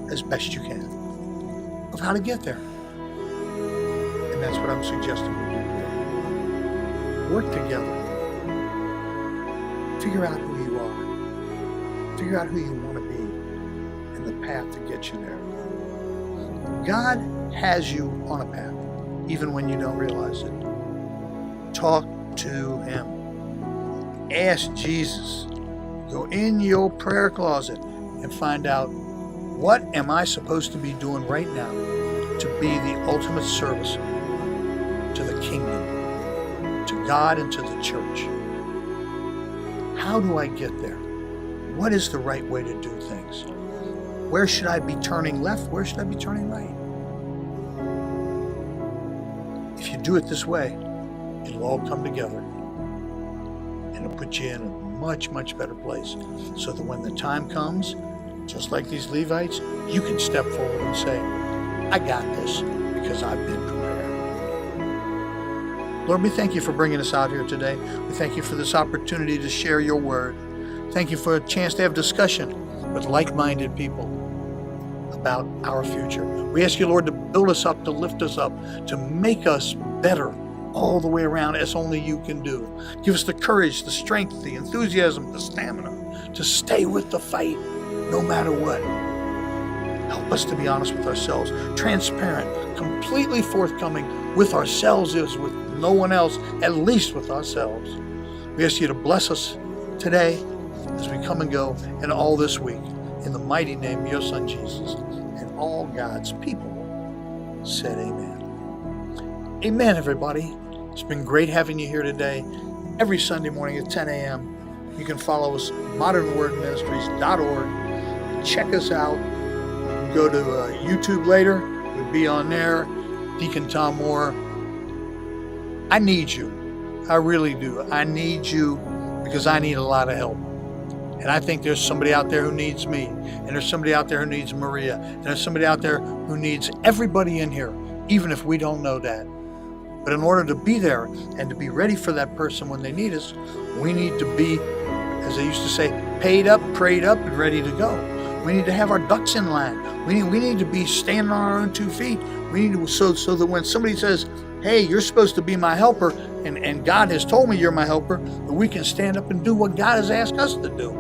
as best you can of how to get there. And that's what I'm suggesting we do today. Work together. Figure out who you are. Figure out who you want to be and the path to get you there. God has you on a path, even when you don't realize it. Talk to Him. Ask Jesus. Go in your prayer closet and find out, what am I supposed to be doing right now to be the ultimate service to the kingdom, to God and to the church? How do I get there? What is the right way to do things? Where should I be turning left? Where should I be turning right? If you do it this way, it'll all come together and it'll put you in a much, much better place, so that when the time comes, just like these Levites, you can step forward and say, I got this because I've been prepared. Lord, we thank you for bringing us out here today. We thank you for this opportunity to share your word. Thank you for a chance to have discussion with like-minded people about our future. We ask you, Lord, to build us up, to lift us up, to make us better all the way around as only you can do. Give us the courage, the strength, the enthusiasm, the stamina to stay with the fight no matter what. Help us to be honest with ourselves, transparent, completely forthcoming with ourselves as with no one else, at least with ourselves. We ask you to bless us today as we come and go and all this week. In the mighty name of your Son, Jesus, and all God's people said amen. Amen, everybody. It's been great having you here today, every Sunday morning at 10 a.m. You can follow us, modernwordministries.org. Check us out. Go to YouTube later. We'll be on there. Deacon Tom Moore. I need you. I really do. I need you because I need a lot of help. And I think there's somebody out there who needs me. And there's somebody out there who needs Maria. And there's somebody out there who needs everybody in here, even if we don't know that. But in order to be there and to be ready for that person when they need us, we need to be, as they used to say, paid up, prayed up, and ready to go. We need to have our ducks in line. We need to be standing on our own 2 feet. We need to, so that when somebody says, hey, you're supposed to be my helper, and God has told me you're my helper, that we can stand up and do what God has asked us to do.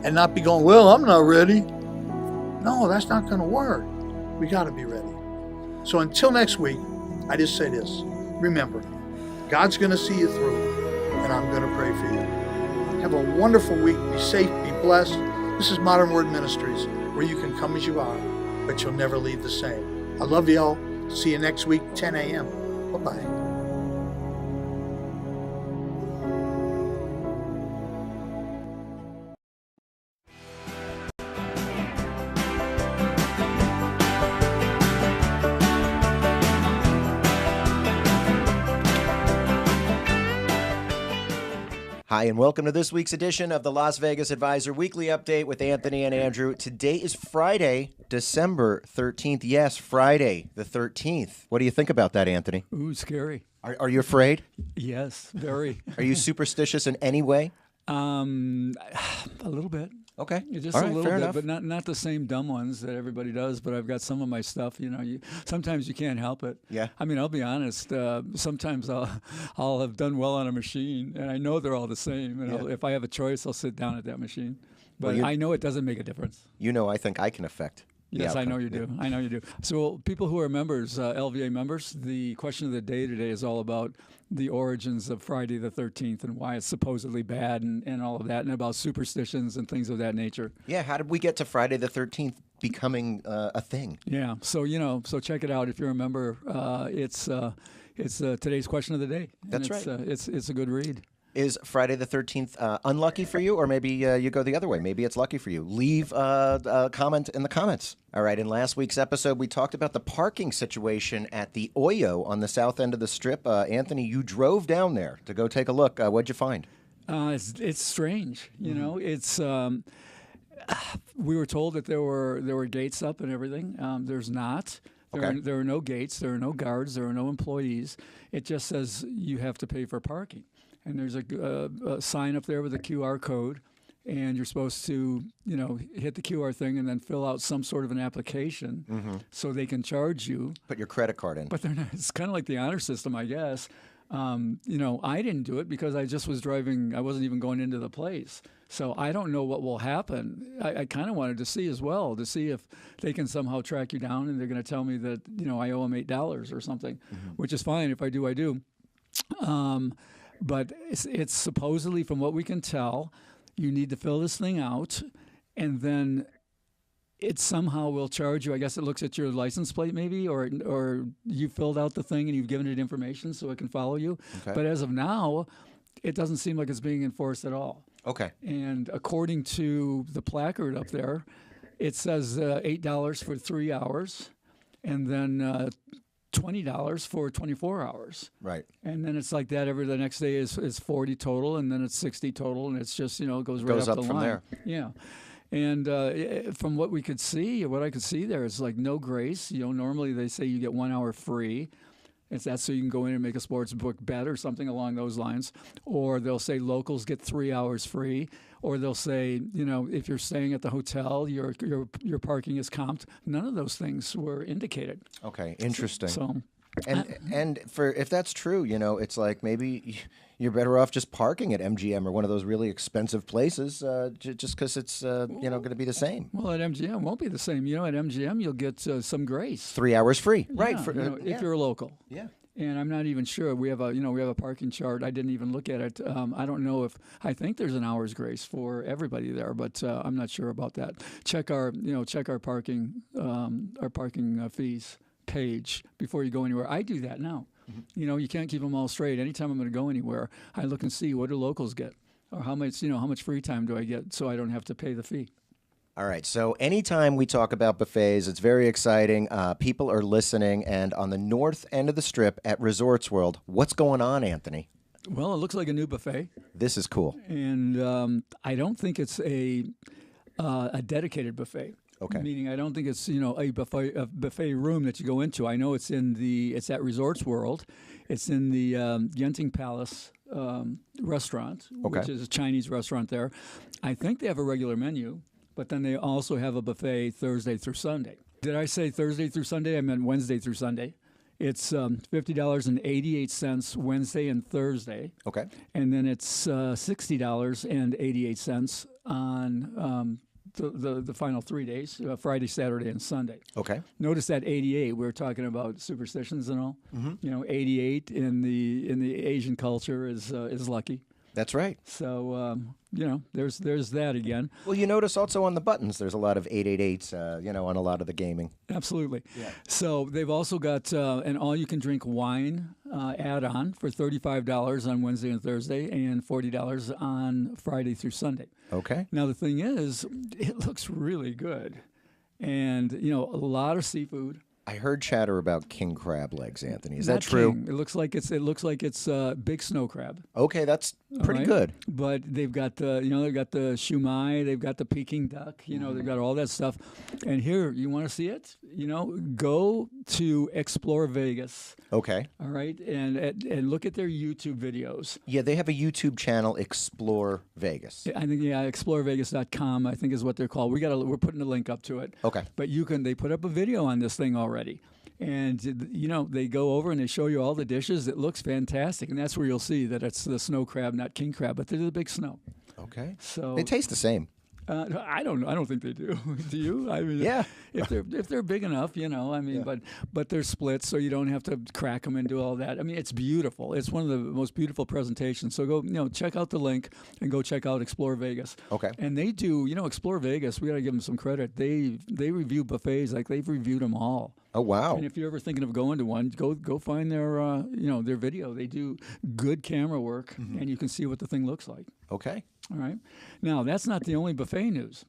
And not be going, well, I'm not ready. No, that's not going to work. We got to be ready. So until next week, I just say this. Remember, God's going to see you through, and I'm going to pray for you. Have a wonderful week. Be safe. Be blessed. This is Modern Word Ministries, where you can come as you are, but you'll never leave the same. I love you all. See you next week, 10 a.m. Bye-bye. Hi, and welcome to this week's edition of the Las Vegas Advisor Weekly Update with Anthony and Andrew. Today is Friday, December 13th. Yes, Friday the 13th. What do you think about that, Anthony? Ooh, scary. Are you afraid? Yes, very. Are you superstitious in any way? A little bit. Okay. Just All a right, little fair bit, enough. but not the same dumb ones that everybody does. But I've got some of my stuff. You know, sometimes you can't help it. Yeah. I mean, I'll be honest. Sometimes I'll have done well on a machine, and I know they're all the same. And if I have a choice, I'll sit down at that machine. But Well, I know it doesn't make a difference. You know, I think I can affect. the Yes, I outcome. know you do. I know you do. So people who are members, LVA members, the question of the day today is all about the origins of Friday the 13th and why it's supposedly bad and all of that, and about superstitions and things of that nature. Yeah, how did we get to Friday the 13th becoming a thing? Yeah, so so check it out if you're a member. It's today's question of the day. That's right. right. It's a good read. Is Friday the 13th unlucky for you, or maybe you go the other way? Maybe it's lucky for you. Leave a comment in the comments. All right, in last week's episode, we talked about the parking situation at the Oyo on the south end of the Strip. Anthony, you drove down there to go take a look. What'd you find? It's strange. You know, it's we were told that there were gates up and everything. There's not. There are no gates. There are no guards. There are no employees. It just says you have to pay for parking. And there's a sign up there with a QR code, and you're supposed to, hit the QR thing and then fill out some sort of an application so they can charge you. Put your credit card in. But they're not. It's kind of like the honor system, I guess. I didn't do it because I just was driving. I wasn't even going into the place. So I don't know what will happen. I kind of wanted to see as well, to see if they can somehow track you down and they're going to tell me that, I owe them $8 or something, which is fine. If I do, I do. But it's supposedly, from what we can tell, you need to fill this thing out, and then it somehow will charge you. I guess it looks at your license plate maybe, or you filled out the thing and you've given it information so it can follow you. Okay. But as of now, it doesn't seem like it's being enforced at all. Okay. And according to the placard up there, it says $8 for 3 hours, and then $20 for 24 hours. Right. And then it's like that the next day is 40 total, and then it's 60 total, and it's just, it goes right Goes up up the from line. there. Yeah. And from what we could see, what I could see there, it's like no grace. Normally they say you get 1 hour free. That's so you can go in and make a sports book bet or something along those lines. Or they'll say locals get 3 hours free. Or they'll say, if you're staying at the hotel, your parking is comped. None of those things were indicated. Okay, interesting. So, and if that's true, it's like maybe you're better off just parking at MGM or one of those really expensive places, just because it's going to be the same. Well, at MGM it won't be the same. At MGM you'll get some grace. 3 hours free, right? Yeah, if you're a local. Yeah. And I'm not even sure. We have a parking chart. I didn't even look at it. I don't know I think there's an hour's grace for everybody there, but I'm not sure about that. Check our parking fees page before you go anywhere. I do that now. You can't keep them all straight. Anytime I'm going to go anywhere, I look and see what do locals get, or how much free time do I get, so I don't have to pay the fee. All right, so anytime we talk about buffets, it's very exciting. People are listening, and on the north end of the Strip at Resorts World, what's going on, Anthony? Well, it looks like a new buffet, This is cool. and I don't think it's a dedicated buffet. Okay. Meaning, I don't think it's a buffet room that you go into. I know it's at Resorts World. It's in the Genting Palace restaurant, which is a Chinese restaurant there. I think they have a regular menu, but then they also have a buffet Thursday through Sunday. Did I say Thursday through Sunday? I meant Wednesday through Sunday. It's $50.88 Wednesday and Thursday. Okay. And then it's $60.88 on the final 3 days, Friday, Saturday, and Sunday. Okay. Notice that 88. We were talking about superstitions and all. Mhm. 88 in the Asian culture is lucky. That's right. So there's that again. Well, you notice also on the buttons, there's a lot of 888s, on a lot of the gaming. Absolutely. So they've also got an all-you-can-drink wine add-on for $35 on Wednesday and Thursday, and $40 on Friday through Sunday. Okay. Now the thing is, it looks really good, and a lot of seafood. I heard chatter about king crab legs, Anthony. Is Not that true? king. It looks like it's big snow crab. Okay, that's pretty All right? good. But they've got they've got the shumai, they've got the Peking duck, they've got all that stuff. And here, you want to see it? Go to Explore Vegas. Okay. All right, and look at their YouTube videos. Yeah, they have a YouTube channel, Explore Vegas. I think explorevegas.com, I think is what they're called. We're putting a link up to it. Okay. But they put up a video on this thing already. And they go over and they show you all the dishes. It looks fantastic, and that's where you'll see that it's the snow crab, not king crab, but they're the big snow. Okay. So They taste the same. I don't know. I don't think they do. Do you? I mean, Yeah. If they're big enough, but they're split, so you don't have to crack them and do all that. I mean, it's beautiful. It's one of the most beautiful presentations. So go, check out the link and go check out Explore Vegas. Okay. And they do, Explore Vegas. We got to give them some credit. They review buffets like they've reviewed them all. Oh wow! And if you're ever thinking of going to one, go find their their video. They do good camera work, and you can see what the thing looks like. Okay. All right. Now, that's not the only buffet news.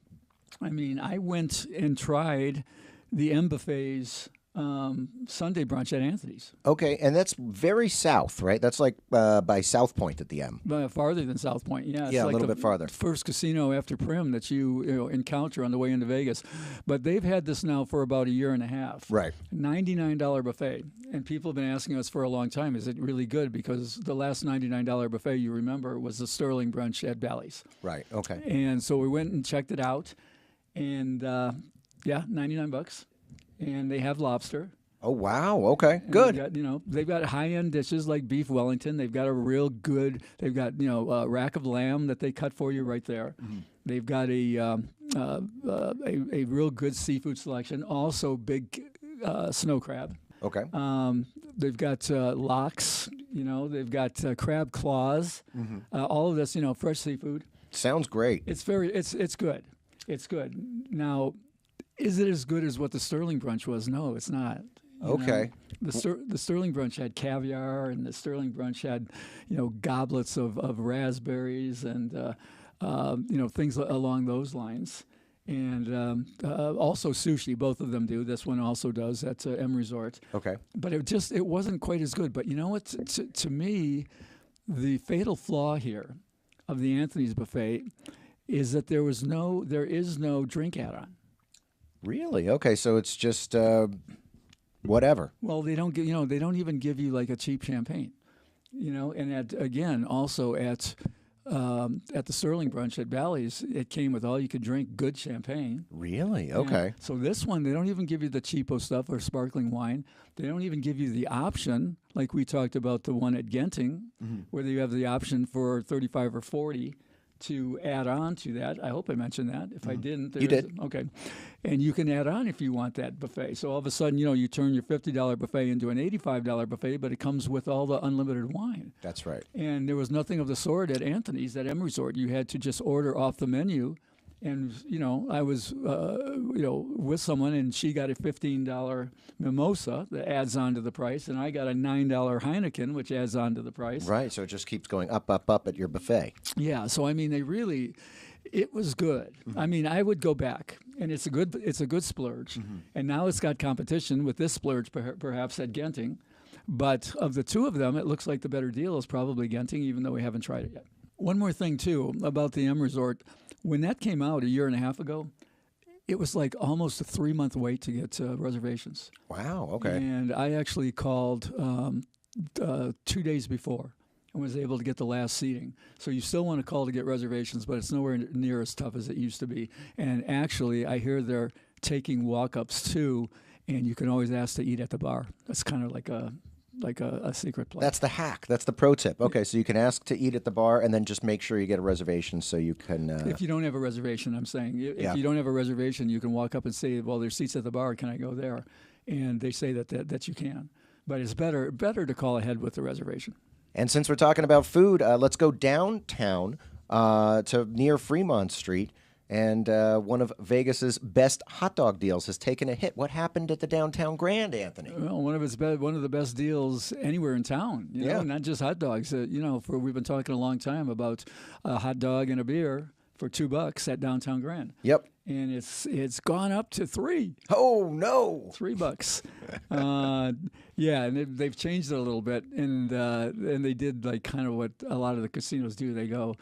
I mean, I went and tried the M Buffet's Sunday brunch at Anthony's. Okay, and that's very south, right? That's like by South Point at the M. Farther than South Point, yeah. It's Yeah, a like little the bit farther. First casino after Prim that you encounter on the way into Vegas. But they've had this now for about a year and a half. Right. $99 buffet. And people have been asking us for a long time, is it really good? Because the last $99 buffet, you remember, was the Sterling brunch at Bally's. Right, okay. And so we went and checked it out. And, $99. And they have lobster. Oh, wow. Okay, And good. They've got high-end dishes like beef Wellington. They've got they've got, a rack of lamb that they cut for you right there. Mm-hmm. They've got a real good seafood selection. Also big snow crab. Okay. They've got lox, they've got crab claws. All of this, fresh seafood. Sounds great. It's good. It's good. Now, is it as good as what the Sterling brunch was? No, it's not. Okay. The Sterling brunch had caviar, and the Sterling brunch had, goblets of raspberries and, things along those lines. And also sushi, both of them do. This one also does at M Resort. Okay. But it wasn't quite as good. But you know what? To me, the fatal flaw here of the Anthony's buffet is that there is no drink add-on. Really? Okay, so it's just whatever. Well, they don't even give you like a cheap champagne, and also at the Sterling brunch at Bally's, it came with all you could drink good champagne. Really? Yeah. Okay. So this one, they don't even give you the cheapo stuff or sparkling wine. They don't even give you the option, like we talked about the one at Genting, where you have the option for 35 or 40 to add on to that. I hope I mentioned that. If I didn't, You did. Okay. And you can add on if you want that buffet. So all of a sudden, you turn your $50 buffet into an $85 buffet, but it comes with all the unlimited wine. That's right. And there was nothing of the sort at Anthony's, at M Resort. You had to just order off the menu. And, I was, with someone, and she got a $15 mimosa that adds on to the price, and I got a $9 Heineken, which adds on to the price. Right, so it just keeps going up, up, up at your buffet. Yeah, so I mean, it was good. I mean, I would go back, and it's a good splurge. And now it's got competition with this splurge, perhaps at Genting. But of the two of them, it looks like the better deal is probably Genting, even though we haven't tried it yet. One more thing, too, about the M Resort. When that came out a year and a half ago, it was like almost a 3-month wait to get reservations. Wow, okay. And I actually called 2 days before and was able to get the last seating. So you still want to call to get reservations, but it's nowhere near as tough as it used to be. And actually, I hear they're taking walk-ups too, and you can always ask to eat at the bar. That's kind of like a secret place. That's the hack. That's the pro tip. Okay, so you can ask to eat at the bar and then just make sure you get a reservation so you can... If you don't have a reservation, I'm saying. If Yeah. you don't have a reservation, you can walk up and say, well, there's seats at the bar. Can I go there? And they say that you can. But it's better to call ahead with the reservation. And since we're talking about food, let's go downtown to near Fremont Street. And one of Vegas's best hot dog deals has taken a hit. What happened at the Downtown Grand, Anthony? Well, one of the best deals anywhere in town. You know, Yeah. not just hot dogs. We've been talking a long time about a hot dog and a beer for $2 at Downtown Grand. Yep. And it's gone up to $3. Oh no, $3. Yeah, and they've changed it a little bit, and they did like kind of what a lot of the casinos do. They go,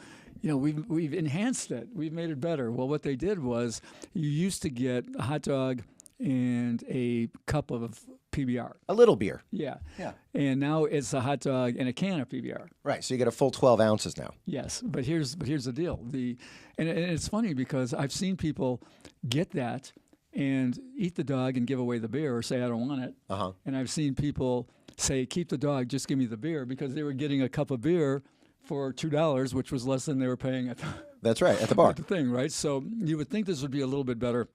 we've enhanced it, we've made it better. Well, what they did was you used to get a hot dog and a cup of PBR, a little beer. Yeah. Yeah. And now it's a hot dog and a can of PBR. Right, so you get a full 12 ounces now. Yes, but here's the deal. And it's funny because I've seen people get that and eat the dog and give away the beer or say I don't want it. Uh-huh. And I've seen people say keep the dog, just give me the beer, because they were getting a cup of beer for $2, which was less than they were paying at the That's right, at the bar. at the thing, right? So you would think this would be a little bit better.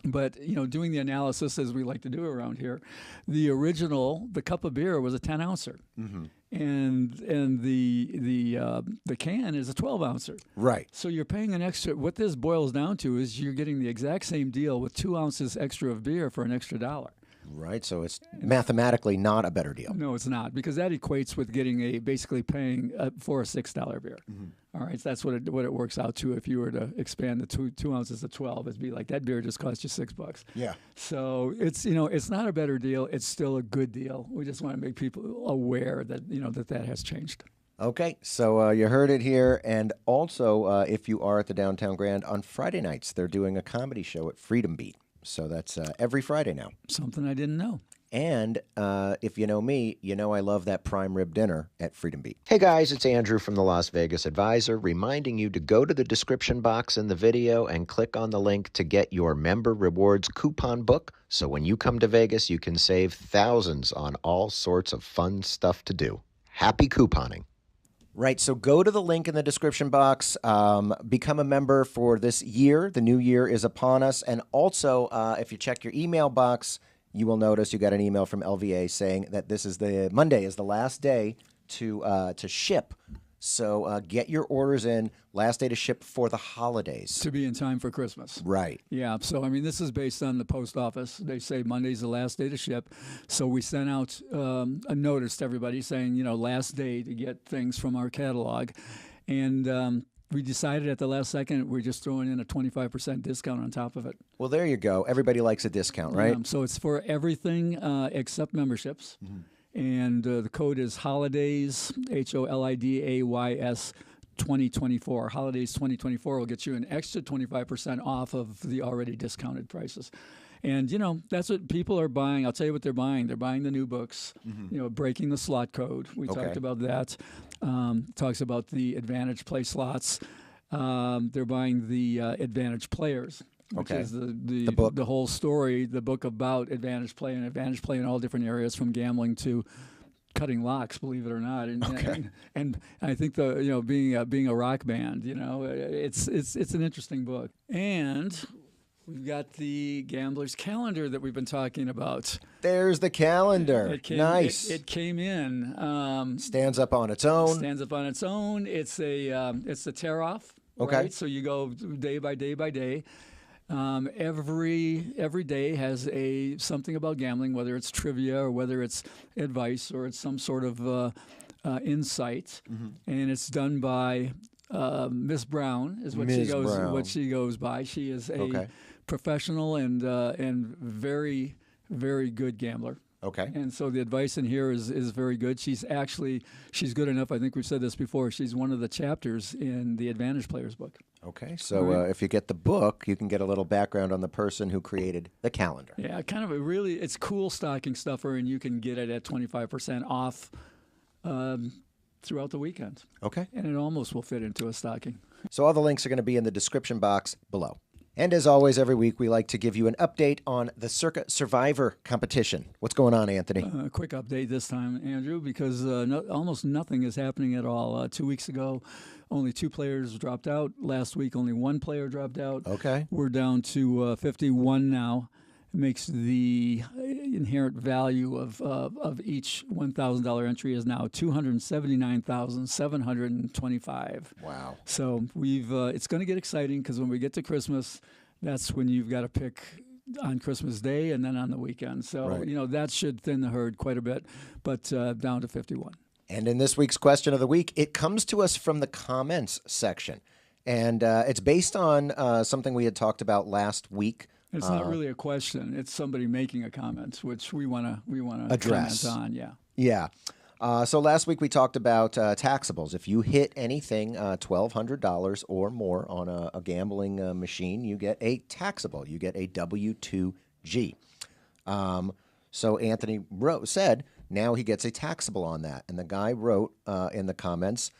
But, doing the analysis as we like to do around here, the cup of beer was a 10-ouncer. Mm-hmm. And the can is a 12-ouncer. Right. So you're paying an extra. What this boils down to is you're getting the exact same deal with 2 ounces extra of beer for an extra $1. Right, so it's mathematically not a better deal. No, it's not, because that equates with getting basically paying for a $6 beer. Mm-hmm. All right, so that's what it works out to. If you were to expand the 2 ounces to 12, it'd be like that beer just cost you $6. Yeah. So it's not a better deal. It's still a good deal. We just want to make people aware that that has changed. Okay, so you heard it here. And also, if you are at the Downtown Grand on Friday nights, they're doing a comedy show at Freedom Beat. So that's every Friday now. Something I didn't know. And if you know me, you know I love that prime rib dinner at Freedom Beat. Hey guys, it's Andrew from the Las Vegas Advisor, reminding you to go to the description box in the video and click on the link to get your member rewards coupon book. So when you come to Vegas, you can save thousands on all sorts of fun stuff to do. Happy couponing. Right, so go to the link in the description box, become a member for this year. The new year is upon us. And also, if you check your email box, you will notice you got an email from LVA saying that Monday is the last day to ship. So get your orders in, last day to ship for the holidays. To be in time for Christmas. Right. Yeah, so this is based on the post office. They say Monday's the last day to ship. So we sent out a notice to everybody saying, last day to get things from our catalog. And we decided at the last second we're just throwing in a 25% discount on top of it. Well, there you go. Everybody likes a discount, right? So it's for everything except memberships. Mm-hmm. And the code is HOLIDAYS, HOLIDAYS 2024. HOLIDAYS 2024 will get you an extra 25% off of the already discounted prices. And, that's what people are buying. I'll tell you what they're buying. They're buying the new books, breaking the slot code. We talked about that. Talks about the Advantage Play slots. They're buying the Advantage Players, which is the book. The whole story, the book about Advantage Play and Advantage Play in all different areas, from gambling to cutting locks, believe it or not. And I think being a rock band, it's an interesting book. And we've got the Gambler's Calendar that we've been talking about. There's the calendar. Nice. It came in. Stands up on its own. Stands up on its own. It's a tear off. Okay. Right? So you go day by day by day. Every day has something about gambling, whether it's trivia or whether it's advice or it's some sort of insight, and it's done by Miss Brown is what she goes by. She is a professional and very, very good gambler. Okay. And so the advice in here is very good. She's good enough. I think we've said this before. She's one of the chapters in the Advantage Players book. Okay. So if you get the book, you can get a little background on the person who created the calendar. Yeah, kind of it's cool stocking stuffer, and you can get it at 25% off throughout the weekend. Okay. And it almost will fit into a stocking. So all the links are going to be in the description box below. And as always, every week we like to give you an update on the Circa Survivor competition. What's going on, Anthony? Quick update this time, Andrew, because almost nothing is happening at all. 2 weeks ago, only 2 players dropped out. Last week, only 1 player dropped out. Okay. We're down to 51 now. It makes the inherent value of each $1,000 entry is now $279,725. Wow. So it's going to get exciting because when we get to Christmas, that's when you've got to pick on Christmas Day and then on the weekend. So, Right. That should thin the herd quite a bit, but down to 51. And in this week's question of the week, it comes to us from the comments section. And it's based on something we had talked about last week. It's not really a question. It's somebody making a comment, which we want to address comment on. Yeah. Yeah. So last week we talked about taxables. If you hit anything $1,200 or more on a gambling machine, you get a taxable. You get a W-2G. So Anthony said now he gets a taxable on that. And the guy wrote in the comments,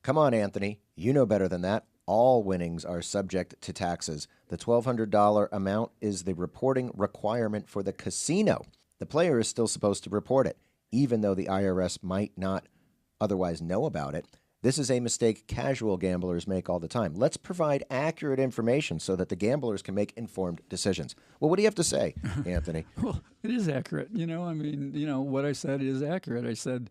"Come on, Anthony, you know better than that. All winnings are subject to taxes. The $1,200 amount is the reporting requirement for the casino. The player is still supposed to report it, even though the IRS might not otherwise know about it. This is a mistake casual gamblers make all the time. Let's provide accurate information so that the gamblers can make informed decisions." Well, what do you have to say, Anthony? Well, it is accurate. What I said is accurate. I said,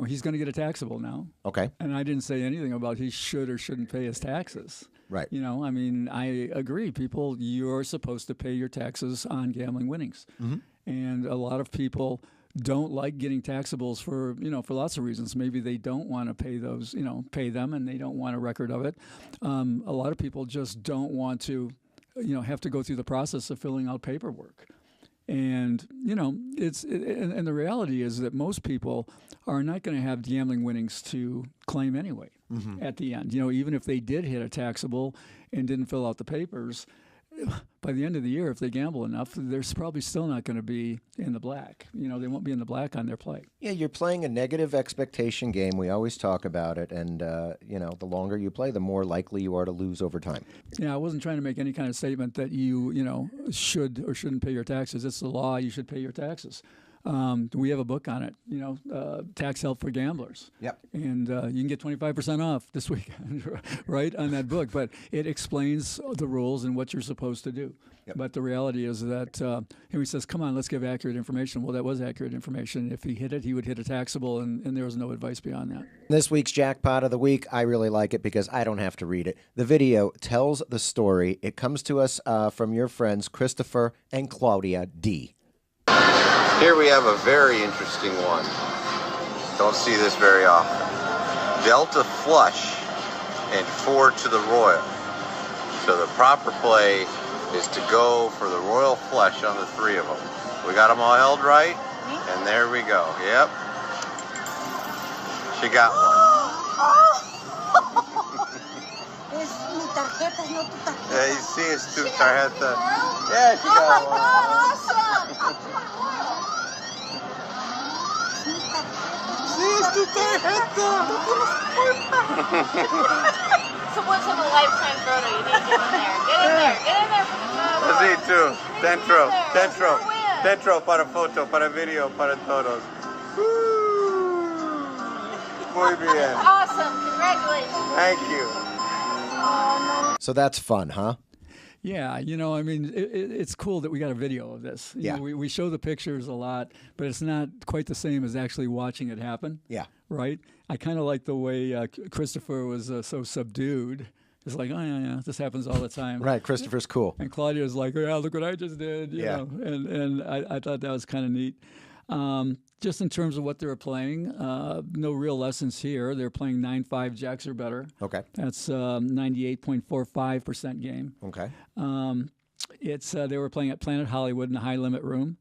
he's going to get a taxable now. Okay. And I didn't say anything about he should or shouldn't pay his taxes. Right. I agree. People, you're supposed to pay your taxes on gambling winnings. Mm-hmm. And a lot of people don't like getting taxables for lots of reasons. Maybe they don't want to pay those, pay them, and they don't want a record of it. A lot of people just don't want to, have to go through the process of filling out paperwork. And, and the reality is that most people are not going to have gambling winnings to claim anyway at the end. Even if they did hit a taxable and didn't fill out the papers, by the end of the year, if they gamble enough, they're probably still not going to be in the black. They won't be in the black on their play. Yeah, you're playing a negative expectation game. We always talk about it. And, the longer you play, the more likely you are to lose over time. Yeah, I wasn't trying to make any kind of statement that you should or shouldn't pay your taxes. It's the law. You should pay your taxes. We have a book on it, Tax Help for Gamblers. Yep. And you can get 25% off this weekend, right, on that book. But it explains the rules and what you're supposed to do. Yep. But the reality is that he says, come on, let's give accurate information. Well, that was accurate information. If he hit it, he would hit a taxable, and there was no advice beyond that. This week's Jackpot of the Week, I really like it because I don't have to read it. The video tells the story. It comes to us from your friends, Christopher and Claudia D. Here we have a very interesting one. Don't see this very often. Delta flush and 4 to the royal. So the proper play is to go for the royal flush on the 3 of them. We got them all held right, and there we go. Yep. She got one. Yeah, you see it's tu tarjeta. Yeah, she got one. So once in a lifetime photo, you need to get in there. Get in there. Get in there for the photo. Así tú. Dentro para foto, para video, para todos. Muy bien. Awesome. Congratulations. Thank you. So that's fun, huh? Yeah, it's cool that we got a video of this. Yeah. We show the pictures a lot, but it's not quite the same as actually watching it happen. Yeah. Right? I kind of like the way Christopher was so subdued. It's like, oh, yeah, this happens all the time. Right, Christopher's cool. And Claudia's like, oh, yeah, look what I just did. You Yeah. know? And I thought that was kind of neat. Just in terms of what they were playing, no real lessons here. They're playing 9-5 jacks or better. Okay. That's 98.45% game. Okay. They were playing at Planet Hollywood in the high limit room,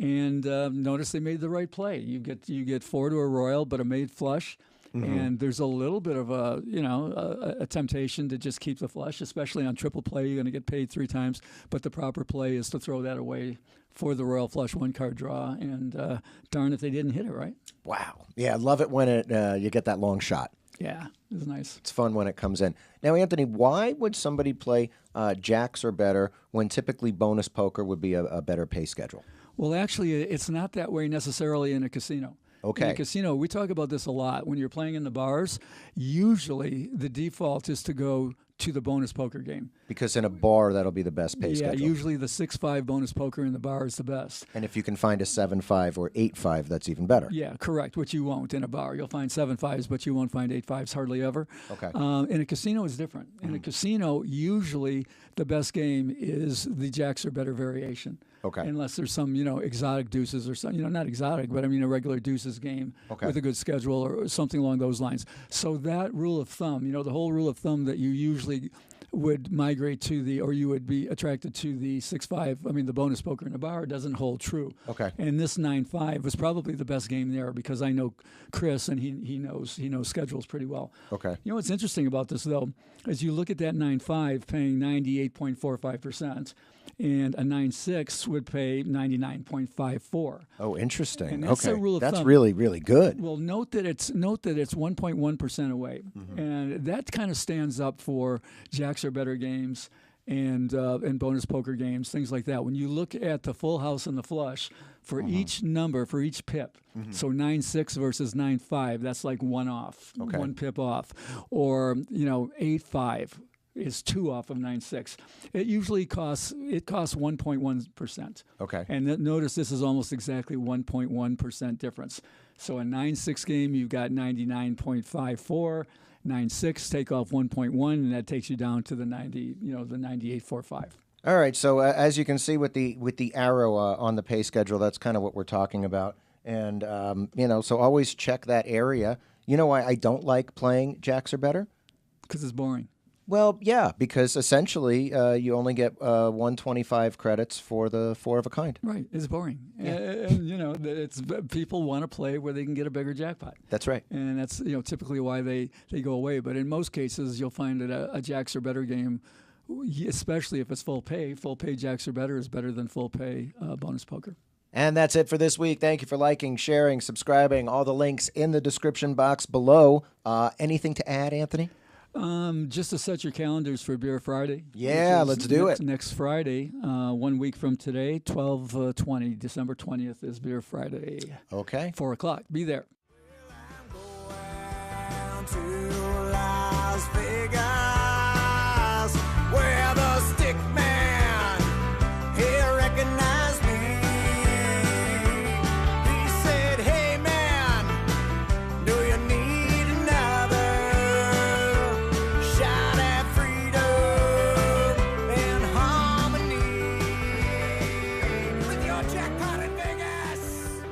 And notice they made the right play. You get 4 to a royal, but a made flush. And there's a little bit of a temptation to just keep the flush, especially on triple play. You're going to get paid 3 times, but the proper play is to throw that away for the royal flush 1-card draw. And darn if they didn't hit it right. Wow. Yeah, I love it when you get that long shot. Yeah, it was nice. It's fun when it comes in. Now, Anthony, why would somebody play jacks or better when typically bonus poker would be a better pay schedule? Well, actually, it's not that way necessarily in a casino. Okay. In a casino, we talk about this a lot. When you're playing in the bars, usually the default is to go to the bonus poker game. Because in a bar, that'll be the best pay schedule. Yeah, usually the 6-5 bonus poker in the bar is the best. And if you can find a 7-5 or 8-5, that's even better. Yeah, correct, which you won't in a bar. You'll find 7-5s, but you won't find 8-5s hardly ever. Okay. In a casino, it's different. In a casino, usually the best game is the jacks or better variation. Okay. Unless there's some, exotic deuces or some, not exotic, but I mean a regular deuces game with a good schedule or something along those lines. So that rule of thumb, the whole rule of thumb that you usually would migrate to or you would be attracted to the 6-5, the bonus poker in the bar doesn't hold true. Okay. And this 9-5 was probably the best game there because I know Chris and he knows schedules pretty well. Okay. What's interesting about this though, is you look at that 9-5 paying 98.45%. And a 9-6 would pay 99.54. Oh, interesting. And that's a rule of that's thumb. really, really good. Well, note that it's 1.1% away, and that kind of stands up for jacks or better games and bonus poker games, things like that. When you look at the full house and the flush for each number, for each pip, so 9-6 versus 9-5, that's like 1 off, 1 pip off, or 8-5. Is 2 off of 9-6. It usually costs 1.1%. Okay. And notice this is almost exactly 1.1% difference. So a 9-6 game, you've got 99.54. 9-6 take off 1.1, and that takes you down to the 98.45. All right. So as you can see with the arrow on the pay schedule, that's kind of what we're talking about. And so always check that area. You know why I don't like playing jacks or better? Because it's boring. Well, yeah, because essentially you only get 125 credits for the 4 of a kind. Right, it's boring. Yeah. And it's people want to play where they can get a bigger jackpot. That's right. And that's typically why they go away. But in most cases, you'll find that a jacks or better game, especially if it's full pay jacks or better is better than full pay bonus poker. And that's it for this week. Thank you for liking, sharing, subscribing. All the links in the description box below. Anything to add, Anthony? Just to set your calendars for Beer Friday. Yeah, let's do it. Next Friday, 1 week from today, 12/20, December 20th is Beer Friday. Okay. 4 o'clock. Be there. Las Vegas, where the stick man, he recognized me. He said, hey man, do you need another shot at freedom and harmony with your jackpot in Vegas?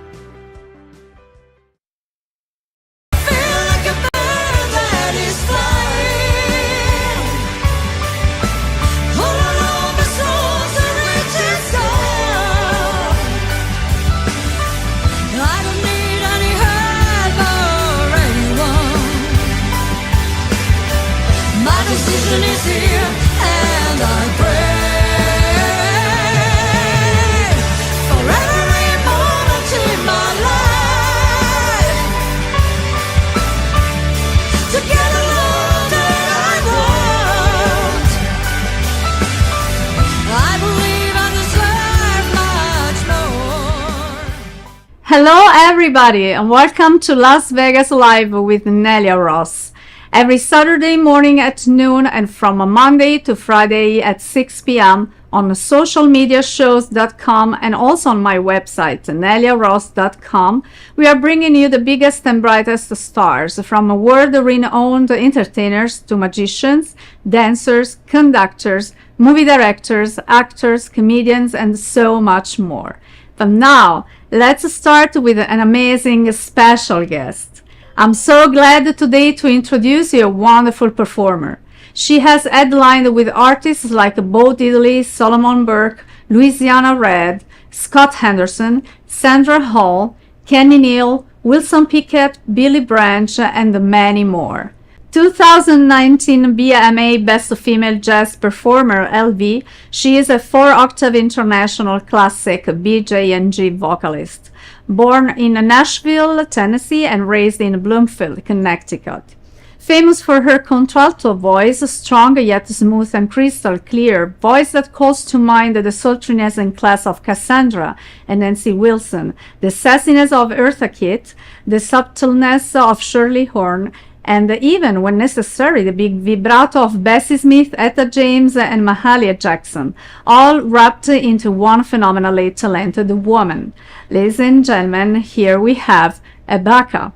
Feel like a bird that is flying, all along the shores of reaching star. I don't need any help or anyone. My decision is here, and I pray for every moment in my life to get along that I want. I believe I deserve much more. Hello, everybody, and welcome to Las Vegas Live with Nelia Ross. Every Saturday morning at noon and from Monday to Friday at 6 p.m. on socialmediashows.com and also on my website, neliaross.com, we are bringing you the biggest and brightest stars, from world-renowned entertainers to magicians, dancers, conductors, movie directors, actors, comedians, and so much more. But now, let's start with an amazing special guest. I'm so glad today to introduce you a wonderful performer. She has headlined with artists like Bo Diddley, Solomon Burke, Louisiana Red, Scott Henderson, Sandra Hall, Kenny Neal, Wilson Pickett, Billy Branch, and many more. 2019 BMA Best Female Jazz Performer LV, she is a 4-octave international classic BJ&G vocalist. Born in Nashville, Tennessee, and raised in Bloomfield, Connecticut. Famous for her contralto voice, strong yet smooth and crystal clear, voice that calls to mind the sultriness and class of Cassandra and Nancy Wilson, the sassiness of Eartha Kitt, the subtleness of Shirley Horn, and even, when necessary, the big vibrato of Bessie Smith, Etta James, and Mahalia Jackson, all wrapped into one phenomenally talented woman. Ladies and gentlemen, here we have Abaka.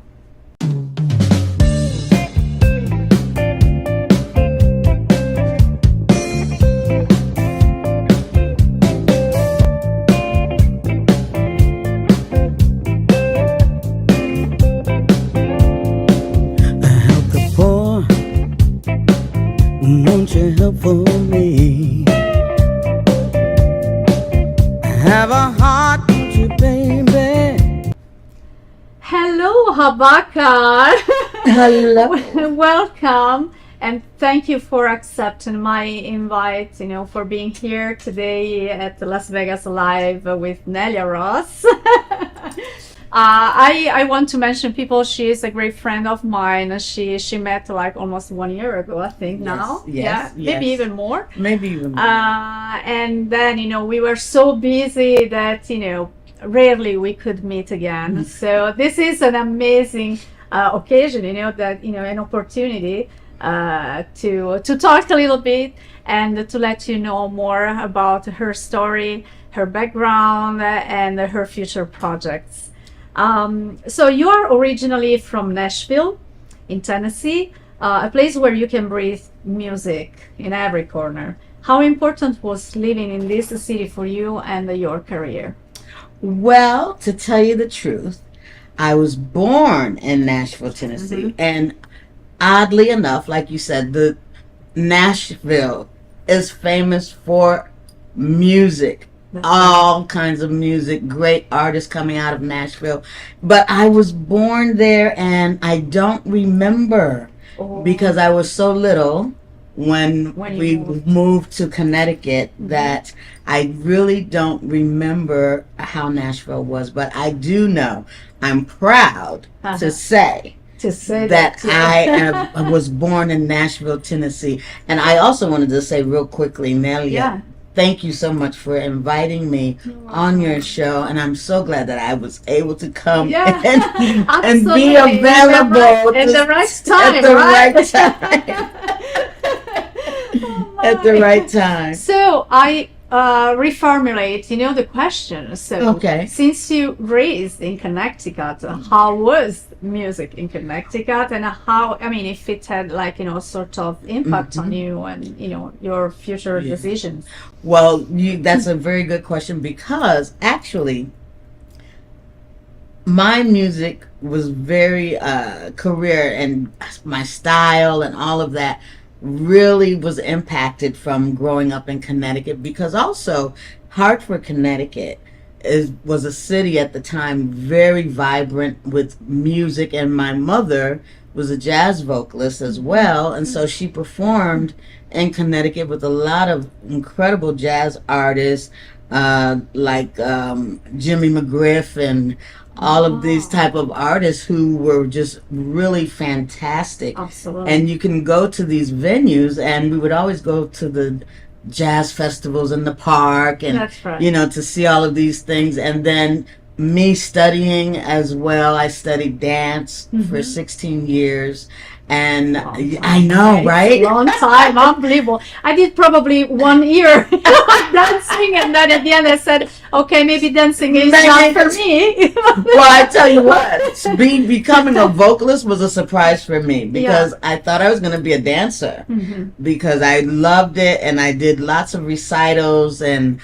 Won't you help for me? I have a heart, won't you, baby? Hello, Habaka. Hello. Welcome, and thank you for accepting my invite, for being here today at Las Vegas Live with Nelia Ross. I want to mention people. She is a great friend of mine. She met like almost 1 year ago, I think. Now, maybe even more. Maybe even more. And then we were so busy that rarely we could meet again. So this is an amazing occasion. That an opportunity to talk a little bit and to let you know more about her story, her background, and her future projects. So you are originally from Nashville in Tennessee, a place where you can breathe music in every corner. How important was living in this city for you and your career? Well, to tell you the truth, I was born in Nashville, Tennessee, and oddly enough, like you said, the Nashville is famous for music. All kinds of music, great artists coming out of Nashville. But I was born there and I don't remember because I was so little when we moved to Connecticut that I really don't remember how Nashville was. But I do know, I'm proud to say that I was born in Nashville, Tennessee. And I also wanted to say real quickly, Nelia, thank you so much for inviting me on your show, and I'm so glad that I was able to come and be available at the right time. At the right time. So I reformulate, the question. So since you raised in Connecticut, how was music in Connecticut, and how, if it had sort of impact on you and, your future decisions? Well, that's a very good question, because actually my music was very career, and my style and all of that really was impacted from growing up in Connecticut, because also Hartford, Connecticut was a city at the time very vibrant with music, and my mother was a jazz vocalist as well, and so she performed in Connecticut with a lot of incredible jazz artists like Jimmy McGriff and all of these type of artists who were just really fantastic. Absolutely. And you can go to these venues, and we would always go to the jazz festivals in the park, and that's right. to see all of these things. And then me studying as well, I studied dance for 16 years. And I know, right? Long time, unbelievable. I did probably 1 year dancing, and then at the end I said, okay, maybe dancing is not for me. Well, I tell you what, becoming a vocalist was a surprise for me, because I thought I was going to be a dancer, because I loved it, and I did lots of recitals and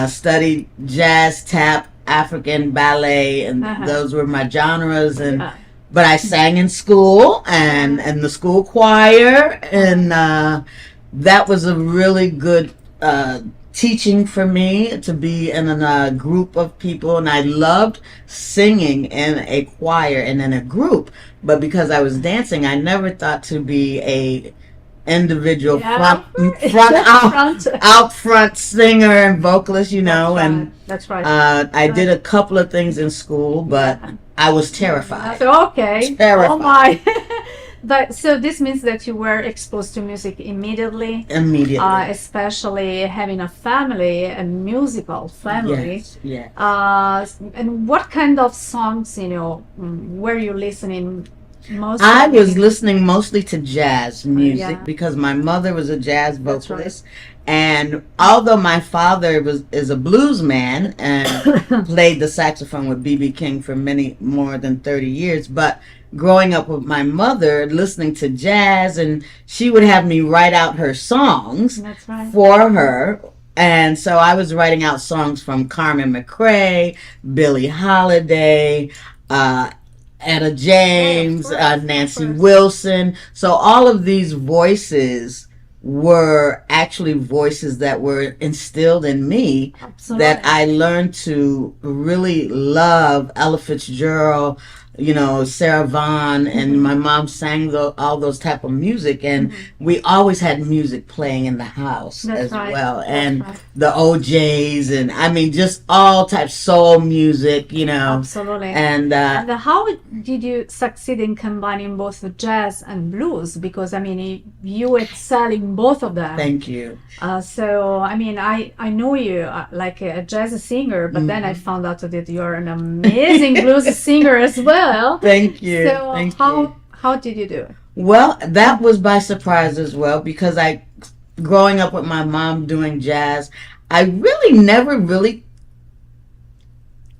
studied jazz, tap, African ballet, and those were my genres. And but I sang in school and the school choir, and that was a really good teaching for me to be in a group of people, and I loved singing in a choir and in a group. But because I was dancing, I never thought to be a individual out front singer and vocalist, you know. That's right. I did a couple of things in school, but I was terrified. Okay. Terrified. Oh my. But so this means that you were exposed to music immediately. Immediately. Especially having a family, a musical family. Yes. And what kind of songs, were you listening most? I was listening mostly to jazz music Yeah. because my mother was a jazz vocalist. And although my father is a blues man and played the saxophone with B.B. King for more than 30 years, but growing up with my mother, listening to jazz, and she would have me write out her songs for her. And so I was writing out songs from Carmen McRae, Billie Holiday, Etta James, Nancy Wilson. So all of these voices were actually voices that were instilled in me. Absolutely. That I learned to really love. Ella Fitzgerald, Sarah Vaughan, and my mom sang all those type of music, and we always had music playing in the house as well, and the OJs, and I mean just all types soul music, Absolutely. And how did you succeed in combining both the jazz and blues? Because I mean, you excel in both of them. Thank you. So I mean, I know you like a jazz singer, but then I found out that you're an amazing blues singer as well. Thank you. So Thank how did you do it? Well, that was by surprise as well, because growing up with my mom doing jazz, I really never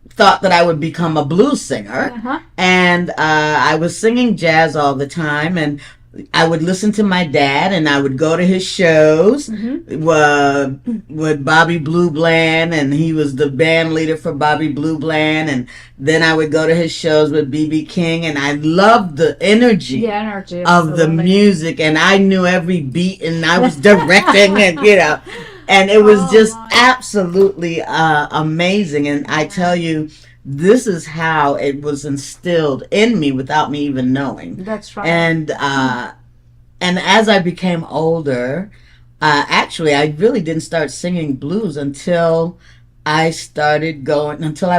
thought that I would become a blues singer. And I was singing jazz all the time, and I would listen to my dad, and I would go to his shows with Bobby Blue Bland, and he was the band leader for Bobby Blue Bland, and then I would go to his shows with B.B. King, and I loved the energy, of the music, and I knew every beat, and I was directing, and and it was just absolutely amazing. And I tell you, this is how it was instilled in me without me even knowing. That's right. And as I became older, actually, I really didn't start singing blues until I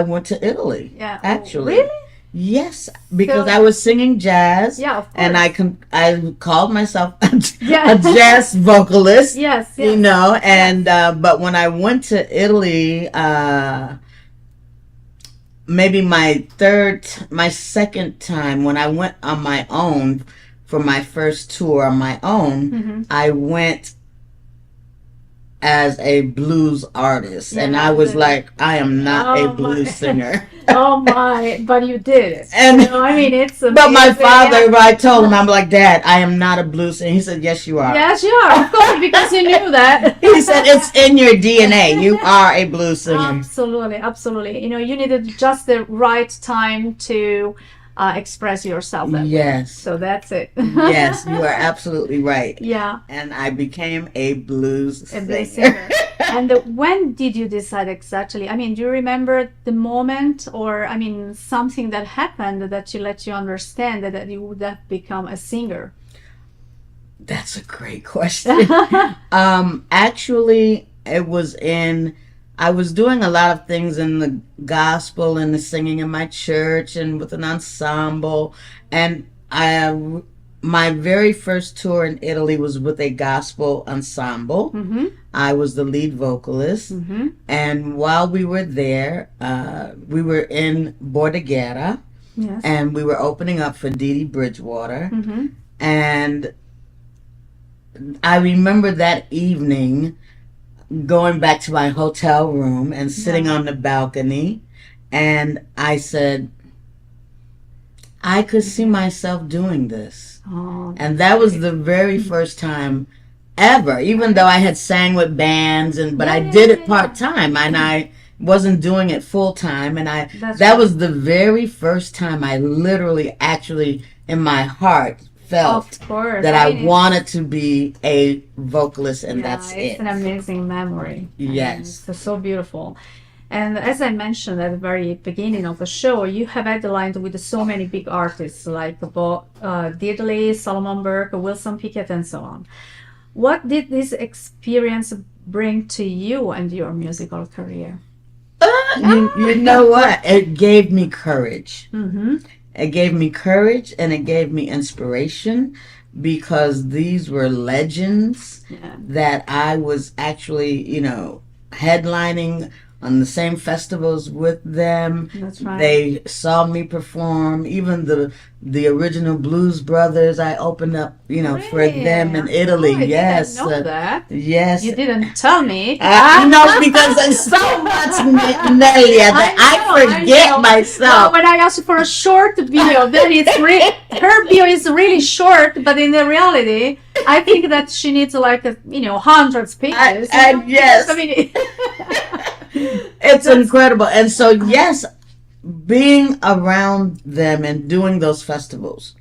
went to Italy. Yeah. Actually. Really? Yes, because So- I was singing jazz. Yeah, of And course. I called myself a Yeah. jazz vocalist. Yes. And but when I went to Italy, maybe my second time when I went on my own for my first tour on my own, I went as a blues artist, and I was like, I am not a blues singer. Oh my! But you did it. And I mean, it's amazing. but my father, I told him, I'm like, Dad, I am not a blues singer. He said, Yes, you are. Yes, you are, of course, because you knew that. He said, It's in your DNA. You are a blues singer. Absolutely, absolutely. You needed just the right time to express yourself. That way. Yes. So that's it. Yes, you are absolutely right. Yeah. And I became a blues A blues singer. singer. And when did you decide exactly? I mean, do you remember the moment, or I mean, something that happened that let you understand that you would have become a singer? That's a great question. Actually, I was doing a lot of things in the gospel and the singing in my church and with an ensemble. And my very first tour in Italy was with a gospel ensemble. I was the lead vocalist. And while we were there, we were in Bordighera. Yes. And we were opening up for Dee Dee Bridgewater. And I remember that evening going back to my hotel room and sitting on the balcony, and I said, I could see myself doing this. And that was the very first time ever, even though I had sang with bands, but I did it part-time, and I wasn't doing it full-time, and that was the very first time I literally actually in my heart Of course. that I I mean, wanted to be a vocalist, and that's it's it. an amazing memory. Yes. It's so beautiful. And as I mentioned at the very beginning of the show, you have headlined with so many big artists like Bo Diddley, Solomon Burke, Wilson Pickett, and so on. What did this experience bring to you and your musical career? You know what? It gave me courage. Mm-hmm. It gave me courage and it gave me inspiration because these were legends that I was actually, headlining on the same festivals with them. That's right. They saw me perform. Even the original Blues Brothers, I opened up, for them in Italy. Oh, I yes. didn't know that. Yes. You didn't tell me. Because there's so much Nelia that I forget myself. Well, when I asked for a short video, then her video is really short, but in the reality, I think that she needs hundreds of pages. Yes. I mean, it's incredible. And so, yes, being around them and doing those festivals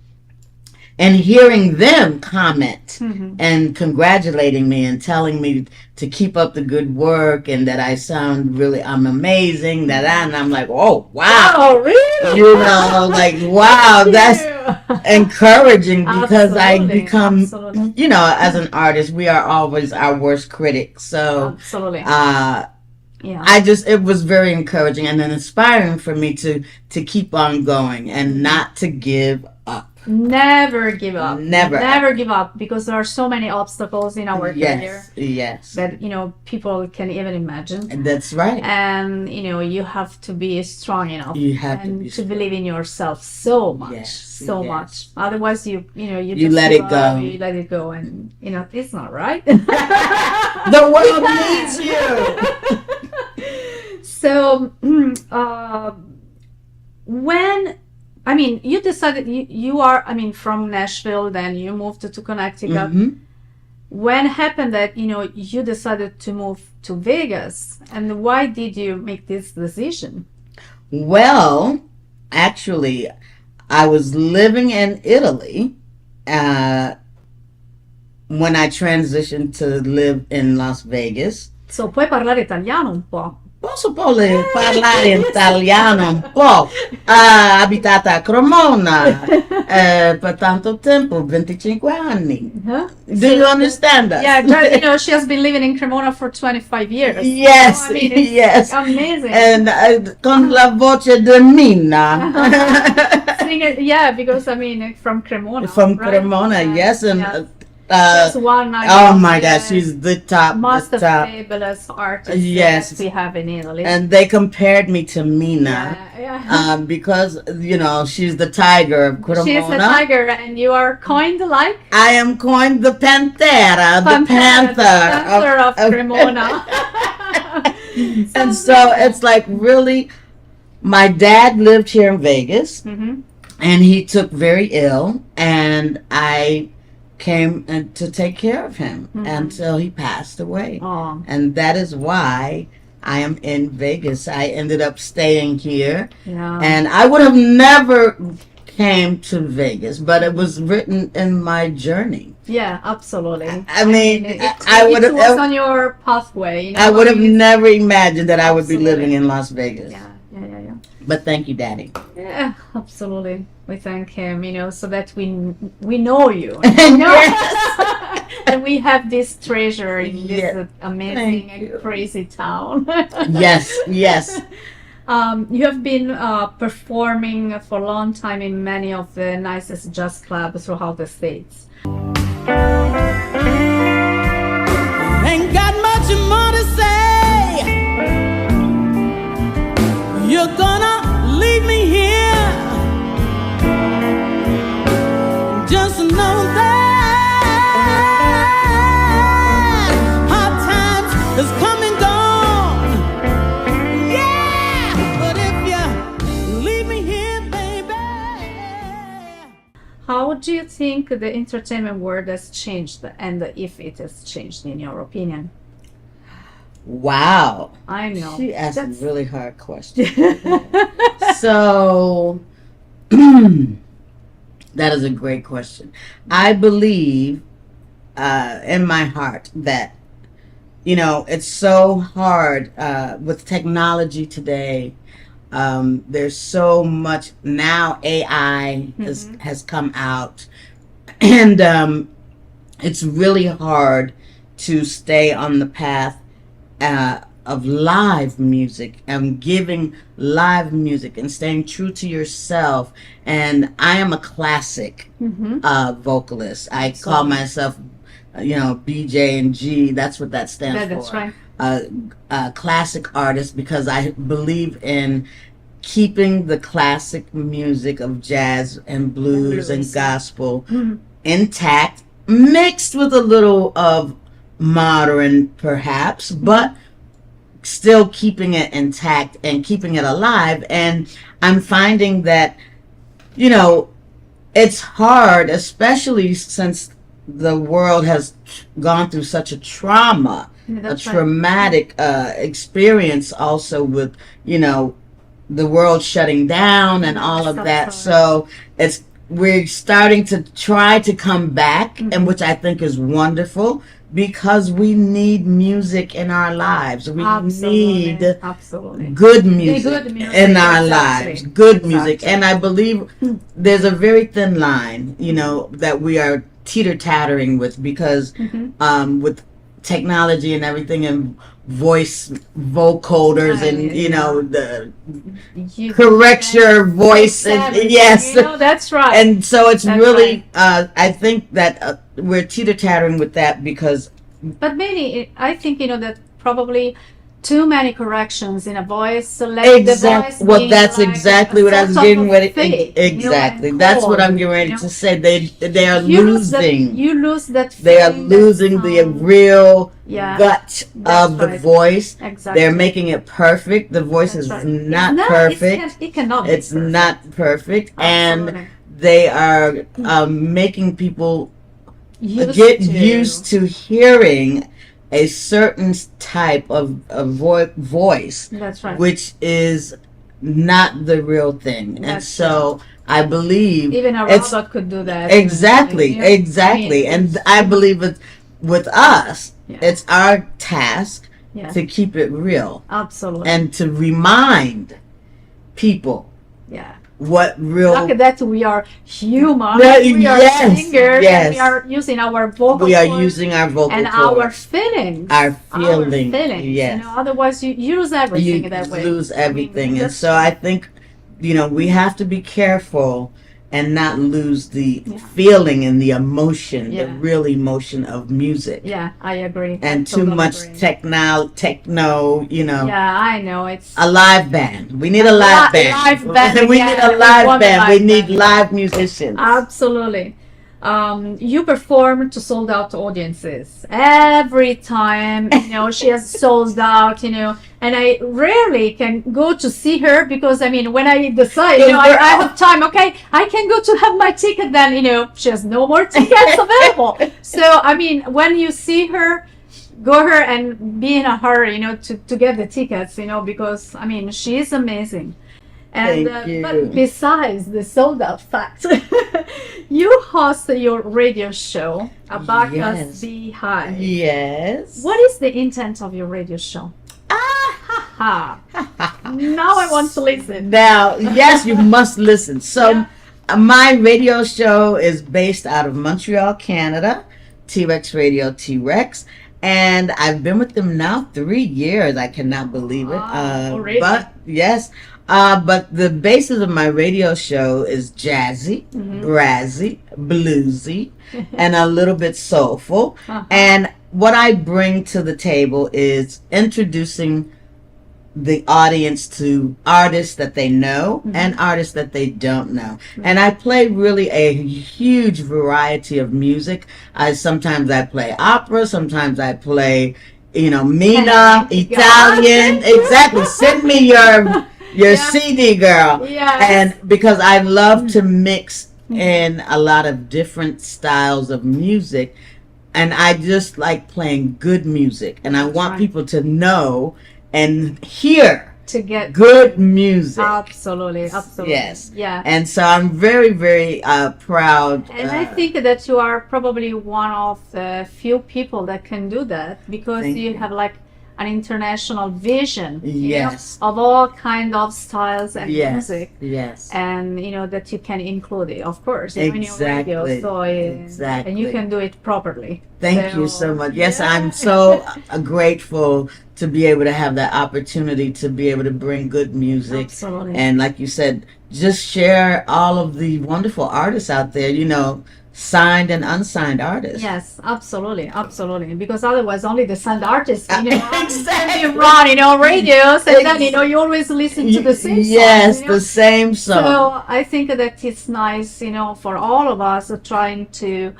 and hearing them comment and congratulating me and telling me to keep up the good work and that I'm amazing, and I'm like, oh, wow. Oh, really? Wow, that's encouraging because I become, absolutely. As an artist, we are always our worst critic. So, absolutely. it was very encouraging and then inspiring for me to keep on going and not to give up. Never give up. Never give up, because there are so many obstacles in our career. Yes. That people can even imagine. And that's right. And you have to be strong enough. You have to believe in yourself so much, much. Otherwise, you just let it go. You let it go, and it's not right. The world needs you. So, you decided you are, from Nashville, then you moved to Connecticut. Mm-hmm. When happened that, you decided to move to Vegas, and why did you make this decision? Well, actually, I was living in Italy when I transitioned to live in Las Vegas. So, puoi parlare italiano un po'? Posso parlare italiano un po'. Abitata a Cremona per tanto tempo, 25 anni. Do you understand that? Yeah, she has been living in Cremona for 25 years. Yes, so, it's yes. Amazing. And con la voce di Mina. Because from Cremona. From right? Cremona, yes. And just one night. Oh my gosh, she's the top. Most the top. fabulous artists yes. that we have in Italy. And they compared me to Mina because, she's the tiger of Cremona. She's the tiger, and you are coined like? I am coined the Pantera, the panther of Cremona. And so it's like really, my dad lived here in Vegas, and he took very ill, and I came to take care of him until he passed away. Oh. And that is why I am in Vegas. I ended up staying here. Yeah. And I would have never came to Vegas, but it was written in my journey. Yeah, absolutely. I mean, it was on your pathway. I would have never imagined that I would be living in Las Vegas. Yeah. But thank you, Daddy. Yeah, absolutely. We thank him, so that we know you. And we have this treasure in this amazing and crazy town. Yes. You have been performing for a long time in many of the nicest jazz clubs throughout the States. Ain't got much more to say. You're gonna leave me here. Just know that hard times is come and gone. Yeah, but if you leave me here, baby. How do you think the entertainment world has changed, and if it has changed, in your opinion? Wow. I know. She asked a really hard question. So, That is a great question. I believe in my heart that, it's so hard with technology today. There's so much now. AI has come out, and it's really hard to stay on the path of live music and giving live music and staying true to yourself. And I am a classic vocalist. I call myself, BJ and G. That's what that stands for. That's right. A classic artist, because I believe in keeping the classic music of jazz and blues and gospel intact, mixed with a little of modern perhaps, but still keeping it intact and keeping it alive. And I'm finding that, it's hard, especially since the world has gone through such a trauma, a traumatic experience also with, the world shutting down and all of that. So we're starting to try to come back, and which I think is wonderful, because we need music in our lives. We need good music in our lives. Good music. And I believe there's a very thin line, that we are teeter-tottering with, because with technology and everything, and voice vocoders, and the correct your voice, and yes, that's right. And so it's really I think that we're teeter-tottering with that, because but maybe I think that probably too many corrections in a voice, so let the voice well, be that's like exactly a what I was sort getting of ready. fake, Exactly, and that's what chord, I'm getting ready to say. They are losing. You lose that. They are losing the real gut of the right. voice. Exactly. They're making it perfect. The voice is not perfect. It cannot. It's not perfect, and they are making people get used to hearing a certain type of voice, that's right, which is not the real thing. And so I believe even a robot could do that. Exactly. And I believe with us, it's our task to keep it real. Absolutely. And to remind people what real. Look at that, we are human. Yeah, we are singers. yes. And we are using our vocal We are cords using our vocal and cords. our feelings. Our feelings. Yes. Otherwise, you lose everything You that way. lose everything. And so I think, we have to be careful and not lose the feeling and the emotion, the real emotion of music. Yeah, I agree. And too much techno, Yeah, I know. It's a live band. We need a live band. Live band. We need a live band. We need live musicians. Absolutely. You perform to sold out audiences every time. She has sold out. And I rarely can go to see her, because when I decide, I have time. Okay, I can go to have my ticket. Then she has no more tickets available. So when you see her, go her and be in a hurry, to get the tickets. Because she is amazing. And Thank you. but besides the sold out fact, you host your radio show, Abacus Beehive. Yes. What is the intent of your radio show? Now I want to listen. Now, yes, you must listen. So, my radio show is based out of Montreal, Canada, T-Rex Radio T-Rex. And I've been with them now 3 years. I cannot believe it. Already? But, yes. But the basis of my radio show is jazzy, brassy, bluesy, and a little bit soulful. And what I bring to the table is introducing the audience to artists that they know and artists that they don't know. And I play really a huge variety of music. Sometimes I play opera, sometimes I play, Mina, Italian. Exactly. Send me your CD, girl. And because I love to mix in a lot of different styles of music, and I just like playing good music, and I want people to know and hear to get good music. Absolutely. Yes. Yeah. And so I'm very, very proud. And I think that you are probably one of the few people that can do that because Thank you you. have like an international vision Yes. of all kind of styles and Yes. music. Yes. And that you can include it, of course, in your Exactly. radio. So Exactly. and you can do it properly. Thank you so much. Yes, I'm so grateful to be able to have that opportunity to be able to bring good music. Absolutely. And like you said, just share all of the wonderful artists out there, signed and unsigned artists. Yes, absolutely. Because otherwise, only the signed artists, exactly. run, radios, and then you always listen to the same songs. Yes, the same song. So I think that it's nice, for all of us trying to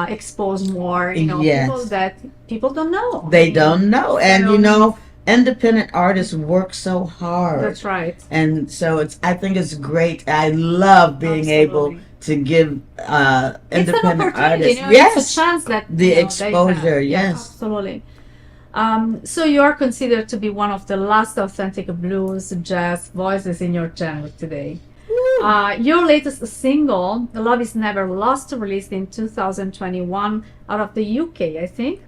expose more, Yes. people that people don't know. They don't know, and So- independent artists work so hard. That's right. And so I think it's great. I love being able to give It's an independent opportunity, artists, yes, it's a chance that the they exposure, have. Yeah, yes. absolutely. So you are considered to be one of the last authentic blues jazz voices in your genre today. Your latest single, "Love Is Never Lost," released in 2021 out of the UK, I think,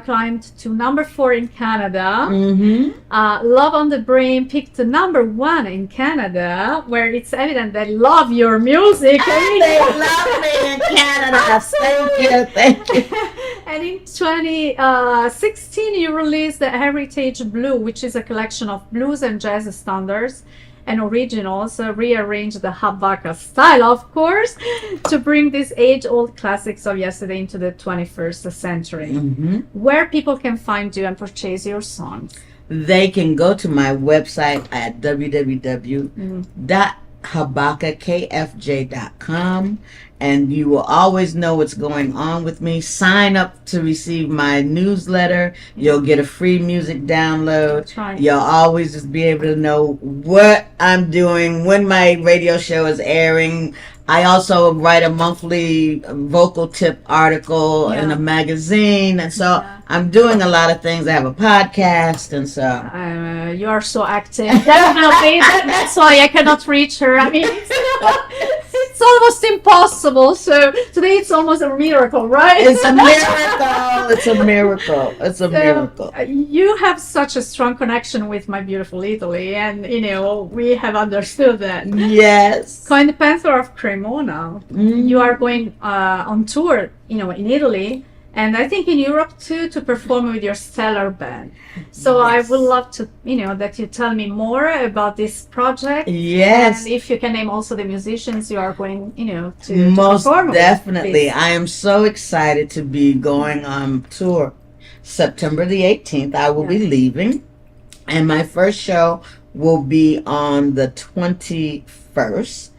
climbed to number 4 in Canada. Love on the Brain peaked to number 1 in Canada, where it's evident they love your music. They love me in Canada. Thank you. And in 2016, you released the Heritage Blue, which is a collection of blues and jazz standards and originals, rearranged the Habaka style, of course, to bring these age-old classics of yesterday into the 21st century. Where people can find you and purchase your songs? They can go to my website at www.habakakfj.com, and you will always know what's going on with me. Sign up to receive my newsletter. You'll get a free music download. That's right. You'll always just be able to know what I'm doing, when my radio show is airing. I also write a monthly vocal tip article in a magazine, and so I'm doing a lot of things. I have a podcast, and so You are so active. Definitely. That's why I cannot reach her. I mean, it's almost impossible. So today it's almost a miracle, right? it's a miracle. It's a miracle. It's a miracle. You have such a strong connection with my beautiful Italy, and we have understood that. Yes. Coin Panther of Cremona. You are going on tour, in Italy, and I think in Europe too, to perform with your stellar band. So I would love to, that you tell me more about this project. Yes. And if you can name also the musicians you are going, to Most perform with, definitely. please. I am so excited to be going on tour. September the 18th, I will be leaving, and my first show will be on the 21st,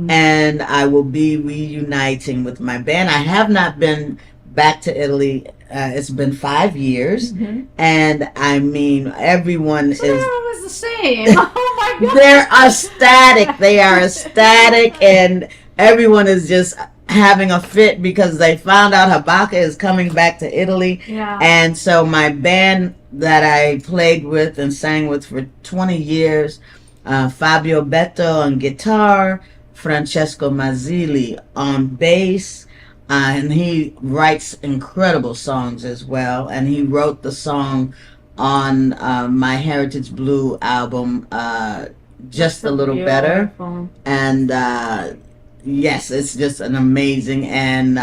and I will be reuniting with my band. I have not been back to Italy. It's been 5 years, and I mean, everyone is. Everyone's the same. Oh my God. They're ecstatic. They are ecstatic, and everyone is just having a fit because they found out Habaka is coming back to Italy. Yeah. And so my band that I played with and sang with for 20 years, Fabio Beto on guitar, Francesco Mazzilli on bass, and he writes incredible songs as well. And he wrote the song on my Heritage Blue album, Just a Little Better. And yes, it's just an amazing, and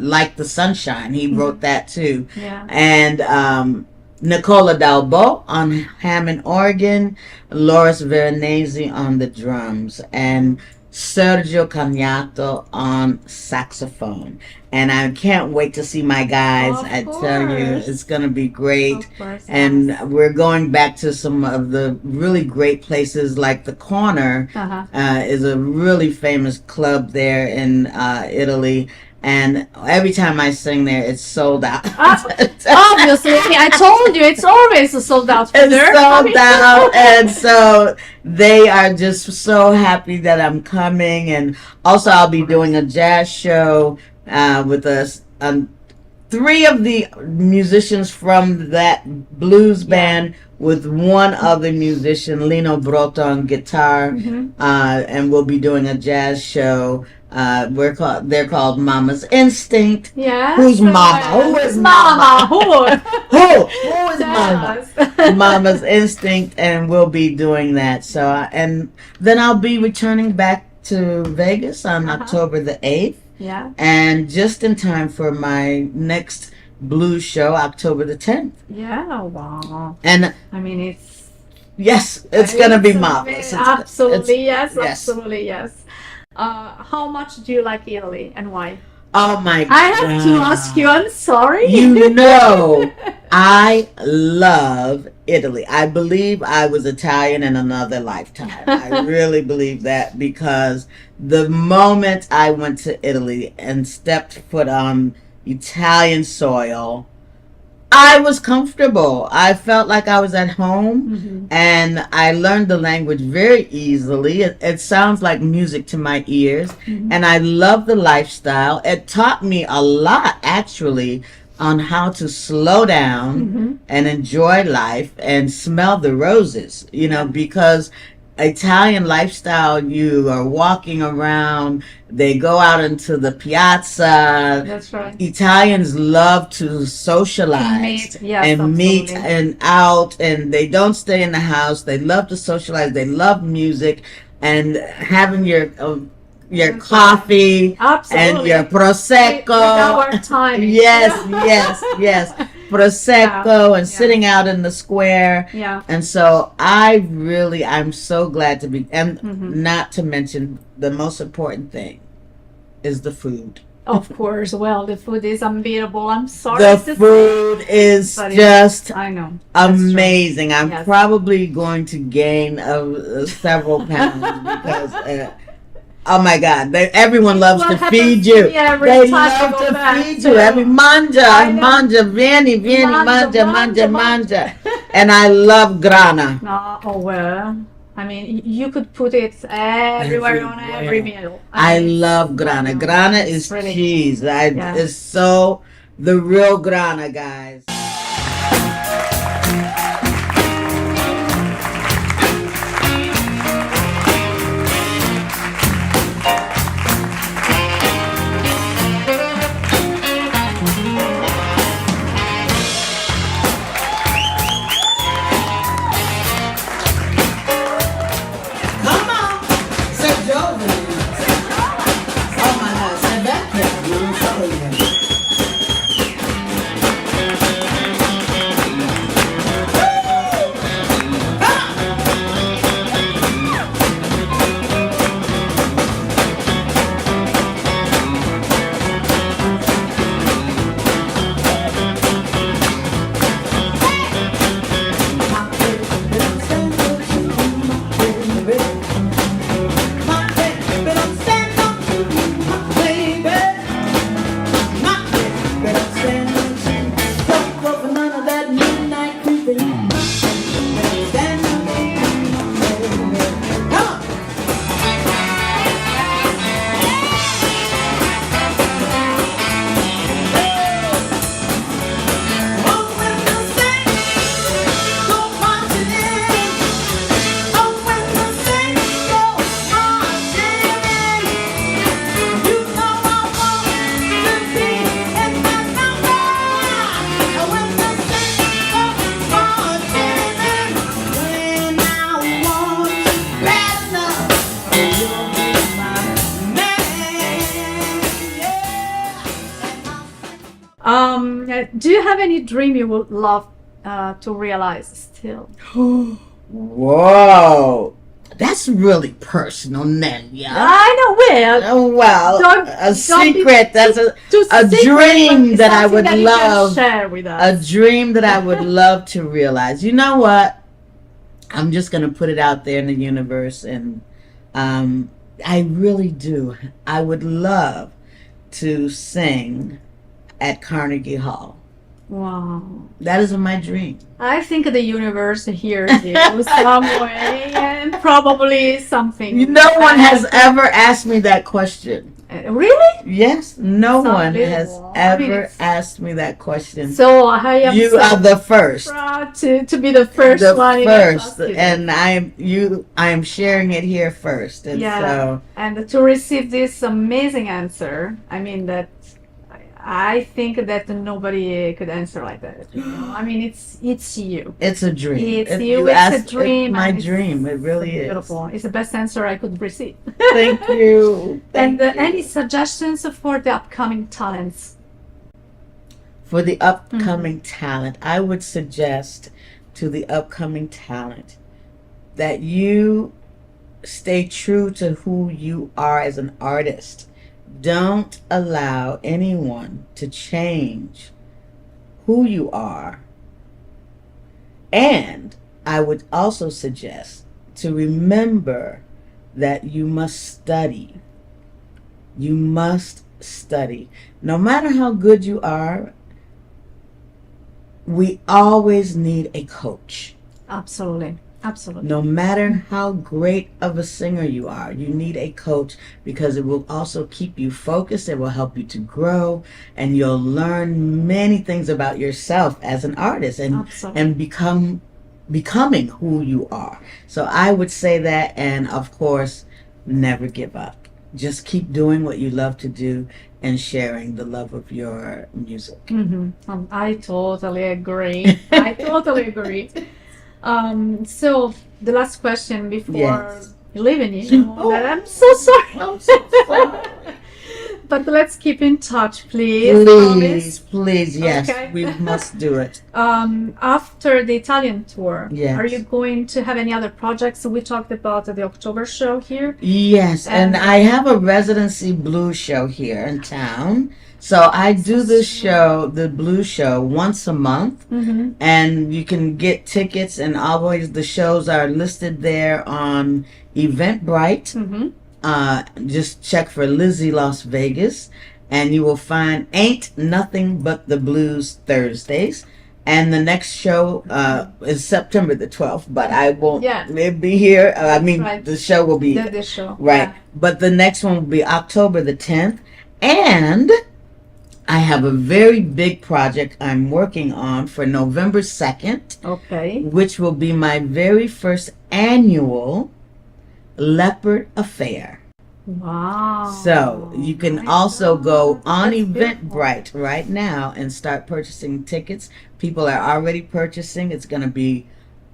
Like the Sunshine, he wrote that too. Yeah. And Nicola Dalbo on Hammond organ, Loris Veronese on the drums, and Sergio Cagnato on saxophone. And I can't wait to see my guys. I tell you, it's going to be great. And we're going back to some of the really great places, like The Corner is a really famous club there in Italy. And every time I sing there, it's sold out. Obviously, I told you, it's always sold out. It's sold out, and so they are just so happy that I'm coming. And also, I'll be doing a jazz show with a 3 of the musicians from that blues band with one other musician, Lino Broto, on guitar, and we'll be doing a jazz show. They're called Mama's Instinct. Yeah. Who's Mama? Who is Mama? Who is Mama? Mama's Instinct, and we'll be doing that. So, and then I'll be returning back to Vegas on October the 8th. Yeah. And just in time for my next blues show, October the 10th. Yeah, wow. And I mean, it's... Yes, it's going to be marvelous. Absolutely, yes. Yes. Absolutely, yes. How much do you like Italy and why? Oh my God. I have to ask you, I'm sorry. You know, I love Italy. I believe I was Italian in another lifetime. I really believe that, because the moment I went to Italy and stepped foot on Italian soil, I was comfortable. I felt like I was at home, and I learned the language very easily. It sounds like music to my ears, and I love the lifestyle. It taught me a lot, actually, on how to slow down and enjoy life and smell the roses, you know, because Italian lifestyle, you are walking around, they go out into the piazza. That's right. Italians love to socialize Yes, meet absolutely. and out, and they don't stay in the house. They love to socialize. They love music and having your coffee and Absolutely. your prosecco. With our time. Yes. Prosecco and sitting out in the square. Yeah. And so I'm so glad to be, and not to mention the most important thing is the food. Of course. Well, the food is unbeatable. I'm sorry. The to say, food is but just I know. That's true. amazing. I'm Yes. probably going to gain several pounds because oh my God, everyone loves What to happens feed to you. me every They time I love go to back feed to- you. Every I know. vieni, Mangia. manja. And I love grana. No, oh well. I mean, you could put it everywhere on every meal. I love grana. Grana is really- cheese. Yeah. It's so the real grana, guys. Come on, say Joe. Oh my God, say that Do you have any dream you would love to realize still? Whoa, that's really personal, Nelia. I know. Well, Don't- a don't be secret. That's a secret, dream but that I something would that you can love. share with us. A dream that I would love to realize. You know what? I'm just gonna put it out there in the universe, and I really do. I would love to sing at Carnegie Hall. Wow. That is my dream. I think the universe hears you some way, and probably something. No one has ever asked me that question. Really? Yes, no It's one has unbelievable. I mean, ever it's- asked me that question. So I am You so are the first. proud to be the first The one. first, and I am sharing it here first, and so and to receive this amazing answer, I mean that I think that nobody could answer like that. You know? I mean, it's you. it's a dream. It's If you. It's ask- a dream. It's my and dream. It really is. beautiful. It's the best answer I could receive. Thank you. And Thank you. any suggestions for the upcoming talents? For the upcoming talent, I would suggest to the upcoming talent that you stay true to who you are as an artist. Don't allow anyone to change who you are. And I would also suggest to remember that you must study. You must study. No matter how good you are, we always need a coach. Absolutely. Absolutely. No matter how great of a singer you are, you need a coach because it will also keep you focused. It will help you to grow, and you'll learn many things about yourself as an artist and Absolutely. and becoming who you are. So I would say that, and of course, never give up. Just keep doing what you love to do and sharing the love of your music. I totally agree. I totally agree. So the last question before Yes. leaving you, that I'm so sorry. But let's keep in touch, please. Please, yes, Okay. we must do it. After the Italian tour, Yes. are you going to have any other projects? We talked about the October show here. Yes, and I have a residency blues show here in town. So I do this show, the blues show, once a month. Mhm. And you can get tickets, and always the shows are listed there on Eventbrite. Just check for Lizzie Las Vegas, and you will find Ain't Nothing But the Blues Thursdays. And the next show is September the 12th, but I won't be here. I mean, right. the show will be The show. right. Yeah. But the next one will be October the 10th. And I have a very big project I'm working on for November 2nd. Okay. Which will be my very first annual Leopard Affair. Wow. So you can also go on Eventbrite right now and start purchasing tickets. People are already purchasing. It's going to be,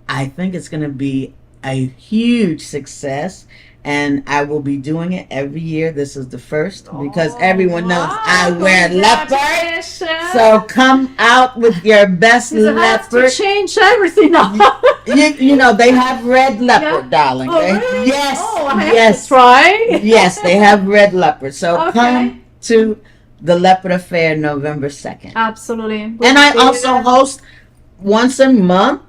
I think it's going to be a huge success. And I will be doing it every year. This is the first because everyone knows I wear leopard. So come out with your best You have to leopard. change everything now. You know, they have red leopard, darling. Oh, They- really? Yes. Oh, I have yes. to try. Yes, they have red leopard. So Okay. come to the Leopard Affair November 2nd. Absolutely. And I also host once a month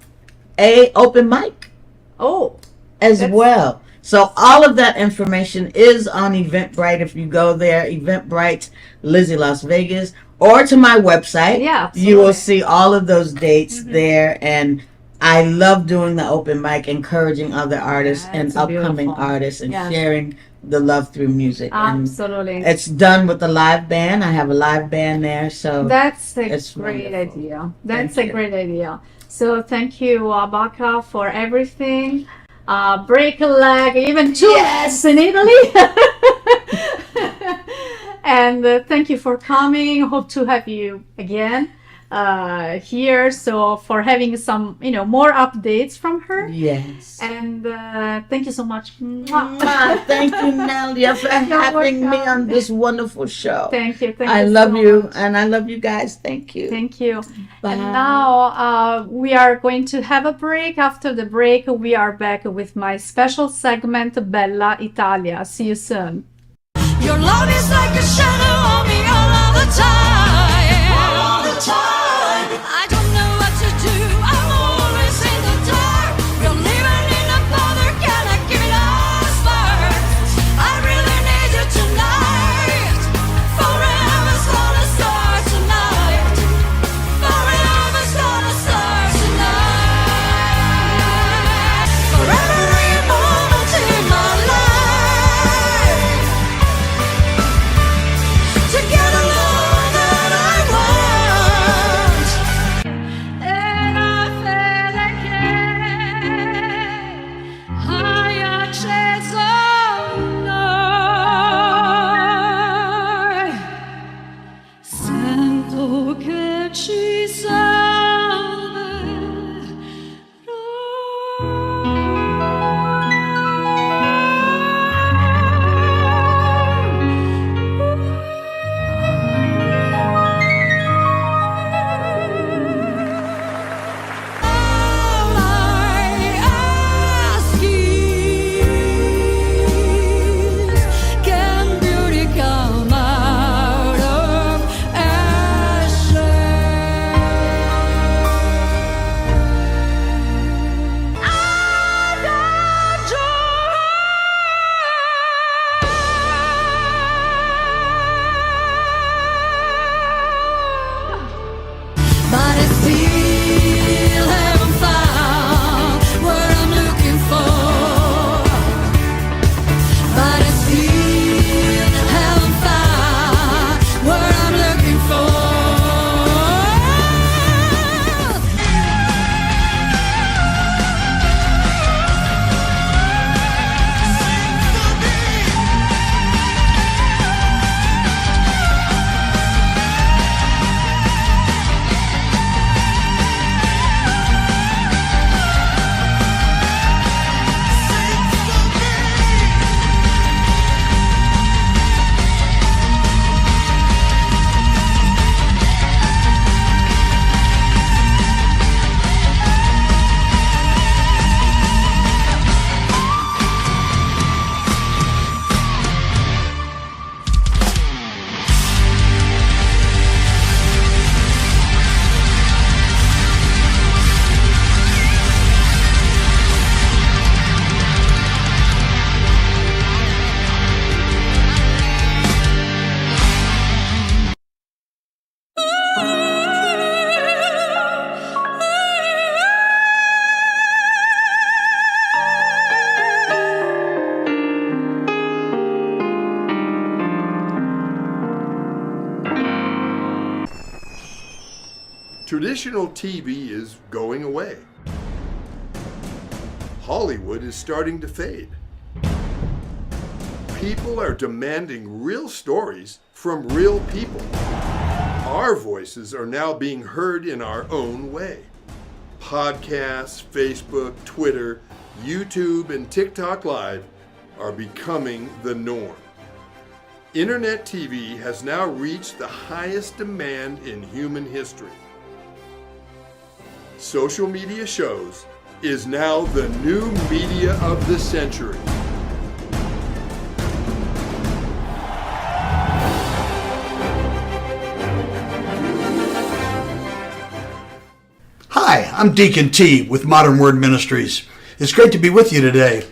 a open mic. Oh. As well. So all of that information is on Eventbrite. If you go there, Eventbrite, Lizzie Las Vegas, or to my website, you will see all of those dates there. And I love doing the open mic, encouraging other artists and it's upcoming beautiful. artists and Yes. sharing the love through music. And Absolutely. it's done with a live band. I have a live band there. So That's a it's great wonderful. idea. That's Thank a great idea. So thank you, Abaka, for everything. Break a leg, even two legs in Italy. And thank you for coming. Hope to have you again here. So for having some, more updates from her. Yes. And thank you so much. Thank you, Nelia, for having me on this wonderful show. Thank you. Thank I you love so you, much. and I love you guys. Thank you. Thank you. Bye. And now we are going to have a break. After the break, we are back with my special segment, Bella Italia. See you soon. Your love is like a shadow on me all of the time. All the time. I don't know what to do. I'm always in the dark. You're living in a bother. Can I give it a spark? I really need you tonight. Forever's gonna start tonight. Forever's gonna start tonight. For every moment in my life. Traditional TV is going away. Hollywood is starting to fade. People are demanding real stories from real people. Our voices are now being heard in our own way. Podcasts, Facebook, Twitter, YouTube, and TikTok Live are becoming the norm. Internet TV has now reached the highest demand in human history. Social media shows is now the new media of the century. Hi, I'm Deacon T with Modern Word Ministries. It's great to be with you today.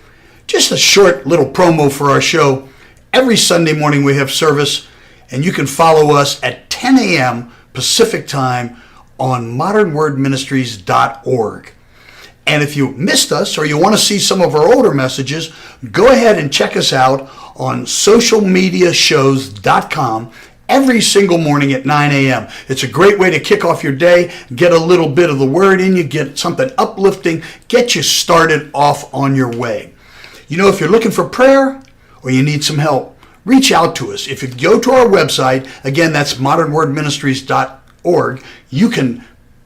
Just a short little promo for our show. Every Sunday morning we have service, and you can follow us at 10 a.m. Pacific Time on modernwordministries.org. And if you missed us or you want to see some of our older messages, go ahead and check us out on socialmediashows.com every single morning at 9 a.m. It's a great way to kick off your day, get a little bit of the word in you, get something uplifting, get you started off on your way. You know, if you're looking for prayer or you need some help, reach out to us. If you go to our website, again, that's modernwordministries.org, you can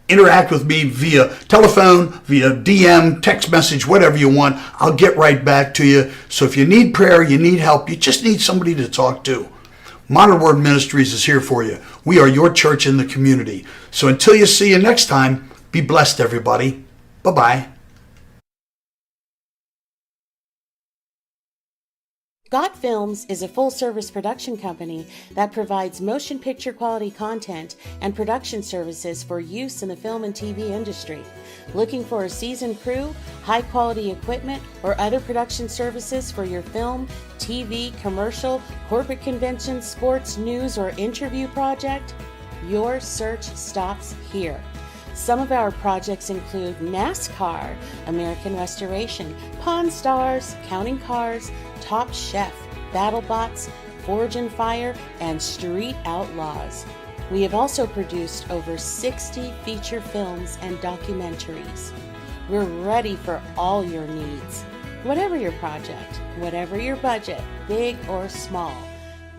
interact with me via telephone, via DM, text message, whatever you want. I'll get right back to you. So if you need prayer, you need help, you just need somebody to talk to, Modern Word Ministries is here for you. We are your church in the community. So until you see you next time, be blessed, everybody. Bye-bye. Got Films is a full-service production company that provides motion picture quality content and production services for use in the film and TV industry. Looking for a seasoned crew, high-quality equipment, or other production services for your film, TV, commercial, corporate convention, sports, news, or interview project? Your search stops here. Some of our projects include NASCAR, American Restoration, Pawn Stars, Counting Cars, Top Chef, BattleBots, Forge and Fire, and Street Outlaws. We have also produced over 60 feature films and documentaries. We're ready for all your needs. Whatever your project, whatever your budget, big or small,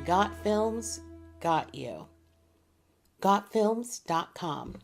Got Films got you. GotFilms.com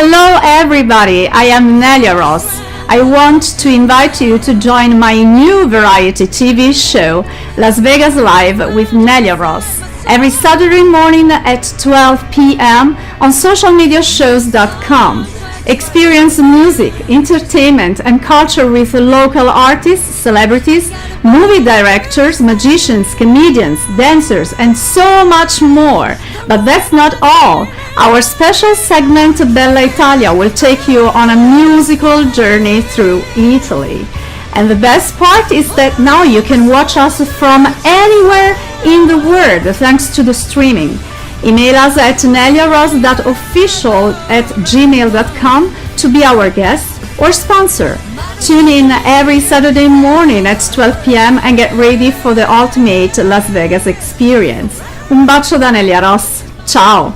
Hello everybody, I am Nelia Ross. I want to invite you to join my new variety TV show, Las Vegas Live with Nelia Ross, every Saturday morning at 12 p.m. on socialmediashows.com. Experience music, entertainment, and culture with local artists, celebrities, movie directors, magicians, comedians, dancers, and so much more. But that's not all. Our special segment Bella Italia will take you on a musical journey through Italy. And the best part is that now you can watch us from anywhere in the world thanks to the streaming. Email us at neliaross.official@gmail.com to be our guest or sponsor. Tune in every Saturday morning at 12 p.m. and get ready for the ultimate Las Vegas experience. Un bacio da Nelia Ross. Ciao!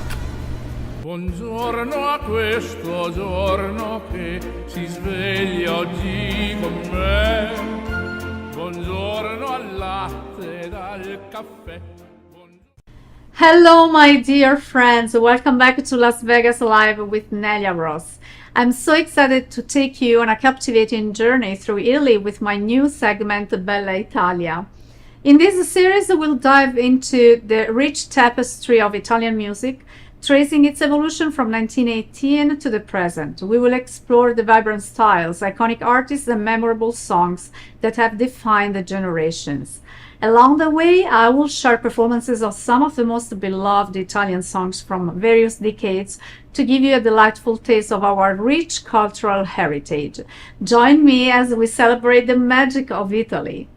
Buongiorno a questo giorno che si sveglia oggi con me. Buongiorno al latte e al caffè. Hello, my dear friends. Welcome back to Las Vegas Live with Nelia Ross. I'm so excited to take you on a captivating journey through Italy with my new segment, Bella Italia. In this series, we'll dive into the rich tapestry of Italian music, tracing its evolution from 1918 to the present. We will explore the vibrant styles, iconic artists, and memorable songs that have defined the generations. Along the way, I will share performances of some of the most beloved Italian songs from various decades to give you a delightful taste of our rich cultural heritage. Join me as we celebrate the magic of Italy.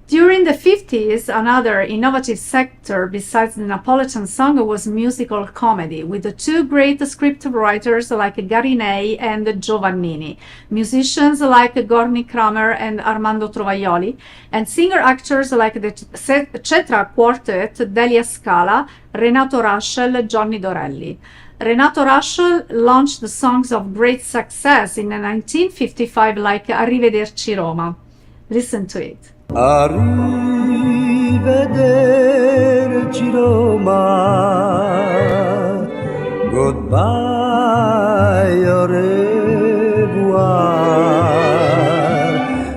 During the 50s, another innovative sector besides the Napolitan song was musical comedy, with the two great script writers like Garinei and Giovannini, musicians like Gorny Kramer and Armando Trovaioli, and singer-actors like the Cetra Quartet, Delia Scala, Renato Rascel, Johnny Dorelli. Renato Rascel launched the songs of great success in 1955 like Arrivederci Roma. Listen to it. Arrivederci Roma, goodbye, au revoir.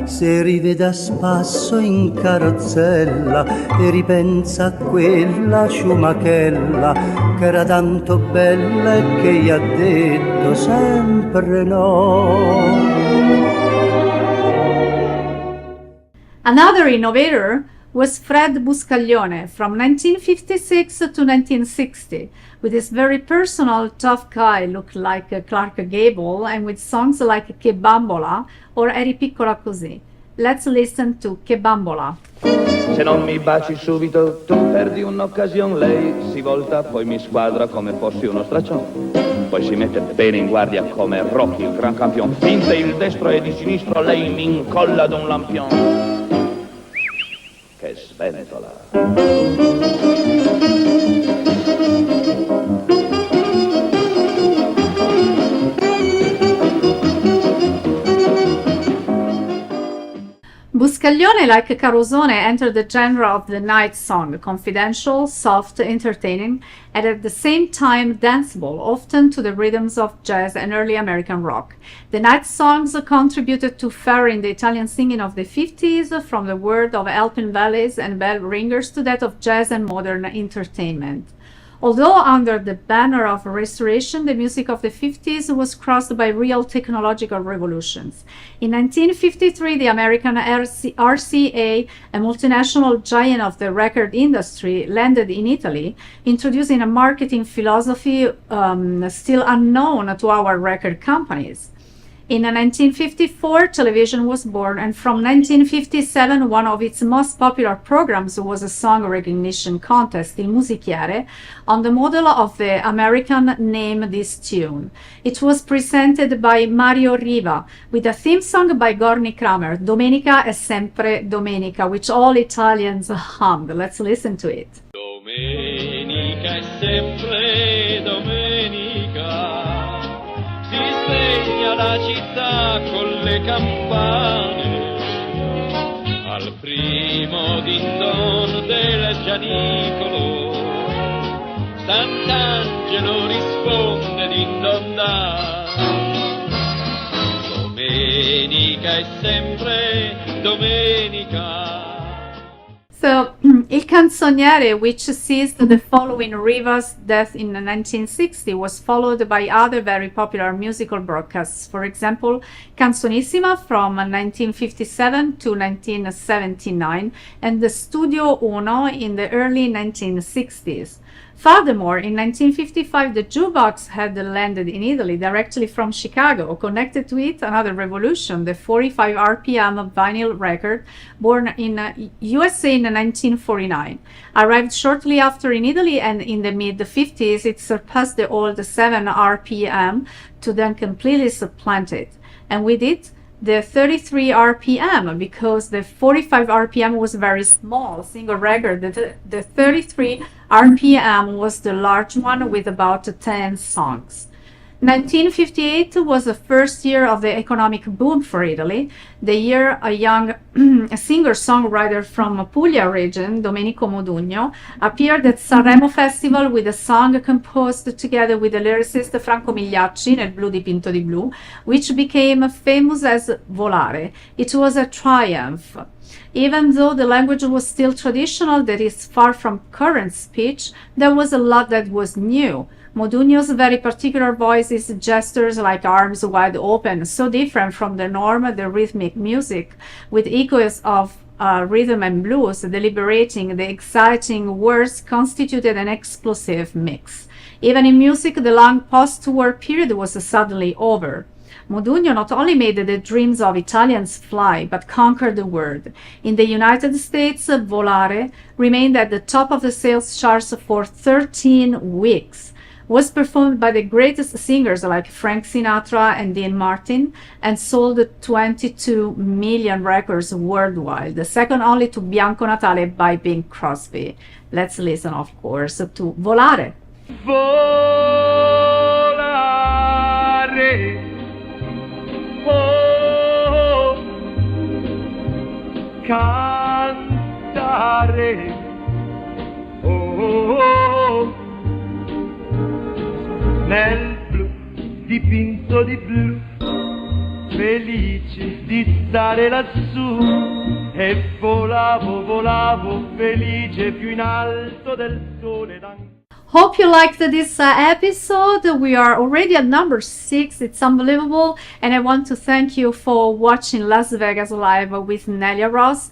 Se rivede a spasso in carrozzella e ripensa a quella ciumachella che era tanto bella e che gli ha detto sempre no. Another innovator was Fred Buscaglione from 1956 to 1960, with his very personal tough guy look like Clark Gable and with songs like Che Bambola or Eri piccola così. Let's listen to Che Bambola. Se non mi baci subito tu perdi un'occasione, lei si volta poi mi squadra come fossi uno straccione. Poi si mette bene in guardia come Rocky, il gran campione. Finte il destro e di sinistro lei mi incolla ad un lampione. Che sventola. Buscaglione, like Carosone, entered the genre of the night song, confidential, soft, entertaining, and at the same time danceable, often to the rhythms of jazz and early American rock. The night songs contributed to fairing the Italian singing of the 50s, from the world of Alpine valleys and bell ringers to that of jazz and modern entertainment. Although under the banner of restoration, the music of the 50s was crossed by real technological revolutions. In 1953, the American RCA, a multinational giant of the record industry, landed in Italy, introducing a marketing philosophy still unknown to our record companies. In 1954, television was born, and from 1957, one of its most popular programs was a song recognition contest, Il Musichiere, on the model of the American Name This Tune. It was presented by Mario Riva, with a theme song by Gorny Kramer, Domenica è sempre domenica, which all Italians hummed. Let's listen to it. Domenica è sempre domenica, si sveglia la città con le campane, al primo din-don del gianicolo, Sant'Angelo risponde din-don-dan. è sempre domenica. So, Il Canzoniere, which seized the following Riva's death in 1960, was followed by other very popular musical broadcasts. For example, Canzonissima from 1957 to 1979 and the Studio Uno in the early 1960s. Furthermore, in 1955, the jukebox had landed in Italy directly from Chicago. Connected to it, another revolution, the 45 RPM vinyl record, born in USA in 1949. Arrived shortly after in Italy, and in the mid-50s, it surpassed the old 7 RPM to then completely supplant it. And with it, the 33 RPM, because the 45 RPM was very small, single record. The 33 RPM was the large one with about 10 songs. 1958 was the first year of the economic boom for Italy, the year a young singer-songwriter from Puglia region, Domenico Modugno, appeared at Sanremo Festival with a song composed together with the lyricist Franco Migliacci, Nel blu dipinto di blu, which became famous as Volare. It was a triumph. Even though the language was still traditional, that is far from current speech, there was a lot that was new. Modugno's very particular voice, his gestures like arms wide open, so different from the norm, the rhythmic music, with echoes of rhythm and blues, deliberating, the exciting words constituted an explosive mix. Even in music, the long post-war period was suddenly over. Modugno not only made the dreams of Italians fly, but conquered the world. In the United States, Volare remained at the top of the sales charts for 13 weeks. Was performed by the greatest singers like Frank Sinatra and Dean Martin, and sold 22 million records worldwide, second only to Bianco Natale by Bing Crosby. Let's listen, of course, to Volare. Volare, oh, cantare, oh, nel blu dipinto di blu, felice di stare lassù, e volavo, volavo, felice più in alto del sole. Hope you liked this episode. We are already at number 6. It's unbelievable. And I want to thank you for watching Las Vegas Live with Nelia Ross.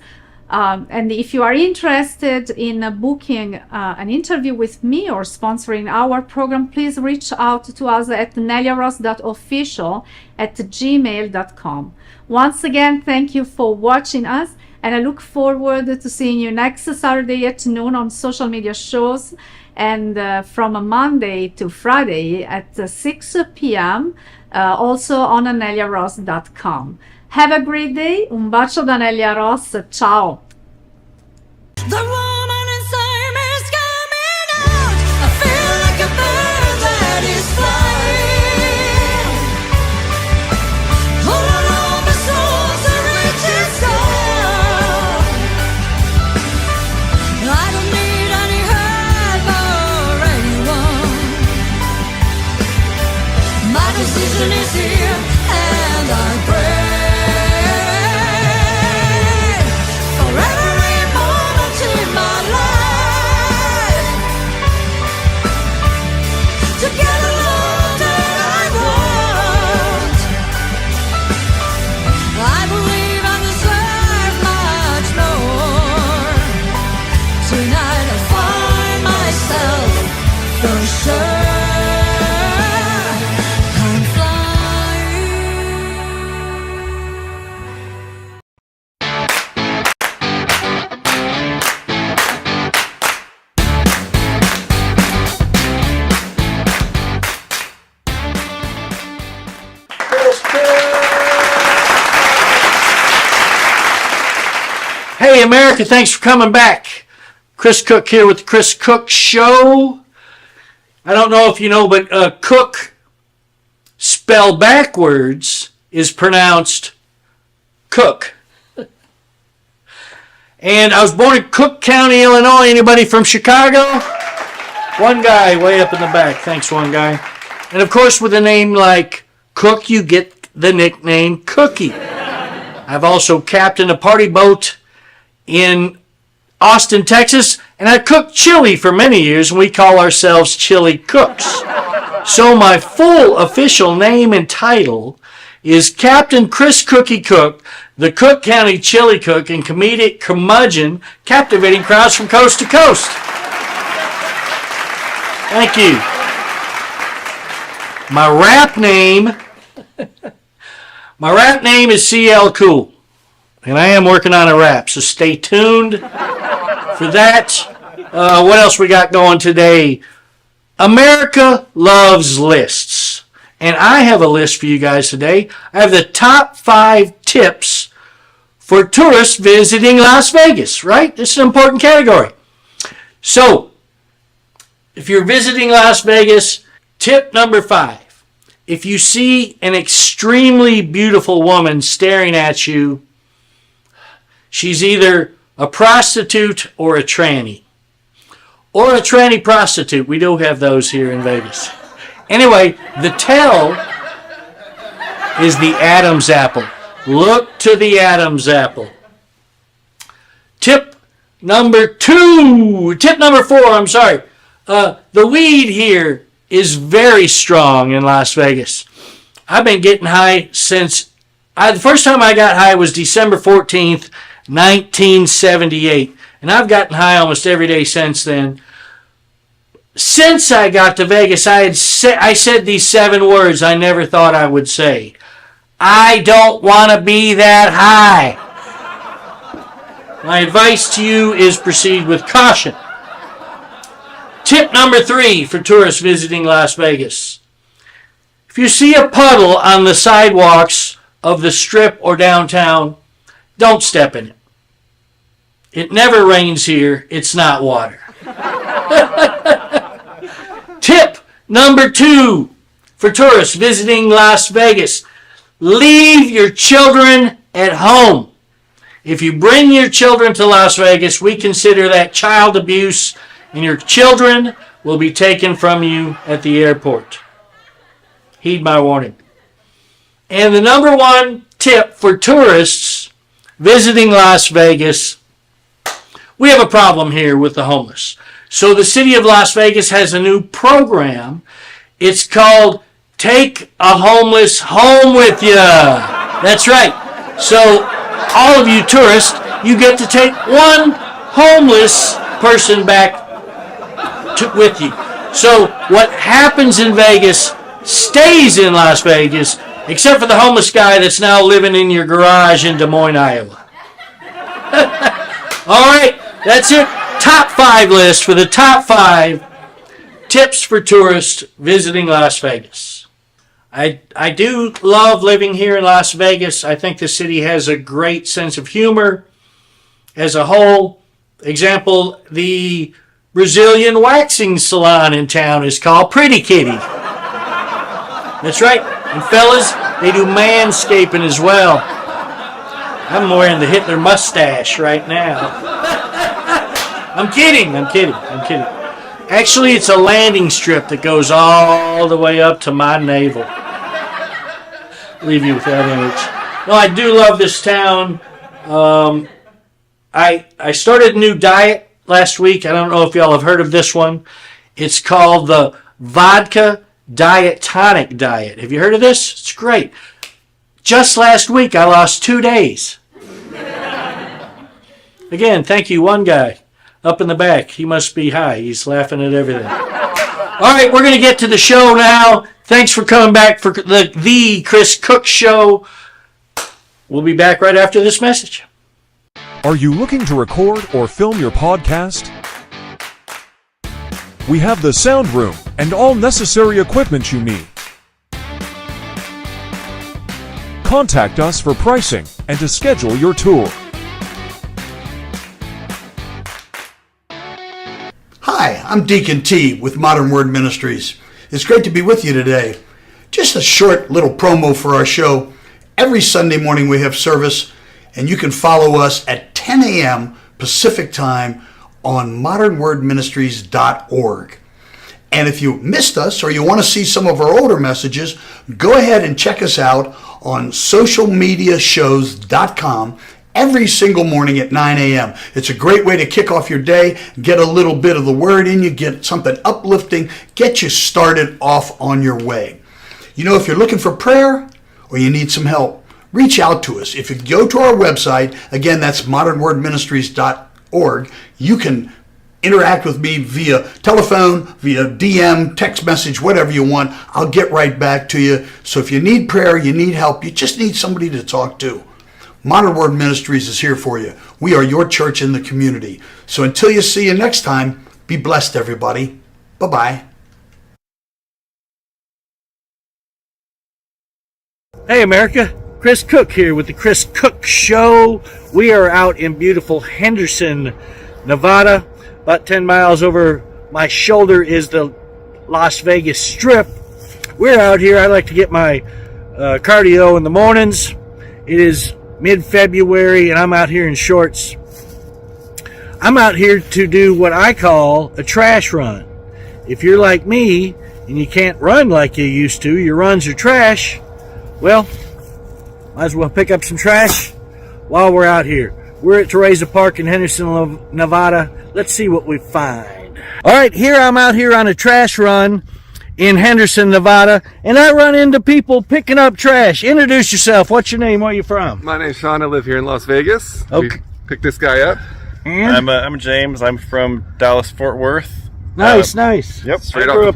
And if you are interested in booking an interview with me or sponsoring our program, please reach out to us at neliaross.official@gmail.com. Once again, thank you for watching us, and I look forward to seeing you next Saturday at noon on social media shows, and from Monday to Friday at 6 p.m. Also on neliaross.com. Have a great day. Un bacio da Nelia Ross. Ciao. The woman inside me is coming out. I feel like a bird that is flying. All around my soul's a reaching star. I don't need any help or anyone. My decision is here, and I pray. Hey, America, thanks for coming back. Chris Cook here with the Chris Cook Show. I don't know if you know, but Cook, spelled backwards, is pronounced Cook. And I was born in Cook County, Illinois. Anybody from Chicago? One guy way up in the back. Thanks, one guy. And, of course, with a name like Cook, you get the nickname Cookie. I've also captained a party boat in Austin, Texas, and I cooked chili for many years, and we call ourselves Chili Cooks. So my full official name and title is Captain Chris Cookie Cook, the Cook County Chili Cook and comedic curmudgeon, captivating crowds from coast to coast. Thank you. My rap name is CL Cool, and I am working on a rap, so stay tuned for that. What else we got going today? America loves lists, and I have a list for you guys today. I have the top 5 tips for tourists visiting Las Vegas, right? This is an important category. So, if you're visiting Las Vegas, tip number 5. If you see an extremely beautiful woman staring at you, she's either a prostitute or a tranny. Or a tranny prostitute. We do have those here in Vegas. Anyway, the tell is the Adam's apple. Look to the Adam's apple. Tip number 4, I'm sorry. The weed here is very strong in Las Vegas. I've been getting high since, the first time I got high was December 14th, 1978. And I've gotten high almost every day since then. Since I got to Vegas, I said these 7 words I never thought I would say. I don't want to be that high. My advice to you is proceed with caution. Tip number 3 for tourists visiting Las Vegas. If you see a puddle on the sidewalks of the Strip or downtown, don't step in it. It never rains here. It's not water. Tip number 2 for tourists visiting Las Vegas. Leave your children at home. If you bring your children to Las Vegas, we consider that child abuse, and your children will be taken from you at the airport. Heed my warning. And the number 1 tip for tourists visiting Las Vegas, we have a problem here with the homeless. So the city of Las Vegas has a new program. It's called Take a Homeless Home With Ya. That's right. So all of you tourists, you get to take one homeless person back with you. So what happens in Vegas stays in Las Vegas, except for the homeless guy that's now living in your garage in Des Moines, Iowa. All right, that's it. Top 5 list for the top 5 tips for tourists visiting Las Vegas. I do love living here in Las Vegas. I think the city has a great sense of humor as a whole. Example, the Brazilian waxing salon in town is called Pretty Kitty. That's right. And fellas, they do manscaping as well. I'm wearing the Hitler mustache right now. I'm kidding. Actually, it's a landing strip that goes all the way up to my navel. Leave you with that image. No, I do love this town. I started a new diet last week. I don't know if y'all have heard of this one. It's called the Vodka Diet Tonic Diet. Have you heard of this? It's great. Just last week, I lost 2 days. Again, thank you, one guy. Up in the back. He must be high. He's laughing at everything. All right, we're going to get to the show now. Thanks for coming back for the Chris Cook Show. We'll be back right after this message. Are you looking to record or film your podcast? We have the sound room and all necessary equipment you need. Contact us for pricing and to schedule your tour. Hi, I'm Deacon T with Modern Word Ministries. It's great to be with you today. Just a short little promo for our show. Every Sunday morning we have service, and you can follow us at 10 a.m. Pacific Time on modernwordministries.org. And if you missed us or you want to see some of our older messages, go ahead and check us out on socialmediashows.com every single morning at 9 a.m. It's a great way to kick off your day, get a little bit of the word in you, get something uplifting, get you started off on your way. You know, if you're looking for prayer or you need some help, reach out to us. If you go to our website, again, that's modernwordministries.org, you can interact with me via telephone, via DM, text message, whatever you want. I'll get right back to you. So if you need prayer, you need help, you just need somebody to talk to, Modern Word Ministries is here for you. We are your church in the community. So until you see you next time, be blessed, everybody. Bye-bye. Hey, America. Chris Cook here with the Chris Cook Show. We are out in beautiful Henderson, Nevada. About 10 miles over my shoulder is the Las Vegas Strip. We're out here. I like to get my cardio in the mornings. It is mid-February, and I'm out here in shorts. I'm out here to do what I call a trash run. If you're like me and you can't run like you used to, your runs are trash, well, might as well pick up some trash while we're out here. We're at Teresa Park in Henderson, Nevada. Let's see what we find. All right, I'm out here on a trash run in Henderson, Nevada, and I run into people picking up trash. Introduce yourself. What's your name? Where are you from? My name's Sean. I live here in Las Vegas. Okay. We picked this guy up. And? I'm James. I'm from Dallas, Fort Worth. Nice. Yep, straight I off grew the up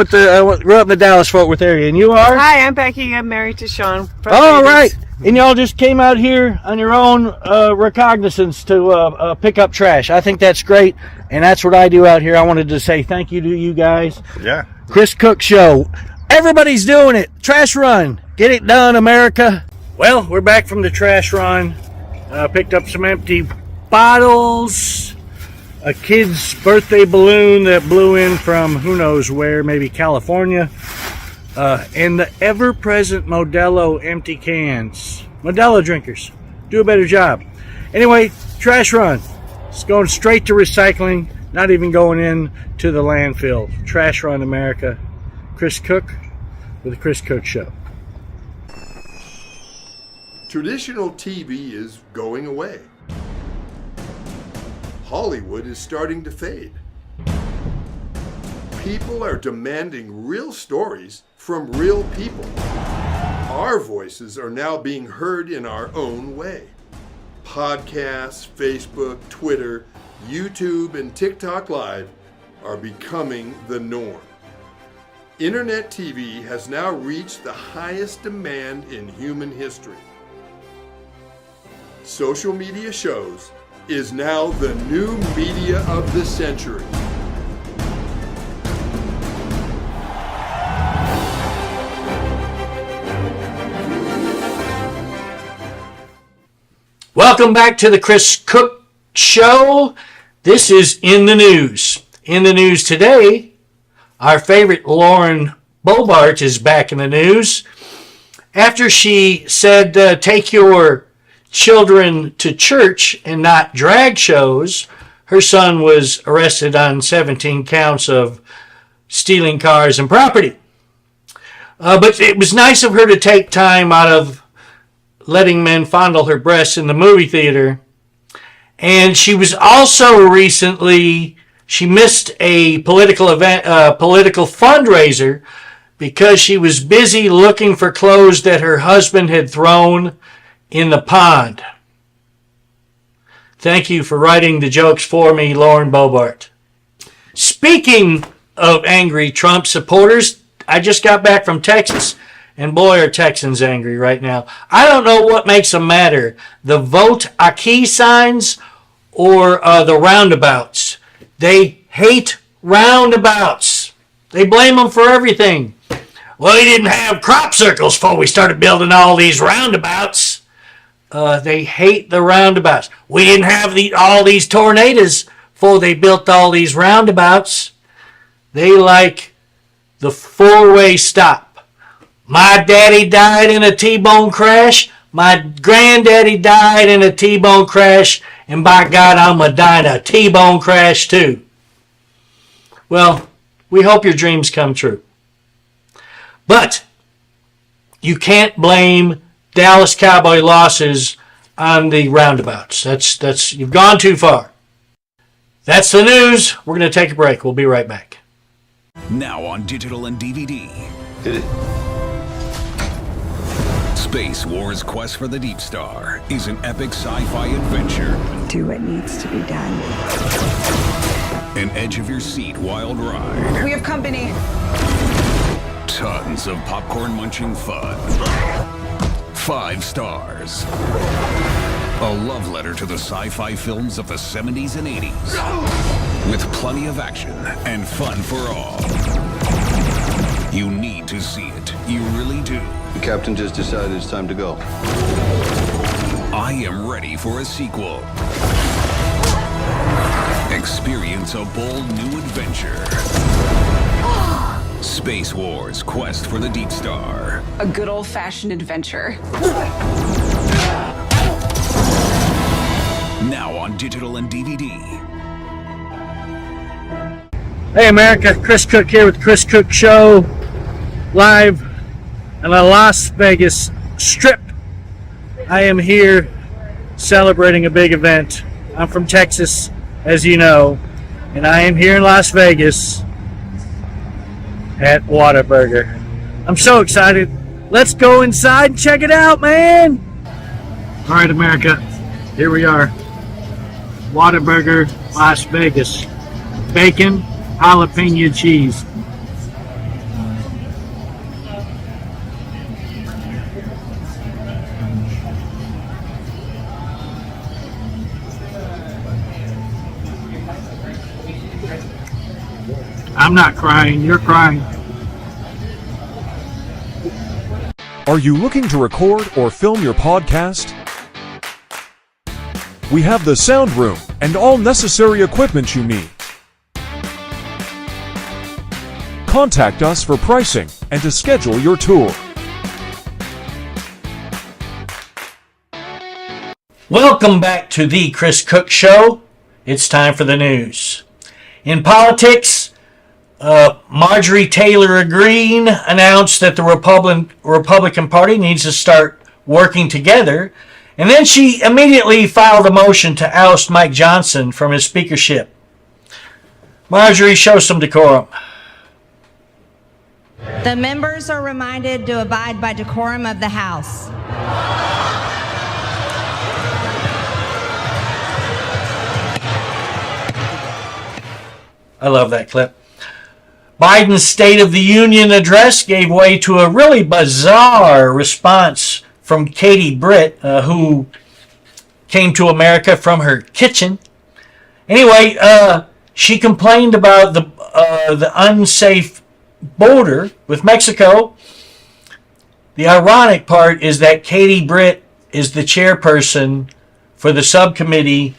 plane. grew up in the Dallas Fort Worth area, and you are? Hi, I'm Becky. I'm married to Sean. All right. And y'all just came out here on your own recognizance to pick up trash. I think that's great, and that's what I do out here. I wanted to say thank you to you guys. Yeah. Chris Cook Show. Everybody's doing it. Trash run. Get it done, America. Well, we're back from the trash run. Picked up some empty bottles, a kid's birthday balloon that blew in from who knows where, maybe California, and the ever-present Modelo empty cans. Modelo drinkers, do a better job. Anyway, trash run. It's going straight to recycling, not even going in to the landfill. Trash run, America. Chris Cook with the Chris Cook Show. Traditional TV is going away. Hollywood is starting to fade. People are demanding real stories from real people. Our voices are now being heard in our own way. Podcasts, Facebook, Twitter, YouTube, and TikTok Live are becoming the norm. Internet TV has now reached the highest demand in human history. Social media shows is now the new media of the century. Welcome back to the Chris Cook Show. This is In the News. In the news today, our favorite Lauren Bobart is back in the news after she said, take your children to church and not drag shows. Her son was arrested on 17 counts of stealing cars and property. But it was nice of her to take time out of letting men fondle her breasts in the movie theater. And she was also recently, she missed a political event, political fundraiser, because she was busy looking for clothes that her husband had thrown in the pond. Thank you for writing the jokes for me, Lauren Bobart. Speaking of angry Trump supporters, I just got back from Texas, and boy, are Texans angry right now. I don't know what makes them madder, the Vote Aquí signs or the roundabouts. They hate roundabouts. They blame them for everything. Well, he didn't have crop circles before we started building all these roundabouts. They hate the roundabouts. We didn't have all these tornadoes before they built all these roundabouts. They like the four-way stop. My daddy died in a T-bone crash. My granddaddy died in a T-bone crash. And by God, I'm going to die in a T-bone crash too. Well, We hope your dreams come true. But you can't blame Dallas Cowboy losses on the roundabouts. That's you've gone too far. That's the news. We're going to take a break. We'll be right back. Now on digital and DVD. Space Wars Quest for the Deep Star is an epic sci-fi adventure. Do what needs to be done. An edge-of-your-seat wild ride. We have company. Tons of popcorn-munching fun. 5 stars. A love letter to the sci-fi films of the 70s and 80s. With plenty of action and fun for all. You need to see it. You really do. The captain just decided it's time to go. I am ready for a sequel. Experience a bold new adventure. Space Wars Quest for the Deep Star. A good old-fashioned adventure. Now on digital and DVD. Hey America, Chris Cook here with the Chris Cook Show, live on the Las Vegas Strip. I am here celebrating a big event. I'm from Texas, as you know, and I am here in Las Vegas at Whataburger. I'm so excited. Let's go inside and check it out, man. All right, America, here we are. Whataburger, Las Vegas. Bacon, jalapeno cheese. I'm not crying, you're crying. Are you looking to record or film your podcast? We have the sound room and all necessary equipment you need. Contact us for pricing and to schedule your tour. Welcome back to the Chris Cook Show. It's time for the news. In politics, Marjorie Taylor Greene announced that the Republican Party needs to start working together, and then she immediately filed a motion to oust Mike Johnson from his speakership. Marjorie, show some decorum. The members are reminded to abide by decorum of the House. I love that clip. Biden's State of the Union address gave way to a really bizarre response from Katie Britt, who came to America from her kitchen. Anyway, she complained about the unsafe border with Mexico. The ironic part is that Katie Britt is the chairperson for the subcommittee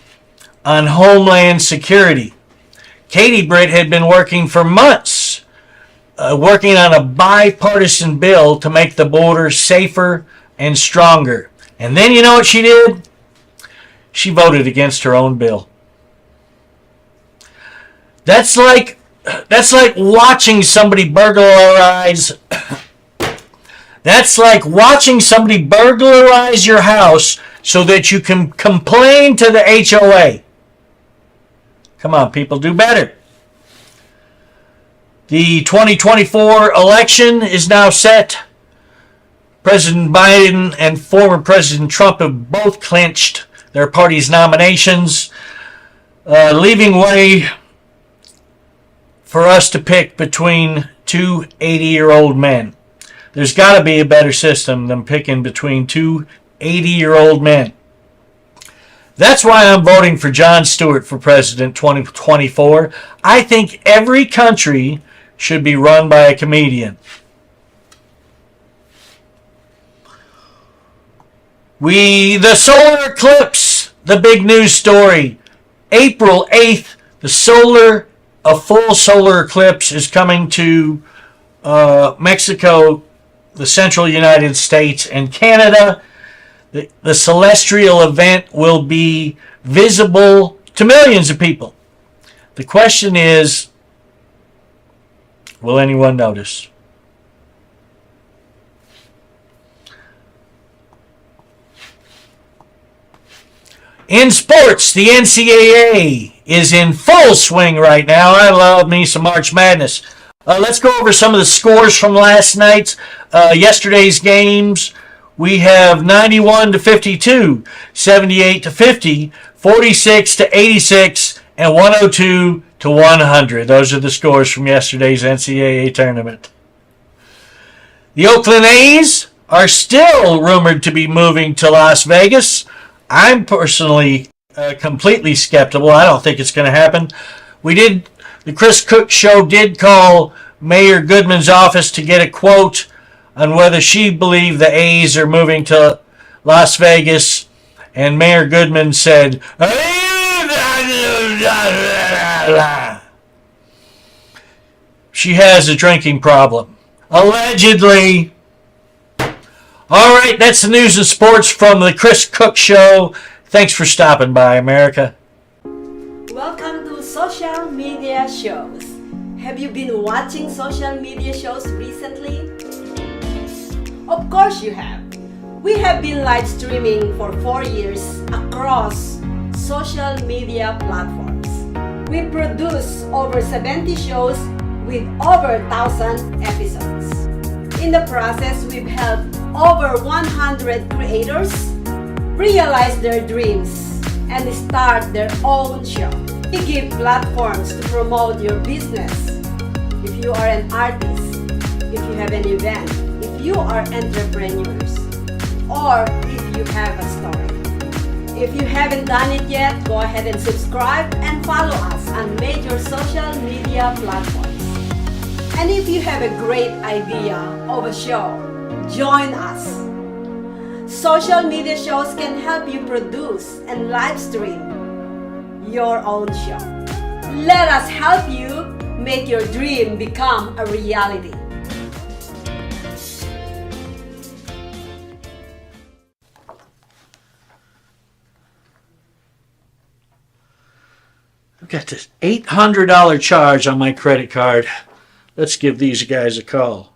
on Homeland Security. Katie Britt had been working for months, working on a bipartisan bill to make the border safer and stronger. And then you know what she did? She voted against her own bill. That's like watching somebody burglarize. That's like watching somebody burglarize your house so that you can complain to the HOA. Come on, people, do better. The 2024 election is now set. President Biden and former President Trump have both clinched their party's nominations, leaving way for us to pick between two 80-year-old men. There's got to be a better system than picking between two 80-year-old men. That's why I'm voting for Jon Stewart for president 2024. I think every country should be run by a comedian. The solar eclipse, the big news story. April 8th, a full solar eclipse is coming to Mexico, the central United States, and Canada. The celestial event will be visible to millions of people. The question is, Will anyone notice? In sports, the NCAA is in full swing right now. I love me some March Madness. Let's go over some of the scores from yesterday's games. We have 91 to 52, 78 to 50, 46 to 86, and 102 to 100. Those are the scores from yesterday's NCAA tournament. The Oakland A's are still rumored to be moving to Las Vegas. I'm personally completely skeptical. I don't think it's going to happen. The Chris Cook Show did call Mayor Goodman's office to get a quote on whether she believed the A's are moving to Las Vegas, and Mayor Goodman said, she has a drinking problem. Allegedly. All right, that's the news and sports from the Chris Cook Show. Thanks for stopping by, America. Welcome to Social Media Shows. Have you been watching social media shows recently? Of course you have. We have been live streaming for 4 years across social media platforms. We produce over 70 shows with over 1,000 episodes. In the process, we've helped over 100 creators realize their dreams and start their own show. We give platforms to promote your business. If you are an artist, if you have an event, if you are entrepreneurs, or if you have a story. If you haven't done it yet, go ahead and subscribe and follow us on major social media platforms. And if you have a great idea of a show, join us. Social media shows can help you produce and live stream your own show. Let us help you make your dream become a reality. I've got this $800 charge on my credit card. Let's give these guys a call.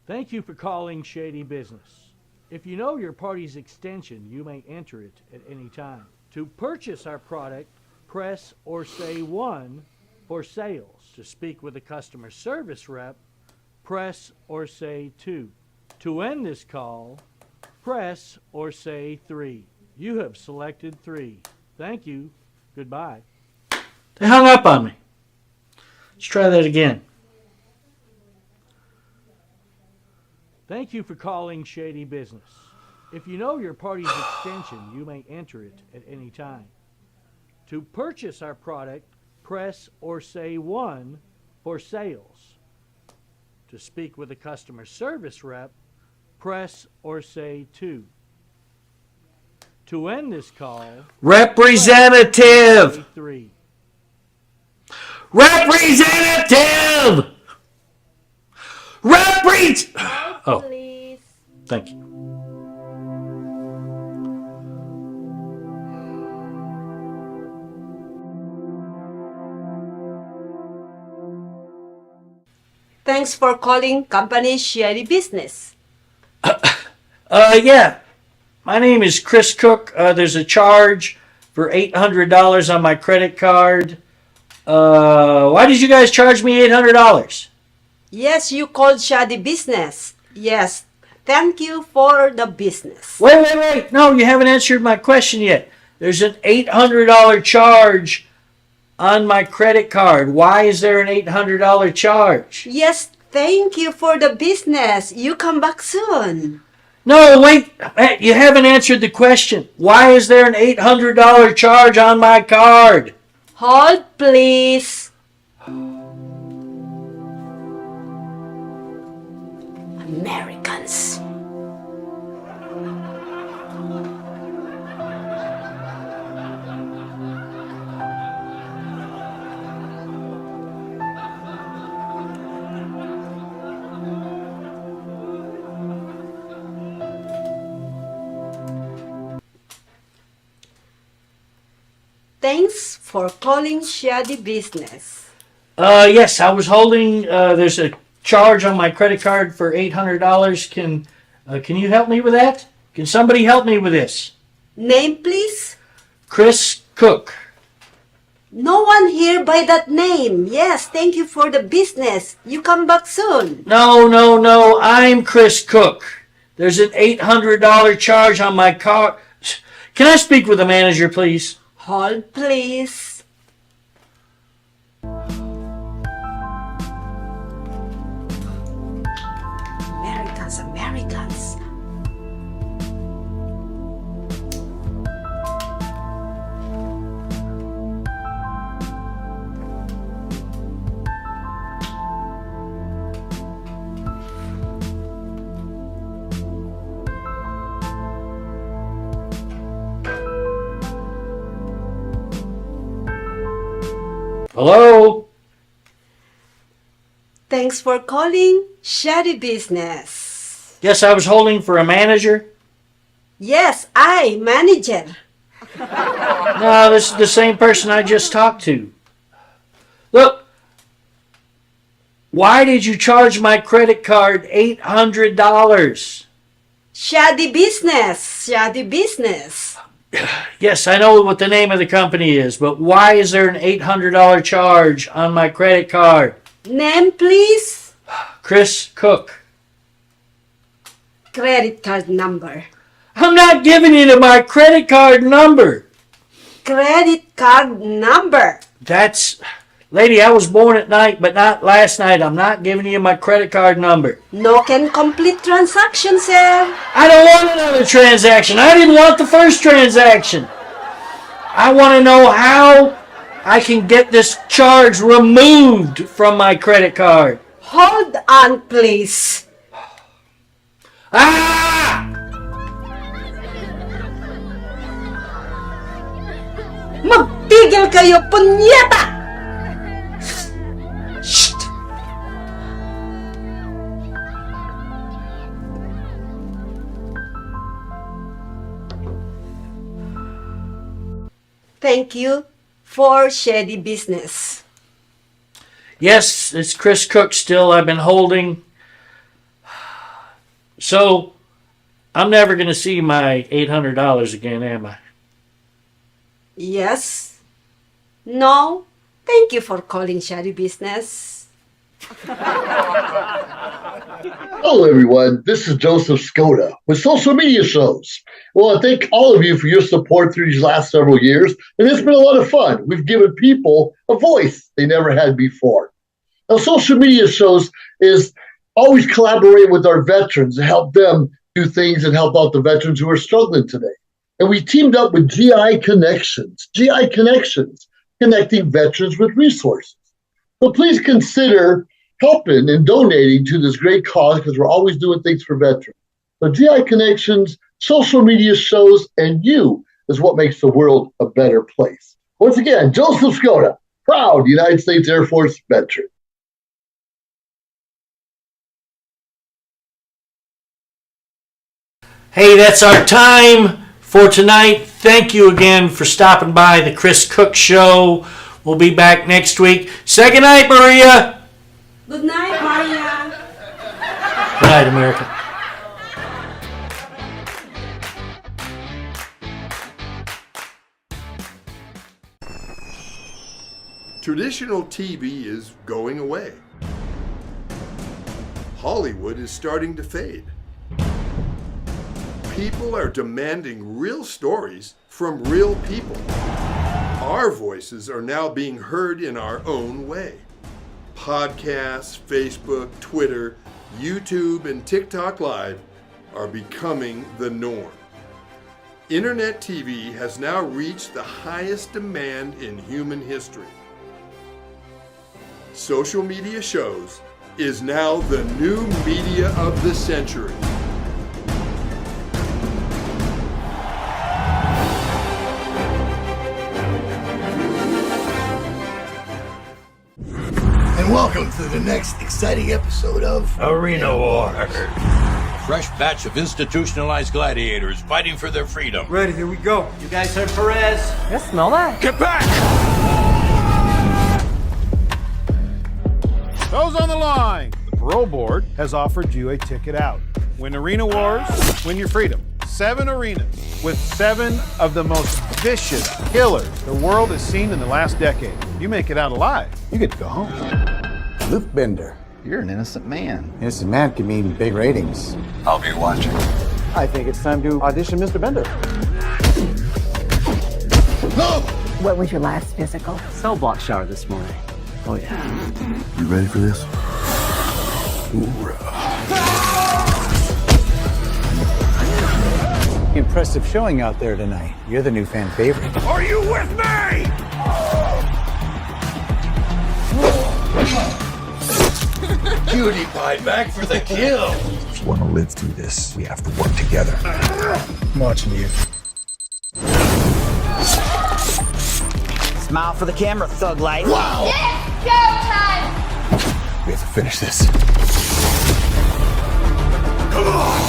Thank you for calling Shady Business. If you know your party's extension, you may enter it at any time. To purchase our product, press or say 1 for sales. To speak with a customer service rep, press or say 2. To end this call, press or say 3. You have selected 3. Thank you. Goodbye. They hung up on me. Let's try that again. Thank you for calling Shady Business. If you know your party's extension, you may enter it at any time. To purchase our product, press or say 1 for sales. To speak with a customer service rep, press or say 2. To end this call, Representative! 3. Representative! Oh, thank you. Thanks for calling Company Shady Business. Yeah. My name is Chris Cook. There's a charge for $800 on my credit card. Why did you guys charge me $800? Yes, you called Shady Business. Yes, thank you for the business. Wait. No, you haven't answered my question yet. There's an $800 charge on my credit card. Why is there an $800 charge? Yes, thank you for the business. You come back soon. No, wait. You haven't answered the question. Why is there an $800 charge on my card? Hold, please. Americans. Thanks for calling Shady Business. Yes, I was holding. There's a charge on my credit card for $800. Can you help me with that? Can somebody help me with this? Name, please? Chris Cook. No one here by that name. Yes, thank you for the business. You come back soon. No. I'm Chris Cook. There's an $800 charge on my card. Can I speak with the manager, please? Hold, please. Americans. Hello? Thanks for calling Shady Business. Yes, I was holding for a manager. Yes, manager. No, this is the same person I just talked to. Look, why did you charge my credit card $800? Shady Business. Yes, I know what the name of the company is, but why is there an $800 charge on my credit card? Name, please? Chris Cook. Credit card number. I'm not giving you my credit card number. Credit card number. Lady, I was born at night, but not last night. I'm not giving you my credit card number. No can complete transaction, sir. I don't want another transaction. I didn't want the first transaction. I want to know how I can get this charge removed from my credit card. Hold on, please. Magtigil kayo, punyeta! Shh! Thank you for Shady Business. Yes, it's Chris Cook still. I've been holding. So, I'm never going to see my $800 again, am I? Yes. No. Thank you for calling Shady Business. Hello, everyone. This is Joseph Skoda with Social Media Shows. Well, I thank all of you for your support through these last several years, and it's been a lot of fun. We've given people a voice they never had before. Now, Social Media Shows is always collaborating with our veterans to help them do things and help out the veterans who are struggling today. And we teamed up with GI Connections, connecting veterans with resources. So please consider helping and donating to this great cause because we're always doing things for veterans. So GI Connections, Social Media Shows, and you is what makes the world a better place. Once again, Joseph Skoda, proud United States Air Force veteran. Hey, that's our time for tonight. Thank you again for stopping by the Chris Cook Show. We'll be back next week. Say goodnight, Maria. Good night, Maria. Good night, America. Traditional TV is going away. Hollywood is starting to fade. People are demanding real stories from real people. Our voices are now being heard in our own way. Podcasts, Facebook, Twitter, YouTube, and TikTok Live are becoming the norm. Internet TV has now reached the highest demand in human history. Social Media Shows is now the new media of the century. And welcome to the next exciting episode of Arena War. A fresh batch of institutionalized gladiators fighting for their freedom. Ready, here we go. You guys heard Perez? I smell that. Get back! Those on the line. The parole board has offered you a ticket out. Win Arena Wars, win your freedom. 7 arenas with 7 of the most vicious killers the world has seen in the last decade. You make it out alive, you get to go home. Luke Bender, you're an innocent man. Innocent man can mean big ratings. I'll be watching. I think it's time to audition Mr. Bender. No! What was your last physical? Cell block shower this morning. Oh yeah. You ready for this? Impressive showing out there tonight. You're the new fan favorite. Are you with me? Cutie pie back for the kill. If you want to live through this, we have to work together. I'm watching you. Smile for the camera, thug life. Wow! It's showtime! We have to finish this. Come on!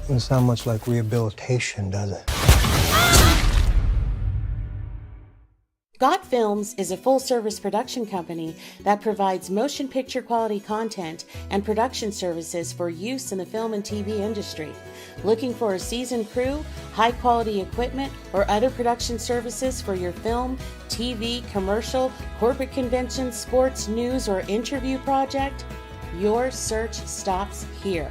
Doesn't sound much like rehabilitation, does it? Got Films is a full-service production company that provides motion picture quality content and production services for use in the film and TV industry. Looking for a seasoned crew, high-quality equipment, or other production services for your film, TV, commercial, corporate convention, sports, news, or interview project? Your search stops here.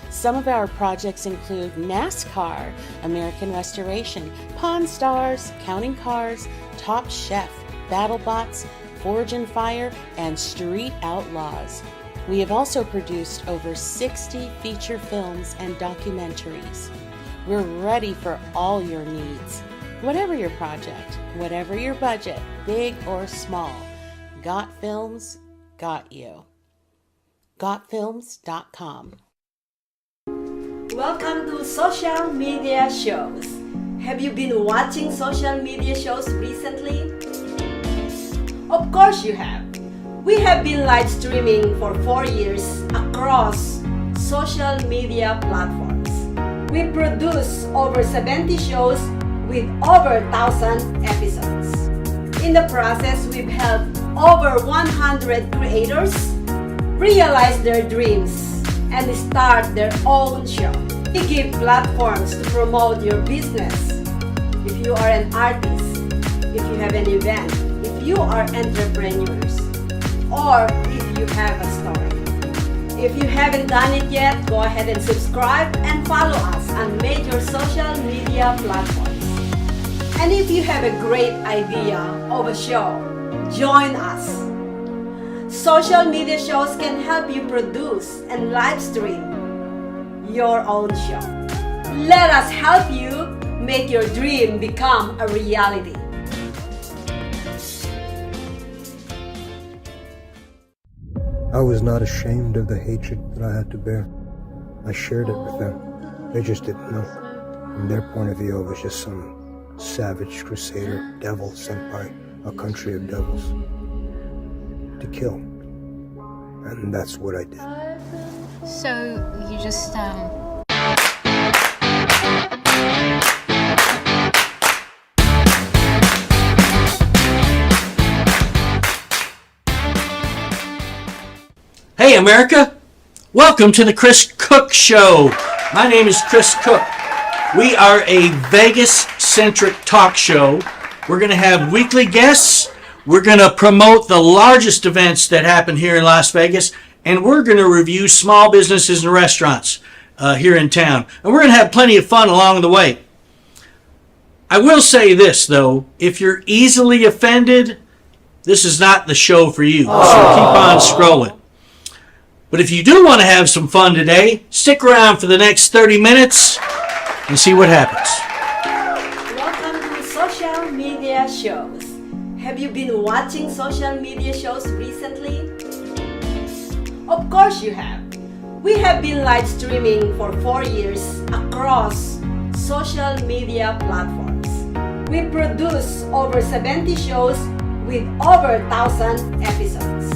Some of our projects include NASCAR, American Restoration, Pawn Stars, Counting Cars, Top Chef, BattleBots, Forge and Fire, and Street Outlaws. We have also produced over 60 feature films and documentaries. We're ready for all your needs. Whatever your project, whatever your budget, big or small, Got Films got you. GotFilms.com. Welcome to Social Media Shows. Have you been watching social media shows recently? Of course you have. We have been live streaming for 4 years across social media platforms. We produce over 70 shows with over 1,000 episodes. In the process, we've helped over 100 creators realize their dreams and start their own show. We give platforms to promote your business. If you are an artist, if you have an event, if you are entrepreneurs, or if you have a story. If you haven't done it yet, go ahead and subscribe and follow us on major social media platforms. And if you have a great idea of a show, join us. Social media shows can help you produce and live stream your own show. Let us help you make your dream become a reality. I was not ashamed of the hatred that I had to bear. I shared it with them. They just didn't know. From their point of view, I was just some savage crusader, devil sent by a country of devils to kill. And that's what I did. So you just, Hey America, welcome to the Chris Cook Show. My name is Chris Cook. We are a Vegas-centric talk show. We're going to have weekly guests. We're going to promote the largest events that happen here in Las Vegas, and we're going to review small businesses and restaurants here in town. And we're going to have plenty of fun along the way. I will say this, though. If you're easily offended, this is not the show for you. So keep on scrolling. But if you do want to have some fun today, stick around for the next 30 minutes and see what happens. Welcome to Social Media Shows. Have you been watching social media shows recently? Of course you have. We have been live streaming for 4 years across social media platforms. We produce over 70 shows with over 1,000 episodes.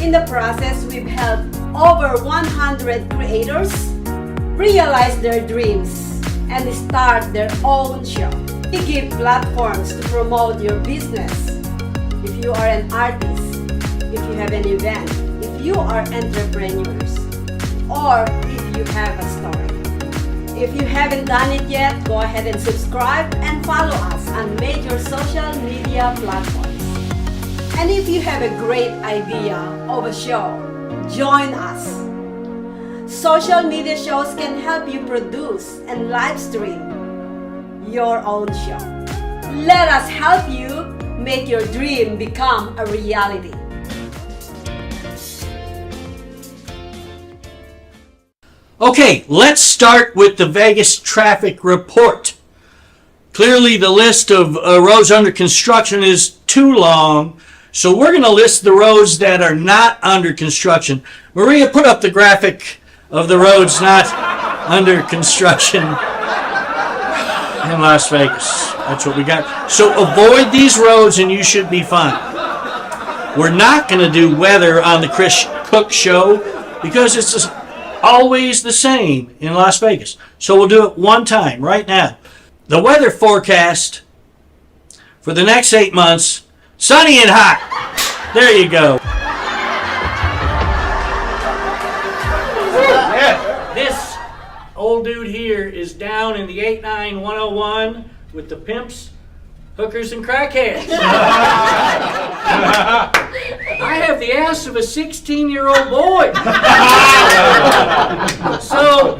In the process, we've helped over 100 creators realize their dreams and start their own show. We give platforms to promote your business. If you are an artist, if you have an event, if you are entrepreneurs, or if you have a story. If you haven't done it yet, go ahead and subscribe and follow us on major social media platforms. And if you have a great idea of a show, join us. Social media shows can help you produce and live stream your own show. Let us help you make your dream become a reality. Okay, let's start with the Vegas traffic report. Clearly the list of roads under construction is too long, so we're going to list the roads that are not under construction. Maria, put up the graphic of the roads not under construction in Las Vegas. That's what we got. So avoid these roads and you should be fine. We're not going to do weather on the Chris Cook Show because it's always the same in Las Vegas. So we'll do it one time right now. The weather forecast for the next 8 months, sunny and hot. There you go. This old dude here is down in the 89101 with the pimps, hookers, and crackheads. I have the ass of a 16-year-old boy. So,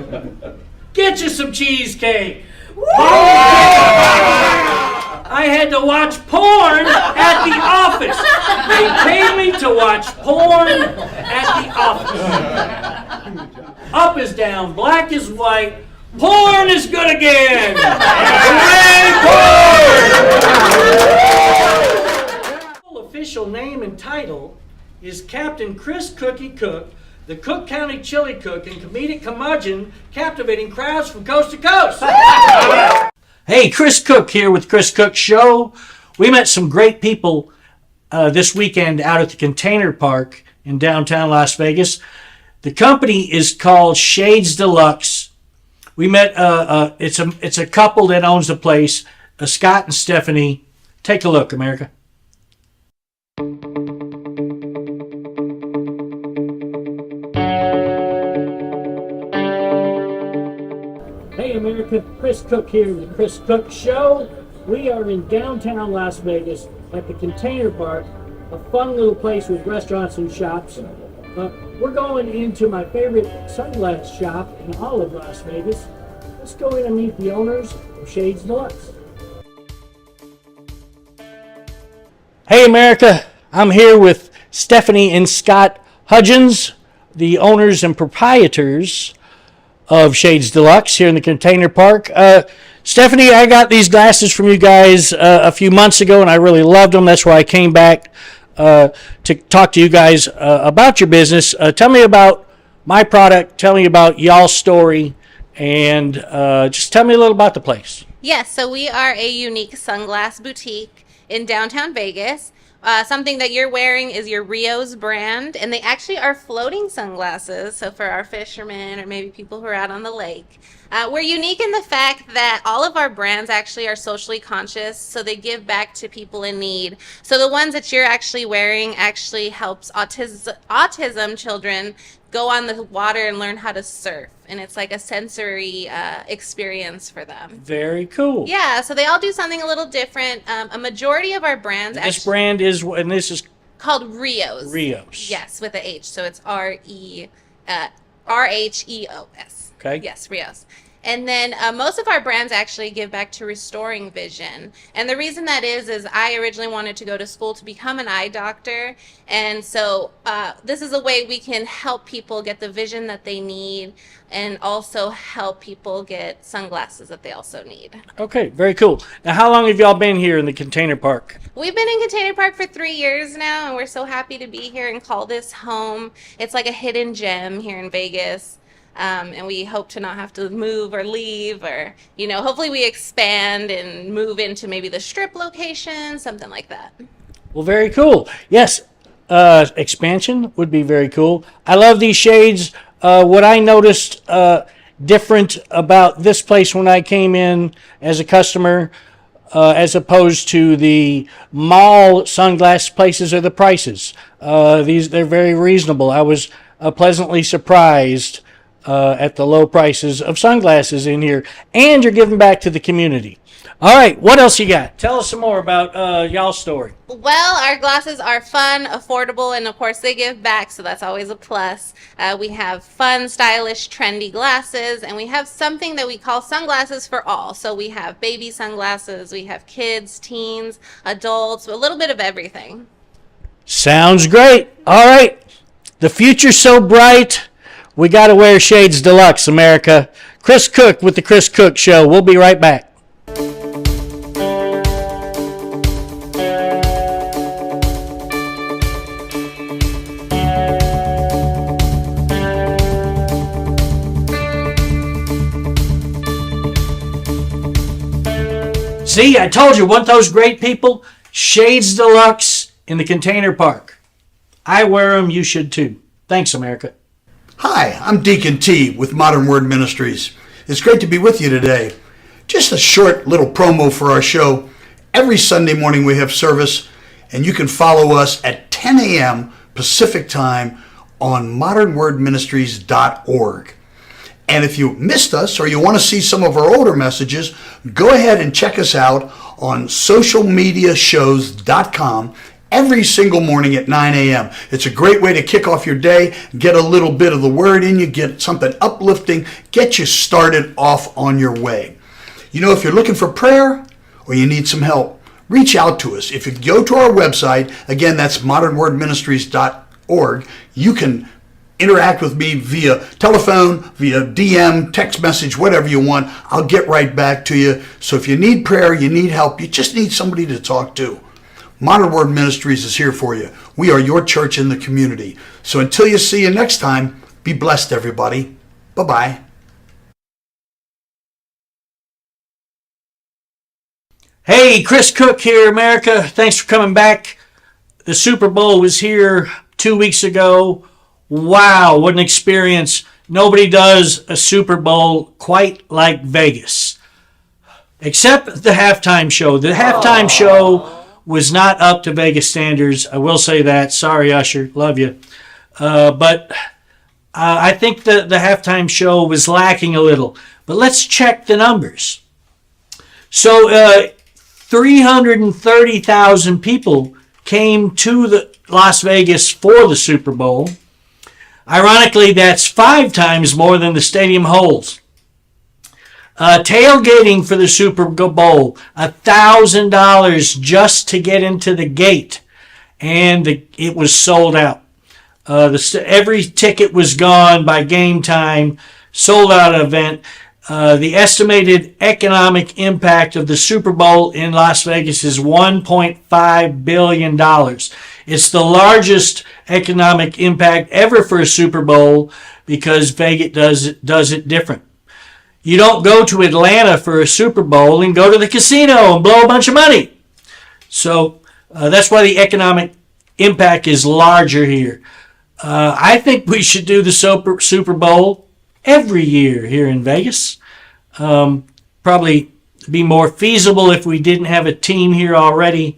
get you some cheesecake. I had to watch porn at the office. They paid me to watch porn at the office. Up is down, black is white. Porn is good again. Hooray, porn! Official name and title is Captain Chris Cookie Cook, the Cook County Chili Cook and comedic curmudgeon, captivating crowds from coast to coast. Hey, Chris Cook here with Chris Cook Show. We met some great people this weekend out at the Container Park in downtown Las Vegas. The company is called Shades Deluxe. We met, it's a couple that owns the place, Scott and Stephanie. Take a look, America. Hey, America. Chris Cook here with the Chris Cook Show. We are in downtown Las Vegas at the Container Park, a fun little place with restaurants and shops. We're going into my favorite sunglass shop in all of Las Vegas. Let's go in and meet the owners of Shades Deluxe. Hey America, I'm here with Stephanie and Scott Hudgens, the owners and proprietors of Shades Deluxe here in the Container Park. Stephanie, I got these glasses from you guys a few months ago and I really loved them. That's why I came back to talk to you guys about your business. Tell me about my product, tell me about y'all's story, and just tell me a little about the place. Yes, so we are a unique sunglass boutique in downtown Vegas. Something that you're wearing is your Rios brand, and they actually are floating sunglasses, so for our fishermen or maybe people who are out on the lake. We're unique in the fact that all of our brands actually are socially conscious, so they give back to people in need. So the ones that you're actually wearing actually helps autism children go on the water and learn how to surf, and it's like a sensory experience for them. Very cool. Yeah, so they all do something a little different. A majority of our brands This brand is, and this is called Rios. Rios. Yes, with a H, so it's RHEOS. Okay. Yes, Rios. And then most of our brands actually give back to restoring vision. And the reason that is I originally wanted to go to school to become an eye doctor. And so this is a way we can help people get the vision that they need and also help people get sunglasses that they also need. Okay, very cool. Now, how long have y'all been here in the Container Park? We've been in Container Park for 3 years now, and we're so happy to be here and call this home. It's like a hidden gem here in Vegas. And we hope to not have to move or leave, or, you know, hopefully we expand and move into maybe the Strip location, something like that. Well, very cool. Yes, expansion would be very cool. I love these shades. What I noticed different about this place when I came in as a customer as opposed to the mall sunglass places are the prices. They're very reasonable. I was pleasantly surprised at the low prices of sunglasses in here, and you're giving back to the community. All right, what else you got? Tell us some more about y'all's story. Well, our glasses are fun, affordable, and of course they give back, so that's always a plus. We have fun, stylish, trendy glasses, and we have something that we call sunglasses for all. So we have baby sunglasses, we have kids, teens, adults, a little bit of everything. Sounds great. All right, the future's so bright, we got to wear shades deluxe, America. Chris Cook with the Chris Cook Show. We'll be right back. See, I told you, want those great people? Shades Deluxe in the Container Park. I wear them, you should too. Thanks, America. Hi, I'm Deacon T with Modern Word Ministries. It's great to be with you today. Just a short little promo for our show. Every Sunday morning we have service, and you can follow us at 10 a.m. Pacific Time on modernwordministries.org. And if you missed us or you want to see some of our older messages, go ahead and check us out on socialmediashows.com every single morning at 9 a.m. It's a great way to kick off your day, get a little bit of the word in you, get something uplifting, get you started off on your way. You know, if you're looking for prayer or you need some help, reach out to us. If you go to our website, again, that's modernwordministries.org, you can interact with me via telephone, via DM, text message, whatever you want. I'll get right back to you. So if you need prayer, you need help, you just need somebody to talk to, Modern Word Ministries is here for you. We are your church in the community. So until you see you next time, be blessed, everybody. Bye-bye. Hey, Chris Cook here, America. Thanks for coming back. The Super Bowl was here 2 weeks ago. Wow, what an experience. Nobody does a Super Bowl quite like Vegas. Except the halftime show. The halftime show was not up to Vegas standards. I will say that. Sorry, Usher. Love you. But I think the halftime show was lacking a little. But let's check the numbers. So 330,000 people came to the Las Vegas for the Super Bowl. Ironically, that's 5 times more than the stadium holds. Tailgating for the Super Bowl, $1,000 just to get into the gate, and it was sold out. Every ticket was gone by game time, sold out event. The estimated economic impact of the Super Bowl in Las Vegas is $1.5 billion. It's the largest economic impact ever for a Super Bowl because Vegas does it different. You don't go to Atlanta for a Super Bowl and go to the casino and blow a bunch of money. So that's why the economic impact is larger here. I think we should do the Super Bowl every year here in Vegas. Probably be more feasible if we didn't have a team here already.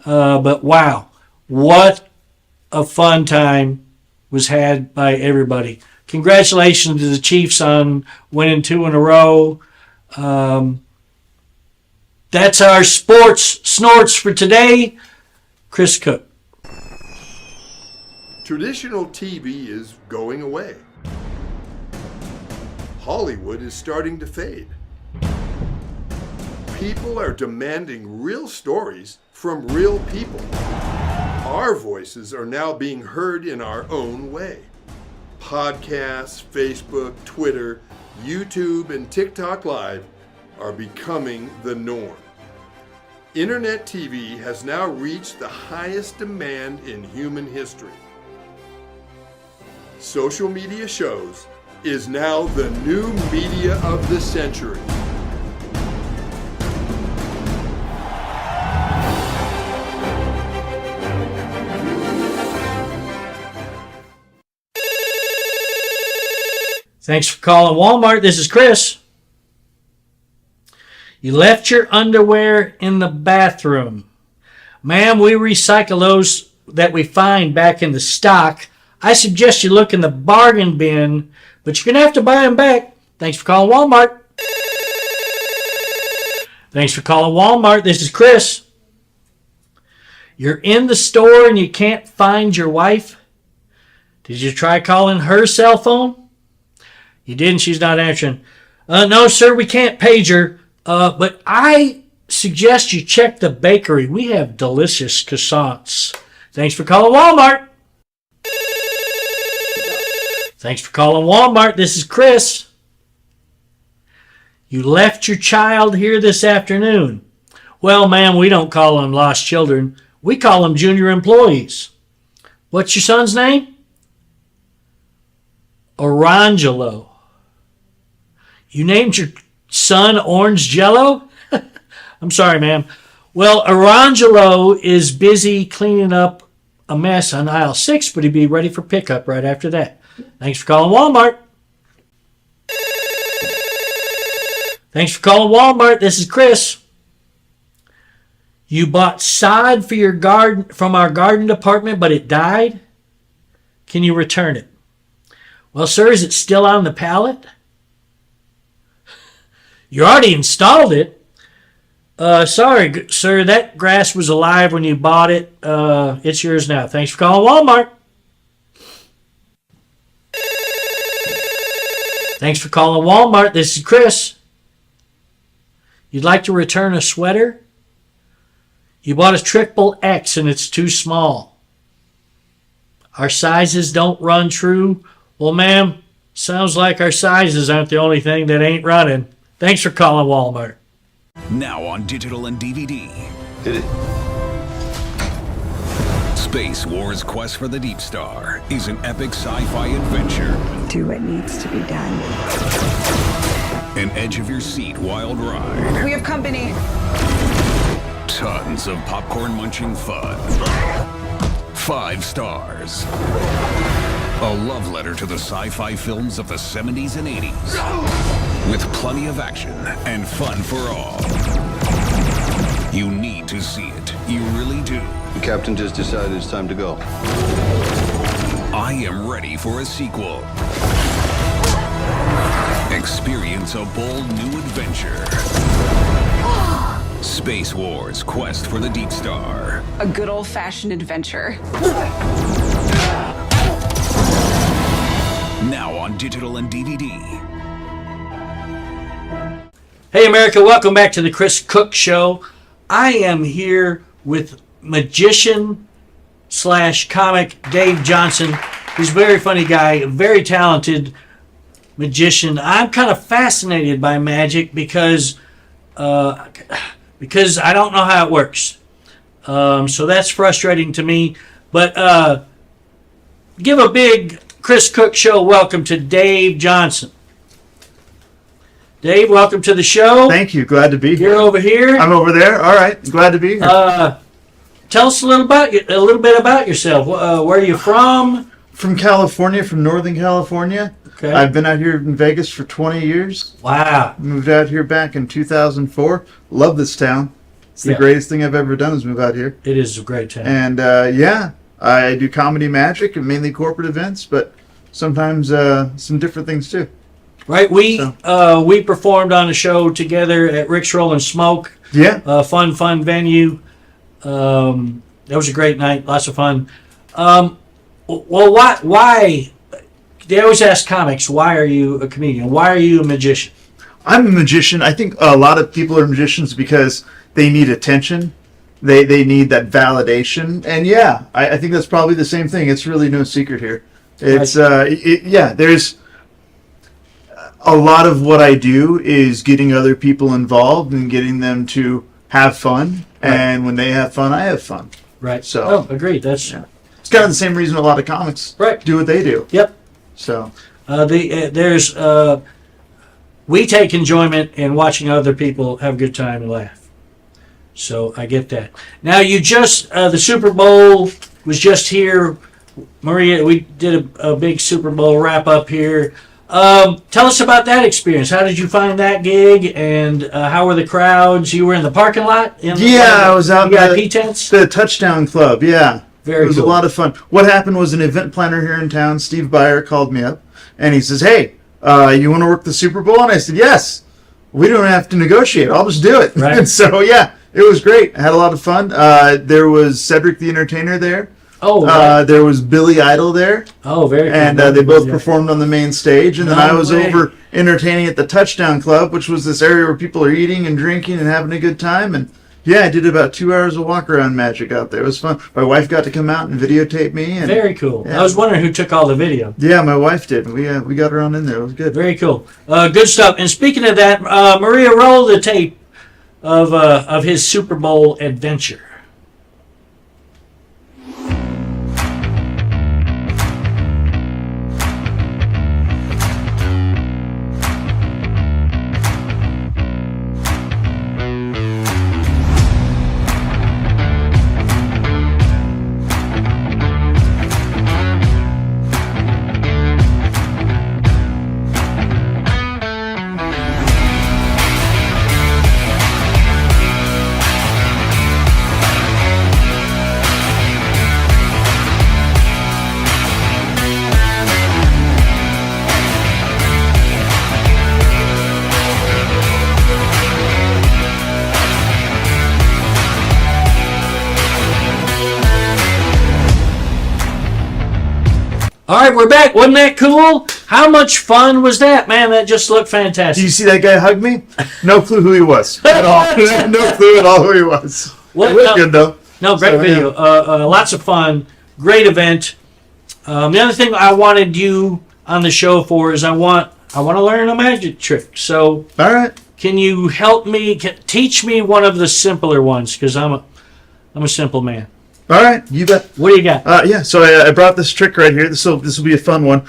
But wow, what a fun time was had by everybody. Congratulations to the Chiefs on winning 2 in a row. That's our sports snorts for today. Chris Cook. Traditional TV is going away. Hollywood is starting to fade. People are demanding real stories from real people. Our voices are now being heard in our own way. Podcasts, Facebook, Twitter, YouTube, and TikTok Live are becoming the norm. Internet TV has now reached the highest demand in human history. Social media shows is now the new media of the century. Thanks for calling Walmart. This is Chris. You left your underwear in the bathroom. Ma'am, we recycle those that we find back in the stock. I suggest you look in the bargain bin, but you're going to have to buy them back. Thanks for calling Walmart. Thanks for calling Walmart. This is Chris. You're in the store and you can't find your wife. Did you try calling her cell phone? You didn't. She's not answering. No, sir, we can't page her. But I suggest you check the bakery. We have delicious croissants. Thanks for calling Walmart. Thanks for calling Walmart. This is Chris. You left your child here this afternoon. Well, ma'am, we don't call them lost children. We call them junior employees. What's your son's name? Orangelo. You named your son Orange Jello? I'm sorry, ma'am. Well, Orangelo is busy cleaning up a mess on aisle 6, but he'll be ready for pickup right after that. Thanks for calling Walmart. Thanks for calling Walmart. This is Chris. You bought sod for your garden from our garden department, but it died? Can you return it? Well, sir, is it still on the pallet? You already installed it. Sorry, sir, that grass was alive when you bought it. It's yours now. Thanks for calling Walmart. Thanks for calling Walmart. This is Chris. You'd like to return a sweater? You bought a triple X and it's too small. Our sizes don't run true. Well, ma'am, sounds like our sizes aren't the only thing that ain't running. Thanks for calling Walmart. Now on digital and DVD. Did it? Space Wars Quest for the Deep Star is an epic sci-fi adventure. Do what needs to be done. An edge-of-your-seat wild ride. We have company. Tons of popcorn-munching fun. 5 stars. A love letter to the sci-fi films of the 70s and 80s. With plenty of action and fun for all. You need to see it. You really do. The captain just decided it's time to go. I am ready for a sequel. Experience a bold new adventure. Space Wars Quest for the Deep Star. A good old-fashioned adventure. Now on digital and DVD. Hey America, welcome back to the Chris Cook Show. I am here with magician / comic Dave Johnson. He's a very funny guy, a very talented magician. I'm kind of fascinated by magic because I don't know how it works. So that's frustrating to me. But give a big Chris Cook Show welcome to Dave Johnson. Dave, welcome to the show. Thank you. Glad to be here. You're over here. I'm over there. All right. Glad to be here. Tell us a little bit about yourself. Where are you from? From California, from Northern California. Okay. I've been out here in Vegas for 20 years. Wow. Moved out here back in 2004. Love this town. It's the greatest thing I've ever done is move out here. It is a great town. And I do comedy magic and mainly corporate events, but sometimes some different things too. Right, we performed on a show together at Rick's Rollin' Smoke. Yeah. Fun venue. That was a great night, lots of fun. Well, why? They always ask comics, why are you a comedian? Why are you a magician? I'm a magician. I think a lot of people are magicians because they need attention. They need that validation. And yeah, I think that's probably the same thing. It's really no secret here. It's there's a lot of what I do is getting other people involved and getting them to have fun. Right. And when they have fun, I have fun. Right. So agreed. That's it's kind of the same reason a lot of comics do what they do. Yep. So we take enjoyment in watching other people have a good time and laugh. So I get that. Now you just the Super Bowl was just here, Maria. We did a big Super Bowl wrap up here. Tell us about that experience. How did you find that gig, and how were the crowds? You were in the parking lot? I was out in VIP tents? the Touchdown Club, yeah. Very It was cool. a lot of fun. What happened was an event planner here in town, Steve Byer, called me up, and he says, hey, you want to work the Super Bowl? And I said, yes. We don't have to negotiate. I'll just do it. Right. And so, yeah, it was great. I had a lot of fun. There was Cedric the Entertainer there. Oh, right. There was Billy Idol there. Oh, very cool. And they both performed on the main stage. And then I was way. over entertaining at the Touchdown Club, which was this area where people are eating and drinking and having a good time. And yeah, I did about 2 hours of walk-around magic out there. It was fun. My wife got to come out and videotape me. And, Very cool. Yeah. I was wondering who took all the video. Yeah, my wife did. We got her on in there. It was good. Very cool. Good stuff. And speaking of that, Maria, roll the tape of his Super Bowl adventure. All right, we're back. Wasn't that cool? How much fun was that, man? That just looked fantastic. Did you see that guy hug me? No clue who he was at all. No clue at all who he was. It was good though. No, great So, video. Lots of fun. Great event. The other thing I wanted you on the show for is I want to learn a magic trick. So, all right, can you help me? Teach me one of the simpler ones because I'm a simple man. All right, you bet. What do you got? Yeah, so I brought this trick right here. This will be a fun one.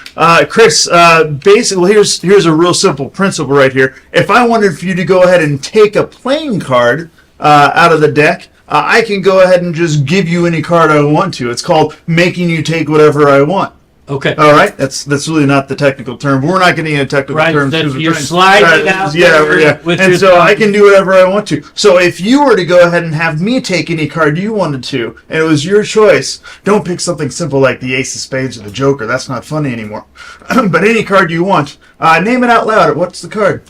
Chris, basically, well, here's a real simple principle right here. If I wanted for you to go ahead and take a playing card out of the deck, I can go ahead and just give you any card I want to. It's called making you take whatever I want. Okay. All right. That's really not the technical term. We're not getting into technical terms. You're sliding out there. Yeah. With And your so thumb. I can do whatever I want to. So if you were to go ahead and have me take any card you wanted to, and it was your choice, don't pick something simple like the Ace of Spades or the Joker. That's not funny anymore. But any card you want, name it out loud. What's the card?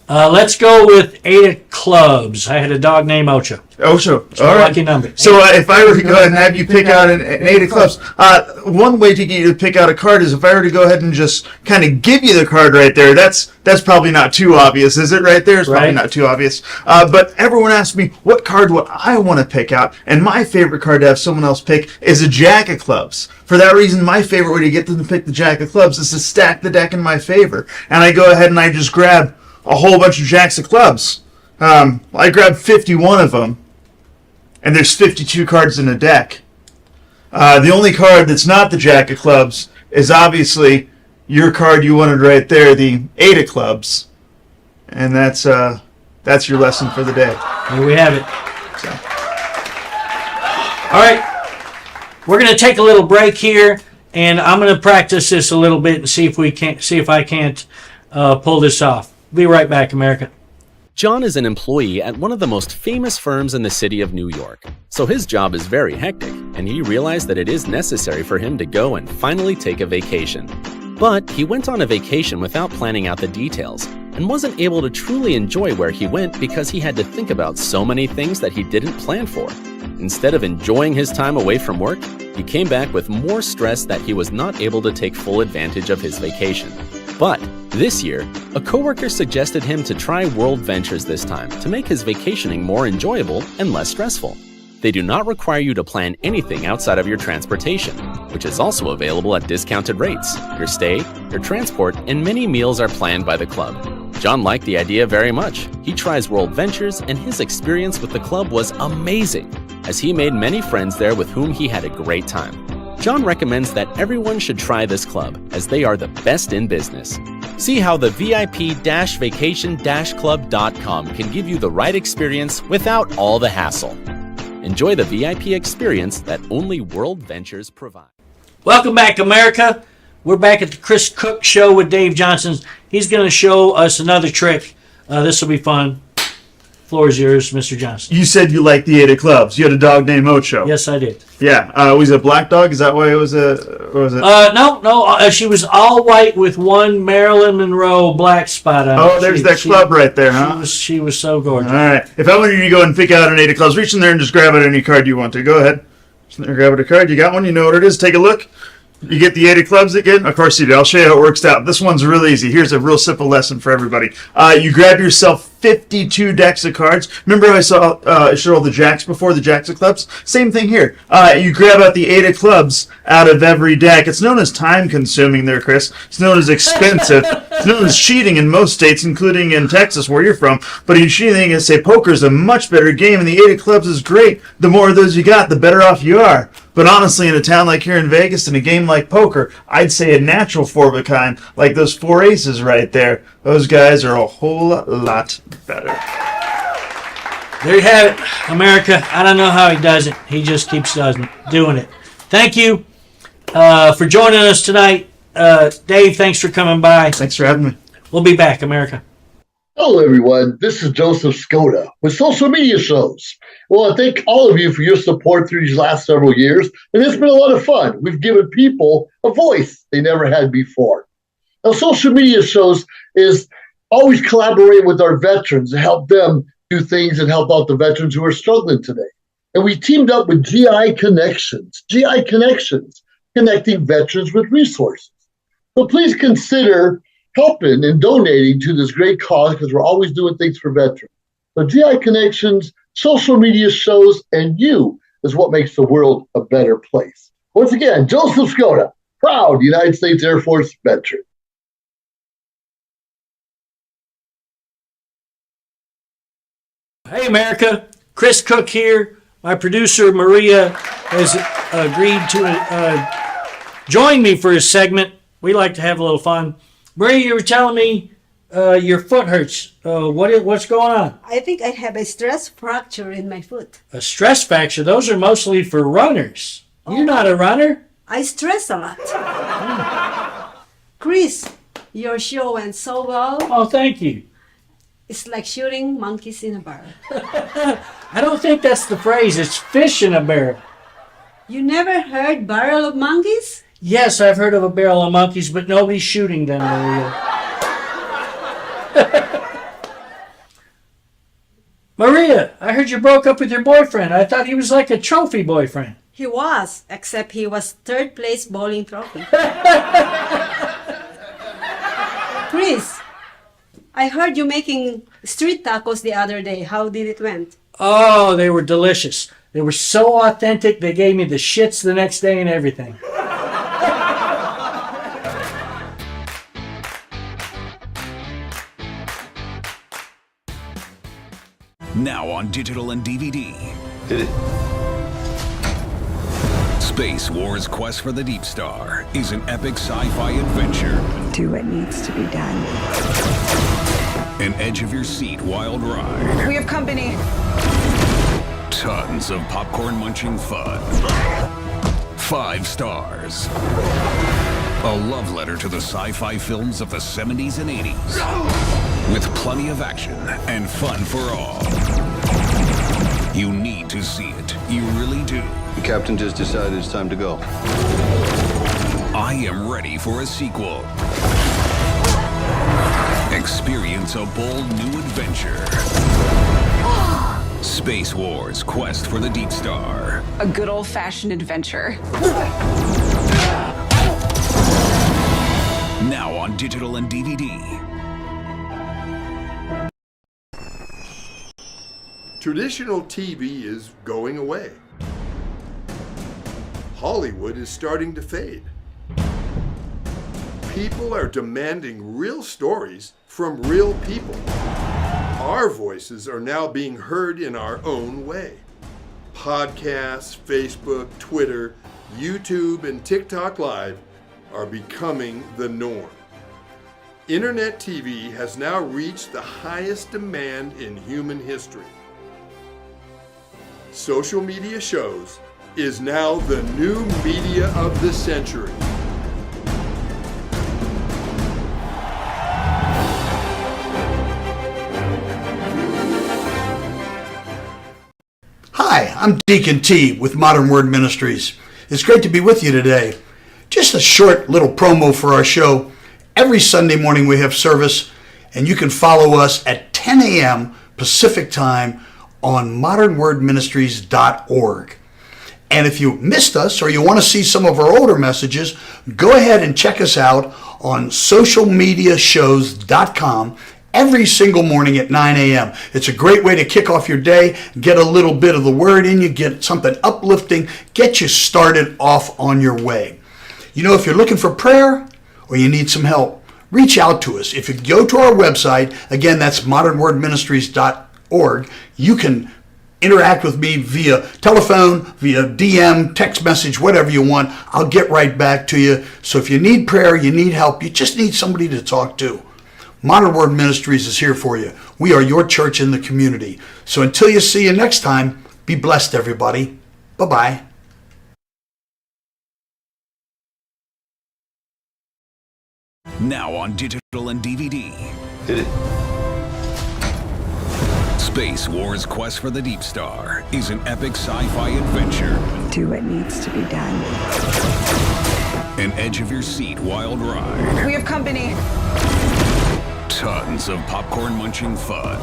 Let's go with 8 of clubs. I had a dog named Ocho. Ocho. It's my All right. lucky number. So if I were to go ahead and have you pick out an 8 of clubs, one way to get you to pick out a card is if I were to go ahead and just kind of give you the card right there. That's probably not too obvious, is it? Right there, it's probably not too obvious. But everyone asks me what card would I want to pick out, and my favorite card to have someone else pick is a Jack of clubs. For that reason, my favorite way to get them to pick the Jack of clubs is to stack the deck in my favor, and I go ahead and I just grab a whole bunch of Jacks of clubs. I grabbed 51 of them, and there's 52 cards in a deck. The only card that's not the Jack of clubs is obviously your card you wanted right there, the 8 of clubs, and that's your lesson for the day. Here we have it. So. All right, we're going to take a little break here, and I'm going to practice this a little bit and see if I can't pull this off. Be right back, America. John is an employee at one of the most famous firms in the city of New York, so his job is very hectic, and he realized that it is necessary for him to go and finally take a vacation. But he went on a vacation without planning out the details, and wasn't able to truly enjoy where he went because he had to think about so many things that he didn't plan for. Instead of enjoying his time away from work, he came back with more stress that he was not able to take full advantage of his vacation. But this year, a coworker suggested him to try World Ventures this time to make his vacationing more enjoyable and less stressful. They do not require you to plan anything outside of your transportation, which is also available at discounted rates. Your stay, your transport, and many meals are planned by the club. John liked the idea very much. He tries World Ventures, and his experience with the club was amazing, as he made many friends there with whom he had a great time. John recommends that everyone should try this club, as they are the best in business. See how the VIP-vacation-club.com can give you the right experience without all the hassle. Enjoy the VIP experience that only World Ventures provide. Welcome back, America. We're back at the Chris Cook Show with Dave Johnson. He's going to show us another trick. This will be fun. Floor is yours, Mr. Johnson. You said you liked the 8 of clubs. You had a dog named Ocho. Yes, I did. Yeah. Was it a black dog? Is that why it was a... Or was it? No. She was all white with one Marilyn Monroe black spot on her. Oh, there's that club right there, huh? She was so gorgeous. All right. If I wanted you to go and pick out an 8 of clubs, reach in there and just grab out any card you want to. Go ahead. Just grab out a card. You got one? You know what it is? Take a look. You get the 8 of clubs again? Of course you do. I'll show you how it works out. This one's really easy. Here's a real simple lesson for everybody. You grab yourself 52 decks of cards. Remember how I showed all the jacks before, the jacks of clubs? Same thing here. You grab out the 8 of clubs out of every deck. It's known as time-consuming there, Chris. It's known as expensive. It's known as cheating in most states, including in Texas, where you're from. But in cheating, I say poker is a much better game, and the 8 of clubs is great. The more of those you got, the better off you are. But honestly, in a town like here in Vegas, in a game like poker, I'd say a natural 4 of a kind, like those 4 aces right there. Those guys are a whole lot better. There you have it, America. I don't know how he does it. He just keeps doing it. Thank you for joining us tonight. Dave, thanks for coming by. Thanks for having me. We'll be back, America. Hello, everyone. This is Joseph Skoda with Social Media Shows. Well, I thank all of you for your support through these last several years, and it's been a lot of fun. We've given people a voice they never had before. Now, Social Media Shows is always collaborating with our veterans to help them do things and help out the veterans who are struggling today. And we teamed up with GI Connections, connecting veterans with resources. So please consider helping and donating to this great cause, because we're always doing things for veterans. So GI Connections, Social Media Shows, and you is what makes the world a better place. Once again, Joseph Skoda, proud United States Air Force veteran. Hey, America. Chris Cook here. My producer, Maria, has agreed to join me for his segment. We like to have a little fun. Maria, you were telling me your foot hurts. What's going on? I think I have a stress fracture in my foot. A stress fracture? Those are mostly for runners. You're not a runner. I stress a lot. Chris, your show went so well. Oh, thank you. It's like shooting monkeys in a barrel. I don't think that's the phrase. It's fish in a barrel. You never heard barrel of monkeys? Yes, I've heard of a barrel of monkeys, but nobody's shooting them, Maria. Maria, I heard you broke up with your boyfriend. I thought he was like a trophy boyfriend. He was, except he was third place bowling trophy. Chris, I heard you making street tacos the other day. How did it went? Oh, they were delicious. They were so authentic, they gave me the shits the next day and everything. Now on digital and DVD. Space Wars Quest for the Deep Star is an epic sci-fi adventure. Do what needs to be done. An edge-of-your-seat wild ride. We have company. Tons of popcorn-munching fun. 5 stars. A love letter to the sci-fi films of the 70s and 80s. With plenty of action and fun for all. You need to see it. You really do. The captain just decided it's time to go. I am ready for a sequel. Experience a bold new adventure. Space Wars Quest for the Deep Star. A good old-fashioned adventure. Now on digital and DVD. Traditional TV is going away. Hollywood is starting to fade. People are demanding real stories from real people. Our voices are now being heard in our own way. Podcasts, Facebook, Twitter, YouTube, and TikTok Live are becoming the norm. Internet TV has now reached the highest demand in human history. Social Media Shows is now the new media of the century. Hi, I'm Deacon T with Modern Word Ministries. It's great to be with you today. Just a short little promo for our show. Every Sunday morning we have service, and you can follow us at 10 a.m. Pacific Time on modernwordministries.org. And if you missed us or you want to see some of our older messages, go ahead and check us out on socialmediashows.com every single morning at 9 a.m. It's a great way to kick off your day, get a little bit of the word in you, get something uplifting, get you started off on your way. You know, if you're looking for prayer or you need some help, reach out to us. If you go to our website, again, that's modernwordministries.org, you can interact with me via telephone, via DM, text message, whatever you want. I'll get right back to you. So if you need prayer, you need help, you just need somebody to talk to, Modern Word Ministries is here for you. We are your church in the community. So until you see you next time, be blessed, everybody. Bye-bye. Now on digital and DVD. Hit it. Space Wars Quest for the Deep Star is an epic sci-fi adventure. Do what needs to be done. An edge-of-your-seat wild ride. We have company. Tons of popcorn-munching fun.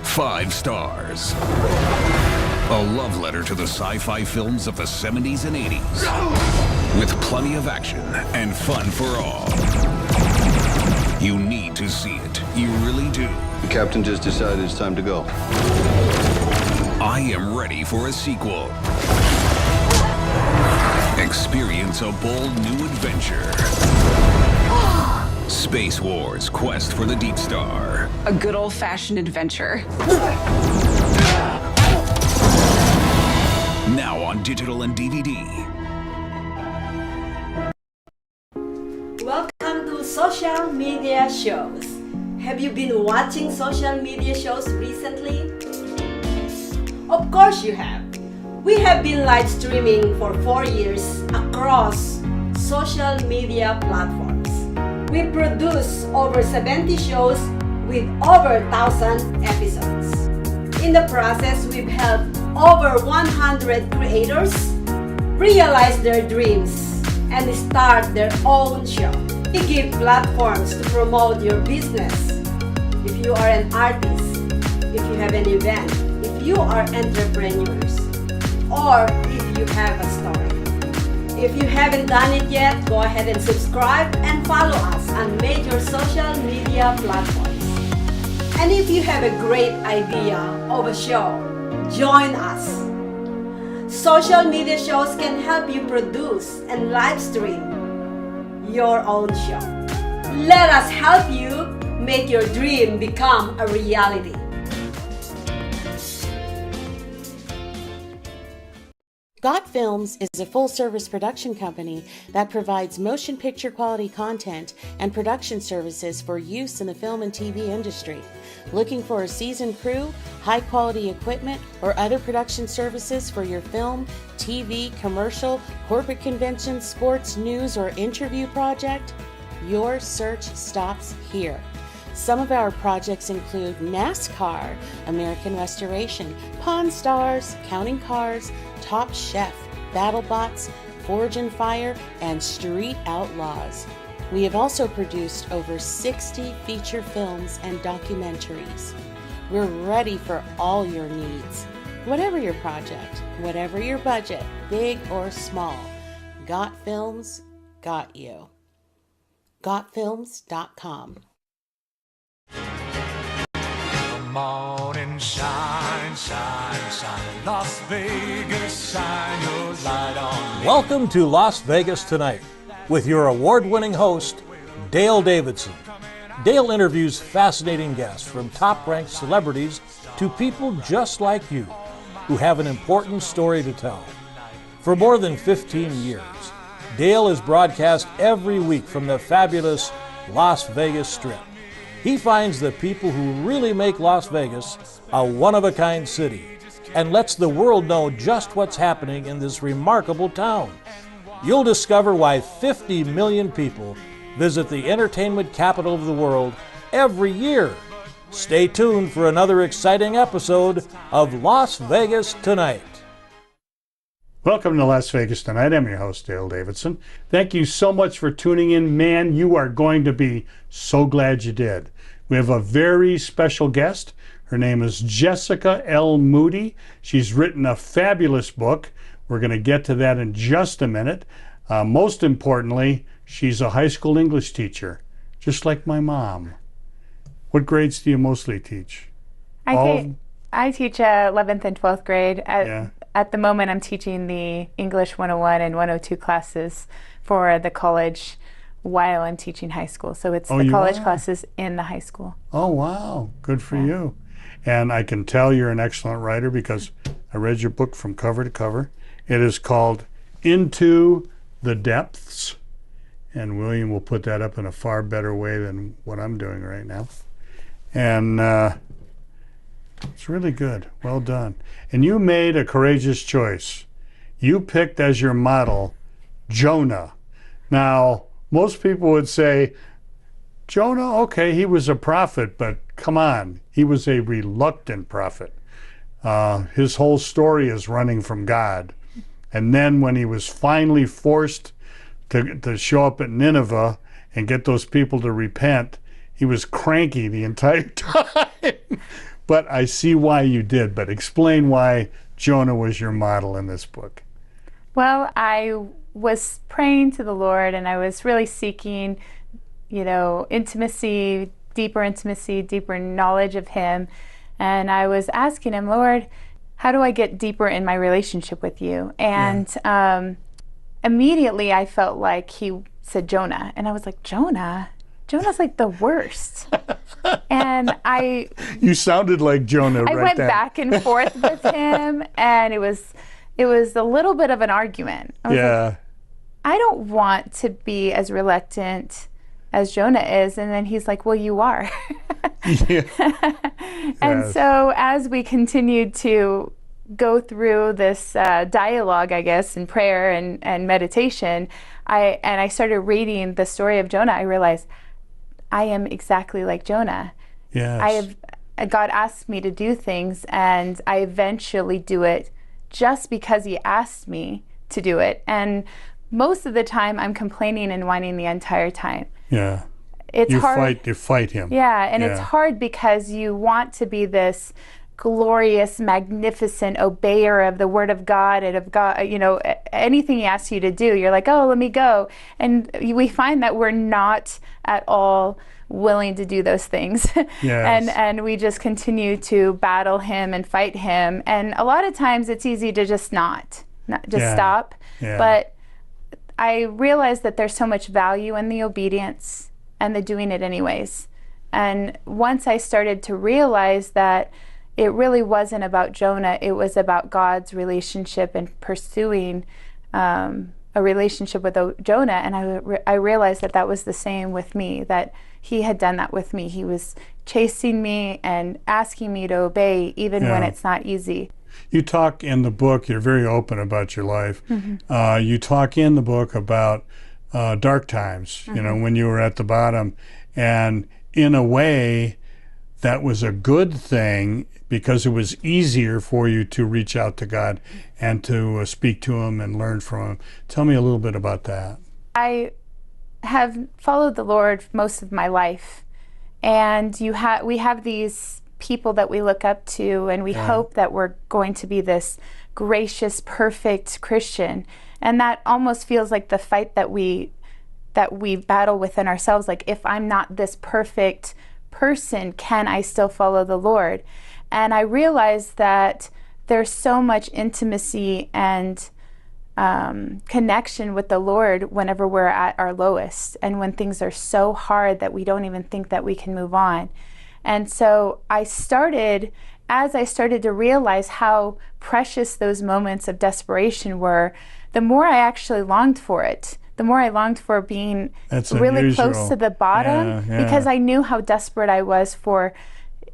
5 stars. A love letter to the sci-fi films of the 70s and 80s. With plenty of action and fun for all. You need to see it. You really do. The captain just decided it's time to go. I am ready for a sequel. Experience a bold new adventure. Space Wars Quest for the Deep Star. A good old-fashioned adventure. Now on digital and DVD. Welcome to Social Media Shows. Have you been watching social media shows recently? Of course you have. We have been live streaming for 4 years across social media platforms. We produce over 70 shows with over 1,000 episodes. In the process, we've helped over 100 creators realize their dreams and start their own show. We give platforms to promote your business. If you are an artist, if you have an event, if you are entrepreneurs, or if you have a story. If you haven't done it yet, go ahead and subscribe and follow us on major social media platforms. And if you have a great idea of a show, join us. Social media shows can help you produce and live stream your own show. Let us help you make your dream become a reality. Got Films is a full-service production company that provides motion picture quality content and production services for use in the film and TV industry. Looking for a seasoned crew, high-quality equipment, or other production services for your film, TV, commercial, corporate convention, sports, news, or interview project? Your search stops here. Some of our projects include NASCAR, American Restoration, Pawn Stars, Counting Cars, Top Chef, BattleBots, Forge and Fire, and Street Outlaws. We have also produced over 60 feature films and documentaries. We're ready for all your needs. Whatever your project, whatever your budget, big or small, Got Films got you. GotFilms.com. Morning shine, shine, shine, Las Vegas, shine your light on me. Welcome to Las Vegas Tonight with your award-winning host, Dale Davidson. Dale interviews fascinating guests from top-ranked celebrities to people just like you who have an important story to tell. For more than 15 years, Dale is broadcast every week from the fabulous Las Vegas Strip. He finds the people who really make Las Vegas a one-of-a-kind city and lets the world know just what's happening in this remarkable town. You'll discover why 50 million people visit the entertainment capital of the world every year. Stay tuned for another exciting episode of Las Vegas Tonight. Welcome to Las Vegas Tonight. I'm your host, Dale Davidson. Thank you so much for tuning in. Man, you are going to be so glad you did. We have a very special guest. Her name is Jessica L. Moody. She's written a fabulous book. We're going to get to that in just a minute. Most importantly, she's a high school English teacher, just like my mom. What grades do you mostly teach? I teach 11th and 12th grade. At the moment, I'm teaching the English 101 and 102 classes for the college while I'm teaching high school. So it's the college classes in the high school. Oh, wow. Good for you. And I can tell you're an excellent writer because I read your book from cover to cover. It is called Into the Depths. And William will put that up in a far better way than what I'm doing right now. And it's really good. Well done. And you made a courageous choice. You picked as your model Jonah. Now, most people would say, Jonah, okay, he was a prophet, but come on, he was a reluctant prophet. His whole story is running from God. And then when he was finally forced to show up at Nineveh and get those people to repent, he was cranky the entire time. But I see why you did. But explain why Jonah was your model in this book. Well, I was praying to the Lord, and I was really seeking, intimacy, deeper knowledge of Him. And I was asking Him, Lord, how do I get deeper in my relationship with you? And immediately I felt like He said Jonah. And I was like, Jonah? Jonah's like the worst. And You sounded like Jonah right I went back and forth with him, and it was a little bit of an argument. I was like, I don't want to be as reluctant as Jonah is. And then he's like, well, you are. And so as we continued to go through this dialogue, I guess, in prayer and meditation, I started reading the story of Jonah, I realized I am exactly like Jonah. Yes. God asked me to do things, and I eventually do it just because He asked me to do it. And most of the time, I'm complaining and whining the entire time. Yeah. It's hard. You fight Him. Yeah, and it's hard because you want to be this glorious, magnificent obeyer of the Word of God and of God, anything He asks you to do, you're like, oh, let me go. And we find that we're not at all willing to do those things. Yes. and we just continue to battle Him and fight Him. And a lot of times it's easy to just not stop. Yeah. But I realized that there's so much value in the obedience and the doing it anyways. And once I started to realize that it really wasn't about Jonah, it was about God's relationship and pursuing a relationship with Jonah. And I realized that was the same with me, that He had done that with me. He was chasing me and asking me to obey even when it's not easy. You talk in the book, you're very open about your life. Mm-hmm. You talk in the book about dark times, when you were at the bottom. And in a way, that was a good thing because it was easier for you to reach out to God and to speak to Him and learn from Him. Tell me a little bit about that. I have followed the Lord most of my life, and we have these people that we look up to, and we hope that we're going to be this gracious, perfect Christian. And that almost feels like the fight that we battle within ourselves. Like, if I'm not this perfect person, can I still follow the Lord? And I realized that there's so much intimacy and connection with the Lord whenever we're at our lowest, and when things are so hard that we don't even think that we can move on. And so as I started to realize how precious those moments of desperation were, the more I actually longed for it. The more I longed for being really close to the bottom, because I knew how desperate I was for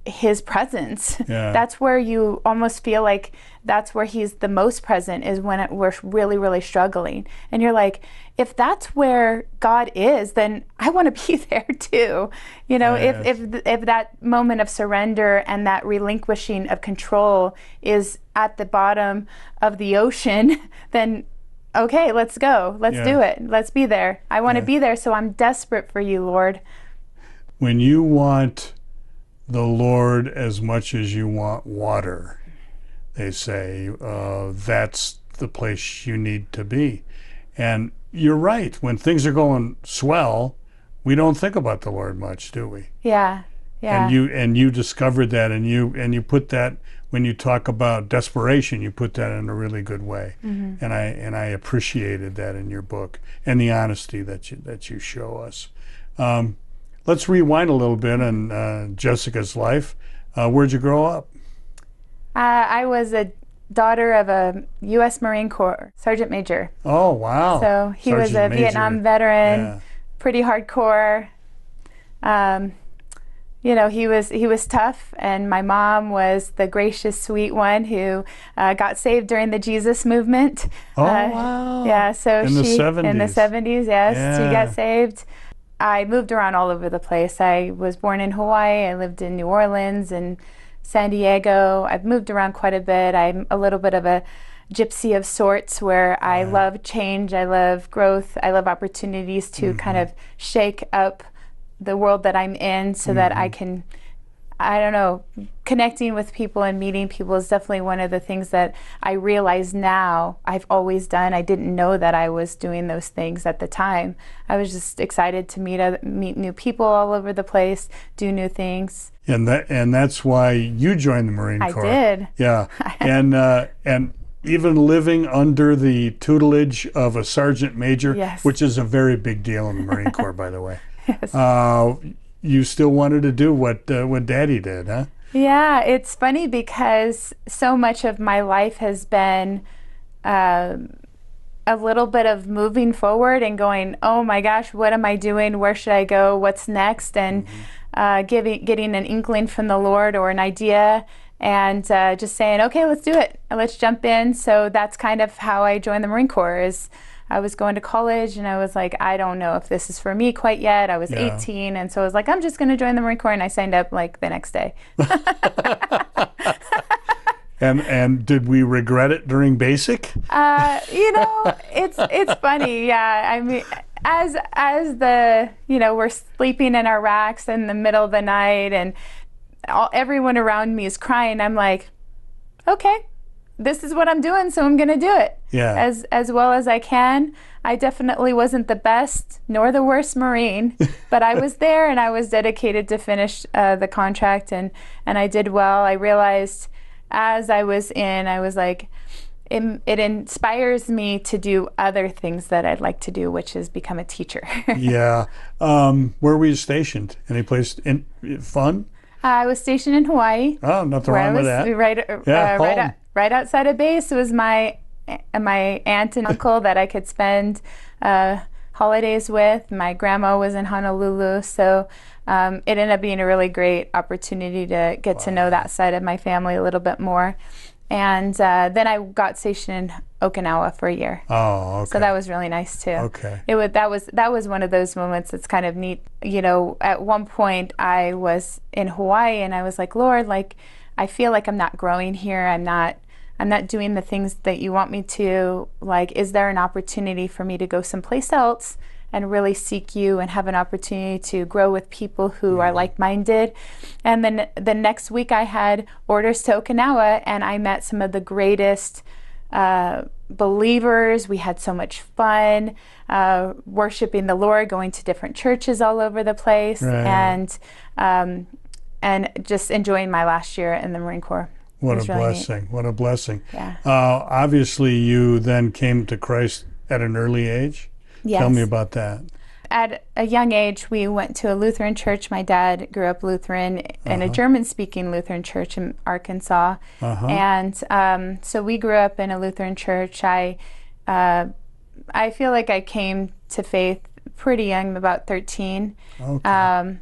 His presence. That's where you almost feel like that's where he's the most present, is when we're really, really struggling. And you're like, if that's where God is, then I want to be there too. You know, if that moment of surrender and that relinquishing of control is at the bottom of the ocean, then okay, let's go. Let's do it. Let's be there. I want to be there, so I'm desperate for you, Lord. When you want the Lord as much as you want water, they say, that's the place you need to be. And you're right. When things are going swell, we don't think about the Lord much, do we? Yeah. Yeah. And you discovered that, and you put that, when you talk about desperation, you put that in a really good way. Mm-hmm. And I appreciated that in your book, and the honesty that you show us. Let's rewind a little bit on Jessica's life. Where'd you grow up? I was a daughter of a U.S. Marine Corps Sergeant Major. Oh, wow. So he was a Sergeant Major. Vietnam veteran, pretty hardcore. You know, he was tough, and my mom was the gracious, sweet one who got saved during the Jesus movement. Oh, wow. Yeah, so in the 70s. In the 70s, yes, Yeah. she got saved. I moved around all over the place. I was born in Hawaii. I lived in New Orleans and San Diego. I've moved around quite a bit. I'm a little bit of a gypsy of sorts, where I love change, I love growth, I love opportunities to kind of shake up the world that I'm in, so that I can, I don't know, connecting with people and meeting people is definitely one of the things that I realize now I've always done. I didn't know that I was doing those things at the time. I was just excited to meet new people all over the place, do new things. And that's why you joined the Marine Corps. I did. Yeah, and even living under the tutelage of a Sergeant Major, Yes. which is a very big deal in the Marine Corps, by the way. Yes. You still wanted to do what Daddy did, huh? Yeah, it's funny because so much of my life has been a little bit of moving forward and going, oh my gosh, what am I doing? Where should I go? What's next? And getting an inkling from the Lord or an idea, and just saying, okay, let's do it. Let's jump in. So that's kind of how I joined the Marine Corps. Is I was going to college, and I was like, I don't know if this is for me quite yet. I was 18, and so I was like, I'm just going to join the Marine Corps, and I signed up like the next day. And did we regret it during basic? You know, it's funny. Yeah, I mean, as the, you know, we're sleeping in our racks in the middle of the night, and everyone around me is crying, I'm like, okay, this is what I'm doing, so I'm gonna do it. Yeah. As well as I can. I definitely wasn't the best nor the worst Marine, but I was there, and I was dedicated to finish the contract, and I did well. I realized as I was in, I was like, it inspires me to do other things that I'd like to do, which is become a teacher. Yeah. Where were you stationed? Any place fun? I was stationed in Hawaii. Oh, nothing wrong with that. Right outside of base. It was my aunt and uncle that I could spend holidays with. My grandma was in Honolulu, so it ended up being a really great opportunity to get to know that side of my family a little bit more. And then I got stationed in Okinawa for a year. Oh, okay. So that was really nice too. Okay. That was one of those moments that's kind of neat. You know, at one point I was in Hawaii, and I was like, Lord, like, I feel like I'm not growing here. I'm not doing the things that you want me to. Like, is there an opportunity for me to go someplace else and really seek you and have an opportunity to grow with people who are like-minded? And then the next week I had orders to Okinawa, and I met some of the greatest believers. We had so much fun worshiping the Lord, going to different churches all over the place, and just enjoying my last year in the Marine Corps. What a blessing. What a blessing. Yeah. Obviously, you then came to Christ at an early age. Yes. Tell me about that. At a young age, we went to a Lutheran church. My dad grew up Lutheran in a German-speaking Lutheran church in Arkansas. And so we grew up in a Lutheran church. I feel like I came to faith pretty young, about 13. Okay.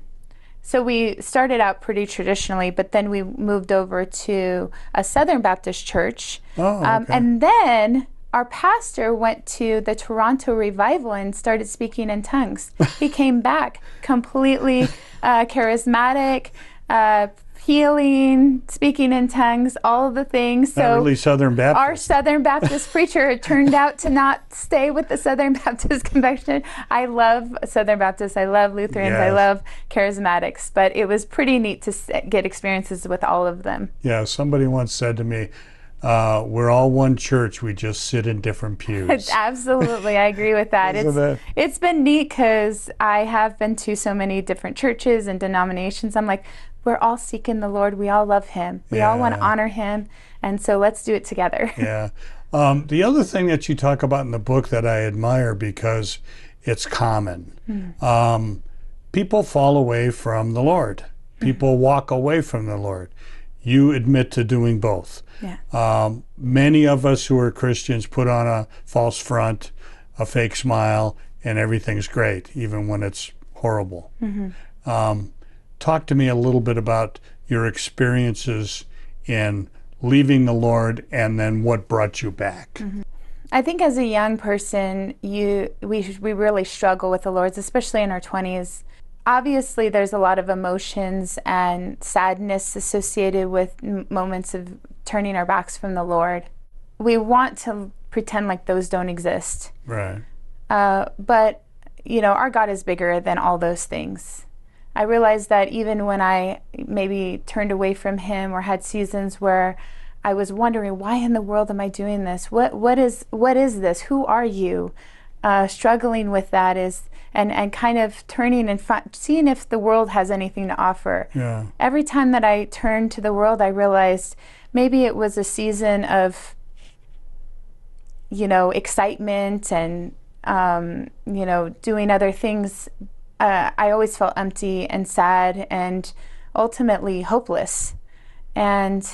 So we started out pretty traditionally, but then we moved over to a Southern Baptist church. And then our pastor went to the Toronto Revival and started speaking in tongues. He came back completely charismatic, healing, speaking in tongues, all of the things. Not really Southern Baptist. Our Southern Baptist preacher turned out to not stay with the Southern Baptist Convention. I love Southern Baptists. I love Lutherans. I love charismatics. But it was pretty neat to get experiences with all of them. Yeah, somebody once said to me, we're all one church. We just sit in different pews. Absolutely, I agree with that. It's been neat because I have been to so many different churches and denominations. I'm like, we're all seeking the Lord. We all love Him. We all want to honor Him. And so let's do it together. Yeah. The other thing that you talk about in the book that I admire because it's common. People fall away from the Lord. People walk away from the Lord. You admit to doing both. Yeah. Many of us who are Christians put on a false front, a fake smile, and everything's great, even when it's horrible. Talk to me a little bit about your experiences in leaving the Lord and then what brought you back. I think as a young person, we really struggle with the Lord, especially in our 20s. Obviously, there's a lot of emotions and sadness associated with moments of turning our backs from the Lord. We want to pretend like those don't exist. Right. But, our God is bigger than all those things. I realized that even when I maybe turned away from Him or had seasons where I was wondering, why in the world am I doing this? What is this? Who are you? Struggling with that and kind of turning and seeing if the world has anything to offer. Yeah. Every time that I turned to the world, I realized maybe it was a season of, excitement and, doing other things. I always felt empty and sad and ultimately hopeless. And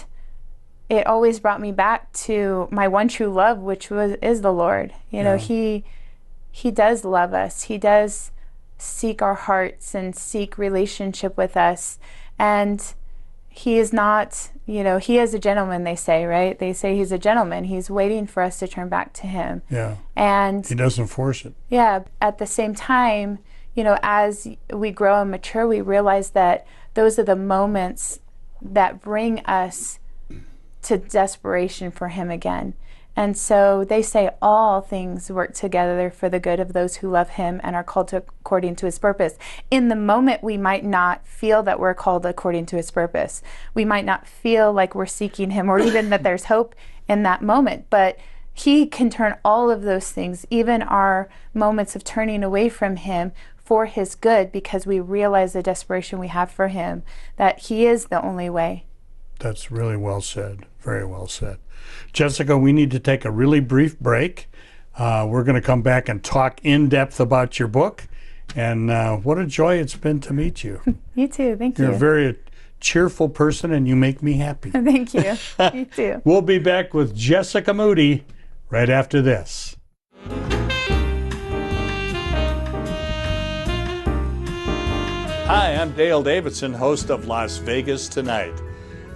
it always brought me back to my one true love, which is the Lord. He does love us. He does seek our hearts and seek relationship with us. And He is not, He is a gentleman, they say, right? They say He's a gentleman. He's waiting for us to turn back to Him. Yeah. And He doesn't force it. Yeah. At the same time, as we grow and mature, we realize that those are the moments that bring us to desperation for Him again. And so they say all things work together for the good of those who love Him and are called according to His purpose. In the moment, we might not feel that we're called according to His purpose. We might not feel like we're seeking Him or even that there's hope in that moment. But He can turn all of those things, even our moments of turning away from Him, for His good, because we realize the desperation we have for Him, that He is the only way. That's really well said. Very well said. Jessica, we need to take a really brief break. We're going to come back and talk in depth about your book. And what a joy it's been to meet you. You too. Thank you. You're a very cheerful person and you make me happy. Thank you. You too. We'll be back with Jessica Moody right after this. Hi, I'm Dale Davidson, host of Las Vegas Tonight.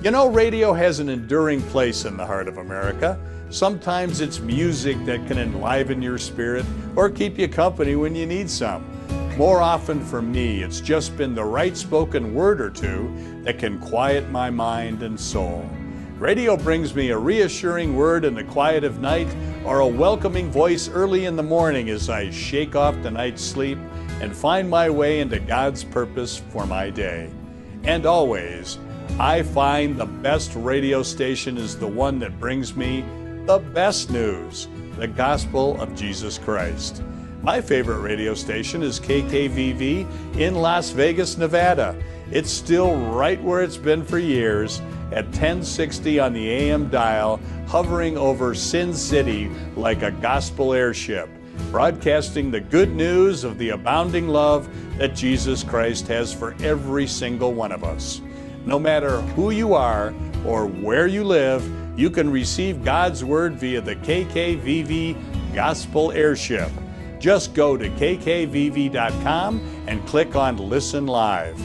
Radio has an enduring place in the heart of America. Sometimes it's music that can enliven your spirit or keep you company when you need some. More often for me, it's just been the right spoken word or two that can quiet my mind and soul. Radio brings me a reassuring word in the quiet of night or a welcoming voice early in the morning as I shake off the night's sleep and find my way into God's purpose for my day. And always, I find the best radio station is the one that brings me the best news, the gospel of Jesus Christ. My favorite radio station is KKVV in Las Vegas, Nevada. It's still right where it's been for years, at 1060 on the AM dial, hovering over Sin City like a gospel airship, broadcasting the good news of the abounding love that Jesus Christ has for every single one of us. No matter who you are or where you live, you can receive God's Word via the KKVV Gospel Airship. Just go to kkvv.com and click on Listen Live.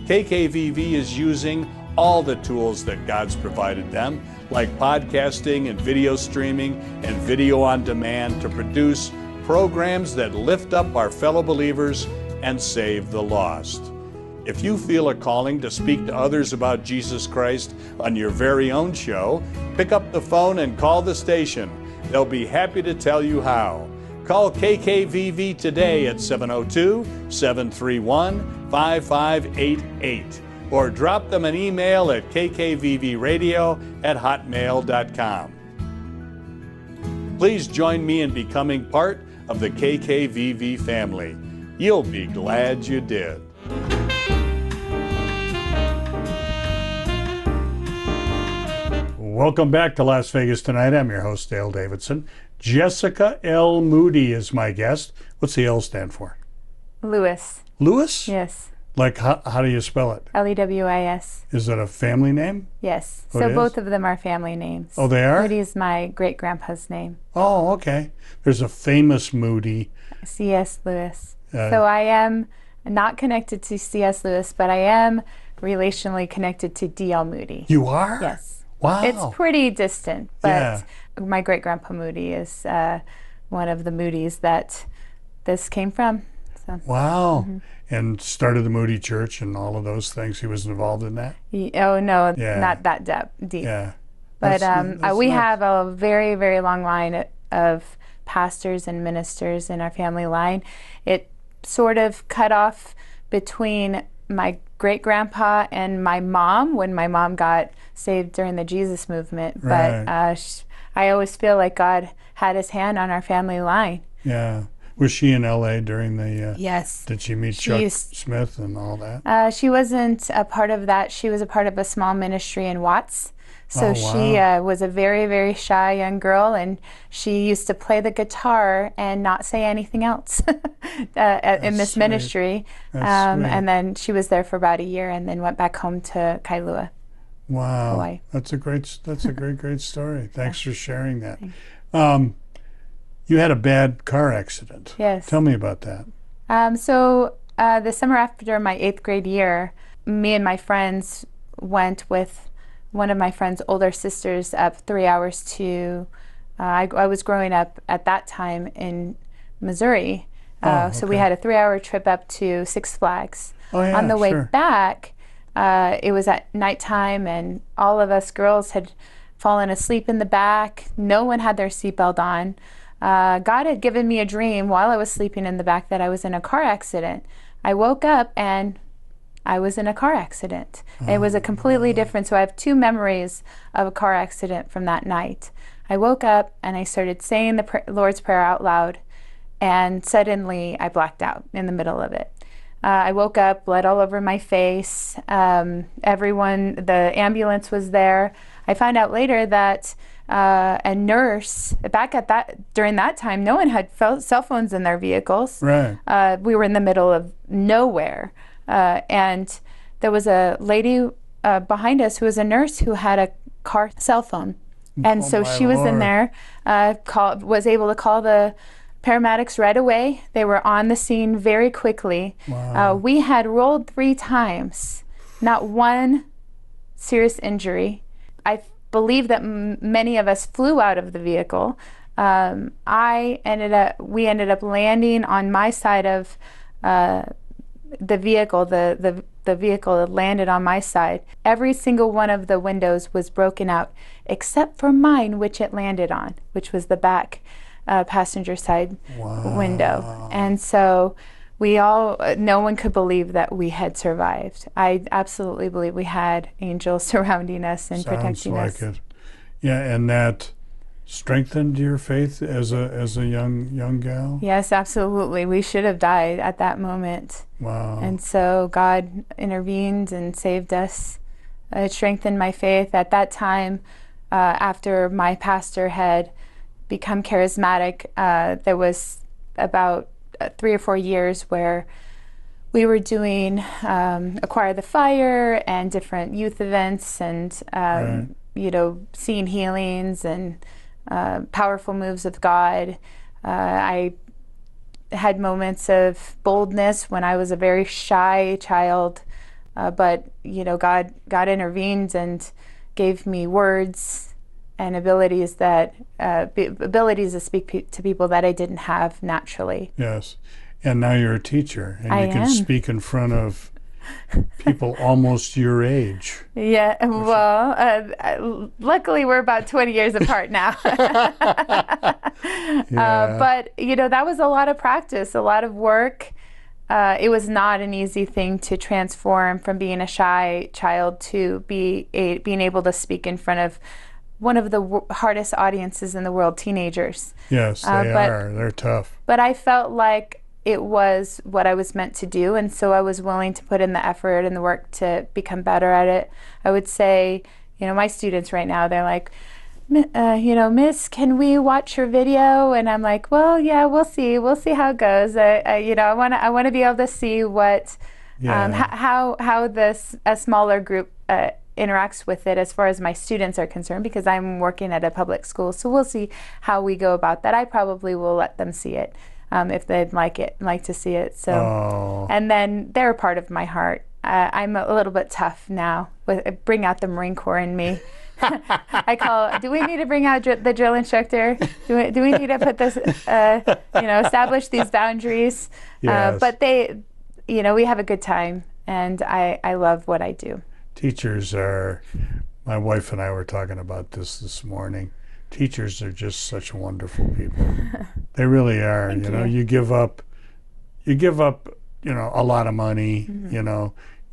KKVV is using all the tools that God's provided them, like podcasting and video streaming and video on demand, to produce programs that lift up our fellow believers and save the lost. If you feel a calling to speak to others about Jesus Christ on your very own show, pick up the phone and call the station. They'll be happy to tell you how. Call KKVV today at 702-731-5588 or drop them an email at kkvvradio@hotmail.com. Please join me in becoming part of the KKVV family. You'll be glad you did. Welcome back to Las Vegas Tonight. I'm your host, Dale Davidson. Jessica L. Moody is my guest. What's the L stand for? Lewis. Lewis? Yes. Like, how do you spell it? Lewis. Is it a family name? Yes. Oh, So it is? both of them are family names. Oh, they are? Moody is my great-grandpa's name. Oh, okay. There's a famous Moody. C.S. Lewis. Uh, So I am not connected to C.S. Lewis, but I am relationally connected to D.L. Moody. You are? Yes. Wow. It's pretty distant, but Yeah. my great-grandpa Moody is one of the Moodys that this came from. So. Wow. And started the Moody Church and all of those things. He was involved in that? Oh, no, Yeah. not that deep. Yeah. But That's we nice. have a very, very long line of pastors and ministers in our family line. It sort of cut off between my great-grandpa and my mom when my mom got saved during the Jesus movement. Right. But I always feel like God had his hand on our family line. Yeah. Was she in L.A. during the... Yes. Did she meet She Chuck used- Smith and all that? She wasn't a part of that. She was a part of a small ministry in Watts. So Oh, she wow. was a very, very shy young girl, and she used to play the guitar and not say anything else in this sweet. ministry. That's sweet. And then she was there for about a year and then went back home to Kailua. Wow. Hawaii. That's a great story. Thanks for sharing that. You had a bad car accident. Yes. Tell me about that. So the summer after my 8th grade year, me and my friends went with one of my friend's older sisters up 3 hours to, I was growing up at that time in Missouri. So we okay. had a 3-hour trip up to Six Flags. Oh, yeah, On the way sure. back, it was at nighttime and all of us girls had fallen asleep in the back. No one had their seatbelt on. God had given me a dream while I was sleeping in the back that I was in a car accident. I woke up and I was in a car accident. It was a completely different, so I have 2 memories of a car accident from that night. I woke up and I started saying the Lord's Prayer out loud, and suddenly I blacked out in the middle of it. I woke up, blood all over my face. The ambulance was there. I found out later that a nurse, during that time, no one had cell phones in their vehicles. Right. We were in the middle of nowhere. And there was a lady behind us who was a nurse who had a car cell phone. And Oh, so my she was in Lord. there, was able to call the paramedics right away. They were on the scene very quickly. Wow. We had rolled 3 times, not one serious injury. I believe that many of us flew out of the vehicle. We ended up landing on my side of the vehicle. The vehicle that landed on my side. Every single one of the windows was broken out, except for mine, which it landed on, which was the back passenger side window. And so no one could believe that we had survived. I absolutely believe we had angels surrounding us and protecting us. Sounds like it. Yeah, and that strengthened your faith as a young gal? Yes, absolutely. We should have died at that moment. Wow. And so God intervened and saved us. It strengthened my faith. At that time, after my pastor had become charismatic, there was about 3 or 4 years where we were doing Acquire the Fire and different youth events and, seeing healings and powerful moves of God. I had moments of boldness when I was a very shy child, but God intervened and gave me words and abilities abilities to speak to people that I didn't have naturally. Yes. And now you're a teacher, and I you can am. speak in front of people almost your age. Yeah, well, luckily we're about 20 years apart now. But, that was a lot of practice, a lot of work. It was not an easy thing to transform from being a shy child to being able to speak in front of one of the hardest audiences in the world, teenagers. Yes, they are. They're tough. But I felt like it was what I was meant to do, and so I was willing to put in the effort and the work to become better at it. I would say, my students right now, they're like, Miss, can we watch your video? And I'm like, well, yeah, we'll see how it goes. I want to be able to see what, how a smaller group interacts with it as far as my students are concerned, because I'm working at a public school. So we'll see how we go about that. I probably will let them see it. If they'd like to see it. So, And then they're a part of my heart. I'm a little bit tough now. Bring out the Marine Corps in me. Do we need to bring out the drill instructor? Do we need to put this, establish these boundaries? Yes. But we have a good time, and I love what I do. Teachers my wife and I were talking about this morning. Teachers are just such wonderful people. They really are. Thank you. You give up, a lot of money, Mm-hmm.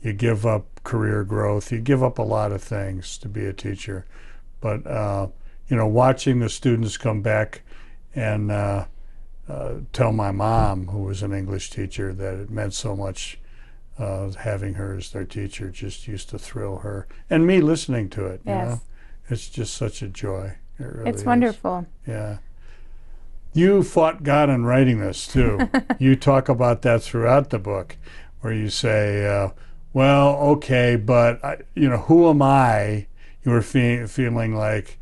You give up career growth, you give up a lot of things to be a teacher. But, watching the students come back and tell my mom, who was an English teacher, that it meant so much having her as their teacher just used to thrill her. And me listening to it, Yes. It's just such a joy. It really It's is. wonderful. Yeah. You fought God in writing this, too. You talk about that throughout the book, where you say, well, okay, but, who am I? You were feeling like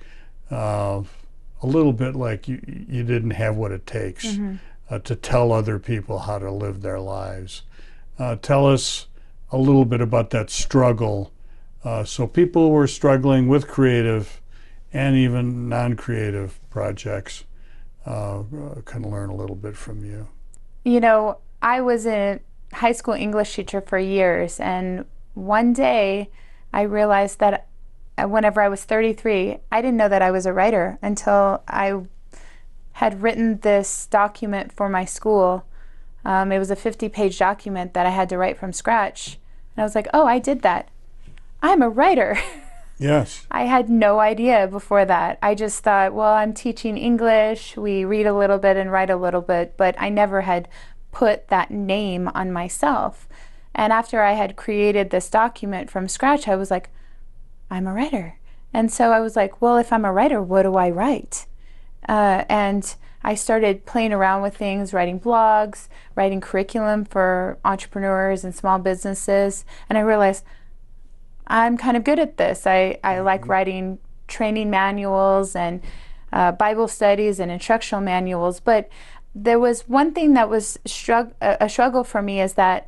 a little bit like you didn't have what it takes to tell other people how to live their lives. Tell us a little bit about that struggle. So people were struggling with creative and even non-creative projects can learn a little bit from you. I was a high school English teacher for years, and one day I realized that whenever I was 33, I didn't know that I was a writer until I had written this document for my school. It was a 50-page document that I had to write from scratch. And I was like, oh, I did that. I'm a writer. Yes. I had no idea before that. I just thought, well, I'm teaching English. We read a little bit and write a little bit, but I never had put that name on myself. And after I had created this document from scratch, I was like, I'm a writer. And so I was like, well, if I'm a writer, what do I write? And I started playing around with things, writing blogs, writing curriculum for entrepreneurs and small businesses. And I realized I'm kind of good at this. I like writing training manuals and Bible studies and instructional manuals. But there was one thing that was a struggle for me, is that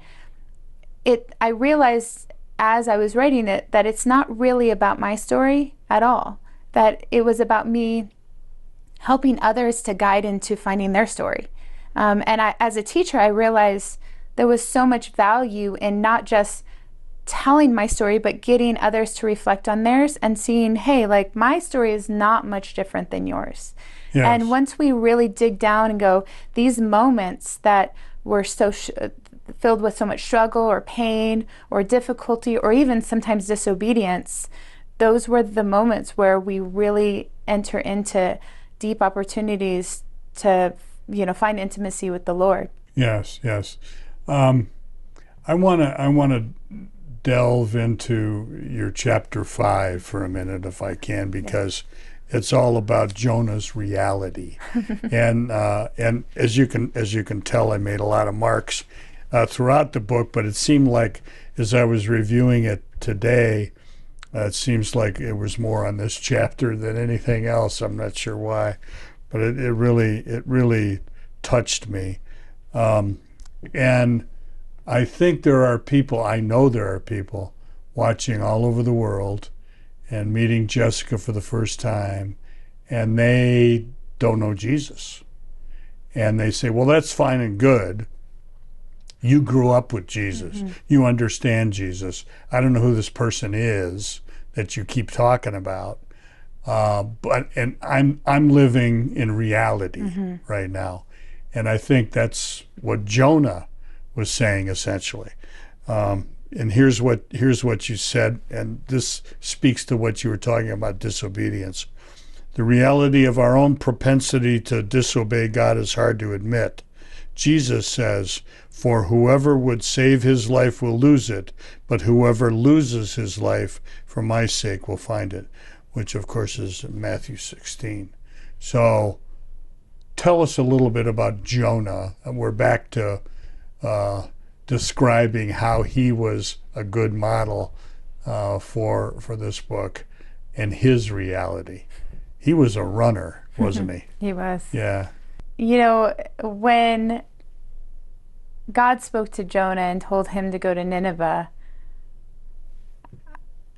I realized as I was writing it that it's not really about my story at all. That it was about me helping others to guide into finding their story. And as a teacher, I realized there was so much value in not just telling my story, but getting others to reflect on theirs and seeing, hey, like, my story is not much different than yours. Yes. And once we really dig down and go, these moments that were so filled with so much struggle or pain or difficulty or even sometimes disobedience, those were the moments where we really enter into deep opportunities to, find intimacy with the Lord. Yes, yes. I want to delve into your chapter 5 for a minute, if I can, because it's all about Jonah's reality. and as you can tell, I made a lot of marks throughout the book, but it seemed like as I was reviewing it today, it seems like it was more on this chapter than anything else. I'm not sure why, but it really touched me. And I think there are people, I know there are people watching all over the world and meeting Jessica for the first time, and they don't know Jesus. And they say, well, that's fine and good. You grew up with Jesus. Mm-hmm. You understand Jesus. I don't know who this person is that you keep talking about. But I'm living in reality Mm-hmm. right now. And I think that's what Jonah was saying essentially. And here's what you said, and this speaks to what you were talking about, disobedience. The reality of our own propensity to disobey God is hard to admit. Jesus says, "For whoever would save his life will lose it, but whoever loses his life for my sake will find it," which of course is Matthew 16. So tell us a little bit about Jonah. And we're back to describing how he was a good model for this book and his reality. He was a runner, wasn't he? He was. Yeah. You know, when God spoke to Jonah and told him to go to Nineveh,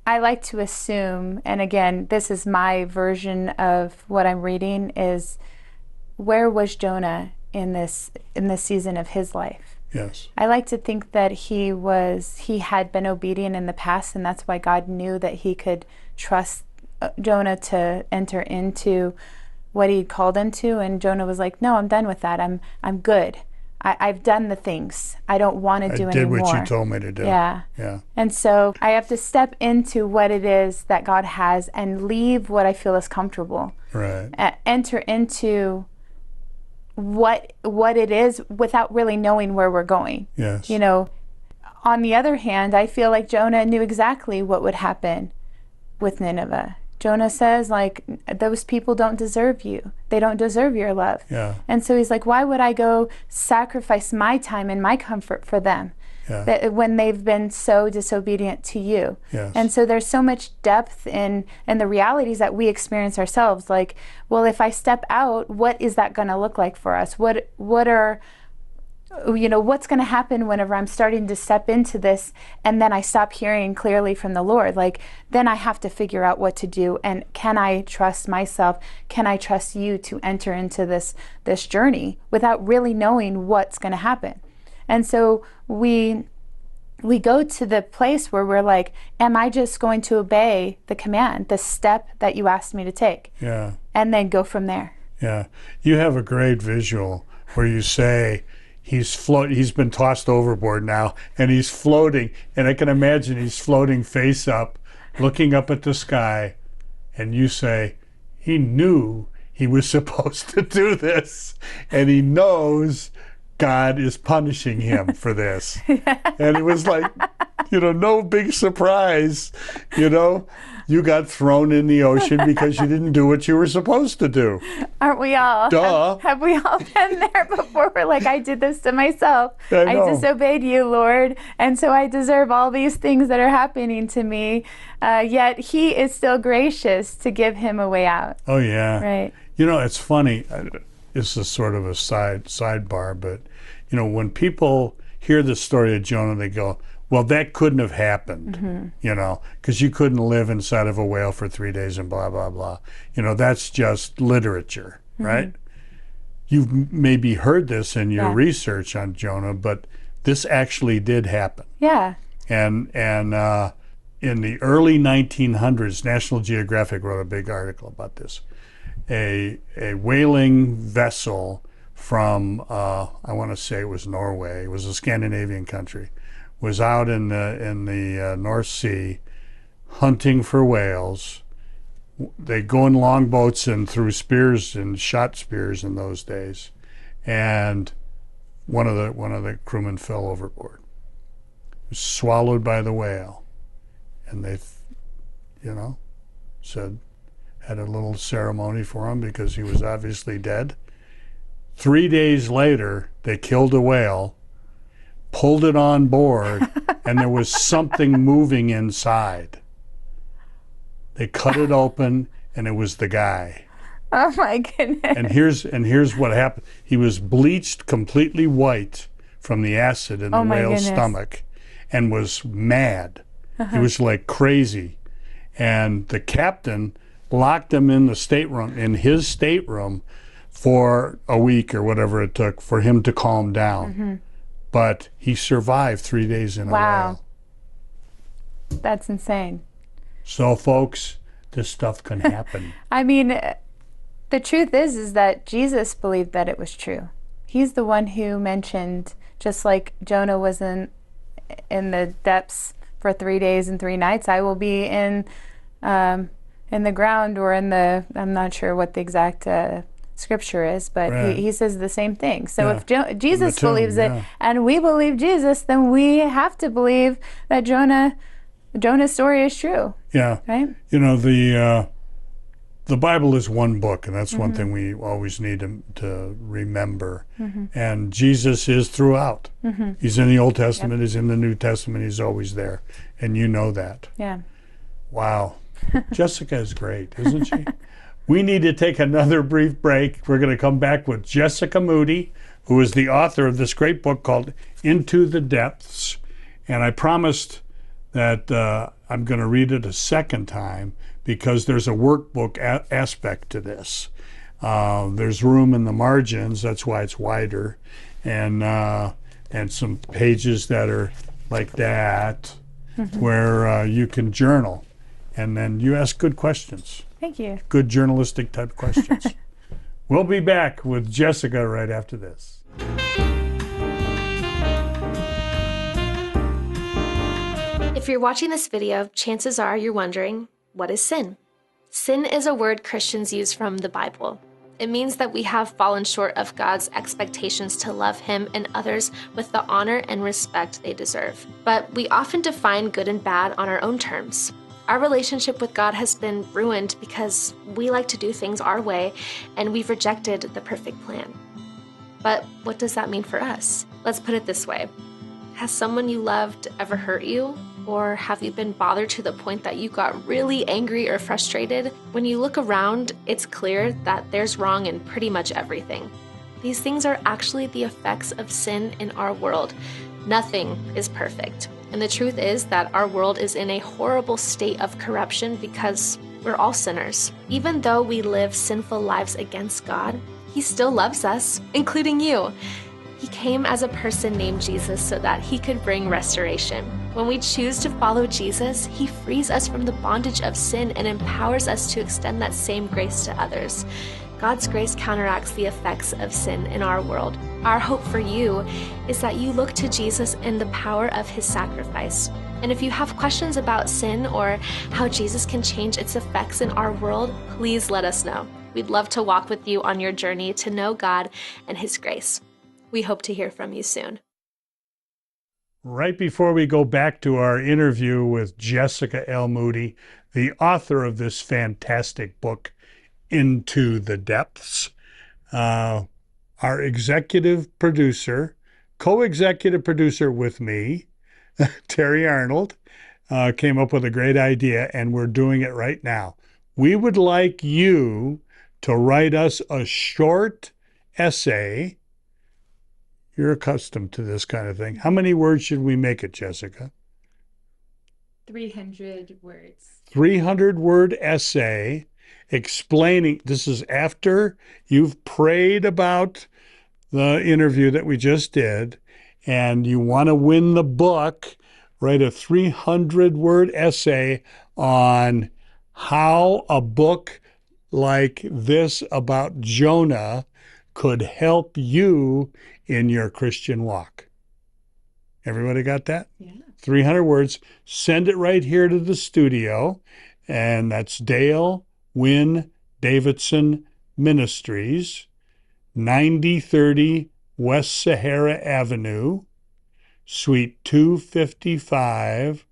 I like to assume, and again, this is my version of what I'm reading, is where was Jonah in this season of his life? Yes. I like to think that he had been obedient in the past, and that's why God knew that he could trust Jonah to enter into what he'd called him to. And Jonah was like, no, I'm done with that. I'm good. I've done the things. I don't want to do anymore. I did what you told me to do. Yeah. Yeah. And so I have to step into what it is that God has and leave what I feel is comfortable. Right. Enter into what it is without really knowing where we're going. Yes. You know, on the other hand, I feel like Jonah knew exactly what would happen with Nineveh. Jonah says, like, those people don't deserve you. They don't deserve your love. Yeah. And so he's like, why would I go sacrifice my time and my comfort for them? Yeah. That when they've been so disobedient to you. Yes. And so there's so much depth in the realities that we experience ourselves. Like, well, if I step out, what is that going to look like for us? What are, you know, what's going to happen whenever I'm starting to step into this and then I stop hearing clearly from the Lord? Like, then I have to figure out what to do. And can I trust myself? Can I trust you to enter into this journey without really knowing what's going to happen? And so we go to the place where we're like, am I just going to obey the command, the step that you asked me to take? Yeah. And then go from there. Yeah. You have a great visual where you say, he's been tossed overboard now, and he's floating, and I can imagine he's floating face up, looking up at the sky, and you say, he knew he was supposed to do this, and he knows God is punishing him for this. And it was like, you know, no big surprise, you know. You got thrown in the ocean because you didn't do what you were supposed to do. Aren't we all? Duh. Have we all been there before? We're like, I did this to myself. I know. disobeyed you, Lord, and so I deserve all these things that are happening to me. Yet he is still gracious to give him a way out. Oh, yeah. Right. You know, it's funny. This is sort of a sidebar, but, you know, when people hear the story of Jonah, they go, well, that couldn't have happened, Mm-hmm. you know, because you couldn't live inside of a whale for 3 days and blah, blah, blah. You know, that's just literature, right? You've maybe heard this in your research on Jonah, but this actually did happen. Yeah. And in the early 1900s, National Geographic wrote a big article about this. A whaling vessel from, I want to say it was Norway, it was a Scandinavian country, was out in the North Sea hunting for whales. They go in longboats and threw spears and shot spears in those days, and one of the crewmen fell overboard, was swallowed by the whale, and they, you know, had a little ceremony for him because he was obviously dead. 3 days later, they killed a whale, pulled it on board, and there was something moving inside. They cut it open, and it was the guy. Oh my goodness. And here's what happened. He was bleached completely white from the acid in the Oh, my whale's goodness. stomach and was mad. Uh-huh. He was like crazy. And the captain locked him in the stateroom, in his stateroom, for a week or whatever it took for him to calm down. Mhm. But he survived 3 days in a Wow. whale. That's insane. So, folks, this stuff can happen. I mean, the truth is that Jesus believed that it was true. He's the one who mentioned, just like Jonah was in the depths for 3 days and 3 nights, I will be in the ground or in the, I'm not sure what the exact scripture is, but Right. he says the same thing. So Yeah. if Jesus tomb, believes yeah. it and we believe Jesus, then we have to believe that Jonah's story is true. Yeah. Right? You know, the Bible is one book, and that's one Mhm. thing we always need to remember. Mhm. And Jesus is throughout. Mhm. He's in the Old Testament, he's in the New Testament, he's always there. And you know that. Yeah. Wow. Jessica is great, isn't she? We need to take another brief break. We're going to come back with Jessica Moody, who is the author of this great book called Into the Depths. And I promised that I'm going to read it a second time because there's a workbook aspect to this. There's room in the margins, that's why it's wider, and some pages that are like that Mhm. where you can journal. And then you ask good questions. Thank you. Good journalistic type questions. We'll be back with Jessica right after this. If you're watching this video, chances are you're wondering, what is sin? Sin is a word Christians use from the Bible. It means that we have fallen short of God's expectations to love Him and others with the honor and respect they deserve. But we often define good and bad on our own terms. Our relationship with God has been ruined because we like to do things our way and we've rejected the perfect plan. But what does that mean for us? Let's put it this way. Has someone you loved ever hurt you? Or have you been bothered to the point that you got really angry or frustrated? When you look around, it's clear that there's wrong in pretty much everything. These things are actually the effects of sin in our world. Nothing is perfect. And the truth is that our world is in a horrible state of corruption because we're all sinners. Even though we live sinful lives against God, He still loves us, including you. He came as a person named Jesus so that He could bring restoration. When we choose to follow Jesus, He frees us from the bondage of sin and empowers us to extend that same grace to others. God's grace counteracts the effects of sin in our world. Our hope for you is that you look to Jesus and the power of His sacrifice. And if you have questions about sin or how Jesus can change its effects in our world, please let us know. We'd love to walk with you on your journey to know God and His grace. We hope to hear from you soon. Right before we go back to our interview with Jessica L. Moody, the author of this fantastic book, Into the Depths, our executive producer, co-executive producer with me, Terry Arnold, came up with a great idea, and we're doing it right now. We would like you to write us a short essay. You're accustomed to this kind of thing. How many words should we make it, Jessica? 300 words. 300-word essay explaining, this is after you've prayed about the interview that we just did, and you want to win the book, write a 300-word essay on how a book like this about Jonah could help you in your Christian walk. Everybody got that? Yeah. 300 words. Send it right here to the studio, and that's Dale Wynn Davidson Ministries, 9030 West Sahara Avenue, Suite 255,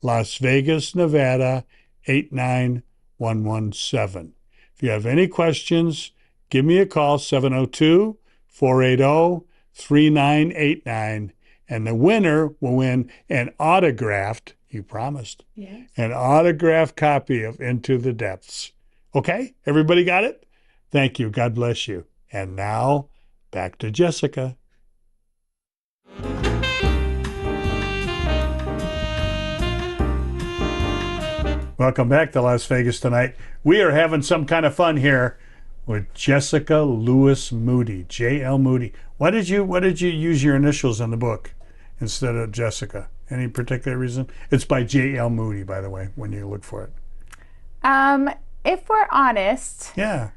Las Vegas, Nevada, 89117. If you have any questions, give me a call, 702-480-3989, and the winner will win an autographed, you promised, Yes. an autographed copy of Into the Depths. Okay? Everybody got it? Thank you. God bless you. And now, back to Jessica. Welcome back to Las Vegas tonight. We are having some kind of fun here with Jessica Lewis Moody, J.L. Moody. Why did you use your initials in the book instead of Jessica? Any particular reason? It's by J.L. Moody, by the way, when you look for it. If we're honest, Yeah.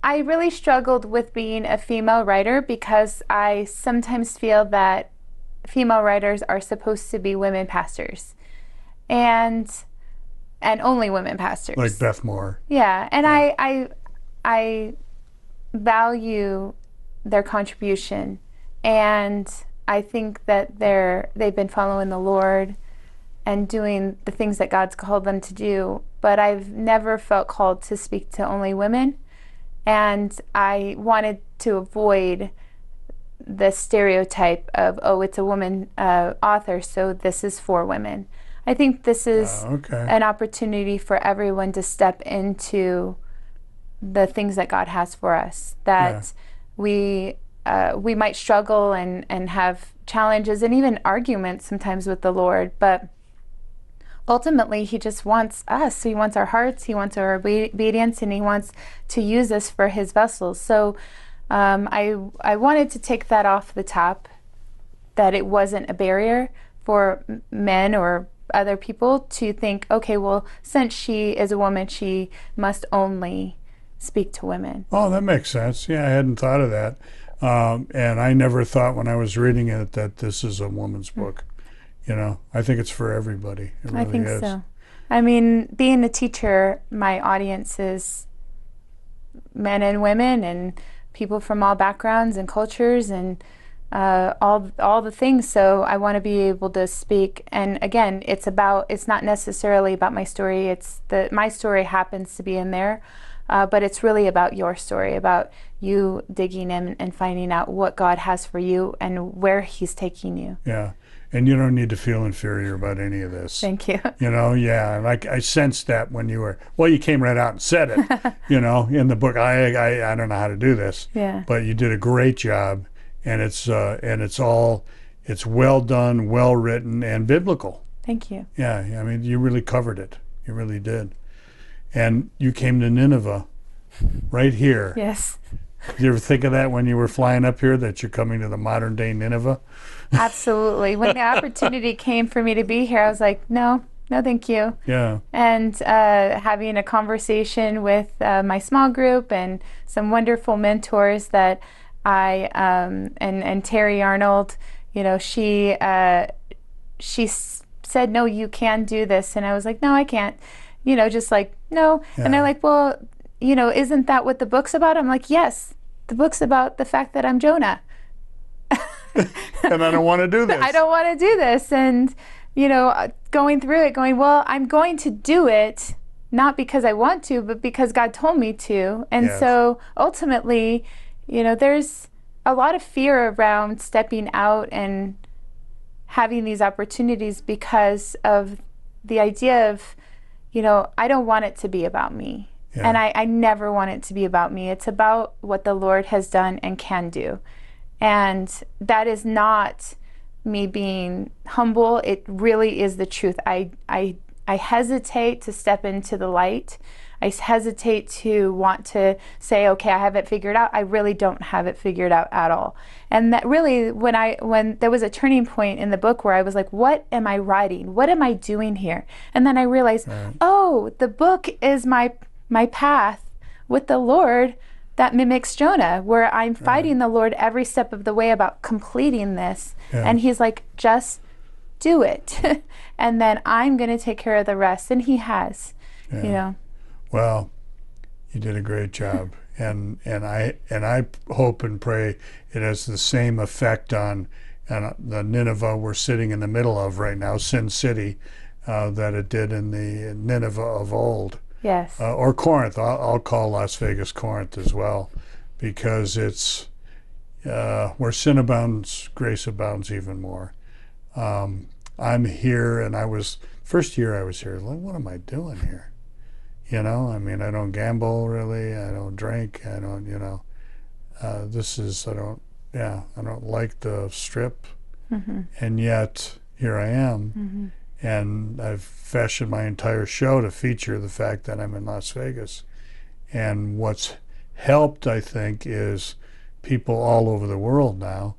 I really struggled with being a female writer because I sometimes feel that female writers are supposed to be women pastors, and only women pastors. Like Beth Moore. Yeah, and I value their contribution, and I think that they've been following the Lord and doing the things that God's called them to do. But I've never felt called to speak to only women. And I wanted to avoid the stereotype of, oh, it's a woman author, so this is for women. I think this is an opportunity for everyone to step into the things that God has for us. That we might struggle and have challenges and even arguments sometimes with the Lord, but ultimately, he just wants us. He wants our hearts. He wants our obedience, and he wants to use us for his vessels. So I wanted to take that off the top, that it wasn't a barrier for men or other people to think, okay, well, since she is a woman, she must only speak to women. Oh, that makes sense. Yeah, I hadn't thought of that. And I never thought when I was reading it that this is a woman's book. You know, I think it's for everybody. It really I think is. so. I mean, being a teacher, my audience is men and women and people from all backgrounds and cultures and all the things. So I want to be able to speak. And again, it's not necessarily about my story. My story happens to be in there, but it's really about your story, about you digging in and finding out what God has for you and where he's taking you. Yeah. And you don't need to feel inferior about any of this. Thank you. You know, yeah, like I sensed that when you came right out and said it, you know, in the book. I don't know how to do this. Yeah. But you did a great job, and it's well done, well written, and biblical. Thank you. Yeah, I mean, you really covered it. You really did. And you came to Nineveh right here. Yes. Did you ever think of that when you were flying up here, that you're coming to the modern day Nineveh? Absolutely. When the opportunity came for me to be here, I was like, no, thank you. Yeah. And having a conversation with my small group and some wonderful mentors that and Terry Arnold, you know, she said, no, you can do this. And I was like, no, I can't. You know, just like, no. Yeah. And they're like, well, you know, isn't that what the book's about? I'm like, yes, the book's about the fact that I'm Jonah. And I don't want to do this. I don't want to do this. And, you know, going through it, going, well, I'm going to do it, not because I want to, but because God told me to. And so ultimately, you know, there's a lot of fear around stepping out and having these opportunities because of the idea of, you know, I don't want it to be about me. Yeah. And I never want it to be about me. It's about what the Lord has done and can do. And that is not me being humble. It really is the truth. I hesitate to step into the light. I hesitate to want to say, okay, I have it figured out. I really don't have it figured out at all. And that really, when there was a turning point in the book where I was like, what am I writing? What am I doing here? And then I realized, oh, the book is my path with the Lord that mimics Jonah, where I'm fighting the Lord every step of the way about completing this. Yeah. And he's like, just do it. And then I'm going to take care of the rest. And he has, you know. Well, you did a great job. and I hope and pray it has the same effect on the Nineveh we're sitting in the middle of right now, Sin City, that it did in the Nineveh of old. Yes. Or Corinth. I'll call Las Vegas Corinth as well, because it's where sin abounds, grace abounds even more. I'm here, and first year I was here, like, what am I doing here? You know, I mean, I don't gamble really, I don't drink, I don't, you know, I don't like the Strip, and yet here I am. And I've fashioned my entire show to feature the fact that I'm in Las Vegas. And what's helped, I think, is people all over the world now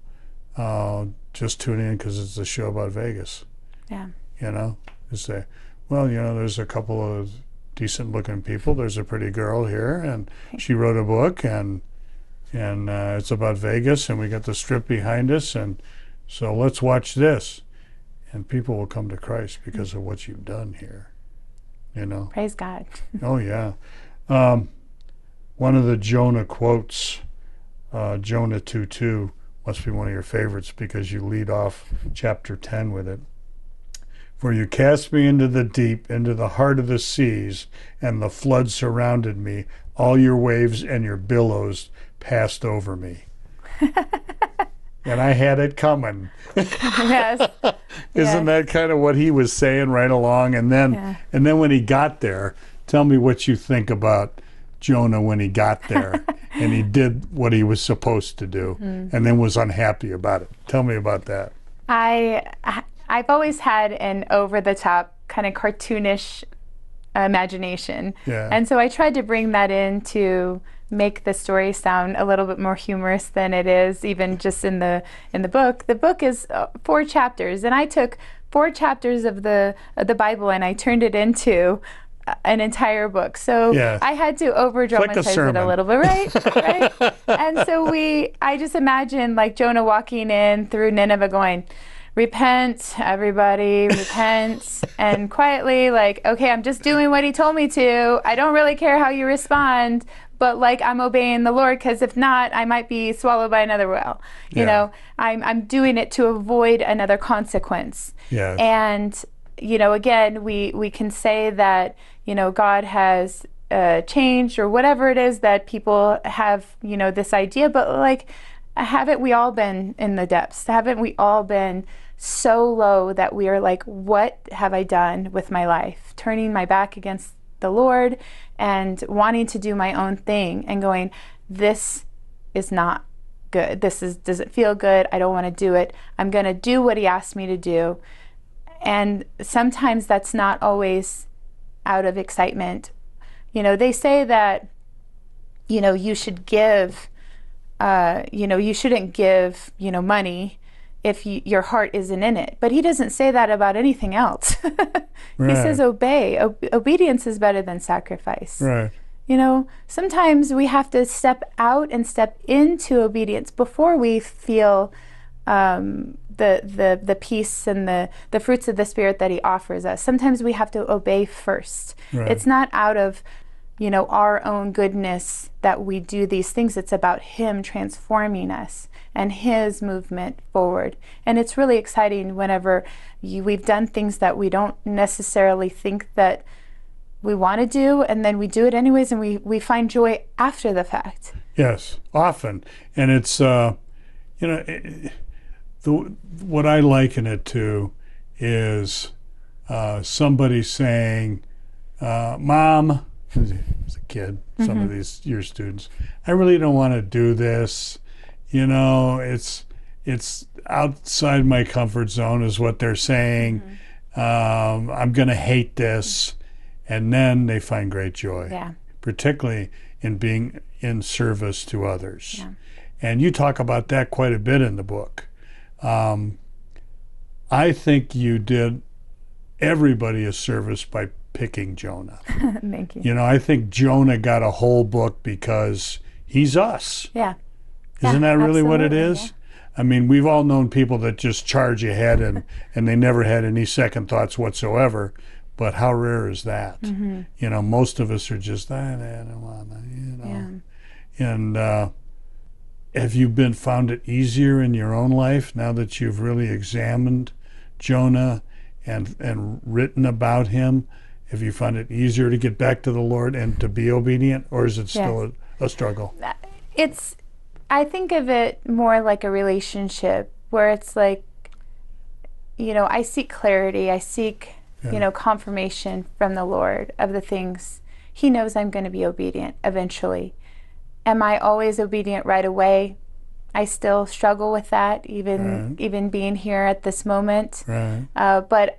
just tune in because it's a show about Vegas. Yeah. You know, they say, well, you know, there's a couple of decent looking people. There's a pretty girl here, and she wrote a book, and it's about Vegas, and we got the Strip behind us, and so let's watch this. And people will come to Christ because of what you've done here. You know? Praise God. Oh, yeah. One of the Jonah quotes, Jonah 2:2, must be one of your favorites because you lead off chapter 10 with it. For you cast me into the deep, into the heart of the seas, and the flood surrounded me. All your waves and your billows passed over me. And I had it coming. Yes. Isn't that kind of what he was saying right along? And then when he got there, tell me what you think about Jonah when he got there and he did what he was supposed to do and then was unhappy about it. Tell me about that. I've always had an over-the-top kind of cartoonish imagination. Yeah. And so I tried to bring that in to make the story sound a little bit more humorous than it is, even just in the book. The book is 4 chapters, and I took 4 chapters of the Bible and I turned it into an entire book. So Yeah. I had to over-dramatize it a little bit, right? Right? And so I just imagine like Jonah walking in through Nineveh going, repent, everybody, repent, and quietly like, okay, I'm just doing what he told me to. I don't really care how you respond, but like I'm obeying the Lord, because if not, I might be swallowed by another whale. You know, I'm doing it to avoid another consequence. Yeah. And you know, again, we can say that, you know, God has changed or whatever it is that people have, you know, this idea, but like, haven't we all been in the depths? Haven't we all been so low that we are like, what have I done with my life? Turning my back against the Lord and wanting to do my own thing and going, this is not good. Does it feel good? I don't want to do it. I'm going to do what he asked me to do. And sometimes that's not always out of excitement. You know, they say that, you know, you should give, you know, you shouldn't give, you know, money if your heart isn't in it. But he doesn't say that about anything else. He says obey. Obedience is better than sacrifice. Right. You know, sometimes we have to step out and step into obedience before we feel the peace and the fruits of the Spirit that he offers us. Sometimes we have to obey first. Right. It's not out of, you know, our own goodness that we do these things. It's about him transforming us and his movement forward. And it's really exciting whenever we've done things that we don't necessarily think that we want to do, and then we do it anyways, and we find joy after the fact. Yes, often. And it's, you know, what I liken it to is somebody saying, Mom, as a kid, some of these your students, I really don't want to do this. You know, it's outside my comfort zone is what they're saying. I'm going to hate this. And then they find great joy, particularly in being in service to others. Yeah. And you talk about that quite a bit in the book. I think you did everybody a service by picking Jonah. Thank you. You know, I think Jonah got a whole book because he's us. Yeah. Isn't that really what it absolutely, is? I mean, we've all known people that just charge ahead and they never had any second thoughts whatsoever. But how rare is that? You know, most of us are just, I don't want to, you know. Yeah. And have you found it easier in your own life now that you've really examined Jonah and written about him? Have you found it easier to get back to the Lord and to be obedient, or is it still a struggle? I think of it more like a relationship where it's like, you know, I seek clarity. I seek, you know, confirmation from the Lord of the things. He knows I'm going to be obedient eventually. Am I always obedient right away? I still struggle with that, even being here at this moment. Right. But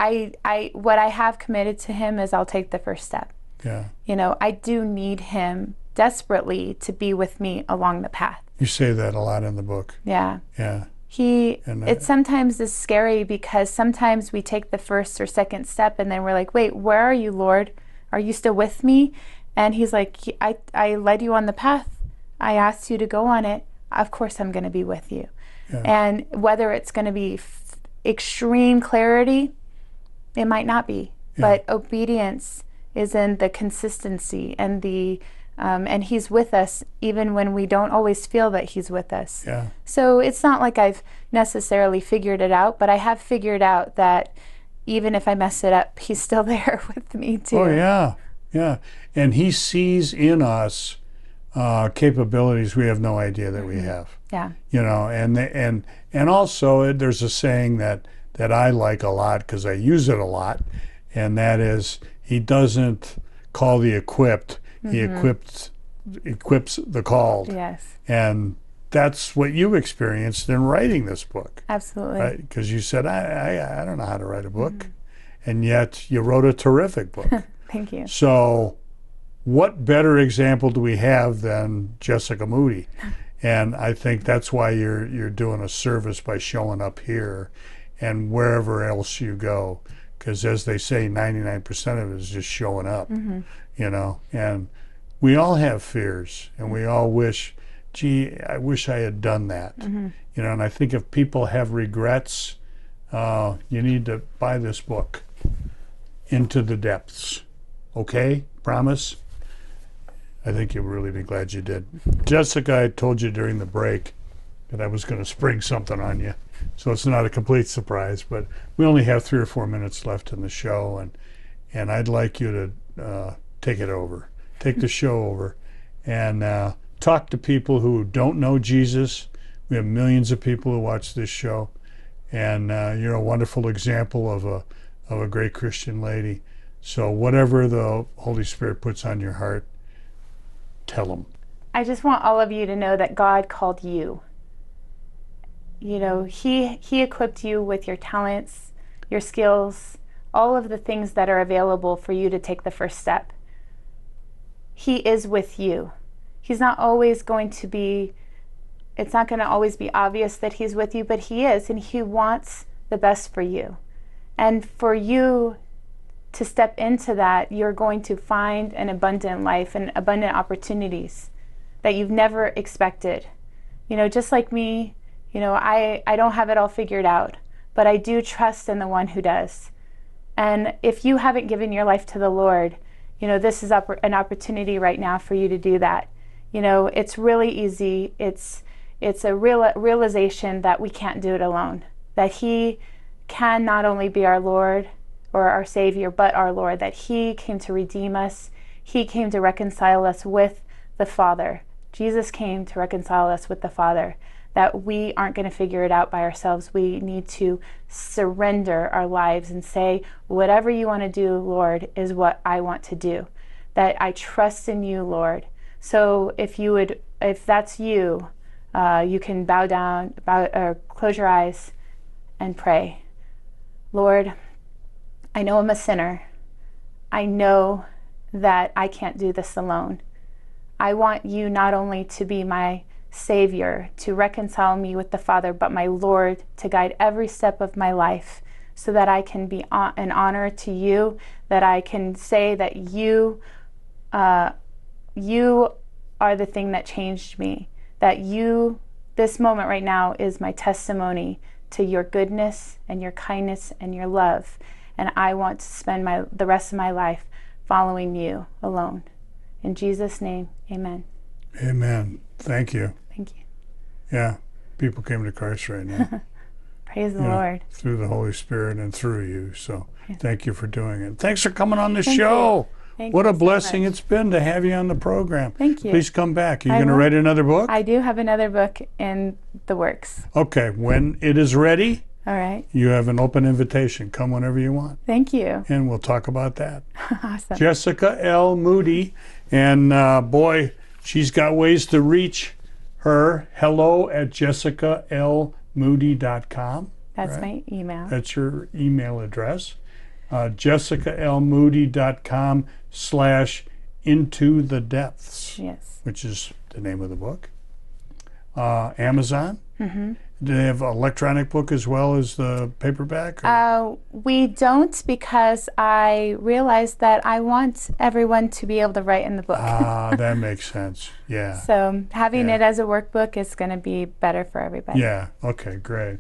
what I have committed to him is I'll take the first step. Yeah. You know, I do need him desperately to be with me along the path. You say that a lot in the book. Yeah. Yeah. It sometimes is scary because sometimes we take the first or second step and then we're like, wait, where are you, Lord? Are you still with me? And he's like, I led you on the path. I asked you to go on it. Of course I'm going to be with you. Yeah. And whether it's going to be extreme clarity, it might not be. Yeah. But obedience is in the consistency and the and he's with us even when we don't always feel that he's with us. Yeah. So it's not like I've necessarily figured it out, but I have figured out that even if I mess it up, he's still there with me too. Oh yeah, yeah. And he sees in us capabilities we have no idea that we have. Yeah. You know, and also there's a saying that I like a lot because I use it a lot, and that is, he doesn't call the equipped, he equips the called. Yes. And that's what you experienced in writing this book. Absolutely. Right? Because you said, I don't know how to write a book. And yet you wrote a terrific book. Thank you. So what better example do we have than Jessica Moody? And I think that's why you're doing a service by showing up here and wherever else you go. Because as they say, 99% of it is just showing up, you know. And we all have fears, and we all wish, gee, I wish I had done that. You know, and I think if people have regrets, you need to buy this book, Into the Depths. Okay? Promise? I think you'll really be glad you did. Jessica, I told you during the break that I was going to spring something on you. So it's not a complete surprise, but we only have 3 or 4 minutes left in the show, and I'd like you to take it over. Take the show over and talk to people who don't know Jesus. We have millions of people who watch this show, and you're a wonderful example of a great Christian lady. So whatever the Holy Spirit puts on your heart, tell them. I just want all of you to know that God called you. You know, he equipped you with your talents, your skills, all of the things that are available for you to take the first step. He is with you. He's not always going to be, it's not going to always be obvious that he's with you, but he is, and he wants the best for you. And for you to step into that, you're going to find an abundant life and abundant opportunities that you've never expected. You know, just like me, you know, I don't have it all figured out, but I do trust in the one who does. And if you haven't given your life to the Lord, you know, this is an opportunity right now for you to do that. You know, it's really easy. It's a realization that we can't do it alone, that he can not only be our Lord or our Savior, but our Lord, that he came to redeem us. He came to reconcile us with the Father. Jesus came to reconcile us with the Father, that we aren't going to figure it out by ourselves. We need to surrender our lives and say, whatever you want to do, Lord, is what I want to do. That I trust in you, Lord. So if that's you, you can bow down, or close your eyes and pray. Lord, I know I'm a sinner. I know that I can't do this alone. I want you not only to be my Savior, to reconcile me with the Father, but my Lord, to guide every step of my life so that I can be an honor to you, that I can say that you are the thing that changed me, that this moment right now is my testimony to your goodness and your kindness and your love. And I want to spend the rest of my life following you alone. In Jesus' name, amen. Amen. Thank you. Thank you. Yeah, people came to Christ right now. Praise the Lord. Through the Holy Spirit and through you. So thank you for doing it. Thanks for coming on the show. What a blessing it's been to have you on the program. Thank you. Please come back. Are you going to write another book? I do have another book in the works. Okay, when it is ready, all right, you have an open invitation. Come whenever you want. Thank you. And we'll talk about that. Awesome. Jessica L. Moody. And boy, she's got ways to reach her hello@jessicalmoody.com. That's my email. That's your email address. jessicalmoody.com/into-the-depths. Yes. Which is the name of the book. Amazon. Mm-hmm. Do they have an electronic book as well as the paperback? We don't, because I realized that I want everyone to be able to write in the book. That makes sense. Yeah. So having it as a workbook is going to be better for everybody. Yeah. Okay, great.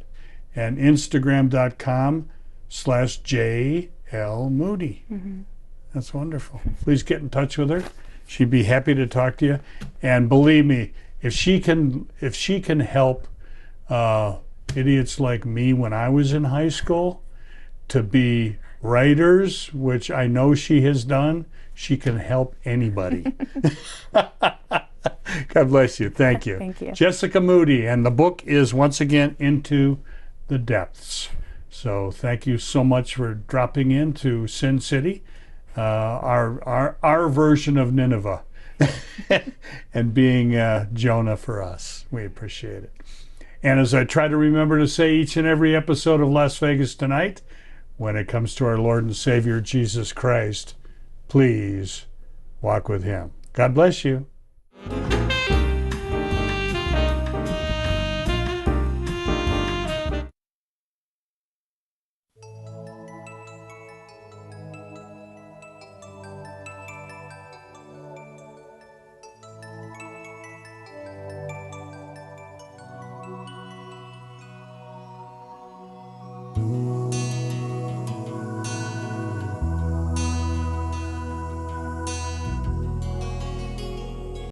And Instagram.com/JLMoody. Mm-hmm. That's wonderful. Please get in touch with her. She'd be happy to talk to you. And believe me, if she can help idiots like me when I was in high school to be writers, which I know she has done, she can help anybody. God bless you. Thank you. Thank you. Jessica Moody, and the book is once again Into the Depths. So thank you so much for dropping into Sin City, our version of Nineveh, and being Jonah for us. We appreciate it. And as I try to remember to say each and every episode of Las Vegas Tonight, when it comes to our Lord and Savior Jesus Christ, please walk with him. God bless you.